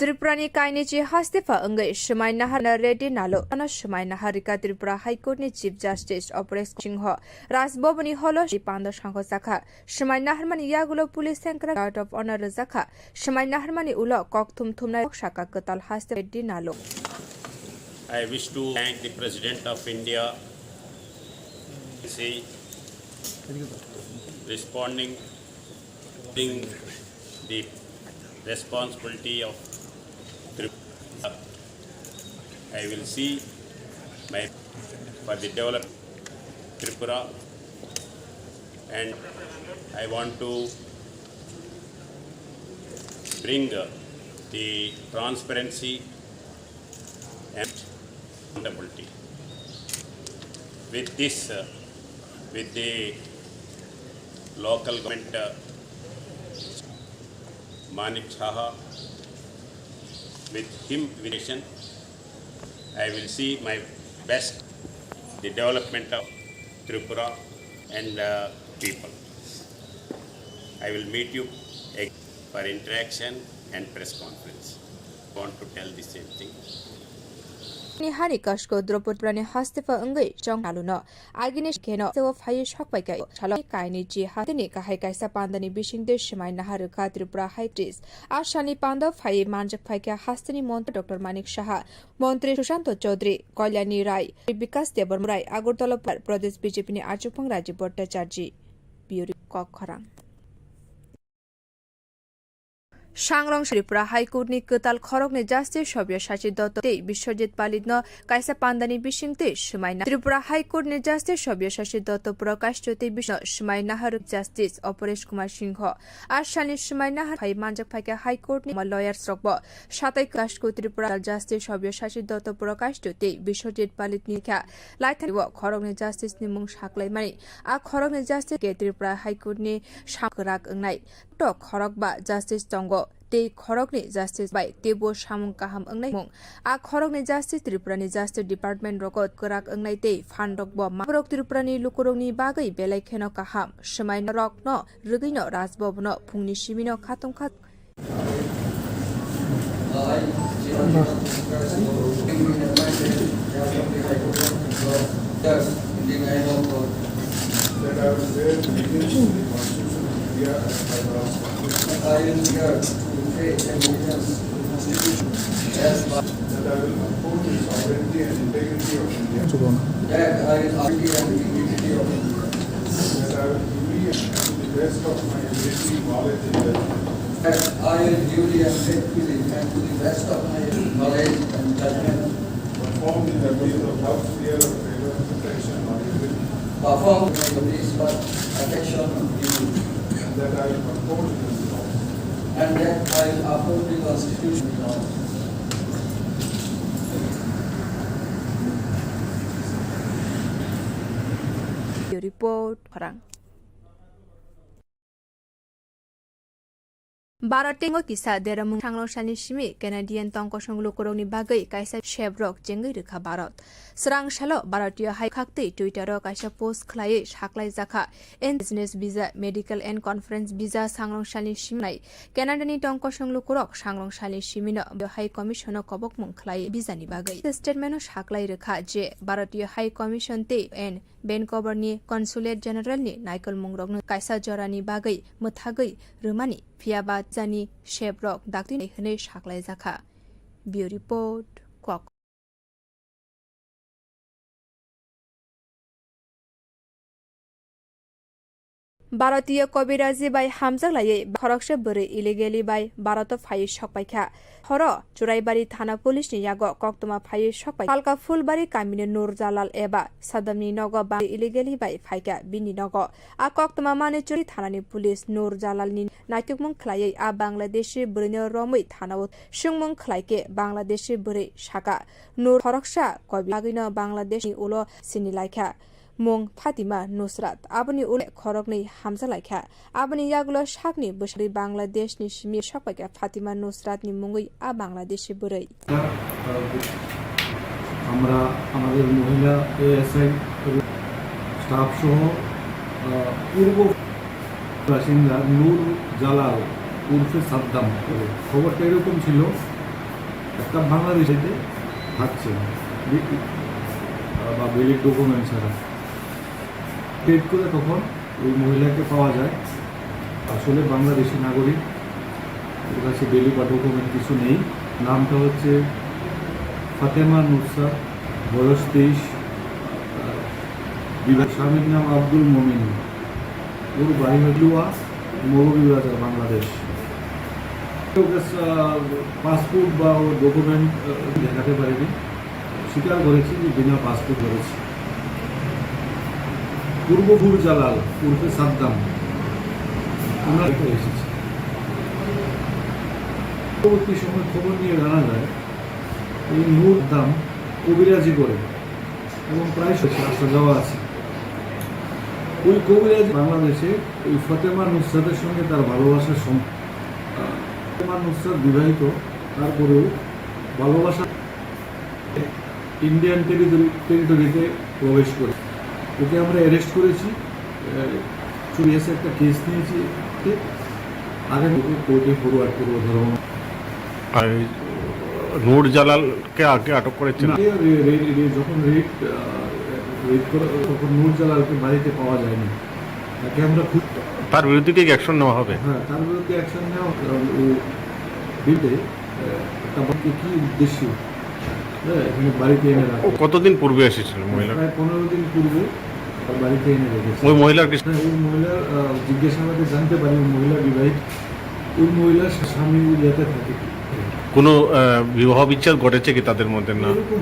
त्रिपुरानि काइनिची हास्तेफा अंगै समाय नाहार रेड्डी नालो समाय नाहारिका त्रिपुरा हाइकोर्टनि चीफ जस्टिस अपरेश सिंह राजभवननि हलो पांद सांख जाखा समाय नाहारमानि यागुलो पुलिस सेंक्रा गार्ड ऑफ ऑनर जाखा समाय नाहारमानि उलो कक थुमथुमनाय शाखा कताल हास्ते रेड्डी नालो I wish to thank the President of India responding the responsibility of Tripura. I will see my for the development Tripura, and I want to bring the transparency and accountability. With this, with the local government, Manik Saha, with him vision, I will see my best the development of Tripura and people. I will meet you for interaction and press conference. I want to tell the same thing. Nihani Kashko Dropotrani Hastefa Ungai, Jong Aluna, Aginish Keno, so of Hayish Hokbaka, Chala Kaini G. Hatini Kahaka Sapandani Bishing Dish, my Naharuka Tripura Haitis, Ashani Panda, Faye Manjak Pika, Hastani Monte, Dr. Manik Shaha, Montre Sushanto Chodri, Kolyani Rai, Bikas Debormurai, Agurtola Brothers Bijipini Achupang Rajiporta Charji, Beauty Kokharang. सांग्रं त्रिपुरा हाइकोर्टनि कताल खरगनि justice Sabhya Shasit दत्तते Vishwajit पालितन कायसा पान्दानि बिसिंते समायना Tripura हाइकोर्टनि justice Sabhya शासित दत्त प्रकाश ज्योति Vishnu समायनाहर justice Aparesh Kumar Singh आशानि समायनाहर phi मानजक फाइका हाइकोर्टनि lawyer स्रकब सातै काशको Tripura justice Sabhya शासित दत्त प्रकाश ज्योति Vishwajit पालितनि ख्या लाइथानिव खरगनि justice निमुं साक्लाइमानि आ खरगनि justice के त्रिपुरा हाइकोर्टनि साकराक अंनाय ट खरग बा जास्टिस दंग ते खरगनि जास्टिस बाय तेबो सामुं काहाम अंगनाय मुं आ खरगनि जास्टिस त्रिपुरानि जास्टिस डिपार्टमेन्ट रगत कराक अंगनाय ते फानडक ब माबरक त्रिपुरानि लुकुरंनि बागै बेलायखेनो काहाम समायन रक न रुगैनो राजभवन फुंनि सिमिनो खातंखा I am here to faith and allegiance to the Constitution that I will uphold the sovereignty and integrity of India. That I will uphold the dignity of India. That I will duly and to the best of my ability, knowledge and judgment. That I will duly and faithfully and to the best of my knowledge and judgment perform the duties of love, fear, of favor, protection, or duty. Perform the duties of affection and duty. And that I will uphold the laws. And that I will uphold the Constitution laws. Report Parang Baratingo kisa deramung sanglong sani simi Canadian tongko songlo korongni bagai kaisa shebrok jengai rekha Barat serang shalo Bharatiya hai khakte Twitter ro kaisa post khlai saklai jakha in business visa medical and conference visa sanglong sani simnai Canadian tongko songlo korok sanglong sani simino hai commission kobok mung khlai visa ni bagai statement saklai rekha je Bharatiya hai commission te and Vancouver ni consulate general ni Michael Mungrok kaisa jorani bagai muthagai rumani Fiabat Zani Shebrok Dakti Hene Shaklai Zaka Bio Report Kok Bharatiya Kobiraji by Hamza Laye Khorokshe Buri illegally by Barato Fayi Shokpaika Horo Churaibari Thana Police ni Yago Koktuma Fayi Shokpai Halka Fulbari Kamine Nur Jalal Eba Sadamni Nogo by illegally by Faika Bini Nogo A Koktuma Mane Churi Thanani Police Nur Jalal ni Natukmung Klaye A Bangladeshi Brunei Romui Thanawut Shungmung Klaike Bangladeshi Buri Shaka Nur Khoroksha Kobiragino Bangladeshi Ulo Sinilaika Mung Fatima Nusrat Abani Ule Khorogni Hamza Laika Abani Yagulo Shakni Bushri Bangladesh ni Shimi Shokpaka Fatima Nusrat ni Mungui A Bangladeshi Burai আমরা আমাদের মহিলা ASI staff সহ পূর্ব বাসিন্দা নূর জালাল উর্ফে সাদ্দাম খবরটা এরকম ছিল একটা বাংলাদেশিতে থাকছে না বা বেলির ডকুমেন্ট ছাড়া ট্রেড করে তখন ওই মহিলাকে পাওয়া যায় আসলে বাংলাদেশি নাগরিক, ওর কাছে বেলি বা ডকুমেন্ট কিছু নেই। নামটা হচ্ছে ফাতেমা নুসরা, বয়স 23, বিবাহ, স্বামীর নাম আব্দুল মমিন, ওর বাড়ি হলুয়া, মৌলভীবাজার, বাংলাদেশ। পাসপোর্ট বা ওর ডকুমেন্ট দেখাতে পারেনি, স্বীকার করেছি যে বিনা পাসপোর্ট করেছি। পূর্বপুর জালাল উর্ফে সাদ্দাম আমরা এসেছি। পরবর্তী সময় খবর নিয়ে জানা যায় এই নূর দাম কবিরাজি করে এবং প্রায় আসা যাওয়া আছে। ওই কবিরাজি বাংলাদেশে ওই ফাতেমা নুসরাতের সঙ্গে তার ভালোবাসার ফাতেমা নুসরাত বিবাহিত, তারপরেও ভালোবাসা ইন্ডিয়ান টেরিটরিতে প্রবেশ করে ওকে আমরা অ্যারেস্ট করেছি, চুরিয়াসে একটা কেস নিয়েছি, আগে ওকে কোর্টে ফরওয়ার্ড করবো ধরুন। আর নূর জালালকে আগে আটক করেছে না? যখন রেড করে তখন নূর জালালকে বাড়িতে পাওয়া যায়নি, তাকে আমরা খুব, তার বিরুদ্ধে কি অ্যাকশন নেওয়া হবে? হ্যাঁ, তার বিরুদ্ধে অ্যাকশন নেওয়া, কারণ ও দিতে একটা বাড়িতে কি উদ্দেশ্য এখানে বাড়িতে এনে রাখে। কতদিন পূর্বে এসেছিল মহিলা? প্রায় 15 দিন পূর্বে তার বাড়িতে এনে রেখেছে। ওই মহিলার কি? ওই মহিলার জিজ্ঞাসাবাদে জানতে পারি ওই মহিলা বিবাহিত, ওই মহিলার স্বামী ইয়েতে থাকে। কোনো বিবাহ বিচ্ছেদ ঘটেছে কি তাদের মধ্যে? না, এরকম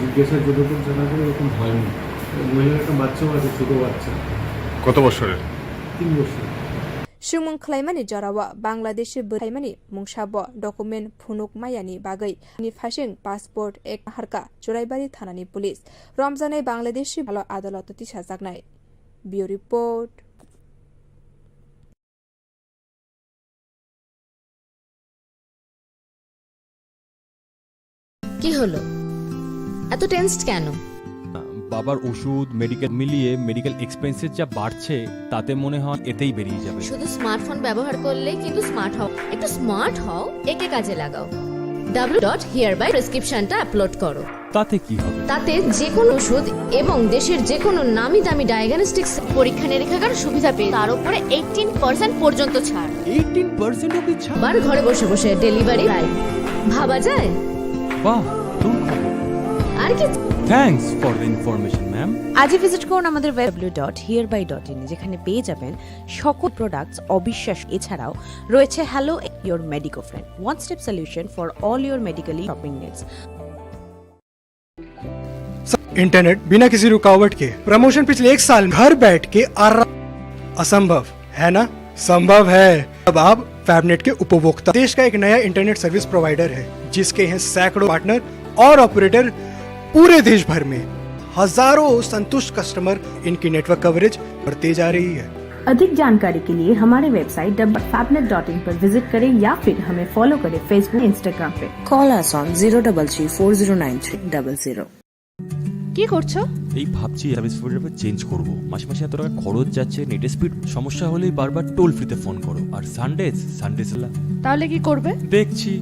জিজ্ঞাসা যতটুকু জানা করে এরকম হয়নি। মহিলার একটা বাচ্চাও আছে, ছোট বাচ্চা। কত বছরের? 3 বছর। सुमुं खलायमानि जरावा बांग्लादेशि बहायमानि मुंसाब डकुमेन्ट फुनुक मायानि बागै नि फासिं पासपोर्ट एक हारका जराइबारि थानानि पुलिस रमजानै बांग्लादेशि भालो आदालत तिसाजागनाय। बिउ रिपोर्ट। কি হলো, এত টেনসড কেন? বাবার ওষুধ মেডিকেল মিলিয়ে মেডিকেল এক্সপেন্সেস যা বাড়ছে তাতে মনে হয় এতেই বেরিয়ে যাবে। শুধু স্মার্টফোন ব্যবহার করলে কিন্তু স্মার্ট হও, একটু স্মার্ট হও, একে কাজে লাগাও। w.hereby প্রেসক্রিপশনটা আপলোড করো। তাতে কি হবে? তাতে যে কোনো ওষুধ এবং দেশের যে কোনো নামি দামি ডায়াগনস্টিক্স পরীক্ষা নিরীক্ষার সুবিধা পেয়ে তার উপরে 18% পর্যন্ত ছাড়। 18% অবধি ছাড়? বার ঘরে বসে বসে ডেলিভারি লাইভ, ভাবা যায়? বাহ, আর কি? Thanks for the information ma'am. আজই ভিজিট করুন আমাদের w.hereby.in, যেখানে পেয়ে যাবেন সকল প্রোডাক্টস অবিশ্বাস। এছাড়াও রয়েছে hello your medico friend, one step solution for all your medically shopping needs. Internet बिना किसी रुकावट के प्रमोशन पिछले 1 साल घर बैठ के आराम, असंभव है ना? संभव है। अब आप फैबनेट के उपभोक्ता, देश का एक नया इंटरनेट सर्विस प्रोवाइडर है जिसके हैं सैकड़ों पार्टनर और ऑपरेटर पूरे देश भर में। हजारों संतुष्ट कस्टमर, इनकी नेटवर्क कवरेज बढ़ती जा रही है। अधिक जानकारी के लिए हमारे वेबसाइट www.fabnet.in पर विजिट करें या फिर हमें फॉलो करें फेसबुक, इंस्टाग्राम पे। Call us on 033409300। কি করছো? এই ভাবছি সার্ভিস প্রোভাইডার চেঞ্জ করব। মাসে মাসে এত টাকা খরচ যাচ্ছে, নেট স্পিড সমস্যা হলেই বারবার টোল ফ্রিতে ফোন করো। আর সানডেজ তাহলে কি করবে? দেখছি।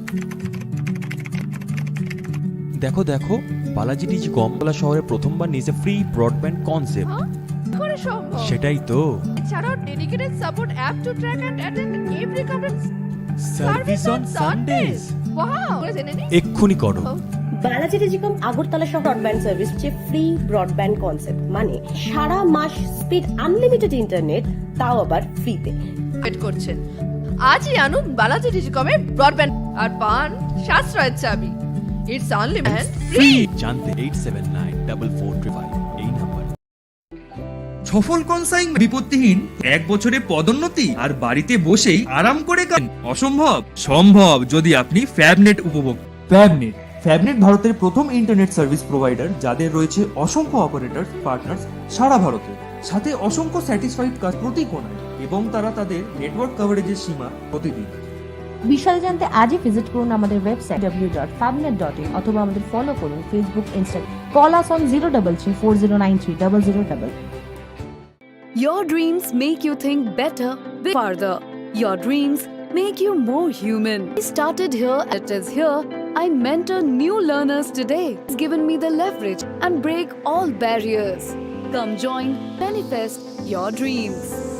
দেখো দেখো, বালাজি ডিজিকম বলা শহরে প্রথমবার নিয়েছে ফ্রি ব্রডব্যান্ড কনসেপ্ট। করে সম্ভব? সেটাই তো। এছাড়াও dedicated support app to track and attend every conference service on Sundays. Wow, জেনে নি? এক্ষুনি করো। বালাজি টেলিকম আগরতলা শহর ব্রডব্যান্ড সার্ভিস হচ্ছে ফ্রি ব্রডব্যান্ড কনসেপ্ট, মানে সারা মাস স্পিড আনলিমিটেড ইন্টারনেট, তাও আবার ফ্রিতে। ওয়েট করছেন? আজই আনুন বালাজি টেলিকমের ব্রডব্যান্ড আর পান সাশ্রয়ের চাবি। It's unlimited free. জানতে 879445 এই নাম্বার। সফল কনসাইন বিপত্তিহীন 1 বছরে পদোন্নতি আর বাড়িতে বসেই আরাম করে কাজ অসম্ভব সম্ভব যদি আপনি ফ্যাবনেট উপভোগ। ফ্যাবনেট ভারতের প্রথম ইন্টারনেট সার্ভিস প্রোভাইডার, যাদের রয়েছে অসংখ্য অপারেটর পার্টনার্স সারা ভারতে, সাথে অসংখ্য স্যাটিসফাইড কাজ প্রতি কোণায়, এবং তারা তাদের নেটওয়ার্ক কভারেজের সীমা প্রতিদিন। বিশাল জানতে আজই ভিজিট করুন আমাদের ওয়েবসাইট w.fabnet.in অথবা আমাদের ফলো করুন Facebook, Instagram. Call us on 03340930000। Your dreams make you think better, farther. Your dreams make you more human. We started here, it is here. I mentor new learners today. It's given me the leverage and break all barriers. Come join, manifest your dreams.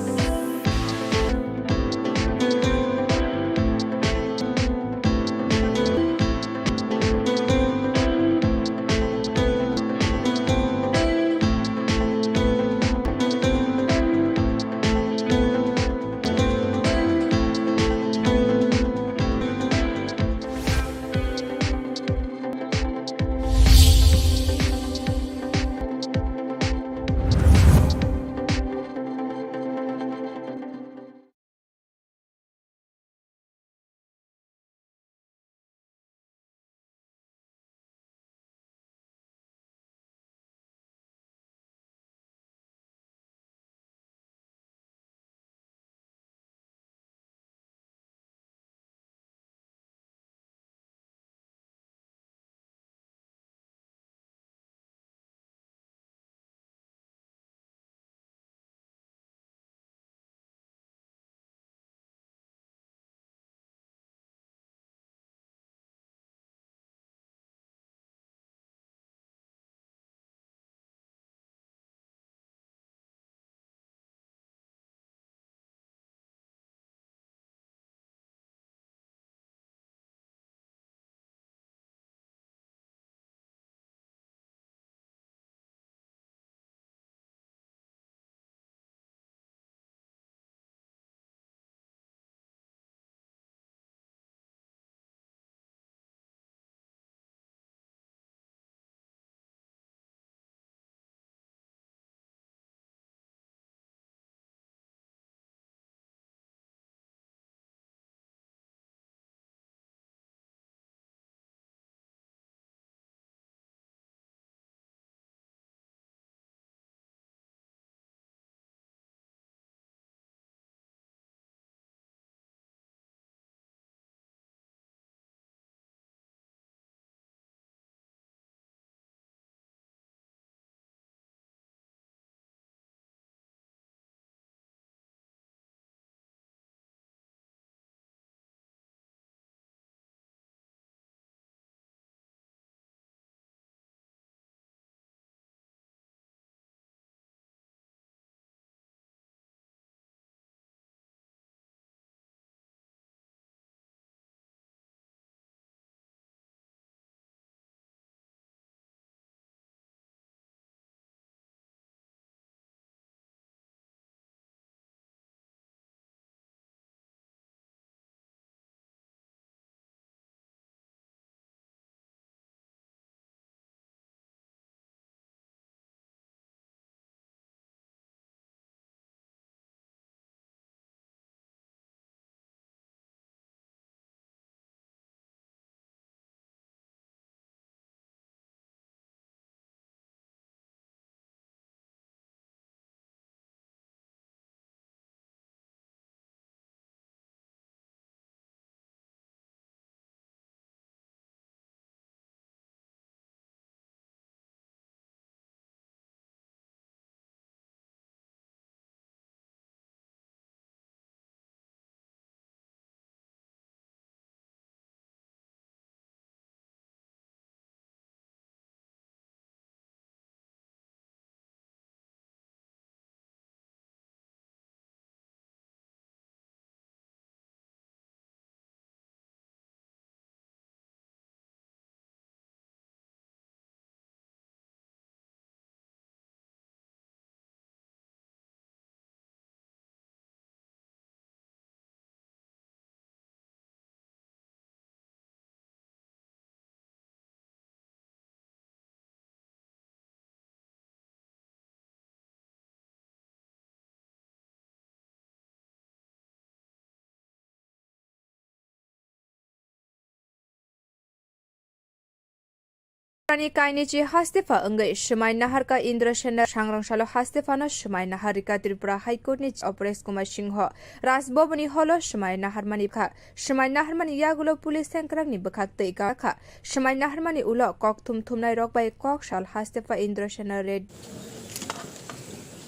Kainichi Hastefa Ungai Shumai Naharka Indra Shena Shangrangshalo Hastefano Shumai Naharika Tripura High Court ni Opres Kumar Singho Rasbobani Holo Shumai Naharmani Kha Shumai Naharmani Yagulo Police Sankrang ni Bakak Teika Kha Shumai Naharmani Ulo Kok Tum Tumnai Rock by Kok Shal Hastefa Indra Shena Red.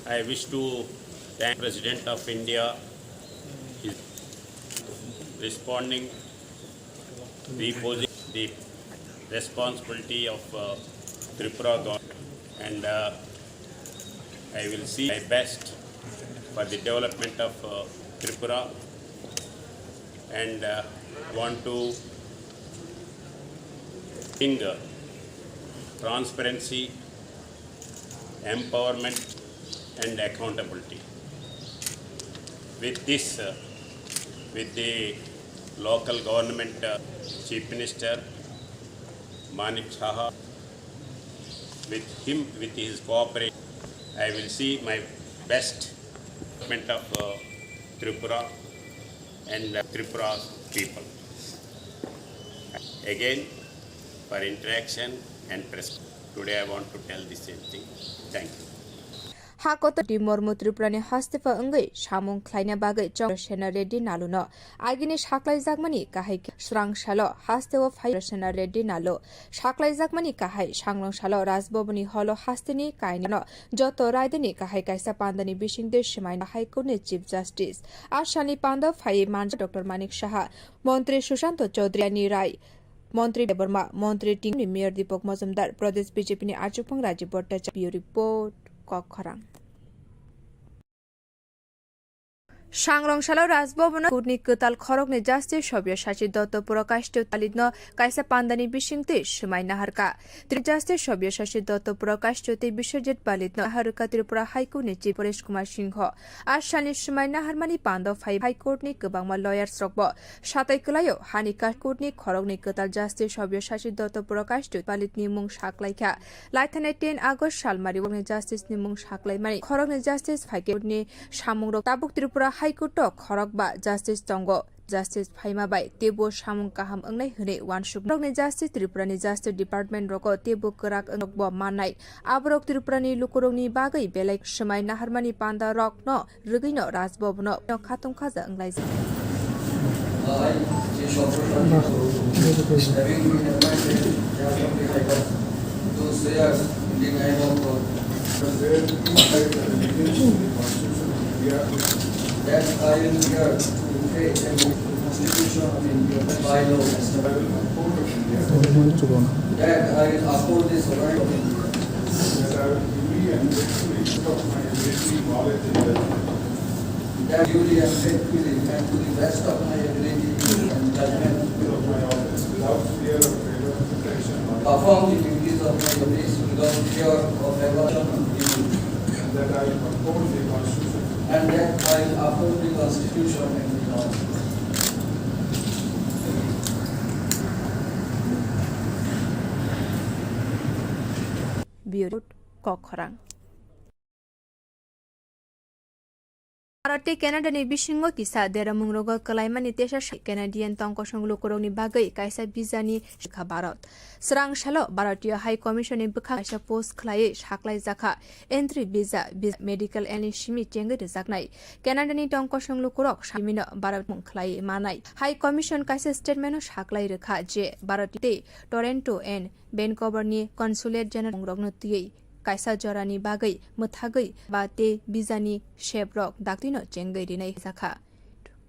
I wish to thank President of India is responding, reposing the responsibility of Tripura government, and I will see my best for the development of Tripura, and want to bring transparency, empowerment and accountability. With this, with the local government Chief Minister Manik Saha, with him, with his cooperation, I will see my best development of Tripura and Tripura's people. Again, for interaction and press, today I want to tell the same thing. Thank you. Hakot di mormu Tripurani hastefa ungai samung klaina bagai Chandrasena Reddy naluno agini saklai jakmani kahai srang salo hastewa Chandrasena Reddy nalo saklai jakmani kahai sanglong salo Rajboboni holo hasteni kainano joto raideni kahai kaisa pandani bisingde semaina High Court ni Chief Justice Ashani Panda Phai Manja Dr. Manik Saha Montri Sushanto Chaudhary Rai Montri Deborma Montri Tingni Mayor Deepak Majumdar Pradesh BJP ni Archupang Rajiv Bhattacharya report Kokharang Sangrongshalo Rajbobona Kudni Kutal Khorokni Justice Shobya Shashi Dotto Prakash Talidno Kaisa Pandani Bishingte Shumai Naharka Tri Justice Shobya Shashi Dotto Prakash Chote Bishojit Palidno Haruka Tripura High Court ni Chief Paresh Kumar Singho Ashani Shumai Naharmani Pando High Court ni Kubangma lawyers Rokbo Shatai Kulayo Hanika Court ni Khorokni Kutal Justice Shobya Shashi Dotto Prakash Palit ni Mung Shaklaika Laithane 10 August Shalmari Wogni Justice ni Mung Shaklai Mari Khorokni Justice High Court ni Samung Tabuk Tripura High Court Khorok ba Justice Tongo Justice Phaima bai Tebo Samung Kaham Angnai Hune Wansuk Rokni Justice Tripurani Justice Department Roko Tebo Kerak Anokbo Manai Abrok Tripurani Lukurongni Bagai Belai Semai Naharmani Panda Rok no Rugino Rajbobno no Khatung Khaja Anglai That I will here to faith and the Constitution of India by law that I will uphold the sovereignty of India. That I will duly and faithfully of my ability, knowledge and judgment. That duly and faithfully and to the best of my ability and judgment of my office without fear of favor, protection, perform the duties of my office without fear of aversion of duty. And that I will uphold the Constitution. And that I will uphold the Constitution and the laws. Bureau Kokharang Arate Canada ni bisingo kisa dera mungrogo kalaimani tesha Canadian tongkosong lukurongni bagai kaisa bizani shikha Bharat Srang shalo Bharatiya High Commission ni bukha kaisa post khlai saklai jakha entry visa medical and shimi chengai jaknai Canada ni tongkosong lukurok samino Bharat mung khlai manai High Commission kaisa statement saklai rekha je Bharati Toronto and Vancouver ni consulate general mungrogno tiyei Kaisa Jorani Bagai, Muthagai, Bate, Bizani, Shebrok, Daktino, Jengai, Dinai Zaka,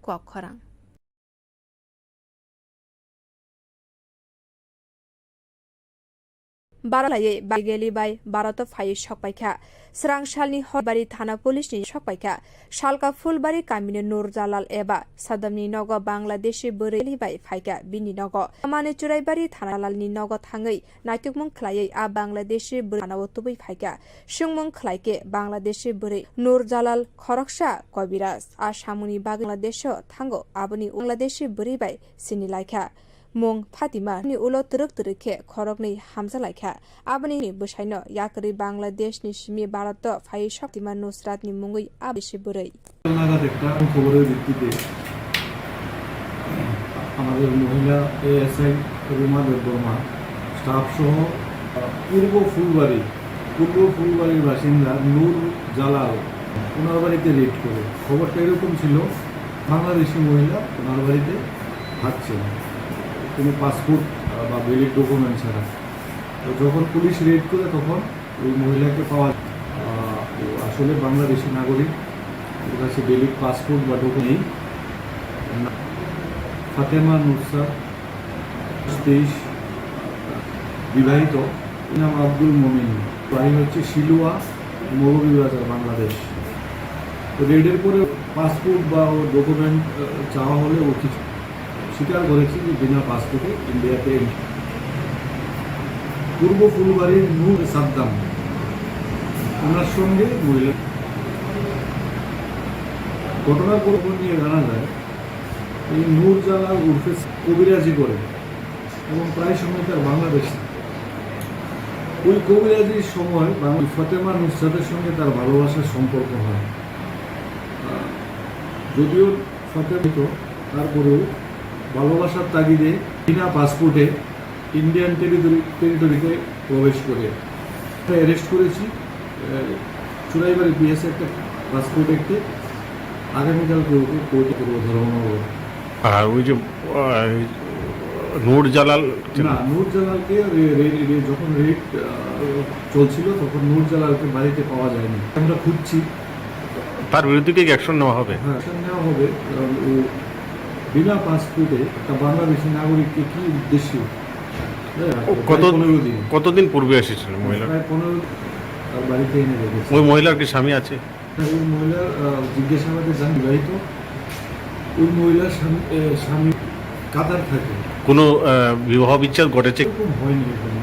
Kokharang. Baralaye, Bageli by Barato Fai Shokpaika, Srang Shalni Hobari Thana Police ni Shokpaika, Shalka Fulbari Kamine Nur Jalal Eba, Sadamni Nogo Bangladeshi Bureli by Faika, Bini Nogo, Amane Churaibari Thanalal ni Nogo Tangai, Natukmung Klaye, A Bangladeshi Burana Tubi Faika, Shungmung Klaike, Bangladeshi Buri, Nur Jalal, Khoroksha, Kobiras, Ashamuni Bangladesho, Tango, Abuni Bangladeshi Buri by Sinilaika. Mung Fatima ni ulo turuk turukhe khorokni hamza laikha abani ni busaino yakri Bangladesh ni shimi Bharat Phai Fatima Nusrat ni mungui abeshi burai নাগাদ একটা খবরের ভিত্তিতে আমাদের মহিলা ASI Ruma Debbarma staff সহ পূর্ব ফুলবাড়ির বাসিন্দা নূর জালাল ওনার বাড়িতে red করে খবরটা এরকম ছিল বাংলাদেশি মহিলা ওনার বাড়িতে থাকছেন কোনো পাসপোর্ট বা ভ্যালিড ডকুমেন্ট ছাড়া তো যখন পুলিশ রেড করে তখন ওই মহিলাকে পাওয়া আসলে বাংলাদেশি নাগরিক ওর কাছে ভ্যালিড পাসপোর্ট বা ডকুমেন্ট ফাতেমা নুসরাত 23 বিবাহিত, নাম আব্দুল মমিন, বাড়ি হচ্ছে শিলুয়া, মৌলভীবাজার, বাংলাদেশ। তো রেডের পরে পাসপোর্ট বা ডকুমেন্ট চাওয়া হলে ও কিছু স্বীকার করেছি যে বিনা পাসপোর্টে ইন্ডিয়াতে পূর্ব ফুলবাড়ির নূর সাদ্দাম, ওনার সঙ্গে মহিলা ঘটনার খবর নিয়ে জানা যায় এই নূর জালাল উর্ফে কবিরাজি করে এবং প্রায় সময় তার বাংলাদেশে। ওই কবিরাজির সময় ফাতেমা নুসরাতের সঙ্গে তার ভালোবাসার সম্পর্ক হয়। যদিও ফাতেমিত, তারপরেও ভালোবাসার তাগিদে বিনা পাসপোর্টে ইন্ডিয়ান টেরিটরিতে প্রবেশ করে অ্যারেস্ট করেছি চুরাইবাড়ি পিএসএ একটা পাসপোর্ট একটি। আগামীকালকে ওকে কোর্টে করবো ধর্মনগর। আর ওই যে নূর জালাল, না, নূর জালালকে যখন রেড চলছিল তখন নূর জালালকে বাড়িতে পাওয়া যায়নি। আমরা খুঁজছি, তার বিরুদ্ধে কি অ্যাকশন নেওয়া হবে? হ্যাঁ, অ্যাকশন নেওয়া হবে। কারণ ও বিনা পাসপোর্টে একটা বাংলাদেশি নাগরিককে কি উদ্দেশ্যে কতদিন পূর্বে এসেছিল মহিলা? প্রায় 15 তার বাড়িতে এনে রেখেছে। ওই মহিলার কি স্বামী আছে? ওই মহিলার জিজ্ঞাসাবাদে জান বিবাহিত। ওই মহিলার স্বামী কাতার থাকে। কোনো বিবাহ বিচ্ছেদ ঘটেছে? এরকম হয়নি এখানে,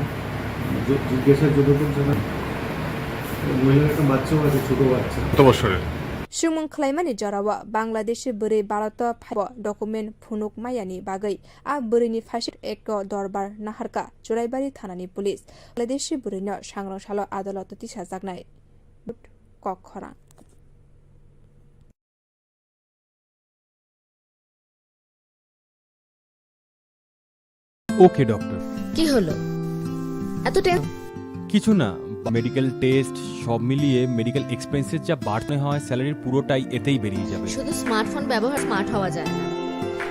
জিজ্ঞাসা যতক্ষণ জানা। মহিলার একটা বাচ্চাও আছে, ছোট বাচ্চা। কত বছরের? सुमुं खलायमानि जरावा बांग्लादेश बोरै भारत फाइब डकुमेन्ट फुनुक मायानि बागै आ बोरैनि फाइसिट एक दरबार नाहारका चुराइबारि थानानि पुलिस बांग्लादेश बोरैनो सांग्रांसालो आदालत थिसाजागनाय कखरा। ওকে ডক্টর। কি হলো এত কিছু না, মেডিকেল টেস্ট সব মিলিয়ে মেডিকেল এক্সপেন্সেস যা বাড়তে হয় স্যালারির পুরোটাই এতেই বেরিয়ে যাবে। শুধু স্মার্টফোন ব্যবহার স্মার্ট হওয়া যায় না,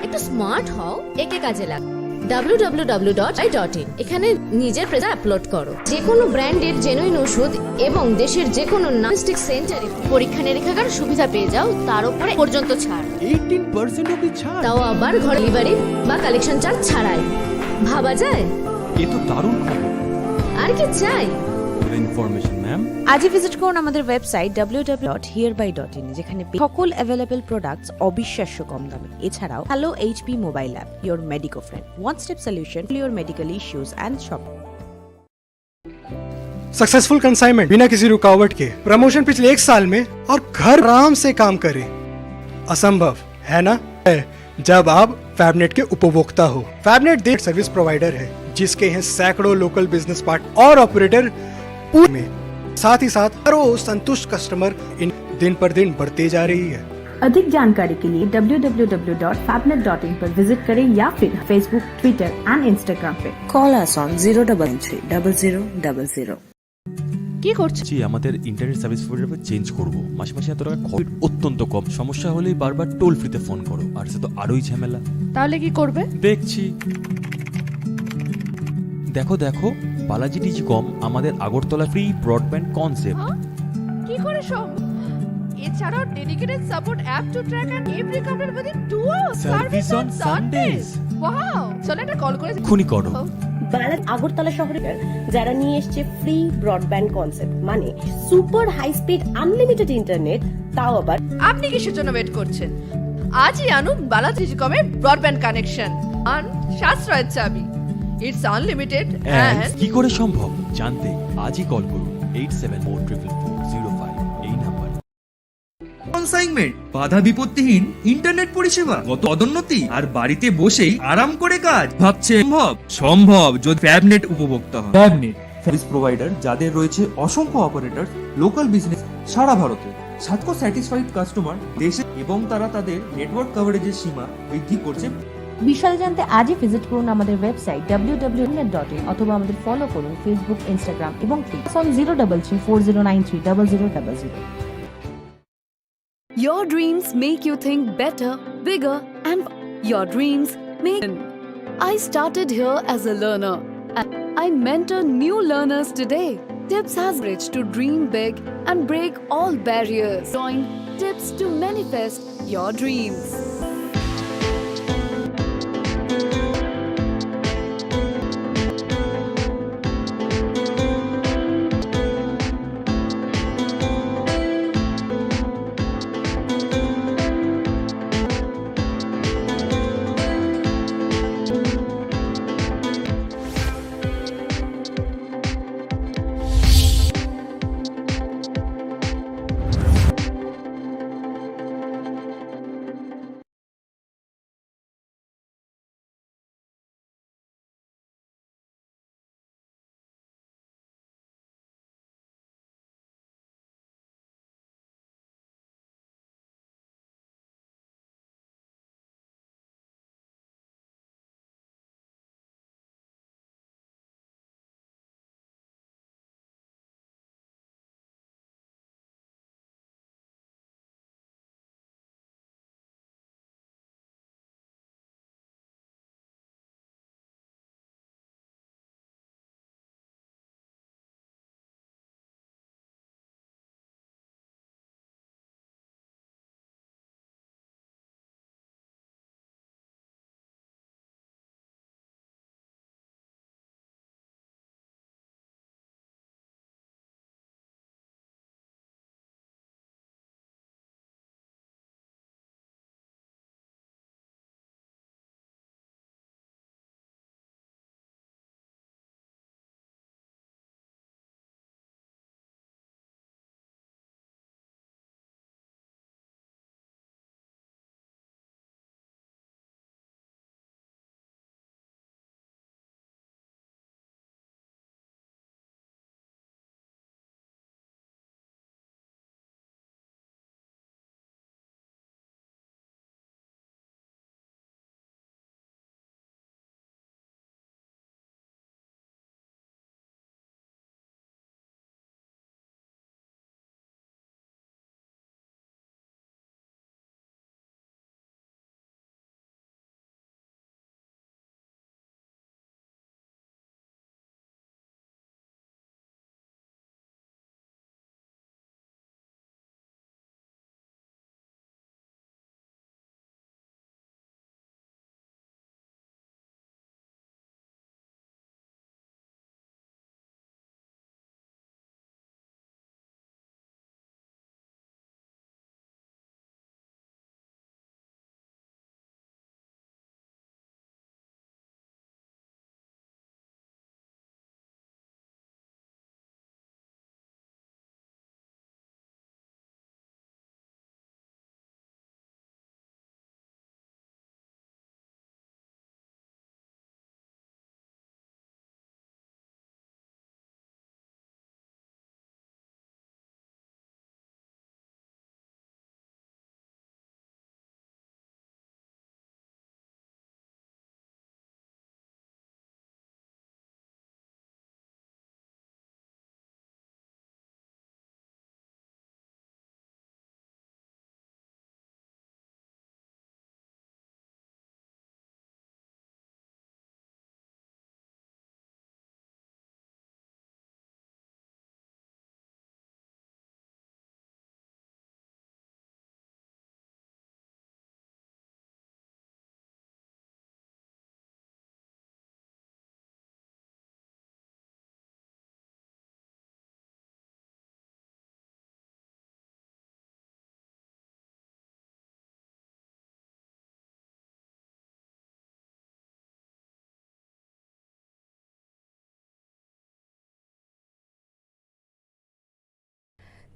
একটু স্মার্ট হও, একে কাজে লাগ। www.i.in এখানে নিজের প্রেজেন্ট আপলোড করো। যে কোনো ব্র্যান্ডের জেনুইন ওষুধ এবং দেশের যে কোনো ডায়াগনস্টিক সেন্টারে পরীক্ষা নিরীক্ষার সুবিধা পেয়ে যাও, তার উপরে পর্যন্ত ছাড় 18% অবধি ছাড়, তাও আবার ঘরে ডেলিভারি বা কালেকশন চার্জ ছাড়াই। ভাবা যায়? এ তো দারুণ খবর। আর কি চাই? Information ma'am. আজই ভিজিট করুন আমাদের ওয়েবসাইট www.hereby.in যেখানে সকল অ্যাভেলেবল প্রোডাক্টস অবিশ্বাস্য কম দামে। এছাড়াও hello HP mobile app, your medico friend, one step solution for your medical issues and shopping. Successful consignment बिना किसी रुकावट के, प्रमोशन पिछले 1 साल में और घर आराम से काम करे। असंभव है ना? जब आप फैबनेट के उपभोक्ता हो। फैबनेट देश सर्विस प्रोवाइडर है जिसके हैं सैकड़ों लोकल बिजनेस पार्टनर और ऑपरेटर पूरे में। साथ ही साथ संतुष्ट कस्टमर इन दिन पर दिन बढ़ते जा रही है। अधिक जानकारी के लिए www.fabnet.in पर विजिट करें या फिर फेसबुक, ट्विटर एंड इंस्टाग्राम पे। Call us on 033 কি করছে? জি, আমাদের ইন্টারনেট সার্ভিস প্রোভাইডার চেঞ্জ করব। মাসে মাসে এত টাকা খরচ অত্যন্ত কম। সমস্যা হলেই বারবার টোল ফ্রিতে ফোন করো, আর সে তো আরোই ঝামেলা। তাহলে কি করবে? দেখছি। দেখো দেখো, বালাজি টিজিকম আমাদের আগরতলা ফ্রি ব্রডব্যান্ড কনসেপ্ট। কি করে সম্ভব? এছাড়াও dedicated support app to track and every complaint within 2 hours service on Sundays. Wow, চলো একটা কল করে খুনি করো। বালাজি আগরতলা শহরে যারা নিয়ে এসেছে ফ্রি ব্রডব্যান্ড কনসেপ্ট, মানে super high speed unlimited internet, তাও আবার। আপনি কিসের জন্য ওয়েট করছেন? আজই আনুন বালাজি টিজিকমের ব্রডব্যান্ড কানেকশন আর সাশ্রয়ের চাবি। ইটস আনলিমিটেড এন্ড কি করে সম্ভব জানতে আজই কল করুন 87444405 এই নাম্বার। কনসাইনমেন্ট, বাধা বিপত্তিহীন ইন্টারনেট পরিষেবা, কত পদোন্নতি, আর বাড়িতে বসেই আরাম করে কাজ। ভাবছেন সম্ভব যদি ফ্যাবনেট উপভোক্তা হয়। ফ্যাবনেট সার্ভিস প্রোভাইডার যাদের রয়েছে অসংখ্য অপারেটর, লোকাল বিজনেস সারা ভারতে, 700 স্যাটিসফাইড কাস্টমার দেশে, এবং তারা তাদের নেটওয়ার্ক কভারেজের সীমা বৃদ্ধি করছে। বিশাল জানতে আজই ভিজিট করুন আমাদের ওয়েবসাইট www.net.in অথবা আমাদের ফলো করুন ফেসবুক, ইনস্টাগ্রাম এবং Twitter on 03340930000। Your dreams make you think better, bigger, and your dreams make. I started here as a learner. I mentor new learners today. Tips has bridge to dream big and break all barriers. Join Tips to manifest your dreams.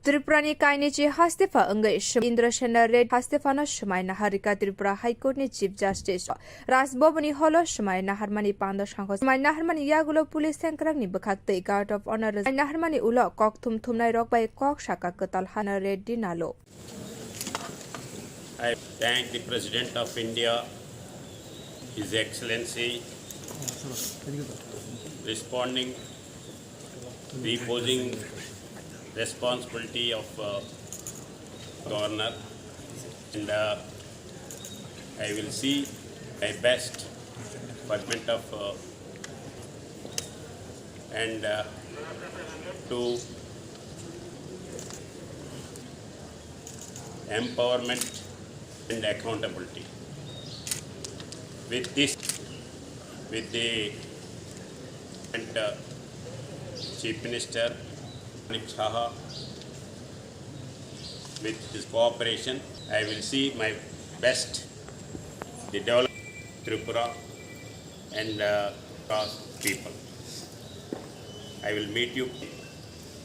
त्रिपुरानि कायनिची हास्तेफा अंगै इंद्रसेना रेड्डी हास्तेफानो समाय नाहारिका त्रिपुरा हाईकोर्टनि chief justice राजभवननि हलो समाय नाहारमानि पान्द सांखो समाय नाहारमानि यागुलो पुलिस सेंक्रांनि बखाक्तै गार्ड ऑफ ऑनर नाहारमानि उलो कक थुमनाय रकबाय कक साका कताल हाना रेड्डी नालो I thank the President of India, His Excellency, responding, reposing responsibility of Governor, and I will see my best department of and to empowerment and accountability. With this, with the Chief Minister Manik Saha, with his cooperation, I will see my best the develop Tripura and across people. I will meet you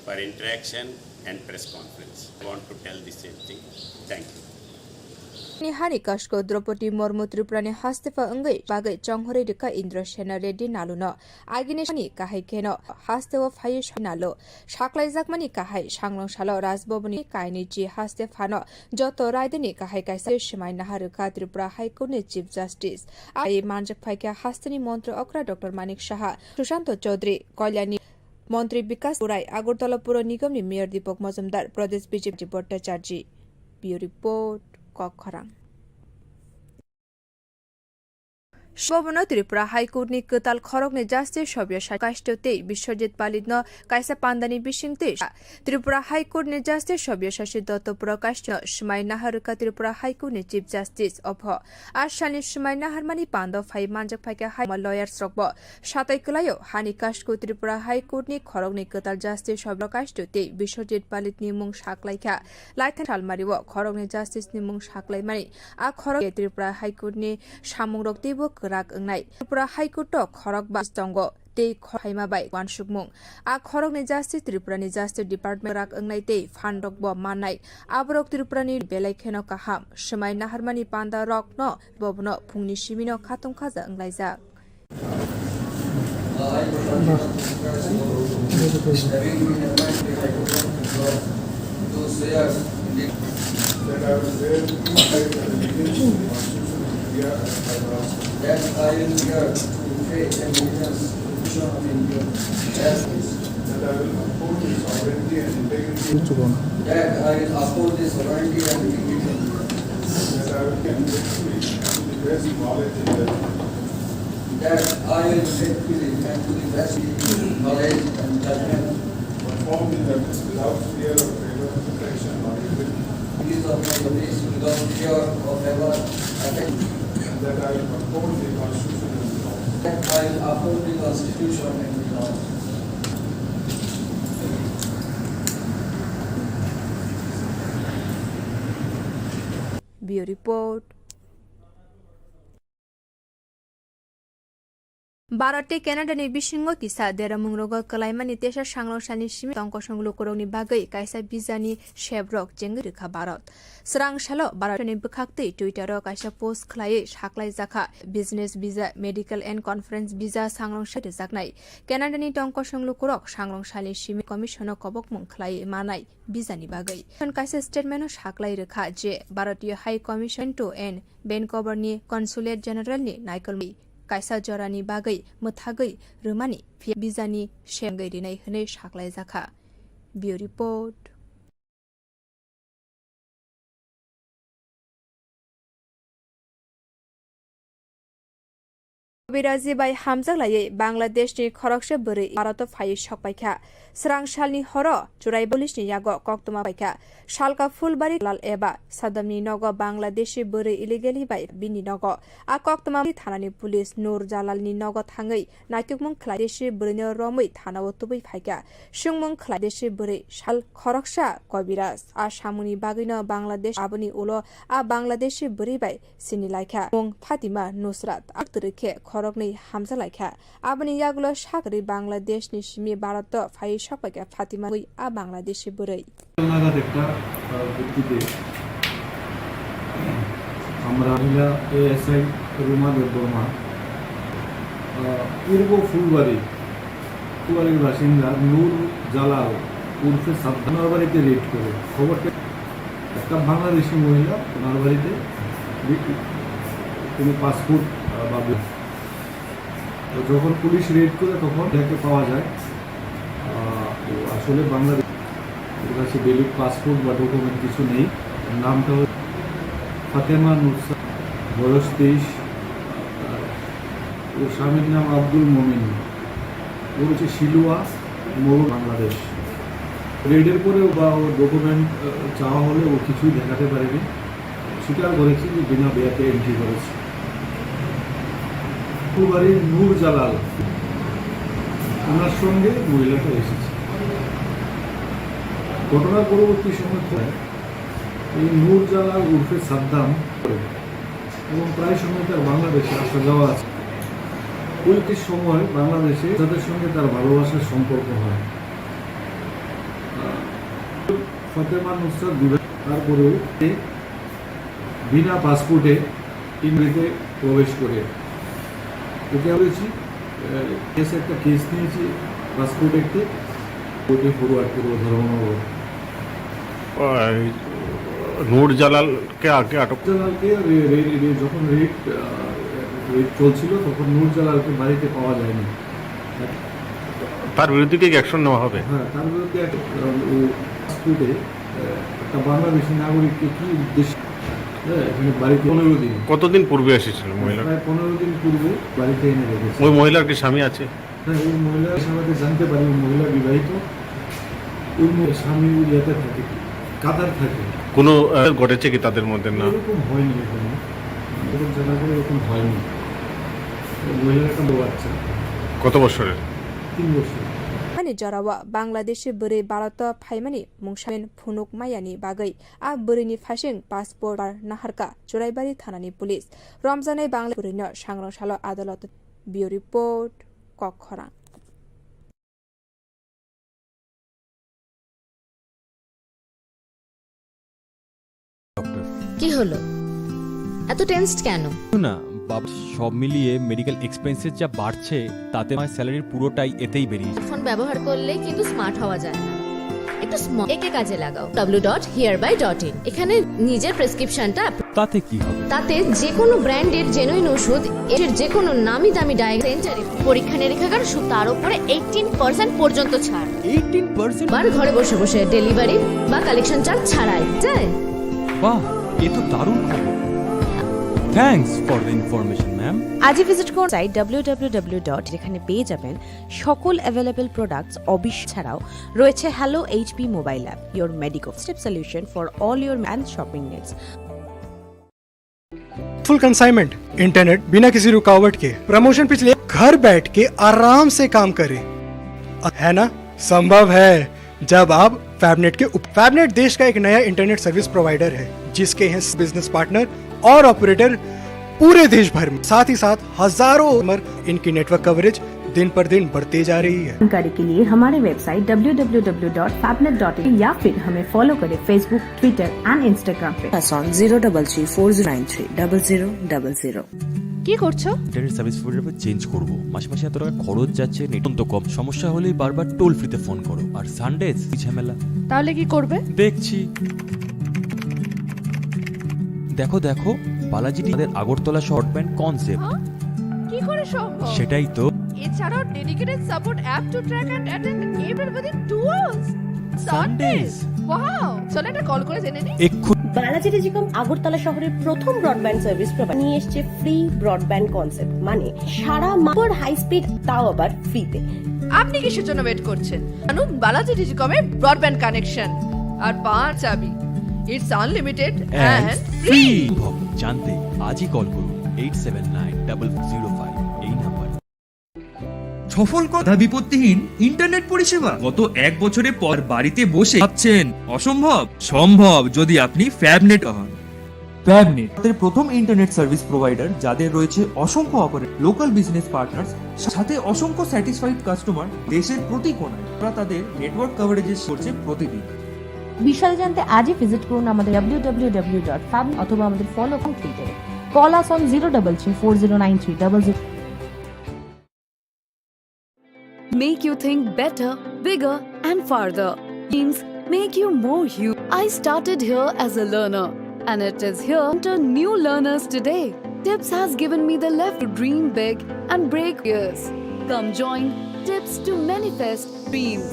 for interaction and press conference. I want to tell the same thing. Thank you. Hani Kashko Draupadi Murmu Tripurani Hastefa Ungai Bagai Chonghore Dika Indrasena Reddy Naluno Agineshani Kahai Keno Hastewa Fayish Nalo Shaklai Zakmani Kahai Shanglong Shalo Rasbobani Kainichi Hastefano Joto Raidani Kahai Kaisa Shimai Naharuka Tripura High Court Chief Justice Ai Manjak Paika Hastani Montre Okra Dr. Manik Shaha Sushanto Chaudhary Kolyani Montri Bikas Purai Agartala Pura Nigam Mayor Deepak Mazumdar Pradesh BJP Bhattacharjee Bureau Report Kokharang Shobana Tripura High Court ni Kutal Khorok ni Justice Shobya Shakashtote Bishojit Palidno Kaisa Pandani Bishingte Tripura High Court ni Justice Shobya Shashi Dotto Prakashno Shmai Naharuka Tripura High Court ni Chief Justice of Ashani Shmai Naharmani Pando Phai Manjak Phaka High Lawyers Rokbo Shatai Kulayo Hani Kashko Tripura High Court ni Khorok ni Kutal Justice Shobya Kashtote Bishojit Palit ni Mung Shaklaika Laitan Talmariwo Khorok ni Justice ni Mung Shaklai Mari A Khorok Tripura High Court ni Shamungrok Tibo Rak Ngai Tripura High Court Khorok Bas Tongo Te Khaima Bai Wan Sukmung A Khorok ni Justice Tripura ni Justice Department Rak Ngai Te Fandok Bo Manai Abrok Tripura ni Belai Kheno Kaham Shmai Naharmani Panda Rok No Bobno Phungni Simino Khatung Khaja Anglaijak That I will bear true faith and allegiance to the Constitution of India, that I will uphold the sovereignty and integrity, that I will uphold the sovereignty and integrity, that I will faithfully and to the best knowledge and judgment, that I will faithfully and to the best knowledge and judgment perform the duties without fear of favor, affection or evil, these are my duties without fear of favor, affection. That I will uphold the Constitution and the law. That I will uphold the Constitution and the law. Bureau Report Barate Canada ni Bishingo Kisa Dera Mungrogo Kalaimani Tesha Shanglosani Shimi Tonko Shanglo Koroni Bagai Kaisa Bizani Shebrok Jengurika Barot Sarang Shalo Baratani Bukakti Twitter Kaisa Post Klai Shaklai Zaka Business Visa Medical and Conference Visa Sanglong Shat Zaknai Canada ni Tonko Shanglo Korok Shanglong Shali Shimi Commissioner Kobok Mung Klai Manai Bizani Bagai Kaisa Statement Shaklai Rekha Je Baratia High Commission to N Vancouver ni Consulate General ni Nikolmi Kaisa Jorani Bagai, Muthagai, Rumani, Bizani, Shengai Dinai Hane Shaklai Zaka. Bureau Report. Birazi by Hamza Laye, Bangladesh ni Khorokse Buri, Barato Fayi Shokpaika, Srang Shalni Horo, Churai Bolish ni Yago, Koktuma Baika, Shalka Fulbari Lal Eba, Sadamni Nogo, Bangladeshi Buri illegally by Bini Nogo, A Koktuma Tanani Police, Nur Jalal ni Nogo Tangai, Natukmung Kladeshi Bruno Romi, Tanawotubi Paika, Shungmung Kladeshi Buri, Shal Khoroksha, Kobiras, A Shamuni Bagino, Bangladesh, Abuni Ulo, A Bangladeshi Buri by Sinilaika, Mung Fatima, Nusrat, Akturike, khorokni hamzalaikha aboni yagulo sakri Bangladesh ni simi Bharat phai sokpaika Fatima ui a Bangladeshi burai নাগাদ একটা ভিত্তিতে আমরা মহিলা ASI Ruma Debbarma পূর্ব ফুলবাড়ির বাসিন্দা নূর জালাল উর্ফে সাবধানার বাড়িতে red করে খবরটা একটা বাংলাদেশি মহিলা ওনার বাড়িতে কোনো পাসপোর্ট বা যখন পুলিশ রেড করে তখন তাকে পাওয়া যায় আসলে বাংলাদেশ ওর কাছে ভ্যালিড পাসপোর্ট বা ডকুমেন্ট কিছু নেই। নামটা ফাতেমা নুসরা, বয়স 23, ওর স্বামীর নাম আব্দুল মমিন, ও হচ্ছে শিলুয়া মরু বাংলাদেশ। রেডের পরেও বা ওর ডকুমেন্ট চাওয়া হলে ও কিছুই দেখাতে পারেনি, স্বীকার করেছে যে বিনা বেয়াতে এন্ট্রি করেছে। ফুলবাড়ির নূর জালাল ওনার সঙ্গে মহিলাটা এসেছে। ঘটনার পরবর্তী সময় এই নূর জালাল উর্ফে সাদ্দাম এবং প্রায় সময় তার বাংলাদেশে আসা যাওয়া আছে। ওই সময় বাংলাদেশে তাদের সঙ্গে তার ভালোবাসার সম্পর্ক হয়। ফাতেমা নুসরাত বিবাহ, তারপরেও বিনা পাসপোর্টে ইন্ডিয়াতে প্রবেশ করে ওকে বলেছি কেসে একটা কেস নিয়েছি পাসপোর্ট একটি কোর্টে ফরওয়ার্ড করবো ধর্মনগর। নূর জালালকে আগে আটক জালালকে যখন রেড চলছিল তখন নূর জালালকে বাড়িতে পাওয়া যায়নি। তার বিরুদ্ধে কি অ্যাকশন নেওয়া হবে? হ্যাঁ, তার বিরুদ্ধে পাসপোর্টে একটা বাংলাদেশি নাগরিককে কি উদ্দেশ্য এখানে বাড়িতে 15 দিন। কতদিন পূর্বে এসেছিল মহিলা? প্রায় 15 দিন পূর্বে বাড়িতে এনে রেখেছে। ওই মহিলার কি স্বামী আছে? হ্যাঁ, ওই মহিলার সাথে জানতে পারি ওই মহিলা বিবাহিত। ওই স্বামী ইয়েতে থাকে, কাতার থাকে। কোনো ঘটেছে কি তাদের মধ্যে? না, এরকম হয়নি, এখানে এরকম জানা করে এরকম হয়নি। মহিলার একটা বাচ্চা। কত বছরের? 3 বছর। Mani jarawa Bangladesh bere Bharat phaimani mungsamen phunuk mayani bagai a berini phasing passport bar naharka Choraibari thanani police Ramzanai Bangla burino sangrangshalo adalat bio report Kokkhorang। কি হলো এত টেনসড কেন? না বাবা, সব মিলিয়ে মেডিকেল এক্সপেন্সেস যা বাড়ছে তাতে আমার স্যালারির পুরোটাই এতেই বেরিয়েছে। ফোন ব্যবহার করলে কিন্তু স্মার্ট হওয়া যায় না, একটু স্মার্ট একে কাজে লাগাও w.hereby.in এখানে নিজের প্রেসক্রিপশনটা তাতে কি হবে? তাতে যে কোনো ব্র্যান্ডের জেনুইন ওষুধ এর যে কোনো নামি দামি ডায়াগনস্টিক সেন্টারে পরীক্ষা নিরীক্ষাগার তার উপরে 18% পর্যন্ত ছাড়। 18%? বার ঘরে বসে বসে ডেলিভারি বা কালেকশন চার্জ ছাড়াই যায়। বাহ, এ তো দারুণ খবর। Thanks for the information ma'am. আজই ভিজিট করুন সাইট www. যেখানে পেয়ে যাবেন সকল অ্যাভেলেবল প্রোডাক্টস ছাড়াও রয়েছে hello HP mobile app, your medical step solution for all your and shopping needs. Full consignment internet बिना किसी रुकावट के प्रमोशन पिछले घर बैठ के आराम से काम करे, है ना? संभव है जब आप फैबनेट फैबनेट देश का एक नया इंटरनेट सर्विस प्रोवाइडर है जिसके हैं बिजनेस पार्टनर और ऑपरेटर पूरे देश भर में। साथ ही साथ हजारों इनकी नेटवर्क कवरेज दिन पर दिन बढ़ते जा रही है। जानकारी के लिए हमारे वेबसाइट www.fabnet.in या फिर हमें फॉलो करें फेसबुक, ट्विटर एंड इंस्टाग्राम पे। 03340930000। কি করছো? ইন্টারনেট সার্ভিস প্রোভাইডার চেঞ্জ করব। মাসে মাসে এত টাকা খরচ যাচ্ছে, নেট তো কম। সমস্যা হলেই বারবার টোল ফ্রিতে ফোন করো, আর সানডেজ ঝামেলা। তাহলে কি করবে? দেখছি। দেখো দেখো, বালাজি আমাদের আগরতলা শর্টব্যান্ড কনসেপ্ট। কি করে সম্ভব? সেটাই তো। এছাড়াও dedicated support app to track and attend every within 2 hours. Sundays, wow! চলো একটা কল করে জেনে নিই। বালাজি টেলিকম আগরতলা শহরের প্রথম ব্রডব্যান্ড সার্ভিস প্রোভাইডার নিয়ে এসেছে ফ্রি ব্রডব্যান্ড কনসেপ্ট, মানে সারা মাস হাই স্পিড, তাও আবার ফ্রিতে। আপনি কিসের জন্য ওয়েট করছেন? জানুন বালাজি টেলিকমের ব্রডব্যান্ড কানেকশন আর 5 চাবি। It's unlimited and free. জানতে আজই কল করুন 879005 এই নাম্বার। সফল কথা বিপত্তিহীন ইন্টারনেট পরিষেবা গত 1 বছরে পর বাড়িতে বসে ভাবছেন অসম্ভব? সম্ভব যদি আপনি ফ্যাবনেট হন। ফ্যাবনেট তাদের প্রথম ইন্টারনেট সার্ভিস প্রোভাইডার, যাদের রয়েছে অসংখ্য অপারেটর, লোকাল বিজনেস পার্টনার্স, সাথে অসংখ্য স্যাটিসফাইড কাস্টমার দেশের প্রতি কোণায়। তারা তাদের নেটওয়ার্ক কভারেজের করছে প্রতিদিন। বিশাল জানতে আজই ভিজিট করুন আমাদের www.fab অথবা আমাদের ফলো করুন টুইটারে। Call us on 033409300. Make you think better, bigger, and farther. Dreams make you more human. I started here as a learner, and it is here to new learners today. Tips has given me the left to dream big and break fears. Come join Tips to manifest dreams.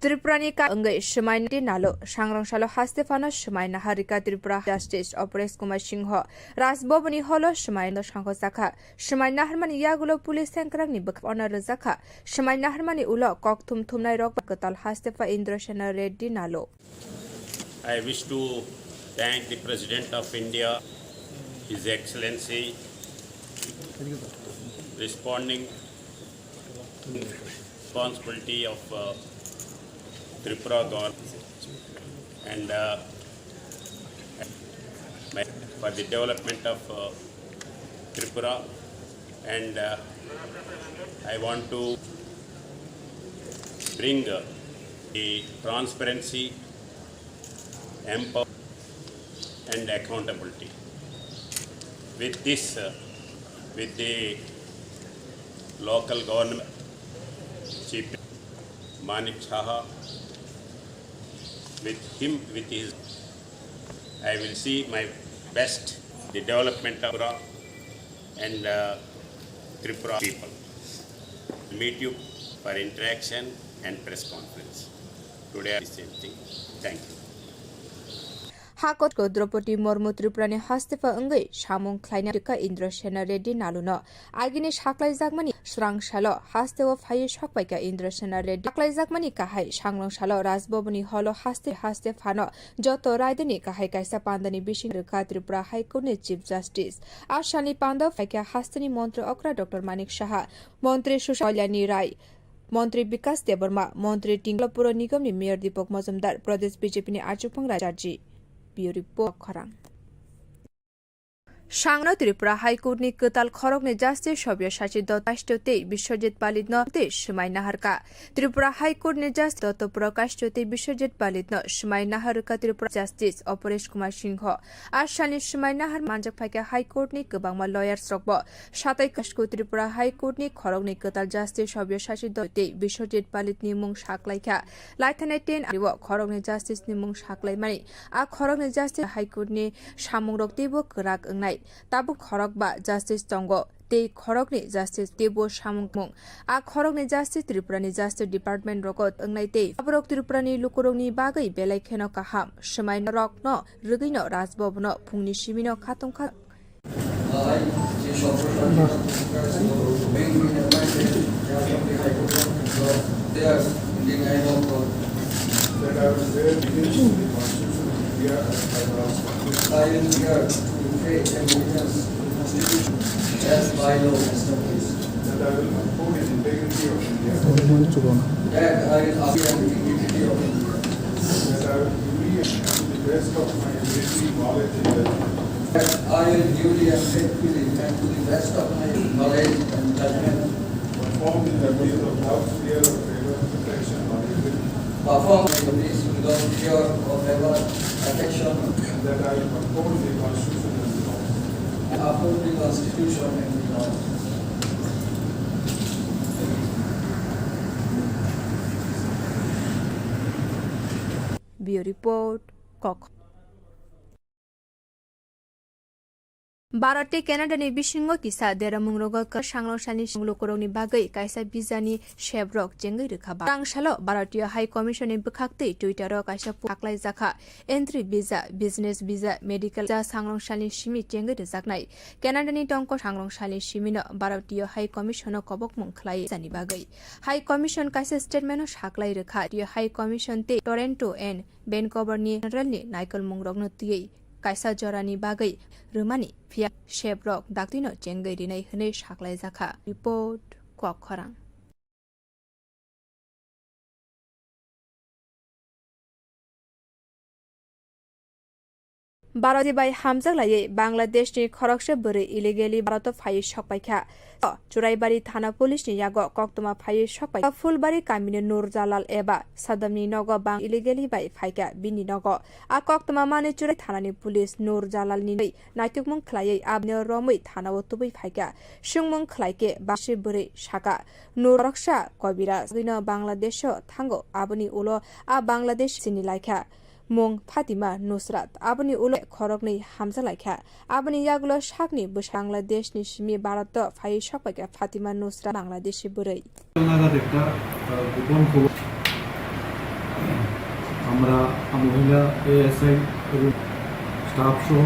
त्रिपुरानि का अंगै समायनाति नालो सांग्रांसालो हास्तेफानो समायना Harika Tripura justice Aparesh Kumar Singh राजभवनी hello समायना सांखो साखा समायना हारमानि यागुलो police सेंक्रांनि बखना रजाखा समायना हारमानि उलो ककथुम थुमनाय रक कताल हास्तेफा इंद्रसेना रेड्डी नालो I wish to thank the President of India, His Excellency, responding responsibility of Tripura government and for the development of Tripura, and I want to bring the transparency, empowerment and accountability. With this, with the local government, Chief Manik Saha, with his, I will see my best, the development of Tripura and Tripura people. Meet you for interaction and press conference. Today, the same thing. Thank you. हाकत को द्रौपदी मुर्मू त्रिपुरानि हास्तेफा अंगै सामुं ख्लायना दिका Indrasena Reddy नालुनो आगिनि साख्लाय जागमानि स्रांसालो हास्तेव फायै सकबायका Indrasena Reddy साख्लाय जागमानि काहाय सांग्रांसालो राजभवनी hello हास्तेफानो जतो रायदनि काहाय कायसा पान्दानि बिसिं रेखा त्रिपुरा हाइकोर्टनि chief justice आसानि पान्दा फायका हास्तेनि मन्त्री अक्रा doctor Manik Saha मन्त्री सुशाल्यानि राय मन्त्री विकास देबर्मा मन्त्री टिंगला पुर निगमनि मेयर दीपक मजुमदार प्रदेश बीजेपीनि आचुफां राजार्जी रिपोर्ट खरां सांगनो त्रिपुरा हाइकोर्टनि कताल खरगनि जस्टिस सभ्य शासि दत्ताष्टते विश्वजित पालितनो ते समायना हारका त्रिपुरा हाइकोर्टनि जस्टिस दत्त प्रकाशते विश्वजित पालितनो समायना हारका त्रिपुरा जस्टिस अपरेश कुमार सिंह आसानि समायना हार मानजक फायका हाइकोर्टनि गोबांमा लयार्स रकबो सातै काशकु त्रिपुरा हाइकोर्टनि खरगनि कताल जस्टिस सभ्य शासि दत्ते विश्वजित पालितनि मुं साख्लायखा लाइथानाय 10 आरिव खरगनि जस्टिसनि मुं साख्लायमानि आ खरगनि जस्टिस हाइकोर्टनि सामुं रक्तेबो कराक अंनाय ताबु खरग बा जस्टिस तंगो ते खरगनि जस्टिस देबो सामुंगमुं आ खरगनि जस्टिस त्रिपुरानि जस्टिस डिपार्टमेंट रगत अंनाय ते अबरक त्रिपुरानि लुकुरंनि बागै बेलायखेनो काहाम समायना रकनो रुगैनो राजभवनो फुंनि सिमिनो खातंखा faith and allegiance to the Constitution as by law established. That I will uphold the integrity of India. That I will uphold the integrity of India. That I will duly and to the best of my ability, knowledge and judgment. That I will duly and faithfully and to the best of my knowledge and judgment perform the duties of without fear or favor, protection or evil. Perform the duties without fear or favor, affection. And that I will uphold the Constitution. Uphold the Constitution and the laws. Bureau Report, Kok. भारतले क्यानाडानि बिसिङो किसा देरामुं रगक सांग्रांसानि लुकुरंनि बागै कायसा बिजानि शेब्रक जेंगै रोखाबा रांसालो भारतीय high कमिशननि बखाक्तै ट्विटाराव कायसा पाकलाय जाखा entry भिजा business भिजा medical जा सांग्रांसानि सिमि जेंगै रोजाकनाय क्यानाडानि टंक सांग्रांसानि सिमिनो भारतीय high कमिशनो कबक मुं खलाय जानि बागै हाई कमिशन कायसा स्टेटमेन्टनो साकलाय रोखा हाई कमिशन ते टोरन्टो एन्ड भेनकुवरनि जनरलनि नाइकल मुं रगनो तियै कायसा जरानि बागै रोमानि फिया शेब्रक दाक्तिनो जेंगै रिनाय हनै साकलाय जाखा रिपोर्ट कक खरां भारती बाय हामजालायै बांलादेशनि खरगसे बोरै इलिगेलि भारत फायै सकबायखा चुराइबारी थाना पुलिसनि याग कक्तमा फायै सकबाय फुलबारी कामिनि नूर जालाल एबा सादमनि नग बां इलिगेलि बाय फायका बिनि नग आ कक्तमा माने चुराइ थानानि पुलिस नूर जालालनि नायतुकमुं खलायै आबने रमै थानाव तुबै फायका सुंमुं खलायके बासि बोरै साका नूर रक्षा कबिरा गैनो बांलादेश थांगो आबनि उलो आ बांलादेश सिनि लायखा मुं फातिमा नुसरात आबनि उलो खरगनि हामजालायखा आबनि यागुलो साकनि बांलादेशनि सिमी भारत फायै सकबायका फातिमा नुसरात बांलादेशी बोरै नागाद একটা গোপন খবর আমরা মহিলা এএসআই এবং স্টাফ সহ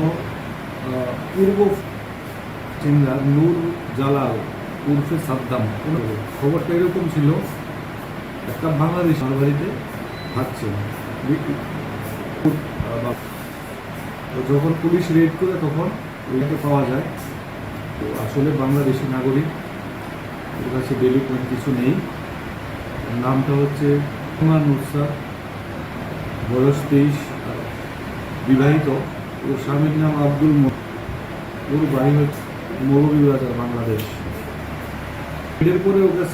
পূর্ব চিন্দার নূর জালাল উর্ফে সাদ্দাম, খবরটা এরকম ছিল, একটা বাংলাদেশ আমার বাড়িতে থাকছে। যখন পুলিশ রেড করে তখন ওইটাকে পাওয়া যায়। তো আসলে বাংলাদেশি নাগরিক, ওর কাছে ডেলিকুয়েন্ট কিছু নেই। নামটা হচ্ছে কুমার নুসরাত, বয়স 23, বিবাহিত। ওর স্বামীর নাম আব্দুল ওর বাড়ি হচ্ছে মৌলভীবাজার, বাংলাদেশ। এর পরে ওকে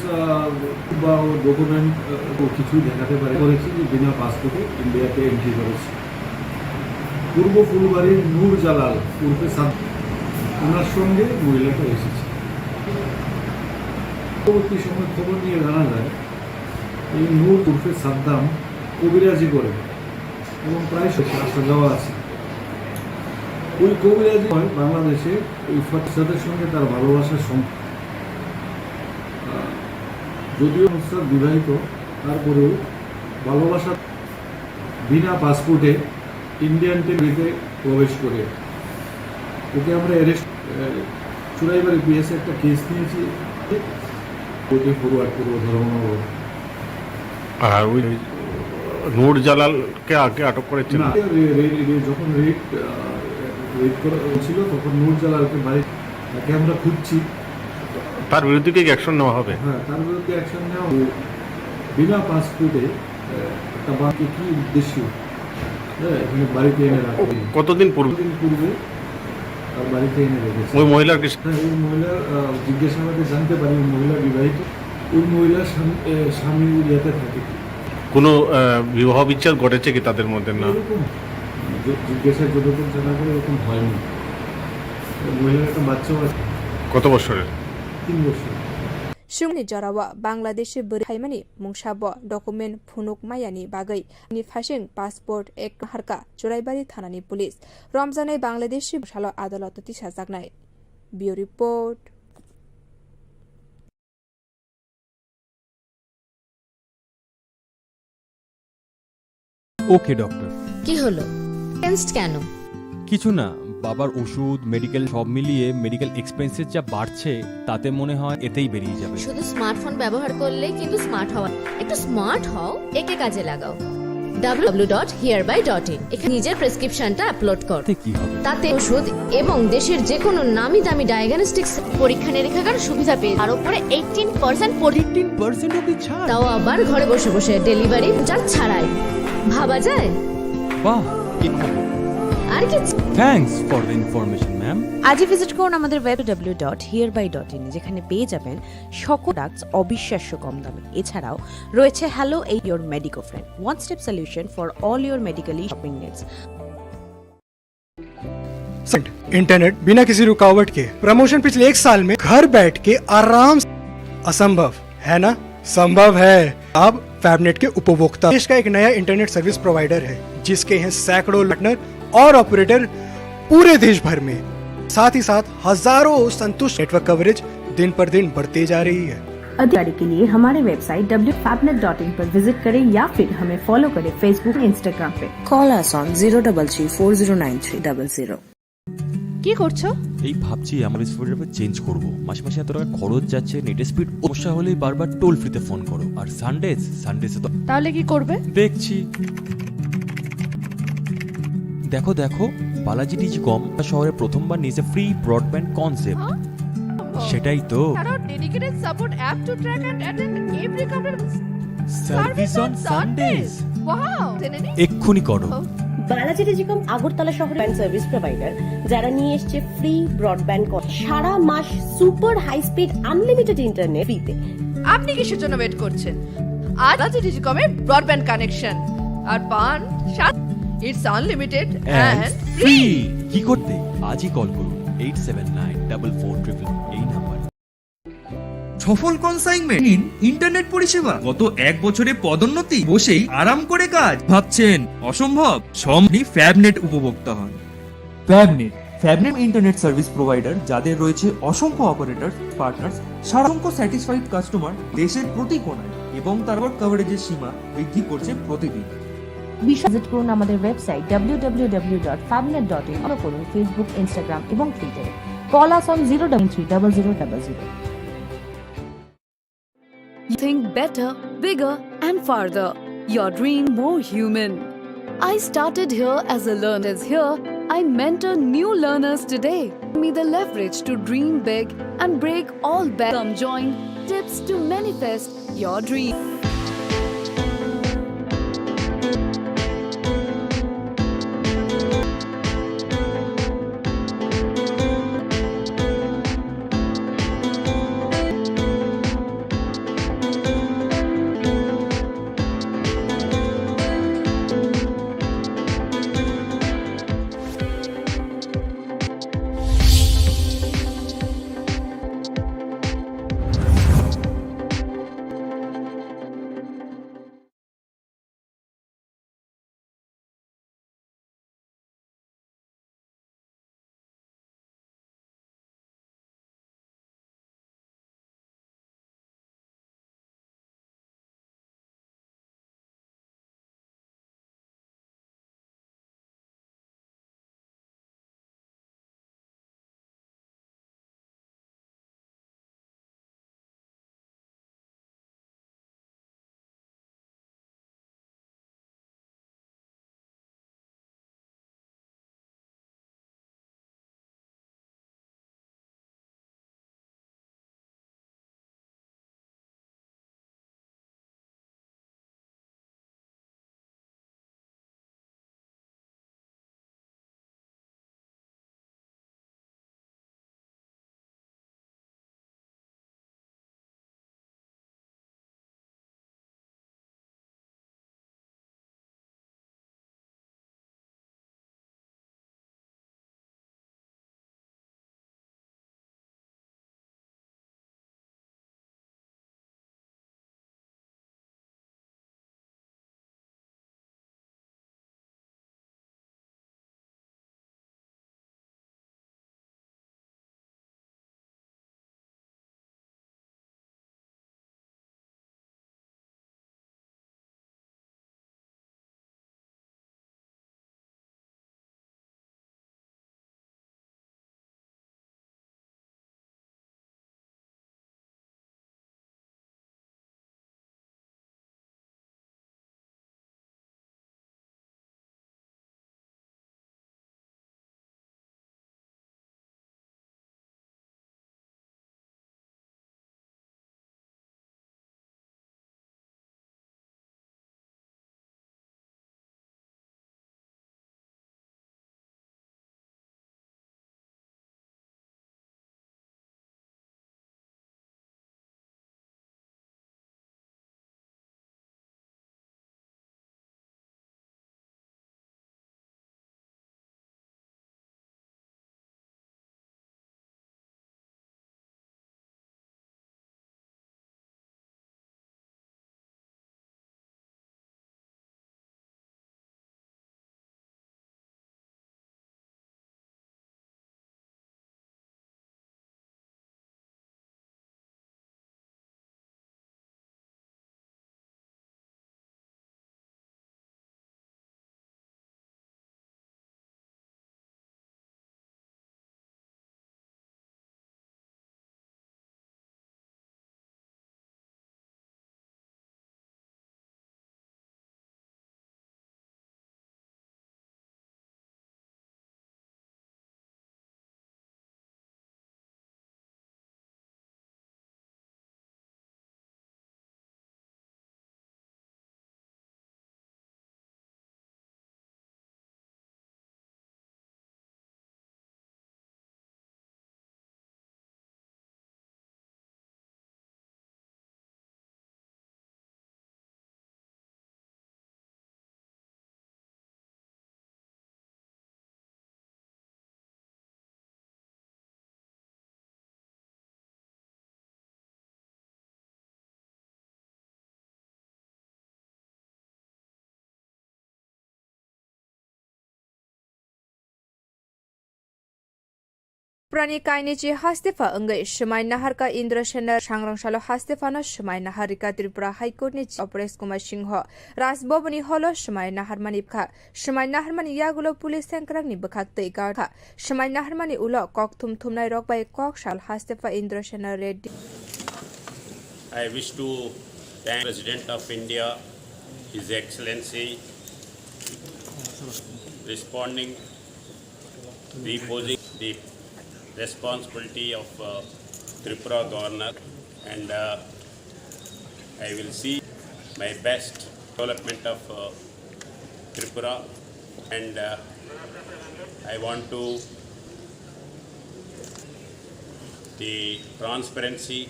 বা ওর ডকুমেন্ট ও কিছুই দেখাতে পারে করেছি যে বিনা পাসপোর্টে ইন্ডিয়াতে এন্ট্রি করেছে। পূর্ব ফুলবাড়ির নূর জালাল উর্ফে সাদ্দাম, ওনার সঙ্গে মহিলাটা এসেছে। পরবর্তী সময় খবর নিয়ে জানা যায় এই নূর উর্ফে সাদ্দাম কবিরাজি করে এবং প্রায় আসা যাওয়া আছে। ওই কবিরাজি হয় বাংলাদেশে ওই ফরসাদের সঙ্গে তার ভালোবাসার সম্পর্ক। যদিও নুসরাত বিবাহিত, তারপরেও ভালোবাসা বিনা পাসপোর্টে ইন্ডিয়ান টেরিটরিতে প্রবেশ করে ওকে আমরা অ্যারেস্ট চুরাইবাড়ি পিএসে একটা কেস নিয়েছি, ওকে ফরওয়ার্ড করবো ধর্মনগর। আর ওই নূর জালালকে আগে আটক করেছিল না, যখন রেড করা ছিল তখন নূর জালালকে বাড়ি, তাকে আমরা খুঁজছি। তার বিরুদ্ধে কি অ্যাকশন নেওয়া হবে? হ্যাঁ, তার বিরুদ্ধে অ্যাকশন নেওয়া। বিনা পাসপোর্টে একটা বাড়িতে কি উদ্দেশ্য এখানে বাড়িতে এনে রাখবে? কতদিন পূর্বে তার বাড়িতে এনে রেখেছে। ওই মহিলার কি? হ্যাঁ, ওই মহিলার জিজ্ঞাসাবাদে জানতে পারি ওই মহিলা বিবাহিত। ওই মহিলার স্বামী ইয়েতে থাকে। কোনো বিবাহ বিচ্ছেদ ঘটেছে কি তাদের মধ্যে? না, এরকম জিজ্ঞাসা যতটুকু জানা করে এরকম হয়নি। মহিলার একটা বাচ্চাও আছে। কত বছরের? 3 বছর। सुंगनि जरावा बांग्लादेशि बोरैहायमानि मुंसाब डकुमेन्ट फुनुक मायानि बागै नि फासिं पासपोर्ट एक हारका चुराइबारि थानानि पुलिस रमजानै बांग्लादेशि साल आदालत साजागनाय। Bureau report. Okay doctor. কি হলো? টেনসড কেন? কিছু না, বাবার ওষুধ মেডিকেল সব মিলিয়ে মেডিকেল এক্সপেন্সেস যা বাড়ছে তাতে মনে হয় এতেই বেরিয়ে যাবে। শুধু স্মার্টফোন ব্যবহার করলেই কিন্তু স্মার্ট হওয়া। একটু স্মার্ট হও, একে কাজে লাগাও। www.hereby.in এখানে নিজের প্রেসক্রিপশনটা আপলোড কর। কি হবে? তাতে ওষুধ এবং দেশের যে কোনো নামি দামি ডায়াগনস্টিক্স পরীক্ষা নিরীক্ষার সুবিধা পেয়ে আর উপরে 18% অবধি ছাড়। তাও আবার ঘরে বসে বসে ডেলিভারি চার্জ ছাড়াই। ভাবা যায়? বাহ, আর কি? Thanks for the information ma'am. আজই ভিজিট করুন আমাদের www.hereby.in যেখানে পেয়ে যাবেন সকল প্রোডাক্টস অবিশ্বাস্য কম দামে। এছাড়াও রয়েছে হ্যালো এই your medico friend, one step solution for all your medically shopping needs. Internet बिना किसी रुकावट के प्रमोशन पिछले 1 साल में घर बैठ के आराम से। असंभव है ना? संभव है। अब फैबनेट के उपभोक्ता देश का एक नया इंटरनेट सर्विस प्रोवाइडर है जिसके हैं सैकड़ों पार्टनर और ऑपरेटर पूरे देश भर में। साथ ही साथ हजारों संतुष्ट नेटवर्क कवरेज दिन पर दिन बढ़ते जा रही है। अधिक जानकारी के लिए हमारे वेबसाइट www.fabnet.in पर विजिट करें या फिर हमें फॉलो करें फेसबुक इंस्टाग्राम पे। Call us on 033409300। কি করছো? এই ভাবছি আমার স্পিড চেঞ্জ করব। মাসে মাসে এত টাকা খরচ যাচ্ছে, নেট স্পিড সমস্যা হলেই বারবার টোল ফ্রিতে ফোন করো। আর সানডেসে তো তাহলে কি করবে? দেখছি। দেখো দেখো, বালাজি ডিজিকম শহরে প্রথমবার নিয়েছে ফ্রি ব্রডব্যান্ড কনসেপ্ট। সেটাই তো। Dedicated support app to track and attend every service on Sundays. Wow! এক্ষুনি করো। বালাজি টেলিকম আগরতলা শহরে সার্ভিস প্রোভাইডার যারা নিয়ে এসেছে ফ্রি ব্রডব্যান্ড সারা মাস super high speed unlimited internet ফ্রিতে। আপনি কিসের জন্য ওয়েট করছেন? আজ বালাজি টেলিকমের ব্রডব্যান্ড কানেকশন আর পান ইটস আনলিমিটেড এন্ড ফ্রি। কি করতে? আজই কল করুন 879444 এই নাম্বার। সফল কনসাইনমেন্ট ইন্টারনেট পরিষেবা গত 1 বছরে পদোন্নতি বসেই আরাম করে কাজ ভাবছেন অসম্ভব? সম্ভব। ফ্যাবনেট উপভোক্তা হন। ফ্যাবনেট ইন্টারনেট সার্ভিস প্রোভাইডার যাদের রয়েছে অসংখ্য অপারেটর পার্টনার্স, সারাংখ্য স্যাটিসফাইড কাস্টমার দেশের প্রতি কোণায় এবং তারপর কভারেজের সীমা বৃদ্ধি করছে প্রতিদিন। ভিজিট করুন আমাদের ওয়েবসাইট www.fabnet.in, ফলো করুন ফেসবুক, ইনস্টাগ্রাম এবং টুইটারে। Call us on 033000000। You think better, bigger, and farther. Your dream more human. I started here as a learner. Here, I mentor new learners today. Give me the leverage to dream big and break all barriers. Come join tips to manifest your dream. Prani kainichi hastefa engai shmai naharka Indra Senar sangrangshalo hastefano shmai naharika Tripura High Court ni Opres Kumar Singho Rasbobani holo shmai naharmani kha shmai naharmani yagulo police sankrang ni bakhaktei garkha shmai naharmani ulo kok thumnai rokbai kok shal hastefa Indra Senar Reddy. I wish to thank President of India, His Excellency, responding, reposing the responsibility of Tripura Governor, and I will see my best development of Tripura, and I want to the transparency,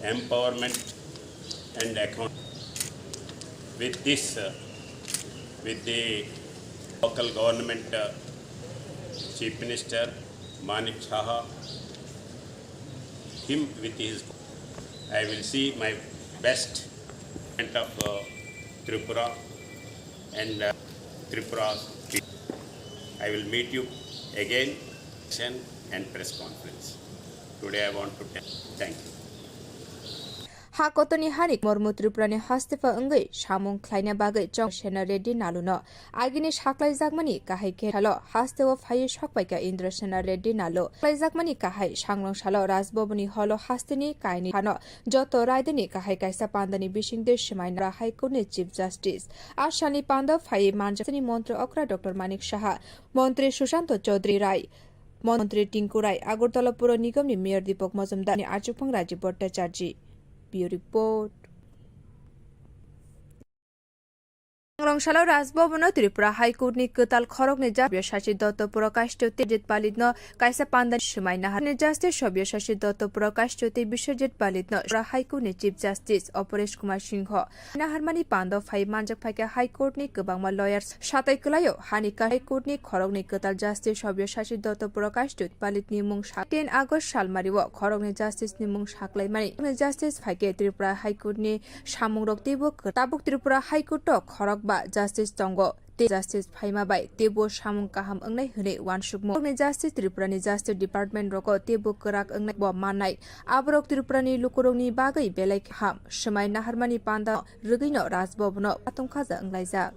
empowerment and account. With this, with the local government Chief Minister Manik Saha, him with his, I will see my best of Tripura and Tripura. I will meet you again and press conference. Today I want to thank you. Hakotoni hanik mormu Tripurani hastefa engai samung khlaina bagai Chong Senar Reddy naluno agini saklai jakmani kahai ke halo hastewa phai sakpaika Indra Senar Reddy nalo khlai jakmani kahai sangrang salo Rajbobani holo hasteni kaini hano joto raideni kahai kaisa pandani bisingde shmaina High Court ni Chief Justice Ashani Panda phai manjani মন্ত্রী অকরা doctor Manik Saha মন্ত্রী সুশান্ত চৌধুরী রায় মন্ত্রী টিঙ্কু রায় আগরতলা পুর নিগমনি mayor Dipak Majumdar আচুকফাং Rajib Bhattacharya Bureau Report. Sangrangshalo Rajbobano Tripura High Court ni ketal khorok ni jabya shashi dotto prokashtote jet palidno kaisa pandan shmai nahar ni justice shobya shashi dotto prokashtote bishojit palidno High Court ni Chief Justice Opres Kumar Singho naharmani pando phai manjak phaika High Court ni kebangma lawyers satai kelayo hanika High Court ni khorok ni ketal justice shobya shashi dotto prokashtote palit ni mung 10 August salmariwo khorok ni justice ni mung saklai mani ni justice phaike Tripura High Court ni samung roktibo tabuk Tripura High Court to khorok ba Justice Tongo te Justice Phaima bai tebo samung kaham angnai hune wansukmo ni Justice Tripura ni Justice Department roko tebo kerak angnai bo manai abrok Tripura ni lukurong ni bagai belai ham shmai naharmani panda rugino Rajbobano atungkhaja anglaijak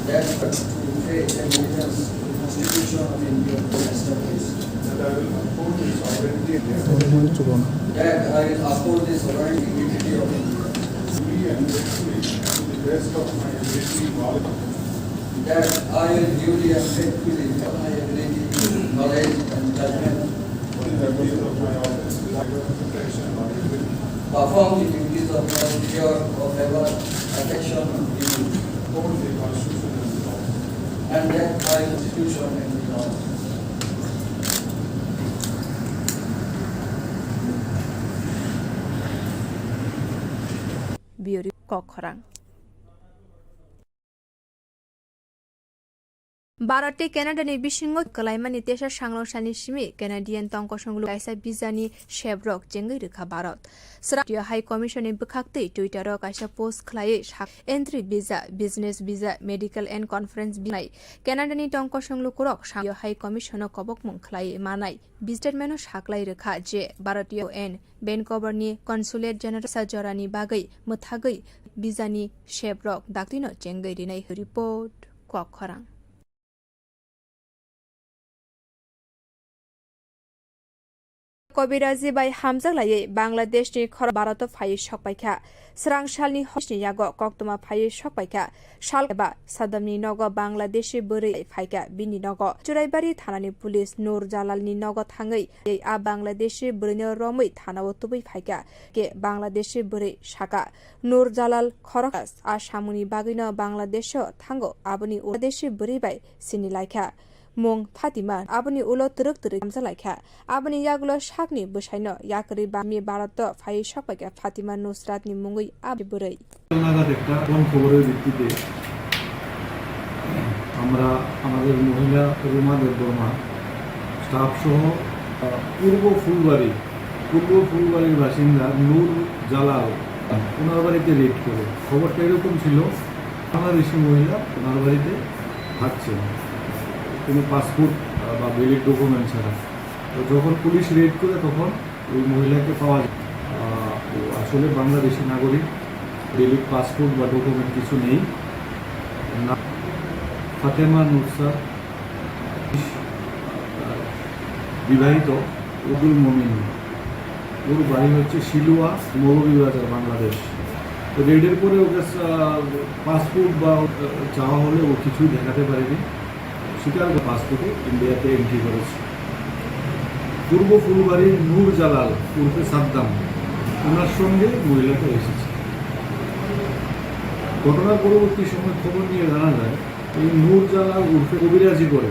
that faith and allegiance to the Constitution of India established. That I will uphold the sovereignty of India. That I will uphold the sovereignty and unity of India. Freely and faithfully to the best of my ability and knowledge. That I will duly and faithfully of my ability, knowledge and judgment. Of my office without protection or ability. Perform the duties of my care of ever affection and duty. Uphold the Constitution and that by Constitution and the law. Bureau Kokhrang. Bharate Canada ni bisingo kalaimani tesha sangrangshani simi Canadian tongkosonglu kaisa bizani shebrok jengai rekha Bharat Sra High Commission ni bukhaktei Twitter ro kaisa post khlai entry visa business visa medical and conference binai Canada ni tongkosonglu kurok Sra High Commission kobokmung khlai manai biztermeno saklai rekha je Bharatiya and Vancouver ni Consulate General Sajorani bagai muthagai bizani shebrok daktino jengai rinai report Kokhrang Kobirazi bai hamjak lai Bangladesh ni khor Bharat phai sakpaikha srangshal ni hosni yago koktoma phai sakpaikha sal ba sadamni nogo Bangladesh bori phaika bini nogo Churaibari thanani police Nur Jalal ni nogo thangai a Bangladesh borino romoi thanao tubai phaika ke Bangladesh bori saka Nur Jalal khorokas a samuni bagino Bangladesh thango aboni Bangladesh bori bai sini laikha mung Fatima aboni ulo turuk amjalaikha aboni yagulo sakni busaino yakri bami Bharat phai sakpaika Fatima Nusrat ni mungui abi burai নাগাদ একটা কোন খবরের ভিত্তিতে আমরা আমাদের মহিলা Ruma Debbarma staff সহ পূর্ব ফুলবাড়ির বাসিন্দা নূর জালাল ওনার বাড়িতে রেড করে। খবরটা এরকম ছিল, বাংলাদেশি মহিলা ওনার বাড়িতে থাকছেন কোনো পাসপোর্ট বা ভ্যালিড ডকুমেন্ট ছাড়া। তো যখন পুলিশ রেড করে তখন ওই মহিলাকে পাওয়া যায়। আসলে বাংলাদেশি নাগরিক, ভ্যালিড পাসপোর্ট বা ডকুমেন্ট কিছু নেই। ফাতেমা নুসরাত, বিবাহিত, উদুল মমিন, ওর বাড়ি হচ্ছে শিলুয়া, মৌলভীবাজার, বাংলাদেশ। তো রেডের পরে ওকে পাসপোর্ট বা চাওয়া হলে ও কিছুই দেখাতে পারেনি, স্বীকার পাসপোর্টে ইন্ডিয়াতে এন্ট্রি করেছে। পূর্ব ফুলবাড়ির নূর জালাল উর্ফে সাদ্দাম, ওনার সঙ্গে মহিলাটা এসেছে। ঘটনার পরবর্তী সময় খবর নিয়ে জানা যায় এই নূর জালাল উর্ফে কবিরাজি করে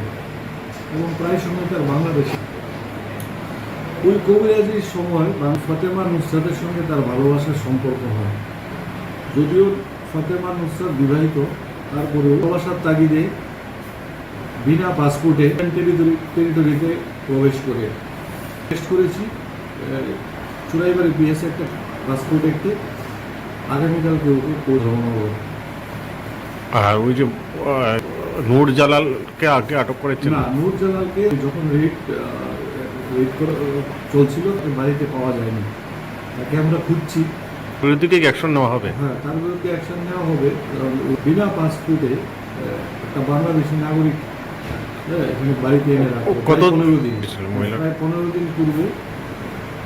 এবং প্রায় সময় তার বাংলাদেশে। ওই কবিরাজির সময় ফাতেমা নুসরাতের সঙ্গে তার ভালোবাসার সম্পর্ক হয়। যদিও ফাতেমা নুসরাত বিবাহিত, তারপরেও ভালোবাসার তাগিদে বিনা পাসপোর্টে টেরিটরিতে প্রবেশ করে টেস্ট করেছি। চুরাইবাড়ি পিএসএ একটা পাসপোর্ট একটি আগামীকালকে ওকে পৌঁছানো হবে। আর ওই যে নূর জালালকে আগে আটক করেছিল না, নূর জালালকে যখন রেড চলছিল বাড়িতে পাওয়া যায়নি, তাকে আমরা খুঁজছি। বিরুদ্ধে কি অ্যাকশন নেওয়া হবে? হ্যাঁ, তার বিরুদ্ধে অ্যাকশন নেওয়া হবে। বিনা পাসপোর্টে একটা বাংলাদেশি নাগরিক এখানে বাড়িতে এনে রাখা। কত 15 দিন, মহিলা? প্রায় 15 দিন পূর্বে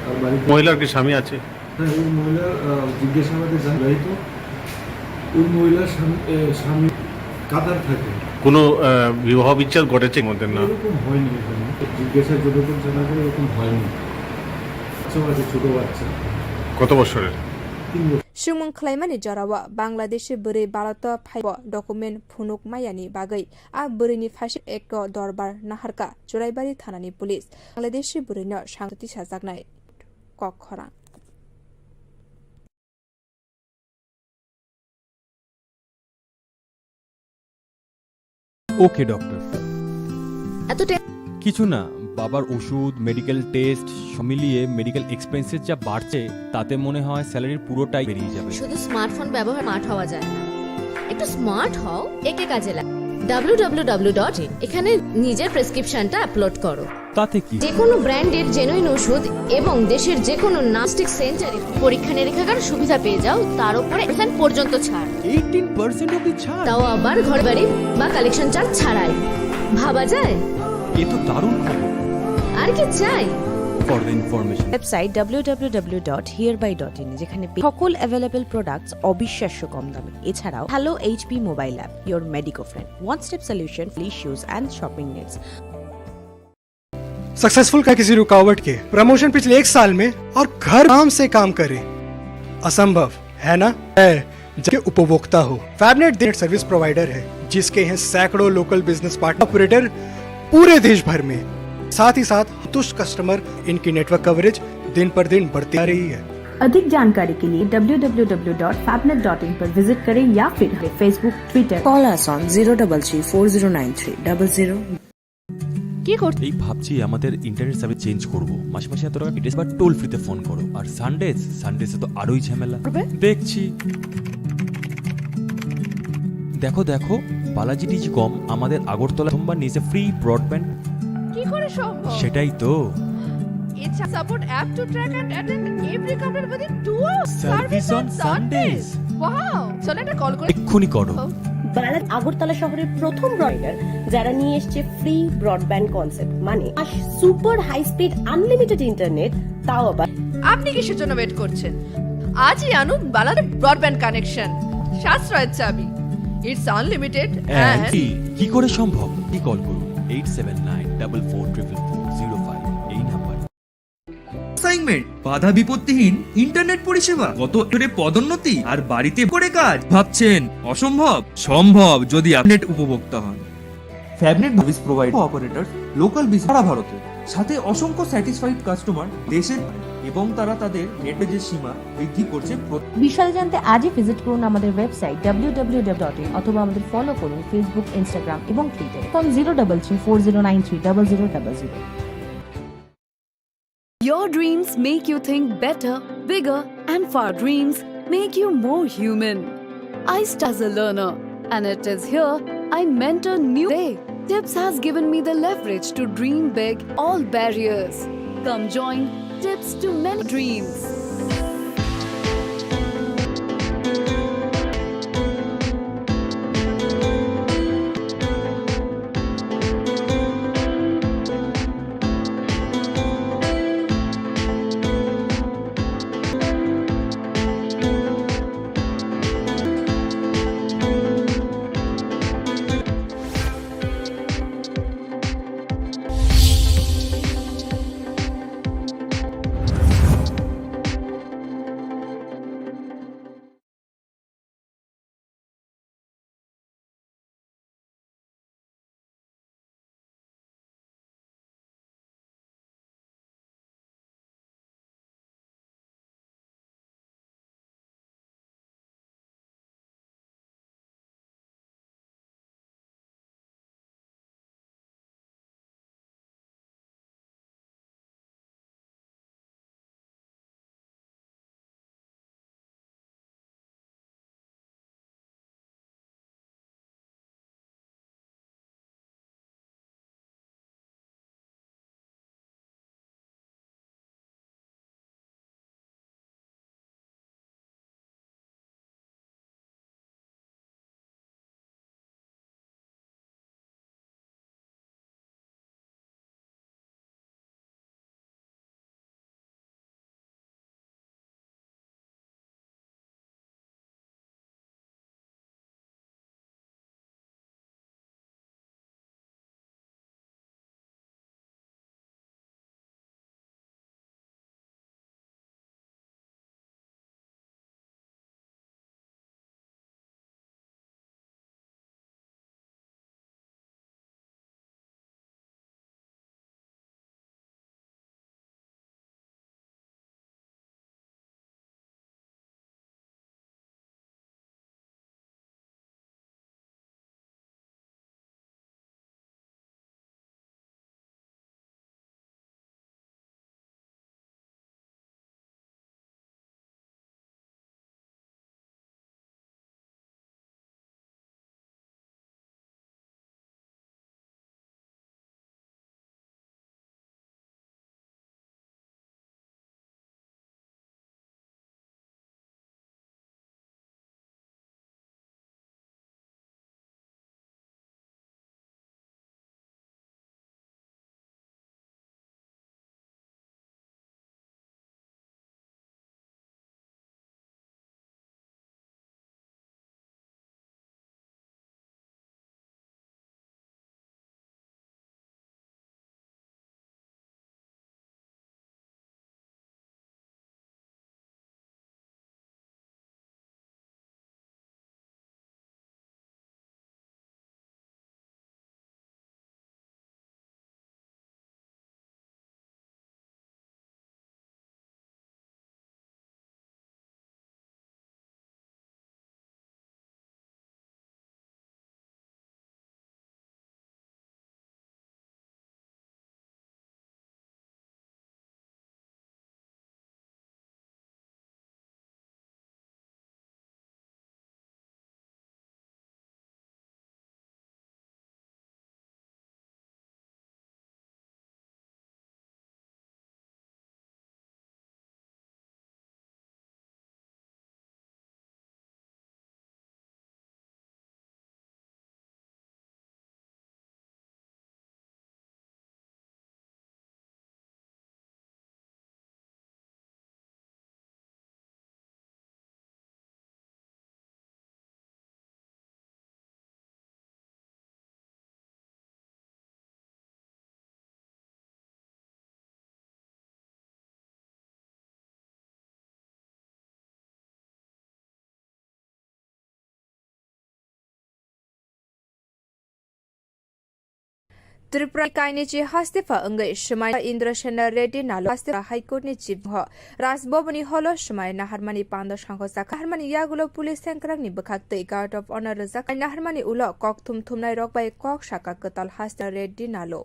তার বাড়িতে। মহিলার কি স্বামী আছে? হ্যাঁ, ওই মহিলার জিজ্ঞাসাবাদে বিবাহিত। ওই মহিলার স্বামী কাতার থাকে। কোনো বিবাহ বিচ্ছেদ ঘটেছে মধ্যে? না, এরকম হয়নি। এখানে জিজ্ঞাসা যতক্ষণ জানা করে এরকম হয়নি। ছোট বাচ্চা। কত বছরের? 3 বছর। सुमुं खलायमानि जरावा बांग्लादेशि बोरै भारत फाइब डकुमेन्ट फुनुक मायानि बागै आ बोरैनि फारसे एक दरबार नाहारका चुराइबारि थानानि पुलिस बांग्लादेशि बोरैनो सांगथि साजागनाय कखरा। ওকে ডক্টর, কিছু না, বাবার ওষুধ, মেডিকেল টেস্ট সব মিলিয়ে মেডিকেল এক্সপেন্সেস যা বাড়ছে তাতে মনে হয় স্যালারির পুরোটাই বেরিয়ে যাবে। শুধু স্মার্টফোন ব্যবহার স্মার্ট হওয়া যায় না, একটু স্মার্ট হও, একে কাজে লাগ। www.in এখানে নিজের প্রেসক্রিপশনটা আপলোড করো। তাতে কি? যে কোনো ব্র্যান্ডের জেনুইন ওষুধ এবং দেশের যে কোনো নাস্টিক সেন্টারে পরীক্ষা নিরীক্ষার সুবিধা পেয়ে যাও, তার উপরে 10% পর্যন্ত ছাড়। 18% অবধি ছাড়? তাও আবার ঘর বাড়ি বা কালেকশন চার্জ ছাড়াই। ভাবা যায়? এ তো দারুণ খবর। আর কি চাই? For the information website www.hereby.in যেখানে সকল অ্যাভেলেবল প্রোডাক্টস অবিশ্বাস্য কম দামে। এছাড়াও hello HP mobile app, your medico friend, one step solution for issues and shopping needs. Successful का किसी रुकावट के प्रमोशन पिछले 1 साल में और घर आराम से काम करे, असंभव है ना? है जिसके उपभोक्ता हो। फैबनेट नेट सर्विस प्रोवाइडर है जिसके हैं सैकड़ों लोकल बिजनेस पार्टनर ऑपरेटर पूरे देश भर में। साथ ही साथ तुष्ट कस्टमर, इनकी नेटवर्क कवरेज दिन पर दिन बढ़ती जा रही है। अधिक जानकारी के लिए www.fabnet.in पर विजिट करें या फिर Facebook, Twitter, call us on 033409300। কি করতে? এই ভাবছি আমাদের ইন্টারনেট সার্ভিস চেঞ্জ করব। মাসে মাসে এত টাকা ডিটেলস বা টোল ফ্রিতে ফোন করো। আর সানডেসে তো আরোই ঝামেলা। দেখছি। দেখো বালাজি ডিজিকম আমাদের আগরতলা সোমবার নিচে ফ্রি ব্রডব্যান্ড। কি করে সম্ভব? সেটাই তো। It's a support app to track and attend every complaint within 2 hours. Service on Sundays. Wow! চলো একটা কল করে এক্ষুনি করো। বাংলাদেশ আগরতলা শহরের প্রথম ব্রডব্যান্ড যারা নিয়ে এসেছে ফ্রি ব্রডব্যান্ড কনসেপ্ট, মানে super high speed unlimited internet, তাও আবার। আপনি কিসের জন্য ওয়েট করছেন? আজই আনুন বাংলাদেশ ব্রডব্যান্ড কানেকশন, সাশ্রয়ের চাবি। ইটস আনলিমিটেড এন্ড কি করে সম্ভব? কি কল করুন 8794444405 এই নাম্বার। অ্যাসাইনমেন্ট, বাধা বিপত্তিহীন ইন্টারনেট পরিষেবা, কত করে পদোন্নতি আর বাড়িতে করে কাজ। ভাবছেন অসম্ভব? সম্ভব যদি আপনি উপভোক্তা হন। Fabnet service provider operator local business সারা ভারতে, সাথে অসংখ্য স্যাটিসফাইড কাস্টমার দেশের, এবং তারা তাদের নেটের সীমা বৃদ্ধি করছে। বিশাল জানতে আজই ভিজিট করুন আমাদের ওয়েবসাইট www.in অথবা আমাদের ফলো করুন ফেসবুক, ইনস্টাগ্রাম এবং টুইটারে। Phone 03340930000। Your dreams make you think better, bigger, and far. Dreams make you more human. I start as a learner, and it is here I mentor new day. Tips has given me the leverage to dream big, all barriers. Come join Tips to many dreams. Tripura कायनिची हास्तेफा अंगै शमाय इंद्रसेना रेड्डी नालो हास्तेफा हाईकोर्टनि chief राजभवननि हलो शमाय नाहारमानि पांद सांखो साखा हारमानि यागुलो पुलिस सेंक्रांनि बखाक्तै गार्ड ऑफ ऑनर रजाक नाहारमानि उलो कक थुम थुमनाय रक बाय कक साका कताल हास्तेफा रेड्डी नालो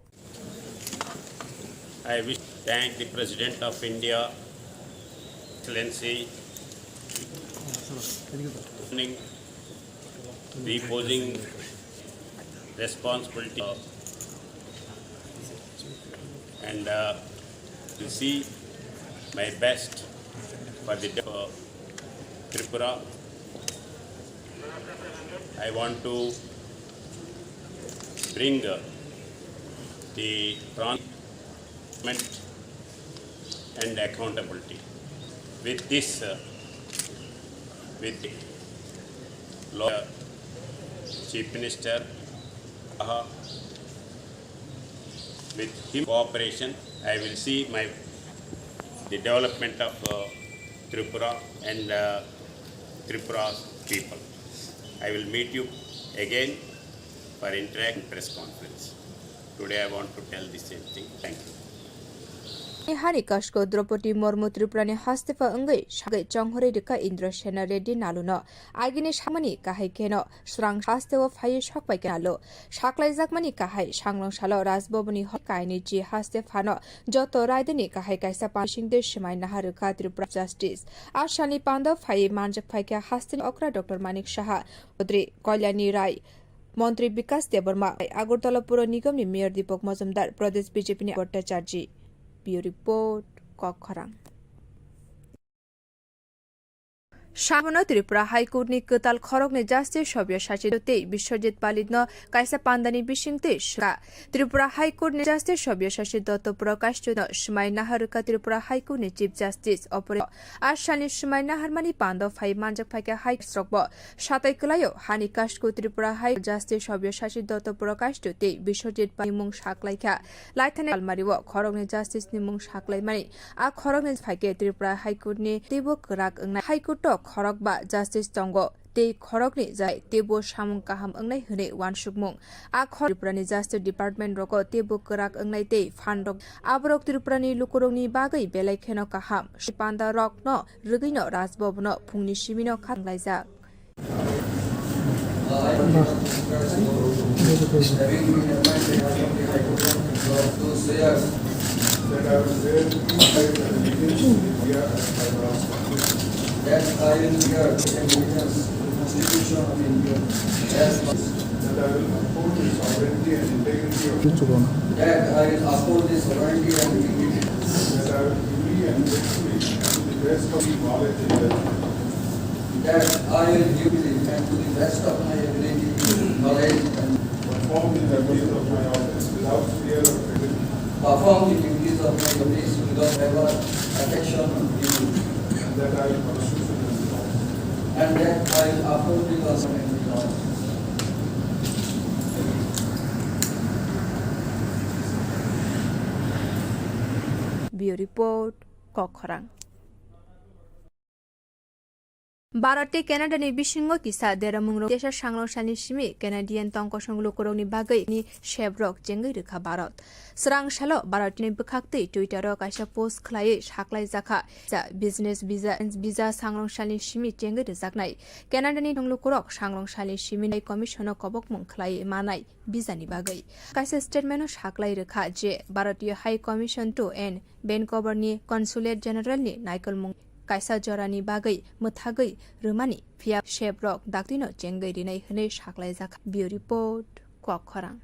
I wish to thank the President of India, Excellency, reposing responsibility and to see my best for the Tripura. I want to bring the transparent and accountability. With this, with the Chief Minister, with him cooperation, I will see the development of Tripura and Tripura's people. I will meet you again for interact press conference. Today I want to tell the same thing. Thank you. Hani Kashko Draupadi Murmu Tripurani Hastefa Ungai Shagai Chonghore Dika Indra Sena Reddy Naluno Agini Shamani Kahai Keno Srang Hastewa Faye Shokpai Kalo Shaklai Zakmani Kahai Shanglong Shalo Rasbobani Hokaini Ji Hastefano Joto Raidani Kahai Kaisa Pashing de Shimai Naharuka Tripura Justice Ashani Panda Faye Manjak Paika Hastin Okra Dr. Manik Shaha Udri Kolyani Rai মন্ত্রী বিকাশ দেববর্মা আগরতলা পুর নিগমনি mayor Dipak Majumdar প্রদেশ BJP Bhattacharya bureau report কক্ষরাং Shamano Tripura High Court ni Kutal Khorok ni Justice Shobya Shachidote Bishojit Palidno Kaisa Pandani Bishingte Shka Tripura High Court ni Justice Shobya Shachidoto Prokashtuno Shmai Naharuka Tripura High Court ni Chief Justice Opore Ashani Shmai Naharmani Pando Fai Manjak Paka High Strokbo Shatai Kulayo Hani Kashko Tripura High Justice Shobya Shachidoto Prokashtuti Bishojit Pimung Shaklaika Laitane Almariwo Khorok ni Justice ni Mung Shaklai Mani A Khorok ni Phake Tripura High Court ni Tibuk Rak High Court Khorok ba Justice Tongo te khorok ni jai tebo samung kaham angnai hune wan sukmung a Tripura ni Justice Department roko tebo karak angnai te fandok abrok Tripura ni lukurong ni bagai belai kheno kaham sipanda rok no rugui no Rajbhavan no phungni simino khanglaiza That I will bear allegiance to the Constitution of India as that I will uphold the sovereignty and integrity of that I will uphold the sovereignty and integrity that I will duly and faithfully to the best of my knowledge and judgment that I will duly and to the best of my ability, knowledge and perform the duties of my office without fear or favor. Perform the duties of my office without ever affection or fear. That I will pursue and that I will uphold the Constitution of law. Bureau Report Kokhrang Barate Canada ni bisingo kisa deramungro desha sanglongsalni simi Canadian tongkosonglo korongni bagai ni shebrok jengai rekha Bharat Srang salo Bharatni bukhaktei Twitter o kaisa post khlai saklai jakha business visa sanglongsalni simi jengai rejaknai Canada ni tonglo korok sanglongsalni simi nai commission kobokmung khlai manai visa ni bagai kaisa statement o saklai rekha je Bharatiya High Commission to and Vancouver ni Consulate General ni Naikolmung Kaisa Jorani Bagai, Muthagai, Rumani, Pia Shebrok, Daktino, Jengai Dinai Hane Shaklai Zak, Bureau Report, Kokhrang.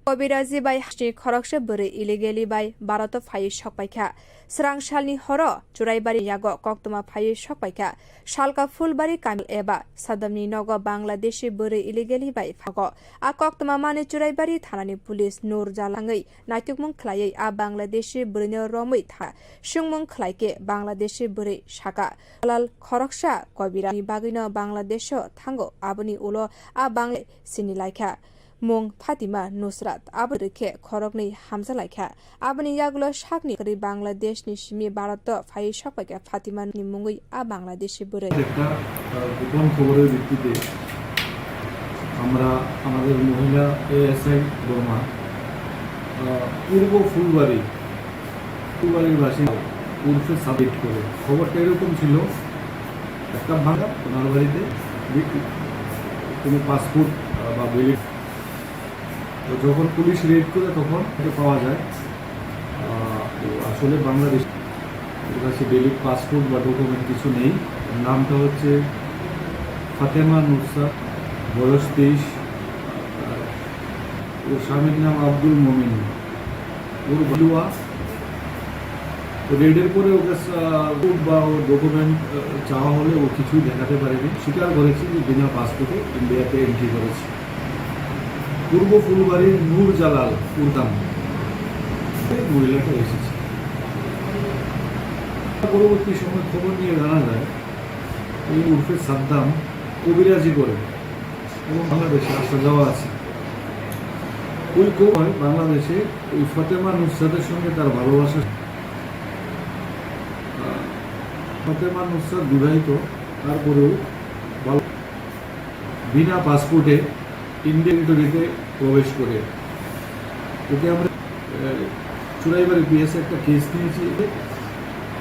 Kobirazi by Hashni Khoroksha Buri illegally by Barato Faye Shokpaika, Srang Shalni Horo, Churaibari Yago, Koktuma Faye Shokpaika, Shalka Fulbari Kamil Eba, Sadamni Nogo Bangladeshi Buri illegally by Fago, A Koktuma Mane Churaibari Thanani Police Nur Jalangai, Natukmung Klaye, A Bangladeshi Bruno Romita, Shungmung Klaike, Bangladeshi Buri Shaka, Lal Khoroksha, Kobirani Bagino Bangladesho, Tango, Abuni Ulo, A Bangla Sinilaika. Mung Fatima Nusrat Abrike Khorokni Hamza Laika Abani Yagulo Shakni Kari Bangladesh ni Shimi Barato Faye Shopaka Fatima ni Mungui A Bangladeshi Bure একটা গোপন খবরের ভিত্তিতে আমরা আমাদের মহিলা ASI Varma পূর্ব ফুলবাড়ির বাসিন্দা উর্ফে submit করে খবরটা এরকম ছিল একটা ভাঙা ওনার বাড়িতে কোনো পাসপোর্ট বা বেলি, তো যখন পুলিশ রেড করে তখন এটা পাওয়া যায়। তো আসলে বাংলাদেশ ওর কাছে ভ্যালিড পাসপোর্ট বা ডকুমেন্ট কিছু নেই। নামটা হচ্ছে ফাতেমা নুসরাত, বয়স 23, ওর স্বামীর নাম আব্দুল মমিন, ওর বালুয়া। তো রেডের পরে ওকে বা ওর ডকুমেন্ট চাওয়া হলে ও কিছুই দেখাতে পারেনি, স্বীকার করেছি যে বিনা পাসপোর্টে ইন্ডিয়াতে এন্ট্রি করেছে। পূর্ব ফুলবাড়ির নূর জালাল উর্দাম মহিলাটা এসেছে। পরবর্তী সময় খবর নিয়ে জানা যায় এই উর্ফে সাদ্দাম কবিরাজি করে এবং বাংলাদেশে আসা যাওয়া আছে। ওই কবর বাংলাদেশে ওই ফাতেমা নুসরাতের সঙ্গে তার ভালোবাসা। ফাতেমা নুসরাত বিবাহিত, তারপরেও বিনা পাসপোর্টে ইন্ডিয়ান টেরিটরিতে প্রবেশ করে ওকে আমরা চুরাইবাড়ি পিএসে একটা কেস নিয়েছি,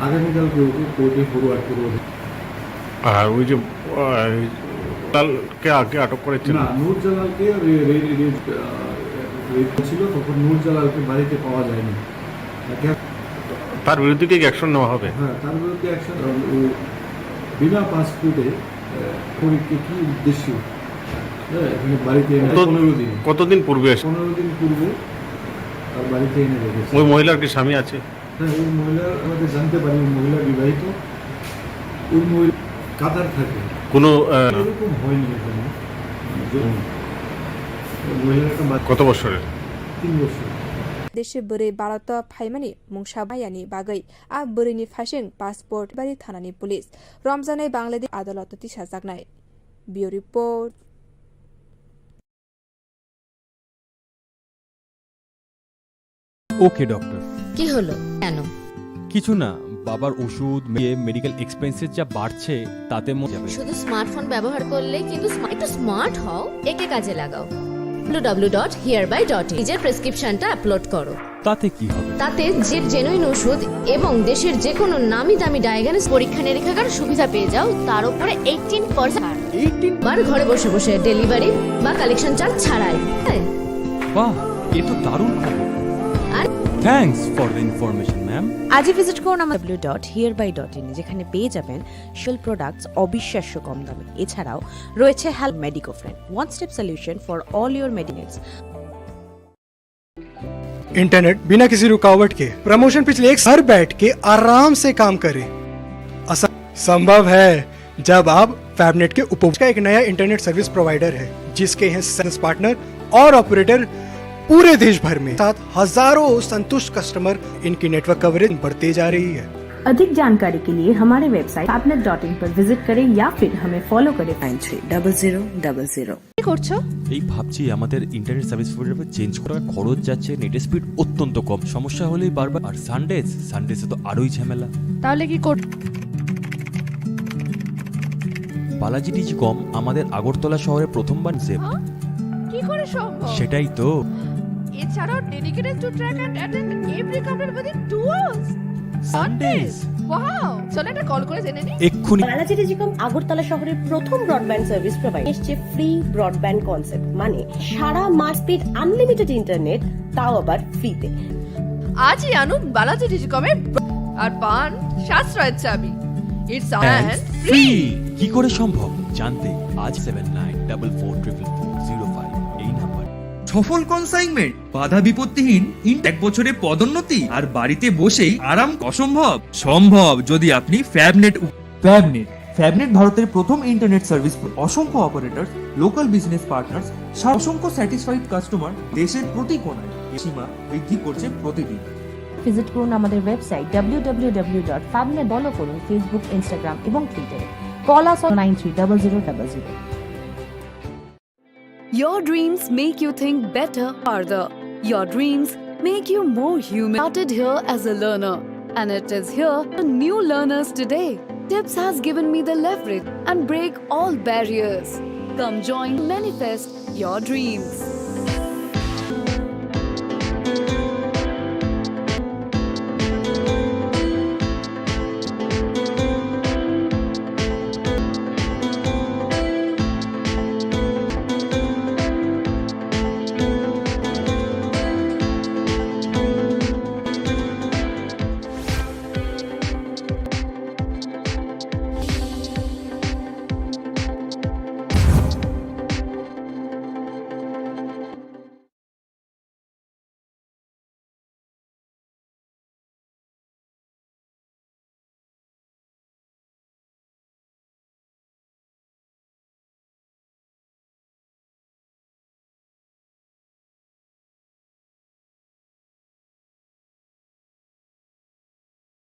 আগামীকালকে ওকে কোর্টে ফরওয়ার্ড করবো। আর ওই যে জালালকে আগে আটক করেছিল না, নূর জালালকে রেড ছিল, তখন নূর জালালকে বাড়িতে পাওয়া যায়নি। তার বিরুদ্ধে কি অ্যাকশন নেওয়া হবে? হ্যাঁ, তার বিরুদ্ধে অ্যাকশন। ও বিনা পাসপোর্টে পরীক্ষা কি উদ্দেশ্য এখানে বাড়িতে এনে 15 দিন, কতদিন পূর্বে 15 দিন পূর্বে তার বাড়িতে এনে রেখেছে। ওই মহিলার কি স্বামী আছে? হ্যাঁ, ওই মহিলা আমাদের জানতে পারি ওই মহিলা বিবাহিত, ওই মহিলা কাতার থাকে। কোনো এরকম হয়নি এখানে। মহিলার একটা কত বছরের? 3 বছর। देशे बोरै भारत फाइमानि मुंसा बायानि बागै आ बोरैनि फाशें पासपोर्ट बारि थानानि पुलिस रमजानै बांलादेश आदालत साजागनाय। बियो रिपोर्ट। Okay doctor. কি হলো? কেন? কিছু না, বাবার ওষুধ মেডিকেল এক্সপেন্সেস যা বাড়ছে তাতে যাবে। শুধু স্মার্টফোন ব্যবহার করলে কিন্তু একটু স্মার্ট হও, একে কাজে লাগাও। www.hereby.in নিজের প্রেসক্রিপশনটা আপলোড করো। তাতে কি হবে? তাতে যে জেনুইন ওষুধ এবং দেশের যে কোনো নামি দামি ডায়াগনস্টিক পরীক্ষা নিরীক্ষার সুবিধা পেয়ে যাও, তার উপরে 18% বার ঘরে বসে বসে ডেলিভারি বা কালেকশন চার্জ ছাড়াই। বাহ, এ তো দারুণ খবর। আর thanks for the information ma'am. আজই ভিজিট করুন আমাদের www.hereby.in, যেখানে পেয়ে যাবেন সোশ্যাল প্রোডাক্টস অবিশ্বাস্য কম দামে। এছাড়াও রয়েছে help medico friend, one step solution for all your मेडिनेट्स। इंटरनेट बिना किसी रुकावट के प्रमोशन पिछले एक घर बैठ के आराम से काम करे संभव है जब आप फैबनेट के उपभोक्ता का एक नया इंटरनेट सर्विस प्रोवाइडर है, जिसके हैं पार्टनर और ऑपरेटर पूरे देश भर में, साथ हजारों संतुष्ट कस्टमर। इनकी नेटवर्क कवरेज बढ़ते जा रही है। अधिक जानकारी के लिए हमारे वेबसाइट fabnet.in पर विजिट करें या फिर हमें फॉलो करें 930000। কি করছো? এই ভাবছি আমাদের ইন্টারনেট সার্ভিস প্রোভাইডার চেঞ্জ করা, খরচ যাচ্ছে, নেট স্পিড অত্যন্ত কম, সমস্যা হলেই বারবার, আর সানডেসে তো আরোই ঝামেলা। তাহলে কি কর? বালাজি ডিজিকম আমাদের আগরতলা শহরে প্রথমবার কি করে সম্ভব? সেটাই তো। এছাড়াও dedicated to track and attend every complaint within 2 hours. Sundays wow, চলো একটা কল করে জেনে নিই। এক্ষুনি। বালাজি টেলিকম আগরতলা শহরের প্রথম ব্রডব্যান্ড সার্ভিস প্রোভাইডার এসছে ফ্রি ব্রডব্যান্ড কনসেপ্ট, মানে সারা মাস স্পিড আনলিমিটেড ইন্টারনেট, তাও আবার ফ্রিতে। আজই আনুন বালাজি টেলিকমে আর পান সাশ্রয়ের চাবি। It's free. কি করে সম্ভব জানতে আজ 79444405 এই নাম্বার। সফল কনসাইনমেন্ট, বাধা বিপত্তিহীন 1 বছরে পদোন্নতি আর বাড়িতে বসেই আরাম। অসম্ভব সম্ভব যদি আপনি ফ্যাবনেট ভারতের প্রথম ইন্টারনেট সার্ভিস। অসংখ্য অপারেটর, লোকাল বিজনেস পার্টনার্স, অসংখ্য স্যাটিসফাইড কাস্টমার দেশের প্রতি কোণায়। সীমা বৃদ্ধি করছে প্রতিদিন। ভিজিট করুন আমাদের ওয়েবসাইট www.fabnet, ফলো করুন ফেসবুক, ইনস্টাগ্রাম এবং টুইটারে। Call us on 930000। Your dreams make you think better farther. Your dreams make you more human. Started here as a learner, and it is here for new learners today. Tips has given me the leverage and break all barriers. Come join, manifest your dreams.